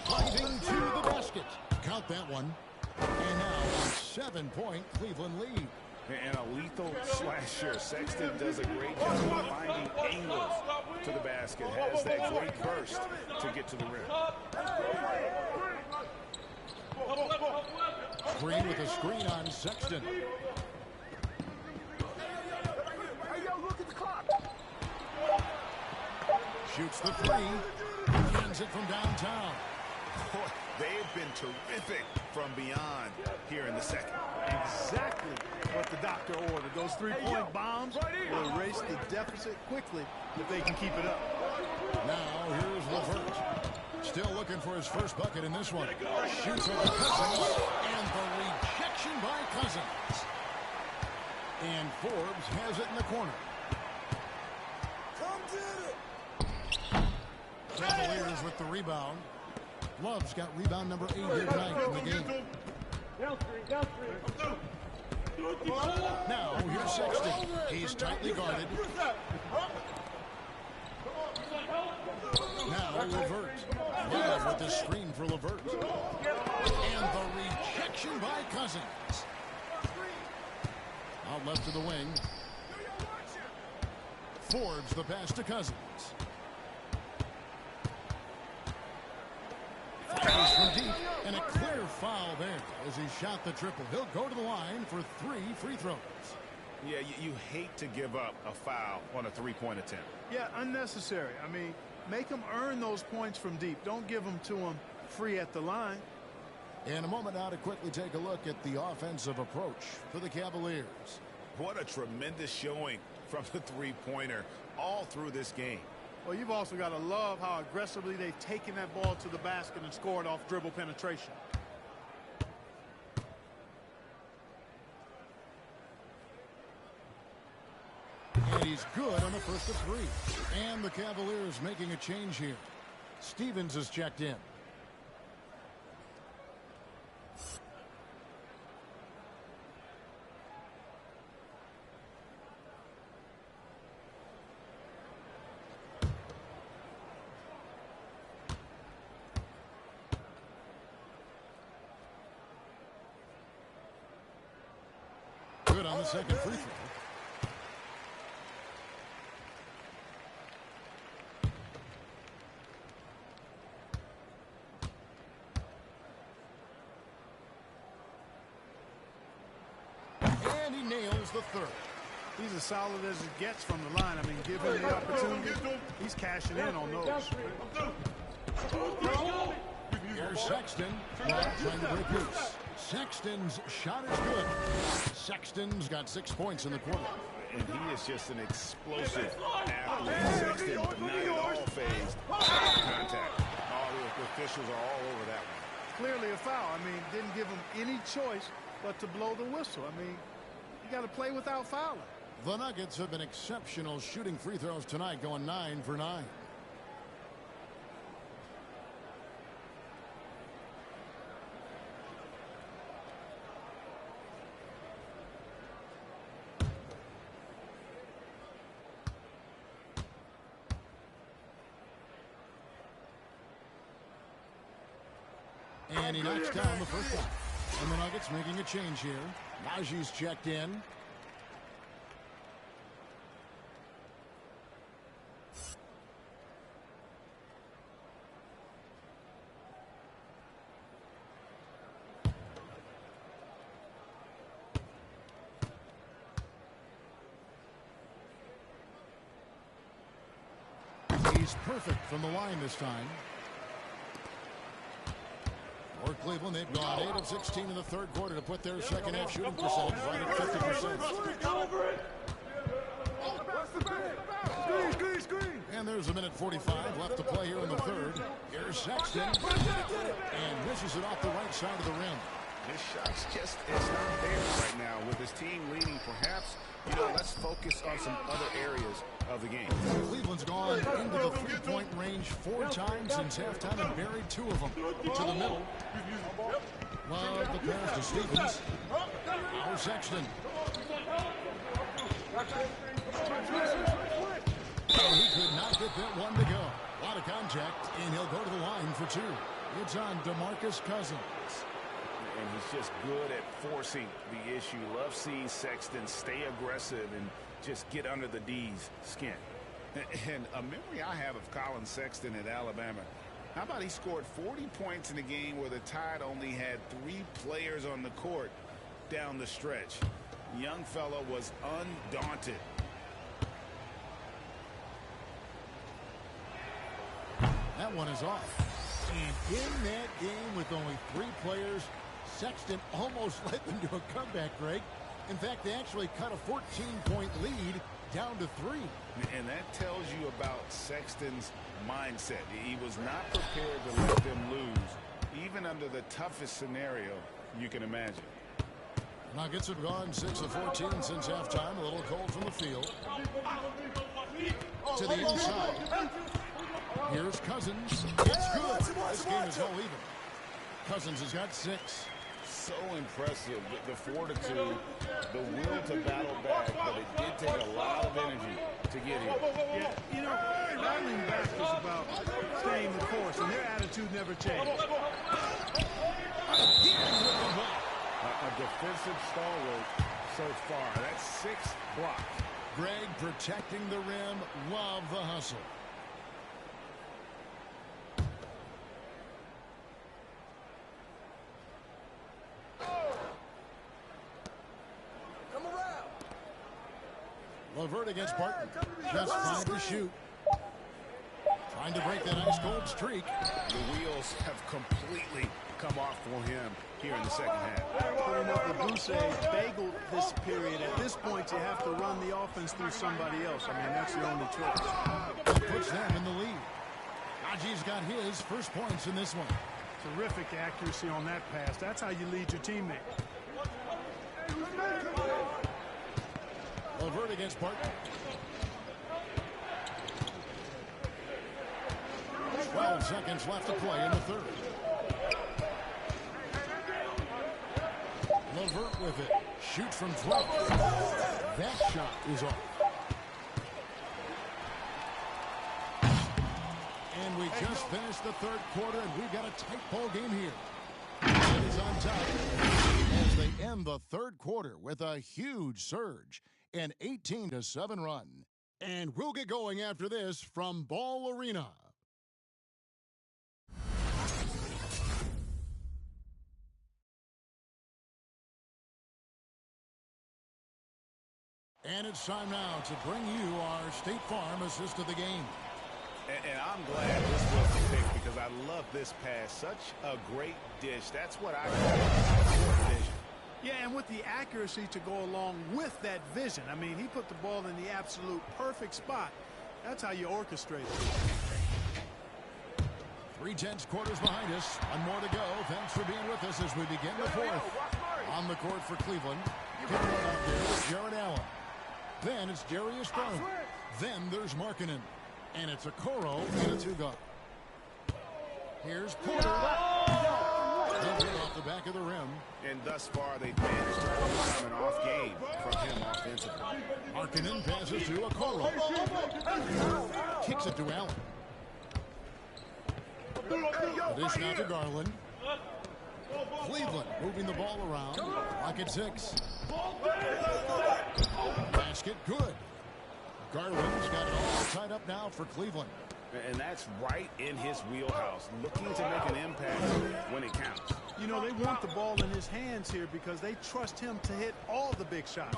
Driving to the basket. Count that one. And now a 7-point Cleveland lead. And a lethal slasher. Sexton does a great job of finding angles to the basket. Has that great burst to get to the rim. Green with a screen on Sexton. Shoots the 3. Hands it from downtown. Boy, they've been terrific from beyond here in the second. Exactly. what the doctor ordered. Those three-point bombs will erase the deficit quickly if they can keep it up. Now here's Levert. Still looking for his first bucket in this one. Shoots over Cousins, and the rejection by Cousins. And Forbes has it in the corner. Cavaliers with the rebound. Love's got rebound number 8 here tonight in the game. Now here's Sexton. He's tightly guarded. Now Levert. Love with the screen for Levert. And the rejection by Cousins. Out left to the wing. Forbes the pass to Cousins. Fires from deep, and a clear foul there as he shot the triple. He'll go to the line for 3 free throws. Yeah, you hate to give up a foul on a three-point attempt. Yeah, unnecessary. I mean, make them earn those points from deep. Don't give them to them free at the line. In a moment now to quickly take a look at the offensive approach for the Cavaliers. What a tremendous showing from the three-pointer all through this game. Well, you've also got to love how aggressively they've taken that ball to the basket and scored off dribble penetration. And he's good on the first of 3. And the Cavaliers making a change here. Stevens is checked in. Good on the second free throw. And he nails the third. He's as solid as it gets from the line. I mean, give him the opportunity. He's cashing in on those. Here's Sexton trying to break loose. Sexton's shot is good. Sexton's got 6 points in the quarter. And he is just an explosive athlete. Sexton not at all phased by contact. All the officials are all over that one. Clearly a foul. I mean, didn't give him any choice but to blow the whistle. I mean, you got to play without fouling. The Nuggets have been exceptional shooting free throws tonight, going 9 for 9. And he knocks down the first one. And the Nuggets making a change here. Najee's checked in. He's perfect from the line this time. For Cleveland, they've gone 8 of 16 in the third quarter to put their second half shooting percentage right at 50%. And there's a minute 45 left to play here in the third. Here's Sexton. And misses it off the right side of the rim. His shot's just, it's not there right now. With his team leading, perhaps, let's focus on some other areas of the game. Cleveland's gone into the three-point range 4 times since halftime and buried 2 of them. To the middle. Love the pass to Stevens. Now Sexton. And he could not get that one to go. A lot of contact, and he'll go to the line for 2. It's on DeMarcus Cousins. And he's just good at forcing the issue. Love seeing Sexton stay aggressive and just get under the D's skin. And a memory I have of Colin Sexton at Alabama, how about he scored 40 points in a game where the Tide only had 3 players on the court down the stretch. Young fella was undaunted. That one is off. And in that game with only 3 players, Sexton almost led them to a comeback, Greg. In fact, they actually cut a 14-point lead down to 3. And that tells you about Sexton's mindset. He was not prepared to let them lose, even under the toughest scenario you can imagine. Nuggets have gone 6 of 14 since halftime. A little cold from the field. To the inside. Here's Cousins. It's good. This game is all even. Cousins has got 6. So impressive, the fortitude, the will to battle back, but it did take a lot of energy to get here. Yeah, you know, battling back is about staying the course, and their attitude never changed. A defensive stalwart so far. That's 6 blocks. Greg protecting the rim. Love the hustle. LeVert against Barton. Just 5 to shoot. Trying to break that ice-cold streak. The wheels have completely come off for him here in the second half. Putting up the Bruce bagel this period. At this point, you have to run the offense through somebody else. I mean, that's the only choice. That puts them in the lead. Haji's got his first points in this one. Terrific accuracy on that pass. That's how you lead your teammate. LeVert against Barton. 12 seconds left to play in the third. LeVert with it. Shoots from 12. That shot is off. And we just finished the third quarter, and we've got a tight ball game here. It is on top as they end the third quarter with a huge surge. An 18-7 run. And we'll get going after this from Ball Arena. And it's time now to bring you our State Farm assist of the game. And I'm glad this was the pick because I love this pass. Such a great dish. That's what I call vision. Yeah, and with the accuracy to go along with that vision. I mean, he put the ball in the absolute perfect spot. That's how you orchestrate it. 3/10 quarters behind us. One more to go. Thanks for being with us as we begin the fourth. On the court for Cleveland. Kicking one out there with Jared Allen. Then it's Darius Garland. Then there's Markkanen. And it's a Okoro and a two-guard. Here's Porter. Off the back of the rim. And thus far, they've managed to overcome an off game from him offensively. Markkanen passes to Okoro. Kicks it to Allen. The dish now to Garland. Cleveland moving the ball around. Clock at 6. Basket good. Garland's got it all tied up now for Cleveland. And that's right in his wheelhouse, looking to make an impact when it counts. You know, they want the ball in his hands here because they trust him to hit all the big shots.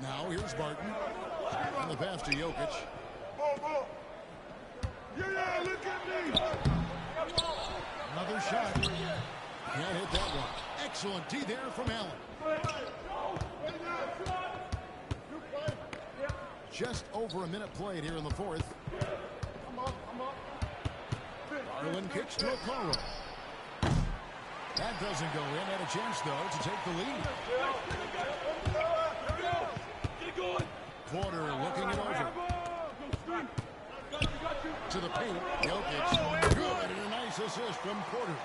Now here's Barton. And the pass to Jokic. Yeah, look at me. Another shot. Can't hit that one. Excellent D there from Allen. Just over a minute played here in the fourth. Garland kicks to Okoro. That doesn't go in. Had a chance, though, to take the lead. Porter looking it over. To the paint. Jokic. Good. And a nice assist from Porter.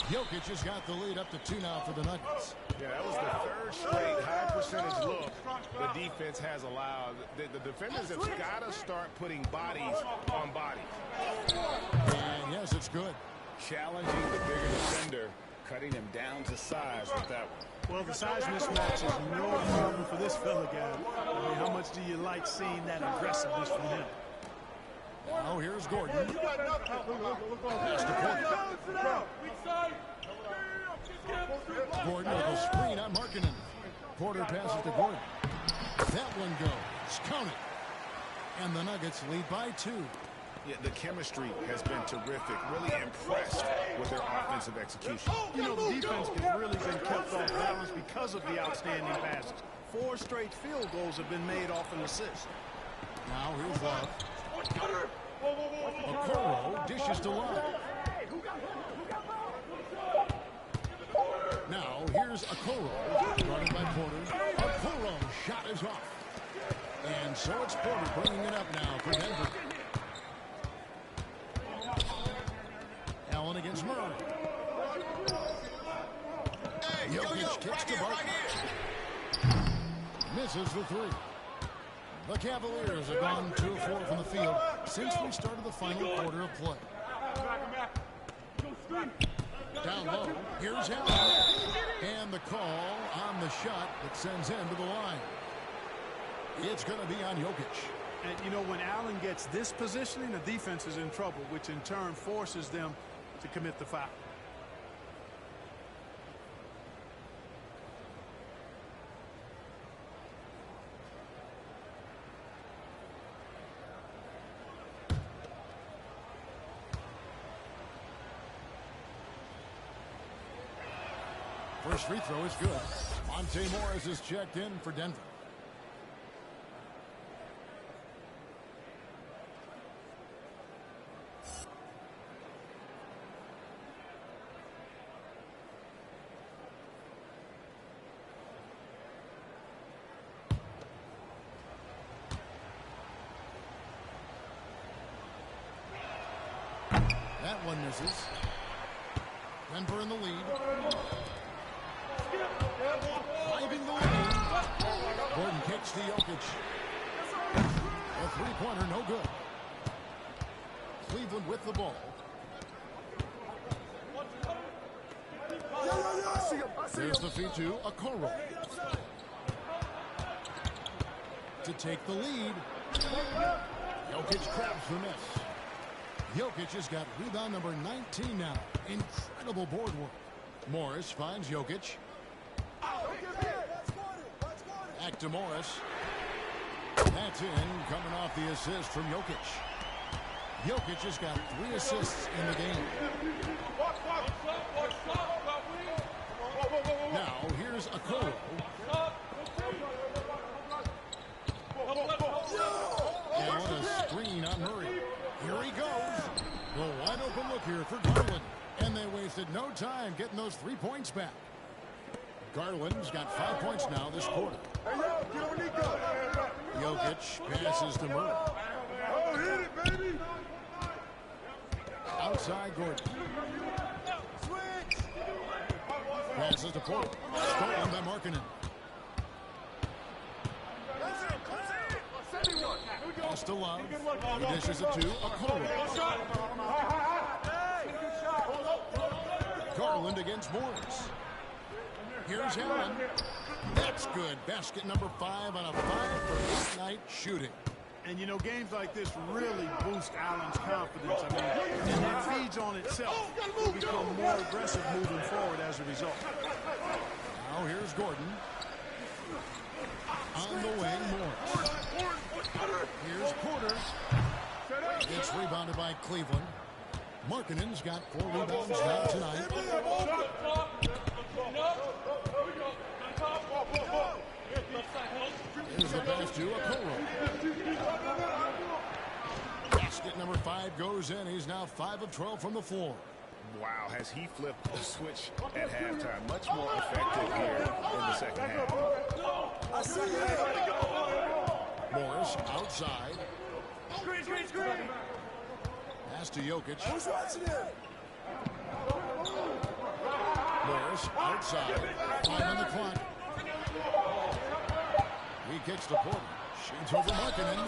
Jokic has got the lead up to 2 now for the Nuggets. Yeah, that was the third straight high percentage look the defense has allowed. The defenders have got to start putting bodies on bodies. And yes, it's good. Challenging the bigger defender, cutting him down to size with that one. Well, the size mismatch is no problem for this fella, guy. I mean, how much do you like seeing that aggressiveness from him? Now here's Gordon. Pass to Porter. Gordon with a screen on Markkanen. Porter passes to Gordon. That one goes. Count it. And the Nuggets lead by 2. Yeah, the chemistry has been terrific. Really impressed with their offensive execution. You know, the defense has really been kept off balance because of the outstanding passes. 4 straight field goals have been made off an assist. Now here's Love. Okoro dishes to Love. Now here's Okoro, guarded by Porter. Okoro shot is off. And so it's Porter bringing it up now for Denver. Allen against Murray. Jokic kicks to Barton. Misses the 3. The Cavaliers have gone 2 of 4 from the field since we started the final quarter of play. Down low, here's Allen. And the call on the shot that sends him to the line. It's going to be on Jokic. And, you know, when Allen gets this positioning, the defense is in trouble, which in turn forces them to commit the foul. First free throw is good. Monte Morris is checked in for Denver. That one misses. Denver in the lead. Driving the lane. Gordon kicks to Jokic. A three-pointer, no good. Cleveland with the ball. There's the feed to Okoro. To take the lead. Jokic grabs the miss. Jokic has got rebound number 19 now. Incredible board work. Morris finds Jokic. Back to Morris. That's in, coming off the assist from Jokic. Jokic has got 3 assists in the game. Now, here's Okoro. And a screen on Murray. Here he goes. The wide open look here for Garland. And they wasted no time getting those 3 points back. Garland's got 5 points now this quarter. Jokic passes to Murray. Oh, hit it, baby. Outside Gordon. Passes to Porter. Stolen by Markkanen. Pass to Love. He dishes it to Okoro. Garland against Morris. Here's Allen. That's good. Basket number 5 on a 5-for-8 night shooting. And, you know, games like this really boost Allen's confidence. I mean, and that feeds on itself. He'll become more aggressive moving forward as a result. Now here's Gordon. On the wing, Morris. Here's Porter. It's rebounded by Cleveland. Markkanen's got 4 rebounds now tonight. Here's the pass to Okoro. Basket number 5 goes in. He's now 5 of 12 from the floor. Wow, has he flipped the switch at halftime? Much more effective here in the second half. Morris outside. Pass to Jokic. Morris outside. 5 on the clock. He kicks to Porter. Shoots over Markkanen.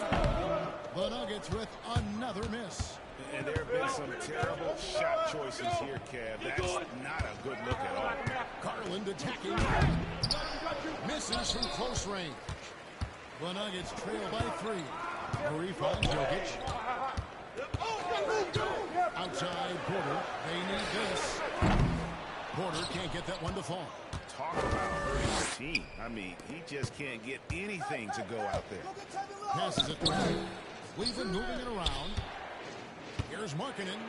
The Nuggets with another miss. And there have been some terrible shot choices here, Kev. That's not a good look at all. Garland attacking. Misses from close range. The Nuggets trail by 3. Murray finds Jokic. Outside Porter. They need this. Porter can't get that one to fall. Talk about hurting the team. I mean, he just can't get anything to go out there. Passes it to him. Cleveland moving it around. Here's Markkanen.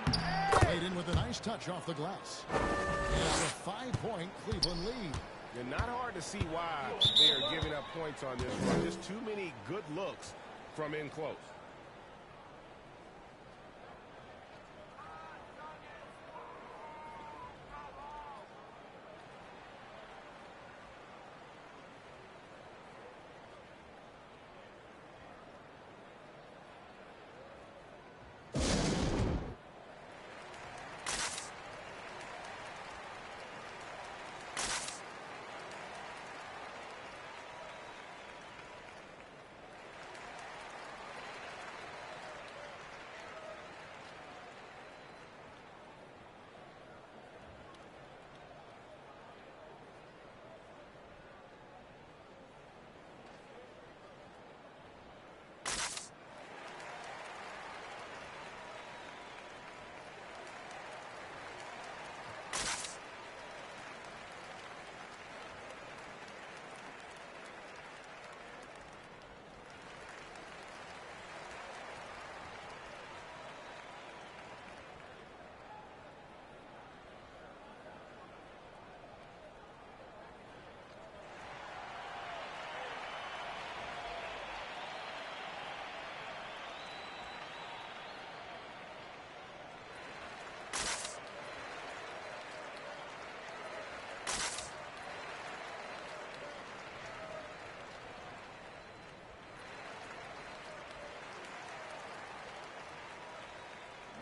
Played in with a nice touch off the glass. And it's a 5-point Cleveland lead. And not hard to see why they are giving up points on this run. Just too many good looks from in close.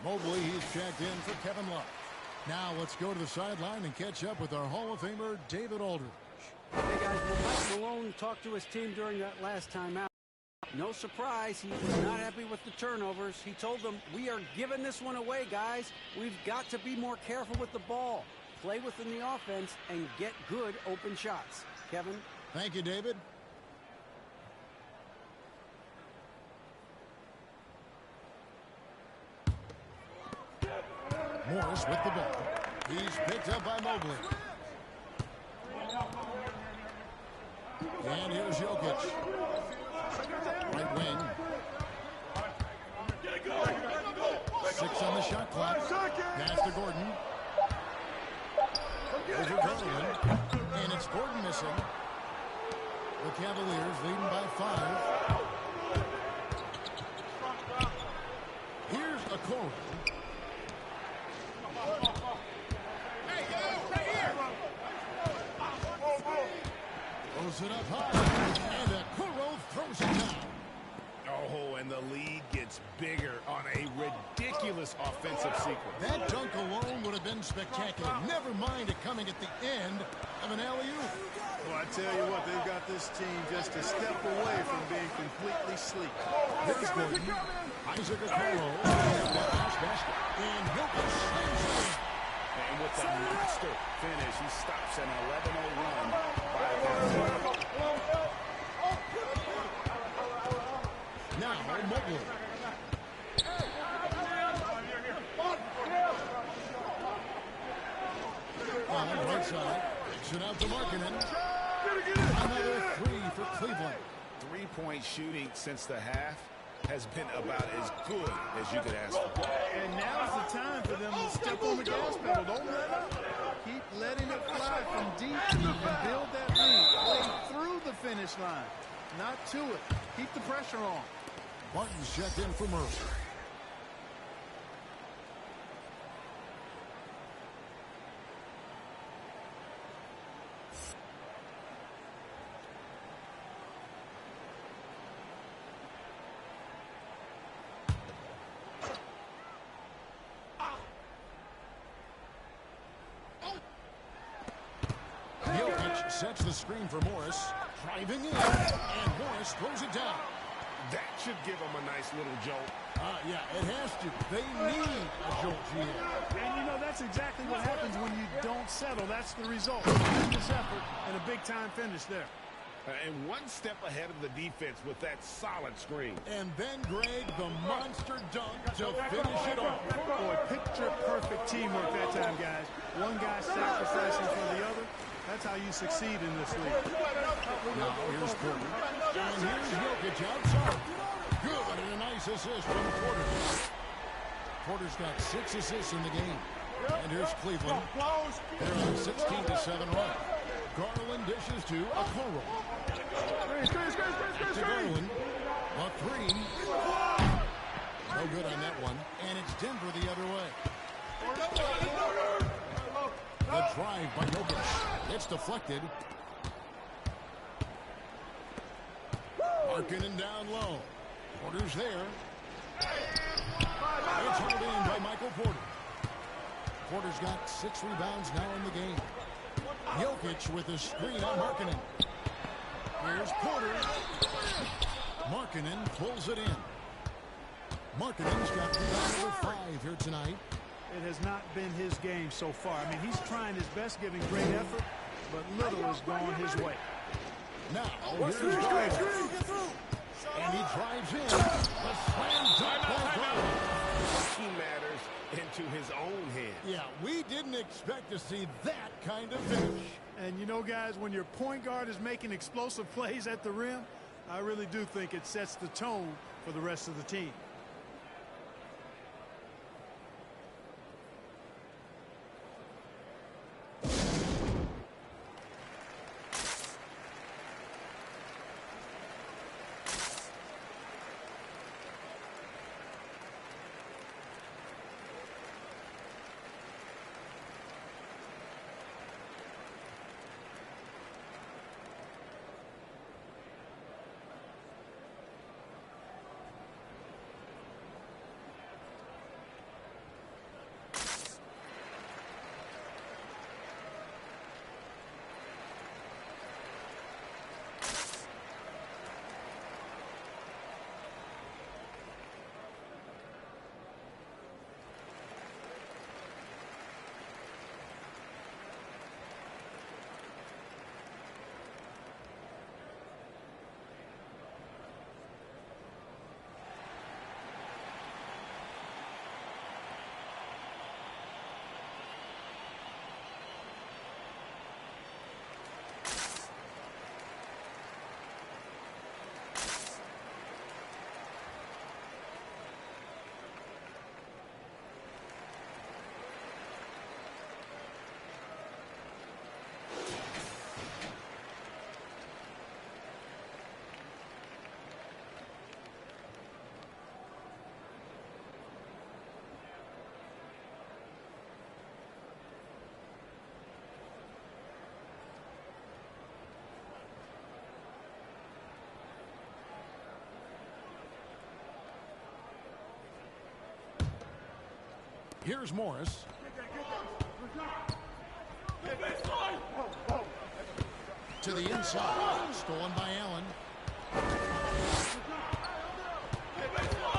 Mobley, he's checked in for Kevin Love. Now let's go to the sideline and catch up with our Hall of Famer, David Aldridge. Hey, guys, well, Mike Malone talked to his team during that last time out. No surprise, he was not happy with the turnovers. He told them, we are giving this one away, guys. We've got to be more careful with the ball, play within the offense, and get good open shots. Kevin? Thank you, David. Morris with the ball. He's picked up by Mobley. And here's Jokic. Right wing. 6 on the shot clock. Pass to Gordon. Over Garland. And it's Gordon missing. The Cavaliers leading by 5. Here's Okoro. Throws it up high, and Okoro throws it down. Oh, and the lead gets bigger on a ridiculous offensive sequence. That dunk alone would have been spectacular. Never mind it coming at the end of an alley-oop. Well, I tell you what, they've got this team just a step away from being completely sleek. There's Gordon. Isaac Okoro. That last basket. And Jokic slams it in. And with the monster finish, he stops an 11-0 run by a now, Mobley. On the right side, kicks it out to Markkanen. Another 3 for Cleveland. 3-point shooting since the half has been about as good as you could ask for. And now's the time for them to step on the gas pedal. Don't let up. Keep letting it fly from deep and build that lead. Play through the finish line, not to it. Keep the pressure on. Martin's checked in for Murray. Jokic sets the screen for Morris. Driving in, and Morris throws it down. That should give them a nice little jolt. Yeah, it has to. They need a jolt, GM. And, you know, that's exactly what happens when you don't settle. That's the result. Tremendous effort and a big-time finish there. And one step ahead of the defense with that solid screen. And then, Greg, the monster dunk to finish it off. Boy, picture-perfect teamwork that time, guys. One guy sacrificing for the other. That's how you succeed in this league. Now, here's Porter. And here's Jokic outside. Good, and a nice assist from Porter. Porter's got 6 assists in the game. And here's Cleveland. They're on a 16-7 run. Garland dishes to Okoro. To Garland. A 3. No good on that one. And it's Denver the other way. The drive by Jokic. It's deflected. Markkanen down low. Porter's there. It's held in by Michael Porter. Porter's got 6 rebounds now in the game. Jokic with a screen on Markkanen. Here's Porter. Markkanen pulls it in. Markkanen's got rebound number 5 here tonight. It has not been his game so far. I mean, he's trying his best, giving great effort, but little is going his way. Now, here's Garland. And he drives in. A slam dunk by Garland. He matters into his own hands. Yeah, we didn't expect to see that kind of finish. And you know, guys, when your point guard is making explosive plays at the rim, I really do think it sets the tone for the rest of the team. Here's Morris. To the inside. Stolen by Allen.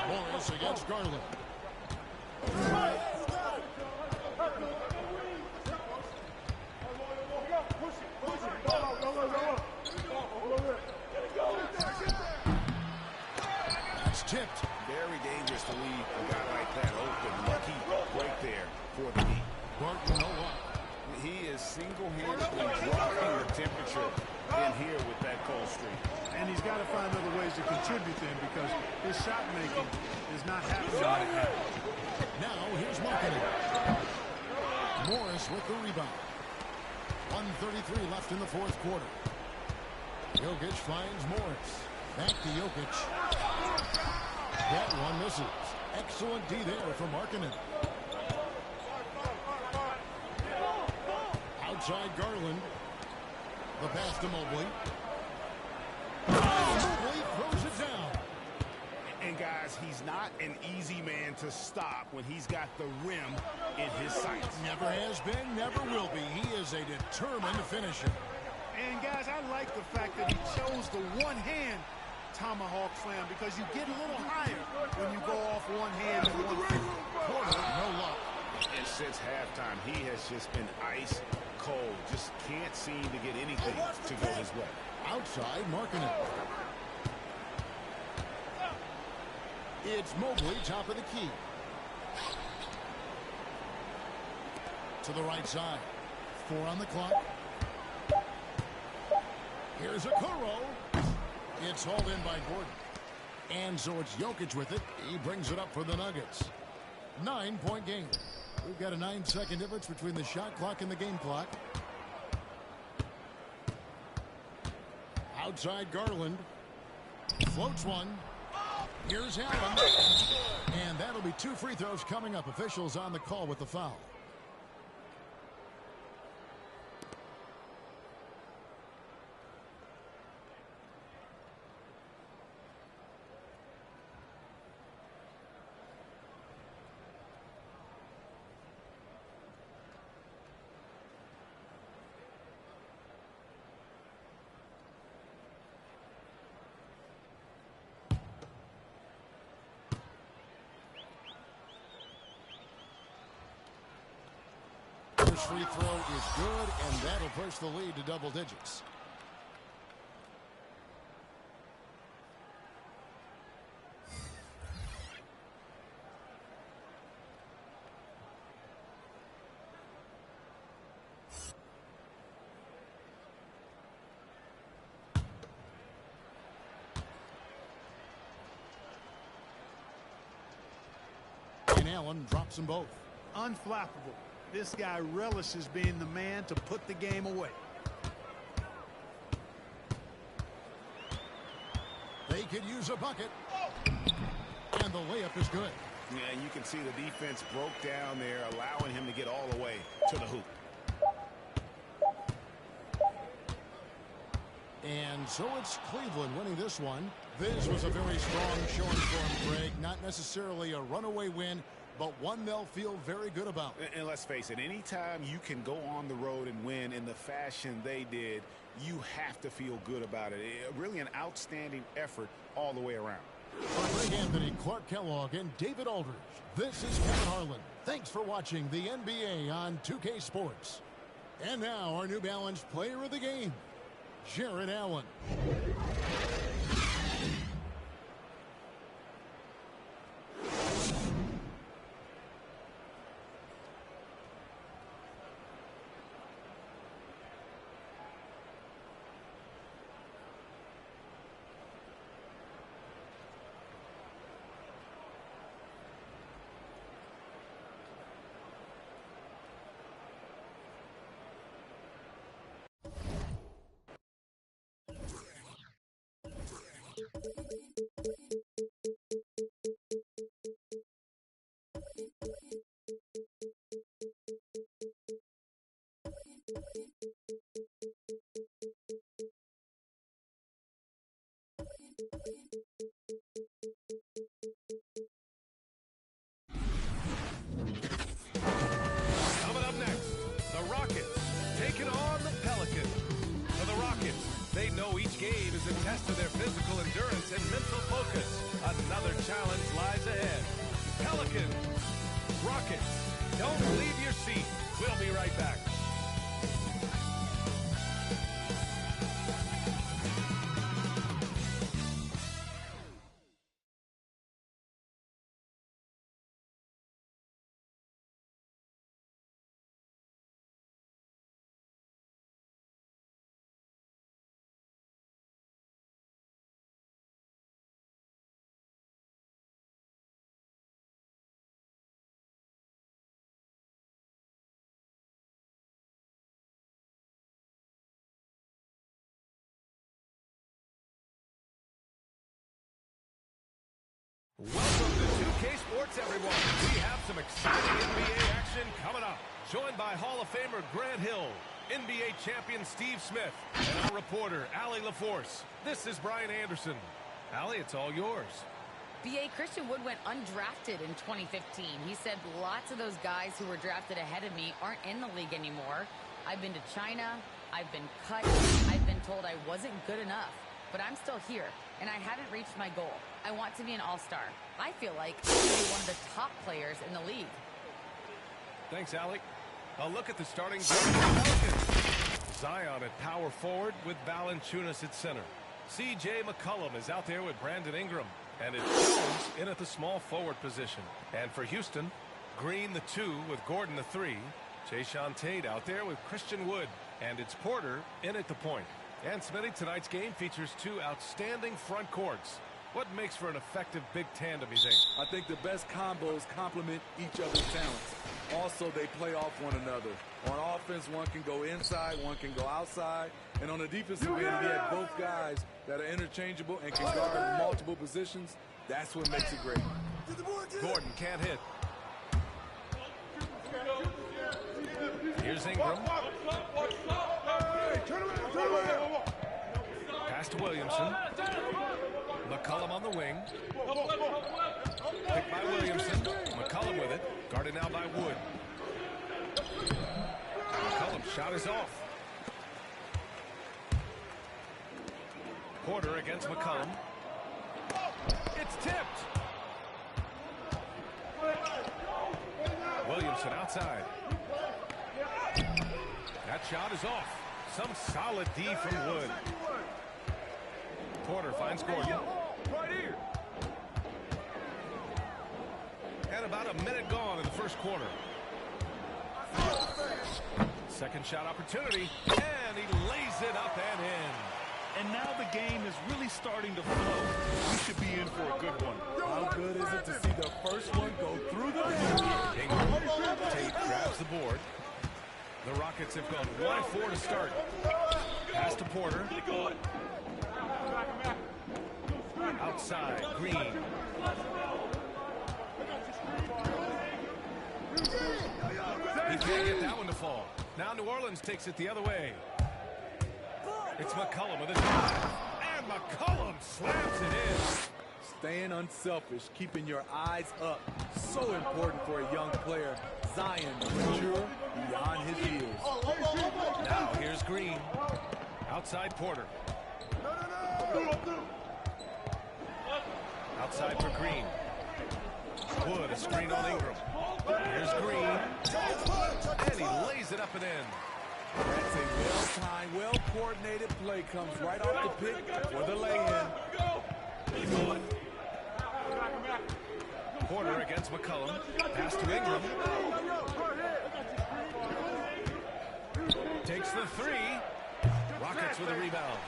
Morris against Garland. That's tipped. Very dangerous to leave a guy like that open. Lucky right there for the Heat. Barton, no luck. He is single-handedly dropping the temperature in here with that cold streak. And he's got to find other ways to contribute then, because his shot making is not happening right now. Now here's Markkanen. Morris with the rebound. 1:33 left in the 4th quarter. Jokic finds Morris. Back to Jokic. That one misses. Excellent D there for Markkanen. Outside Garland. The pass to Mobley. Mobley throws it down. And guys, he's not an easy man to stop when he's got the rim in his sights. Never has been, never will be. He is a determined finisher. And guys, I like the fact that he chose the one-hand tomahawk slam, because you get a little higher when you go off one hand and one foot. Porter, no luck. And since halftime, he has just been ice cold. Just can't seem to get anything to go his way. Outside, Markkanen. It's Mobley, top of the key. To the right side. 4 on the clock. Here's Okoro. It's hauled in by Gordon. And so it's Jokic with it. He brings it up for the Nuggets. 9-point game. We've got a 9-second difference between the shot clock and the game clock. Outside Garland. Floats one. Here's Allen. And that'll be 2 free throws coming up. Officials on the call with the foul. First free throw is good, and that'll push the lead to double digits. And Allen drops them both. Unflappable. This guy relishes being the man to put the game away. They could use a bucket. And the layup is good. Yeah, and you can see the defense broke down there, allowing him to get all the way to the hoop. And so it's Cleveland winning this one. This was a very strong showing for them, Greg. Not necessarily a runaway win, but one they'll feel very good about. And let's face it, anytime you can go on the road and win in the fashion they did, you have to feel good about it. Really an outstanding effort all the way around. For Greg Anthony, Clark Kellogg, and David Aldridge, this is Kevin Harlan. Thanks for watching the NBA on 2K Sports. And now our New Balance player of the game, Jared Allen. Coming up next, the Rockets taking on the Pelicans. For the Rockets, they know each game is a test of their physical endurance and mental focus. Another challenge lies ahead. Pelicans, Rockets, don't leave your seat. We'll be right back. Welcome to 2K Sports, everyone. We have some exciting NBA action coming up. Joined by Hall of Famer Grant Hill, NBA champion Steve Smith, and our reporter, Allie LaForce. This is Brian Anderson. Allie, it's all yours. B.A. Christian Wood went undrafted in 2015. He said lots of those guys who were drafted ahead of me aren't in the league anymore. I've been to China. I've been cut. I've been told I wasn't good enough. But I'm still here, and I haven't reached my goal. I want to be an all-star. I feel like I can be one of the top players in the league. Thanks, Allie. A look at the starting group for the Pelicans. Zion at power forward with Valanciunas at center. C.J. McCollum is out there with Brandon Ingram. And it's Jones in at the small forward position. And for Houston, Green the 2 with Gordon the 3. Jayshawn Tate out there with Christian Wood. And it's Porter in at the point. And Smitty, tonight's game features two outstanding front courts. What makes for an effective big tandem, you think? I think the best combos complement each other's talents. Also, they play off one another. On offense, one can go inside, one can go outside. And on the defensive end, you have both guys that are interchangeable and can guard multiple positions. That's what makes it great. Gordon can't hit. Here's Ingram. Pass to Williamson. McCollum on the wing. Picked by Williamson. McCollum with it. Guarded now by Wood. McCollum's shot is off. Porter against McCollum. It's tipped. Williamson outside. That shot is off. Some solid D from Wood. Porter finds Gordon. Right here. And about a minute gone in the first quarter. Second shot opportunity. And he lays it up and in. And now the game is really starting to flow. We should be in for a good one. How good is it to see the first one go through the net? Ingram. Tate grabs the board. The Rockets have gone 1-4 to start. Pass to Porter. Outside, Green. He can't get that one to fall. Now New Orleans takes it the other way. It's McCollum with a drive. And McCollum slams it in. Staying unselfish, keeping your eyes up. So important for a young player. Zion, mature beyond his years. Now here's Green. Outside Porter. Outside for Green. Wood, a screen on Ingram. Here's Green. And he lays it up and in. That's a well-timed, well-coordinated play. Comes right off the pick for the lay-in. Porter against McCollum. Pass to Ingram. Takes the three. Rockets with a rebound.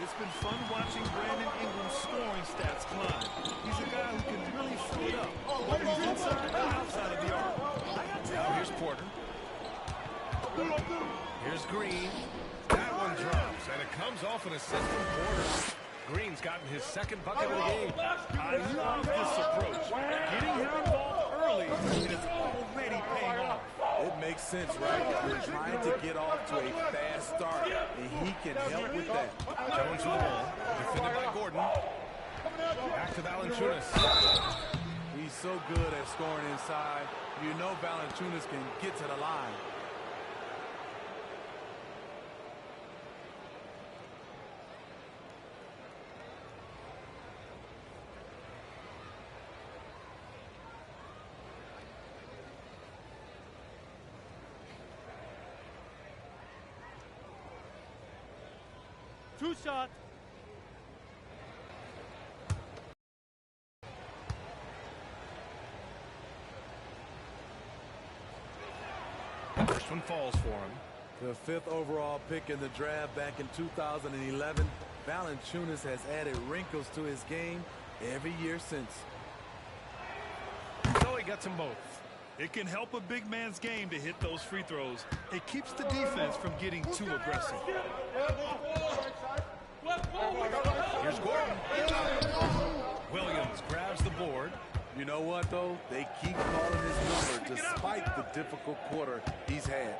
It's been fun watching Brandon Ingram's scoring stats climb. He's a guy who can really shoot it up, whether he's inside or outside of the arc. Now here's Porter. Here's Green. That one drops, and it comes off an assist from Porter. Green's gotten his second bucket of the game. I love this approach. Getting him involved early is already paying off. It makes sense, right? We're trying to get off to a fast start, and he can help with that. Jones with the ball. Defended by Gordon. Back to Valanciunas. He's so good at scoring inside. You know Valanciunas can get to the line. Two shots. First one falls for him. The 5th overall pick in the draft back in 2011. Valanciunas has added wrinkles to his game every year since. So he gets them both. It can help a big man's game to hit those free throws. It keeps the defense from getting too aggressive. Here's Gordon. Williams grabs the board. You know what, though? They keep calling his number despite the difficult quarter he's had.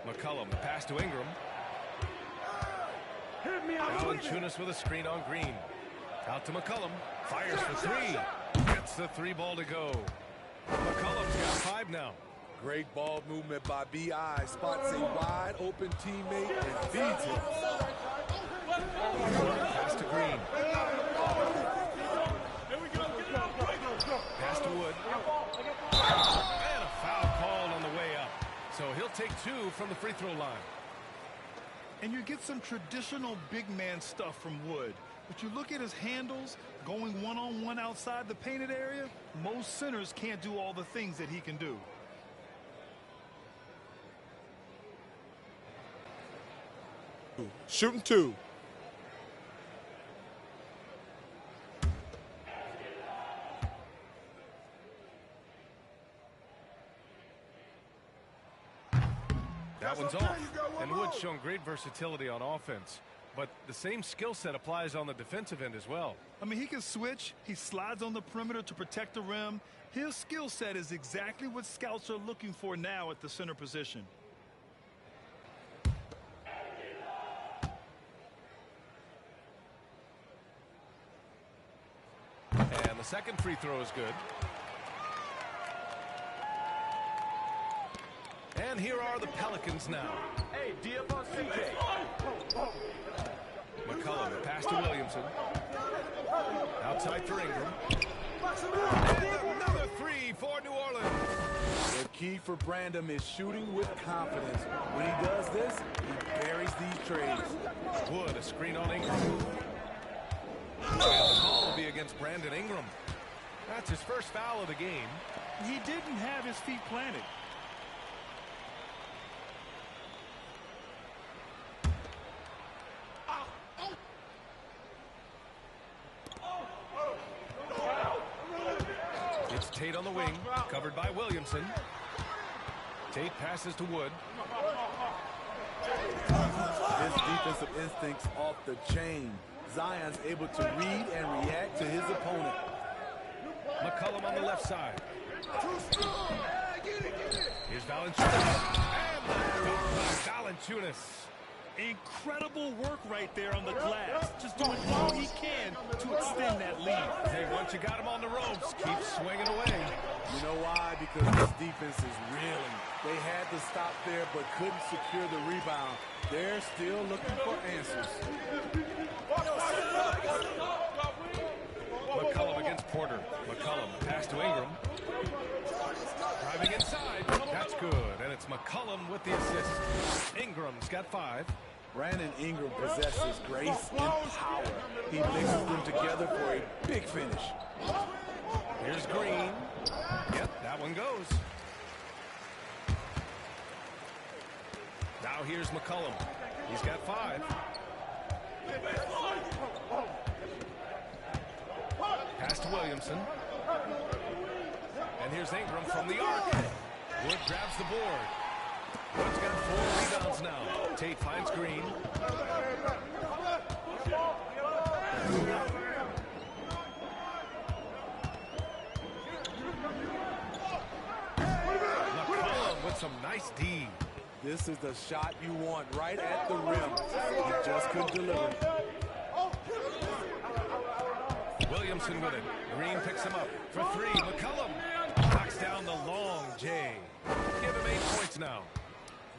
McCollum, pass to Ingram. Valanciunas with a screen on Green. Out to McCollum. Fires for three. Gets the three ball to go. McCollum's got 5 now. Great ball movement by B.I. Spots a wide open teammate and feeds him. Pass to Green. Pass to Wood. And a foul called on the way up. So he'll take 2 from the free throw line. And you get some traditional big man stuff from Wood. But you look at his handles, going one-on-one outside the painted area, most centers can't do all the things that he can do. Shooting 2. That one's off. And Wood's shown great versatility on offense. But the same skill set applies on the defensive end as well. I mean, he can switch. He slides on the perimeter to protect the rim. His skill set is exactly what scouts are looking for now at the center position. And the second free throw is good. And here are the Pelicans now. Hey, DF on CJ. McCollum, pass to Williamson. Outside for Ingram. And another three for New Orleans. The key for Brandon is shooting with confidence. When he does this, he buries these trades. Wood, a screen on Ingram. And the call will be against Brandon Ingram. That's his first foul of the game. He didn't have his feet planted. It's Tate on the wing, covered by Williamson. Tate passes to Wood. His defensive instincts off the chain. Zion's able to read and react to his opponent. McCollum on the left side. Here's Valanciunas. And the dunk by Valanciunas. Incredible work right there on the glass. Just doing all he can to extend that lead. Hey, once you got him on the ropes, keep swinging away. You know why? Because this defense is reeling. They had to stop there but couldn't secure the rebound. They're still looking for answers. McCollum against Porter. McCollum pass to Ingram. Driving inside. That's good. And it's McCollum with the assist. Ingram's got 5. Brandon Ingram possesses grace and power. He mixes them together for a big finish. Here's Green. Yep, that one goes. Now here's McCollum. He's got 5. Pass to Williamson. And here's Ingram from the arc. Wood grabs the board. Wood's got 4 rebounds now. Tate finds Green. McCollum with some nice D. This is the shot you want right at the rim. He just couldn't deliver. Williamson with it. Green picks him up for 3. McCollum knocks down the long J. Give him 8 points now.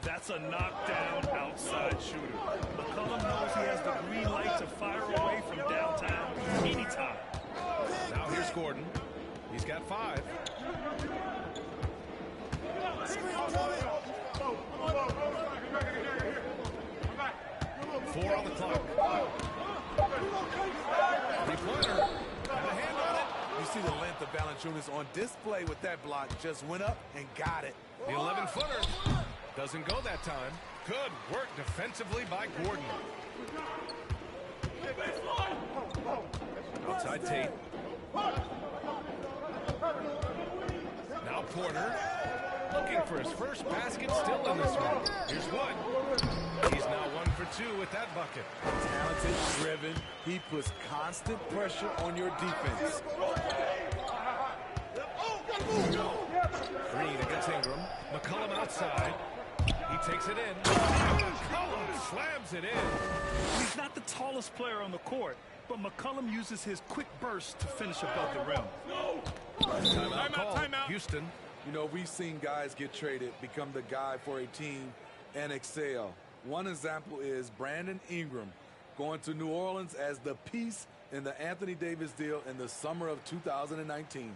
That's a knockdown outside shooter. McCollum knows he has the green light to fire away from downtown anytime. Now here's Gordon. He's got 5. Four on the clock. 3-pointer. And a hand on it. You see the length of Valanciunas on display with that block. Just went up and got it. The 11-footer. Doesn't go that time. Good work defensively by Gordon. Outside Tate. Now Porter. Looking for his first basket still in this one. Here's Wood. He's now 1 for 2 with that bucket. Talented, driven. He puts constant pressure on your defense. Green against Ingram. McCollum outside. He takes it in. McCollum slams it in. He's not the tallest player on the court, but McCollum uses his quick burst to finish above the rim. Timeout call. Houston. You know, we've seen guys get traded, become the guy for a team, and excel. One example is Brandon Ingram going to New Orleans as the piece in the Anthony Davis deal in the summer of 2019.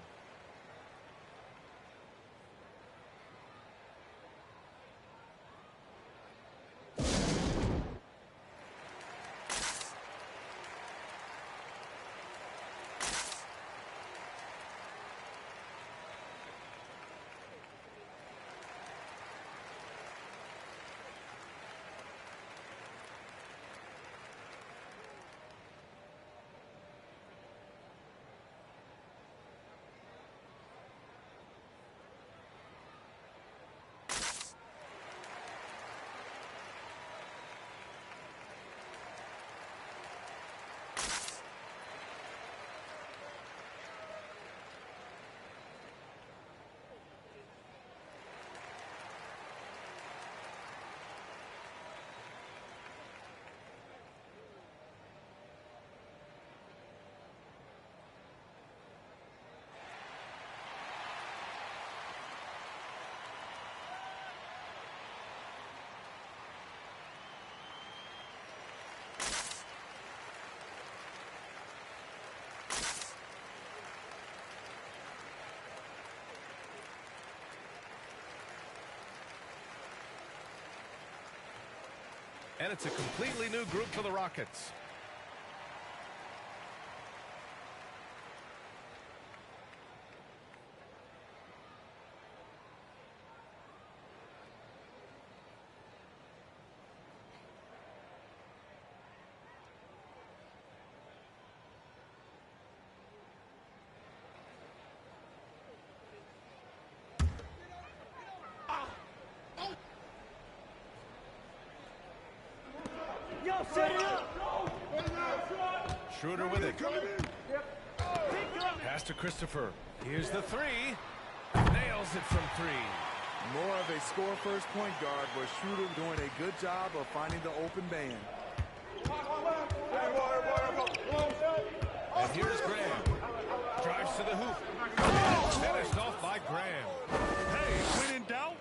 And it's a completely new group for the Rockets. Schroeder with it. Pass to Christopher. Here's the three. Nails it from three. More of a score-first point guard, but Schroeder doing a good job of finding the open man. And here's Graham. Drives to the hoop. Finished off by Graham. Hey, when in doubt,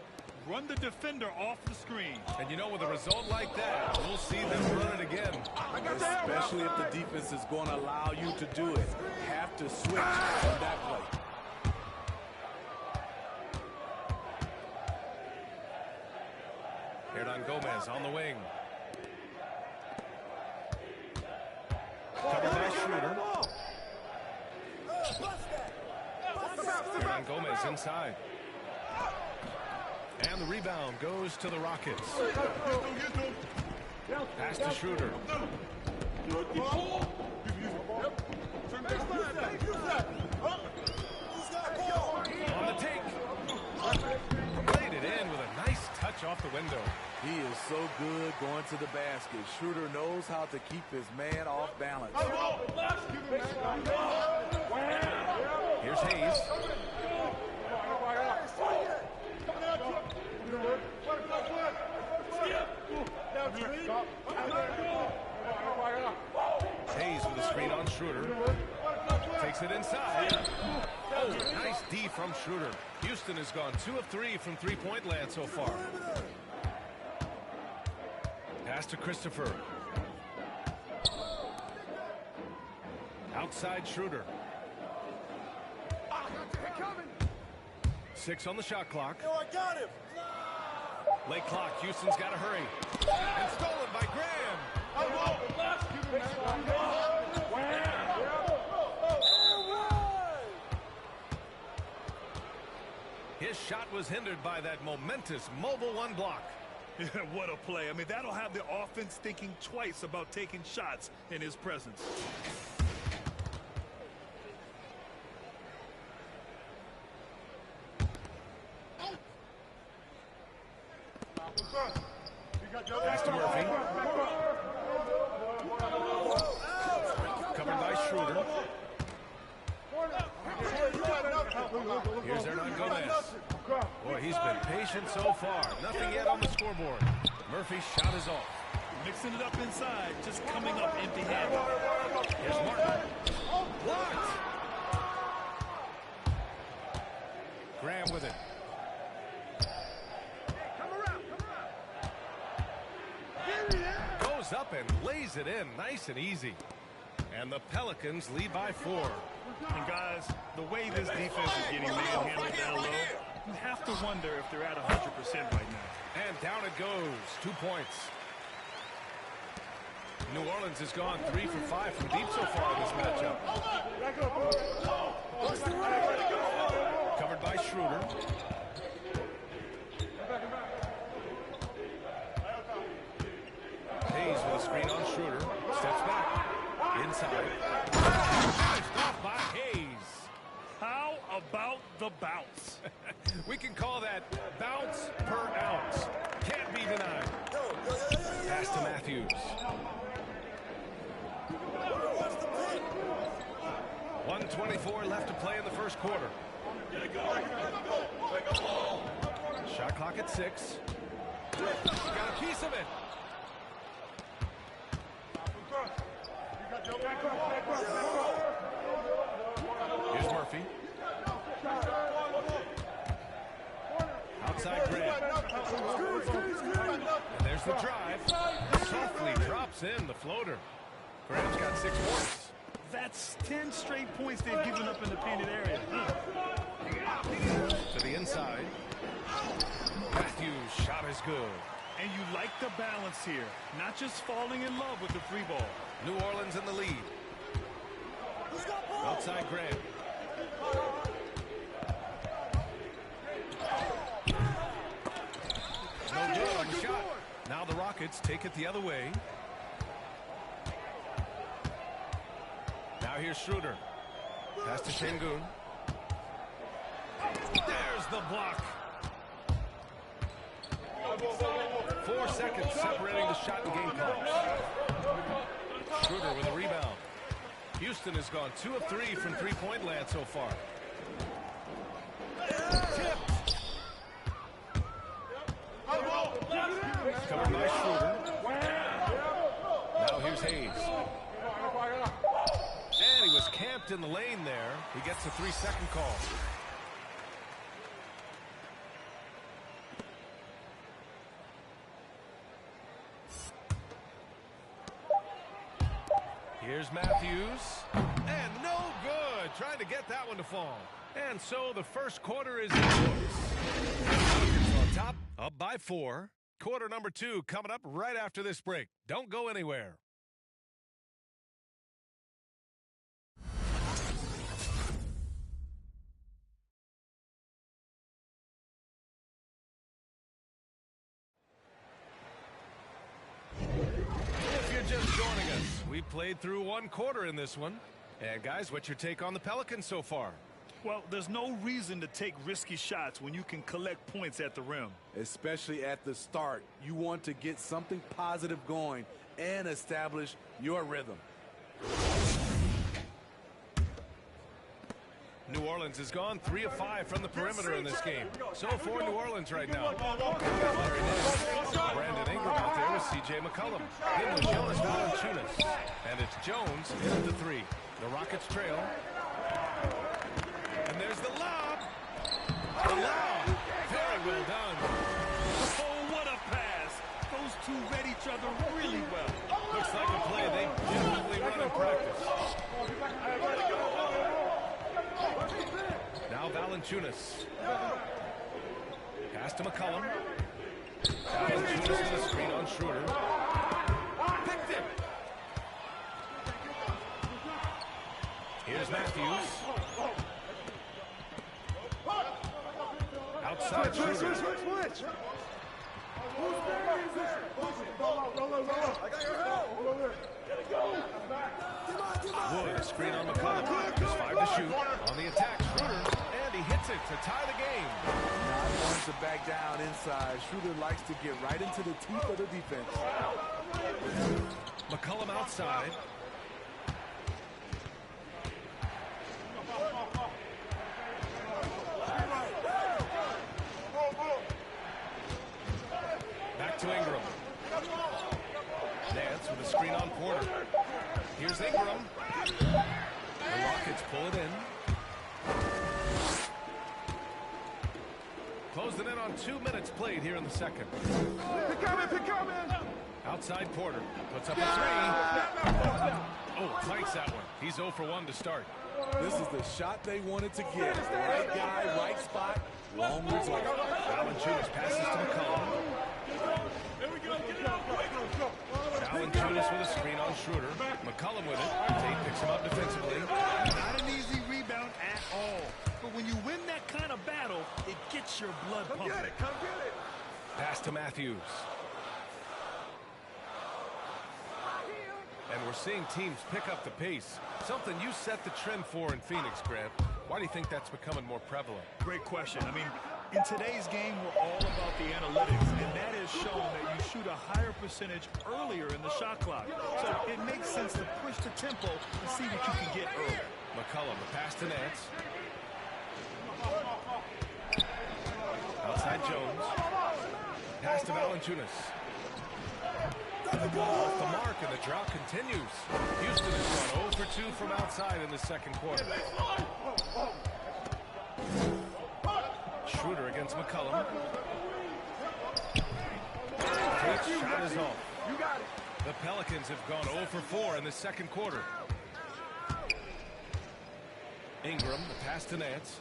run the defender off the screen. And you know, with a result like that, we'll see them run it again. Especially if the defense is going to allow you to do it. Have to switch on that play. Hernan Gomez on the wing. Covered by Schroeder. Hernan Gomez inside. And the rebound goes to the Rockets. Pass to Schroeder. On the take. Played it in with a nice touch off the window. He is so good going to the basket. Schroeder knows how to keep his man off balance. Here's Hayes. Hayes with a screen on Schroeder. Takes it inside. Oh, nice D from Schroeder. Houston has gone 2 of 3 from three-point land so far. Pass to Christopher. Outside Schroeder. 6 on the shot clock. I got him. Late clock. Houston's got to hurry. And stolen by Graham. His shot was hindered by that momentous mobile one block. What a play. I mean, that'll have the offense thinking twice about taking shots in his presence. Pass to Murphy. Covered by Schroeder. Here's Hernan Gomez. Boy, he's been patient so far. Nothing yet on the scoreboard. Murphy's shot is off. Mixing it up inside, just coming up empty-handed. Here's Martin. Blocked. Graham with it. Goes up and lays it in nice and easy. And the Pelicans lead by 4. And guys, the way this defense is getting manhandled down low, you have to wonder if they're at 100% right now. And down it goes. 2 points. New Orleans has gone 3 for 5 from deep so far in this matchup. Covered by Schroeder. Hayes with a screen on Schroeder. Steps back. Inside. Finished off by Hayes. How about the bounce? We can call that bounce per ounce. Can't be denied. Pass to Matthews. 1:24 left to play in the first quarter. Shot clock at 6. Got a piece of it. Here's Murphy. Outside Graham. And there's the drive. Softly drops in the floater. Graham's got 6 points. That's 10 straight points they've given up in the painted area. To the inside. Matthews' shot is good. And you like the balance here, not just falling in love with the free ball. New Orleans in the lead. Outside Grant. No good on the shot. Now the Rockets take it the other way. Now here's Schroeder. Pass to Şengün. There's the block. 4 seconds separating the shot and game clocks. Schroeder with a rebound. Houston has gone 2 of 3 from three-point land so far. Tipped. Covered by Schroeder. Now here's Hayes. And he was camped in the lane there. He gets a 3-second call. Here's Matthews. And no good. Trying to get that one to fall. And so the first quarter is yours. On top, up by 4. Quarter number 2 coming up right after this break. Don't go anywhere. If you're just joining us, we played through 1 quarter in this one. And guys, what's your take on the Pelicans so far? Well, there's no reason to take risky shots when you can collect points at the rim. Especially at the start. You want to get something positive going and establish your rhythm. New Orleans has gone 3 of 5 from the perimeter in this game. So for New Orleans right now. Brandon Ingram out there with C.J. McCollum. Then with Jonas Valanciunas. And it's Jones in the 3. The Rockets trail. And there's the lob. The lob. Very well done. Oh, what a pass. Those two read each other really well. Looks like a play they definitely run in practice. Now Valanciunas. Pass to McCollum. Valanciunas with a screen on Schroeder. Picked him. Here's Matthews. Outside Schroeder. Switch. Wood, a screen on McCollum. Just 5 to shoot. On the attack, Schroeder. And he hits it to tie the game. Not going to back down inside. Schroeder likes to get right into the teeth of the defense. McCollum outside. Back to Ingram. Nance with a screen on Porter. Here's Ingram. The Rockets pull it in. Closing in on 2 minutes played here in the second. Pick coming. Outside Porter. Puts up a 3. Oh, fights that one. He's 0 for 1 to start. This is the shot they wanted to get. Right guy, right spot, long result. Valanciunas passes to McCollum. Valanciunas with a screen on Schroeder. McCollum with it. Tate picks him up defensively. Not an easy rebound at all. But when you win that kind of battle, it gets your blood pumping. Come get it. Pass to Matthews. And we're seeing teams pick up the pace. Something you set the trend for in Phoenix, Grant. Why do you think that's becoming more prevalent? Great question. I mean, in today's game, we're all about the analytics, and that has shown that you shoot a higher percentage earlier in the shot clock. So it makes sense to push the tempo and see what you can get early. McCollum, the pass to Nance. Outside Jones. Pass to Valanciunas. Off the mark, and the drought continues. Houston has gone 0 for 2 from outside in the second quarter. Schroeder against McCollum. Tate's shot is off. You got it. The Pelicans have gone 0 for 4 in the second quarter. Ingram, the pass to Nance.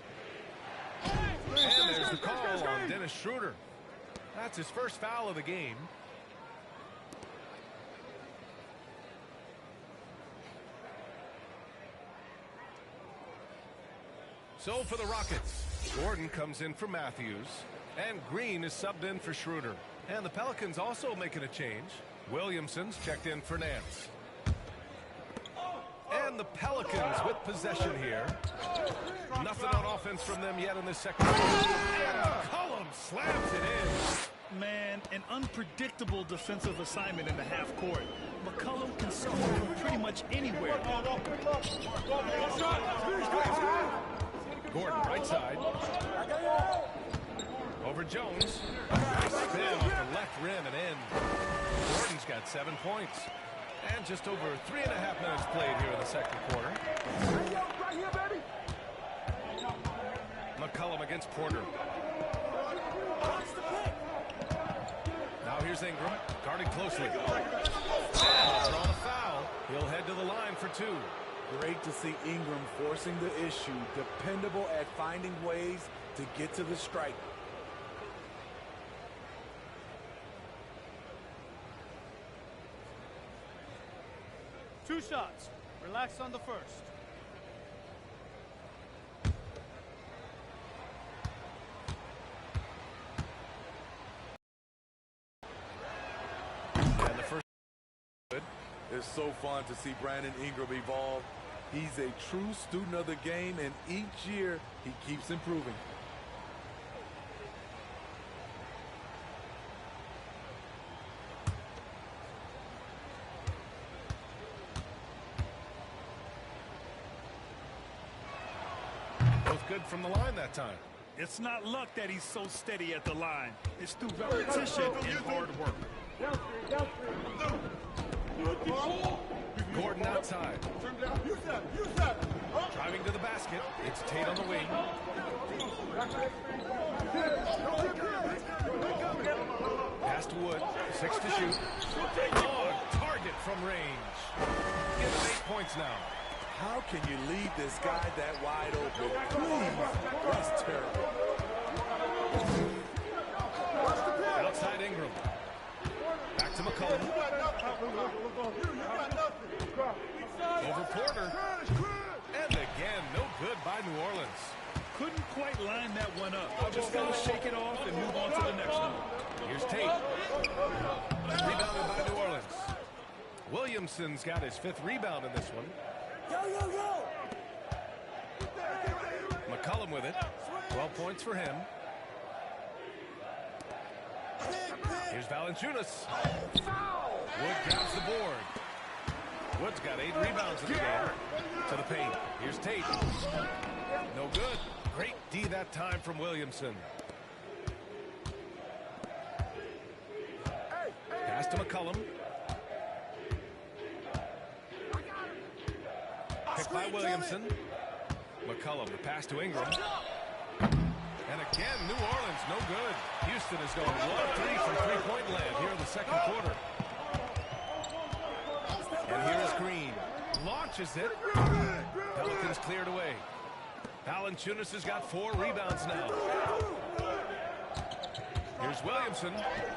And there's the call on Dennis Schroeder. That's his first foul of the game. So for the Rockets, Gordon comes in for Matthews, and Green is subbed in for Schroeder. And the Pelicans also making a change. Williamson's checked in for Nance. And the Pelicans with possession here. Nothing on offense from them yet in this second quarter. And McCollum slams it in. Man, an unpredictable defensive assignment in the half court. McCollum can score from pretty much anywhere. Gordon right side. Over Jones. Nice spin off the left rim and in. Gordon's got 7 points. And just over 3.5 minutes played here in the second quarter. McCollum against Porter. Now here's Ingram, guarded closely. Drawn a foul. He'll head to the line for 2. Great to see Ingram forcing the issue, dependable at finding ways to get to the strike. Two shots. Relax on the first. And the first. It's so fun to see Brandon Ingram evolve. He's a true student of the game, and each year he keeps improving. Both good from the line that time. It's not luck that he's so steady at the line. It's through repetition and hard work. Gordon outside. Driving to the basket. It's Tate on the wing. Pass to Wood. 6 to shoot. Oh, target from range. Give him 8 points now. How can you leave this guy that wide open? Please. That's terrible. Outside Ingram. Back to McCollum. Over Porter. And again, no good by New Orleans. Couldn't quite line that one up. Just got to shake it off and move on to the next one. Here's Tate. Rebounded by New Orleans. Williamson's got his 5th rebound in this one. McCollum with it. 12 points for him. Here's Valanciunas. Wood grabs the board. Wood's got 8 rebounds in the game. To the paint. Here's Tate. No good. Great D that time from Williamson. Pass to McCollum. Picked by Williamson. McCollum, the pass to Ingram. And again, New Orleans, no good. Houston is going 1-3 from three-point land here in the second quarter. And here is Green. Launches it. Pelicans cleared away. Valanciunas has got 4 rebounds now. Here's Williamson.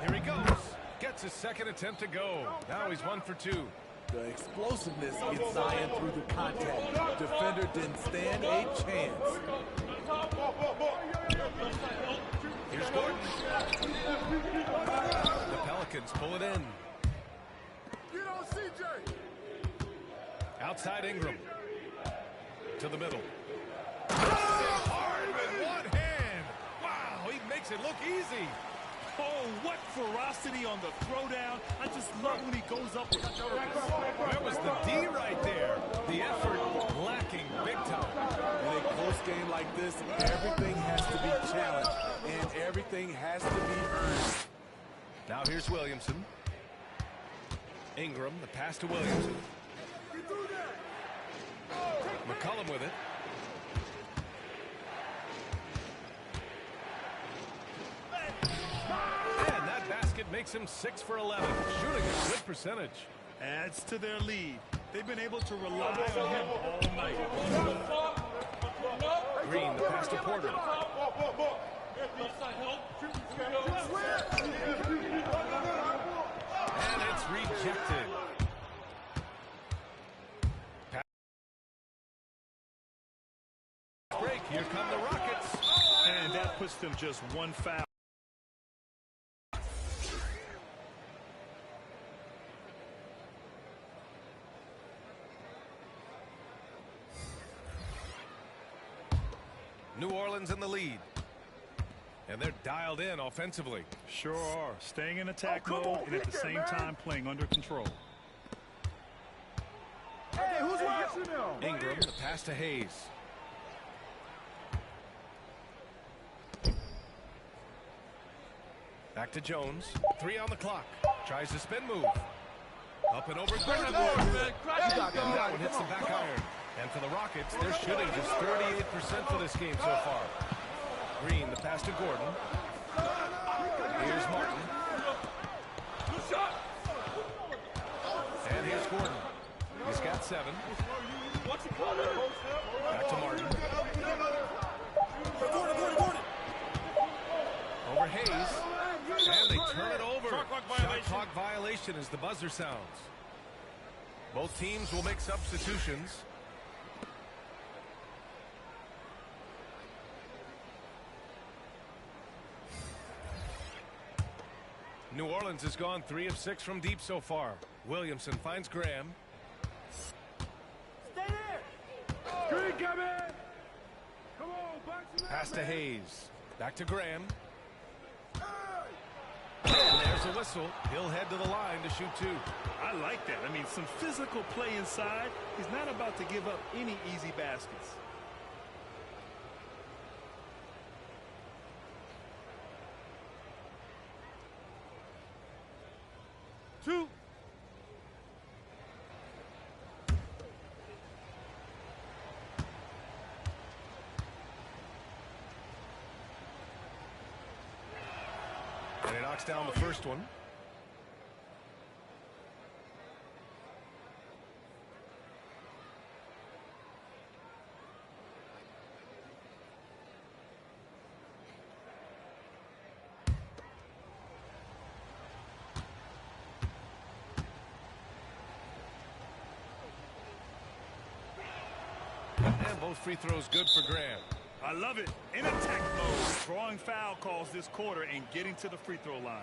Here he goes. Gets his second attempt to go. Now he's 1 for 2. The explosiveness gets Zion through the contact. Defender didn't stand a chance. Here's Gordon. The Pelicans pull it in. Get on CJ. Outside Ingram. To the middle. Hard with one hand. Wow, he makes it look easy. Oh, what ferocity on the throwdown. I just love when he goes up with purpose. Where was the D right there? The effort lacking big time. In a close game like this, everything has to be challenged, and everything has to be earned. Now here's Williamson. Ingram, the pass to Williamson. McCollum with it. And that basket makes him 6 for 11, shooting a good percentage. Adds to their lead. They've been able to rely on him all night. Green, the pass to Porter. And it's rejected. Break. Here come the Rockets. And that puts them just one foul. New Orleans in the lead. And they're dialed in offensively. Sure are. Staying in attack mode and at the same time playing under control. Hey, who's watching now? Ingram, the pass to Hayes. Back to Jones. 3 on the clock. Tries to spin move. Up and over. That one hits the back iron. And for the Rockets, they're shooting just 38% for this game so far. Green, the pass to Gordon. Here's Martin. And here's Gordon. He's got 7. Back to Martin. Over Hayes. And they turn it over. Shot clock violation as the buzzer sounds. Both teams will make substitutions. New Orleans has gone 3 of 6 from deep so far. Williamson finds Graham. Stay there. Screen coming. Come on, box him out. Pass to Hayes. Back to Graham. And there's a whistle. He'll head to the line to shoot 2. I like that. I mean, some physical play inside. He's not about to give up any easy baskets. Two. And he knocks down the first one. And both free throws good for Graham. I love it. In attack mode, drawing foul calls this quarter and getting to the free throw line.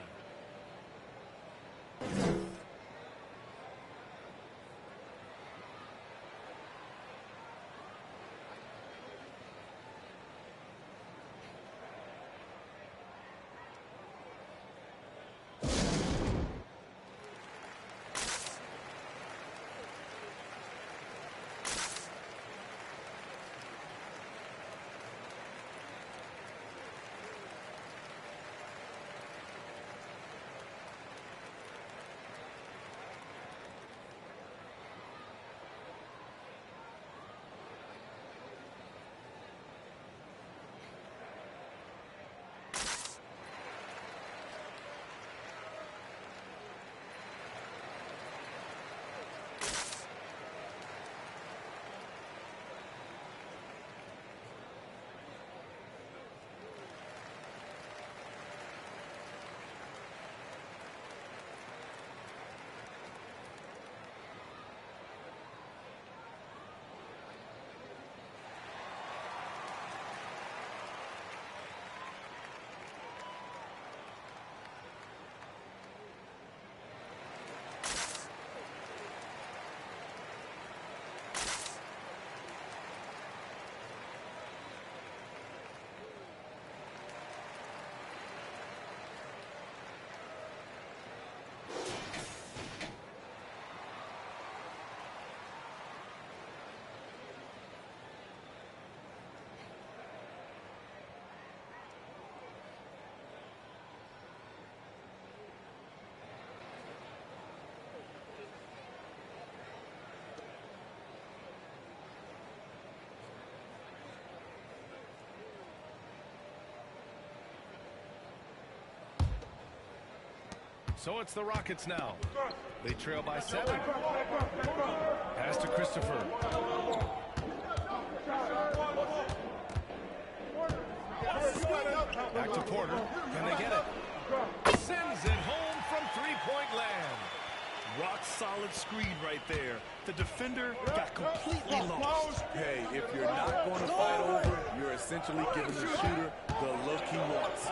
So it's the Rockets now. They trail by 7. Pass to Christopher. Back Porter. Can they get it? Sends it home from three-point land. Rock solid screen right there. The defender got completely lost. Hey, if you're not going to fight over, you're essentially giving the shooter the look he wants.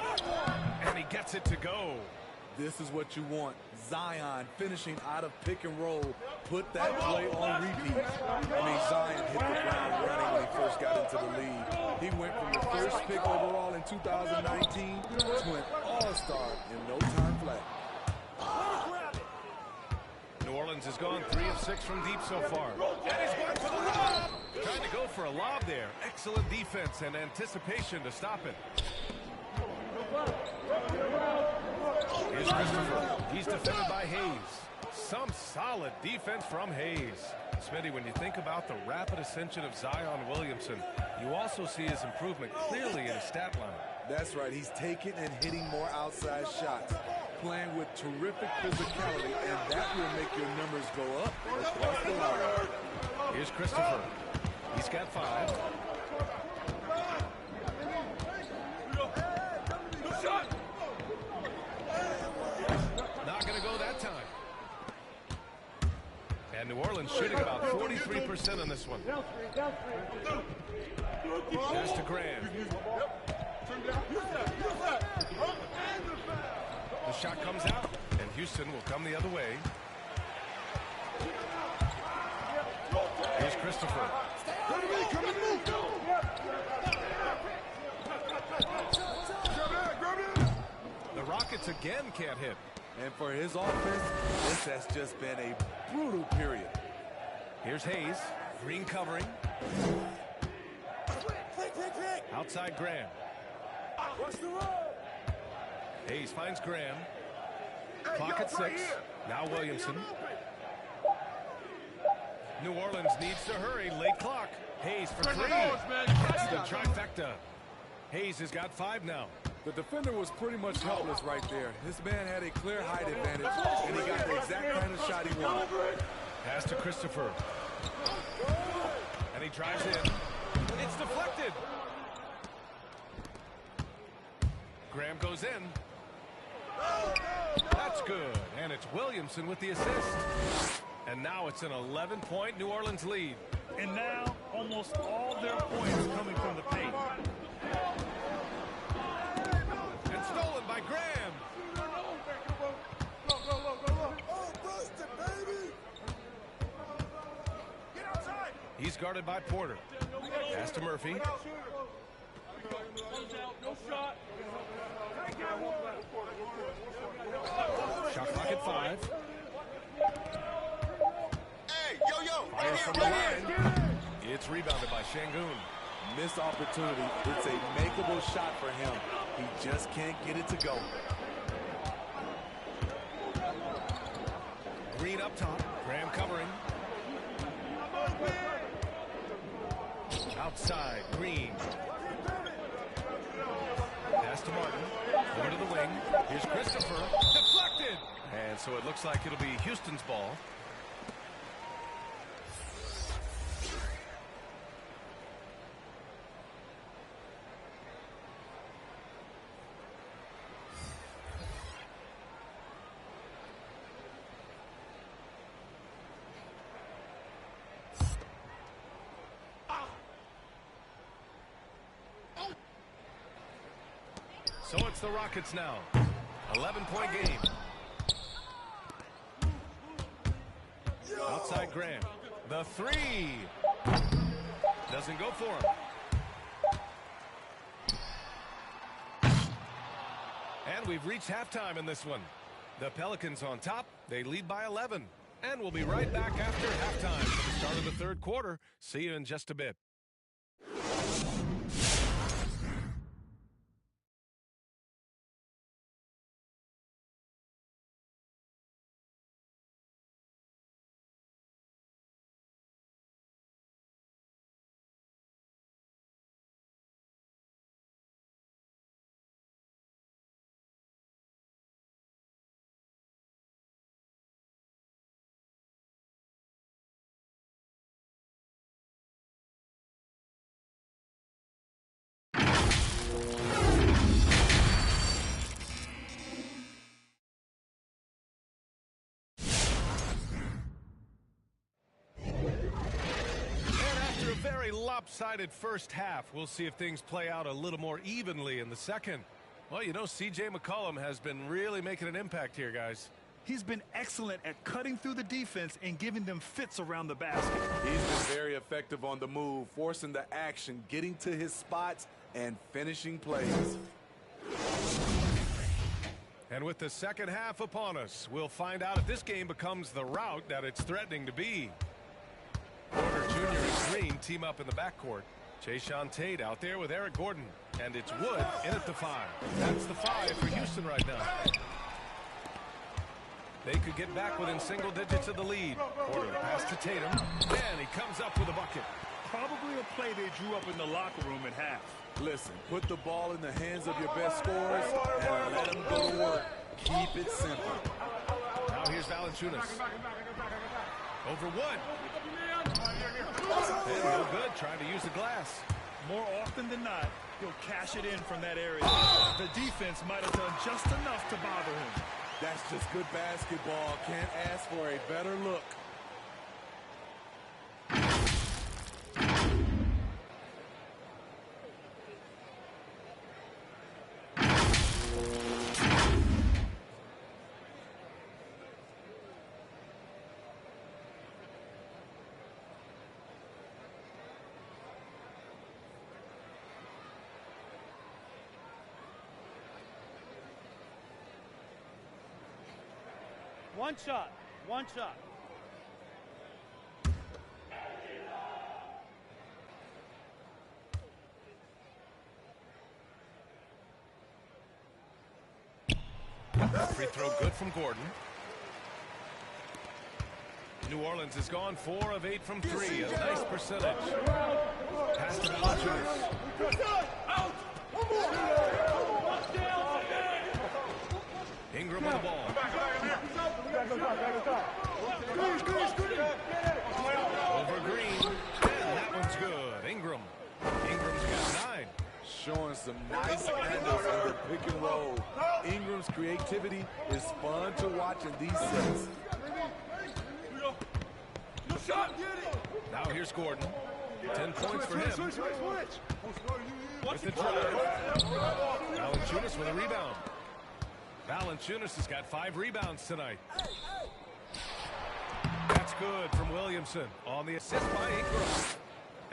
And he gets it to go. This is what you want. Zion finishing out of pick and roll. Put that play on repeat. I mean, Zion hit the ground running when he first got into the league. He went from the first pick overall in 2019 to an all-star in no time flat. New Orleans has gone 3 of 6 from deep so far. And he's going for the lob. Trying to go for a lob there. Excellent defense and anticipation to stop it. Here's Christopher. He's defended by Hayes. Some solid defense from Hayes. Smitty, when you think about the rapid ascension of Zion Williamson, you also see his improvement clearly in his stat line. That's right. He's taking and hitting more outside shots, playing with terrific physicality, and that will make your numbers go up across the line. Here's Christopher. He's got 5. Not going to go that time. And New Orleans shooting about 43% on this one. Pass to Graham. The shot comes out, and Houston will come the other way. Here's Christopher. The Rockets again can't hit. And for his offense, this has just been a brutal period. Here's Hayes. Green covering. Outside Graham. Hayes finds Graham. Clock at 6. Now Williamson. New Orleans needs to hurry. Late clock. Hayes for 3. That's the trifecta. Hayes has got 5 now. The defender was pretty much helpless right there. This man had a clear height advantage, and he got the exact kind of shot he wanted. Pass to Christopher. And he drives in. It's deflected. Graham goes in. That's good. And it's Williamson with the assist. And now it's an 11-point New Orleans lead. And now almost all their points coming from the paint. And stolen by Graham. He's guarded by Porter. Pass to Murphy. Shot clock at 5. Fire from the line. It's rebounded by Şengün. Missed opportunity. It's a makeable shot for him. He just can't get it to go. Green up top. Graham covering. Outside, Green. Pass to Martin. Over to the wing. Here's Christopher. Deflected. And so it looks like it'll be Houston's ball. So it's the Rockets now. 11-point game. Outside Graham. The 3. Doesn't go for him. And we've reached halftime in this one. The Pelicans on top. They lead by 11. And we'll be right back after halftime for the start of the third quarter. See you in just a bit. lopsided first half. We'll see if things play out a little more evenly in the second. Well, you know, C.J. McCollum has been really making an impact here, guys. He's been excellent at cutting through the defense and giving them fits around the basket. He's been very effective on the move, forcing the action, getting to his spots, and finishing plays. And with the second half upon us, we'll find out if this game becomes the route that it's threatening to be. Porter Jr. and Green team up in the backcourt. Jayshawn Tate out there with Eric Gordon. And it's Wood in at the 5. That's the 5 for Houston right now. They could get back within single digits of the lead. Porter pass to Tatum. And he comes up with a bucket. Probably a play they drew up in the locker room at half. Listen, put the ball in the hands of your best scorers and let them go to work. Keep it simple. Now here's Valanciunas. Over Wood. And no good, trying to use the glass. More often than not, he'll cash it in from that area. The defense might have done just enough to bother him. That's just good basketball. Can't ask for a better look. One shot. One shot. Free throw good from Gordon. New Orleans has gone 4 of 8 from 3. A nice percentage. Pass to Valanciunas. Ingram with the ball. Over Green. And that one's good. Ingram's got 9. Showing some nice handles in the pick and roll. Ingram's creativity is fun to watch in these sets. Now here's Gordon. 10 points for him. With the drive. Valanciunas with a rebound. Valanciunas has got 5 rebounds tonight. That's good from Williamson on the assist by Ingram.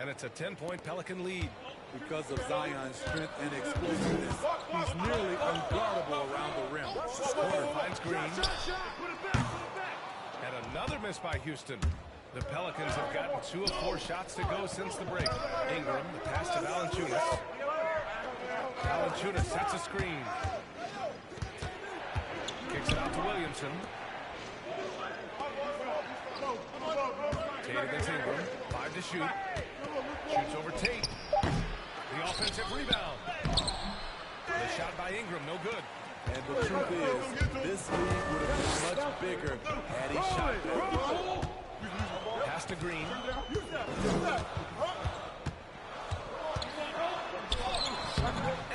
And it's a 10-point Pelican lead. Because of Zion's strength and explosiveness, he's nearly unguardable around the rim. Porter finds Green. And another miss by Houston. The Pelicans have gotten 2 of 4 shots to go since the break. Ingram, the pass to Valanciunas. Valanciunas sets a screen. Kicks it out to Williamson. Tate against Ingram. 5 to shoot. Shoots over Tate. The offensive rebound. The shot by Ingram, no good. And the truth is, this league would have been much bigger had he shot better. Pass to Green.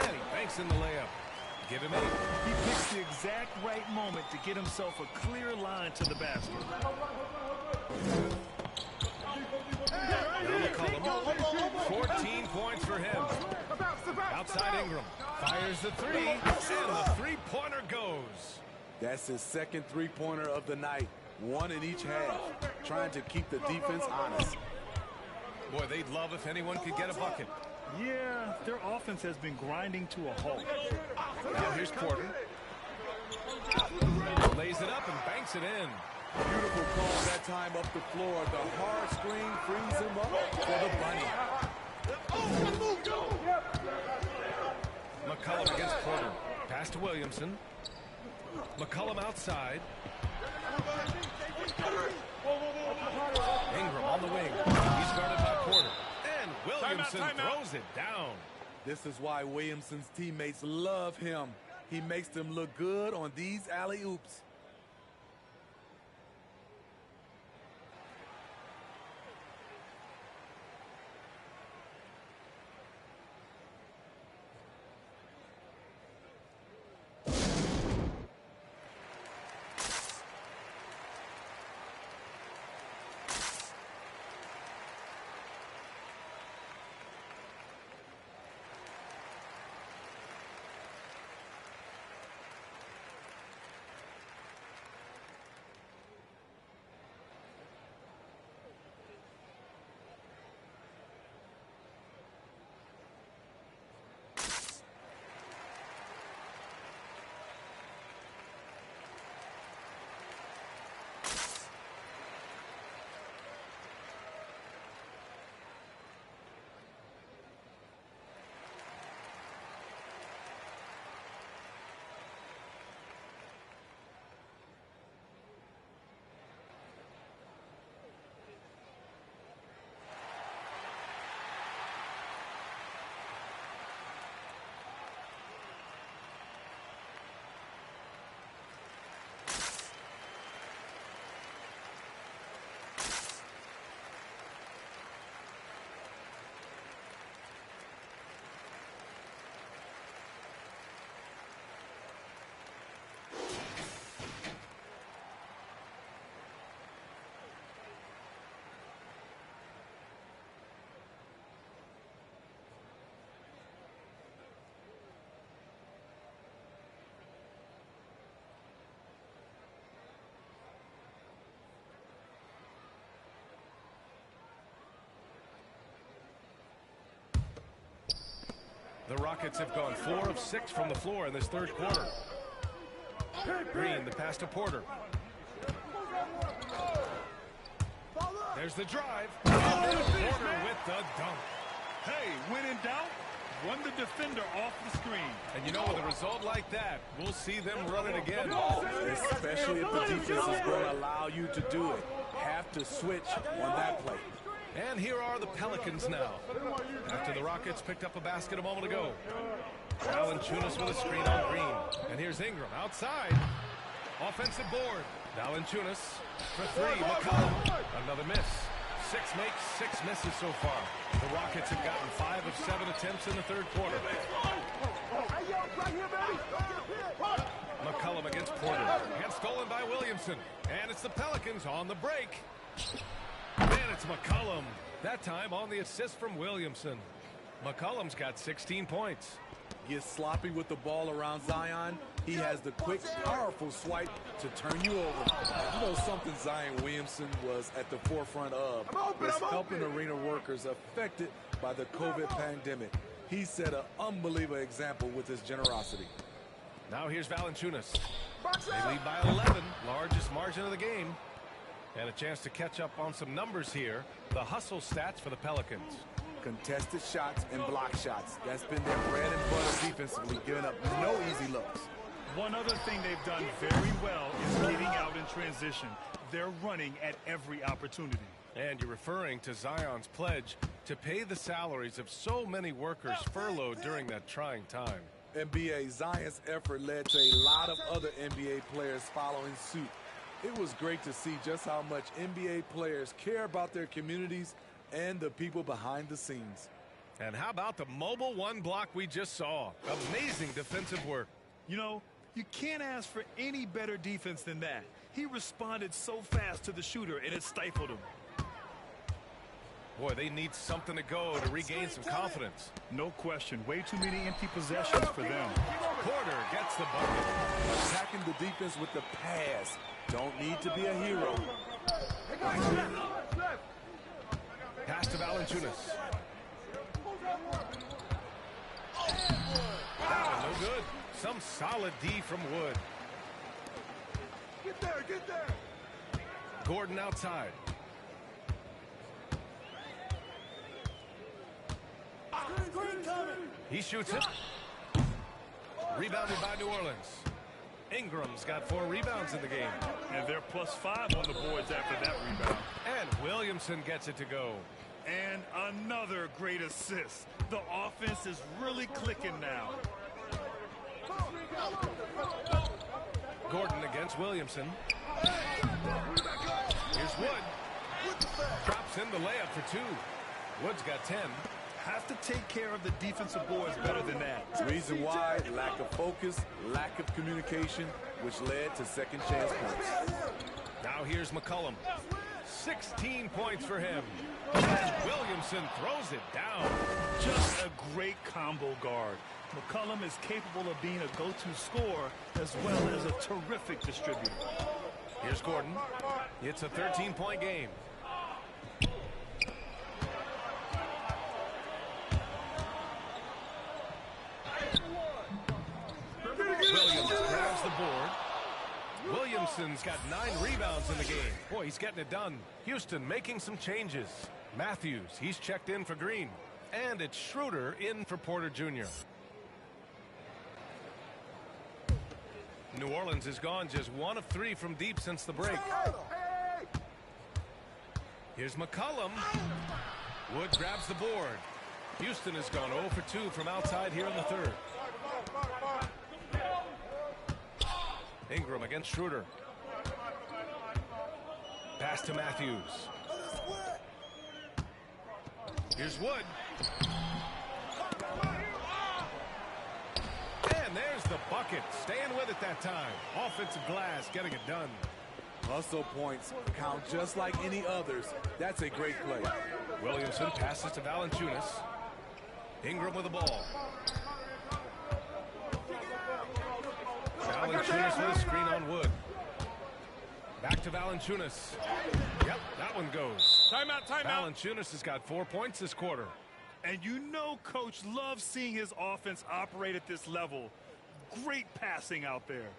And he banks in the layup. Give him 8. He picks the exact right moment to get himself a clear line to the basket. Now McCollum, 14 points for him. Outside Ingram. Fires the 3, and the three-pointer goes. That's his second three-pointer of the night. 1 in each half. Trying to keep the defense honest. Boy, they'd love if anyone could get a bucket. Yeah, their offense has been grinding to a halt. Now here's Porter. Lays it up and banks it in. Beautiful call that time up the floor. The hard screen frees him up for the bunny. McCollum against Porter. Pass to Williamson. McCollum outside. Ingram on the wing. He's guarded by Porter. And Williamson throws it down. This is why Williamson's teammates love him. He makes them look good on these alley-oops. The Rockets have gone 4 of 6 from the floor in this third quarter. Green, the pass to Porter. There's the drive. Porter with the dunk. Hey, when in doubt, run the defender off the screen. And you know, with a result like that, we'll see them run it again. Especially if the defense is going to allow you to do it. Have to switch on that play. And here are the Pelicans now. After the Rockets picked up a basket a moment ago. Valanciunas with a screen on Green. And here's Ingram outside. Offensive board. Valanciunas for 3. McCollum. Another miss. 6 makes, 6 misses so far. The Rockets have gotten 5 of 7 attempts in the third quarter. McCollum against Porter. And stolen by Williamson. And it's the Pelicans on the break. And it's McCollum. That time on the assist from Williamson. McCollum's got 16 points. Gets sloppy with the ball around Zion. He has the quick, powerful swipe to turn you over. You know something Zion Williamson was at the forefront of was helping arena workers affected by the COVID pandemic. He set an unbelievable example with his generosity. Now here's Valanciunas. They lead by 11, largest margin of the game. And a chance to catch up on some numbers here. The hustle stats for the Pelicans. Contested shots and block shots. That's been their bread and butter defensively, giving up no easy looks. One other thing they've done very well is getting out in transition. They're running at every opportunity. And you're referring to Zion's pledge to pay the salaries of so many workers furloughed during that trying time. NBA, Zion's effort led to a lot of other NBA players following suit. It was great to see just how much NBA players care about their communities and the people behind the scenes. And how about the mobile one block we just saw? Amazing defensive work. You know, you can't ask for any better defense than that. He responded so fast to the shooter, and it stifled him. Boy, they need something to go to regain some confidence. No question. Way too many empty possessions for them. Porter gets the bucket. Attacking the defense with the pass. Don't need to be a hero. Pass to Valanciunas. That one no good. Some solid D from Wood. Get there, get there. Gordon outside. He shoots it. Rebounded by New Orleans. Ingram's got 4 rebounds in the game. And they're +5 on the boards after that rebound. And Williamson gets it to go. And another great assist. The offense is really clicking now. Gordon against Williamson. Here's Wood. Drops in the layup for 2. Wood's got 10. Have to take care of the defensive boards better than that. Reason why, lack of focus, lack of communication, which led to second chance points. Now here's McCollum. 16 points for him. And Williamson throws it down. Just a great combo guard. McCollum is capable of being a go-to scorer as well as a terrific distributor. Here's Gordon. It's a 13-point game. Williams grabs the board. Williamson's got 9 rebounds in the game. Boy, he's getting it done. Houston making some changes. Matthews, he's checked in for Green. And it's Schroeder in for Porter Jr. New Orleans has gone just 1 of 3 from deep since the break. Here's McCollum. Wood grabs the board. Houston has gone 0 for 2 from outside here in the third. Ingram against Schroeder. Pass to Matthews. Here's Wood. And there's the bucket. Staying with it that time. Offensive glass getting it done. Hustle points count just like any others. That's a great play. Williamson passes to Valanciunas. Ingram with the ball. Valanciunas with a screen on Wood. Back to Valanciunas. Yep, that one goes. Timeout, timeout. Valanciunas has got 4 points this quarter. And you know Coach loves seeing his offense operate at this level. Great passing out there.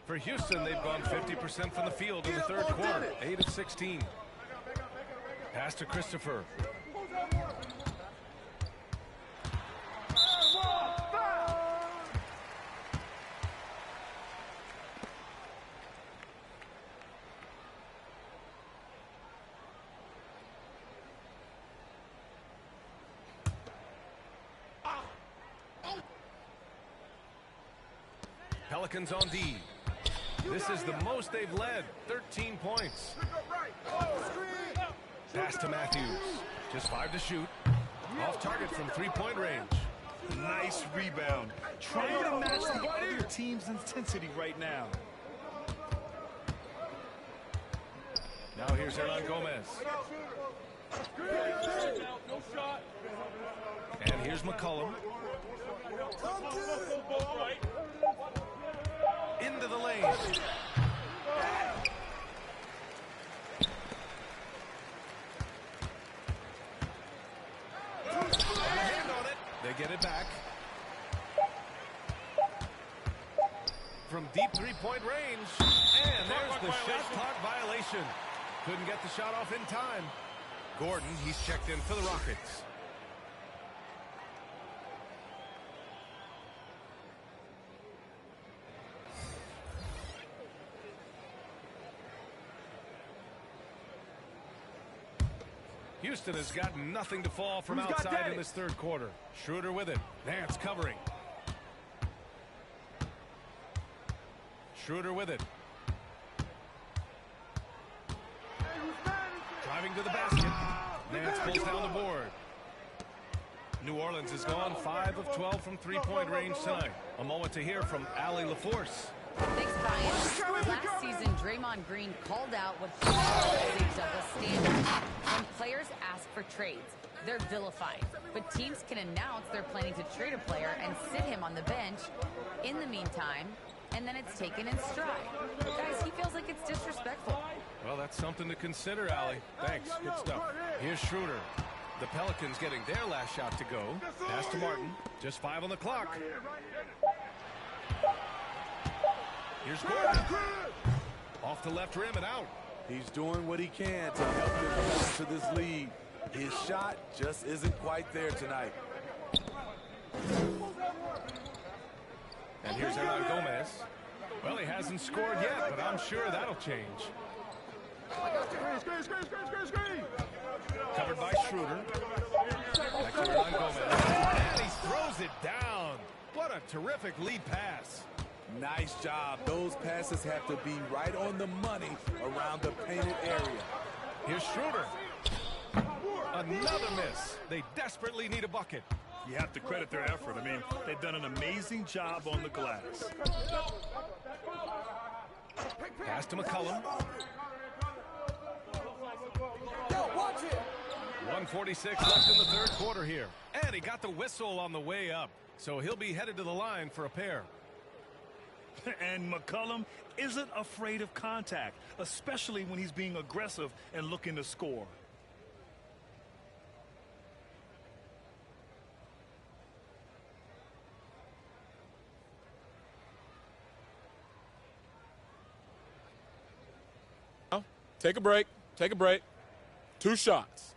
For Houston, they've gone 50% from the field in the third quarter. 8 of 16. Pass to Christopher. Pelicans on D. This is the most they've led, 13 points. Pass to Matthews. Just 5 to shoot. Off target from three-point range. Nice rebound. Trying to match the other team's intensity right now. Now here's Hernan Gomez. And here's McCollum. Into the lane. Hand on it. They get it back. From deep three-point range. And there's the shot clock violation. Couldn't get the shot off in time. Gordon, he's checked in for the Rockets. Houston has got nothing to fall from outside in this third quarter. Schroeder with it. Nance covering. Schroeder with it. Driving to the basket. Nance pulls down the board. New Orleans has gone 5 of 12 from three-point range tonight. A moment to hear from Allie LaForce. Thanks, Brian. Last season, Draymond Green called out what he calls a double standard. When players ask for trades, they're vilified. But teams can announce they're planning to trade a player and sit him on the bench in the meantime, and then it's taken in stride. Guys, he feels like it's disrespectful. Well, that's something to consider, Allie. Thanks. Good stuff. Here's Schroeder. The Pelicans getting their last shot to go. Pass to Martin. Just 5 on the clock. Here's Gordon. Off the left rim and out. He's doing what he can to help them come into this lead. His shot just isn't quite there tonight. And here's Hernan Gomez. Well, he hasn't scored yet, but I'm sure that'll change. Covered by Schroeder. Back to Hernan Gomez. And he throws it down. What a terrific lead pass. Nice job. Those passes have to be right on the money around the painted area. Here's Schroeder. Another miss. They desperately need a bucket. You have to credit their effort. I mean, they've done an amazing job on the glass. Pass to McCollum. 1:46 left in the third quarter here. And he got the whistle on the way up. So he'll be headed to the line for a pair. And McCollum isn't afraid of contact, especially when he's being aggressive and looking to score. Take a break. Take a break. 2 shots.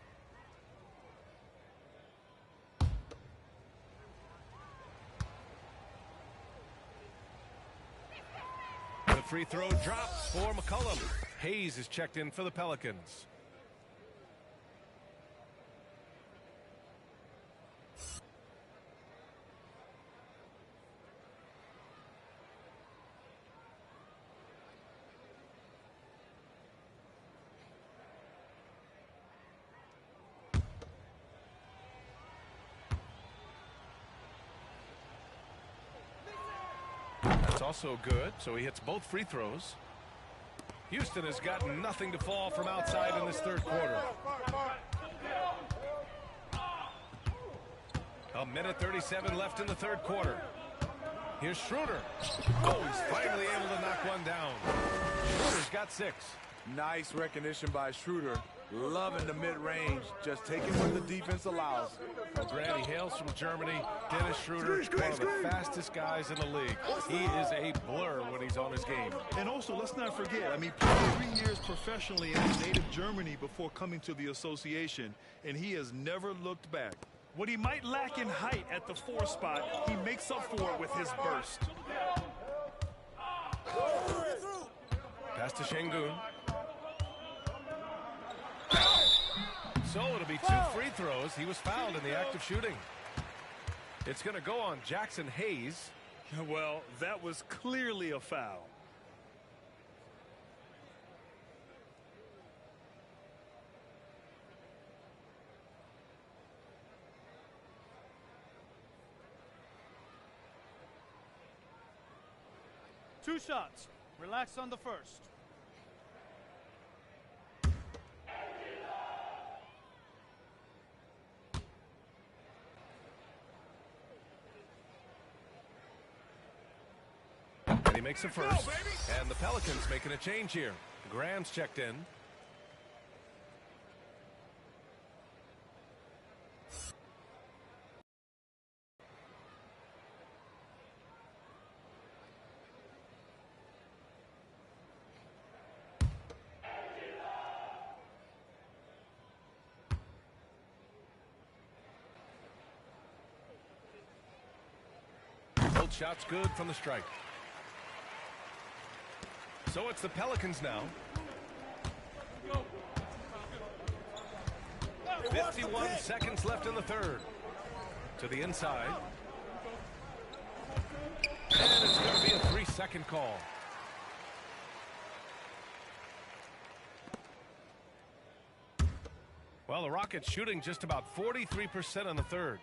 The free throw drops for McCollum. Hayes is checked in for the Pelicans. That's also good, so he hits both free throws. Houston has got nothing to fall from outside in this third quarter. A minute 37 left in the third quarter. Here's Schroeder. Oh, he's finally able to knock one down. Schroeder's got 6. Nice recognition by Schroeder. Loving the mid-range, just taking what the defense allows. Well, Grant, he hails from Germany. Dennis Schroeder, one of the fastest guys in the league. He is a blur when he's on his game. And also, let's not forget, I mean, played 3 years professionally in his native Germany before coming to the association, and he has never looked back. What he might lack in height at the 4 spot, he makes up for it with his burst. Pass to Şengün. So it'll be 2 free throws. He was fouled in the act of shooting. It's going to go on Jackson Hayes. Well, that was clearly a foul. Two shots. Relax on the first. And he makes a first. And the Pelicans making a change here. Graham's checked in. Both shots good from the strike. So it's the Pelicans now. 51 seconds left in the third. To the inside. And it's going to be a 3-second call. Well, the Rockets shooting just about 43% in the third.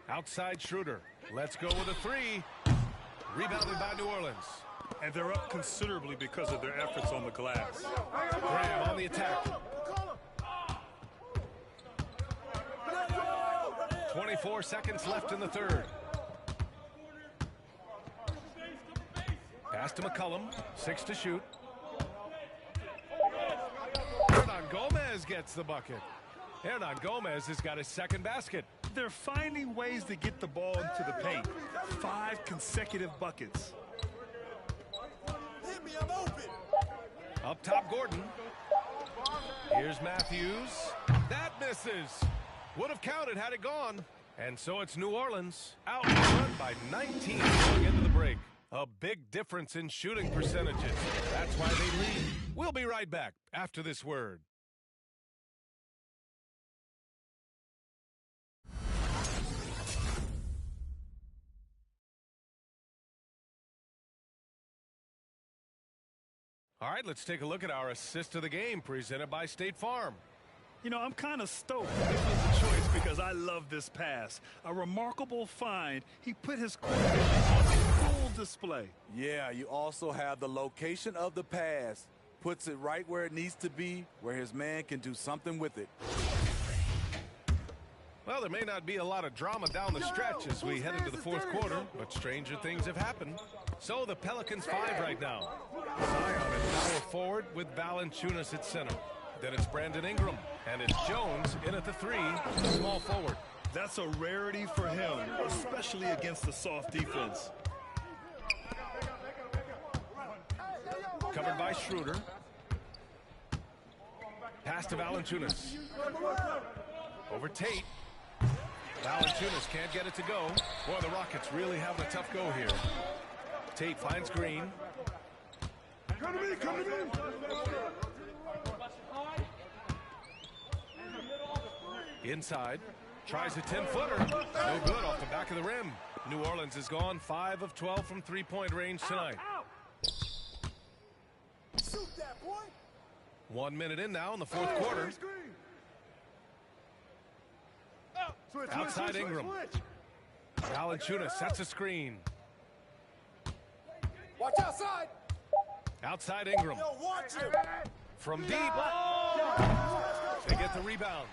Outside Schroeder. Let's go with a 3. Rebounded by New Orleans. And they're up considerably because of their efforts on the glass. Graham on the attack. 24 seconds left in the third. Pass to McCollum. 6 to shoot. Hernan Gomez gets the bucket. Hernan Gomez has got his second basket. They're finding ways to get the ball into the paint. 5 consecutive buckets. Hit me, I'm open. Up top, Gordon. Here's Matthews. That misses. Would have counted had it gone. And so it's New Orleans out front by 19 going into the break. A big difference in shooting percentages. That's why they lead. We'll be right back after this word. All right, let's take a look at our assist of the game presented by State Farm. You know, I'm kind of stoked this was a choice because I love this pass. A remarkable find. He put his coordination on full display. Yeah, you also have the location of the pass. Puts it right where it needs to be, where his man can do something with it. Well, there may not be a lot of drama down the stretch as we head into the fourth quarter, but stranger things have happened. So the Pelicans 5 right now. Zion at power forward with Valanciunas at center. Then it's Brandon Ingram, and it's Jones in at the 3, small forward. That's a rarity for him, especially against the soft defense. Covered by Schroeder. Pass to Valanciunas. Over Tate. Valanciunas can't get it to go. Boy, the Rockets really having a tough go here. Tate finds Green. Come to me, come to me. Inside. Tries a 10-footer. No good off the back of the rim. New Orleans has gone 5 of 12 from three-point range tonight. Shoot that, boy. 1 minute in now in the fourth quarter. Outside Ingram. Valanciunas sets a screen. Watch outside. Outside Ingram. Yo, watch it. From deep. They get the rebound.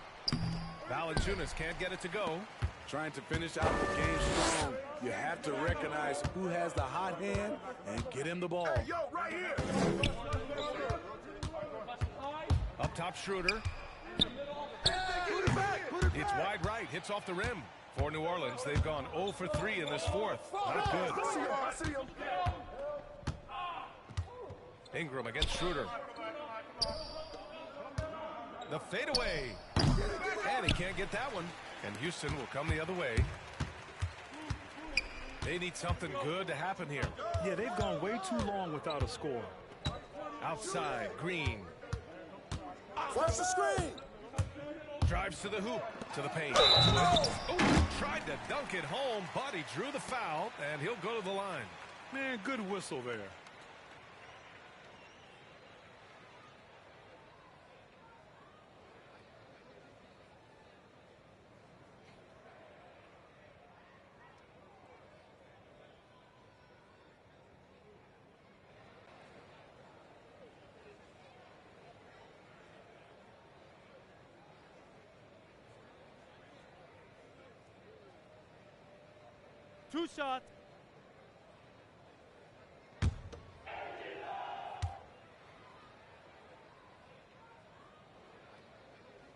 Valanciunas can't get it to go. Trying to finish out the game strong. You have to recognize who has the hot hand and get him the ball. Hey, yo, right here. Up top, Schroeder. It's wide right. Hits off the rim. For New Orleans, they've gone 0 for 3 in this fourth. Not good. I see him. Ingram against Schroeder. The fadeaway. And he can't get that one. And Houston will come the other way. They need something good to happen here. Yeah, they've gone way too long without a score. Outside, Green. Flash the screen. Drives to the hoop, to the paint. Oh, tried to dunk it home, but he drew the foul, and he'll go to the line. Man, good whistle there. Two shots.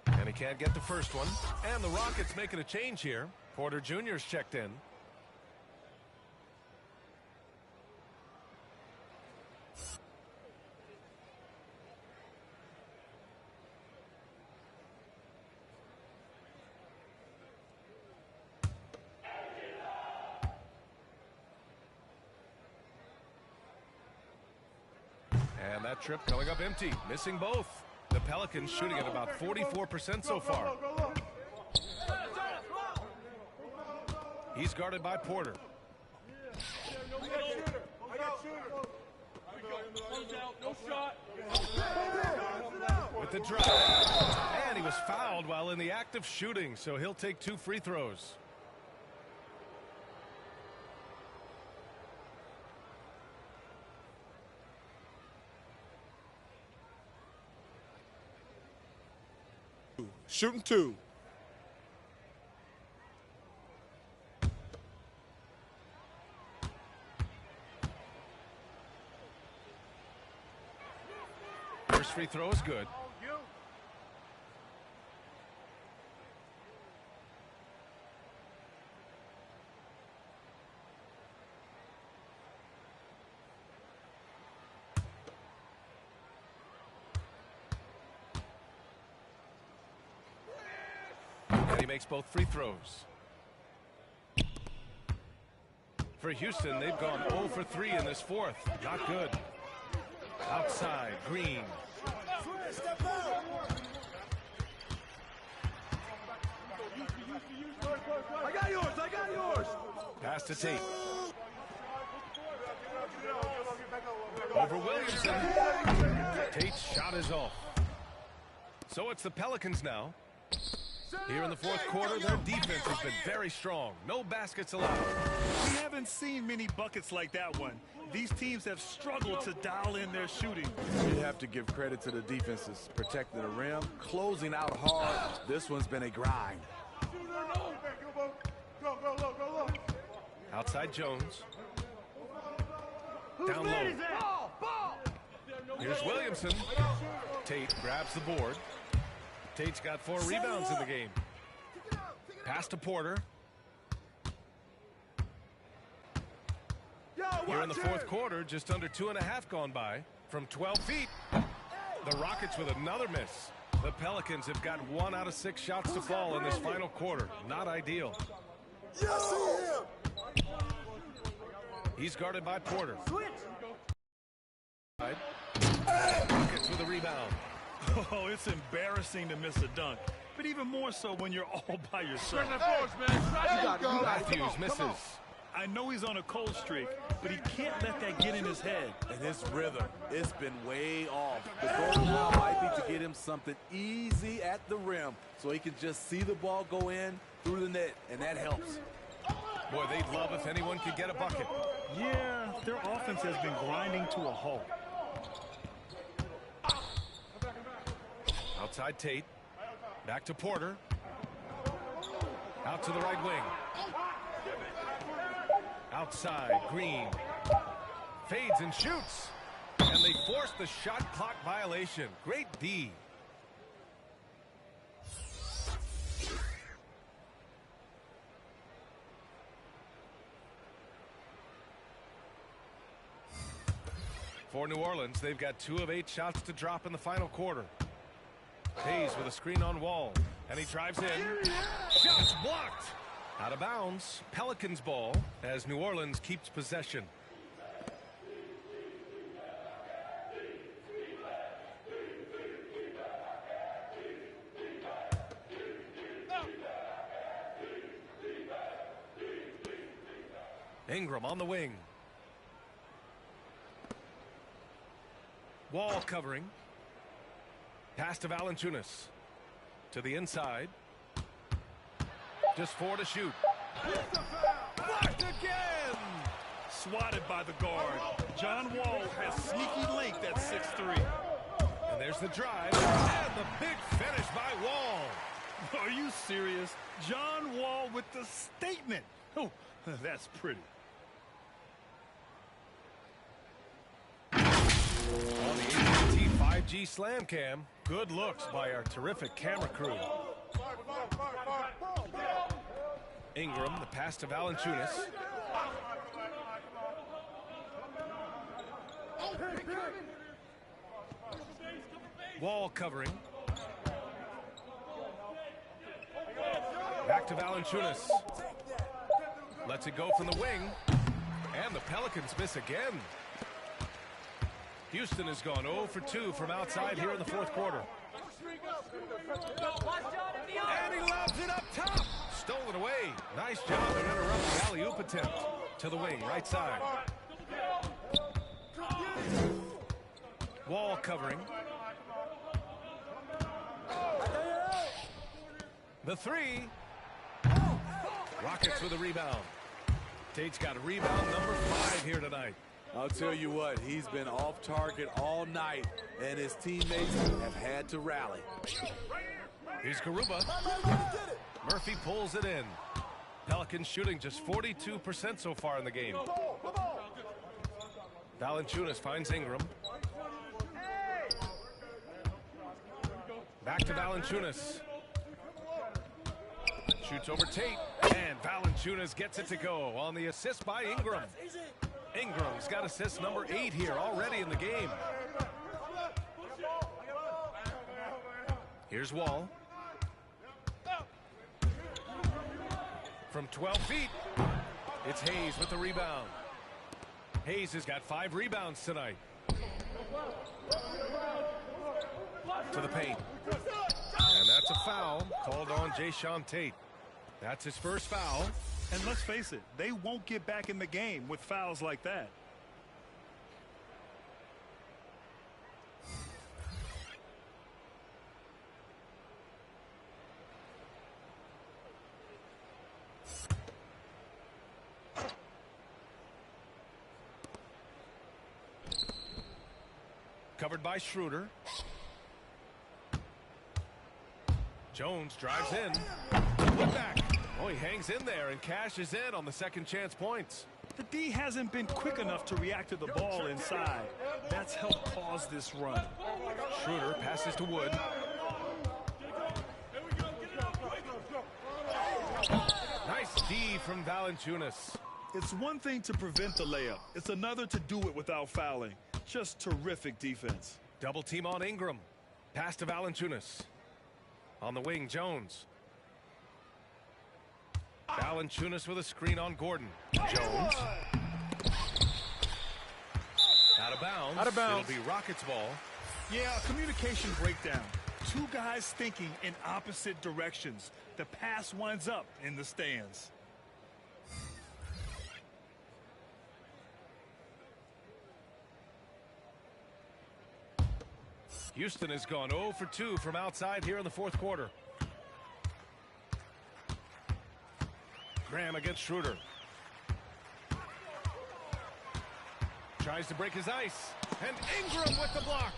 And he can't get the first one. And the Rockets making a change here. Porter Jr.'s checked in. And that trip coming up empty, missing both. The Pelicans shooting at about 44% so far. He's guarded by Porter. With the drive. And he was fouled while in the act of shooting, so he'll take 2 free throws. Shooting 2. First free throw is good. He makes both free throws. For Houston, they've gone 0 for 3 in this fourth. Not good. Outside, Green. I got yours. Pass to Tate. Over Williamson. Tate's shot is off. So it's the Pelicans now. Here in the fourth quarter, their defense has been very strong. No baskets allowed. We haven't seen many buckets like that one. These teams have struggled to dial in their shooting. You have to give credit to the defenses, protecting the rim, closing out hard. This one's been a grind. Outside Jones. Down low. Here's Williamson. Tate grabs the board. Tate's got 4 rebounds in the game. Pass to Porter. Here in the fourth quarter, just under 2.5 gone by. From 12 feet, the Rockets with another miss. The Pelicans have got 1 out of 6 shots to fall in this final quarter. Not ideal. He's guarded by Porter. Rockets with a rebound. Oh, it's embarrassing to miss a dunk, but even more so when you're all by yourself. Matthews misses. I know he's on a cold streak, but he can't let that get in his head. And his rhythm, it's been way off. The goal now might be to get him something easy at the rim so he can just see the ball go in through the net, and that helps. Boy, they'd love if anyone could get a bucket. Yeah, their offense has been grinding to a halt. Outside Tate. Back to Porter. Out to the right wing. Outside, Green. Fades and shoots. And they force the shot clock violation. Great D. For New Orleans, they've got 2 of 8 shots to drop in the final quarter. Hayes with a screen on Wall, and he drives in. Shots blocked. Out of bounds. Pelicans ball as New Orleans keeps possession. Ingram on the wing. Wall covering. Pass to Valanciunas. To the inside. Just 4 to shoot. Blocked again! Swatted by the guard. John Wall has sneaky length at 6'3". And there's the drive. And the big finish by Wall. Are you serious? John Wall with the statement. Oh, that's pretty. On the AT&T 5G Slam Cam, good looks by our terrific camera crew. Ingram, the pass to Valanciunas. Wall covering. Back to Valanciunas. Lets it go from the wing. And the Pelicans miss again. Houston has gone 0 for 2 from outside here in the fourth quarter. And he lobs it up top. Stolen away. Nice job to interrupt the alley-oop attempt. To the wing, right side. Wall covering. The 3. Rockets with a rebound. Tate's got a rebound number 5 here tonight. I'll tell you what, he's been off target all night, and his teammates have had to rally. Here's Garuba. Murphy pulls it in. Pelicans shooting just 42% so far in the game. Valanciunas finds Ingram. Back to Valanciunas. Shoots over Tate, and Valanciunas gets it to go on the assist by Ingram. Ingram's got assist number 8 here already in the game. Here's Wall. From 12 feet, it's Hayes with the rebound. Hayes has got 5 rebounds tonight. To the paint. And that's a foul called on Jayshawn Tate. That's his first foul. And let's face it, they won't get back in the game with fouls like that. Covered by Schroeder. Jones drives in. Put back. Oh, he hangs in there and cashes in on the second chance points. The D hasn't been quick enough to react to the ball inside. That's helped cause this run. Schroeder passes to Wood. Nice D from Valanciunas. It's one thing to prevent the layup. It's another to do it without fouling. Just terrific defense. Double team on Ingram. Pass to Valanciunas. On the wing, Jones. Valanciunas with a screen on Gordon. Jones. Out of bounds. Out of bounds. It'll be Rockets ball. Yeah, communication breakdown. Two guys thinking in opposite directions. The pass winds up in the stands. Houston has gone 0 for 2 from outside here in the fourth quarter. Graham against Schroeder. Tries to break his ice. And Ingram with the block.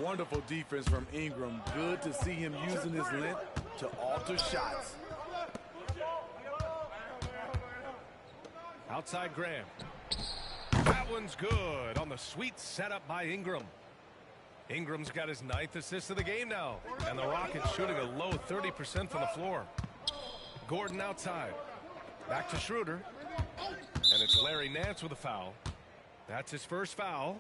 Wonderful defense from Ingram. Good to see him using his length to alter shots. Outside Graham. That one's good on the sweet setup by Ingram. Ingram's got his 9th assist of the game now. And the Rockets shooting a low 30% from the floor. Gordon outside. Back to Schroeder. And it's Larry Nance with a foul. That's his first foul.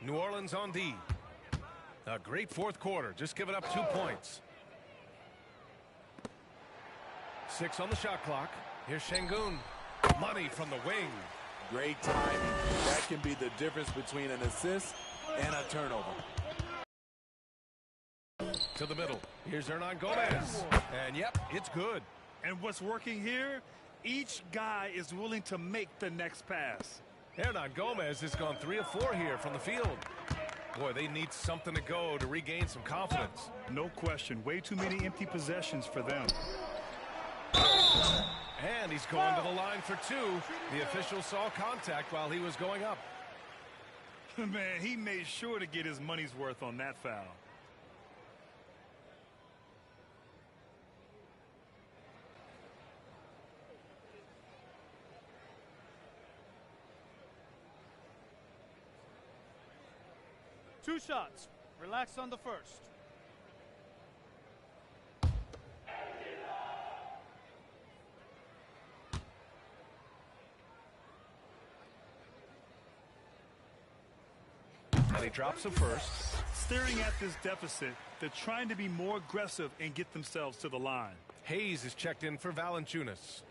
New Orleans on D. A great fourth quarter. Just giving up 2 points. 6 on the shot clock. Here's Şengün. Money from the wing. Great timing. That can be the difference between an assist and a turnover. To the middle. Here's Hernan Gomez. And yep, it's good. And what's working here? Each guy is willing to make the next pass. Hernan Gomez has gone 3 of 4 here from the field. Boy, they need something to go to regain some confidence. No question. Way too many empty possessions for them. And he's going to the line for 2. The official saw contact while he was going up. Man, he made sure to get his money's worth on that foul. Two shots. Relax on the first. And he drops the first. Staring at this deficit, they're trying to be more aggressive and get themselves to the line. Hayes is checked in for Valanciunas.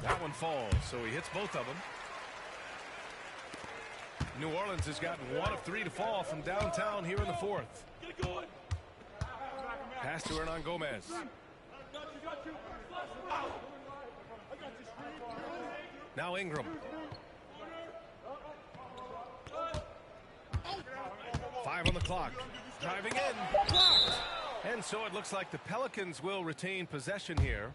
That one falls, so he hits both of them. New Orleans has gotten 1 of 3 to fall from downtown here in the fourth. Pass to Hernan Gomez. Now Ingram. 5 on the clock. Driving in. Blocked. And so it looks like the Pelicans will retain possession here.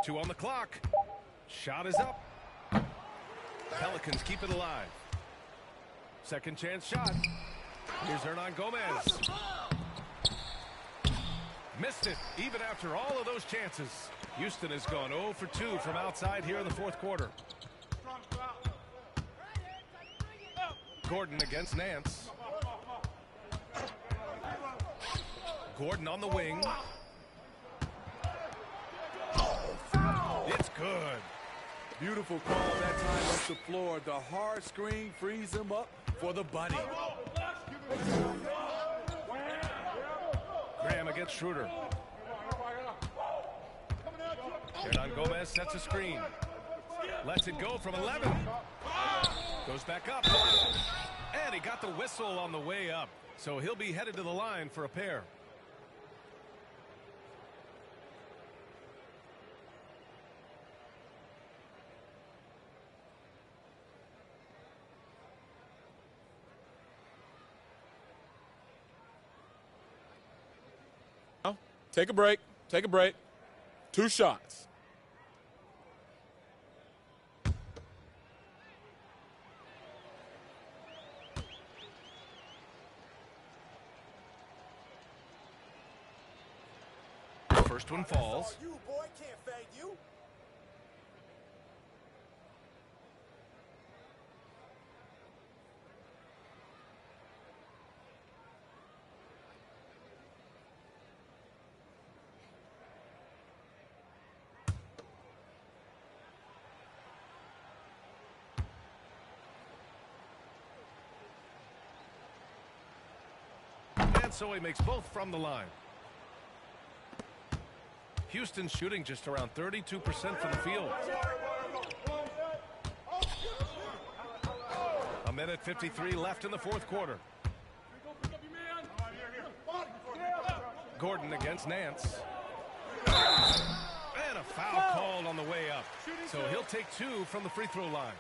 Two on the clock. Shot is up. Pelicans keep it alive. Second chance shot. Here's Hernan Gomez. Missed it even after all of those chances. Houston has gone 0 for 2 from outside here in the fourth quarter. Gordon against Nance. Gordon on the wing. It's good. Beautiful call that time up the floor. The hard screen frees him up for the bunny. against Schroeder. Hernan Gomez sets a screen. Lets it go from 11. Goes back up. And he got the whistle on the way up. So he'll be headed to the line for a pair. Take a break. Take a break. 2 shots. First one falls. You, boy, can't fade you. And so he makes both from the line. Houston's shooting just around 32% from the field. A minute 53 left in the fourth quarter. Gordon against Nance. And a foul called on the way up. So he'll take 2 from the free throw line.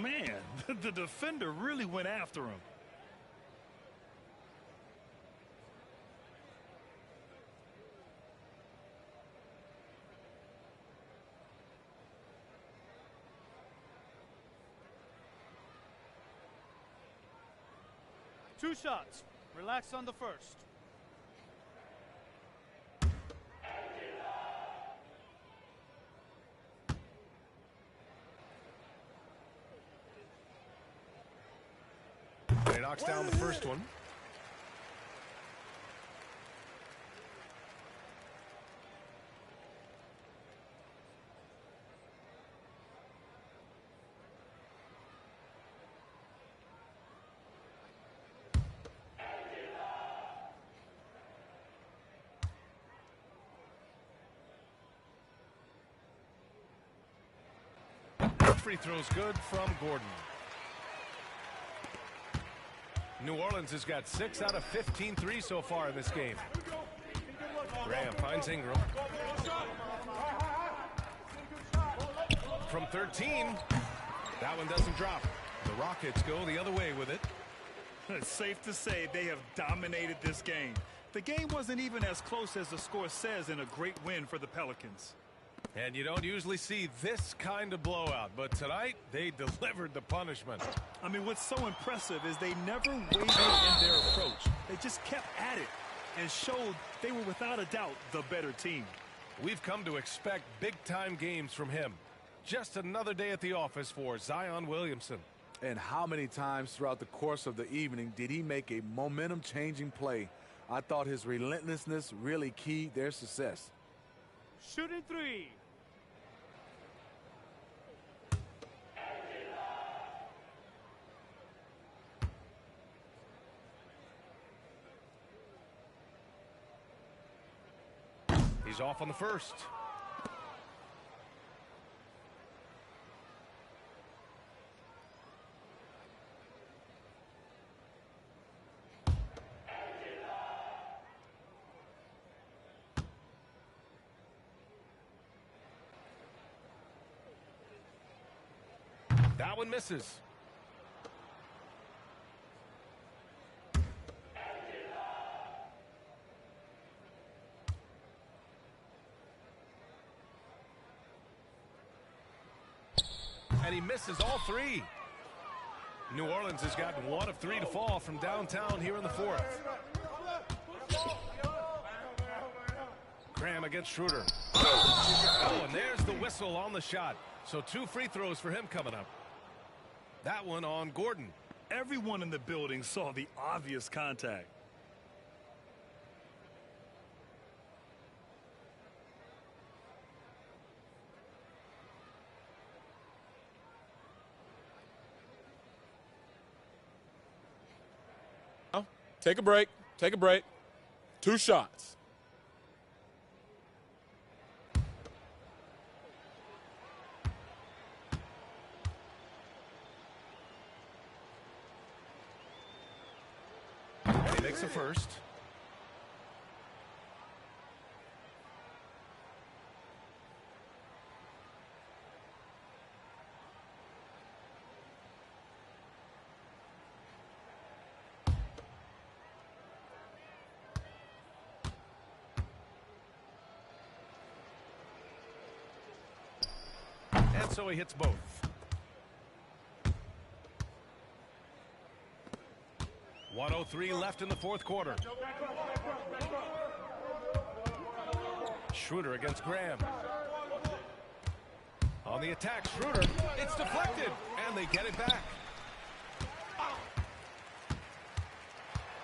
Man, the defender really went after him. Two shots. Relax on the first. He knocks down the first one. Free throw's good from Gordon. New Orleans has got 6 out of 15 threes so far in this game. Graham finds Ingram. From 13. That one doesn't drop. The Rockets go the other way with it. It's safe to say they have dominated this game. The game wasn't even as close as the score says in a great win for the Pelicans. And you don't usually see this kind of blowout, but tonight they delivered the punishment. I mean, what's so impressive is they never wavered in their approach. They just kept at it and showed they were without a doubt the better team. We've come to expect big-time games from him. Just another day at the office for Zion Williamson. And how many times throughout the course of the evening did he make a momentum-changing play? I thought his relentlessness really keyed their success. Shooting 3. He's off on the first. That one misses. And he misses all 3. New Orleans has gotten 1 of 3 to fall from downtown here in the fourth. Graham against Schroeder. Oh, and there's the whistle on the shot. So 2 free throws for him coming up. That one on Gordon. Everyone in the building saw the obvious contact. Take a break. Take a break. 2 shots. He makes a first. And so he hits both. .103 left in the fourth quarter. Schroeder against Graham. On the attack, Schroeder. It's deflected, and they get it back.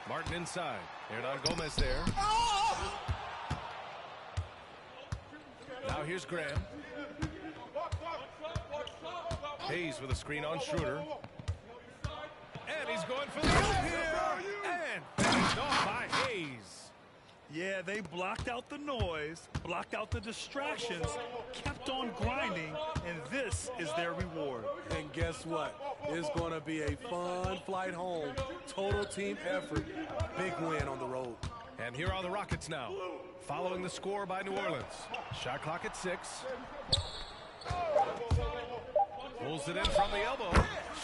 Martin inside. Hernan Gomez there. Now here's Graham. Hayes with a screen on Schroeder. And he's going for the open here. And finished off by Hayes. Yeah, they blocked out the noise, blocked out the distractions, kept on grinding, and this is their reward. And guess what? It's going to be a fun flight home. Total team effort. Big win on the road. And here are the Rockets now, following the score by New Orleans. Shot clock at 6. Pulls it in from the elbow.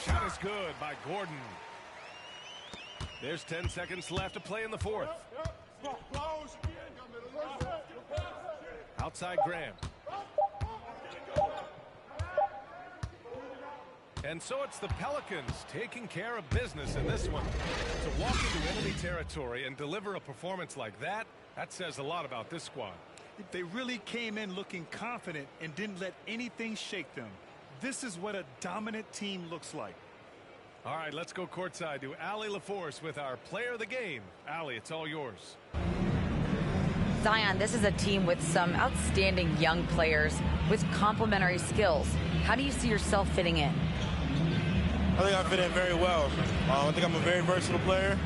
Shot is good by Gordon. There's 10 seconds left to play in the fourth. Outside Graham. And so it's the Pelicans taking care of business in this one. To walk into enemy territory and deliver a performance like that, that says a lot about this squad. They really came in looking confident and didn't let anything shake them. This is what a dominant team looks like. All right, let's go courtside to Allie LaForce with our player of the game. Allie, it's all yours. Zion, this is a team with some outstanding young players with complementary skills. How do you see yourself fitting in? I think I fit in very well. I think I'm a very versatile player.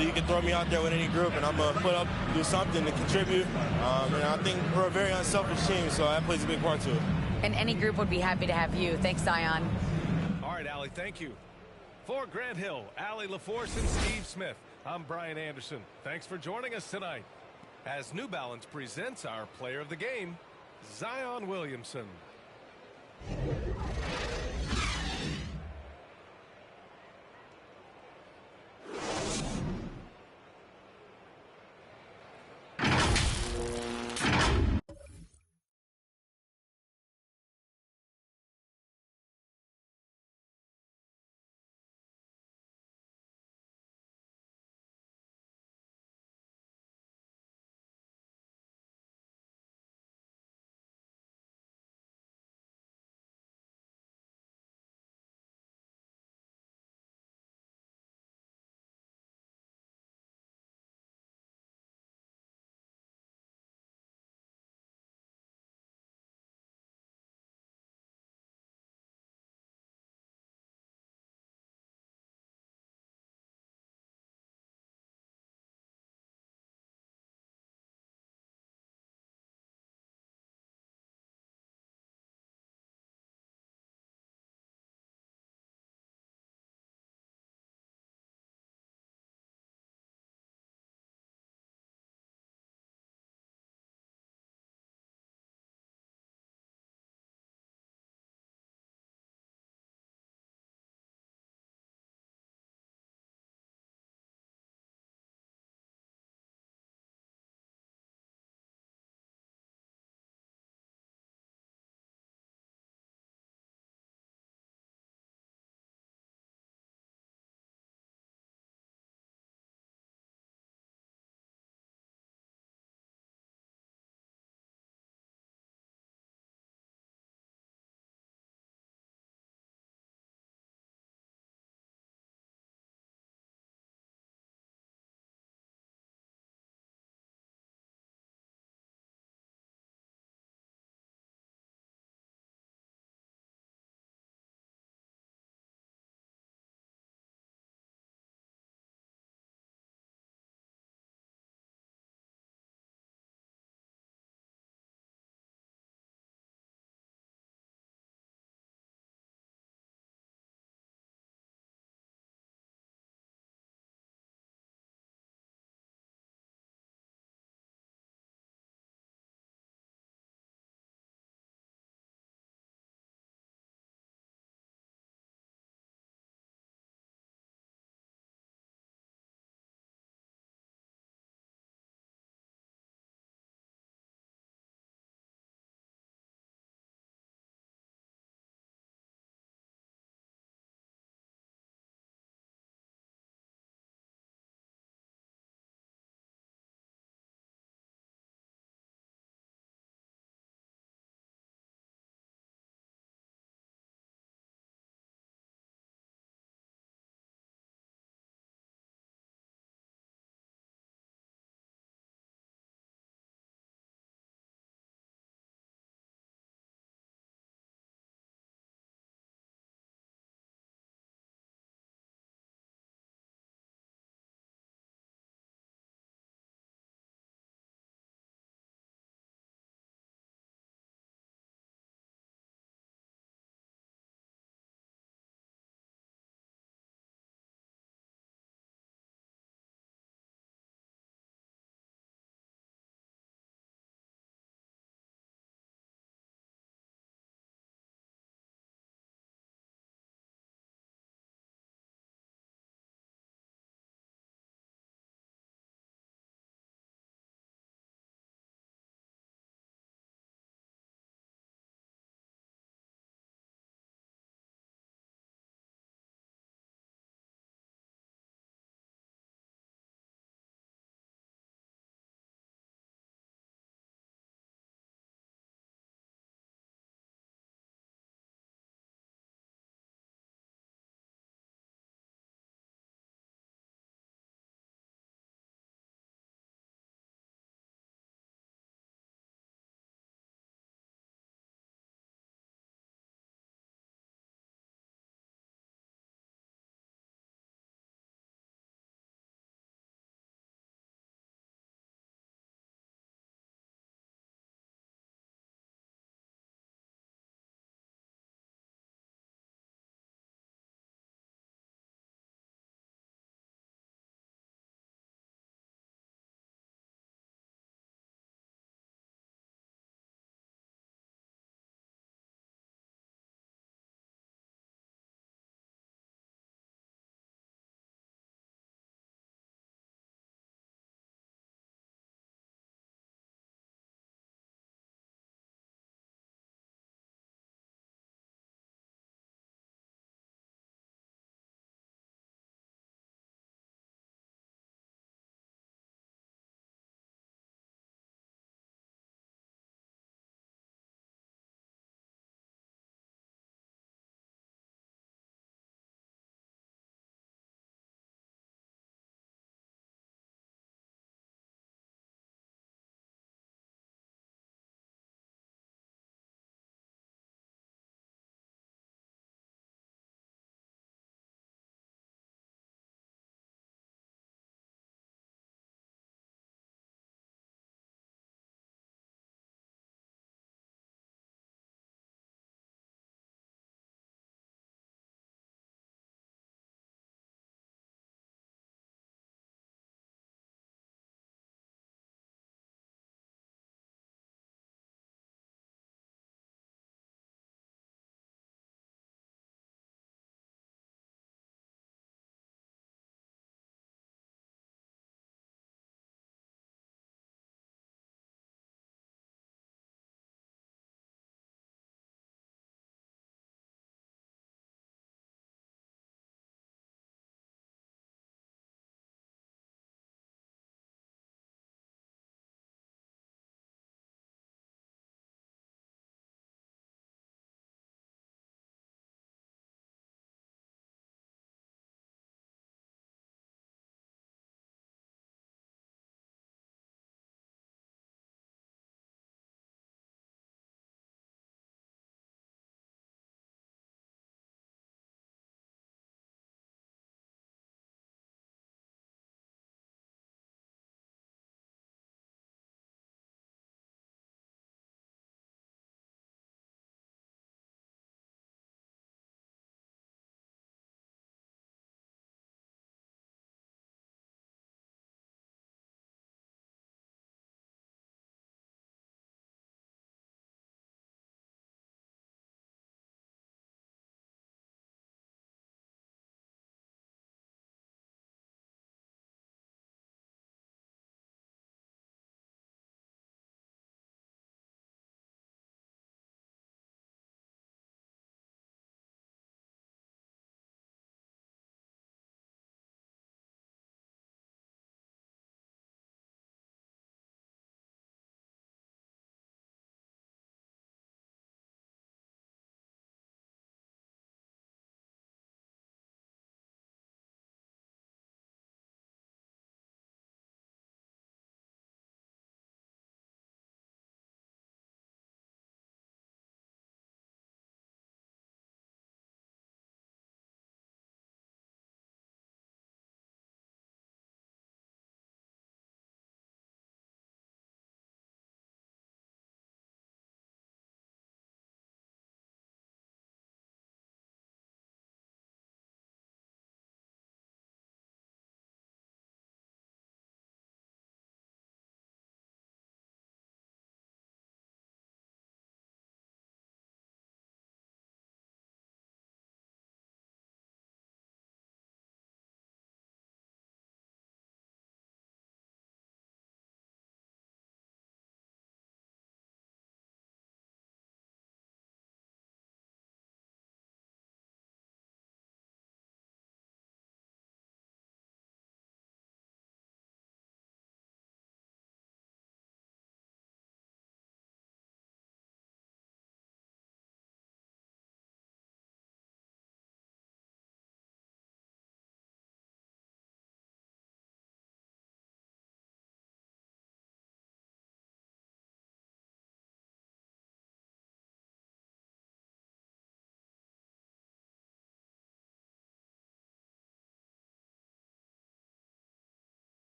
You can throw me out there with any group, and I'm going to put up, do something to contribute. And I think we're a very unselfish team, so that plays a big part to it. And any group would be happy to have you. Thanks, Zion. All right, Allie, thank you. For Grant Hill, Allie LaForce, and Steve Smith, I'm Brian Anderson. Thanks for joining us tonight as New Balance presents our player of the game, Zion Williamson.